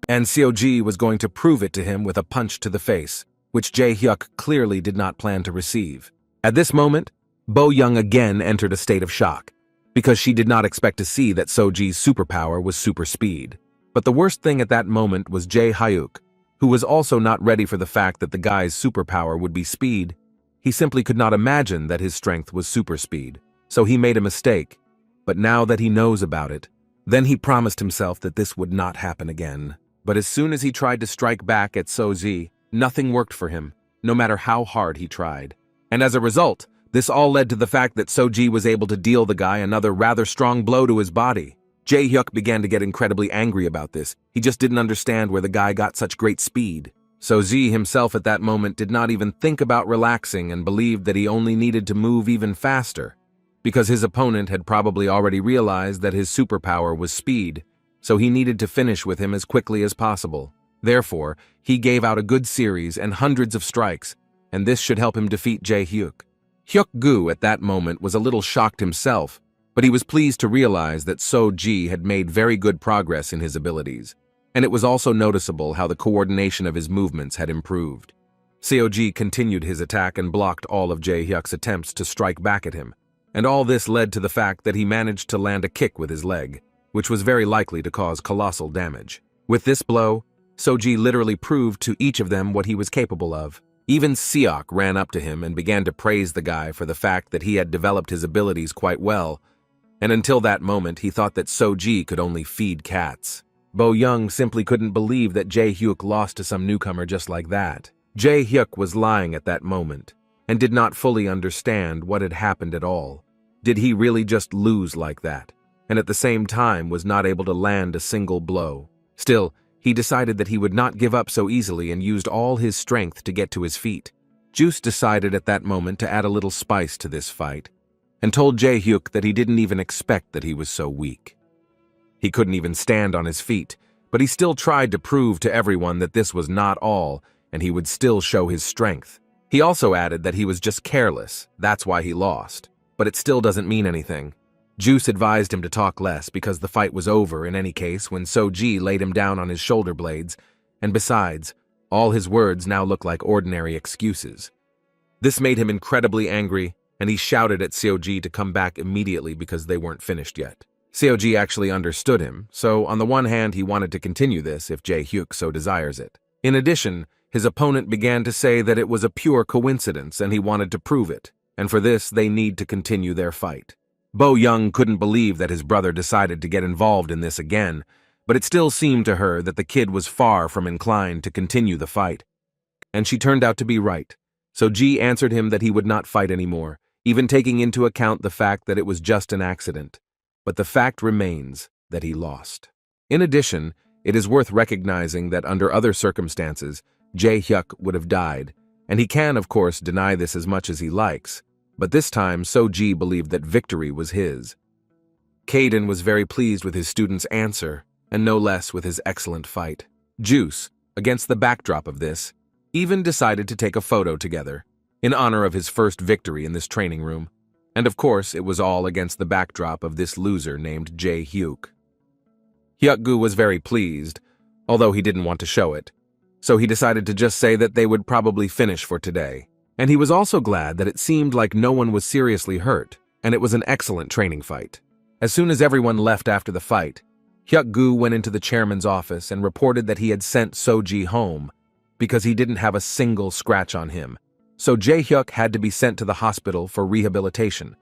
And Seoji was going to prove it to him with a punch to the face, which Jae-hyuk clearly did not plan to receive. At this moment, Bo Young again entered a state of shock, because she did not expect to see that Soji's superpower was super speed. But the worst thing at that moment was Jae-hyuk, who was also not ready for the fact that the guy's superpower would be speed. He simply could not imagine that his strength was super speed, so he made a mistake. But now that he knows about it, then he promised himself that this would not happen again. But as soon as he tried to strike back at Soji, nothing worked for him, no matter how hard he tried. And as a result, this all led to the fact that Soji was able to deal the guy another rather strong blow to his body. Jae-hyuk began to get incredibly angry about this. He just didn't understand where the guy got such great speed. Soji himself at that moment did not even think about relaxing and believed that he only needed to move even faster, because his opponent had probably already realized that his superpower was speed, so he needed to finish with him as quickly as possible. Therefore, he gave out a good series and hundreds of strikes, and this should help him defeat Jae-hyuk. Hyuk-gu at that moment was a little shocked himself, but he was pleased to realize that Soji had made very good progress in his abilities, and it was also noticeable how the coordination of his movements had improved. Seoji continued his attack and blocked all of Jae-hyuk's attempts to strike back at him, and all this led to the fact that he managed to land a kick with his leg, which was very likely to cause colossal damage. With this blow, Soji literally proved to each of them what he was capable of. Even Seok ran up to him and began to praise the guy for the fact that he had developed his abilities quite well, and until that moment he thought that Soji could only feed cats. Bo Young simply couldn't believe that Jae-hyuk lost to some newcomer just like that. Jae-hyuk was lying at that moment, and did not fully understand what had happened at all. Did he really just lose like that, and at the same time was not able to land a single blow? Still, he decided that he would not give up so easily and used all his strength to get to his feet. Juice decided at that moment to add a little spice to this fight, and told Jae-hyuk that he didn't even expect that he was so weak. He couldn't even stand on his feet, but he still tried to prove to everyone that this was not all, and he would still show his strength. He also added that he was just careless, that's why he lost, but it still doesn't mean anything. Juice advised him to talk less because the fight was over in any case when Soji laid him down on his shoulder blades, and besides, all his words now looked like ordinary excuses. This made him incredibly angry, and he shouted at Seoji to come back immediately because they weren't finished yet. Seoji actually understood him, so on the one hand he wanted to continue this if Jae-hyuk so desires it. In addition, his opponent began to say that it was a pure coincidence and he wanted to prove it, and for this they need to continue their fight. Bo Young couldn't believe that his brother decided to get involved in this again, but it still seemed to her that the kid was far from inclined to continue the fight. And she turned out to be right. So Ji answered him that he would not fight anymore, even taking into account the fact that it was just an accident. But the fact remains that he lost. In addition, it is worth recognizing that under other circumstances, Jae-hyuk would have died, and he can, of course, deny this as much as he likes, but this time So-ji believed that victory was his. Caden was very pleased with his student's answer, and no less with his excellent fight. Juice, against the backdrop of this, even decided to take a photo together, in honor of his first victory in this training room. And of course, it was all against the backdrop of this loser named Jae-hyuk. Hyuk-gu was very pleased, although he didn't want to show it, so he decided to just say that they would probably finish for today. And he was also glad that it seemed like no one was seriously hurt, and it was an excellent training fight. As soon as everyone left after the fight, Hyuk-gu went into the chairman's office and reported that he had sent So-ji home because he didn't have a single scratch on him, so Jae-hyuk had to be sent to the hospital for rehabilitation.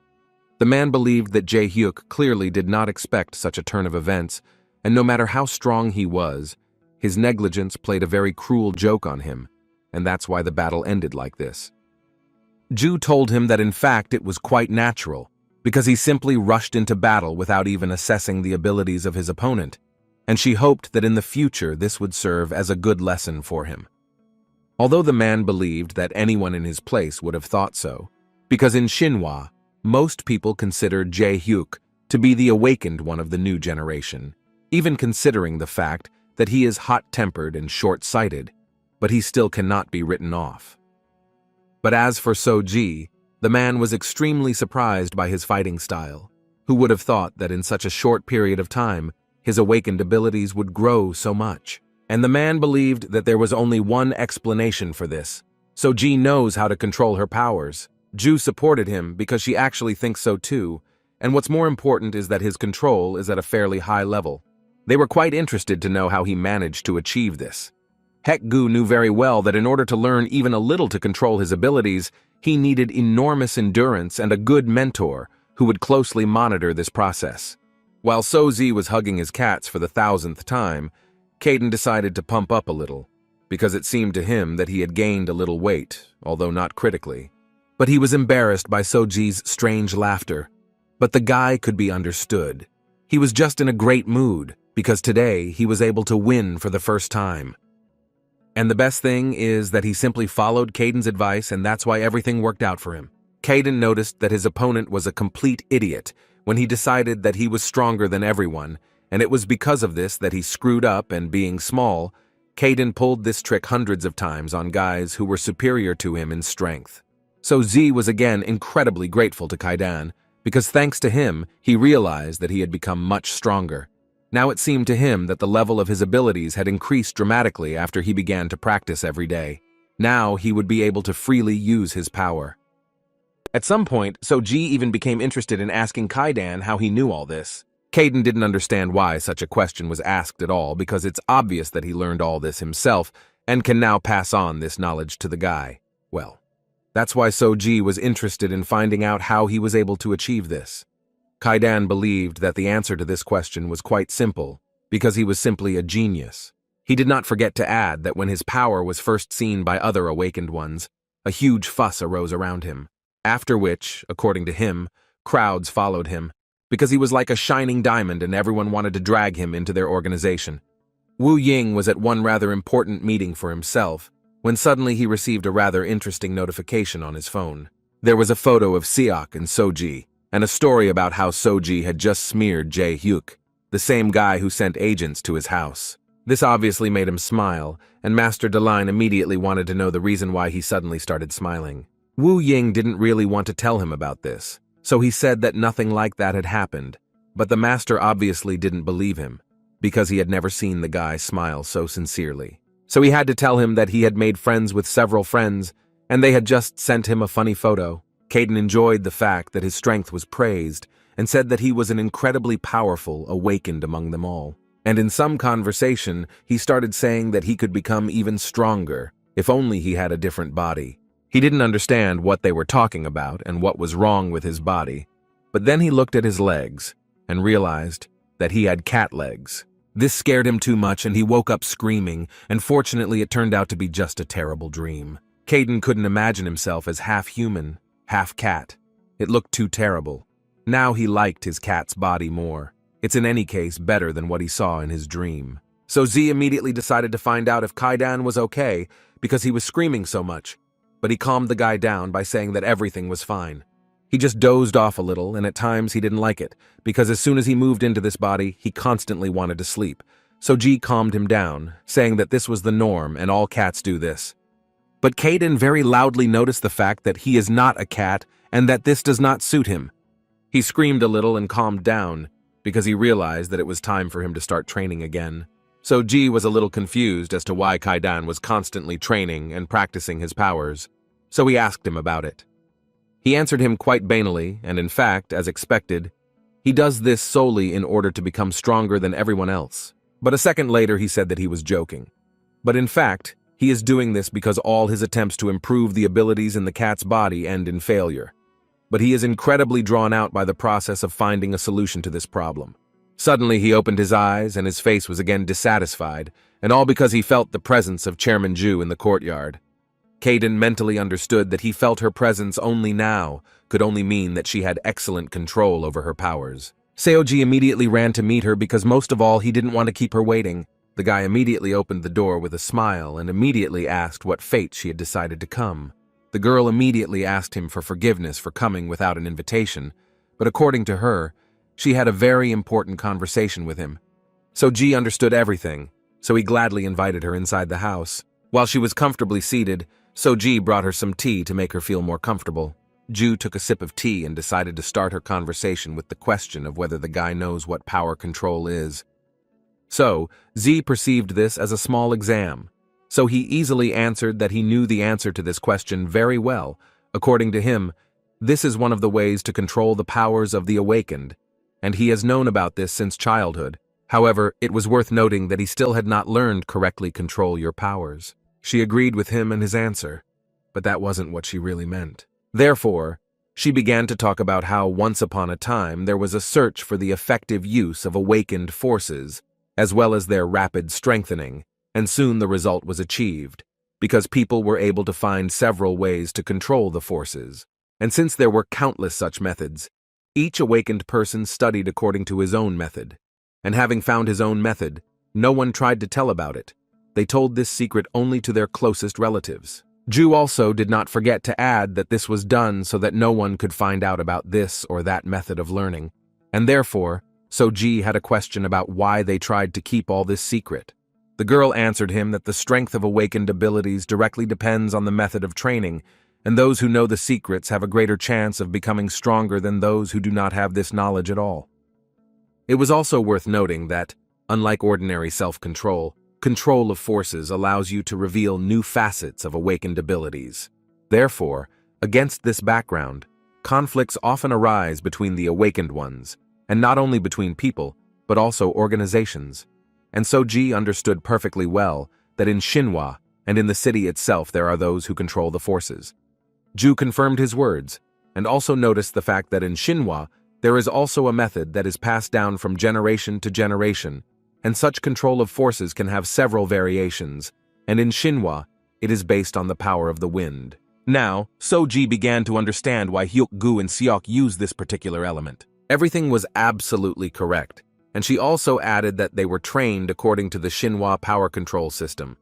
The man believed that Jae-hyuk clearly did not expect such a turn of events, and no matter how strong he was, his negligence played a very cruel joke on him, and that's why the battle ended like this. Ju told him that in fact it was quite natural, because he simply rushed into battle without even assessing the abilities of his opponent, and she hoped that in the future this would serve as a good lesson for him. Although the man believed that anyone in his place would have thought so, because in Shinhwa, most people consider Jae-hyuk to be the awakened one of the new generation, even considering the fact that he is hot-tempered and short-sighted, but he still cannot be written off. But as for So-ji, the man was extremely surprised by his fighting style. Who would have thought that in such a short period of time, his awakened abilities would grow so much? And the man believed that there was only one explanation for this. So-ji knows how to control her powers. Ju supported him because she actually thinks so too, and what's more important is that his control is at a fairly high level. They were quite interested to know how he managed to achieve this. Hyuk-gu knew very well that in order to learn even a little to control his abilities, he needed enormous endurance and a good mentor who would closely monitor this process. While So-ji was hugging his cats for the 1,000th time, Caden decided to pump up a little, because it seemed to him that he had gained a little weight, although not critically. But he was embarrassed by So-ji's strange laughter. But the guy could be understood. He was just in a great mood, because today he was able to win for the first time. And the best thing is that he simply followed Caden's advice, and that's why everything worked out for him. Caden noticed that his opponent was a complete idiot when he decided that he was stronger than everyone, and it was because of this that he screwed up, and being small, Caden pulled this trick hundreds of times on guys who were superior to him in strength. So Z was again incredibly grateful to Kaidan, because thanks to him, he realized that he had become much stronger. Now it seemed to him that the level of his abilities had increased dramatically after he began to practice every day. Now he would be able to freely use his power. At some point, So-ji even became interested in asking Kaidan how he knew all this. Caden didn't understand why such a question was asked at all, because it's obvious that he learned all this himself and can now pass on this knowledge to the guy. Well, that's why So-ji was interested in finding out how he was able to achieve this. Kaidan believed that the answer to this question was quite simple, because he was simply a genius. He did not forget to add that when his power was first seen by other awakened ones, a huge fuss arose around him, after which, according to him, crowds followed him, because he was like a shining diamond and everyone wanted to drag him into their organization. Wu Ying was at one rather important meeting for himself, when suddenly he received a rather interesting notification on his phone. There was a photo of Seok and So-ji, and a story about how So-ji had just smeared Jae-hyuk, the same guy who sent agents to his house. This obviously made him smile, and Master Deline immediately wanted to know the reason why he suddenly started smiling. Wu Ying didn't really want to tell him about this, so he said that nothing like that had happened, but the master obviously didn't believe him, because he had never seen the guy smile so sincerely. So he had to tell him that he had made friends with several friends, and they had just sent him a funny photo. Caden enjoyed the fact that his strength was praised, and said that he was an incredibly powerful, awakened among them all. And in some conversation, he started saying that he could become even stronger, if only he had a different body. He didn't understand what they were talking about and what was wrong with his body, but then he looked at his legs, and realized that he had cat legs. This scared him too much and he woke up screaming, and fortunately it turned out to be just a terrible dream. Caden couldn't imagine himself as half human, half cat. It looked too terrible. Now he liked his cat's body more. It's in any case better than what he saw in his dream. So Z immediately decided to find out if Kaidan was okay because he was screaming so much, but he calmed the guy down by saying that everything was fine. He just dozed off a little, and at times he didn't like it, because as soon as he moved into this body, he constantly wanted to sleep. So G calmed him down, saying that this was the norm and all cats do this. But Caden very loudly noticed the fact that he is not a cat and that this does not suit him. He screamed a little and calmed down, because he realized that it was time for him to start training again. So G was a little confused as to why Kaidan was constantly training and practicing his powers, so he asked him about it. He answered him quite banally, and in fact, as expected, he does this solely in order to become stronger than everyone else. But a second later he said that he was joking. But in fact, he is doing this because all his attempts to improve the abilities in the cat's body end in failure. But he is incredibly drawn out by the process of finding a solution to this problem. Suddenly he opened his eyes and his face was again dissatisfied, and all because he felt the presence of Chairman Ju in the courtyard. Caden mentally understood that he felt her presence only now could only mean that she had excellent control over her powers. Seoji immediately ran to meet her because most of all he didn't want to keep her waiting. The guy immediately opened the door with a smile and immediately asked what fate she had decided to come. The girl immediately asked him for forgiveness for coming without an invitation, but according to her, she had a very important conversation with him. So Ji understood everything, so he gladly invited her inside the house. While she was comfortably seated, Ji brought her some tea to make her feel more comfortable. Ju took a sip of tea and decided to start her conversation with the question of whether the guy knows what power control is. So, Z perceived this as a small exam, so he easily answered that he knew the answer to this question very well. According to him, this is one of the ways to control the powers of the awakened, and he has known about this since childhood. However, it was worth noting that he still had not learned correctly control your powers. She agreed with him and his answer, but that wasn't what she really meant. Therefore, she began to talk about how once upon a time there was a search for the effective use of awakened forces, as well as their rapid strengthening, and soon the result was achieved, because people were able to find several ways to control the forces. And since there were countless such methods, each awakened person studied according to his own method. And having found his own method, no one tried to tell about it. They told this secret only to their closest relatives. Ju also did not forget to add that this was done so that no one could find out about this or that method of learning, and therefore, Ji had a question about why they tried to keep all this secret. The girl answered him that the strength of awakened abilities directly depends on the method of training, and those who know the secrets have a greater chance of becoming stronger than those who do not have this knowledge at all. It was also worth noting that, unlike ordinary self-control, control of forces allows you to reveal new facets of awakened abilities. Therefore, against this background, conflicts often arise between the awakened ones, and not only between people, but also organizations. And so Ji understood perfectly well that in Shinhwa and in the city itself there are those who control the forces. Ju confirmed his words, and also noticed the fact that in Shinhwa there is also a method that is passed down from generation to generation, and such control of forces can have several variations, and in Shinhwa, it is based on the power of the wind. Now, Ji began to understand why Hyuk-gu and Seok used this particular element. Everything was absolutely correct, and she also added that they were trained according to the Shinhwa power control system.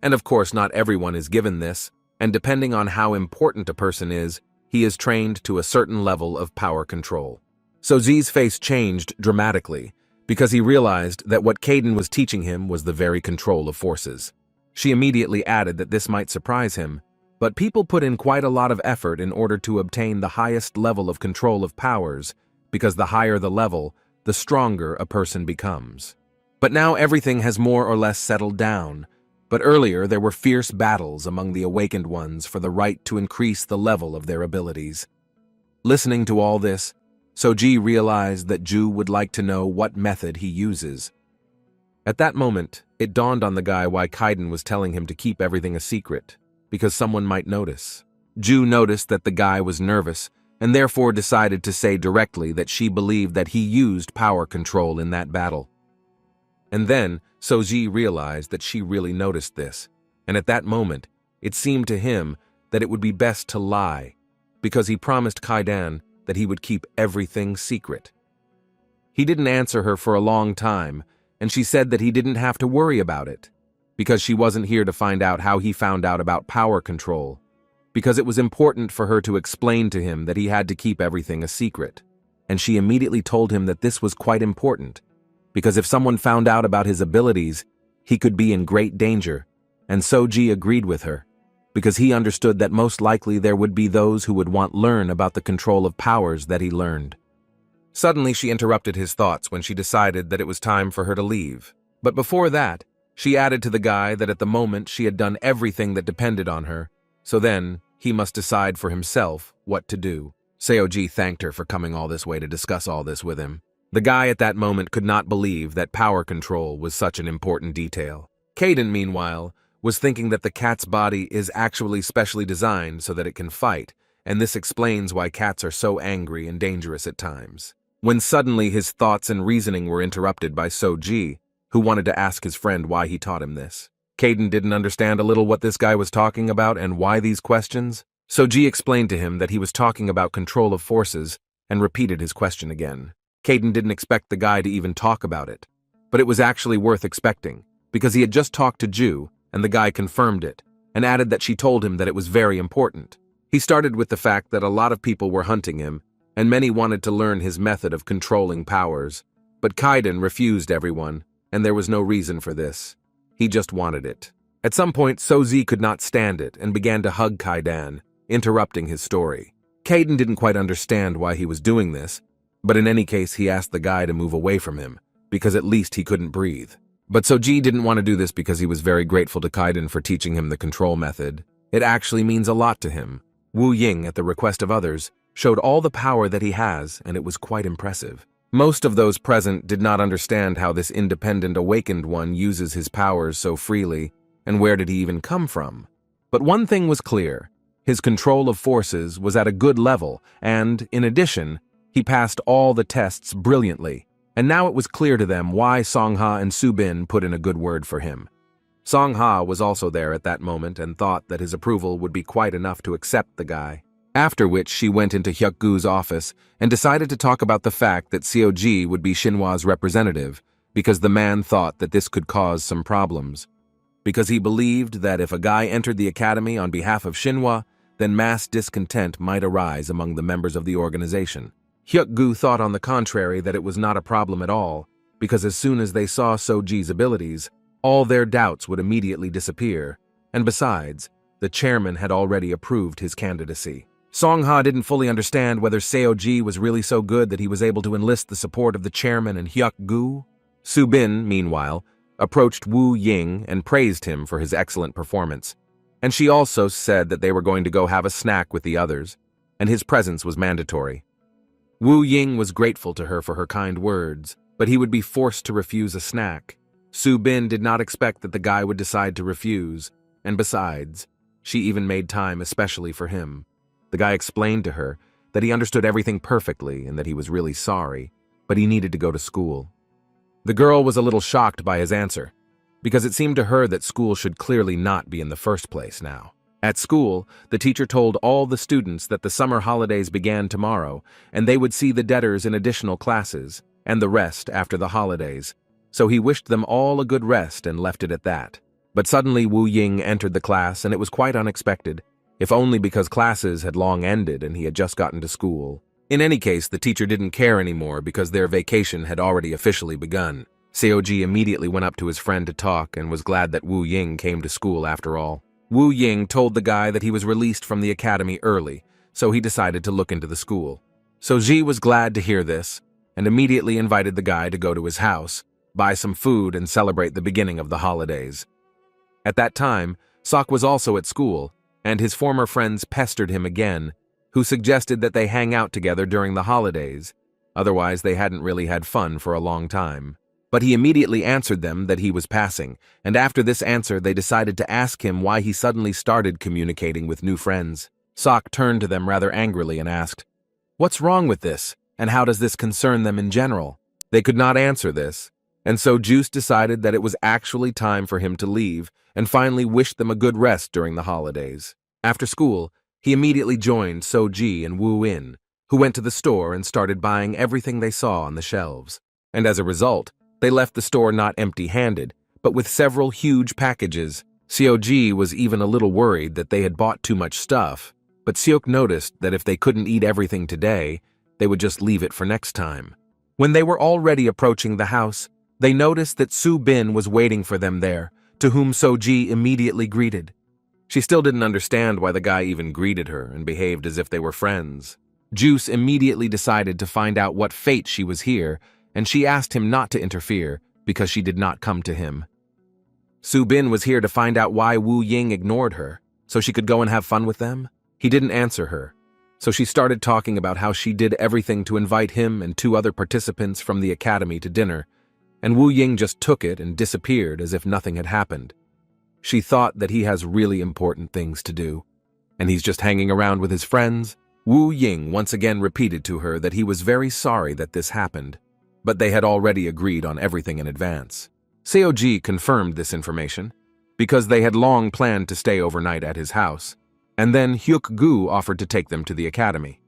And of course, not everyone is given this, and depending on how important a person is, he is trained to a certain level of power control. So Z's face changed dramatically, because he realized that what Caden was teaching him was the very control of forces. She immediately added that this might surprise him, but people put in quite a lot of effort in order to obtain the highest level of control of powers, because the higher the level, the stronger a person becomes. But now everything has more or less settled down, but earlier there were fierce battles among the awakened ones for the right to increase the level of their abilities. Listening to all this, Ji realized that Ju would like to know what method he uses. At that moment, it dawned on the guy why Kaiden was telling him to keep everything a secret, because someone might notice. Ju noticed that the guy was nervous, and therefore decided to say directly that she believed that he used power control in that battle. And then, Ji realized that she really noticed this, and at that moment, it seemed to him that it would be best to lie, because he promised Kaidan that he would keep everything secret. He didn't answer her for a long time, and she said that he didn't have to worry about it, because she wasn't here to find out how he found out about power control, because it was important for her to explain to him that he had to keep everything a secret. And she immediately told him that this was quite important, because if someone found out about his abilities, he could be in great danger, and Soji agreed with her, because he understood that most likely there would be those who would want to learn about the control of powers that he learned. Suddenly she interrupted his thoughts when she decided that it was time for her to leave. But before that, she added to the guy that at the moment she had done everything that depended on her, so then he must decide for himself what to do. Seoji thanked her for coming all this way to discuss all this with him. The guy at that moment could not believe that power control was such an important detail. Kaden, meanwhile, was thinking that the cat's body is actually specially designed so that it can fight, and this explains why cats are so angry and dangerous at times. When suddenly his thoughts and reasoning were interrupted by Soji, who wanted to ask his friend why he taught him this. Kaden didn't understand a little what this guy was talking about and why these questions. Soji explained to him that he was talking about control of forces and repeated his question again. Kaden didn't expect the guy to even talk about it, but it was actually worth expecting, because he had just talked to Ju, and the guy confirmed it, and added that she told him that it was very important. He started with the fact that a lot of people were hunting him, and many wanted to learn his method of controlling powers, but Kaiden refused everyone, and there was no reason for this. He just wanted it. At some point, Soji could not stand it and began to hug Kaidan, interrupting his story. Kaiden didn't quite understand why he was doing this, but in any case he asked the guy to move away from him, because at least he couldn't breathe. But Soji didn't want to do this because he was very grateful to Kaiden for teaching him the control method. It actually means a lot to him. Wu Ying, at the request of others, showed all the power that he has, and it was quite impressive. Most of those present did not understand how this independent awakened one uses his powers so freely, and where did he even come from. But one thing was clear. His control of forces was at a good level, and, in addition, he passed all the tests brilliantly, and now it was clear to them why Songha and Subin put in a good word for him. Songha was also there at that moment and thought that his approval would be quite enough to accept the guy. After which she went into Hyukgu's office and decided to talk about the fact that Seoji would be Shinhwa's representative, because the man thought that this could cause some problems. Because he believed that if a guy entered the academy on behalf of Shinhwa, then mass discontent might arise among the members of the organization. Hyukgu thought on the contrary that it was not a problem at all, because as soon as they saw Soji's abilities, all their doubts would immediately disappear, and besides, the chairman had already approved his candidacy. Songha didn't fully understand whether Seoji was really so good that he was able to enlist the support of the chairman and Hyukgu. Subin, meanwhile, approached Wu Ying and praised him for his excellent performance, and she also said that they were going to go have a snack with the others, and his presence was mandatory. Wu Ying was grateful to her for her kind words, but he would be forced to refuse a snack. Subin did not expect that the guy would decide to refuse, and besides, she even made time especially for him. The guy explained to her that he understood everything perfectly and that he was really sorry, but he needed to go to school. The girl was a little shocked by his answer, because it seemed to her that school should clearly not be in the first place now. At school, the teacher told all the students that the summer holidays began tomorrow, and they would see the debtors in additional classes, and the rest after the holidays, so he wished them all a good rest and left it at that. But suddenly Wu Ying entered the class, and it was quite unexpected, if only because classes had long ended and he had just gotten to school. In any case, the teacher didn't care anymore because their vacation had already officially begun. Seoji immediately went up to his friend to talk and was glad that Wu Ying came to school after all. Wu Ying told the guy that he was released from the academy early, so he decided to look into the school. Soji was glad to hear this, and immediately invited the guy to go to his house, buy some food and celebrate the beginning of the holidays. At that time, Sok was also at school, and his former friends pestered him again, who suggested that they hang out together during the holidays, otherwise they hadn't really had fun for a long time. But he immediately answered them that he was passing, and after this answer they decided to ask him why he suddenly started communicating with new friends. Sok turned to them rather angrily and asked, "What's wrong with this, and how does this concern them in general?" They could not answer this, and so Juice decided that it was actually time for him to leave, and finally wished them a good rest during the holidays. After school, he immediately joined Soji and Wu In, who went to the store and started buying everything they saw on the shelves. And as a result, they left the store not empty-handed, but with several huge packages, Seok was even a little worried that they had bought too much stuff, but Seok noticed that if they couldn't eat everything today, they would just leave it for next time. When they were already approaching the house, they noticed that Soo-bin was waiting for them there, to whom Seok immediately greeted. She still didn't understand why the guy even greeted her and behaved as if they were friends. Juice immediately decided to find out what fate she was here, and she asked him not to interfere because she did not come to him. Soo-bin was here to find out why Wu Ying ignored her, so she could go and have fun with them. He didn't answer her, so she started talking about how she did everything to invite him and 2 other participants from the academy to dinner, and Wu Ying just took it and disappeared as if nothing had happened. She thought that he has really important things to do, and he's just hanging around with his friends. Wu Ying once again repeated to her that he was very sorry that this happened, but they had already agreed on everything in advance. Seok confirmed this information, because they had long planned to stay overnight at his house, and then Hyuk-gu offered to take them to the academy.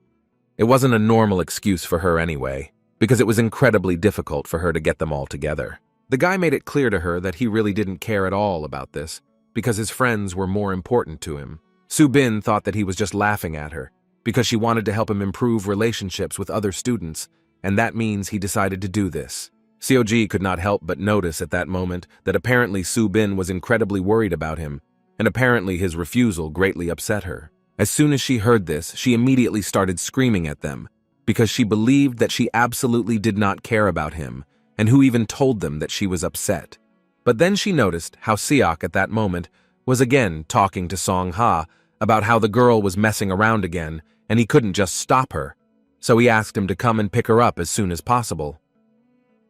It wasn't a normal excuse for her anyway, because it was incredibly difficult for her to get them all together. The guy made it clear to her that he really didn't care at all about this, because his friends were more important to him. Soo-bin thought that he was just laughing at her, because she wanted to help him improve relationships with other students, and that means he decided to do this. Seok could not help but notice at that moment that apparently Soo-bin was incredibly worried about him, and apparently his refusal greatly upset her. As soon as she heard this, she immediately started screaming at them, because she believed that she absolutely did not care about him, and who even told them that she was upset. But then she noticed how Seok at that moment was again talking to Song-ha about how the girl was messing around again, and he couldn't just stop her, so he asked him to come and pick her up as soon as possible.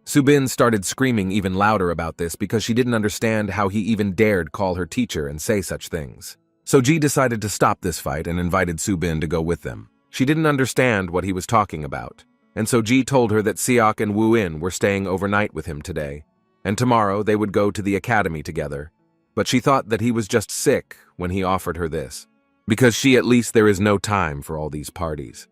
Soo-bin started screaming even louder about this because she didn't understand how he even dared call her teacher and say such things. Seok decided to stop this fight and invited Soo-bin to go with them. She didn't understand what he was talking about, and Seok told her that Seok and Woo-in were staying overnight with him today, and tomorrow they would go to the academy together. But she thought that he was just sick when he offered her this, because at least there is no time for all these parties.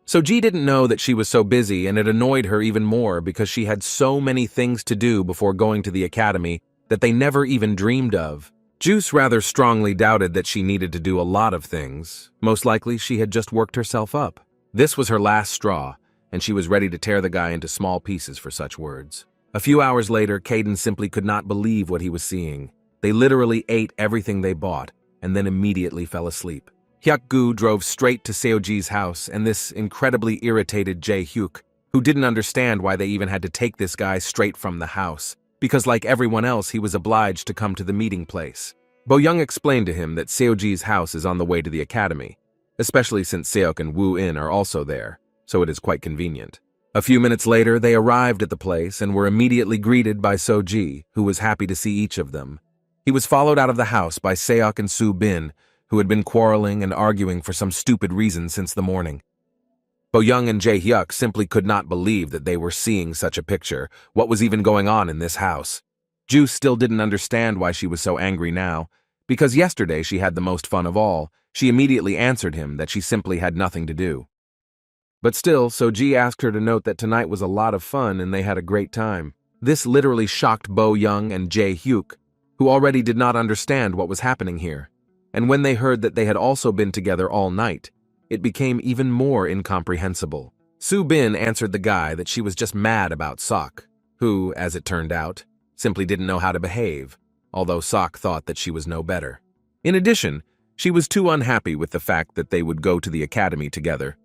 Seok didn't know that she was so busy, and it annoyed her even more because she had so many things to do before going to the academy that they never even dreamed of. Juice rather strongly doubted that she needed to do a lot of things. Most likely she had just worked herself up. This was her last straw, and she was ready to tear the guy into small pieces for such words. A few hours later, Caden simply could not believe what he was seeing. They literally ate everything they bought, and then immediately fell asleep. Hyuk-gu drove straight to Seok's house, and this incredibly irritated Jae-hyuk, who didn't understand why they even had to take this guy straight from the house, because like everyone else he was obliged to come to the meeting place. Bo-young explained to him that Seok's house is on the way to the academy, especially since Seok and Woo-in are also there, so it is quite convenient. A few minutes later, they arrived at the place and were immediately greeted by Seok, who was happy to see each of them. He was followed out of the house by Seok and Soo-bin, who had been quarreling and arguing for some stupid reason since the morning. Bo-young and Jae-hyuk simply could not believe that they were seeing such a picture. What was even going on in this house? Juice still didn't understand why she was so angry now, because yesterday she had the most fun of all. She immediately answered him that she simply had nothing to do. But still, Seok asked her to note that tonight was a lot of fun and they had a great time. This literally shocked Bo-young and Jae-hyuk, who already did not understand what was happening here. And when they heard that they had also been together all night, it became even more incomprehensible. Soo-bin answered the guy that she was just mad about Sok, who, as it turned out, simply didn't know how to behave, although Sok thought that she was no better. In addition, she was too unhappy with the fact that they would go to the academy together.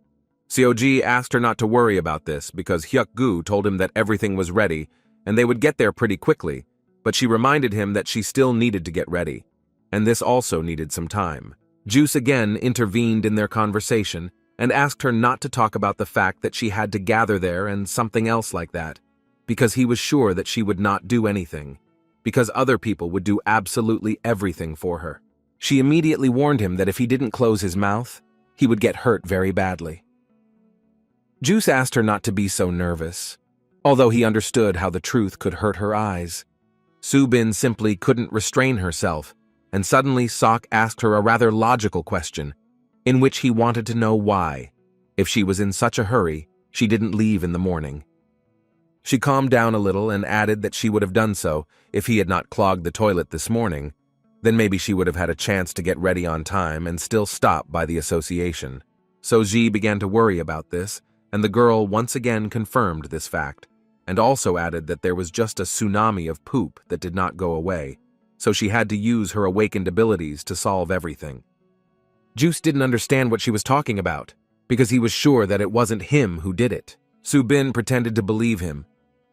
Seok asked her not to worry about this because Hyuk-gu told him that everything was ready and they would get there pretty quickly, but she reminded him that she still needed to get ready, and this also needed some time. Juice again intervened in their conversation and asked her not to talk about the fact that she had to gather there and something else like that, because he was sure that she would not do anything, because other people would do absolutely everything for her. She immediately warned him that if he didn't close his mouth, he would get hurt very badly. Juice asked her not to be so nervous, although he understood how the truth could hurt her eyes. Soo-bin simply couldn't restrain herself, and suddenly Sok asked her a rather logical question, in which he wanted to know why, if she was in such a hurry, she didn't leave in the morning. She calmed down a little and added that she would have done so if he had not clogged the toilet this morning, then maybe she would have had a chance to get ready on time and still stop by the association. So Ji began to worry about this, and the girl once again confirmed this fact, and also added that there was just a tsunami of poop that did not go away, so she had to use her awakened abilities to solve everything. Juice didn't understand what she was talking about, because he was sure that it wasn't him who did it. Subin pretended to believe him,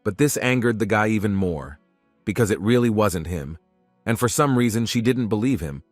but this angered the guy even more, because it really wasn't him, and for some reason she didn't believe him,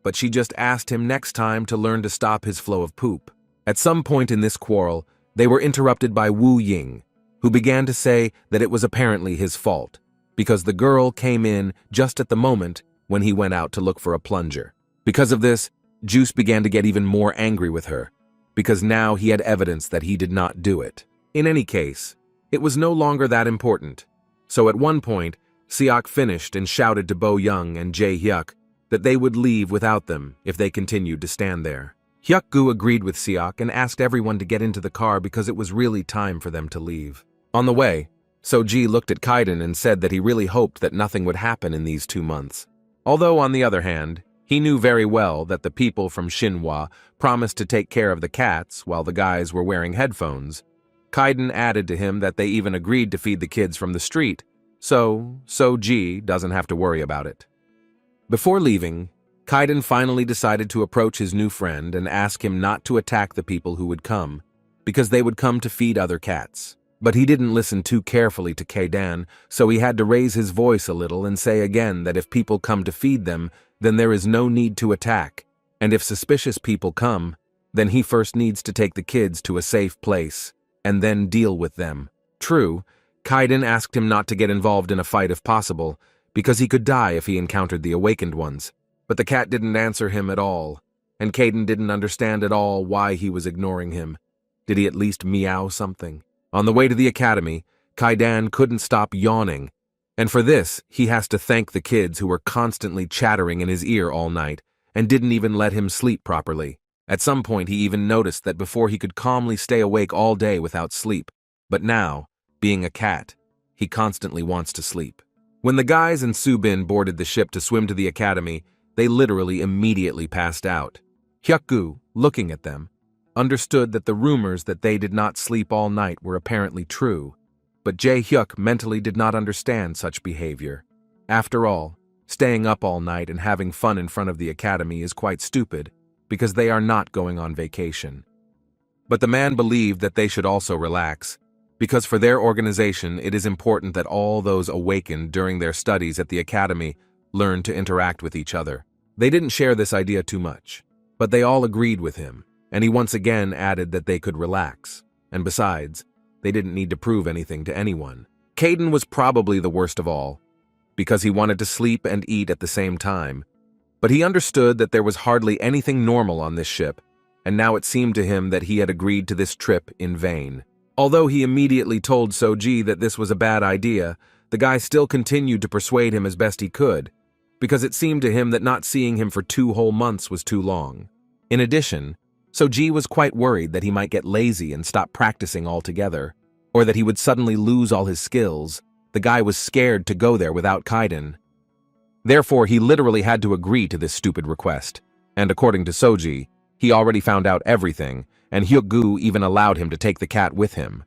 but she just asked him next time to learn to stop his flow of poop. At some point in this quarrel, they were interrupted by Wu Ying, who began to say that it was apparently his fault, because the girl came in just at the moment when he went out to look for a plunger. Because of this, Juice began to get even more angry with her, because now he had evidence that he did not do it. In any case, it was no longer that important, so at one point, Siak finished and shouted to Bo Young and Jae Hyuk that they would leave without them if they continued to stand there. Hyuk Gu agreed with Siak and asked everyone to get into the car because it was really time for them to leave. On the way, So-ji looked at Kaiden and said that he really hoped that nothing would happen in these 2 months. Although, on the other hand, he knew very well that the people from Shinhwa promised to take care of the cats while the guys were wearing headphones. Kaiden added to him that they even agreed to feed the kids from the street, so So-ji doesn't have to worry about it. Before leaving, Kaiden finally decided to approach his new friend and ask him not to attack the people who would come, because they would come to feed other cats. But he didn't listen too carefully to Kaidan, so he had to raise his voice a little and say again that if people come to feed them, then there is no need to attack, and if suspicious people come, then he first needs to take the kids to a safe place, and then deal with them. True, Kaiden asked him not to get involved in a fight if possible, because he could die if he encountered the awakened ones. But the cat didn't answer him at all, and Kaiden didn't understand at all why he was ignoring him. Did he at least meow something? On the way to the academy, Kaidan couldn't stop yawning, and for this he has to thank the kids who were constantly chattering in his ear all night and didn't even let him sleep properly. At some point he even noticed that before he could calmly stay awake all day without sleep, but now, being a cat, he constantly wants to sleep. When the guys and Subin boarded the ship to swim to the academy, they literally immediately passed out. Hyuk-gu, looking at them, understood that the rumors that they did not sleep all night were apparently true, but Jae-hyuk mentally did not understand such behavior. After all, staying up all night and having fun in front of the academy is quite stupid, because they are not going on vacation. But the man believed that they should also relax, because for their organization it is important that all those awakened during their studies at the academy learn to interact with each other. They didn't share this idea too much, but they all agreed with him, and he once again added that they could relax, and besides, they didn't need to prove anything to anyone. Kaiden was probably the worst of all, because he wanted to sleep and eat at the same time, but he understood that there was hardly anything normal on this ship, and now it seemed to him that he had agreed to this trip in vain. Although he immediately told So-ji that this was a bad idea, the guy still continued to persuade him as best he could, because it seemed to him that not seeing him for 2 whole months was too long. In addition, So-ji was quite worried that he might get lazy and stop practicing altogether, or that he would suddenly lose all his skills. The guy was scared to go there without Kaiden. Therefore, he literally had to agree to this stupid request, and according to So-ji, he already found out everything, and Hyuk-gu even allowed him to take the cat with him.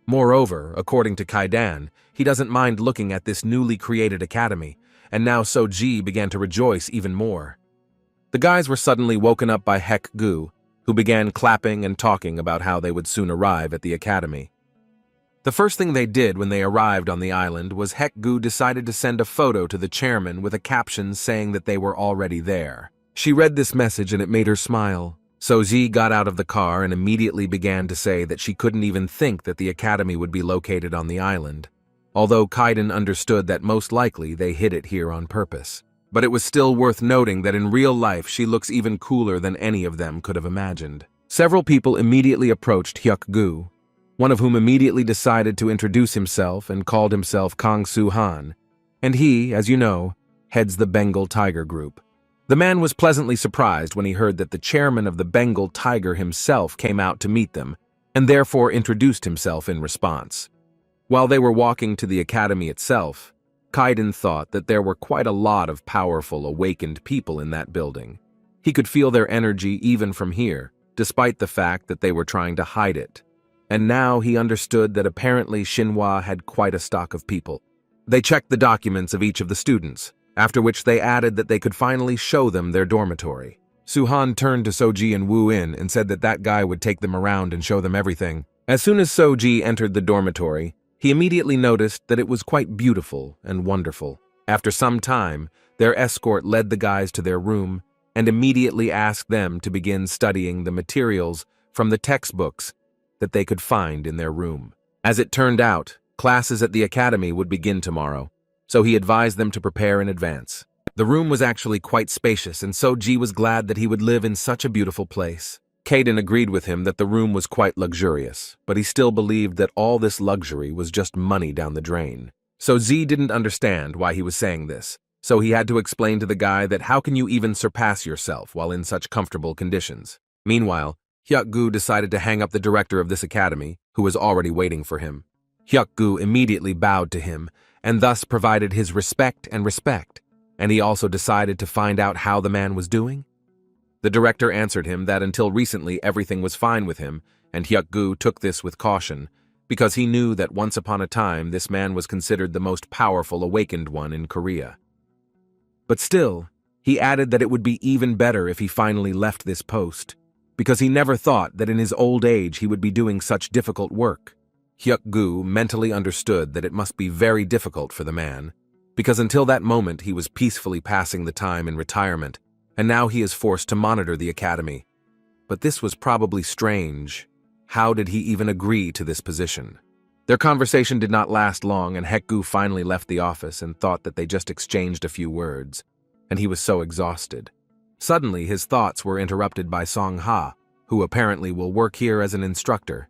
Moreover, according to Kaidan, he doesn't mind looking at this newly created academy, and now So-ji began to rejoice even more. The guys were suddenly woken up by Hyuk-gu, who began clapping and talking about how they would soon arrive at the academy. The first thing they did when they arrived on the island was Hyuk-gu decided to send a photo to the chairman with a caption saying that they were already there. She read this message and it made her smile. So-ji got out of the car and immediately began to say that she couldn't even think that the academy would be located on the island, although Kaiden understood that most likely they hid it here on purpose. But it was still worth noting that in real life she looks even cooler than any of them could have imagined. Several people immediately approached Hyuk-gu, one of whom immediately decided to introduce himself and called himself Kang Soo-han, and he, as you know, heads the Bengal Tiger Group. The man was pleasantly surprised when he heard that the chairman of the Bengal Tiger himself came out to meet them, and therefore introduced himself in response. While they were walking to the academy itself, Kaiden thought that there were quite a lot of powerful, awakened people in that building. He could feel their energy even from here, despite the fact that they were trying to hide it. And now he understood that apparently Shinhwa had quite a stock of people. They checked the documents of each of the students, after which they added that they could finally show them their dormitory. Suhan turned to Soji and Wu In and said that that guy would take them around and show them everything. As soon as Soji entered the dormitory, he immediately noticed that it was quite beautiful and wonderful. After some time, their escort led the guys to their room and immediately asked them to begin studying the materials from the textbooks that they could find in their room. As it turned out, classes at the academy would begin tomorrow, so he advised them to prepare in advance. The room was actually quite spacious, and Soji was glad that he would live in such a beautiful place. Kaiden agreed with him that the room was quite luxurious, but he still believed that all this luxury was just money down the drain. So Z didn't understand why he was saying this, so he had to explain to the guy that how can you even surpass yourself while in such comfortable conditions. Meanwhile, Hyuk-gu decided to hang up the director of this academy, who was already waiting for him. Hyuk-gu immediately bowed to him, and thus provided his respect, and he also decided to find out how the man was doing. The director answered him that until recently everything was fine with him, and Hyuk-gu took this with caution, because he knew that once upon a time this man was considered the most powerful awakened one in Korea. But still, he added that it would be even better if he finally left this post, because he never thought that in his old age he would be doing such difficult work. Hyuk-gu mentally understood that it must be very difficult for the man, because until that moment he was peacefully passing the time in retirement, and now he is forced to monitor the academy. But this was probably strange. How did he even agree to this position? Their conversation did not last long, and Hyuk-gu finally left the office and thought that they just exchanged a few words, and he was so exhausted. Suddenly, his thoughts were interrupted by Song-ha, who apparently will work here as an instructor.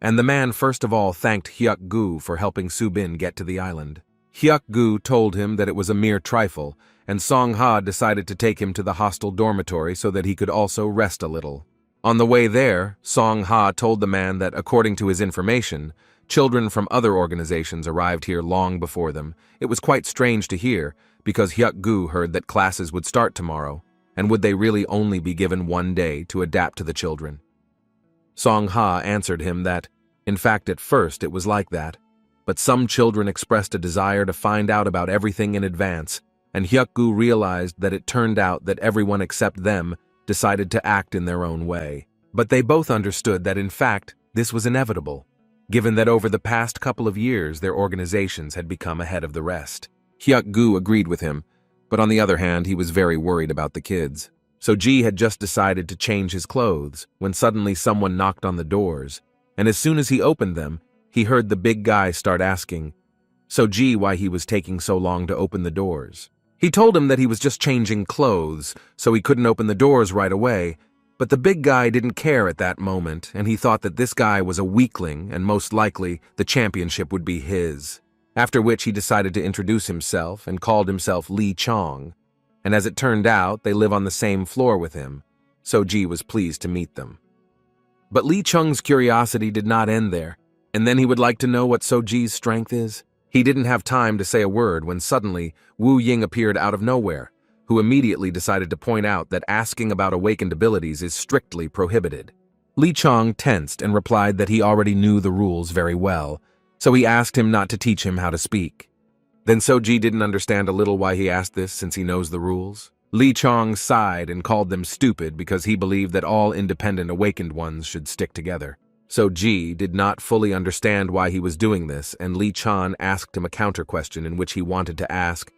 And the man first of all thanked Hyuk-gu for helping Subin get to the island. Hyuk-gu told him that it was a mere trifle, and Song-ha decided to take him to the hostel dormitory so that he could also rest a little. On the way there, Song-ha told the man that, according to his information, children from other organizations arrived here long before them. It was quite strange to hear, because Hyuk-gu heard that classes would start tomorrow, and would they really only be given one day to adapt to the children? Song-ha answered him that, in fact, at first it was like that, but some children expressed a desire to find out about everything in advance, and Hyuk-gu realized that it turned out that everyone except them decided to act in their own way. But they both understood that, in fact, this was inevitable, given that over the past couple of years their organizations had become ahead of the rest. Hyuk-gu agreed with him, but on the other hand, he was very worried about the kids. Soji had just decided to change his clothes when suddenly someone knocked on the doors, and as soon as he opened them, he heard the big guy start asking Soji why he was taking so long to open the doors. He told him that he was just changing clothes, so he couldn't open the doors right away, but the big guy didn't care at that moment, and he thought that this guy was a weakling and most likely the championship would be his. After which he decided to introduce himself and called himself Lee Chong, and as it turned out, they live on the same floor with him. Soji was pleased to meet them. But Lee Chung's curiosity did not end there, and then he would like to know what Soji's strength is. He didn't have time to say a word when suddenly Wu Ying appeared out of nowhere, who immediately decided to point out that asking about awakened abilities is strictly prohibited. Lee Chong tensed and replied that he already knew the rules very well, so he asked him not to teach him how to speak. Then Soji didn't understand a little why he asked this since he knows the rules. Lee Chong sighed and called them stupid because he believed that all independent awakened ones should stick together. Soji did not fully understand why he was doing this, and Lee Chan asked him a counter-question in which he wanted to ask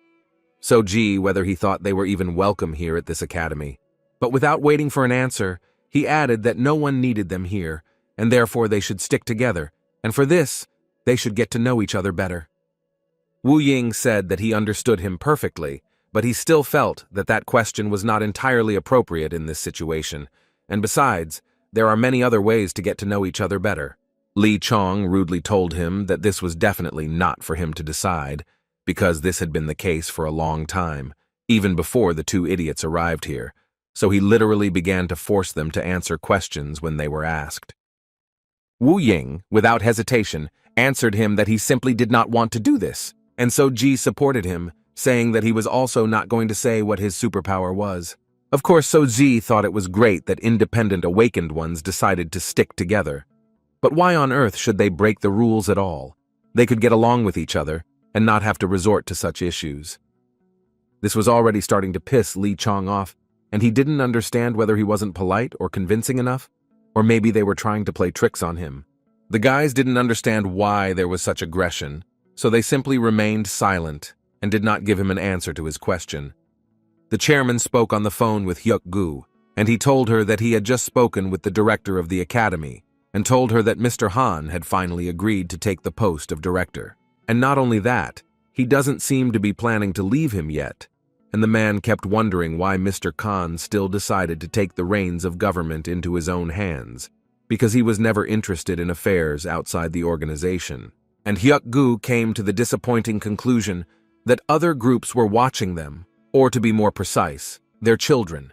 Soji whether he thought they were even welcome here at this academy. But without waiting for an answer, he added that no one needed them here, and therefore they should stick together, and for this, they should get to know each other better. Wu Ying said that he understood him perfectly, but he still felt that that question was not entirely appropriate in this situation, and besides, there are many other ways to get to know each other better. Lee Chong rudely told him that this was definitely not for him to decide, because this had been the case for a long time, even before the two idiots arrived here, so he literally began to force them to answer questions when they were asked. Wu Ying, without hesitation, answered him that he simply did not want to do this. And so Ji supported him, saying that he was also not going to say what his superpower was. Of course, Soji thought it was great that independent awakened ones decided to stick together. But why on earth should they break the rules at all? They could get along with each other and not have to resort to such issues. This was already starting to piss Lee Chong off, and he didn't understand whether he wasn't polite or convincing enough, or maybe they were trying to play tricks on him. The guys didn't understand why there was such aggression, so they simply remained silent and did not give him an answer to his question. The chairman spoke on the phone with Hyuk Gu, and he told her that he had just spoken with the director of the academy and told her that Mr. Han had finally agreed to take the post of director. And not only that, he doesn't seem to be planning to leave him yet, and the man kept wondering why Mr. Khan still decided to take the reins of government into his own hands, because he was never interested in affairs outside the organization. And Hyuk Gu came to the disappointing conclusion that other groups were watching them, or to be more precise, their children.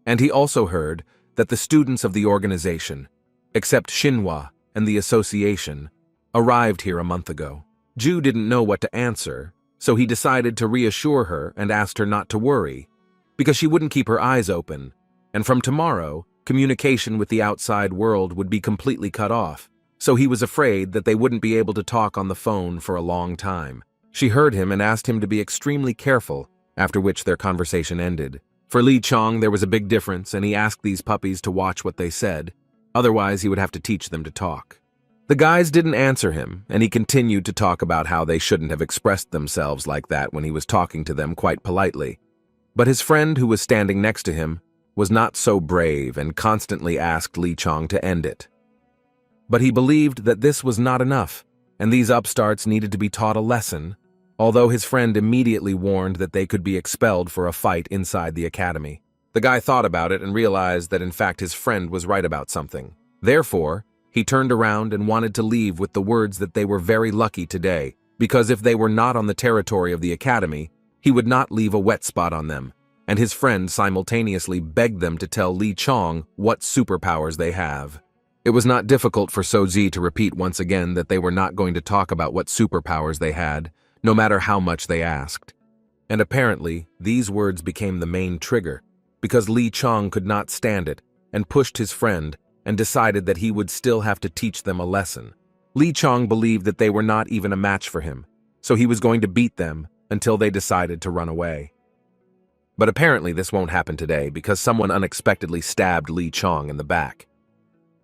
And he also heard that the students of the organization, except Shinhwa and the association, arrived here a month ago. Ju didn't know what to answer, so he decided to reassure her and asked her not to worry, because she wouldn't keep her eyes open, and from tomorrow, communication with the outside world would be completely cut off, so he was afraid that they wouldn't be able to talk on the phone for a long time. She heard him and asked him to be extremely careful, after which their conversation ended. For Lee Chong, there was a big difference, and he asked these puppies to watch what they said, otherwise he would have to teach them to talk. The guys didn't answer him, and he continued to talk about how they shouldn't have expressed themselves like that when he was talking to them quite politely. But his friend who was standing next to him was not so brave and constantly asked Lee Chong to end it. But he believed that this was not enough, and these upstarts needed to be taught a lesson, although his friend immediately warned that they could be expelled for a fight inside the academy. The guy thought about it and realized that in fact his friend was right about something. Therefore, he turned around and wanted to leave with the words that they were very lucky today, because if they were not on the territory of the academy, he would not leave a wet spot on them, and his friend simultaneously begged them to tell Lee Chong what superpowers they have. It was not difficult for Soji to repeat once again that they were not going to talk about what superpowers they had, no matter how much they asked. And apparently, these words became the main trigger, because Lee Chong could not stand it and pushed his friend and decided that he would still have to teach them a lesson. Lee Chong believed that they were not even a match for him, so he was going to beat them until they decided to run away. But apparently this won't happen today because someone unexpectedly stabbed Lee Chong in the back.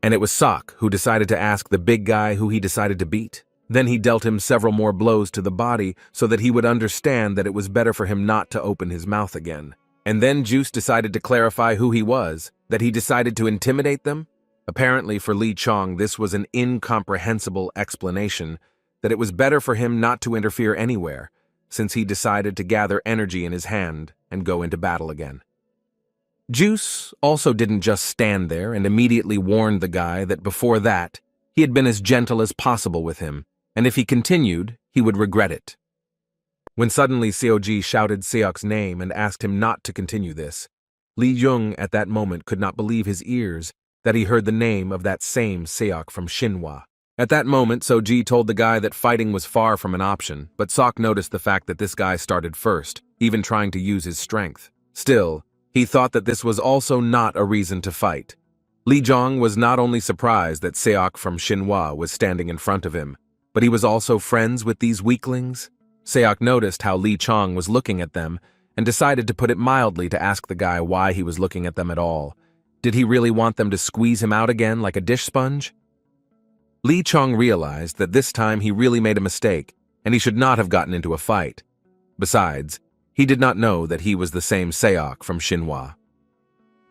And it was Sok who decided to ask the big guy who he decided to beat. Then he dealt him several more blows to the body so that he would understand that it was better for him not to open his mouth again. And then Juice decided to clarify who he was, that he decided to intimidate them. Apparently for Lee Chong this was an incomprehensible explanation that it was better for him not to interfere anywhere, since he decided to gather energy in his hand and go into battle again. Juice also didn't just stand there and immediately warned the guy that before that, he had been as gentle as possible with him, and if he continued, he would regret it. When suddenly Seoji shouted Seok's name and asked him not to continue this, Lee Jung at that moment could not believe his ears that he heard the name of that same Seok from Shinhwa. At that moment, Soji told the guy that fighting was far from an option, but Sok noticed the fact that this guy started first, even trying to use his strength. Still, he thought that this was also not a reason to fight. Lee Jong was not only surprised that Seok from Shinhwa was standing in front of him, but he was also friends with these weaklings. Seok noticed how Lee Chong was looking at them and decided to put it mildly to ask the guy why he was looking at them at all. Did he really want them to squeeze him out again like a dish sponge? Lee Chong realized that this time he really made a mistake, and he should not have gotten into a fight. Besides, he did not know that he was the same Seok from Shinhwa.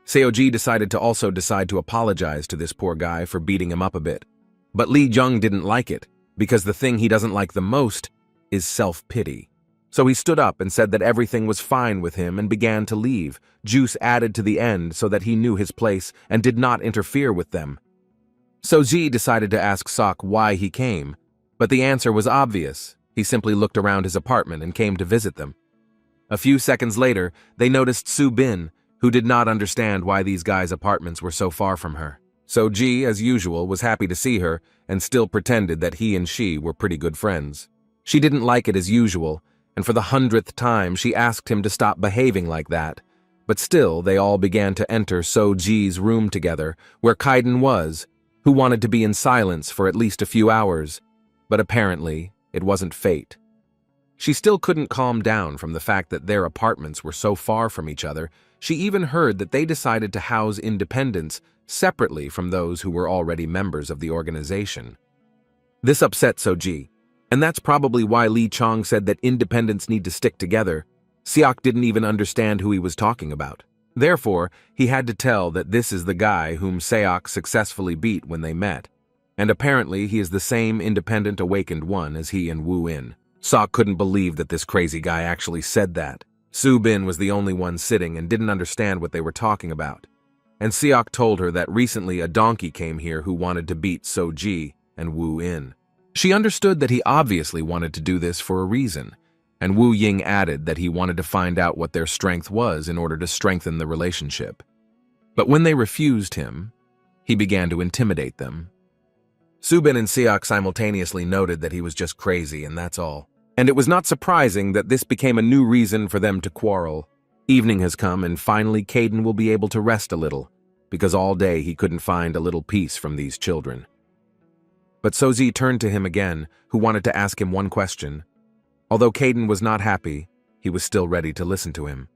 Seoji decided to apologize to this poor guy for beating him up a bit. But Lee Jung didn't like it, because the thing he doesn't like the most is self-pity. So he stood up and said that everything was fine with him and began to leave, Juice added to the end so that he knew his place and did not interfere with them. Soji decided to ask Sok why he came, but the answer was obvious. He simply looked around his apartment and came to visit them. A few seconds later, they noticed Su Bin, who did not understand why these guys' apartments were so far from her. Soji, as usual, was happy to see her and still pretended that he and she were pretty good friends. She didn't like it as usual, and for the 100th time she asked him to stop behaving like that. But still, they all began to enter So-ji's room together, where Kaiden was, who wanted to be in silence for at least a few hours. But apparently, it wasn't fate. She still couldn't calm down from the fact that their apartments were so far from each other. She even heard that they decided to house independents separately from those who were already members of the organization. This upset So-ji, and that's probably why Lee Chong said that independents need to stick together. Seok didn't even understand who he was talking about. Therefore, he had to tell that this is the guy whom Seok successfully beat when they met, and apparently he is the same independent awakened one as he and Woo In. Seok couldn't believe that this crazy guy actually said that. Soo Bin was the only one sitting and didn't understand what they were talking about. And Seok told her that recently a donkey came here who wanted to beat So-ji and Woo In. She understood that he obviously wanted to do this for a reason, and Wu Ying added that he wanted to find out what their strength was in order to strengthen the relationship. But when they refused him, he began to intimidate them. Soo Bin and Seok simultaneously noted that he was just crazy, and that's all. And it was not surprising that this became a new reason for them to quarrel. Evening has come, and finally Kaiden will be able to rest a little, because all day he couldn't find a little peace from these children. But So-ji turned to him again, who wanted to ask him one question. Although Kaiden was not happy, he was still ready to listen to him.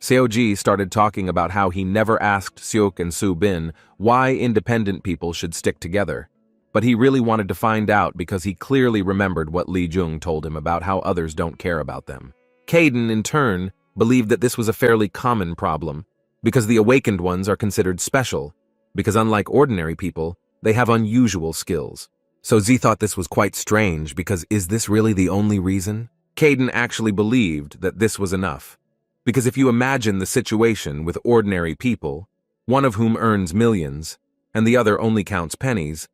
Seo-ji started talking about how he never asked Seok and Soo Bin why independent people should stick together, but he really wanted to find out because he clearly remembered what Lee Jung told him about how others don't care about them. Kaiden, in turn, believed that this was a fairly common problem, because the awakened ones are considered special, because unlike ordinary people, they have unusual skills. So Z thought this was quite strange, because is this really the only reason? Kaiden actually believed that this was enough, because if you imagine the situation with ordinary people, one of whom earns millions, and the other only counts pennies,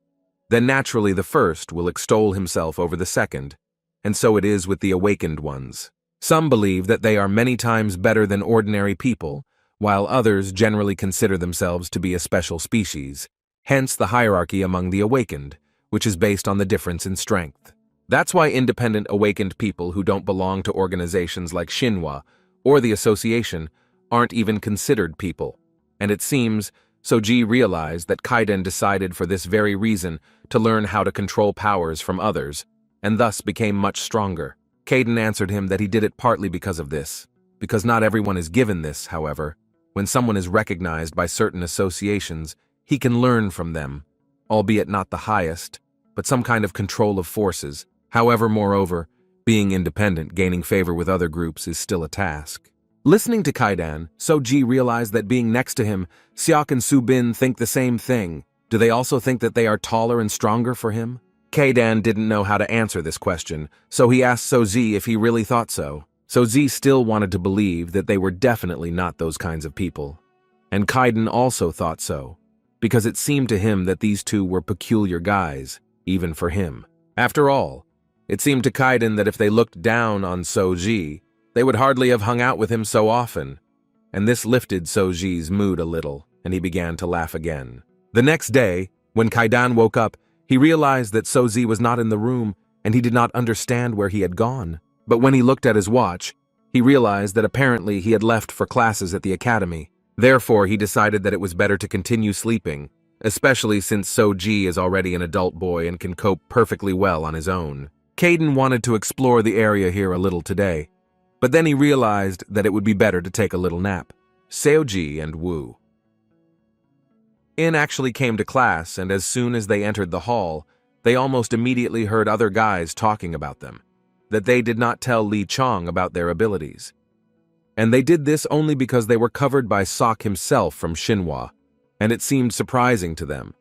then naturally the first will extol himself over the second, and so it is with the awakened ones. Some believe that they are many times better than ordinary people, while others generally consider themselves to be a special species, hence the hierarchy among the awakened, which is based on the difference in strength. That's why independent awakened people who don't belong to organizations like Shinhwa or the association aren't even considered people, and it seems So-ji realized that Kaiden decided for this very reason to learn how to control powers from others, and thus became much stronger. Kaiden answered him that he did it partly because of this, because not everyone is given this, however. When someone is recognized by certain associations, he can learn from them, albeit not the highest, but some kind of control of forces. However, moreover, being independent, gaining favor with other groups is still a task. Listening to Kaiden, So-ji realized that being next to him, Seok and Soo Bin think the same thing. Do they also think that they are taller and stronger for him? Kaiden didn't know how to answer this question, so he asked So-ji if he really thought so. So-ji still wanted to believe that they were definitely not those kinds of people. And Kaiden also thought so, because it seemed to him that these two were peculiar guys, even for him. After all, it seemed to Kaiden that if they looked down on So-ji, they would hardly have hung out with him so often, and this lifted So-ji's mood a little, and he began to laugh again. The next day, when Kaiden woke up, he realized that So-ji was not in the room, and he did not understand where he had gone. But when he looked at his watch, he realized that apparently he had left for classes at the academy. Therefore, he decided that it was better to continue sleeping, especially since So-ji is already an adult boy and can cope perfectly well on his own. Kaiden wanted to explore the area here a little today, but then he realized that it would be better to take a little nap. Seo-ji and Woo In actually came to class, and as soon as they entered the hall, they almost immediately heard other guys talking about them, that they did not tell Lee Chong about their abilities. And they did this only because they were covered by Sok himself from Shinhwa, and it seemed surprising to them.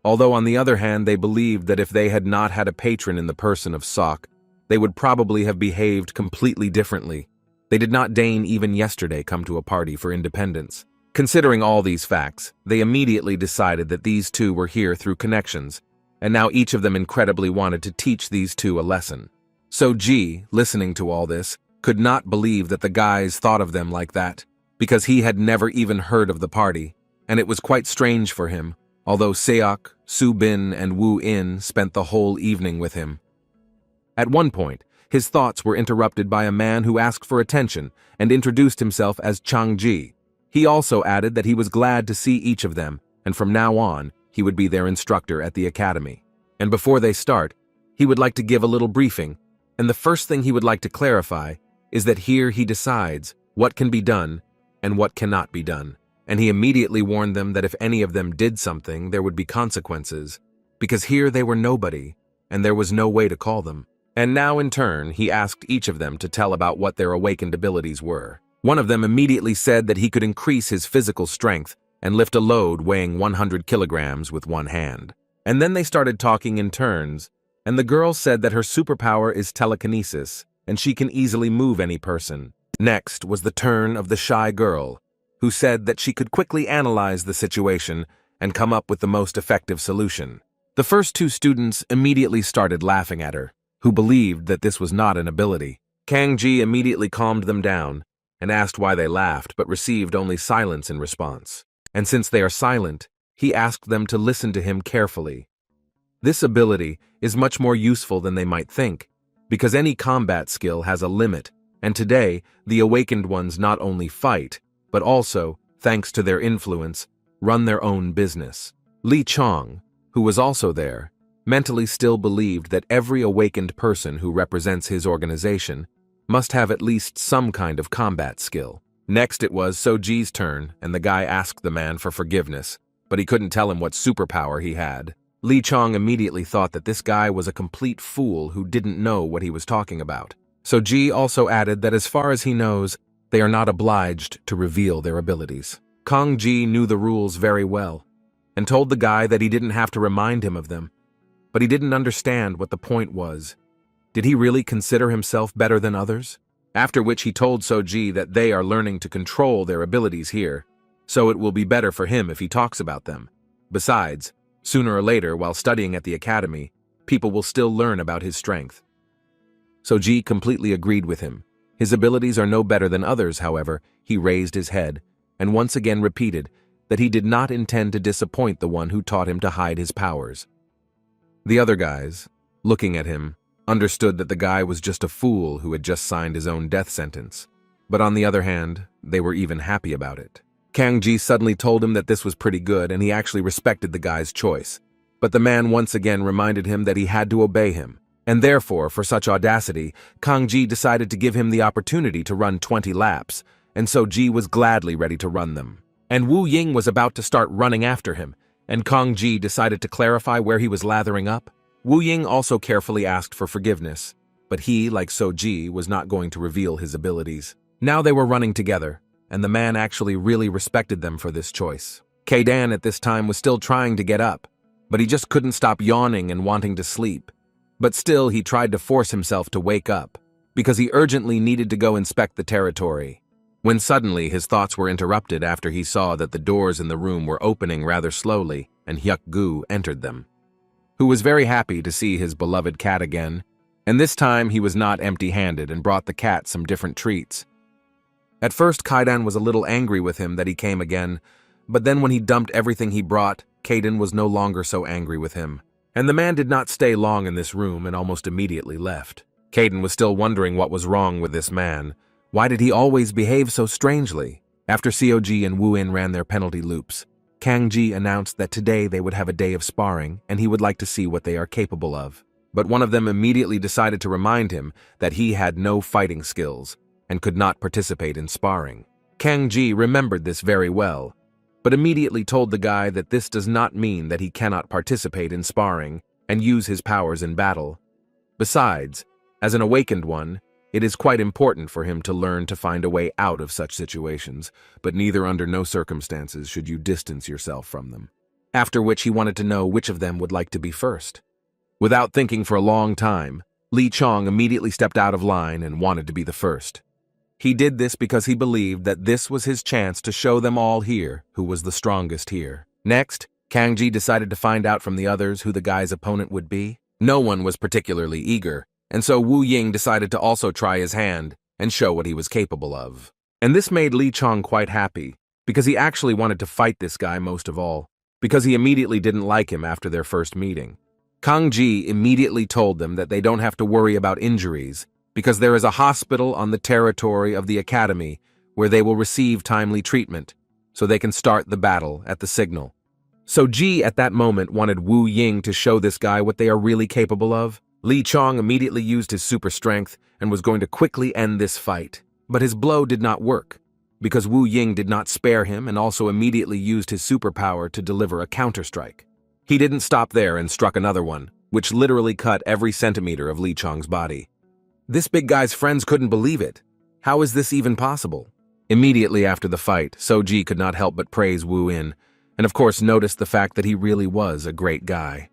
Although on the other hand, they believed that if they had not had a patron in the person of Sok, they would probably have behaved completely differently. They did not deign even yesterday come to a party for independence. Considering all these facts, they immediately decided that these two were here through connections, and now each of them incredibly wanted to teach these two a lesson. So-ji, listening to all this, could not believe that the guys thought of them like that, because he had never even heard of the party, and it was quite strange for him, although Seok, Soo Bin, and Woo In spent the whole evening with him. At one point, his thoughts were interrupted by a man who asked for attention and introduced himself as Changji. He also added that he was glad to see each of them, and from now on, he would be their instructor at the academy. And before they start, he would like to give a little briefing, and the first thing he would like to clarify is that here he decides what can be done and what cannot be done. And he immediately warned them that if any of them did something, there would be consequences, because here they were nobody, and there was no way to call them. And now in turn, he asked each of them to tell about what their awakened abilities were. One of them immediately said that he could increase his physical strength and lift a load weighing 100 kilograms with one hand. And then they started talking in turns, and the girl said that her superpower is telekinesis, and she can easily move any person. Next was the turn of the shy girl, who said that she could quickly analyze the situation and come up with the most effective solution. The first two students immediately started laughing at her, who believed that this was not an ability. Kangji immediately calmed them down and asked why they laughed, but received only silence in response. And since they are silent, he asked them to listen to him carefully. This ability is much more useful than they might think, because any combat skill has a limit, and today, the awakened ones not only fight, but also, thanks to their influence, run their own business. Li Chong, who was also there, mentally still believed that every awakened person who represents his organization must have at least some kind of combat skill. Next it was Soji's turn, and the guy asked the man for forgiveness, but he couldn't tell him what superpower he had. Li Chong immediately thought that this guy was a complete fool who didn't know what he was talking about. Soji also added that as far as he knows, they are not obliged to reveal their abilities. Kang Ji knew the rules very well, and told the guy that he didn't have to remind him of them, but he didn't understand what the point was. Did he really consider himself better than others? After which he told Soji that they are learning to control their abilities here, so it will be better for him if he talks about them. Besides, sooner or later, while studying at the academy, people will still learn about his strength. Soji completely agreed with him. His abilities are no better than others, however. He raised his head and once again repeated that he did not intend to disappoint the one who taught him to hide his powers. The other guys, looking at him, understood that the guy was just a fool who had just signed his own death sentence. But on the other hand, they were even happy about it. Kang Ji suddenly told him that this was pretty good and he actually respected the guy's choice. But the man once again reminded him that he had to obey him. And therefore, for such audacity, Kang Ji decided to give him the opportunity to run 20 laps, and so Ji was gladly ready to run them. And Wu Ying was about to start running after him, and Kang Ji decided to clarify where he was lathering up. Wu Ying also carefully asked for forgiveness, but he, like Soji, was not going to reveal his abilities. Now they were running together, and the man actually really respected them for this choice. Kaidan at this time was still trying to get up, but he just couldn't stop yawning and wanting to sleep. But still he tried to force himself to wake up, because he urgently needed to go inspect the territory. When suddenly his thoughts were interrupted after he saw that the doors in the room were opening rather slowly, and Hyuk Gu entered them, who was very happy to see his beloved cat again, and this time he was not empty-handed and brought the cat some different treats. At first Kaidan was a little angry with him that he came again, but then when he dumped everything he brought, Kaidan was no longer so angry with him. And the man did not stay long in this room and almost immediately left. Kaidan was still wondering what was wrong with this man. Why did he always behave so strangely? After Cog and Wu In ran their penalty loops, Kang Ji announced that today they would have a day of sparring and he would like to see what they are capable of. But one of them immediately decided to remind him that he had no fighting skills and could not participate in sparring. Kang Ji remembered this very well, but immediately told the guy that this does not mean that he cannot participate in sparring and use his powers in battle. Besides, as an awakened one, it is quite important for him to learn to find a way out of such situations, but neither under no circumstances should you distance yourself from them. After which he wanted to know which of them would like to be first. Without thinking for a long time, Li Chong immediately stepped out of line and wanted to be the first. He did this because he believed that this was his chance to show them all here who was the strongest here. Next, Kang Ji decided to find out from the others who the guy's opponent would be. No one was particularly eager, and so Wu Ying decided to also try his hand and show what he was capable of. And this made Li Chong quite happy, because he actually wanted to fight this guy most of all, because he immediately didn't like him after their first meeting. Kang Ji immediately told them that they don't have to worry about injuries because there is a hospital on the territory of the academy where they will receive timely treatment, so they can start the battle at the signal. So Ji at that moment wanted Wu Ying to show this guy what they are really capable of. Li Chong immediately used his super strength and was going to quickly end this fight, but his blow did not work, because Wu Ying did not spare him and also immediately used his superpower to deliver a counterstrike. He didn't stop there and struck another one, which literally cut every centimeter of Li Chong's body. This big guy's friends couldn't believe it. How is this even possible? Immediately after the fight, Ji could not help but praise Wu In, and of course noticed the fact that he really was a great guy.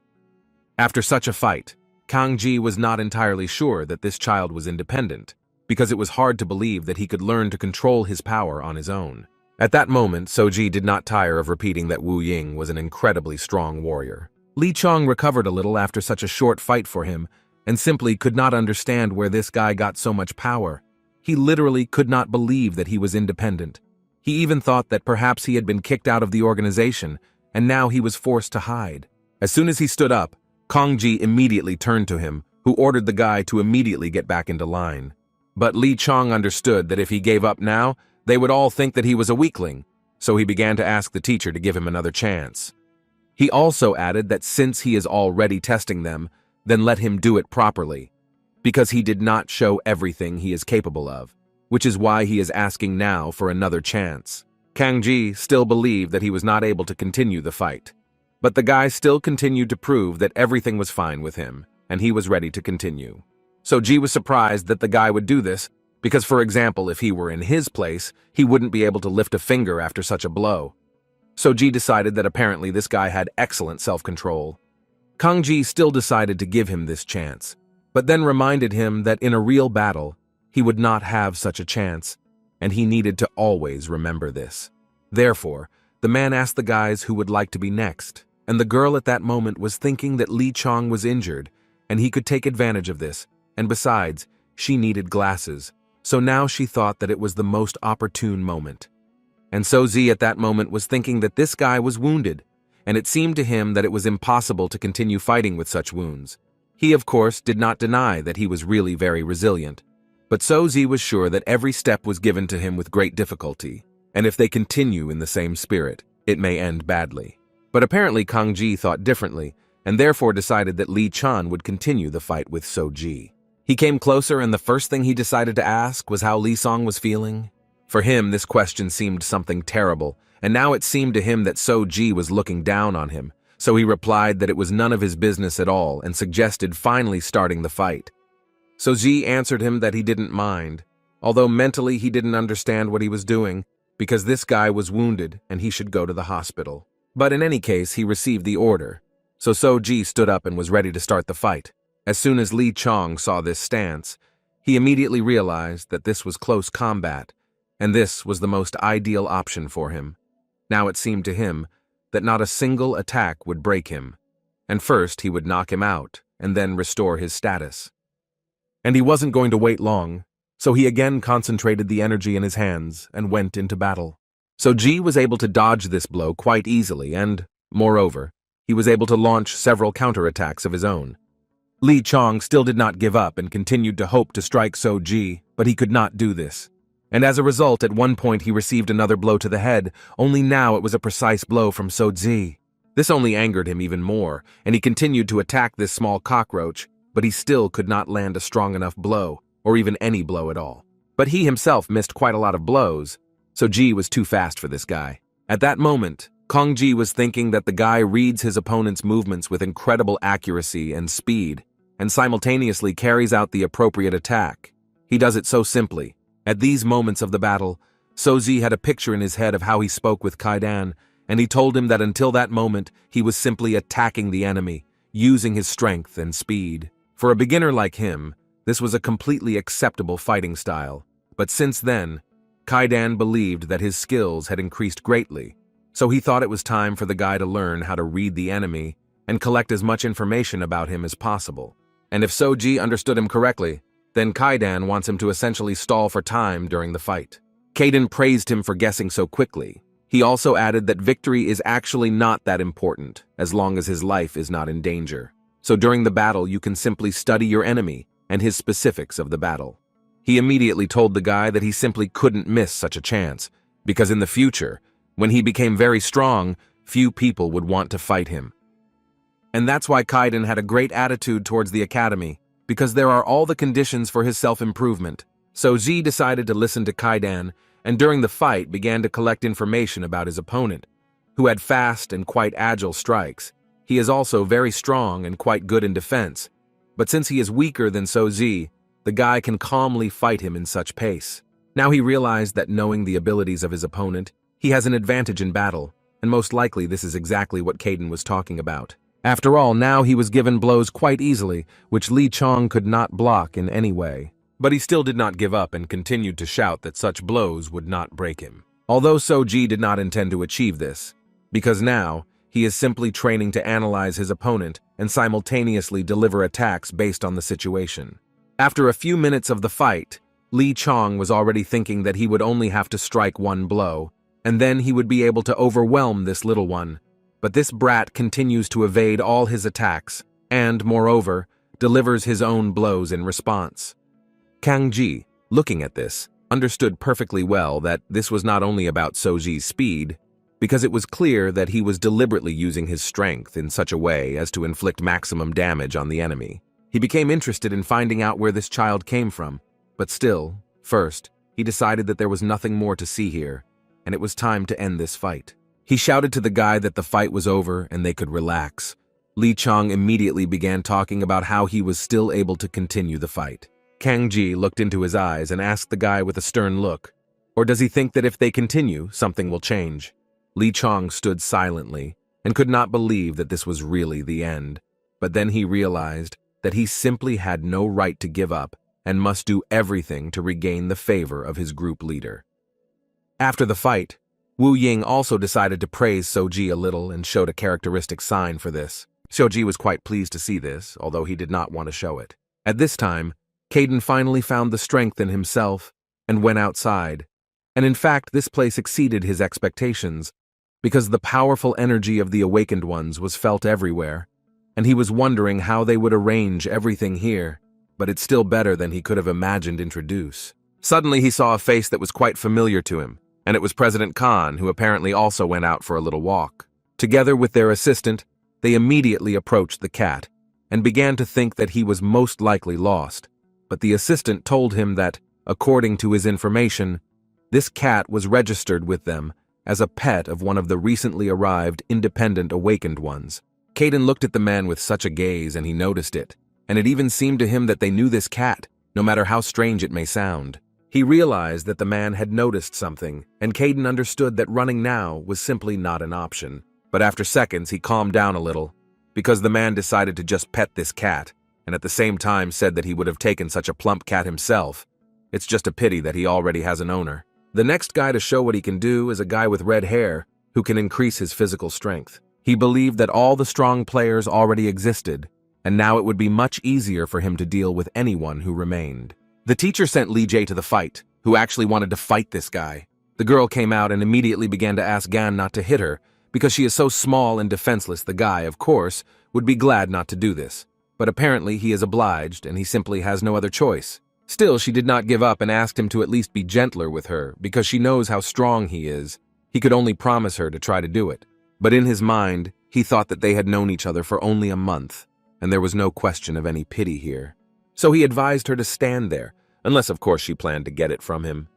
After such a fight, Kang Ji was not entirely sure that this child was independent, because it was hard to believe that he could learn to control his power on his own. At that moment, Ji did not tire of repeating that Wu Ying was an incredibly strong warrior. Li Chong recovered a little after such a short fight for him, and simply could not understand where this guy got so much power. He literally could not believe that he was independent. He even thought that perhaps he had been kicked out of the organization, and now he was forced to hide. As soon as he stood up, Kang Ji immediately turned to him, who ordered the guy to immediately get back into line. But Li Chong understood that if he gave up now, they would all think that he was a weakling, so he began to ask the teacher to give him another chance. He also added that since he is already testing them, then let him do it properly, because he did not show everything he is capable of, which is why he is asking now for another chance. Kang Ji still believed that he was not able to continue the fight, but the guy still continued to prove that everything was fine with him, and he was ready to continue. So Ji was surprised that the guy would do this, because for example, if he were in his place, he wouldn't be able to lift a finger after such a blow. So Ji decided that apparently this guy had excellent self-control. Kang Ji still decided to give him this chance, but then reminded him that in a real battle, he would not have such a chance, and he needed to always remember this. Therefore, the man asked the guys who would like to be next, and the girl at that moment was thinking that Li Chong was injured, and he could take advantage of this, and besides, she needed glasses, so now she thought that it was the most opportune moment. And so Ji at that moment was thinking that this guy was wounded, and it seemed to him that it was impossible to continue fighting with such wounds. He, of course, did not deny that he was really very resilient, but so Ji was sure that every step was given to him with great difficulty, and if they continue in the same spirit, it may end badly. But apparently Kang Ji thought differently, and therefore decided that Li Chan would continue the fight with Ji. He came closer, and the first thing he decided to ask was how Li Song was feeling. For him, this question seemed something terrible, and now it seemed to him that Ji was looking down on him, so he replied that it was none of his business at all and suggested finally starting the fight. Ji answered him that he didn't mind, although mentally he didn't understand what he was doing, because this guy was wounded and he should go to the hospital. But in any case, he received the order, so Ji stood up and was ready to start the fight. As soon as Li Chong saw this stance, he immediately realized that this was close combat, and this was the most ideal option for him. Now it seemed to him that not a single attack would break him, and first he would knock him out and then restore his status. And he wasn't going to wait long, so he again concentrated the energy in his hands and went into battle. Ji was able to dodge this blow quite easily and, moreover, he was able to launch several counterattacks of his own. Li Chong still did not give up and continued to hope to strike Ji, but he could not do this. And as a result, at one point he received another blow to the head, only now it was a precise blow from Ji. This only angered him even more, and he continued to attack this small cockroach, but he still could not land a strong enough blow, or even any blow at all. But he himself missed quite a lot of blows, so Ji was too fast for this guy. At that moment, Kang Ji was thinking that the guy reads his opponent's movements with incredible accuracy and speed, and simultaneously carries out the appropriate attack. He does it so simply. At these moments of the battle, Ji had a picture in his head of how he spoke with Kaidan, and he told him that until that moment, he was simply attacking the enemy, using his strength and speed. For a beginner like him, this was a completely acceptable fighting style, but since then, Kaidan believed that his skills had increased greatly, so he thought it was time for the guy to learn how to read the enemy and collect as much information about him as possible. And if Ji understood him correctly, then Kaidan wants him to essentially stall for time during the fight. Kaidan praised him for guessing so quickly. He also added that victory is actually not that important, as long as his life is not in danger. so during the battle you can simply study your enemy and his specifics of the battle. He immediately told the guy that he simply couldn't miss such a chance, because in the future, when he became very strong, few people would want to fight him. And that's why Kaiden had a great attitude towards the academy, because there are all the conditions for his self-improvement. So Ji decided to listen to Kaiden, and during the fight began to collect information about his opponent, who had fast and quite agile strikes. He is also very strong and quite good in defense, but since he is weaker than Ji, the guy can calmly fight him in such pace. Now he realized that knowing the abilities of his opponent, he has an advantage in battle, and most likely this is exactly what Kaiden was talking about. After all, now he was given blows quite easily, which Li Chong could not block in any way. But he still did not give up and continued to shout that such blows would not break him. Although Ji did not intend to achieve this, because now he is simply training to analyze his opponent and simultaneously deliver attacks based on the situation. After a few minutes of the fight, Li Chong was already thinking that he would only have to strike one blow, and then he would be able to overwhelm this little one. But this brat continues to evade all his attacks, and, moreover, delivers his own blows in response. Kang Ji, looking at this, understood perfectly well that this was not only about Ji's speed, because it was clear that he was deliberately using his strength in such a way as to inflict maximum damage on the enemy. He became interested in finding out where this child came from, but still, first, he decided that there was nothing more to see here, and it was time to end this fight. He shouted to the guy that the fight was over and they could relax. Li Chong immediately began talking about how he was still able to continue the fight. Kang Ji looked into his eyes and asked the guy with a stern look, or does he think that if they continue, something will change? Li Chong stood silently and could not believe that this was really the end. But then he realized that he simply had no right to give up and must do everything to regain the favor of his group leader. After the fight, Wu Ying also decided to praise Ji a little and showed a characteristic sign for this. Ji was quite pleased to see this, although he did not want to show it. At this time, Kaiden finally found the strength in himself and went outside. And in fact, this place exceeded his expectations, because the powerful energy of the awakened ones was felt everywhere, and he was wondering how they would arrange everything here, but it's still better than he could have imagined introduce. Suddenly he saw a face that was quite familiar to him, and it was President Khan, who apparently also went out for a little walk. Together with their assistant, they immediately approached the cat, and began to think that he was most likely lost. But the assistant told him that, according to his information, this cat was registered with them as a pet of one of the recently arrived independent awakened ones. Kaiden looked at the man with such a gaze and he noticed it, and it even seemed to him that they knew this cat, no matter how strange it may sound. He realized that the man had noticed something, and Kaiden understood that running now was simply not an option. But after seconds, he calmed down a little, because the man decided to just pet this cat, and at the same time said that he would have taken such a plump cat himself. It's just a pity that he already has an owner. The next guy to show what he can do is a guy with red hair who can increase his physical strength. He believed that all the strong players already existed, and now it would be much easier for him to deal with anyone who remained. The teacher sent Li Jie to the fight, who actually wanted to fight this guy. The girl came out and immediately began to ask Gan not to hit her, because she is so small and defenseless. The guy, of course, would be glad not to do this. But apparently he is obliged, and he simply has no other choice. Still, she did not give up and asked him to at least be gentler with her, because she knows how strong he is. He could only promise her to try to do it. But in his mind, he thought that they had known each other for only a month, and there was no question of any pity here. So he advised her to stand there, unless of course she planned to get it from him.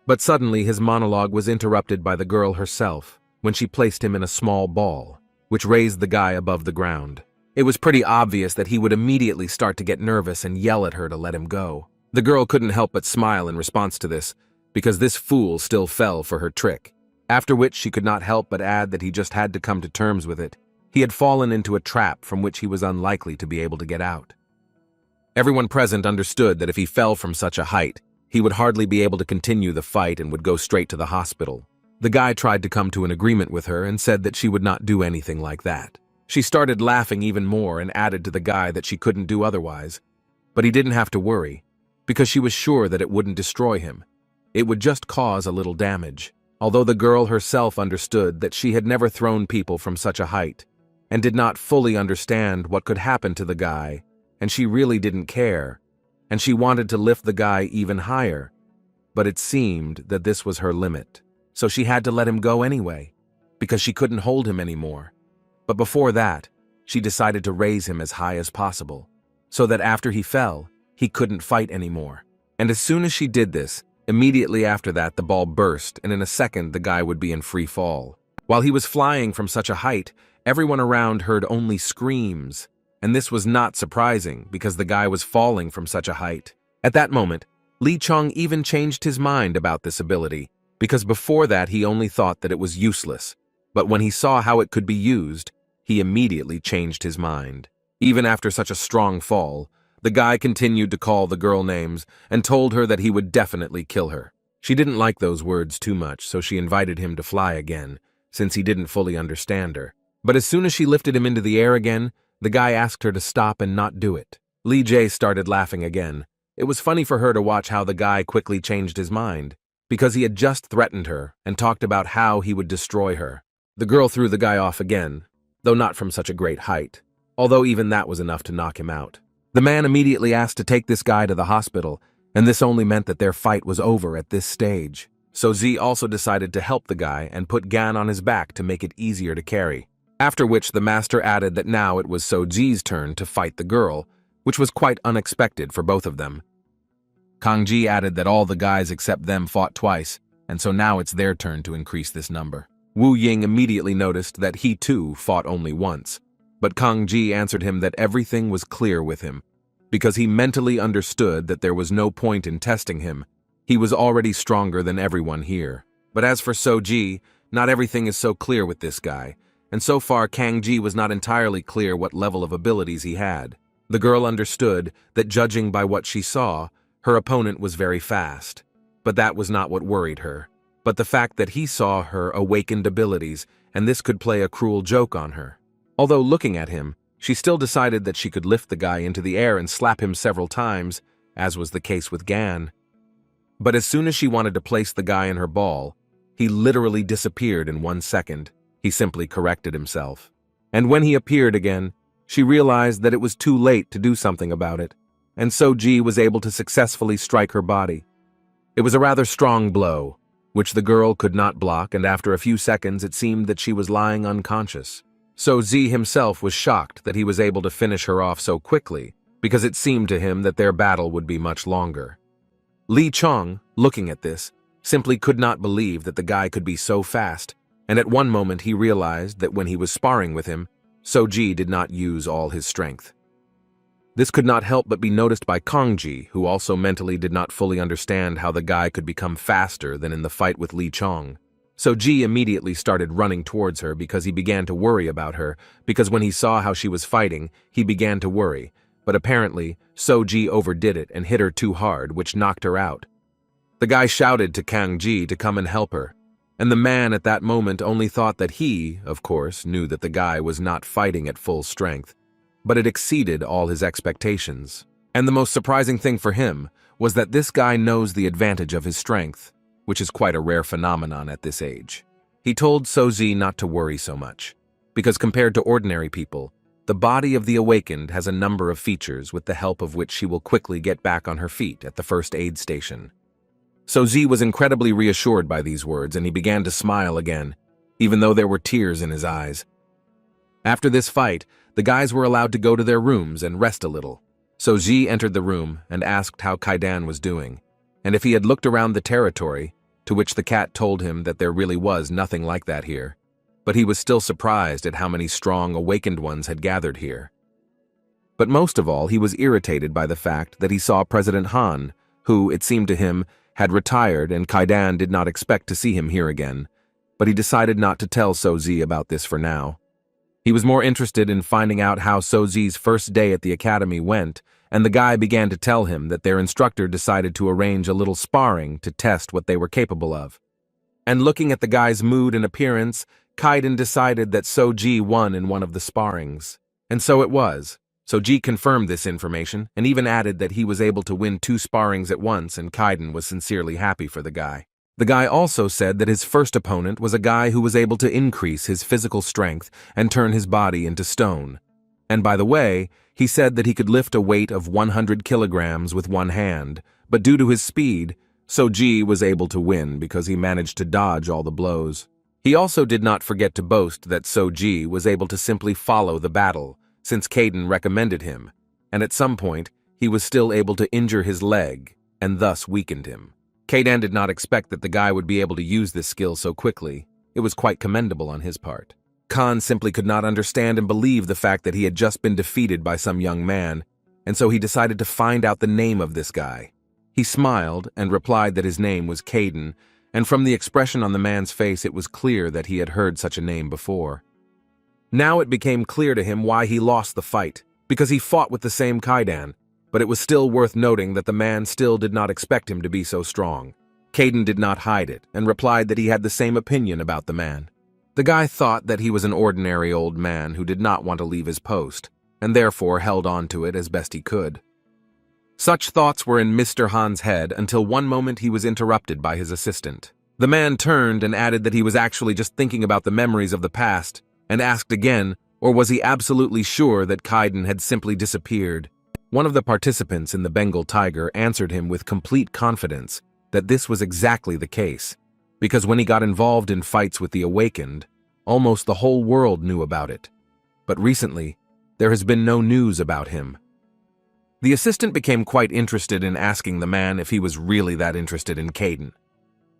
But suddenly his monologue was interrupted by the girl herself, when she placed him in a small ball, which raised the guy above the ground. It was pretty obvious that he would immediately start to get nervous and yell at her to let him go. The girl couldn't help but smile in response to this, because this fool still fell for her trick. After which she could not help but add that he just had to come to terms with it. He had fallen into a trap from which he was unlikely to be able to get out. Everyone present understood that if he fell from such a height, he would hardly be able to continue the fight and would go straight to the hospital. The guy tried to come to an agreement with her and said that she would not do anything like that. She started laughing even more and added to the guy that she couldn't do otherwise. But he didn't have to worry, because she was sure that it wouldn't destroy him. It would just cause a little damage. Although the girl herself understood that she had never thrown people from such a height, and did not fully understand what could happen to the guy, and she really didn't care, and she wanted to lift the guy even higher. But it seemed that this was her limit, so she had to let him go anyway, because she couldn't hold him anymore. But before that, she decided to raise him as high as possible, so that after he fell, he couldn't fight anymore. And as soon as she did this, immediately after that the ball burst, and in a second the guy would be in free fall. While he was flying from such a height, everyone around heard only screams, and this was not surprising because the guy was falling from such a height. At that moment, Lee Chong even changed his mind about this ability, because before that he only thought that it was useless, but when he saw how it could be used, he immediately changed his mind. Even after such a strong fall, the guy continued to call the girl names and told her that he would definitely kill her. She didn't like those words too much, so she invited him to fly again, since he didn't fully understand her. But as soon as she lifted him into the air again, the guy asked her to stop and not do it. Lee Jae started laughing again. It was funny for her to watch how the guy quickly changed his mind, because he had just threatened her and talked about how he would destroy her. The girl threw the guy off again, though not from such a great height, although even that was enough to knock him out. The man immediately asked to take this guy to the hospital, and this only meant that their fight was over at this stage. So Z also decided to help the guy and put Gan on his back to make it easier to carry. After which the master added that now it was So-ji's turn to fight the girl, which was quite unexpected for both of them. Kang-ji added that all the guys except them fought twice, and so now it's their turn to increase this number. Wu Ying immediately noticed that he too fought only once, but Kang-ji answered him that everything was clear with him, because he mentally understood that there was no point in testing him. He was already stronger than everyone here. But as for So-ji, not everything is so clear with this guy, and so far Kang-ji was not entirely clear what level of abilities he had. The girl understood that judging by what she saw, her opponent was very fast, but that was not what worried her, but the fact that he saw her awakened abilities, and this could play a cruel joke on her. Although looking at him, she still decided that she could lift the guy into the air and slap him several times, as was the case with Gan. But as soon as she wanted to place the guy in her ball, he literally disappeared in 1 second. He simply corrected himself. And when he appeared again, she realized that it was too late to do something about it, and So-ji was able to successfully strike her body. It was a rather strong blow, which the girl could not block, and after a few seconds it seemed that she was lying unconscious. So-ji himself was shocked that he was able to finish her off so quickly, because it seemed to him that their battle would be much longer. Lee Chong, looking at this, simply could not believe that the guy could be so fast, and at one moment he realized that when he was sparring with him, So-ji did not use all his strength. This could not help but be noticed by Kang-ji, who also mentally did not fully understand how the guy could become faster than in the fight with Lee Chong. So-ji immediately started running towards her because he began to worry about her, because when he saw how she was fighting, he began to worry, but apparently, So-ji overdid it and hit her too hard, which knocked her out. The guy shouted to Kang-ji to come and help her, and the man at that moment only thought that he, of course, knew that the guy was not fighting at full strength, but it exceeded all his expectations. And the most surprising thing for him was that this guy knows the advantage of his strength, which is quite a rare phenomenon at this age. He told So-ji not to worry so much, because compared to ordinary people, the body of the awakened has a number of features with the help of which she will quickly get back on her feet at the first aid station. So-ji was incredibly reassured by these words, and he began to smile again, even though there were tears in his eyes. After this fight, the guys were allowed to go to their rooms and rest a little. So-ji entered the room and asked how Kaidan was doing, and if he had looked around the territory, to which the cat told him that there really was nothing like that here, but he was still surprised at how many strong awakened ones had gathered here. But most of all, he was irritated by the fact that he saw President Han, who, it seemed to him, had retired, and Kaidan did not expect to see him here again, but he decided not to tell So-ji about this for now. He was more interested in finding out how So-ji's first day at the academy went, and the guy began to tell him that their instructor decided to arrange a little sparring to test what they were capable of. And looking at the guy's mood and appearance, Kaidan decided that So-ji won in one of the sparrings. And so it was. So-ji confirmed this information and even added that he was able to win 2 sparrings at once, and Kaidan was sincerely happy for the guy. The guy also said that his first opponent was a guy who was able to increase his physical strength and turn his body into stone. And by the way, he said that he could lift a weight of 100 kilograms with one hand, but due to his speed, Soji was able to win because he managed to dodge all the blows. He also did not forget to boast that Soji was able to simply follow the battle, since Kaden recommended him, and at some point, he was still able to injure his leg, and thus weakened him. Kaden did not expect that the guy would be able to use this skill so quickly. It was quite commendable on his part. Khan simply could not understand and believe the fact that he had just been defeated by some young man, and so he decided to find out the name of this guy. He smiled and replied that his name was Kaden, and from the expression on the man's face it was clear that he had heard such a name before. Now it became clear to him why he lost the fight, because he fought with the same Kaidan, but it was still worth noting that the man still did not expect him to be so strong. Kaden did not hide it, and replied that he had the same opinion about the man. The guy thought that he was an ordinary old man who did not want to leave his post, and therefore held on to it as best he could. Such thoughts were in Mr. Han's head until one moment he was interrupted by his assistant. The man turned and added that he was actually just thinking about the memories of the past, and asked again, or was he absolutely sure that Kaiden had simply disappeared? One of the participants in the Bengal Tiger answered him with complete confidence that this was exactly the case, because when he got involved in fights with the Awakened, almost the whole world knew about it. But recently, there has been no news about him. The assistant became quite interested in asking the man if he was really that interested in Kaden.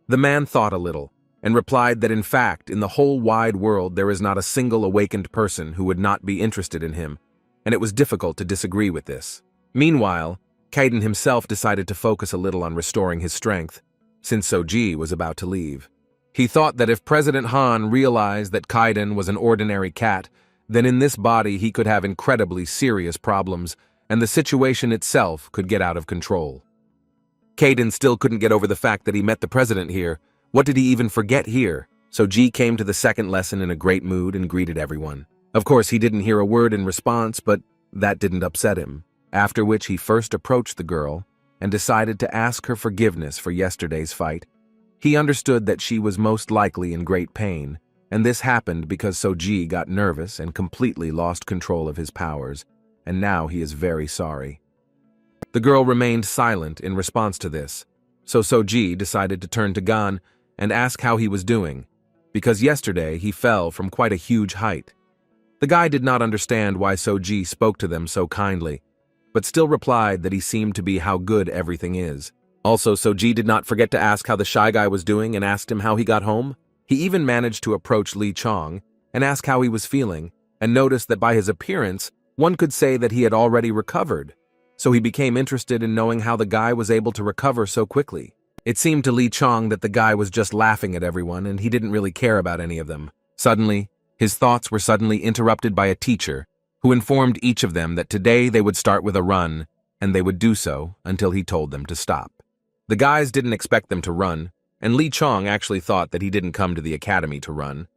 The man thought a little, and replied that in fact, in the whole wide world there is not a single awakened person who would not be interested in him, and it was difficult to disagree with this. Meanwhile, Kaden himself decided to focus a little on restoring his strength, since Soji was about to leave. He thought that if President Han realized that Kaiden was an ordinary cat, then in this body he could have incredibly serious problems, and the situation itself could get out of control. Kaden still couldn't get over the fact that he met the president here. What did he even forget here? Soji came to the second lesson in a great mood and greeted everyone. Of course, he didn't hear a word in response, but that didn't upset him. After which he first approached the girl and decided to ask her forgiveness for yesterday's fight. He understood that she was most likely in great pain, and this happened because Soji got nervous and completely lost control of his powers, and now he is very sorry. The girl remained silent in response to this, so Soji decided to turn to Gan and ask how he was doing, because yesterday he fell from quite a huge height. The guy did not understand why Soji spoke to them so kindly, but still replied that he seemed to be how good everything is. Also, Soji did not forget to ask how the shy guy was doing and asked him how he got home. He even managed to approach Li Chong and ask how he was feeling, and noticed that by his appearance, one could say that he had already recovered. So he became interested in knowing how the guy was able to recover so quickly. It seemed to Li Chong that the guy was just laughing at everyone and he didn't really care about any of them. Suddenly, his thoughts were suddenly interrupted by a teacher who informed each of them that today they would start with a run, and they would do so until he told them to stop. The guys didn't expect them to run, and Li Chong actually thought that he didn't come to the academy to run.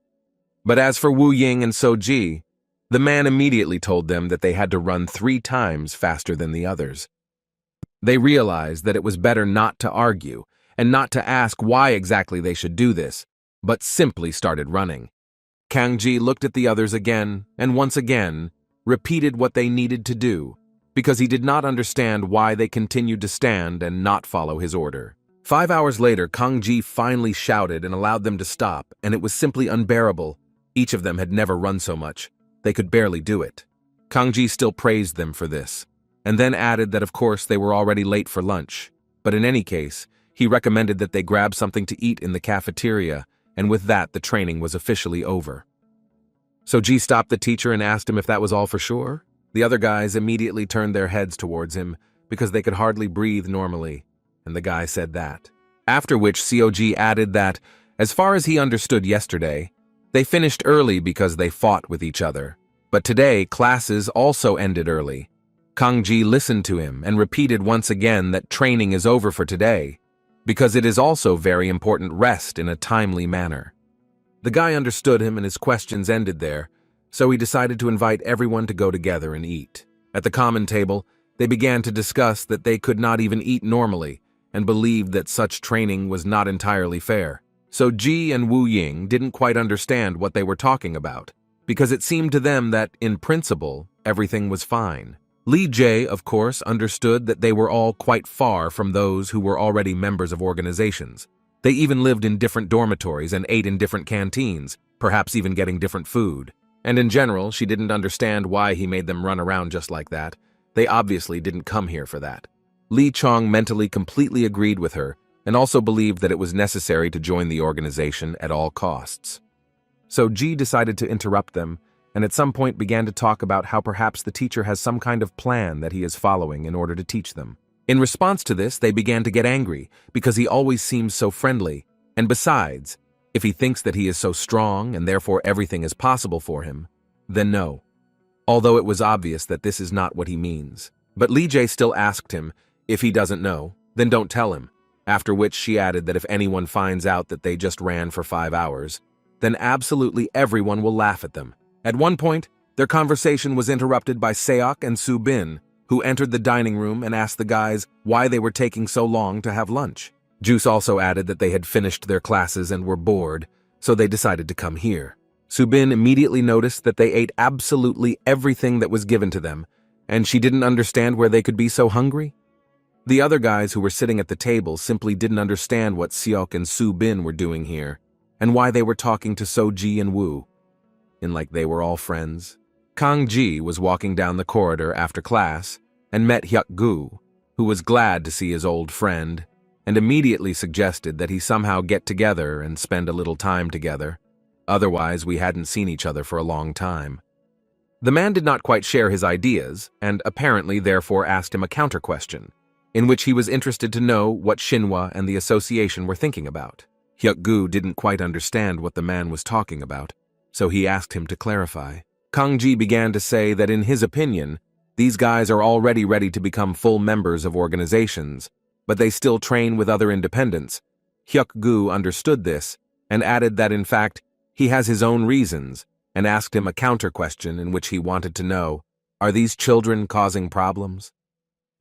But as for Wu Ying and Soji, the man immediately told them that they had to run 3 times faster than the others. They realized that it was better not to argue, and not to ask why exactly they should do this, but simply started running. Kang Ji looked at the others again, and once again, repeated what they needed to do, because he did not understand why they continued to stand and not follow his order. 5 hours later, Kang Ji finally shouted and allowed them to stop, and it was simply unbearable. Each of them had never run so much. They could barely do it. Kang Ji still praised them for this, and then added that of course they were already late for lunch, but in any case, he recommended that they grab something to eat in the cafeteria, and with that the training was officially over. Soji stopped the teacher and asked him if that was all for sure. The other guys immediately turned their heads towards him because they could hardly breathe normally, and the guy said that. After which COG added that, as far as he understood yesterday, they finished early because they fought with each other. But today, classes also ended early. Kang Ji listened to him and repeated once again that training is over for today, because it is also very important rest in a timely manner. The guy understood him and his questions ended there, so he decided to invite everyone to go together and eat. At the common table, they began to discuss that they could not even eat normally, and believed that such training was not entirely fair. So Ji and Wu Ying didn't quite understand what they were talking about, because it seemed to them that, in principle, everything was fine. Li Jie, of course, understood that they were all quite far from those who were already members of organizations. They even lived in different dormitories and ate in different canteens, perhaps even getting different food. And in general, she didn't understand why he made them run around just like that. They obviously didn't come here for that. Li Chong mentally completely agreed with her and also believed that it was necessary to join the organization at all costs. So Ji decided to interrupt them, and at some point began to talk about how perhaps the teacher has some kind of plan that he is following in order to teach them. In response to this, they began to get angry, because he always seems so friendly, and besides, if he thinks that he is so strong and therefore everything is possible for him, then no. Although it was obvious that this is not what he means. But Li Jie still asked him, if he doesn't know, then don't tell him, after which she added that if anyone finds out that they just ran for 5 hours, then absolutely everyone will laugh at them. At one point, their conversation was interrupted by Seok and Su Bin, who entered the dining room and asked the guys why they were taking so long to have lunch. Juice also added that they had finished their classes and were bored, so they decided to come here. Su Bin immediately noticed that they ate absolutely everything that was given to them, and she didn't understand where they could be so hungry. The other guys who were sitting at the table simply didn't understand what Seok and Su Bin were doing here, and why they were talking to So Ji and Wu. And like they were all friends. Kang Ji was walking down the corridor after class and met Hyuk Gu, who was glad to see his old friend, and immediately suggested that he somehow get together and spend a little time together. Otherwise, we hadn't seen each other for a long time. The man did not quite share his ideas, and apparently therefore asked him a counter-question, in which he was interested to know what Shinhwa and the association were thinking about. Hyuk Gu didn't quite understand what the man was talking about, so he asked him to clarify. Kang Ji began to say that in his opinion, these guys are already ready to become full members of organizations, but they still train with other independents. Hyuk Gu understood this, and added that in fact, he has his own reasons, and asked him a counter-question in which he wanted to know, are these children causing problems?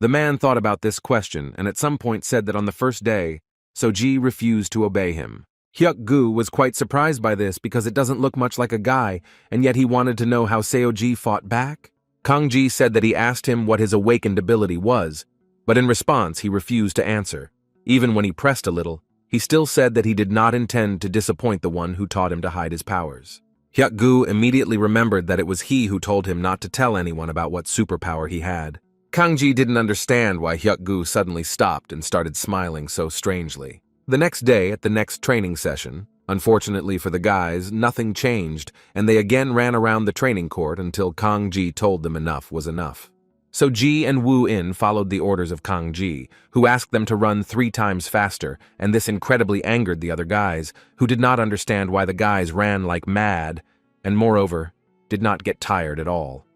The man thought about this question and at some point said that on the first day, So-ji refused to obey him. Hyuk Gu was quite surprised by this because it doesn't look much like a guy, and yet he wanted to know how Seo-ji fought back. Kang Ji said that he asked him what his awakened ability was, but in response he refused to answer. Even when he pressed a little, he still said that he did not intend to disappoint the one who taught him to hide his powers. Hyuk Gu immediately remembered that it was he who told him not to tell anyone about what superpower he had. Kang Ji didn't understand why Hyuk Gu suddenly stopped and started smiling so strangely. The next day, at the next training session, unfortunately for the guys, nothing changed, and they again ran around the training court until Kang Ji told them enough was enough. So Ji and Wu In followed the orders of Kang Ji, who asked them to run 3 times faster, and this incredibly angered the other guys, who did not understand why the guys ran like mad, and moreover, did not get tired at all.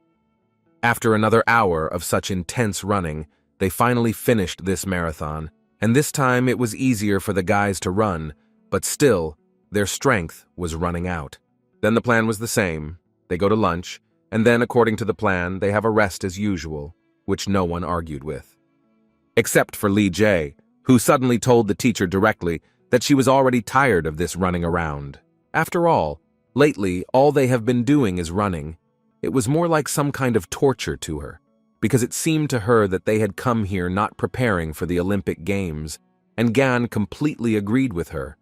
After another hour of such intense running, they finally finished this marathon, and this time it was easier for the guys to run, but still, their strength was running out. Then the plan was the same. They go to lunch, and then according to the plan, they have a rest as usual, which no one argued with. Except for Li Jie, who suddenly told the teacher directly that she was already tired of this running around. After all, lately all they have been doing is running. It was more like some kind of torture to her, because it seemed to her that they had come here not preparing for the Olympic Games, and Gan completely agreed with her.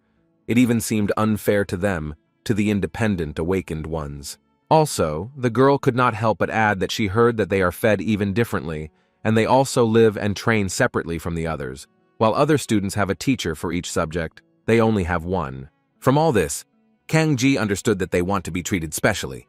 It even seemed unfair to them, to the independent, awakened ones. Also, the girl could not help but add that she heard that they are fed even differently, and they also live and train separately from the others. While other students have a teacher for each subject, they only have one. From all this, Kang Ji understood that they want to be treated specially.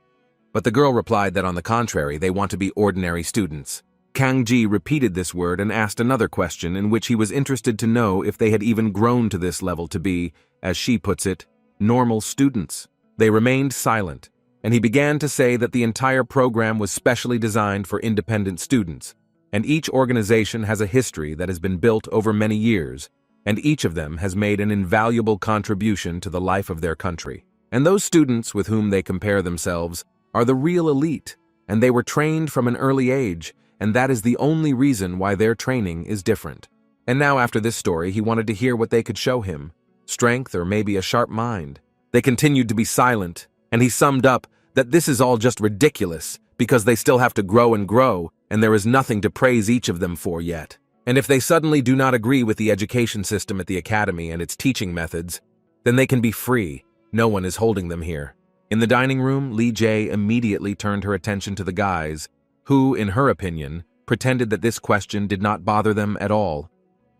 But the girl replied that on the contrary, they want to be ordinary students. Kang Ji repeated this word and asked another question in which he was interested to know if they had even grown to this level to be, as she puts it, normal students. They remained silent, and he began to say that the entire program was specially designed for independent students, and each organization has a history that has been built over many years, and each of them has made an invaluable contribution to the life of their country. And those students with whom they compare themselves are the real elite, and they were trained from an early age, and that is the only reason why their training is different. And now after this story, he wanted to hear what they could show him. Strength or maybe a sharp mind. They continued to be silent, and he summed up that this is all just ridiculous because they still have to grow, and there is nothing to praise each of them for yet. And if they suddenly do not agree with the education system at the academy and its teaching methods, then they can be free. No one is holding them here. In the dining room, Lee Jae immediately turned her attention to the guys, who, in her opinion, pretended that this question did not bother them at all.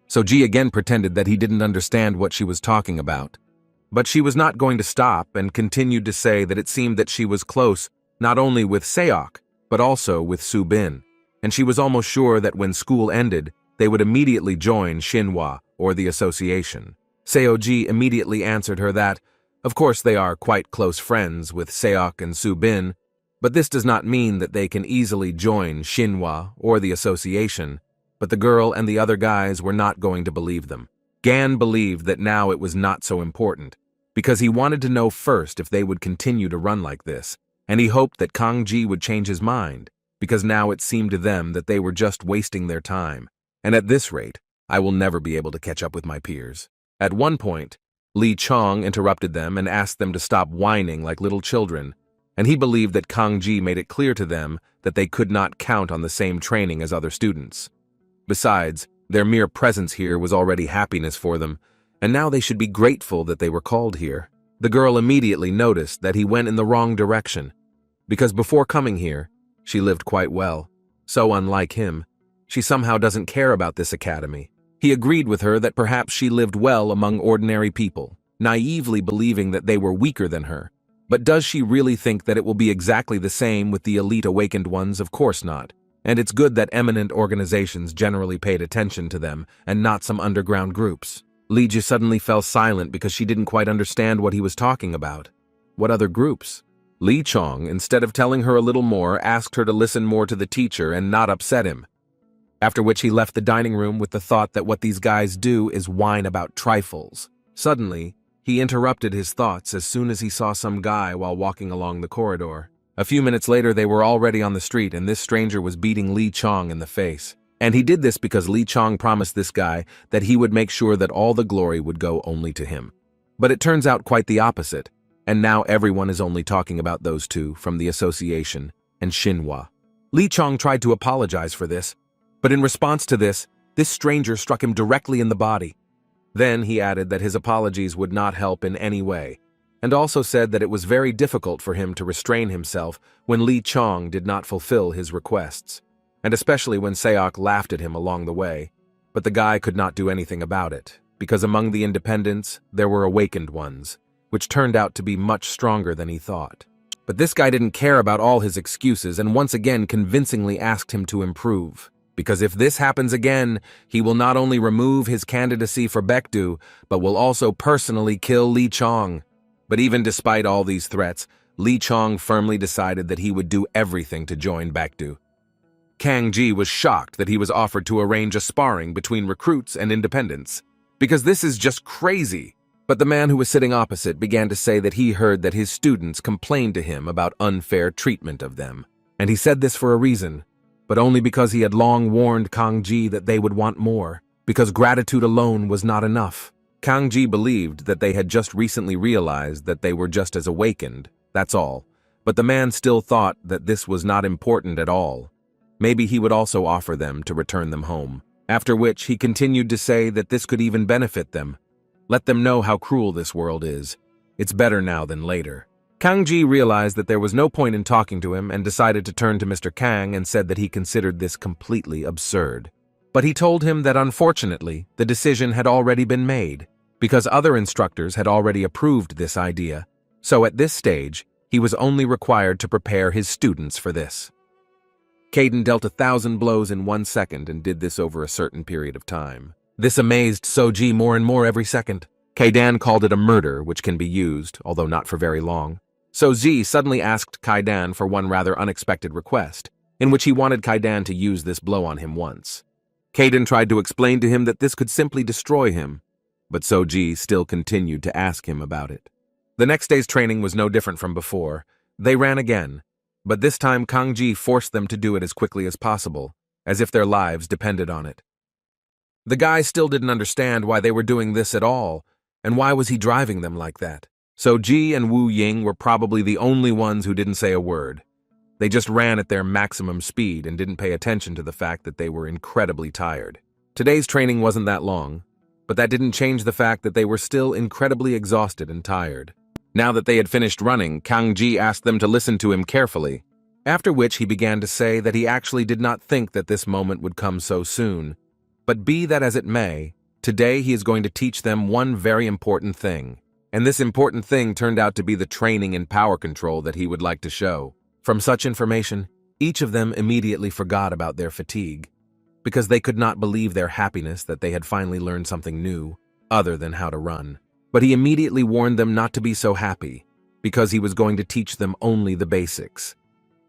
So Ji again pretended that he didn't understand what she was talking about. But she was not going to stop and continued to say that it seemed that she was close not only with Seok, but also with Soo Bin, and she was almost sure that when school ended, they would immediately join Shinhwa, or the association. Seo-ji immediately answered her that, of course they are quite close friends with Seok and Soo Bin, but this does not mean that they can easily join Shinhwa or the association, but the girl and the other guys were not going to believe them. Gan believed that now it was not so important, because he wanted to know first if they would continue to run like this, and he hoped that Kang Ji would change his mind, because now it seemed to them that they were just wasting their time, and at this rate, I will never be able to catch up with my peers. At one point, Lee Chong interrupted them and asked them to stop whining like little children, and he believed that Kang Ji made it clear to them that they could not count on the same training as other students. Besides, their mere presence here was already happiness for them, and now they should be grateful that they were called here. The girl immediately noticed that he went in the wrong direction, because before coming here, she lived quite well. So unlike him, she somehow doesn't care about this academy. He agreed with her that perhaps she lived well among ordinary people, naively believing that they were weaker than her. But does she really think that it will be exactly the same with the elite awakened ones? Of course not. And it's good that eminent organizations generally paid attention to them and not some underground groups. Lee Ji suddenly fell silent because she didn't quite understand what he was talking about. What other groups? Lee Chong, instead of telling her a little more, asked her to listen more to the teacher and not upset him. After which he left the dining room with the thought that what these guys do is whine about trifles. Suddenly, he interrupted his thoughts as soon as he saw some guy while walking along the corridor. A few minutes later, they were already on the street, and this stranger was beating Lee Chong in the face. And he did this because Lee Chong promised this guy that he would make sure that all the glory would go only to him. But it turns out quite the opposite, and now everyone is only talking about those two from the association and Shinhwa. Lee Chong tried to apologize for this, but in response to this stranger struck him directly in the body. Then he added that his apologies would not help in any way, and also said that it was very difficult for him to restrain himself when Lee Chong did not fulfill his requests, and especially when Seok laughed at him along the way. But the guy could not do anything about it, because among the independents there were awakened ones, which turned out to be much stronger than he thought. But this guy didn't care about all his excuses and once again convincingly asked him to improve, because if this happens again, he will not only remove his candidacy for Baekdu, but will also personally kill Lee Chong. But even despite all these threats, Lee Chong firmly decided that he would do everything to join Baekdu. Kang Ji was shocked that he was offered to arrange a sparring between recruits and independents, because this is just crazy. But the man who was sitting opposite began to say that he heard that his students complained to him about unfair treatment of them. And he said this for a reason, but only because he had long warned Kang Ji that they would want more, because gratitude alone was not enough. Kang Ji believed that they had just recently realized that they were just as awakened, that's all. But the man still thought that this was not important at all. Maybe he would also offer them to return them home, after which he continued to say that this could even benefit them. Let them know how cruel this world is. It's better now than later. Kang Ji realized that there was no point in talking to him and decided to turn to Mr. Kang and said that he considered this completely absurd. But he told him that unfortunately, the decision had already been made, because other instructors had already approved this idea. So at this stage, he was only required to prepare his students for this. Caden dealt 1,000 blows in 1 second and did this over a certain period of time. This amazed Soji more and more every second. Kaidan called it a murder, which can be used, although not for very long. So Z suddenly asked Kaidan for one rather unexpected request, in which he wanted Kaidan to use this blow on him once. Caden tried to explain to him that this could simply destroy him, but Soji still continued to ask him about it. The next day's training was no different from before. They ran again, but this time Kang Ji forced them to do it as quickly as possible, as if their lives depended on it. The guy still didn't understand why they were doing this at all, and why was he driving them like that. So Ji and Wu Ying were probably the only ones who didn't say a word. They just ran at their maximum speed and didn't pay attention to the fact that they were incredibly tired. Today's training wasn't that long, but that didn't change the fact that they were still incredibly exhausted and tired. Now that they had finished running, Kang Ji asked them to listen to him carefully, after which he began to say that he actually did not think that this moment would come so soon. But be that as it may, today he is going to teach them one very important thing. And this important thing turned out to be the training in power control that he would like to show. From such information, each of them immediately forgot about their fatigue, because they could not believe their happiness that they had finally learned something new, other than how to run. But he immediately warned them not to be so happy, because he was going to teach them only the basics.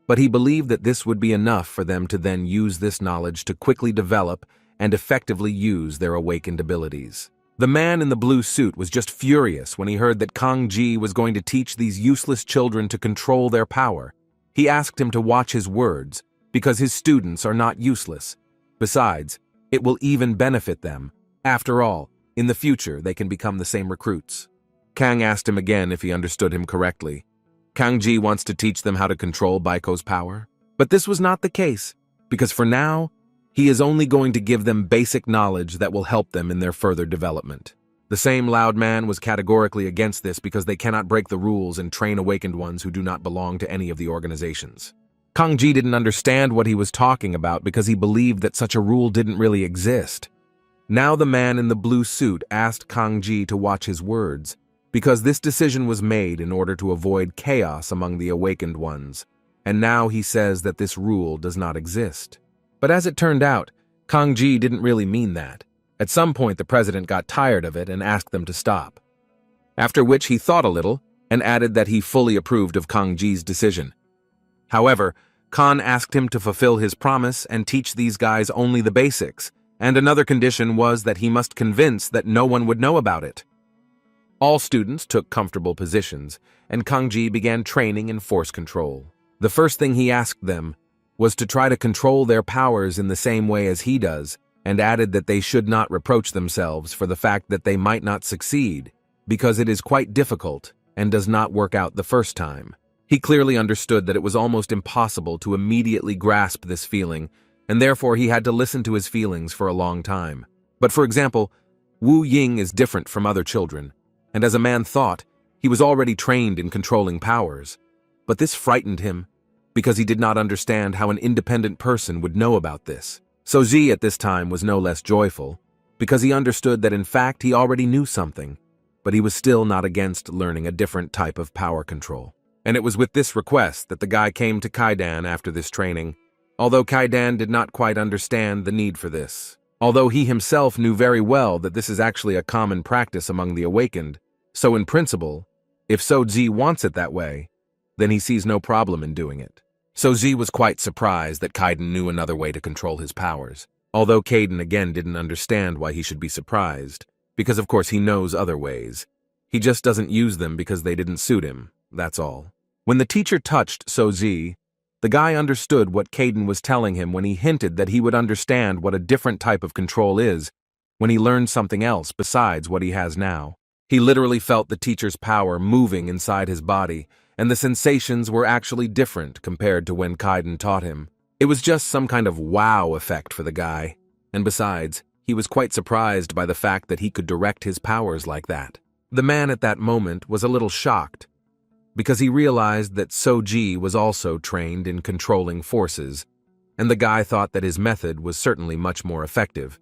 But he believed that this would be enough for them to then use this knowledge to quickly develop and effectively use their awakened abilities. The man in the blue suit was just furious when he heard that Kang Ji was going to teach these useless children to control their power. He asked him to watch his words, because his students are not useless. Besides, it will even benefit them. After all, in the future they can become the same recruits. Kang asked him again if he understood him correctly. Kang Ji wants to teach them how to control Baiko's power. But this was not the case, because for now, he is only going to give them basic knowledge that will help them in their further development. The same loud man was categorically against this because they cannot break the rules and train awakened ones who do not belong to any of the organizations. Kang Ji didn't understand what he was talking about because he believed that such a rule didn't really exist. Now the man in the blue suit asked Kang Ji to watch his words, because this decision was made in order to avoid chaos among the awakened ones, and now he says that this rule does not exist. But as it turned out, Kang Ji didn't really mean that. At some point the president got tired of it and asked them to stop. After which he thought a little and added that he fully approved of Kang Ji's decision. However, Khan asked him to fulfill his promise and teach these guys only the basics, and another condition was that he must convince that no one would know about it. All students took comfortable positions, and Kang Ji began training in force control. The first thing he asked them was to try to control their powers in the same way as he does, and added that they should not reproach themselves for the fact that they might not succeed, because it is quite difficult and does not work out the first time. He clearly understood that it was almost impossible to immediately grasp this feeling, and therefore he had to listen to his feelings for a long time. But for example, Wu Ying is different from other children, and as a man thought, he was already trained in controlling powers. But this frightened him, because he did not understand how an independent person would know about this. So Zi at this time was no less joyful, because he understood that in fact he already knew something, but he was still not against learning a different type of power control. And it was with this request that the guy came to Kaidan after this training, although Kaidan did not quite understand the need for this. Although he himself knew very well that this is actually a common practice among the awakened, so in principle, if So Zi wants it that way, then he sees no problem in doing it. So Zi was quite surprised that Kaidan knew another way to control his powers, although Kaidan again didn't understand why he should be surprised, because of course he knows other ways. He just doesn't use them because they didn't suit him, that's all. When the teacher touched So Zi, the guy understood what Kaidan was telling him when he hinted that he would understand what a different type of control is when he learned something else besides what he has now. He literally felt the teacher's power moving inside his body, and the sensations were actually different compared to when Kaidan taught him. It was just some kind of wow effect for the guy, and besides, he was quite surprised by the fact that he could direct his powers like that. The man at that moment was a little shocked, because he realized that So Ji was also trained in controlling forces, and the guy thought that his method was certainly much more effective.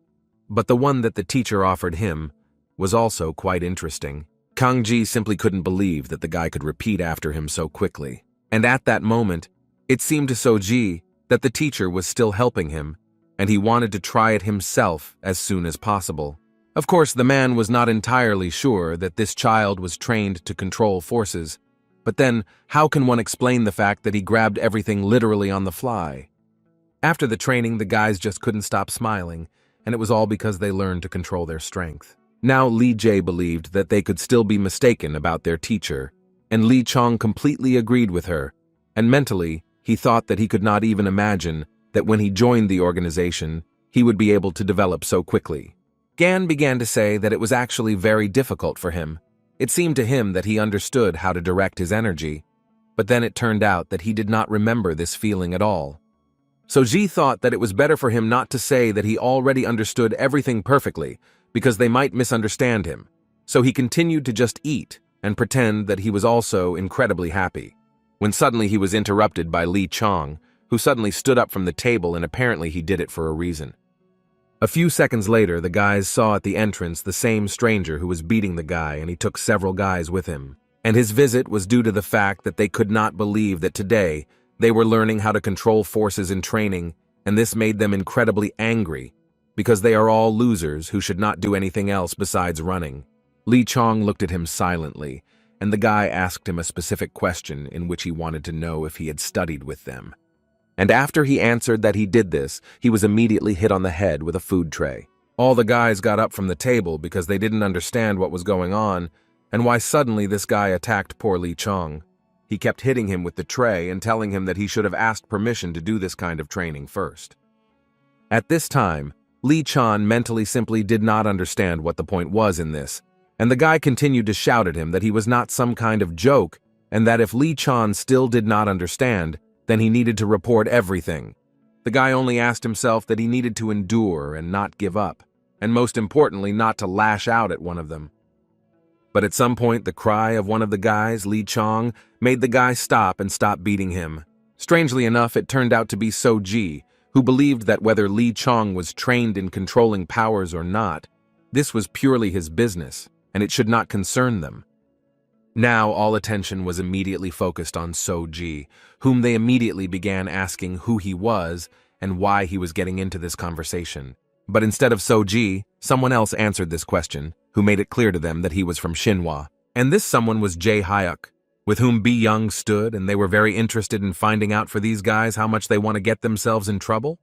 But the one that the teacher offered him was also quite interesting. Kang Ji simply couldn't believe that the guy could repeat after him so quickly. And at that moment, it seemed to So Ji that the teacher was still helping him, and he wanted to try it himself as soon as possible. Of course, the man was not entirely sure that this child was trained to control forces, but then how can one explain the fact that he grabbed everything literally on the fly? After the training, the guys just couldn't stop smiling, and it was all because they learned to control their strength. Now Li Jie believed that they could still be mistaken about their teacher, and Li Chong completely agreed with her, and mentally, he thought that he could not even imagine that when he joined the organization, he would be able to develop so quickly. Gan began to say that it was actually very difficult for him. It seemed to him that he understood how to direct his energy, but then it turned out that he did not remember this feeling at all. So Ji thought that it was better for him not to say that he already understood everything perfectly, because they might misunderstand him. So he continued to just eat and pretend that he was also incredibly happy, when suddenly he was interrupted by Li Chong, who suddenly stood up from the table, and apparently he did it for a reason. A few seconds later, the guys saw at the entrance the same stranger who was beating the guy, and he took several guys with him. And his visit was due to the fact that they could not believe that today they were learning how to control forces in training, and this made them incredibly angry, because they are all losers who should not do anything else besides running. Li Chong looked at him silently, and the guy asked him a specific question in which he wanted to know if he had studied with them. And after he answered that he did this, he was immediately hit on the head with a food tray. All the guys got up from the table because they didn't understand what was going on and why suddenly this guy attacked poor Li Chong. He kept hitting him with the tray and telling him that he should have asked permission to do this kind of training first. At this time, Li Chong mentally simply did not understand what the point was in this, and the guy continued to shout at him that he was not some kind of joke, and that if Li Chong still did not understand, then he needed to report everything. The guy only asked himself that he needed to endure and not give up, and most importantly not to lash out at one of them. But at some point the cry of one of the guys, Li Chong, made the guy stop and stop beating him. Strangely enough, it turned out to be So-ji, who believed that whether Li Chong was trained in controlling powers or not, this was purely his business, and it should not concern them. Now all attention was immediately focused on So-ji, whom they immediately began asking who he was and why he was getting into this conversation. But instead of So-ji, someone else answered this question, who made it clear to them that he was from Shinhwa. And this someone was Jae Hyuk, with whom Bi Young stood, and they were very interested in finding out for these guys how much they want to get themselves in trouble.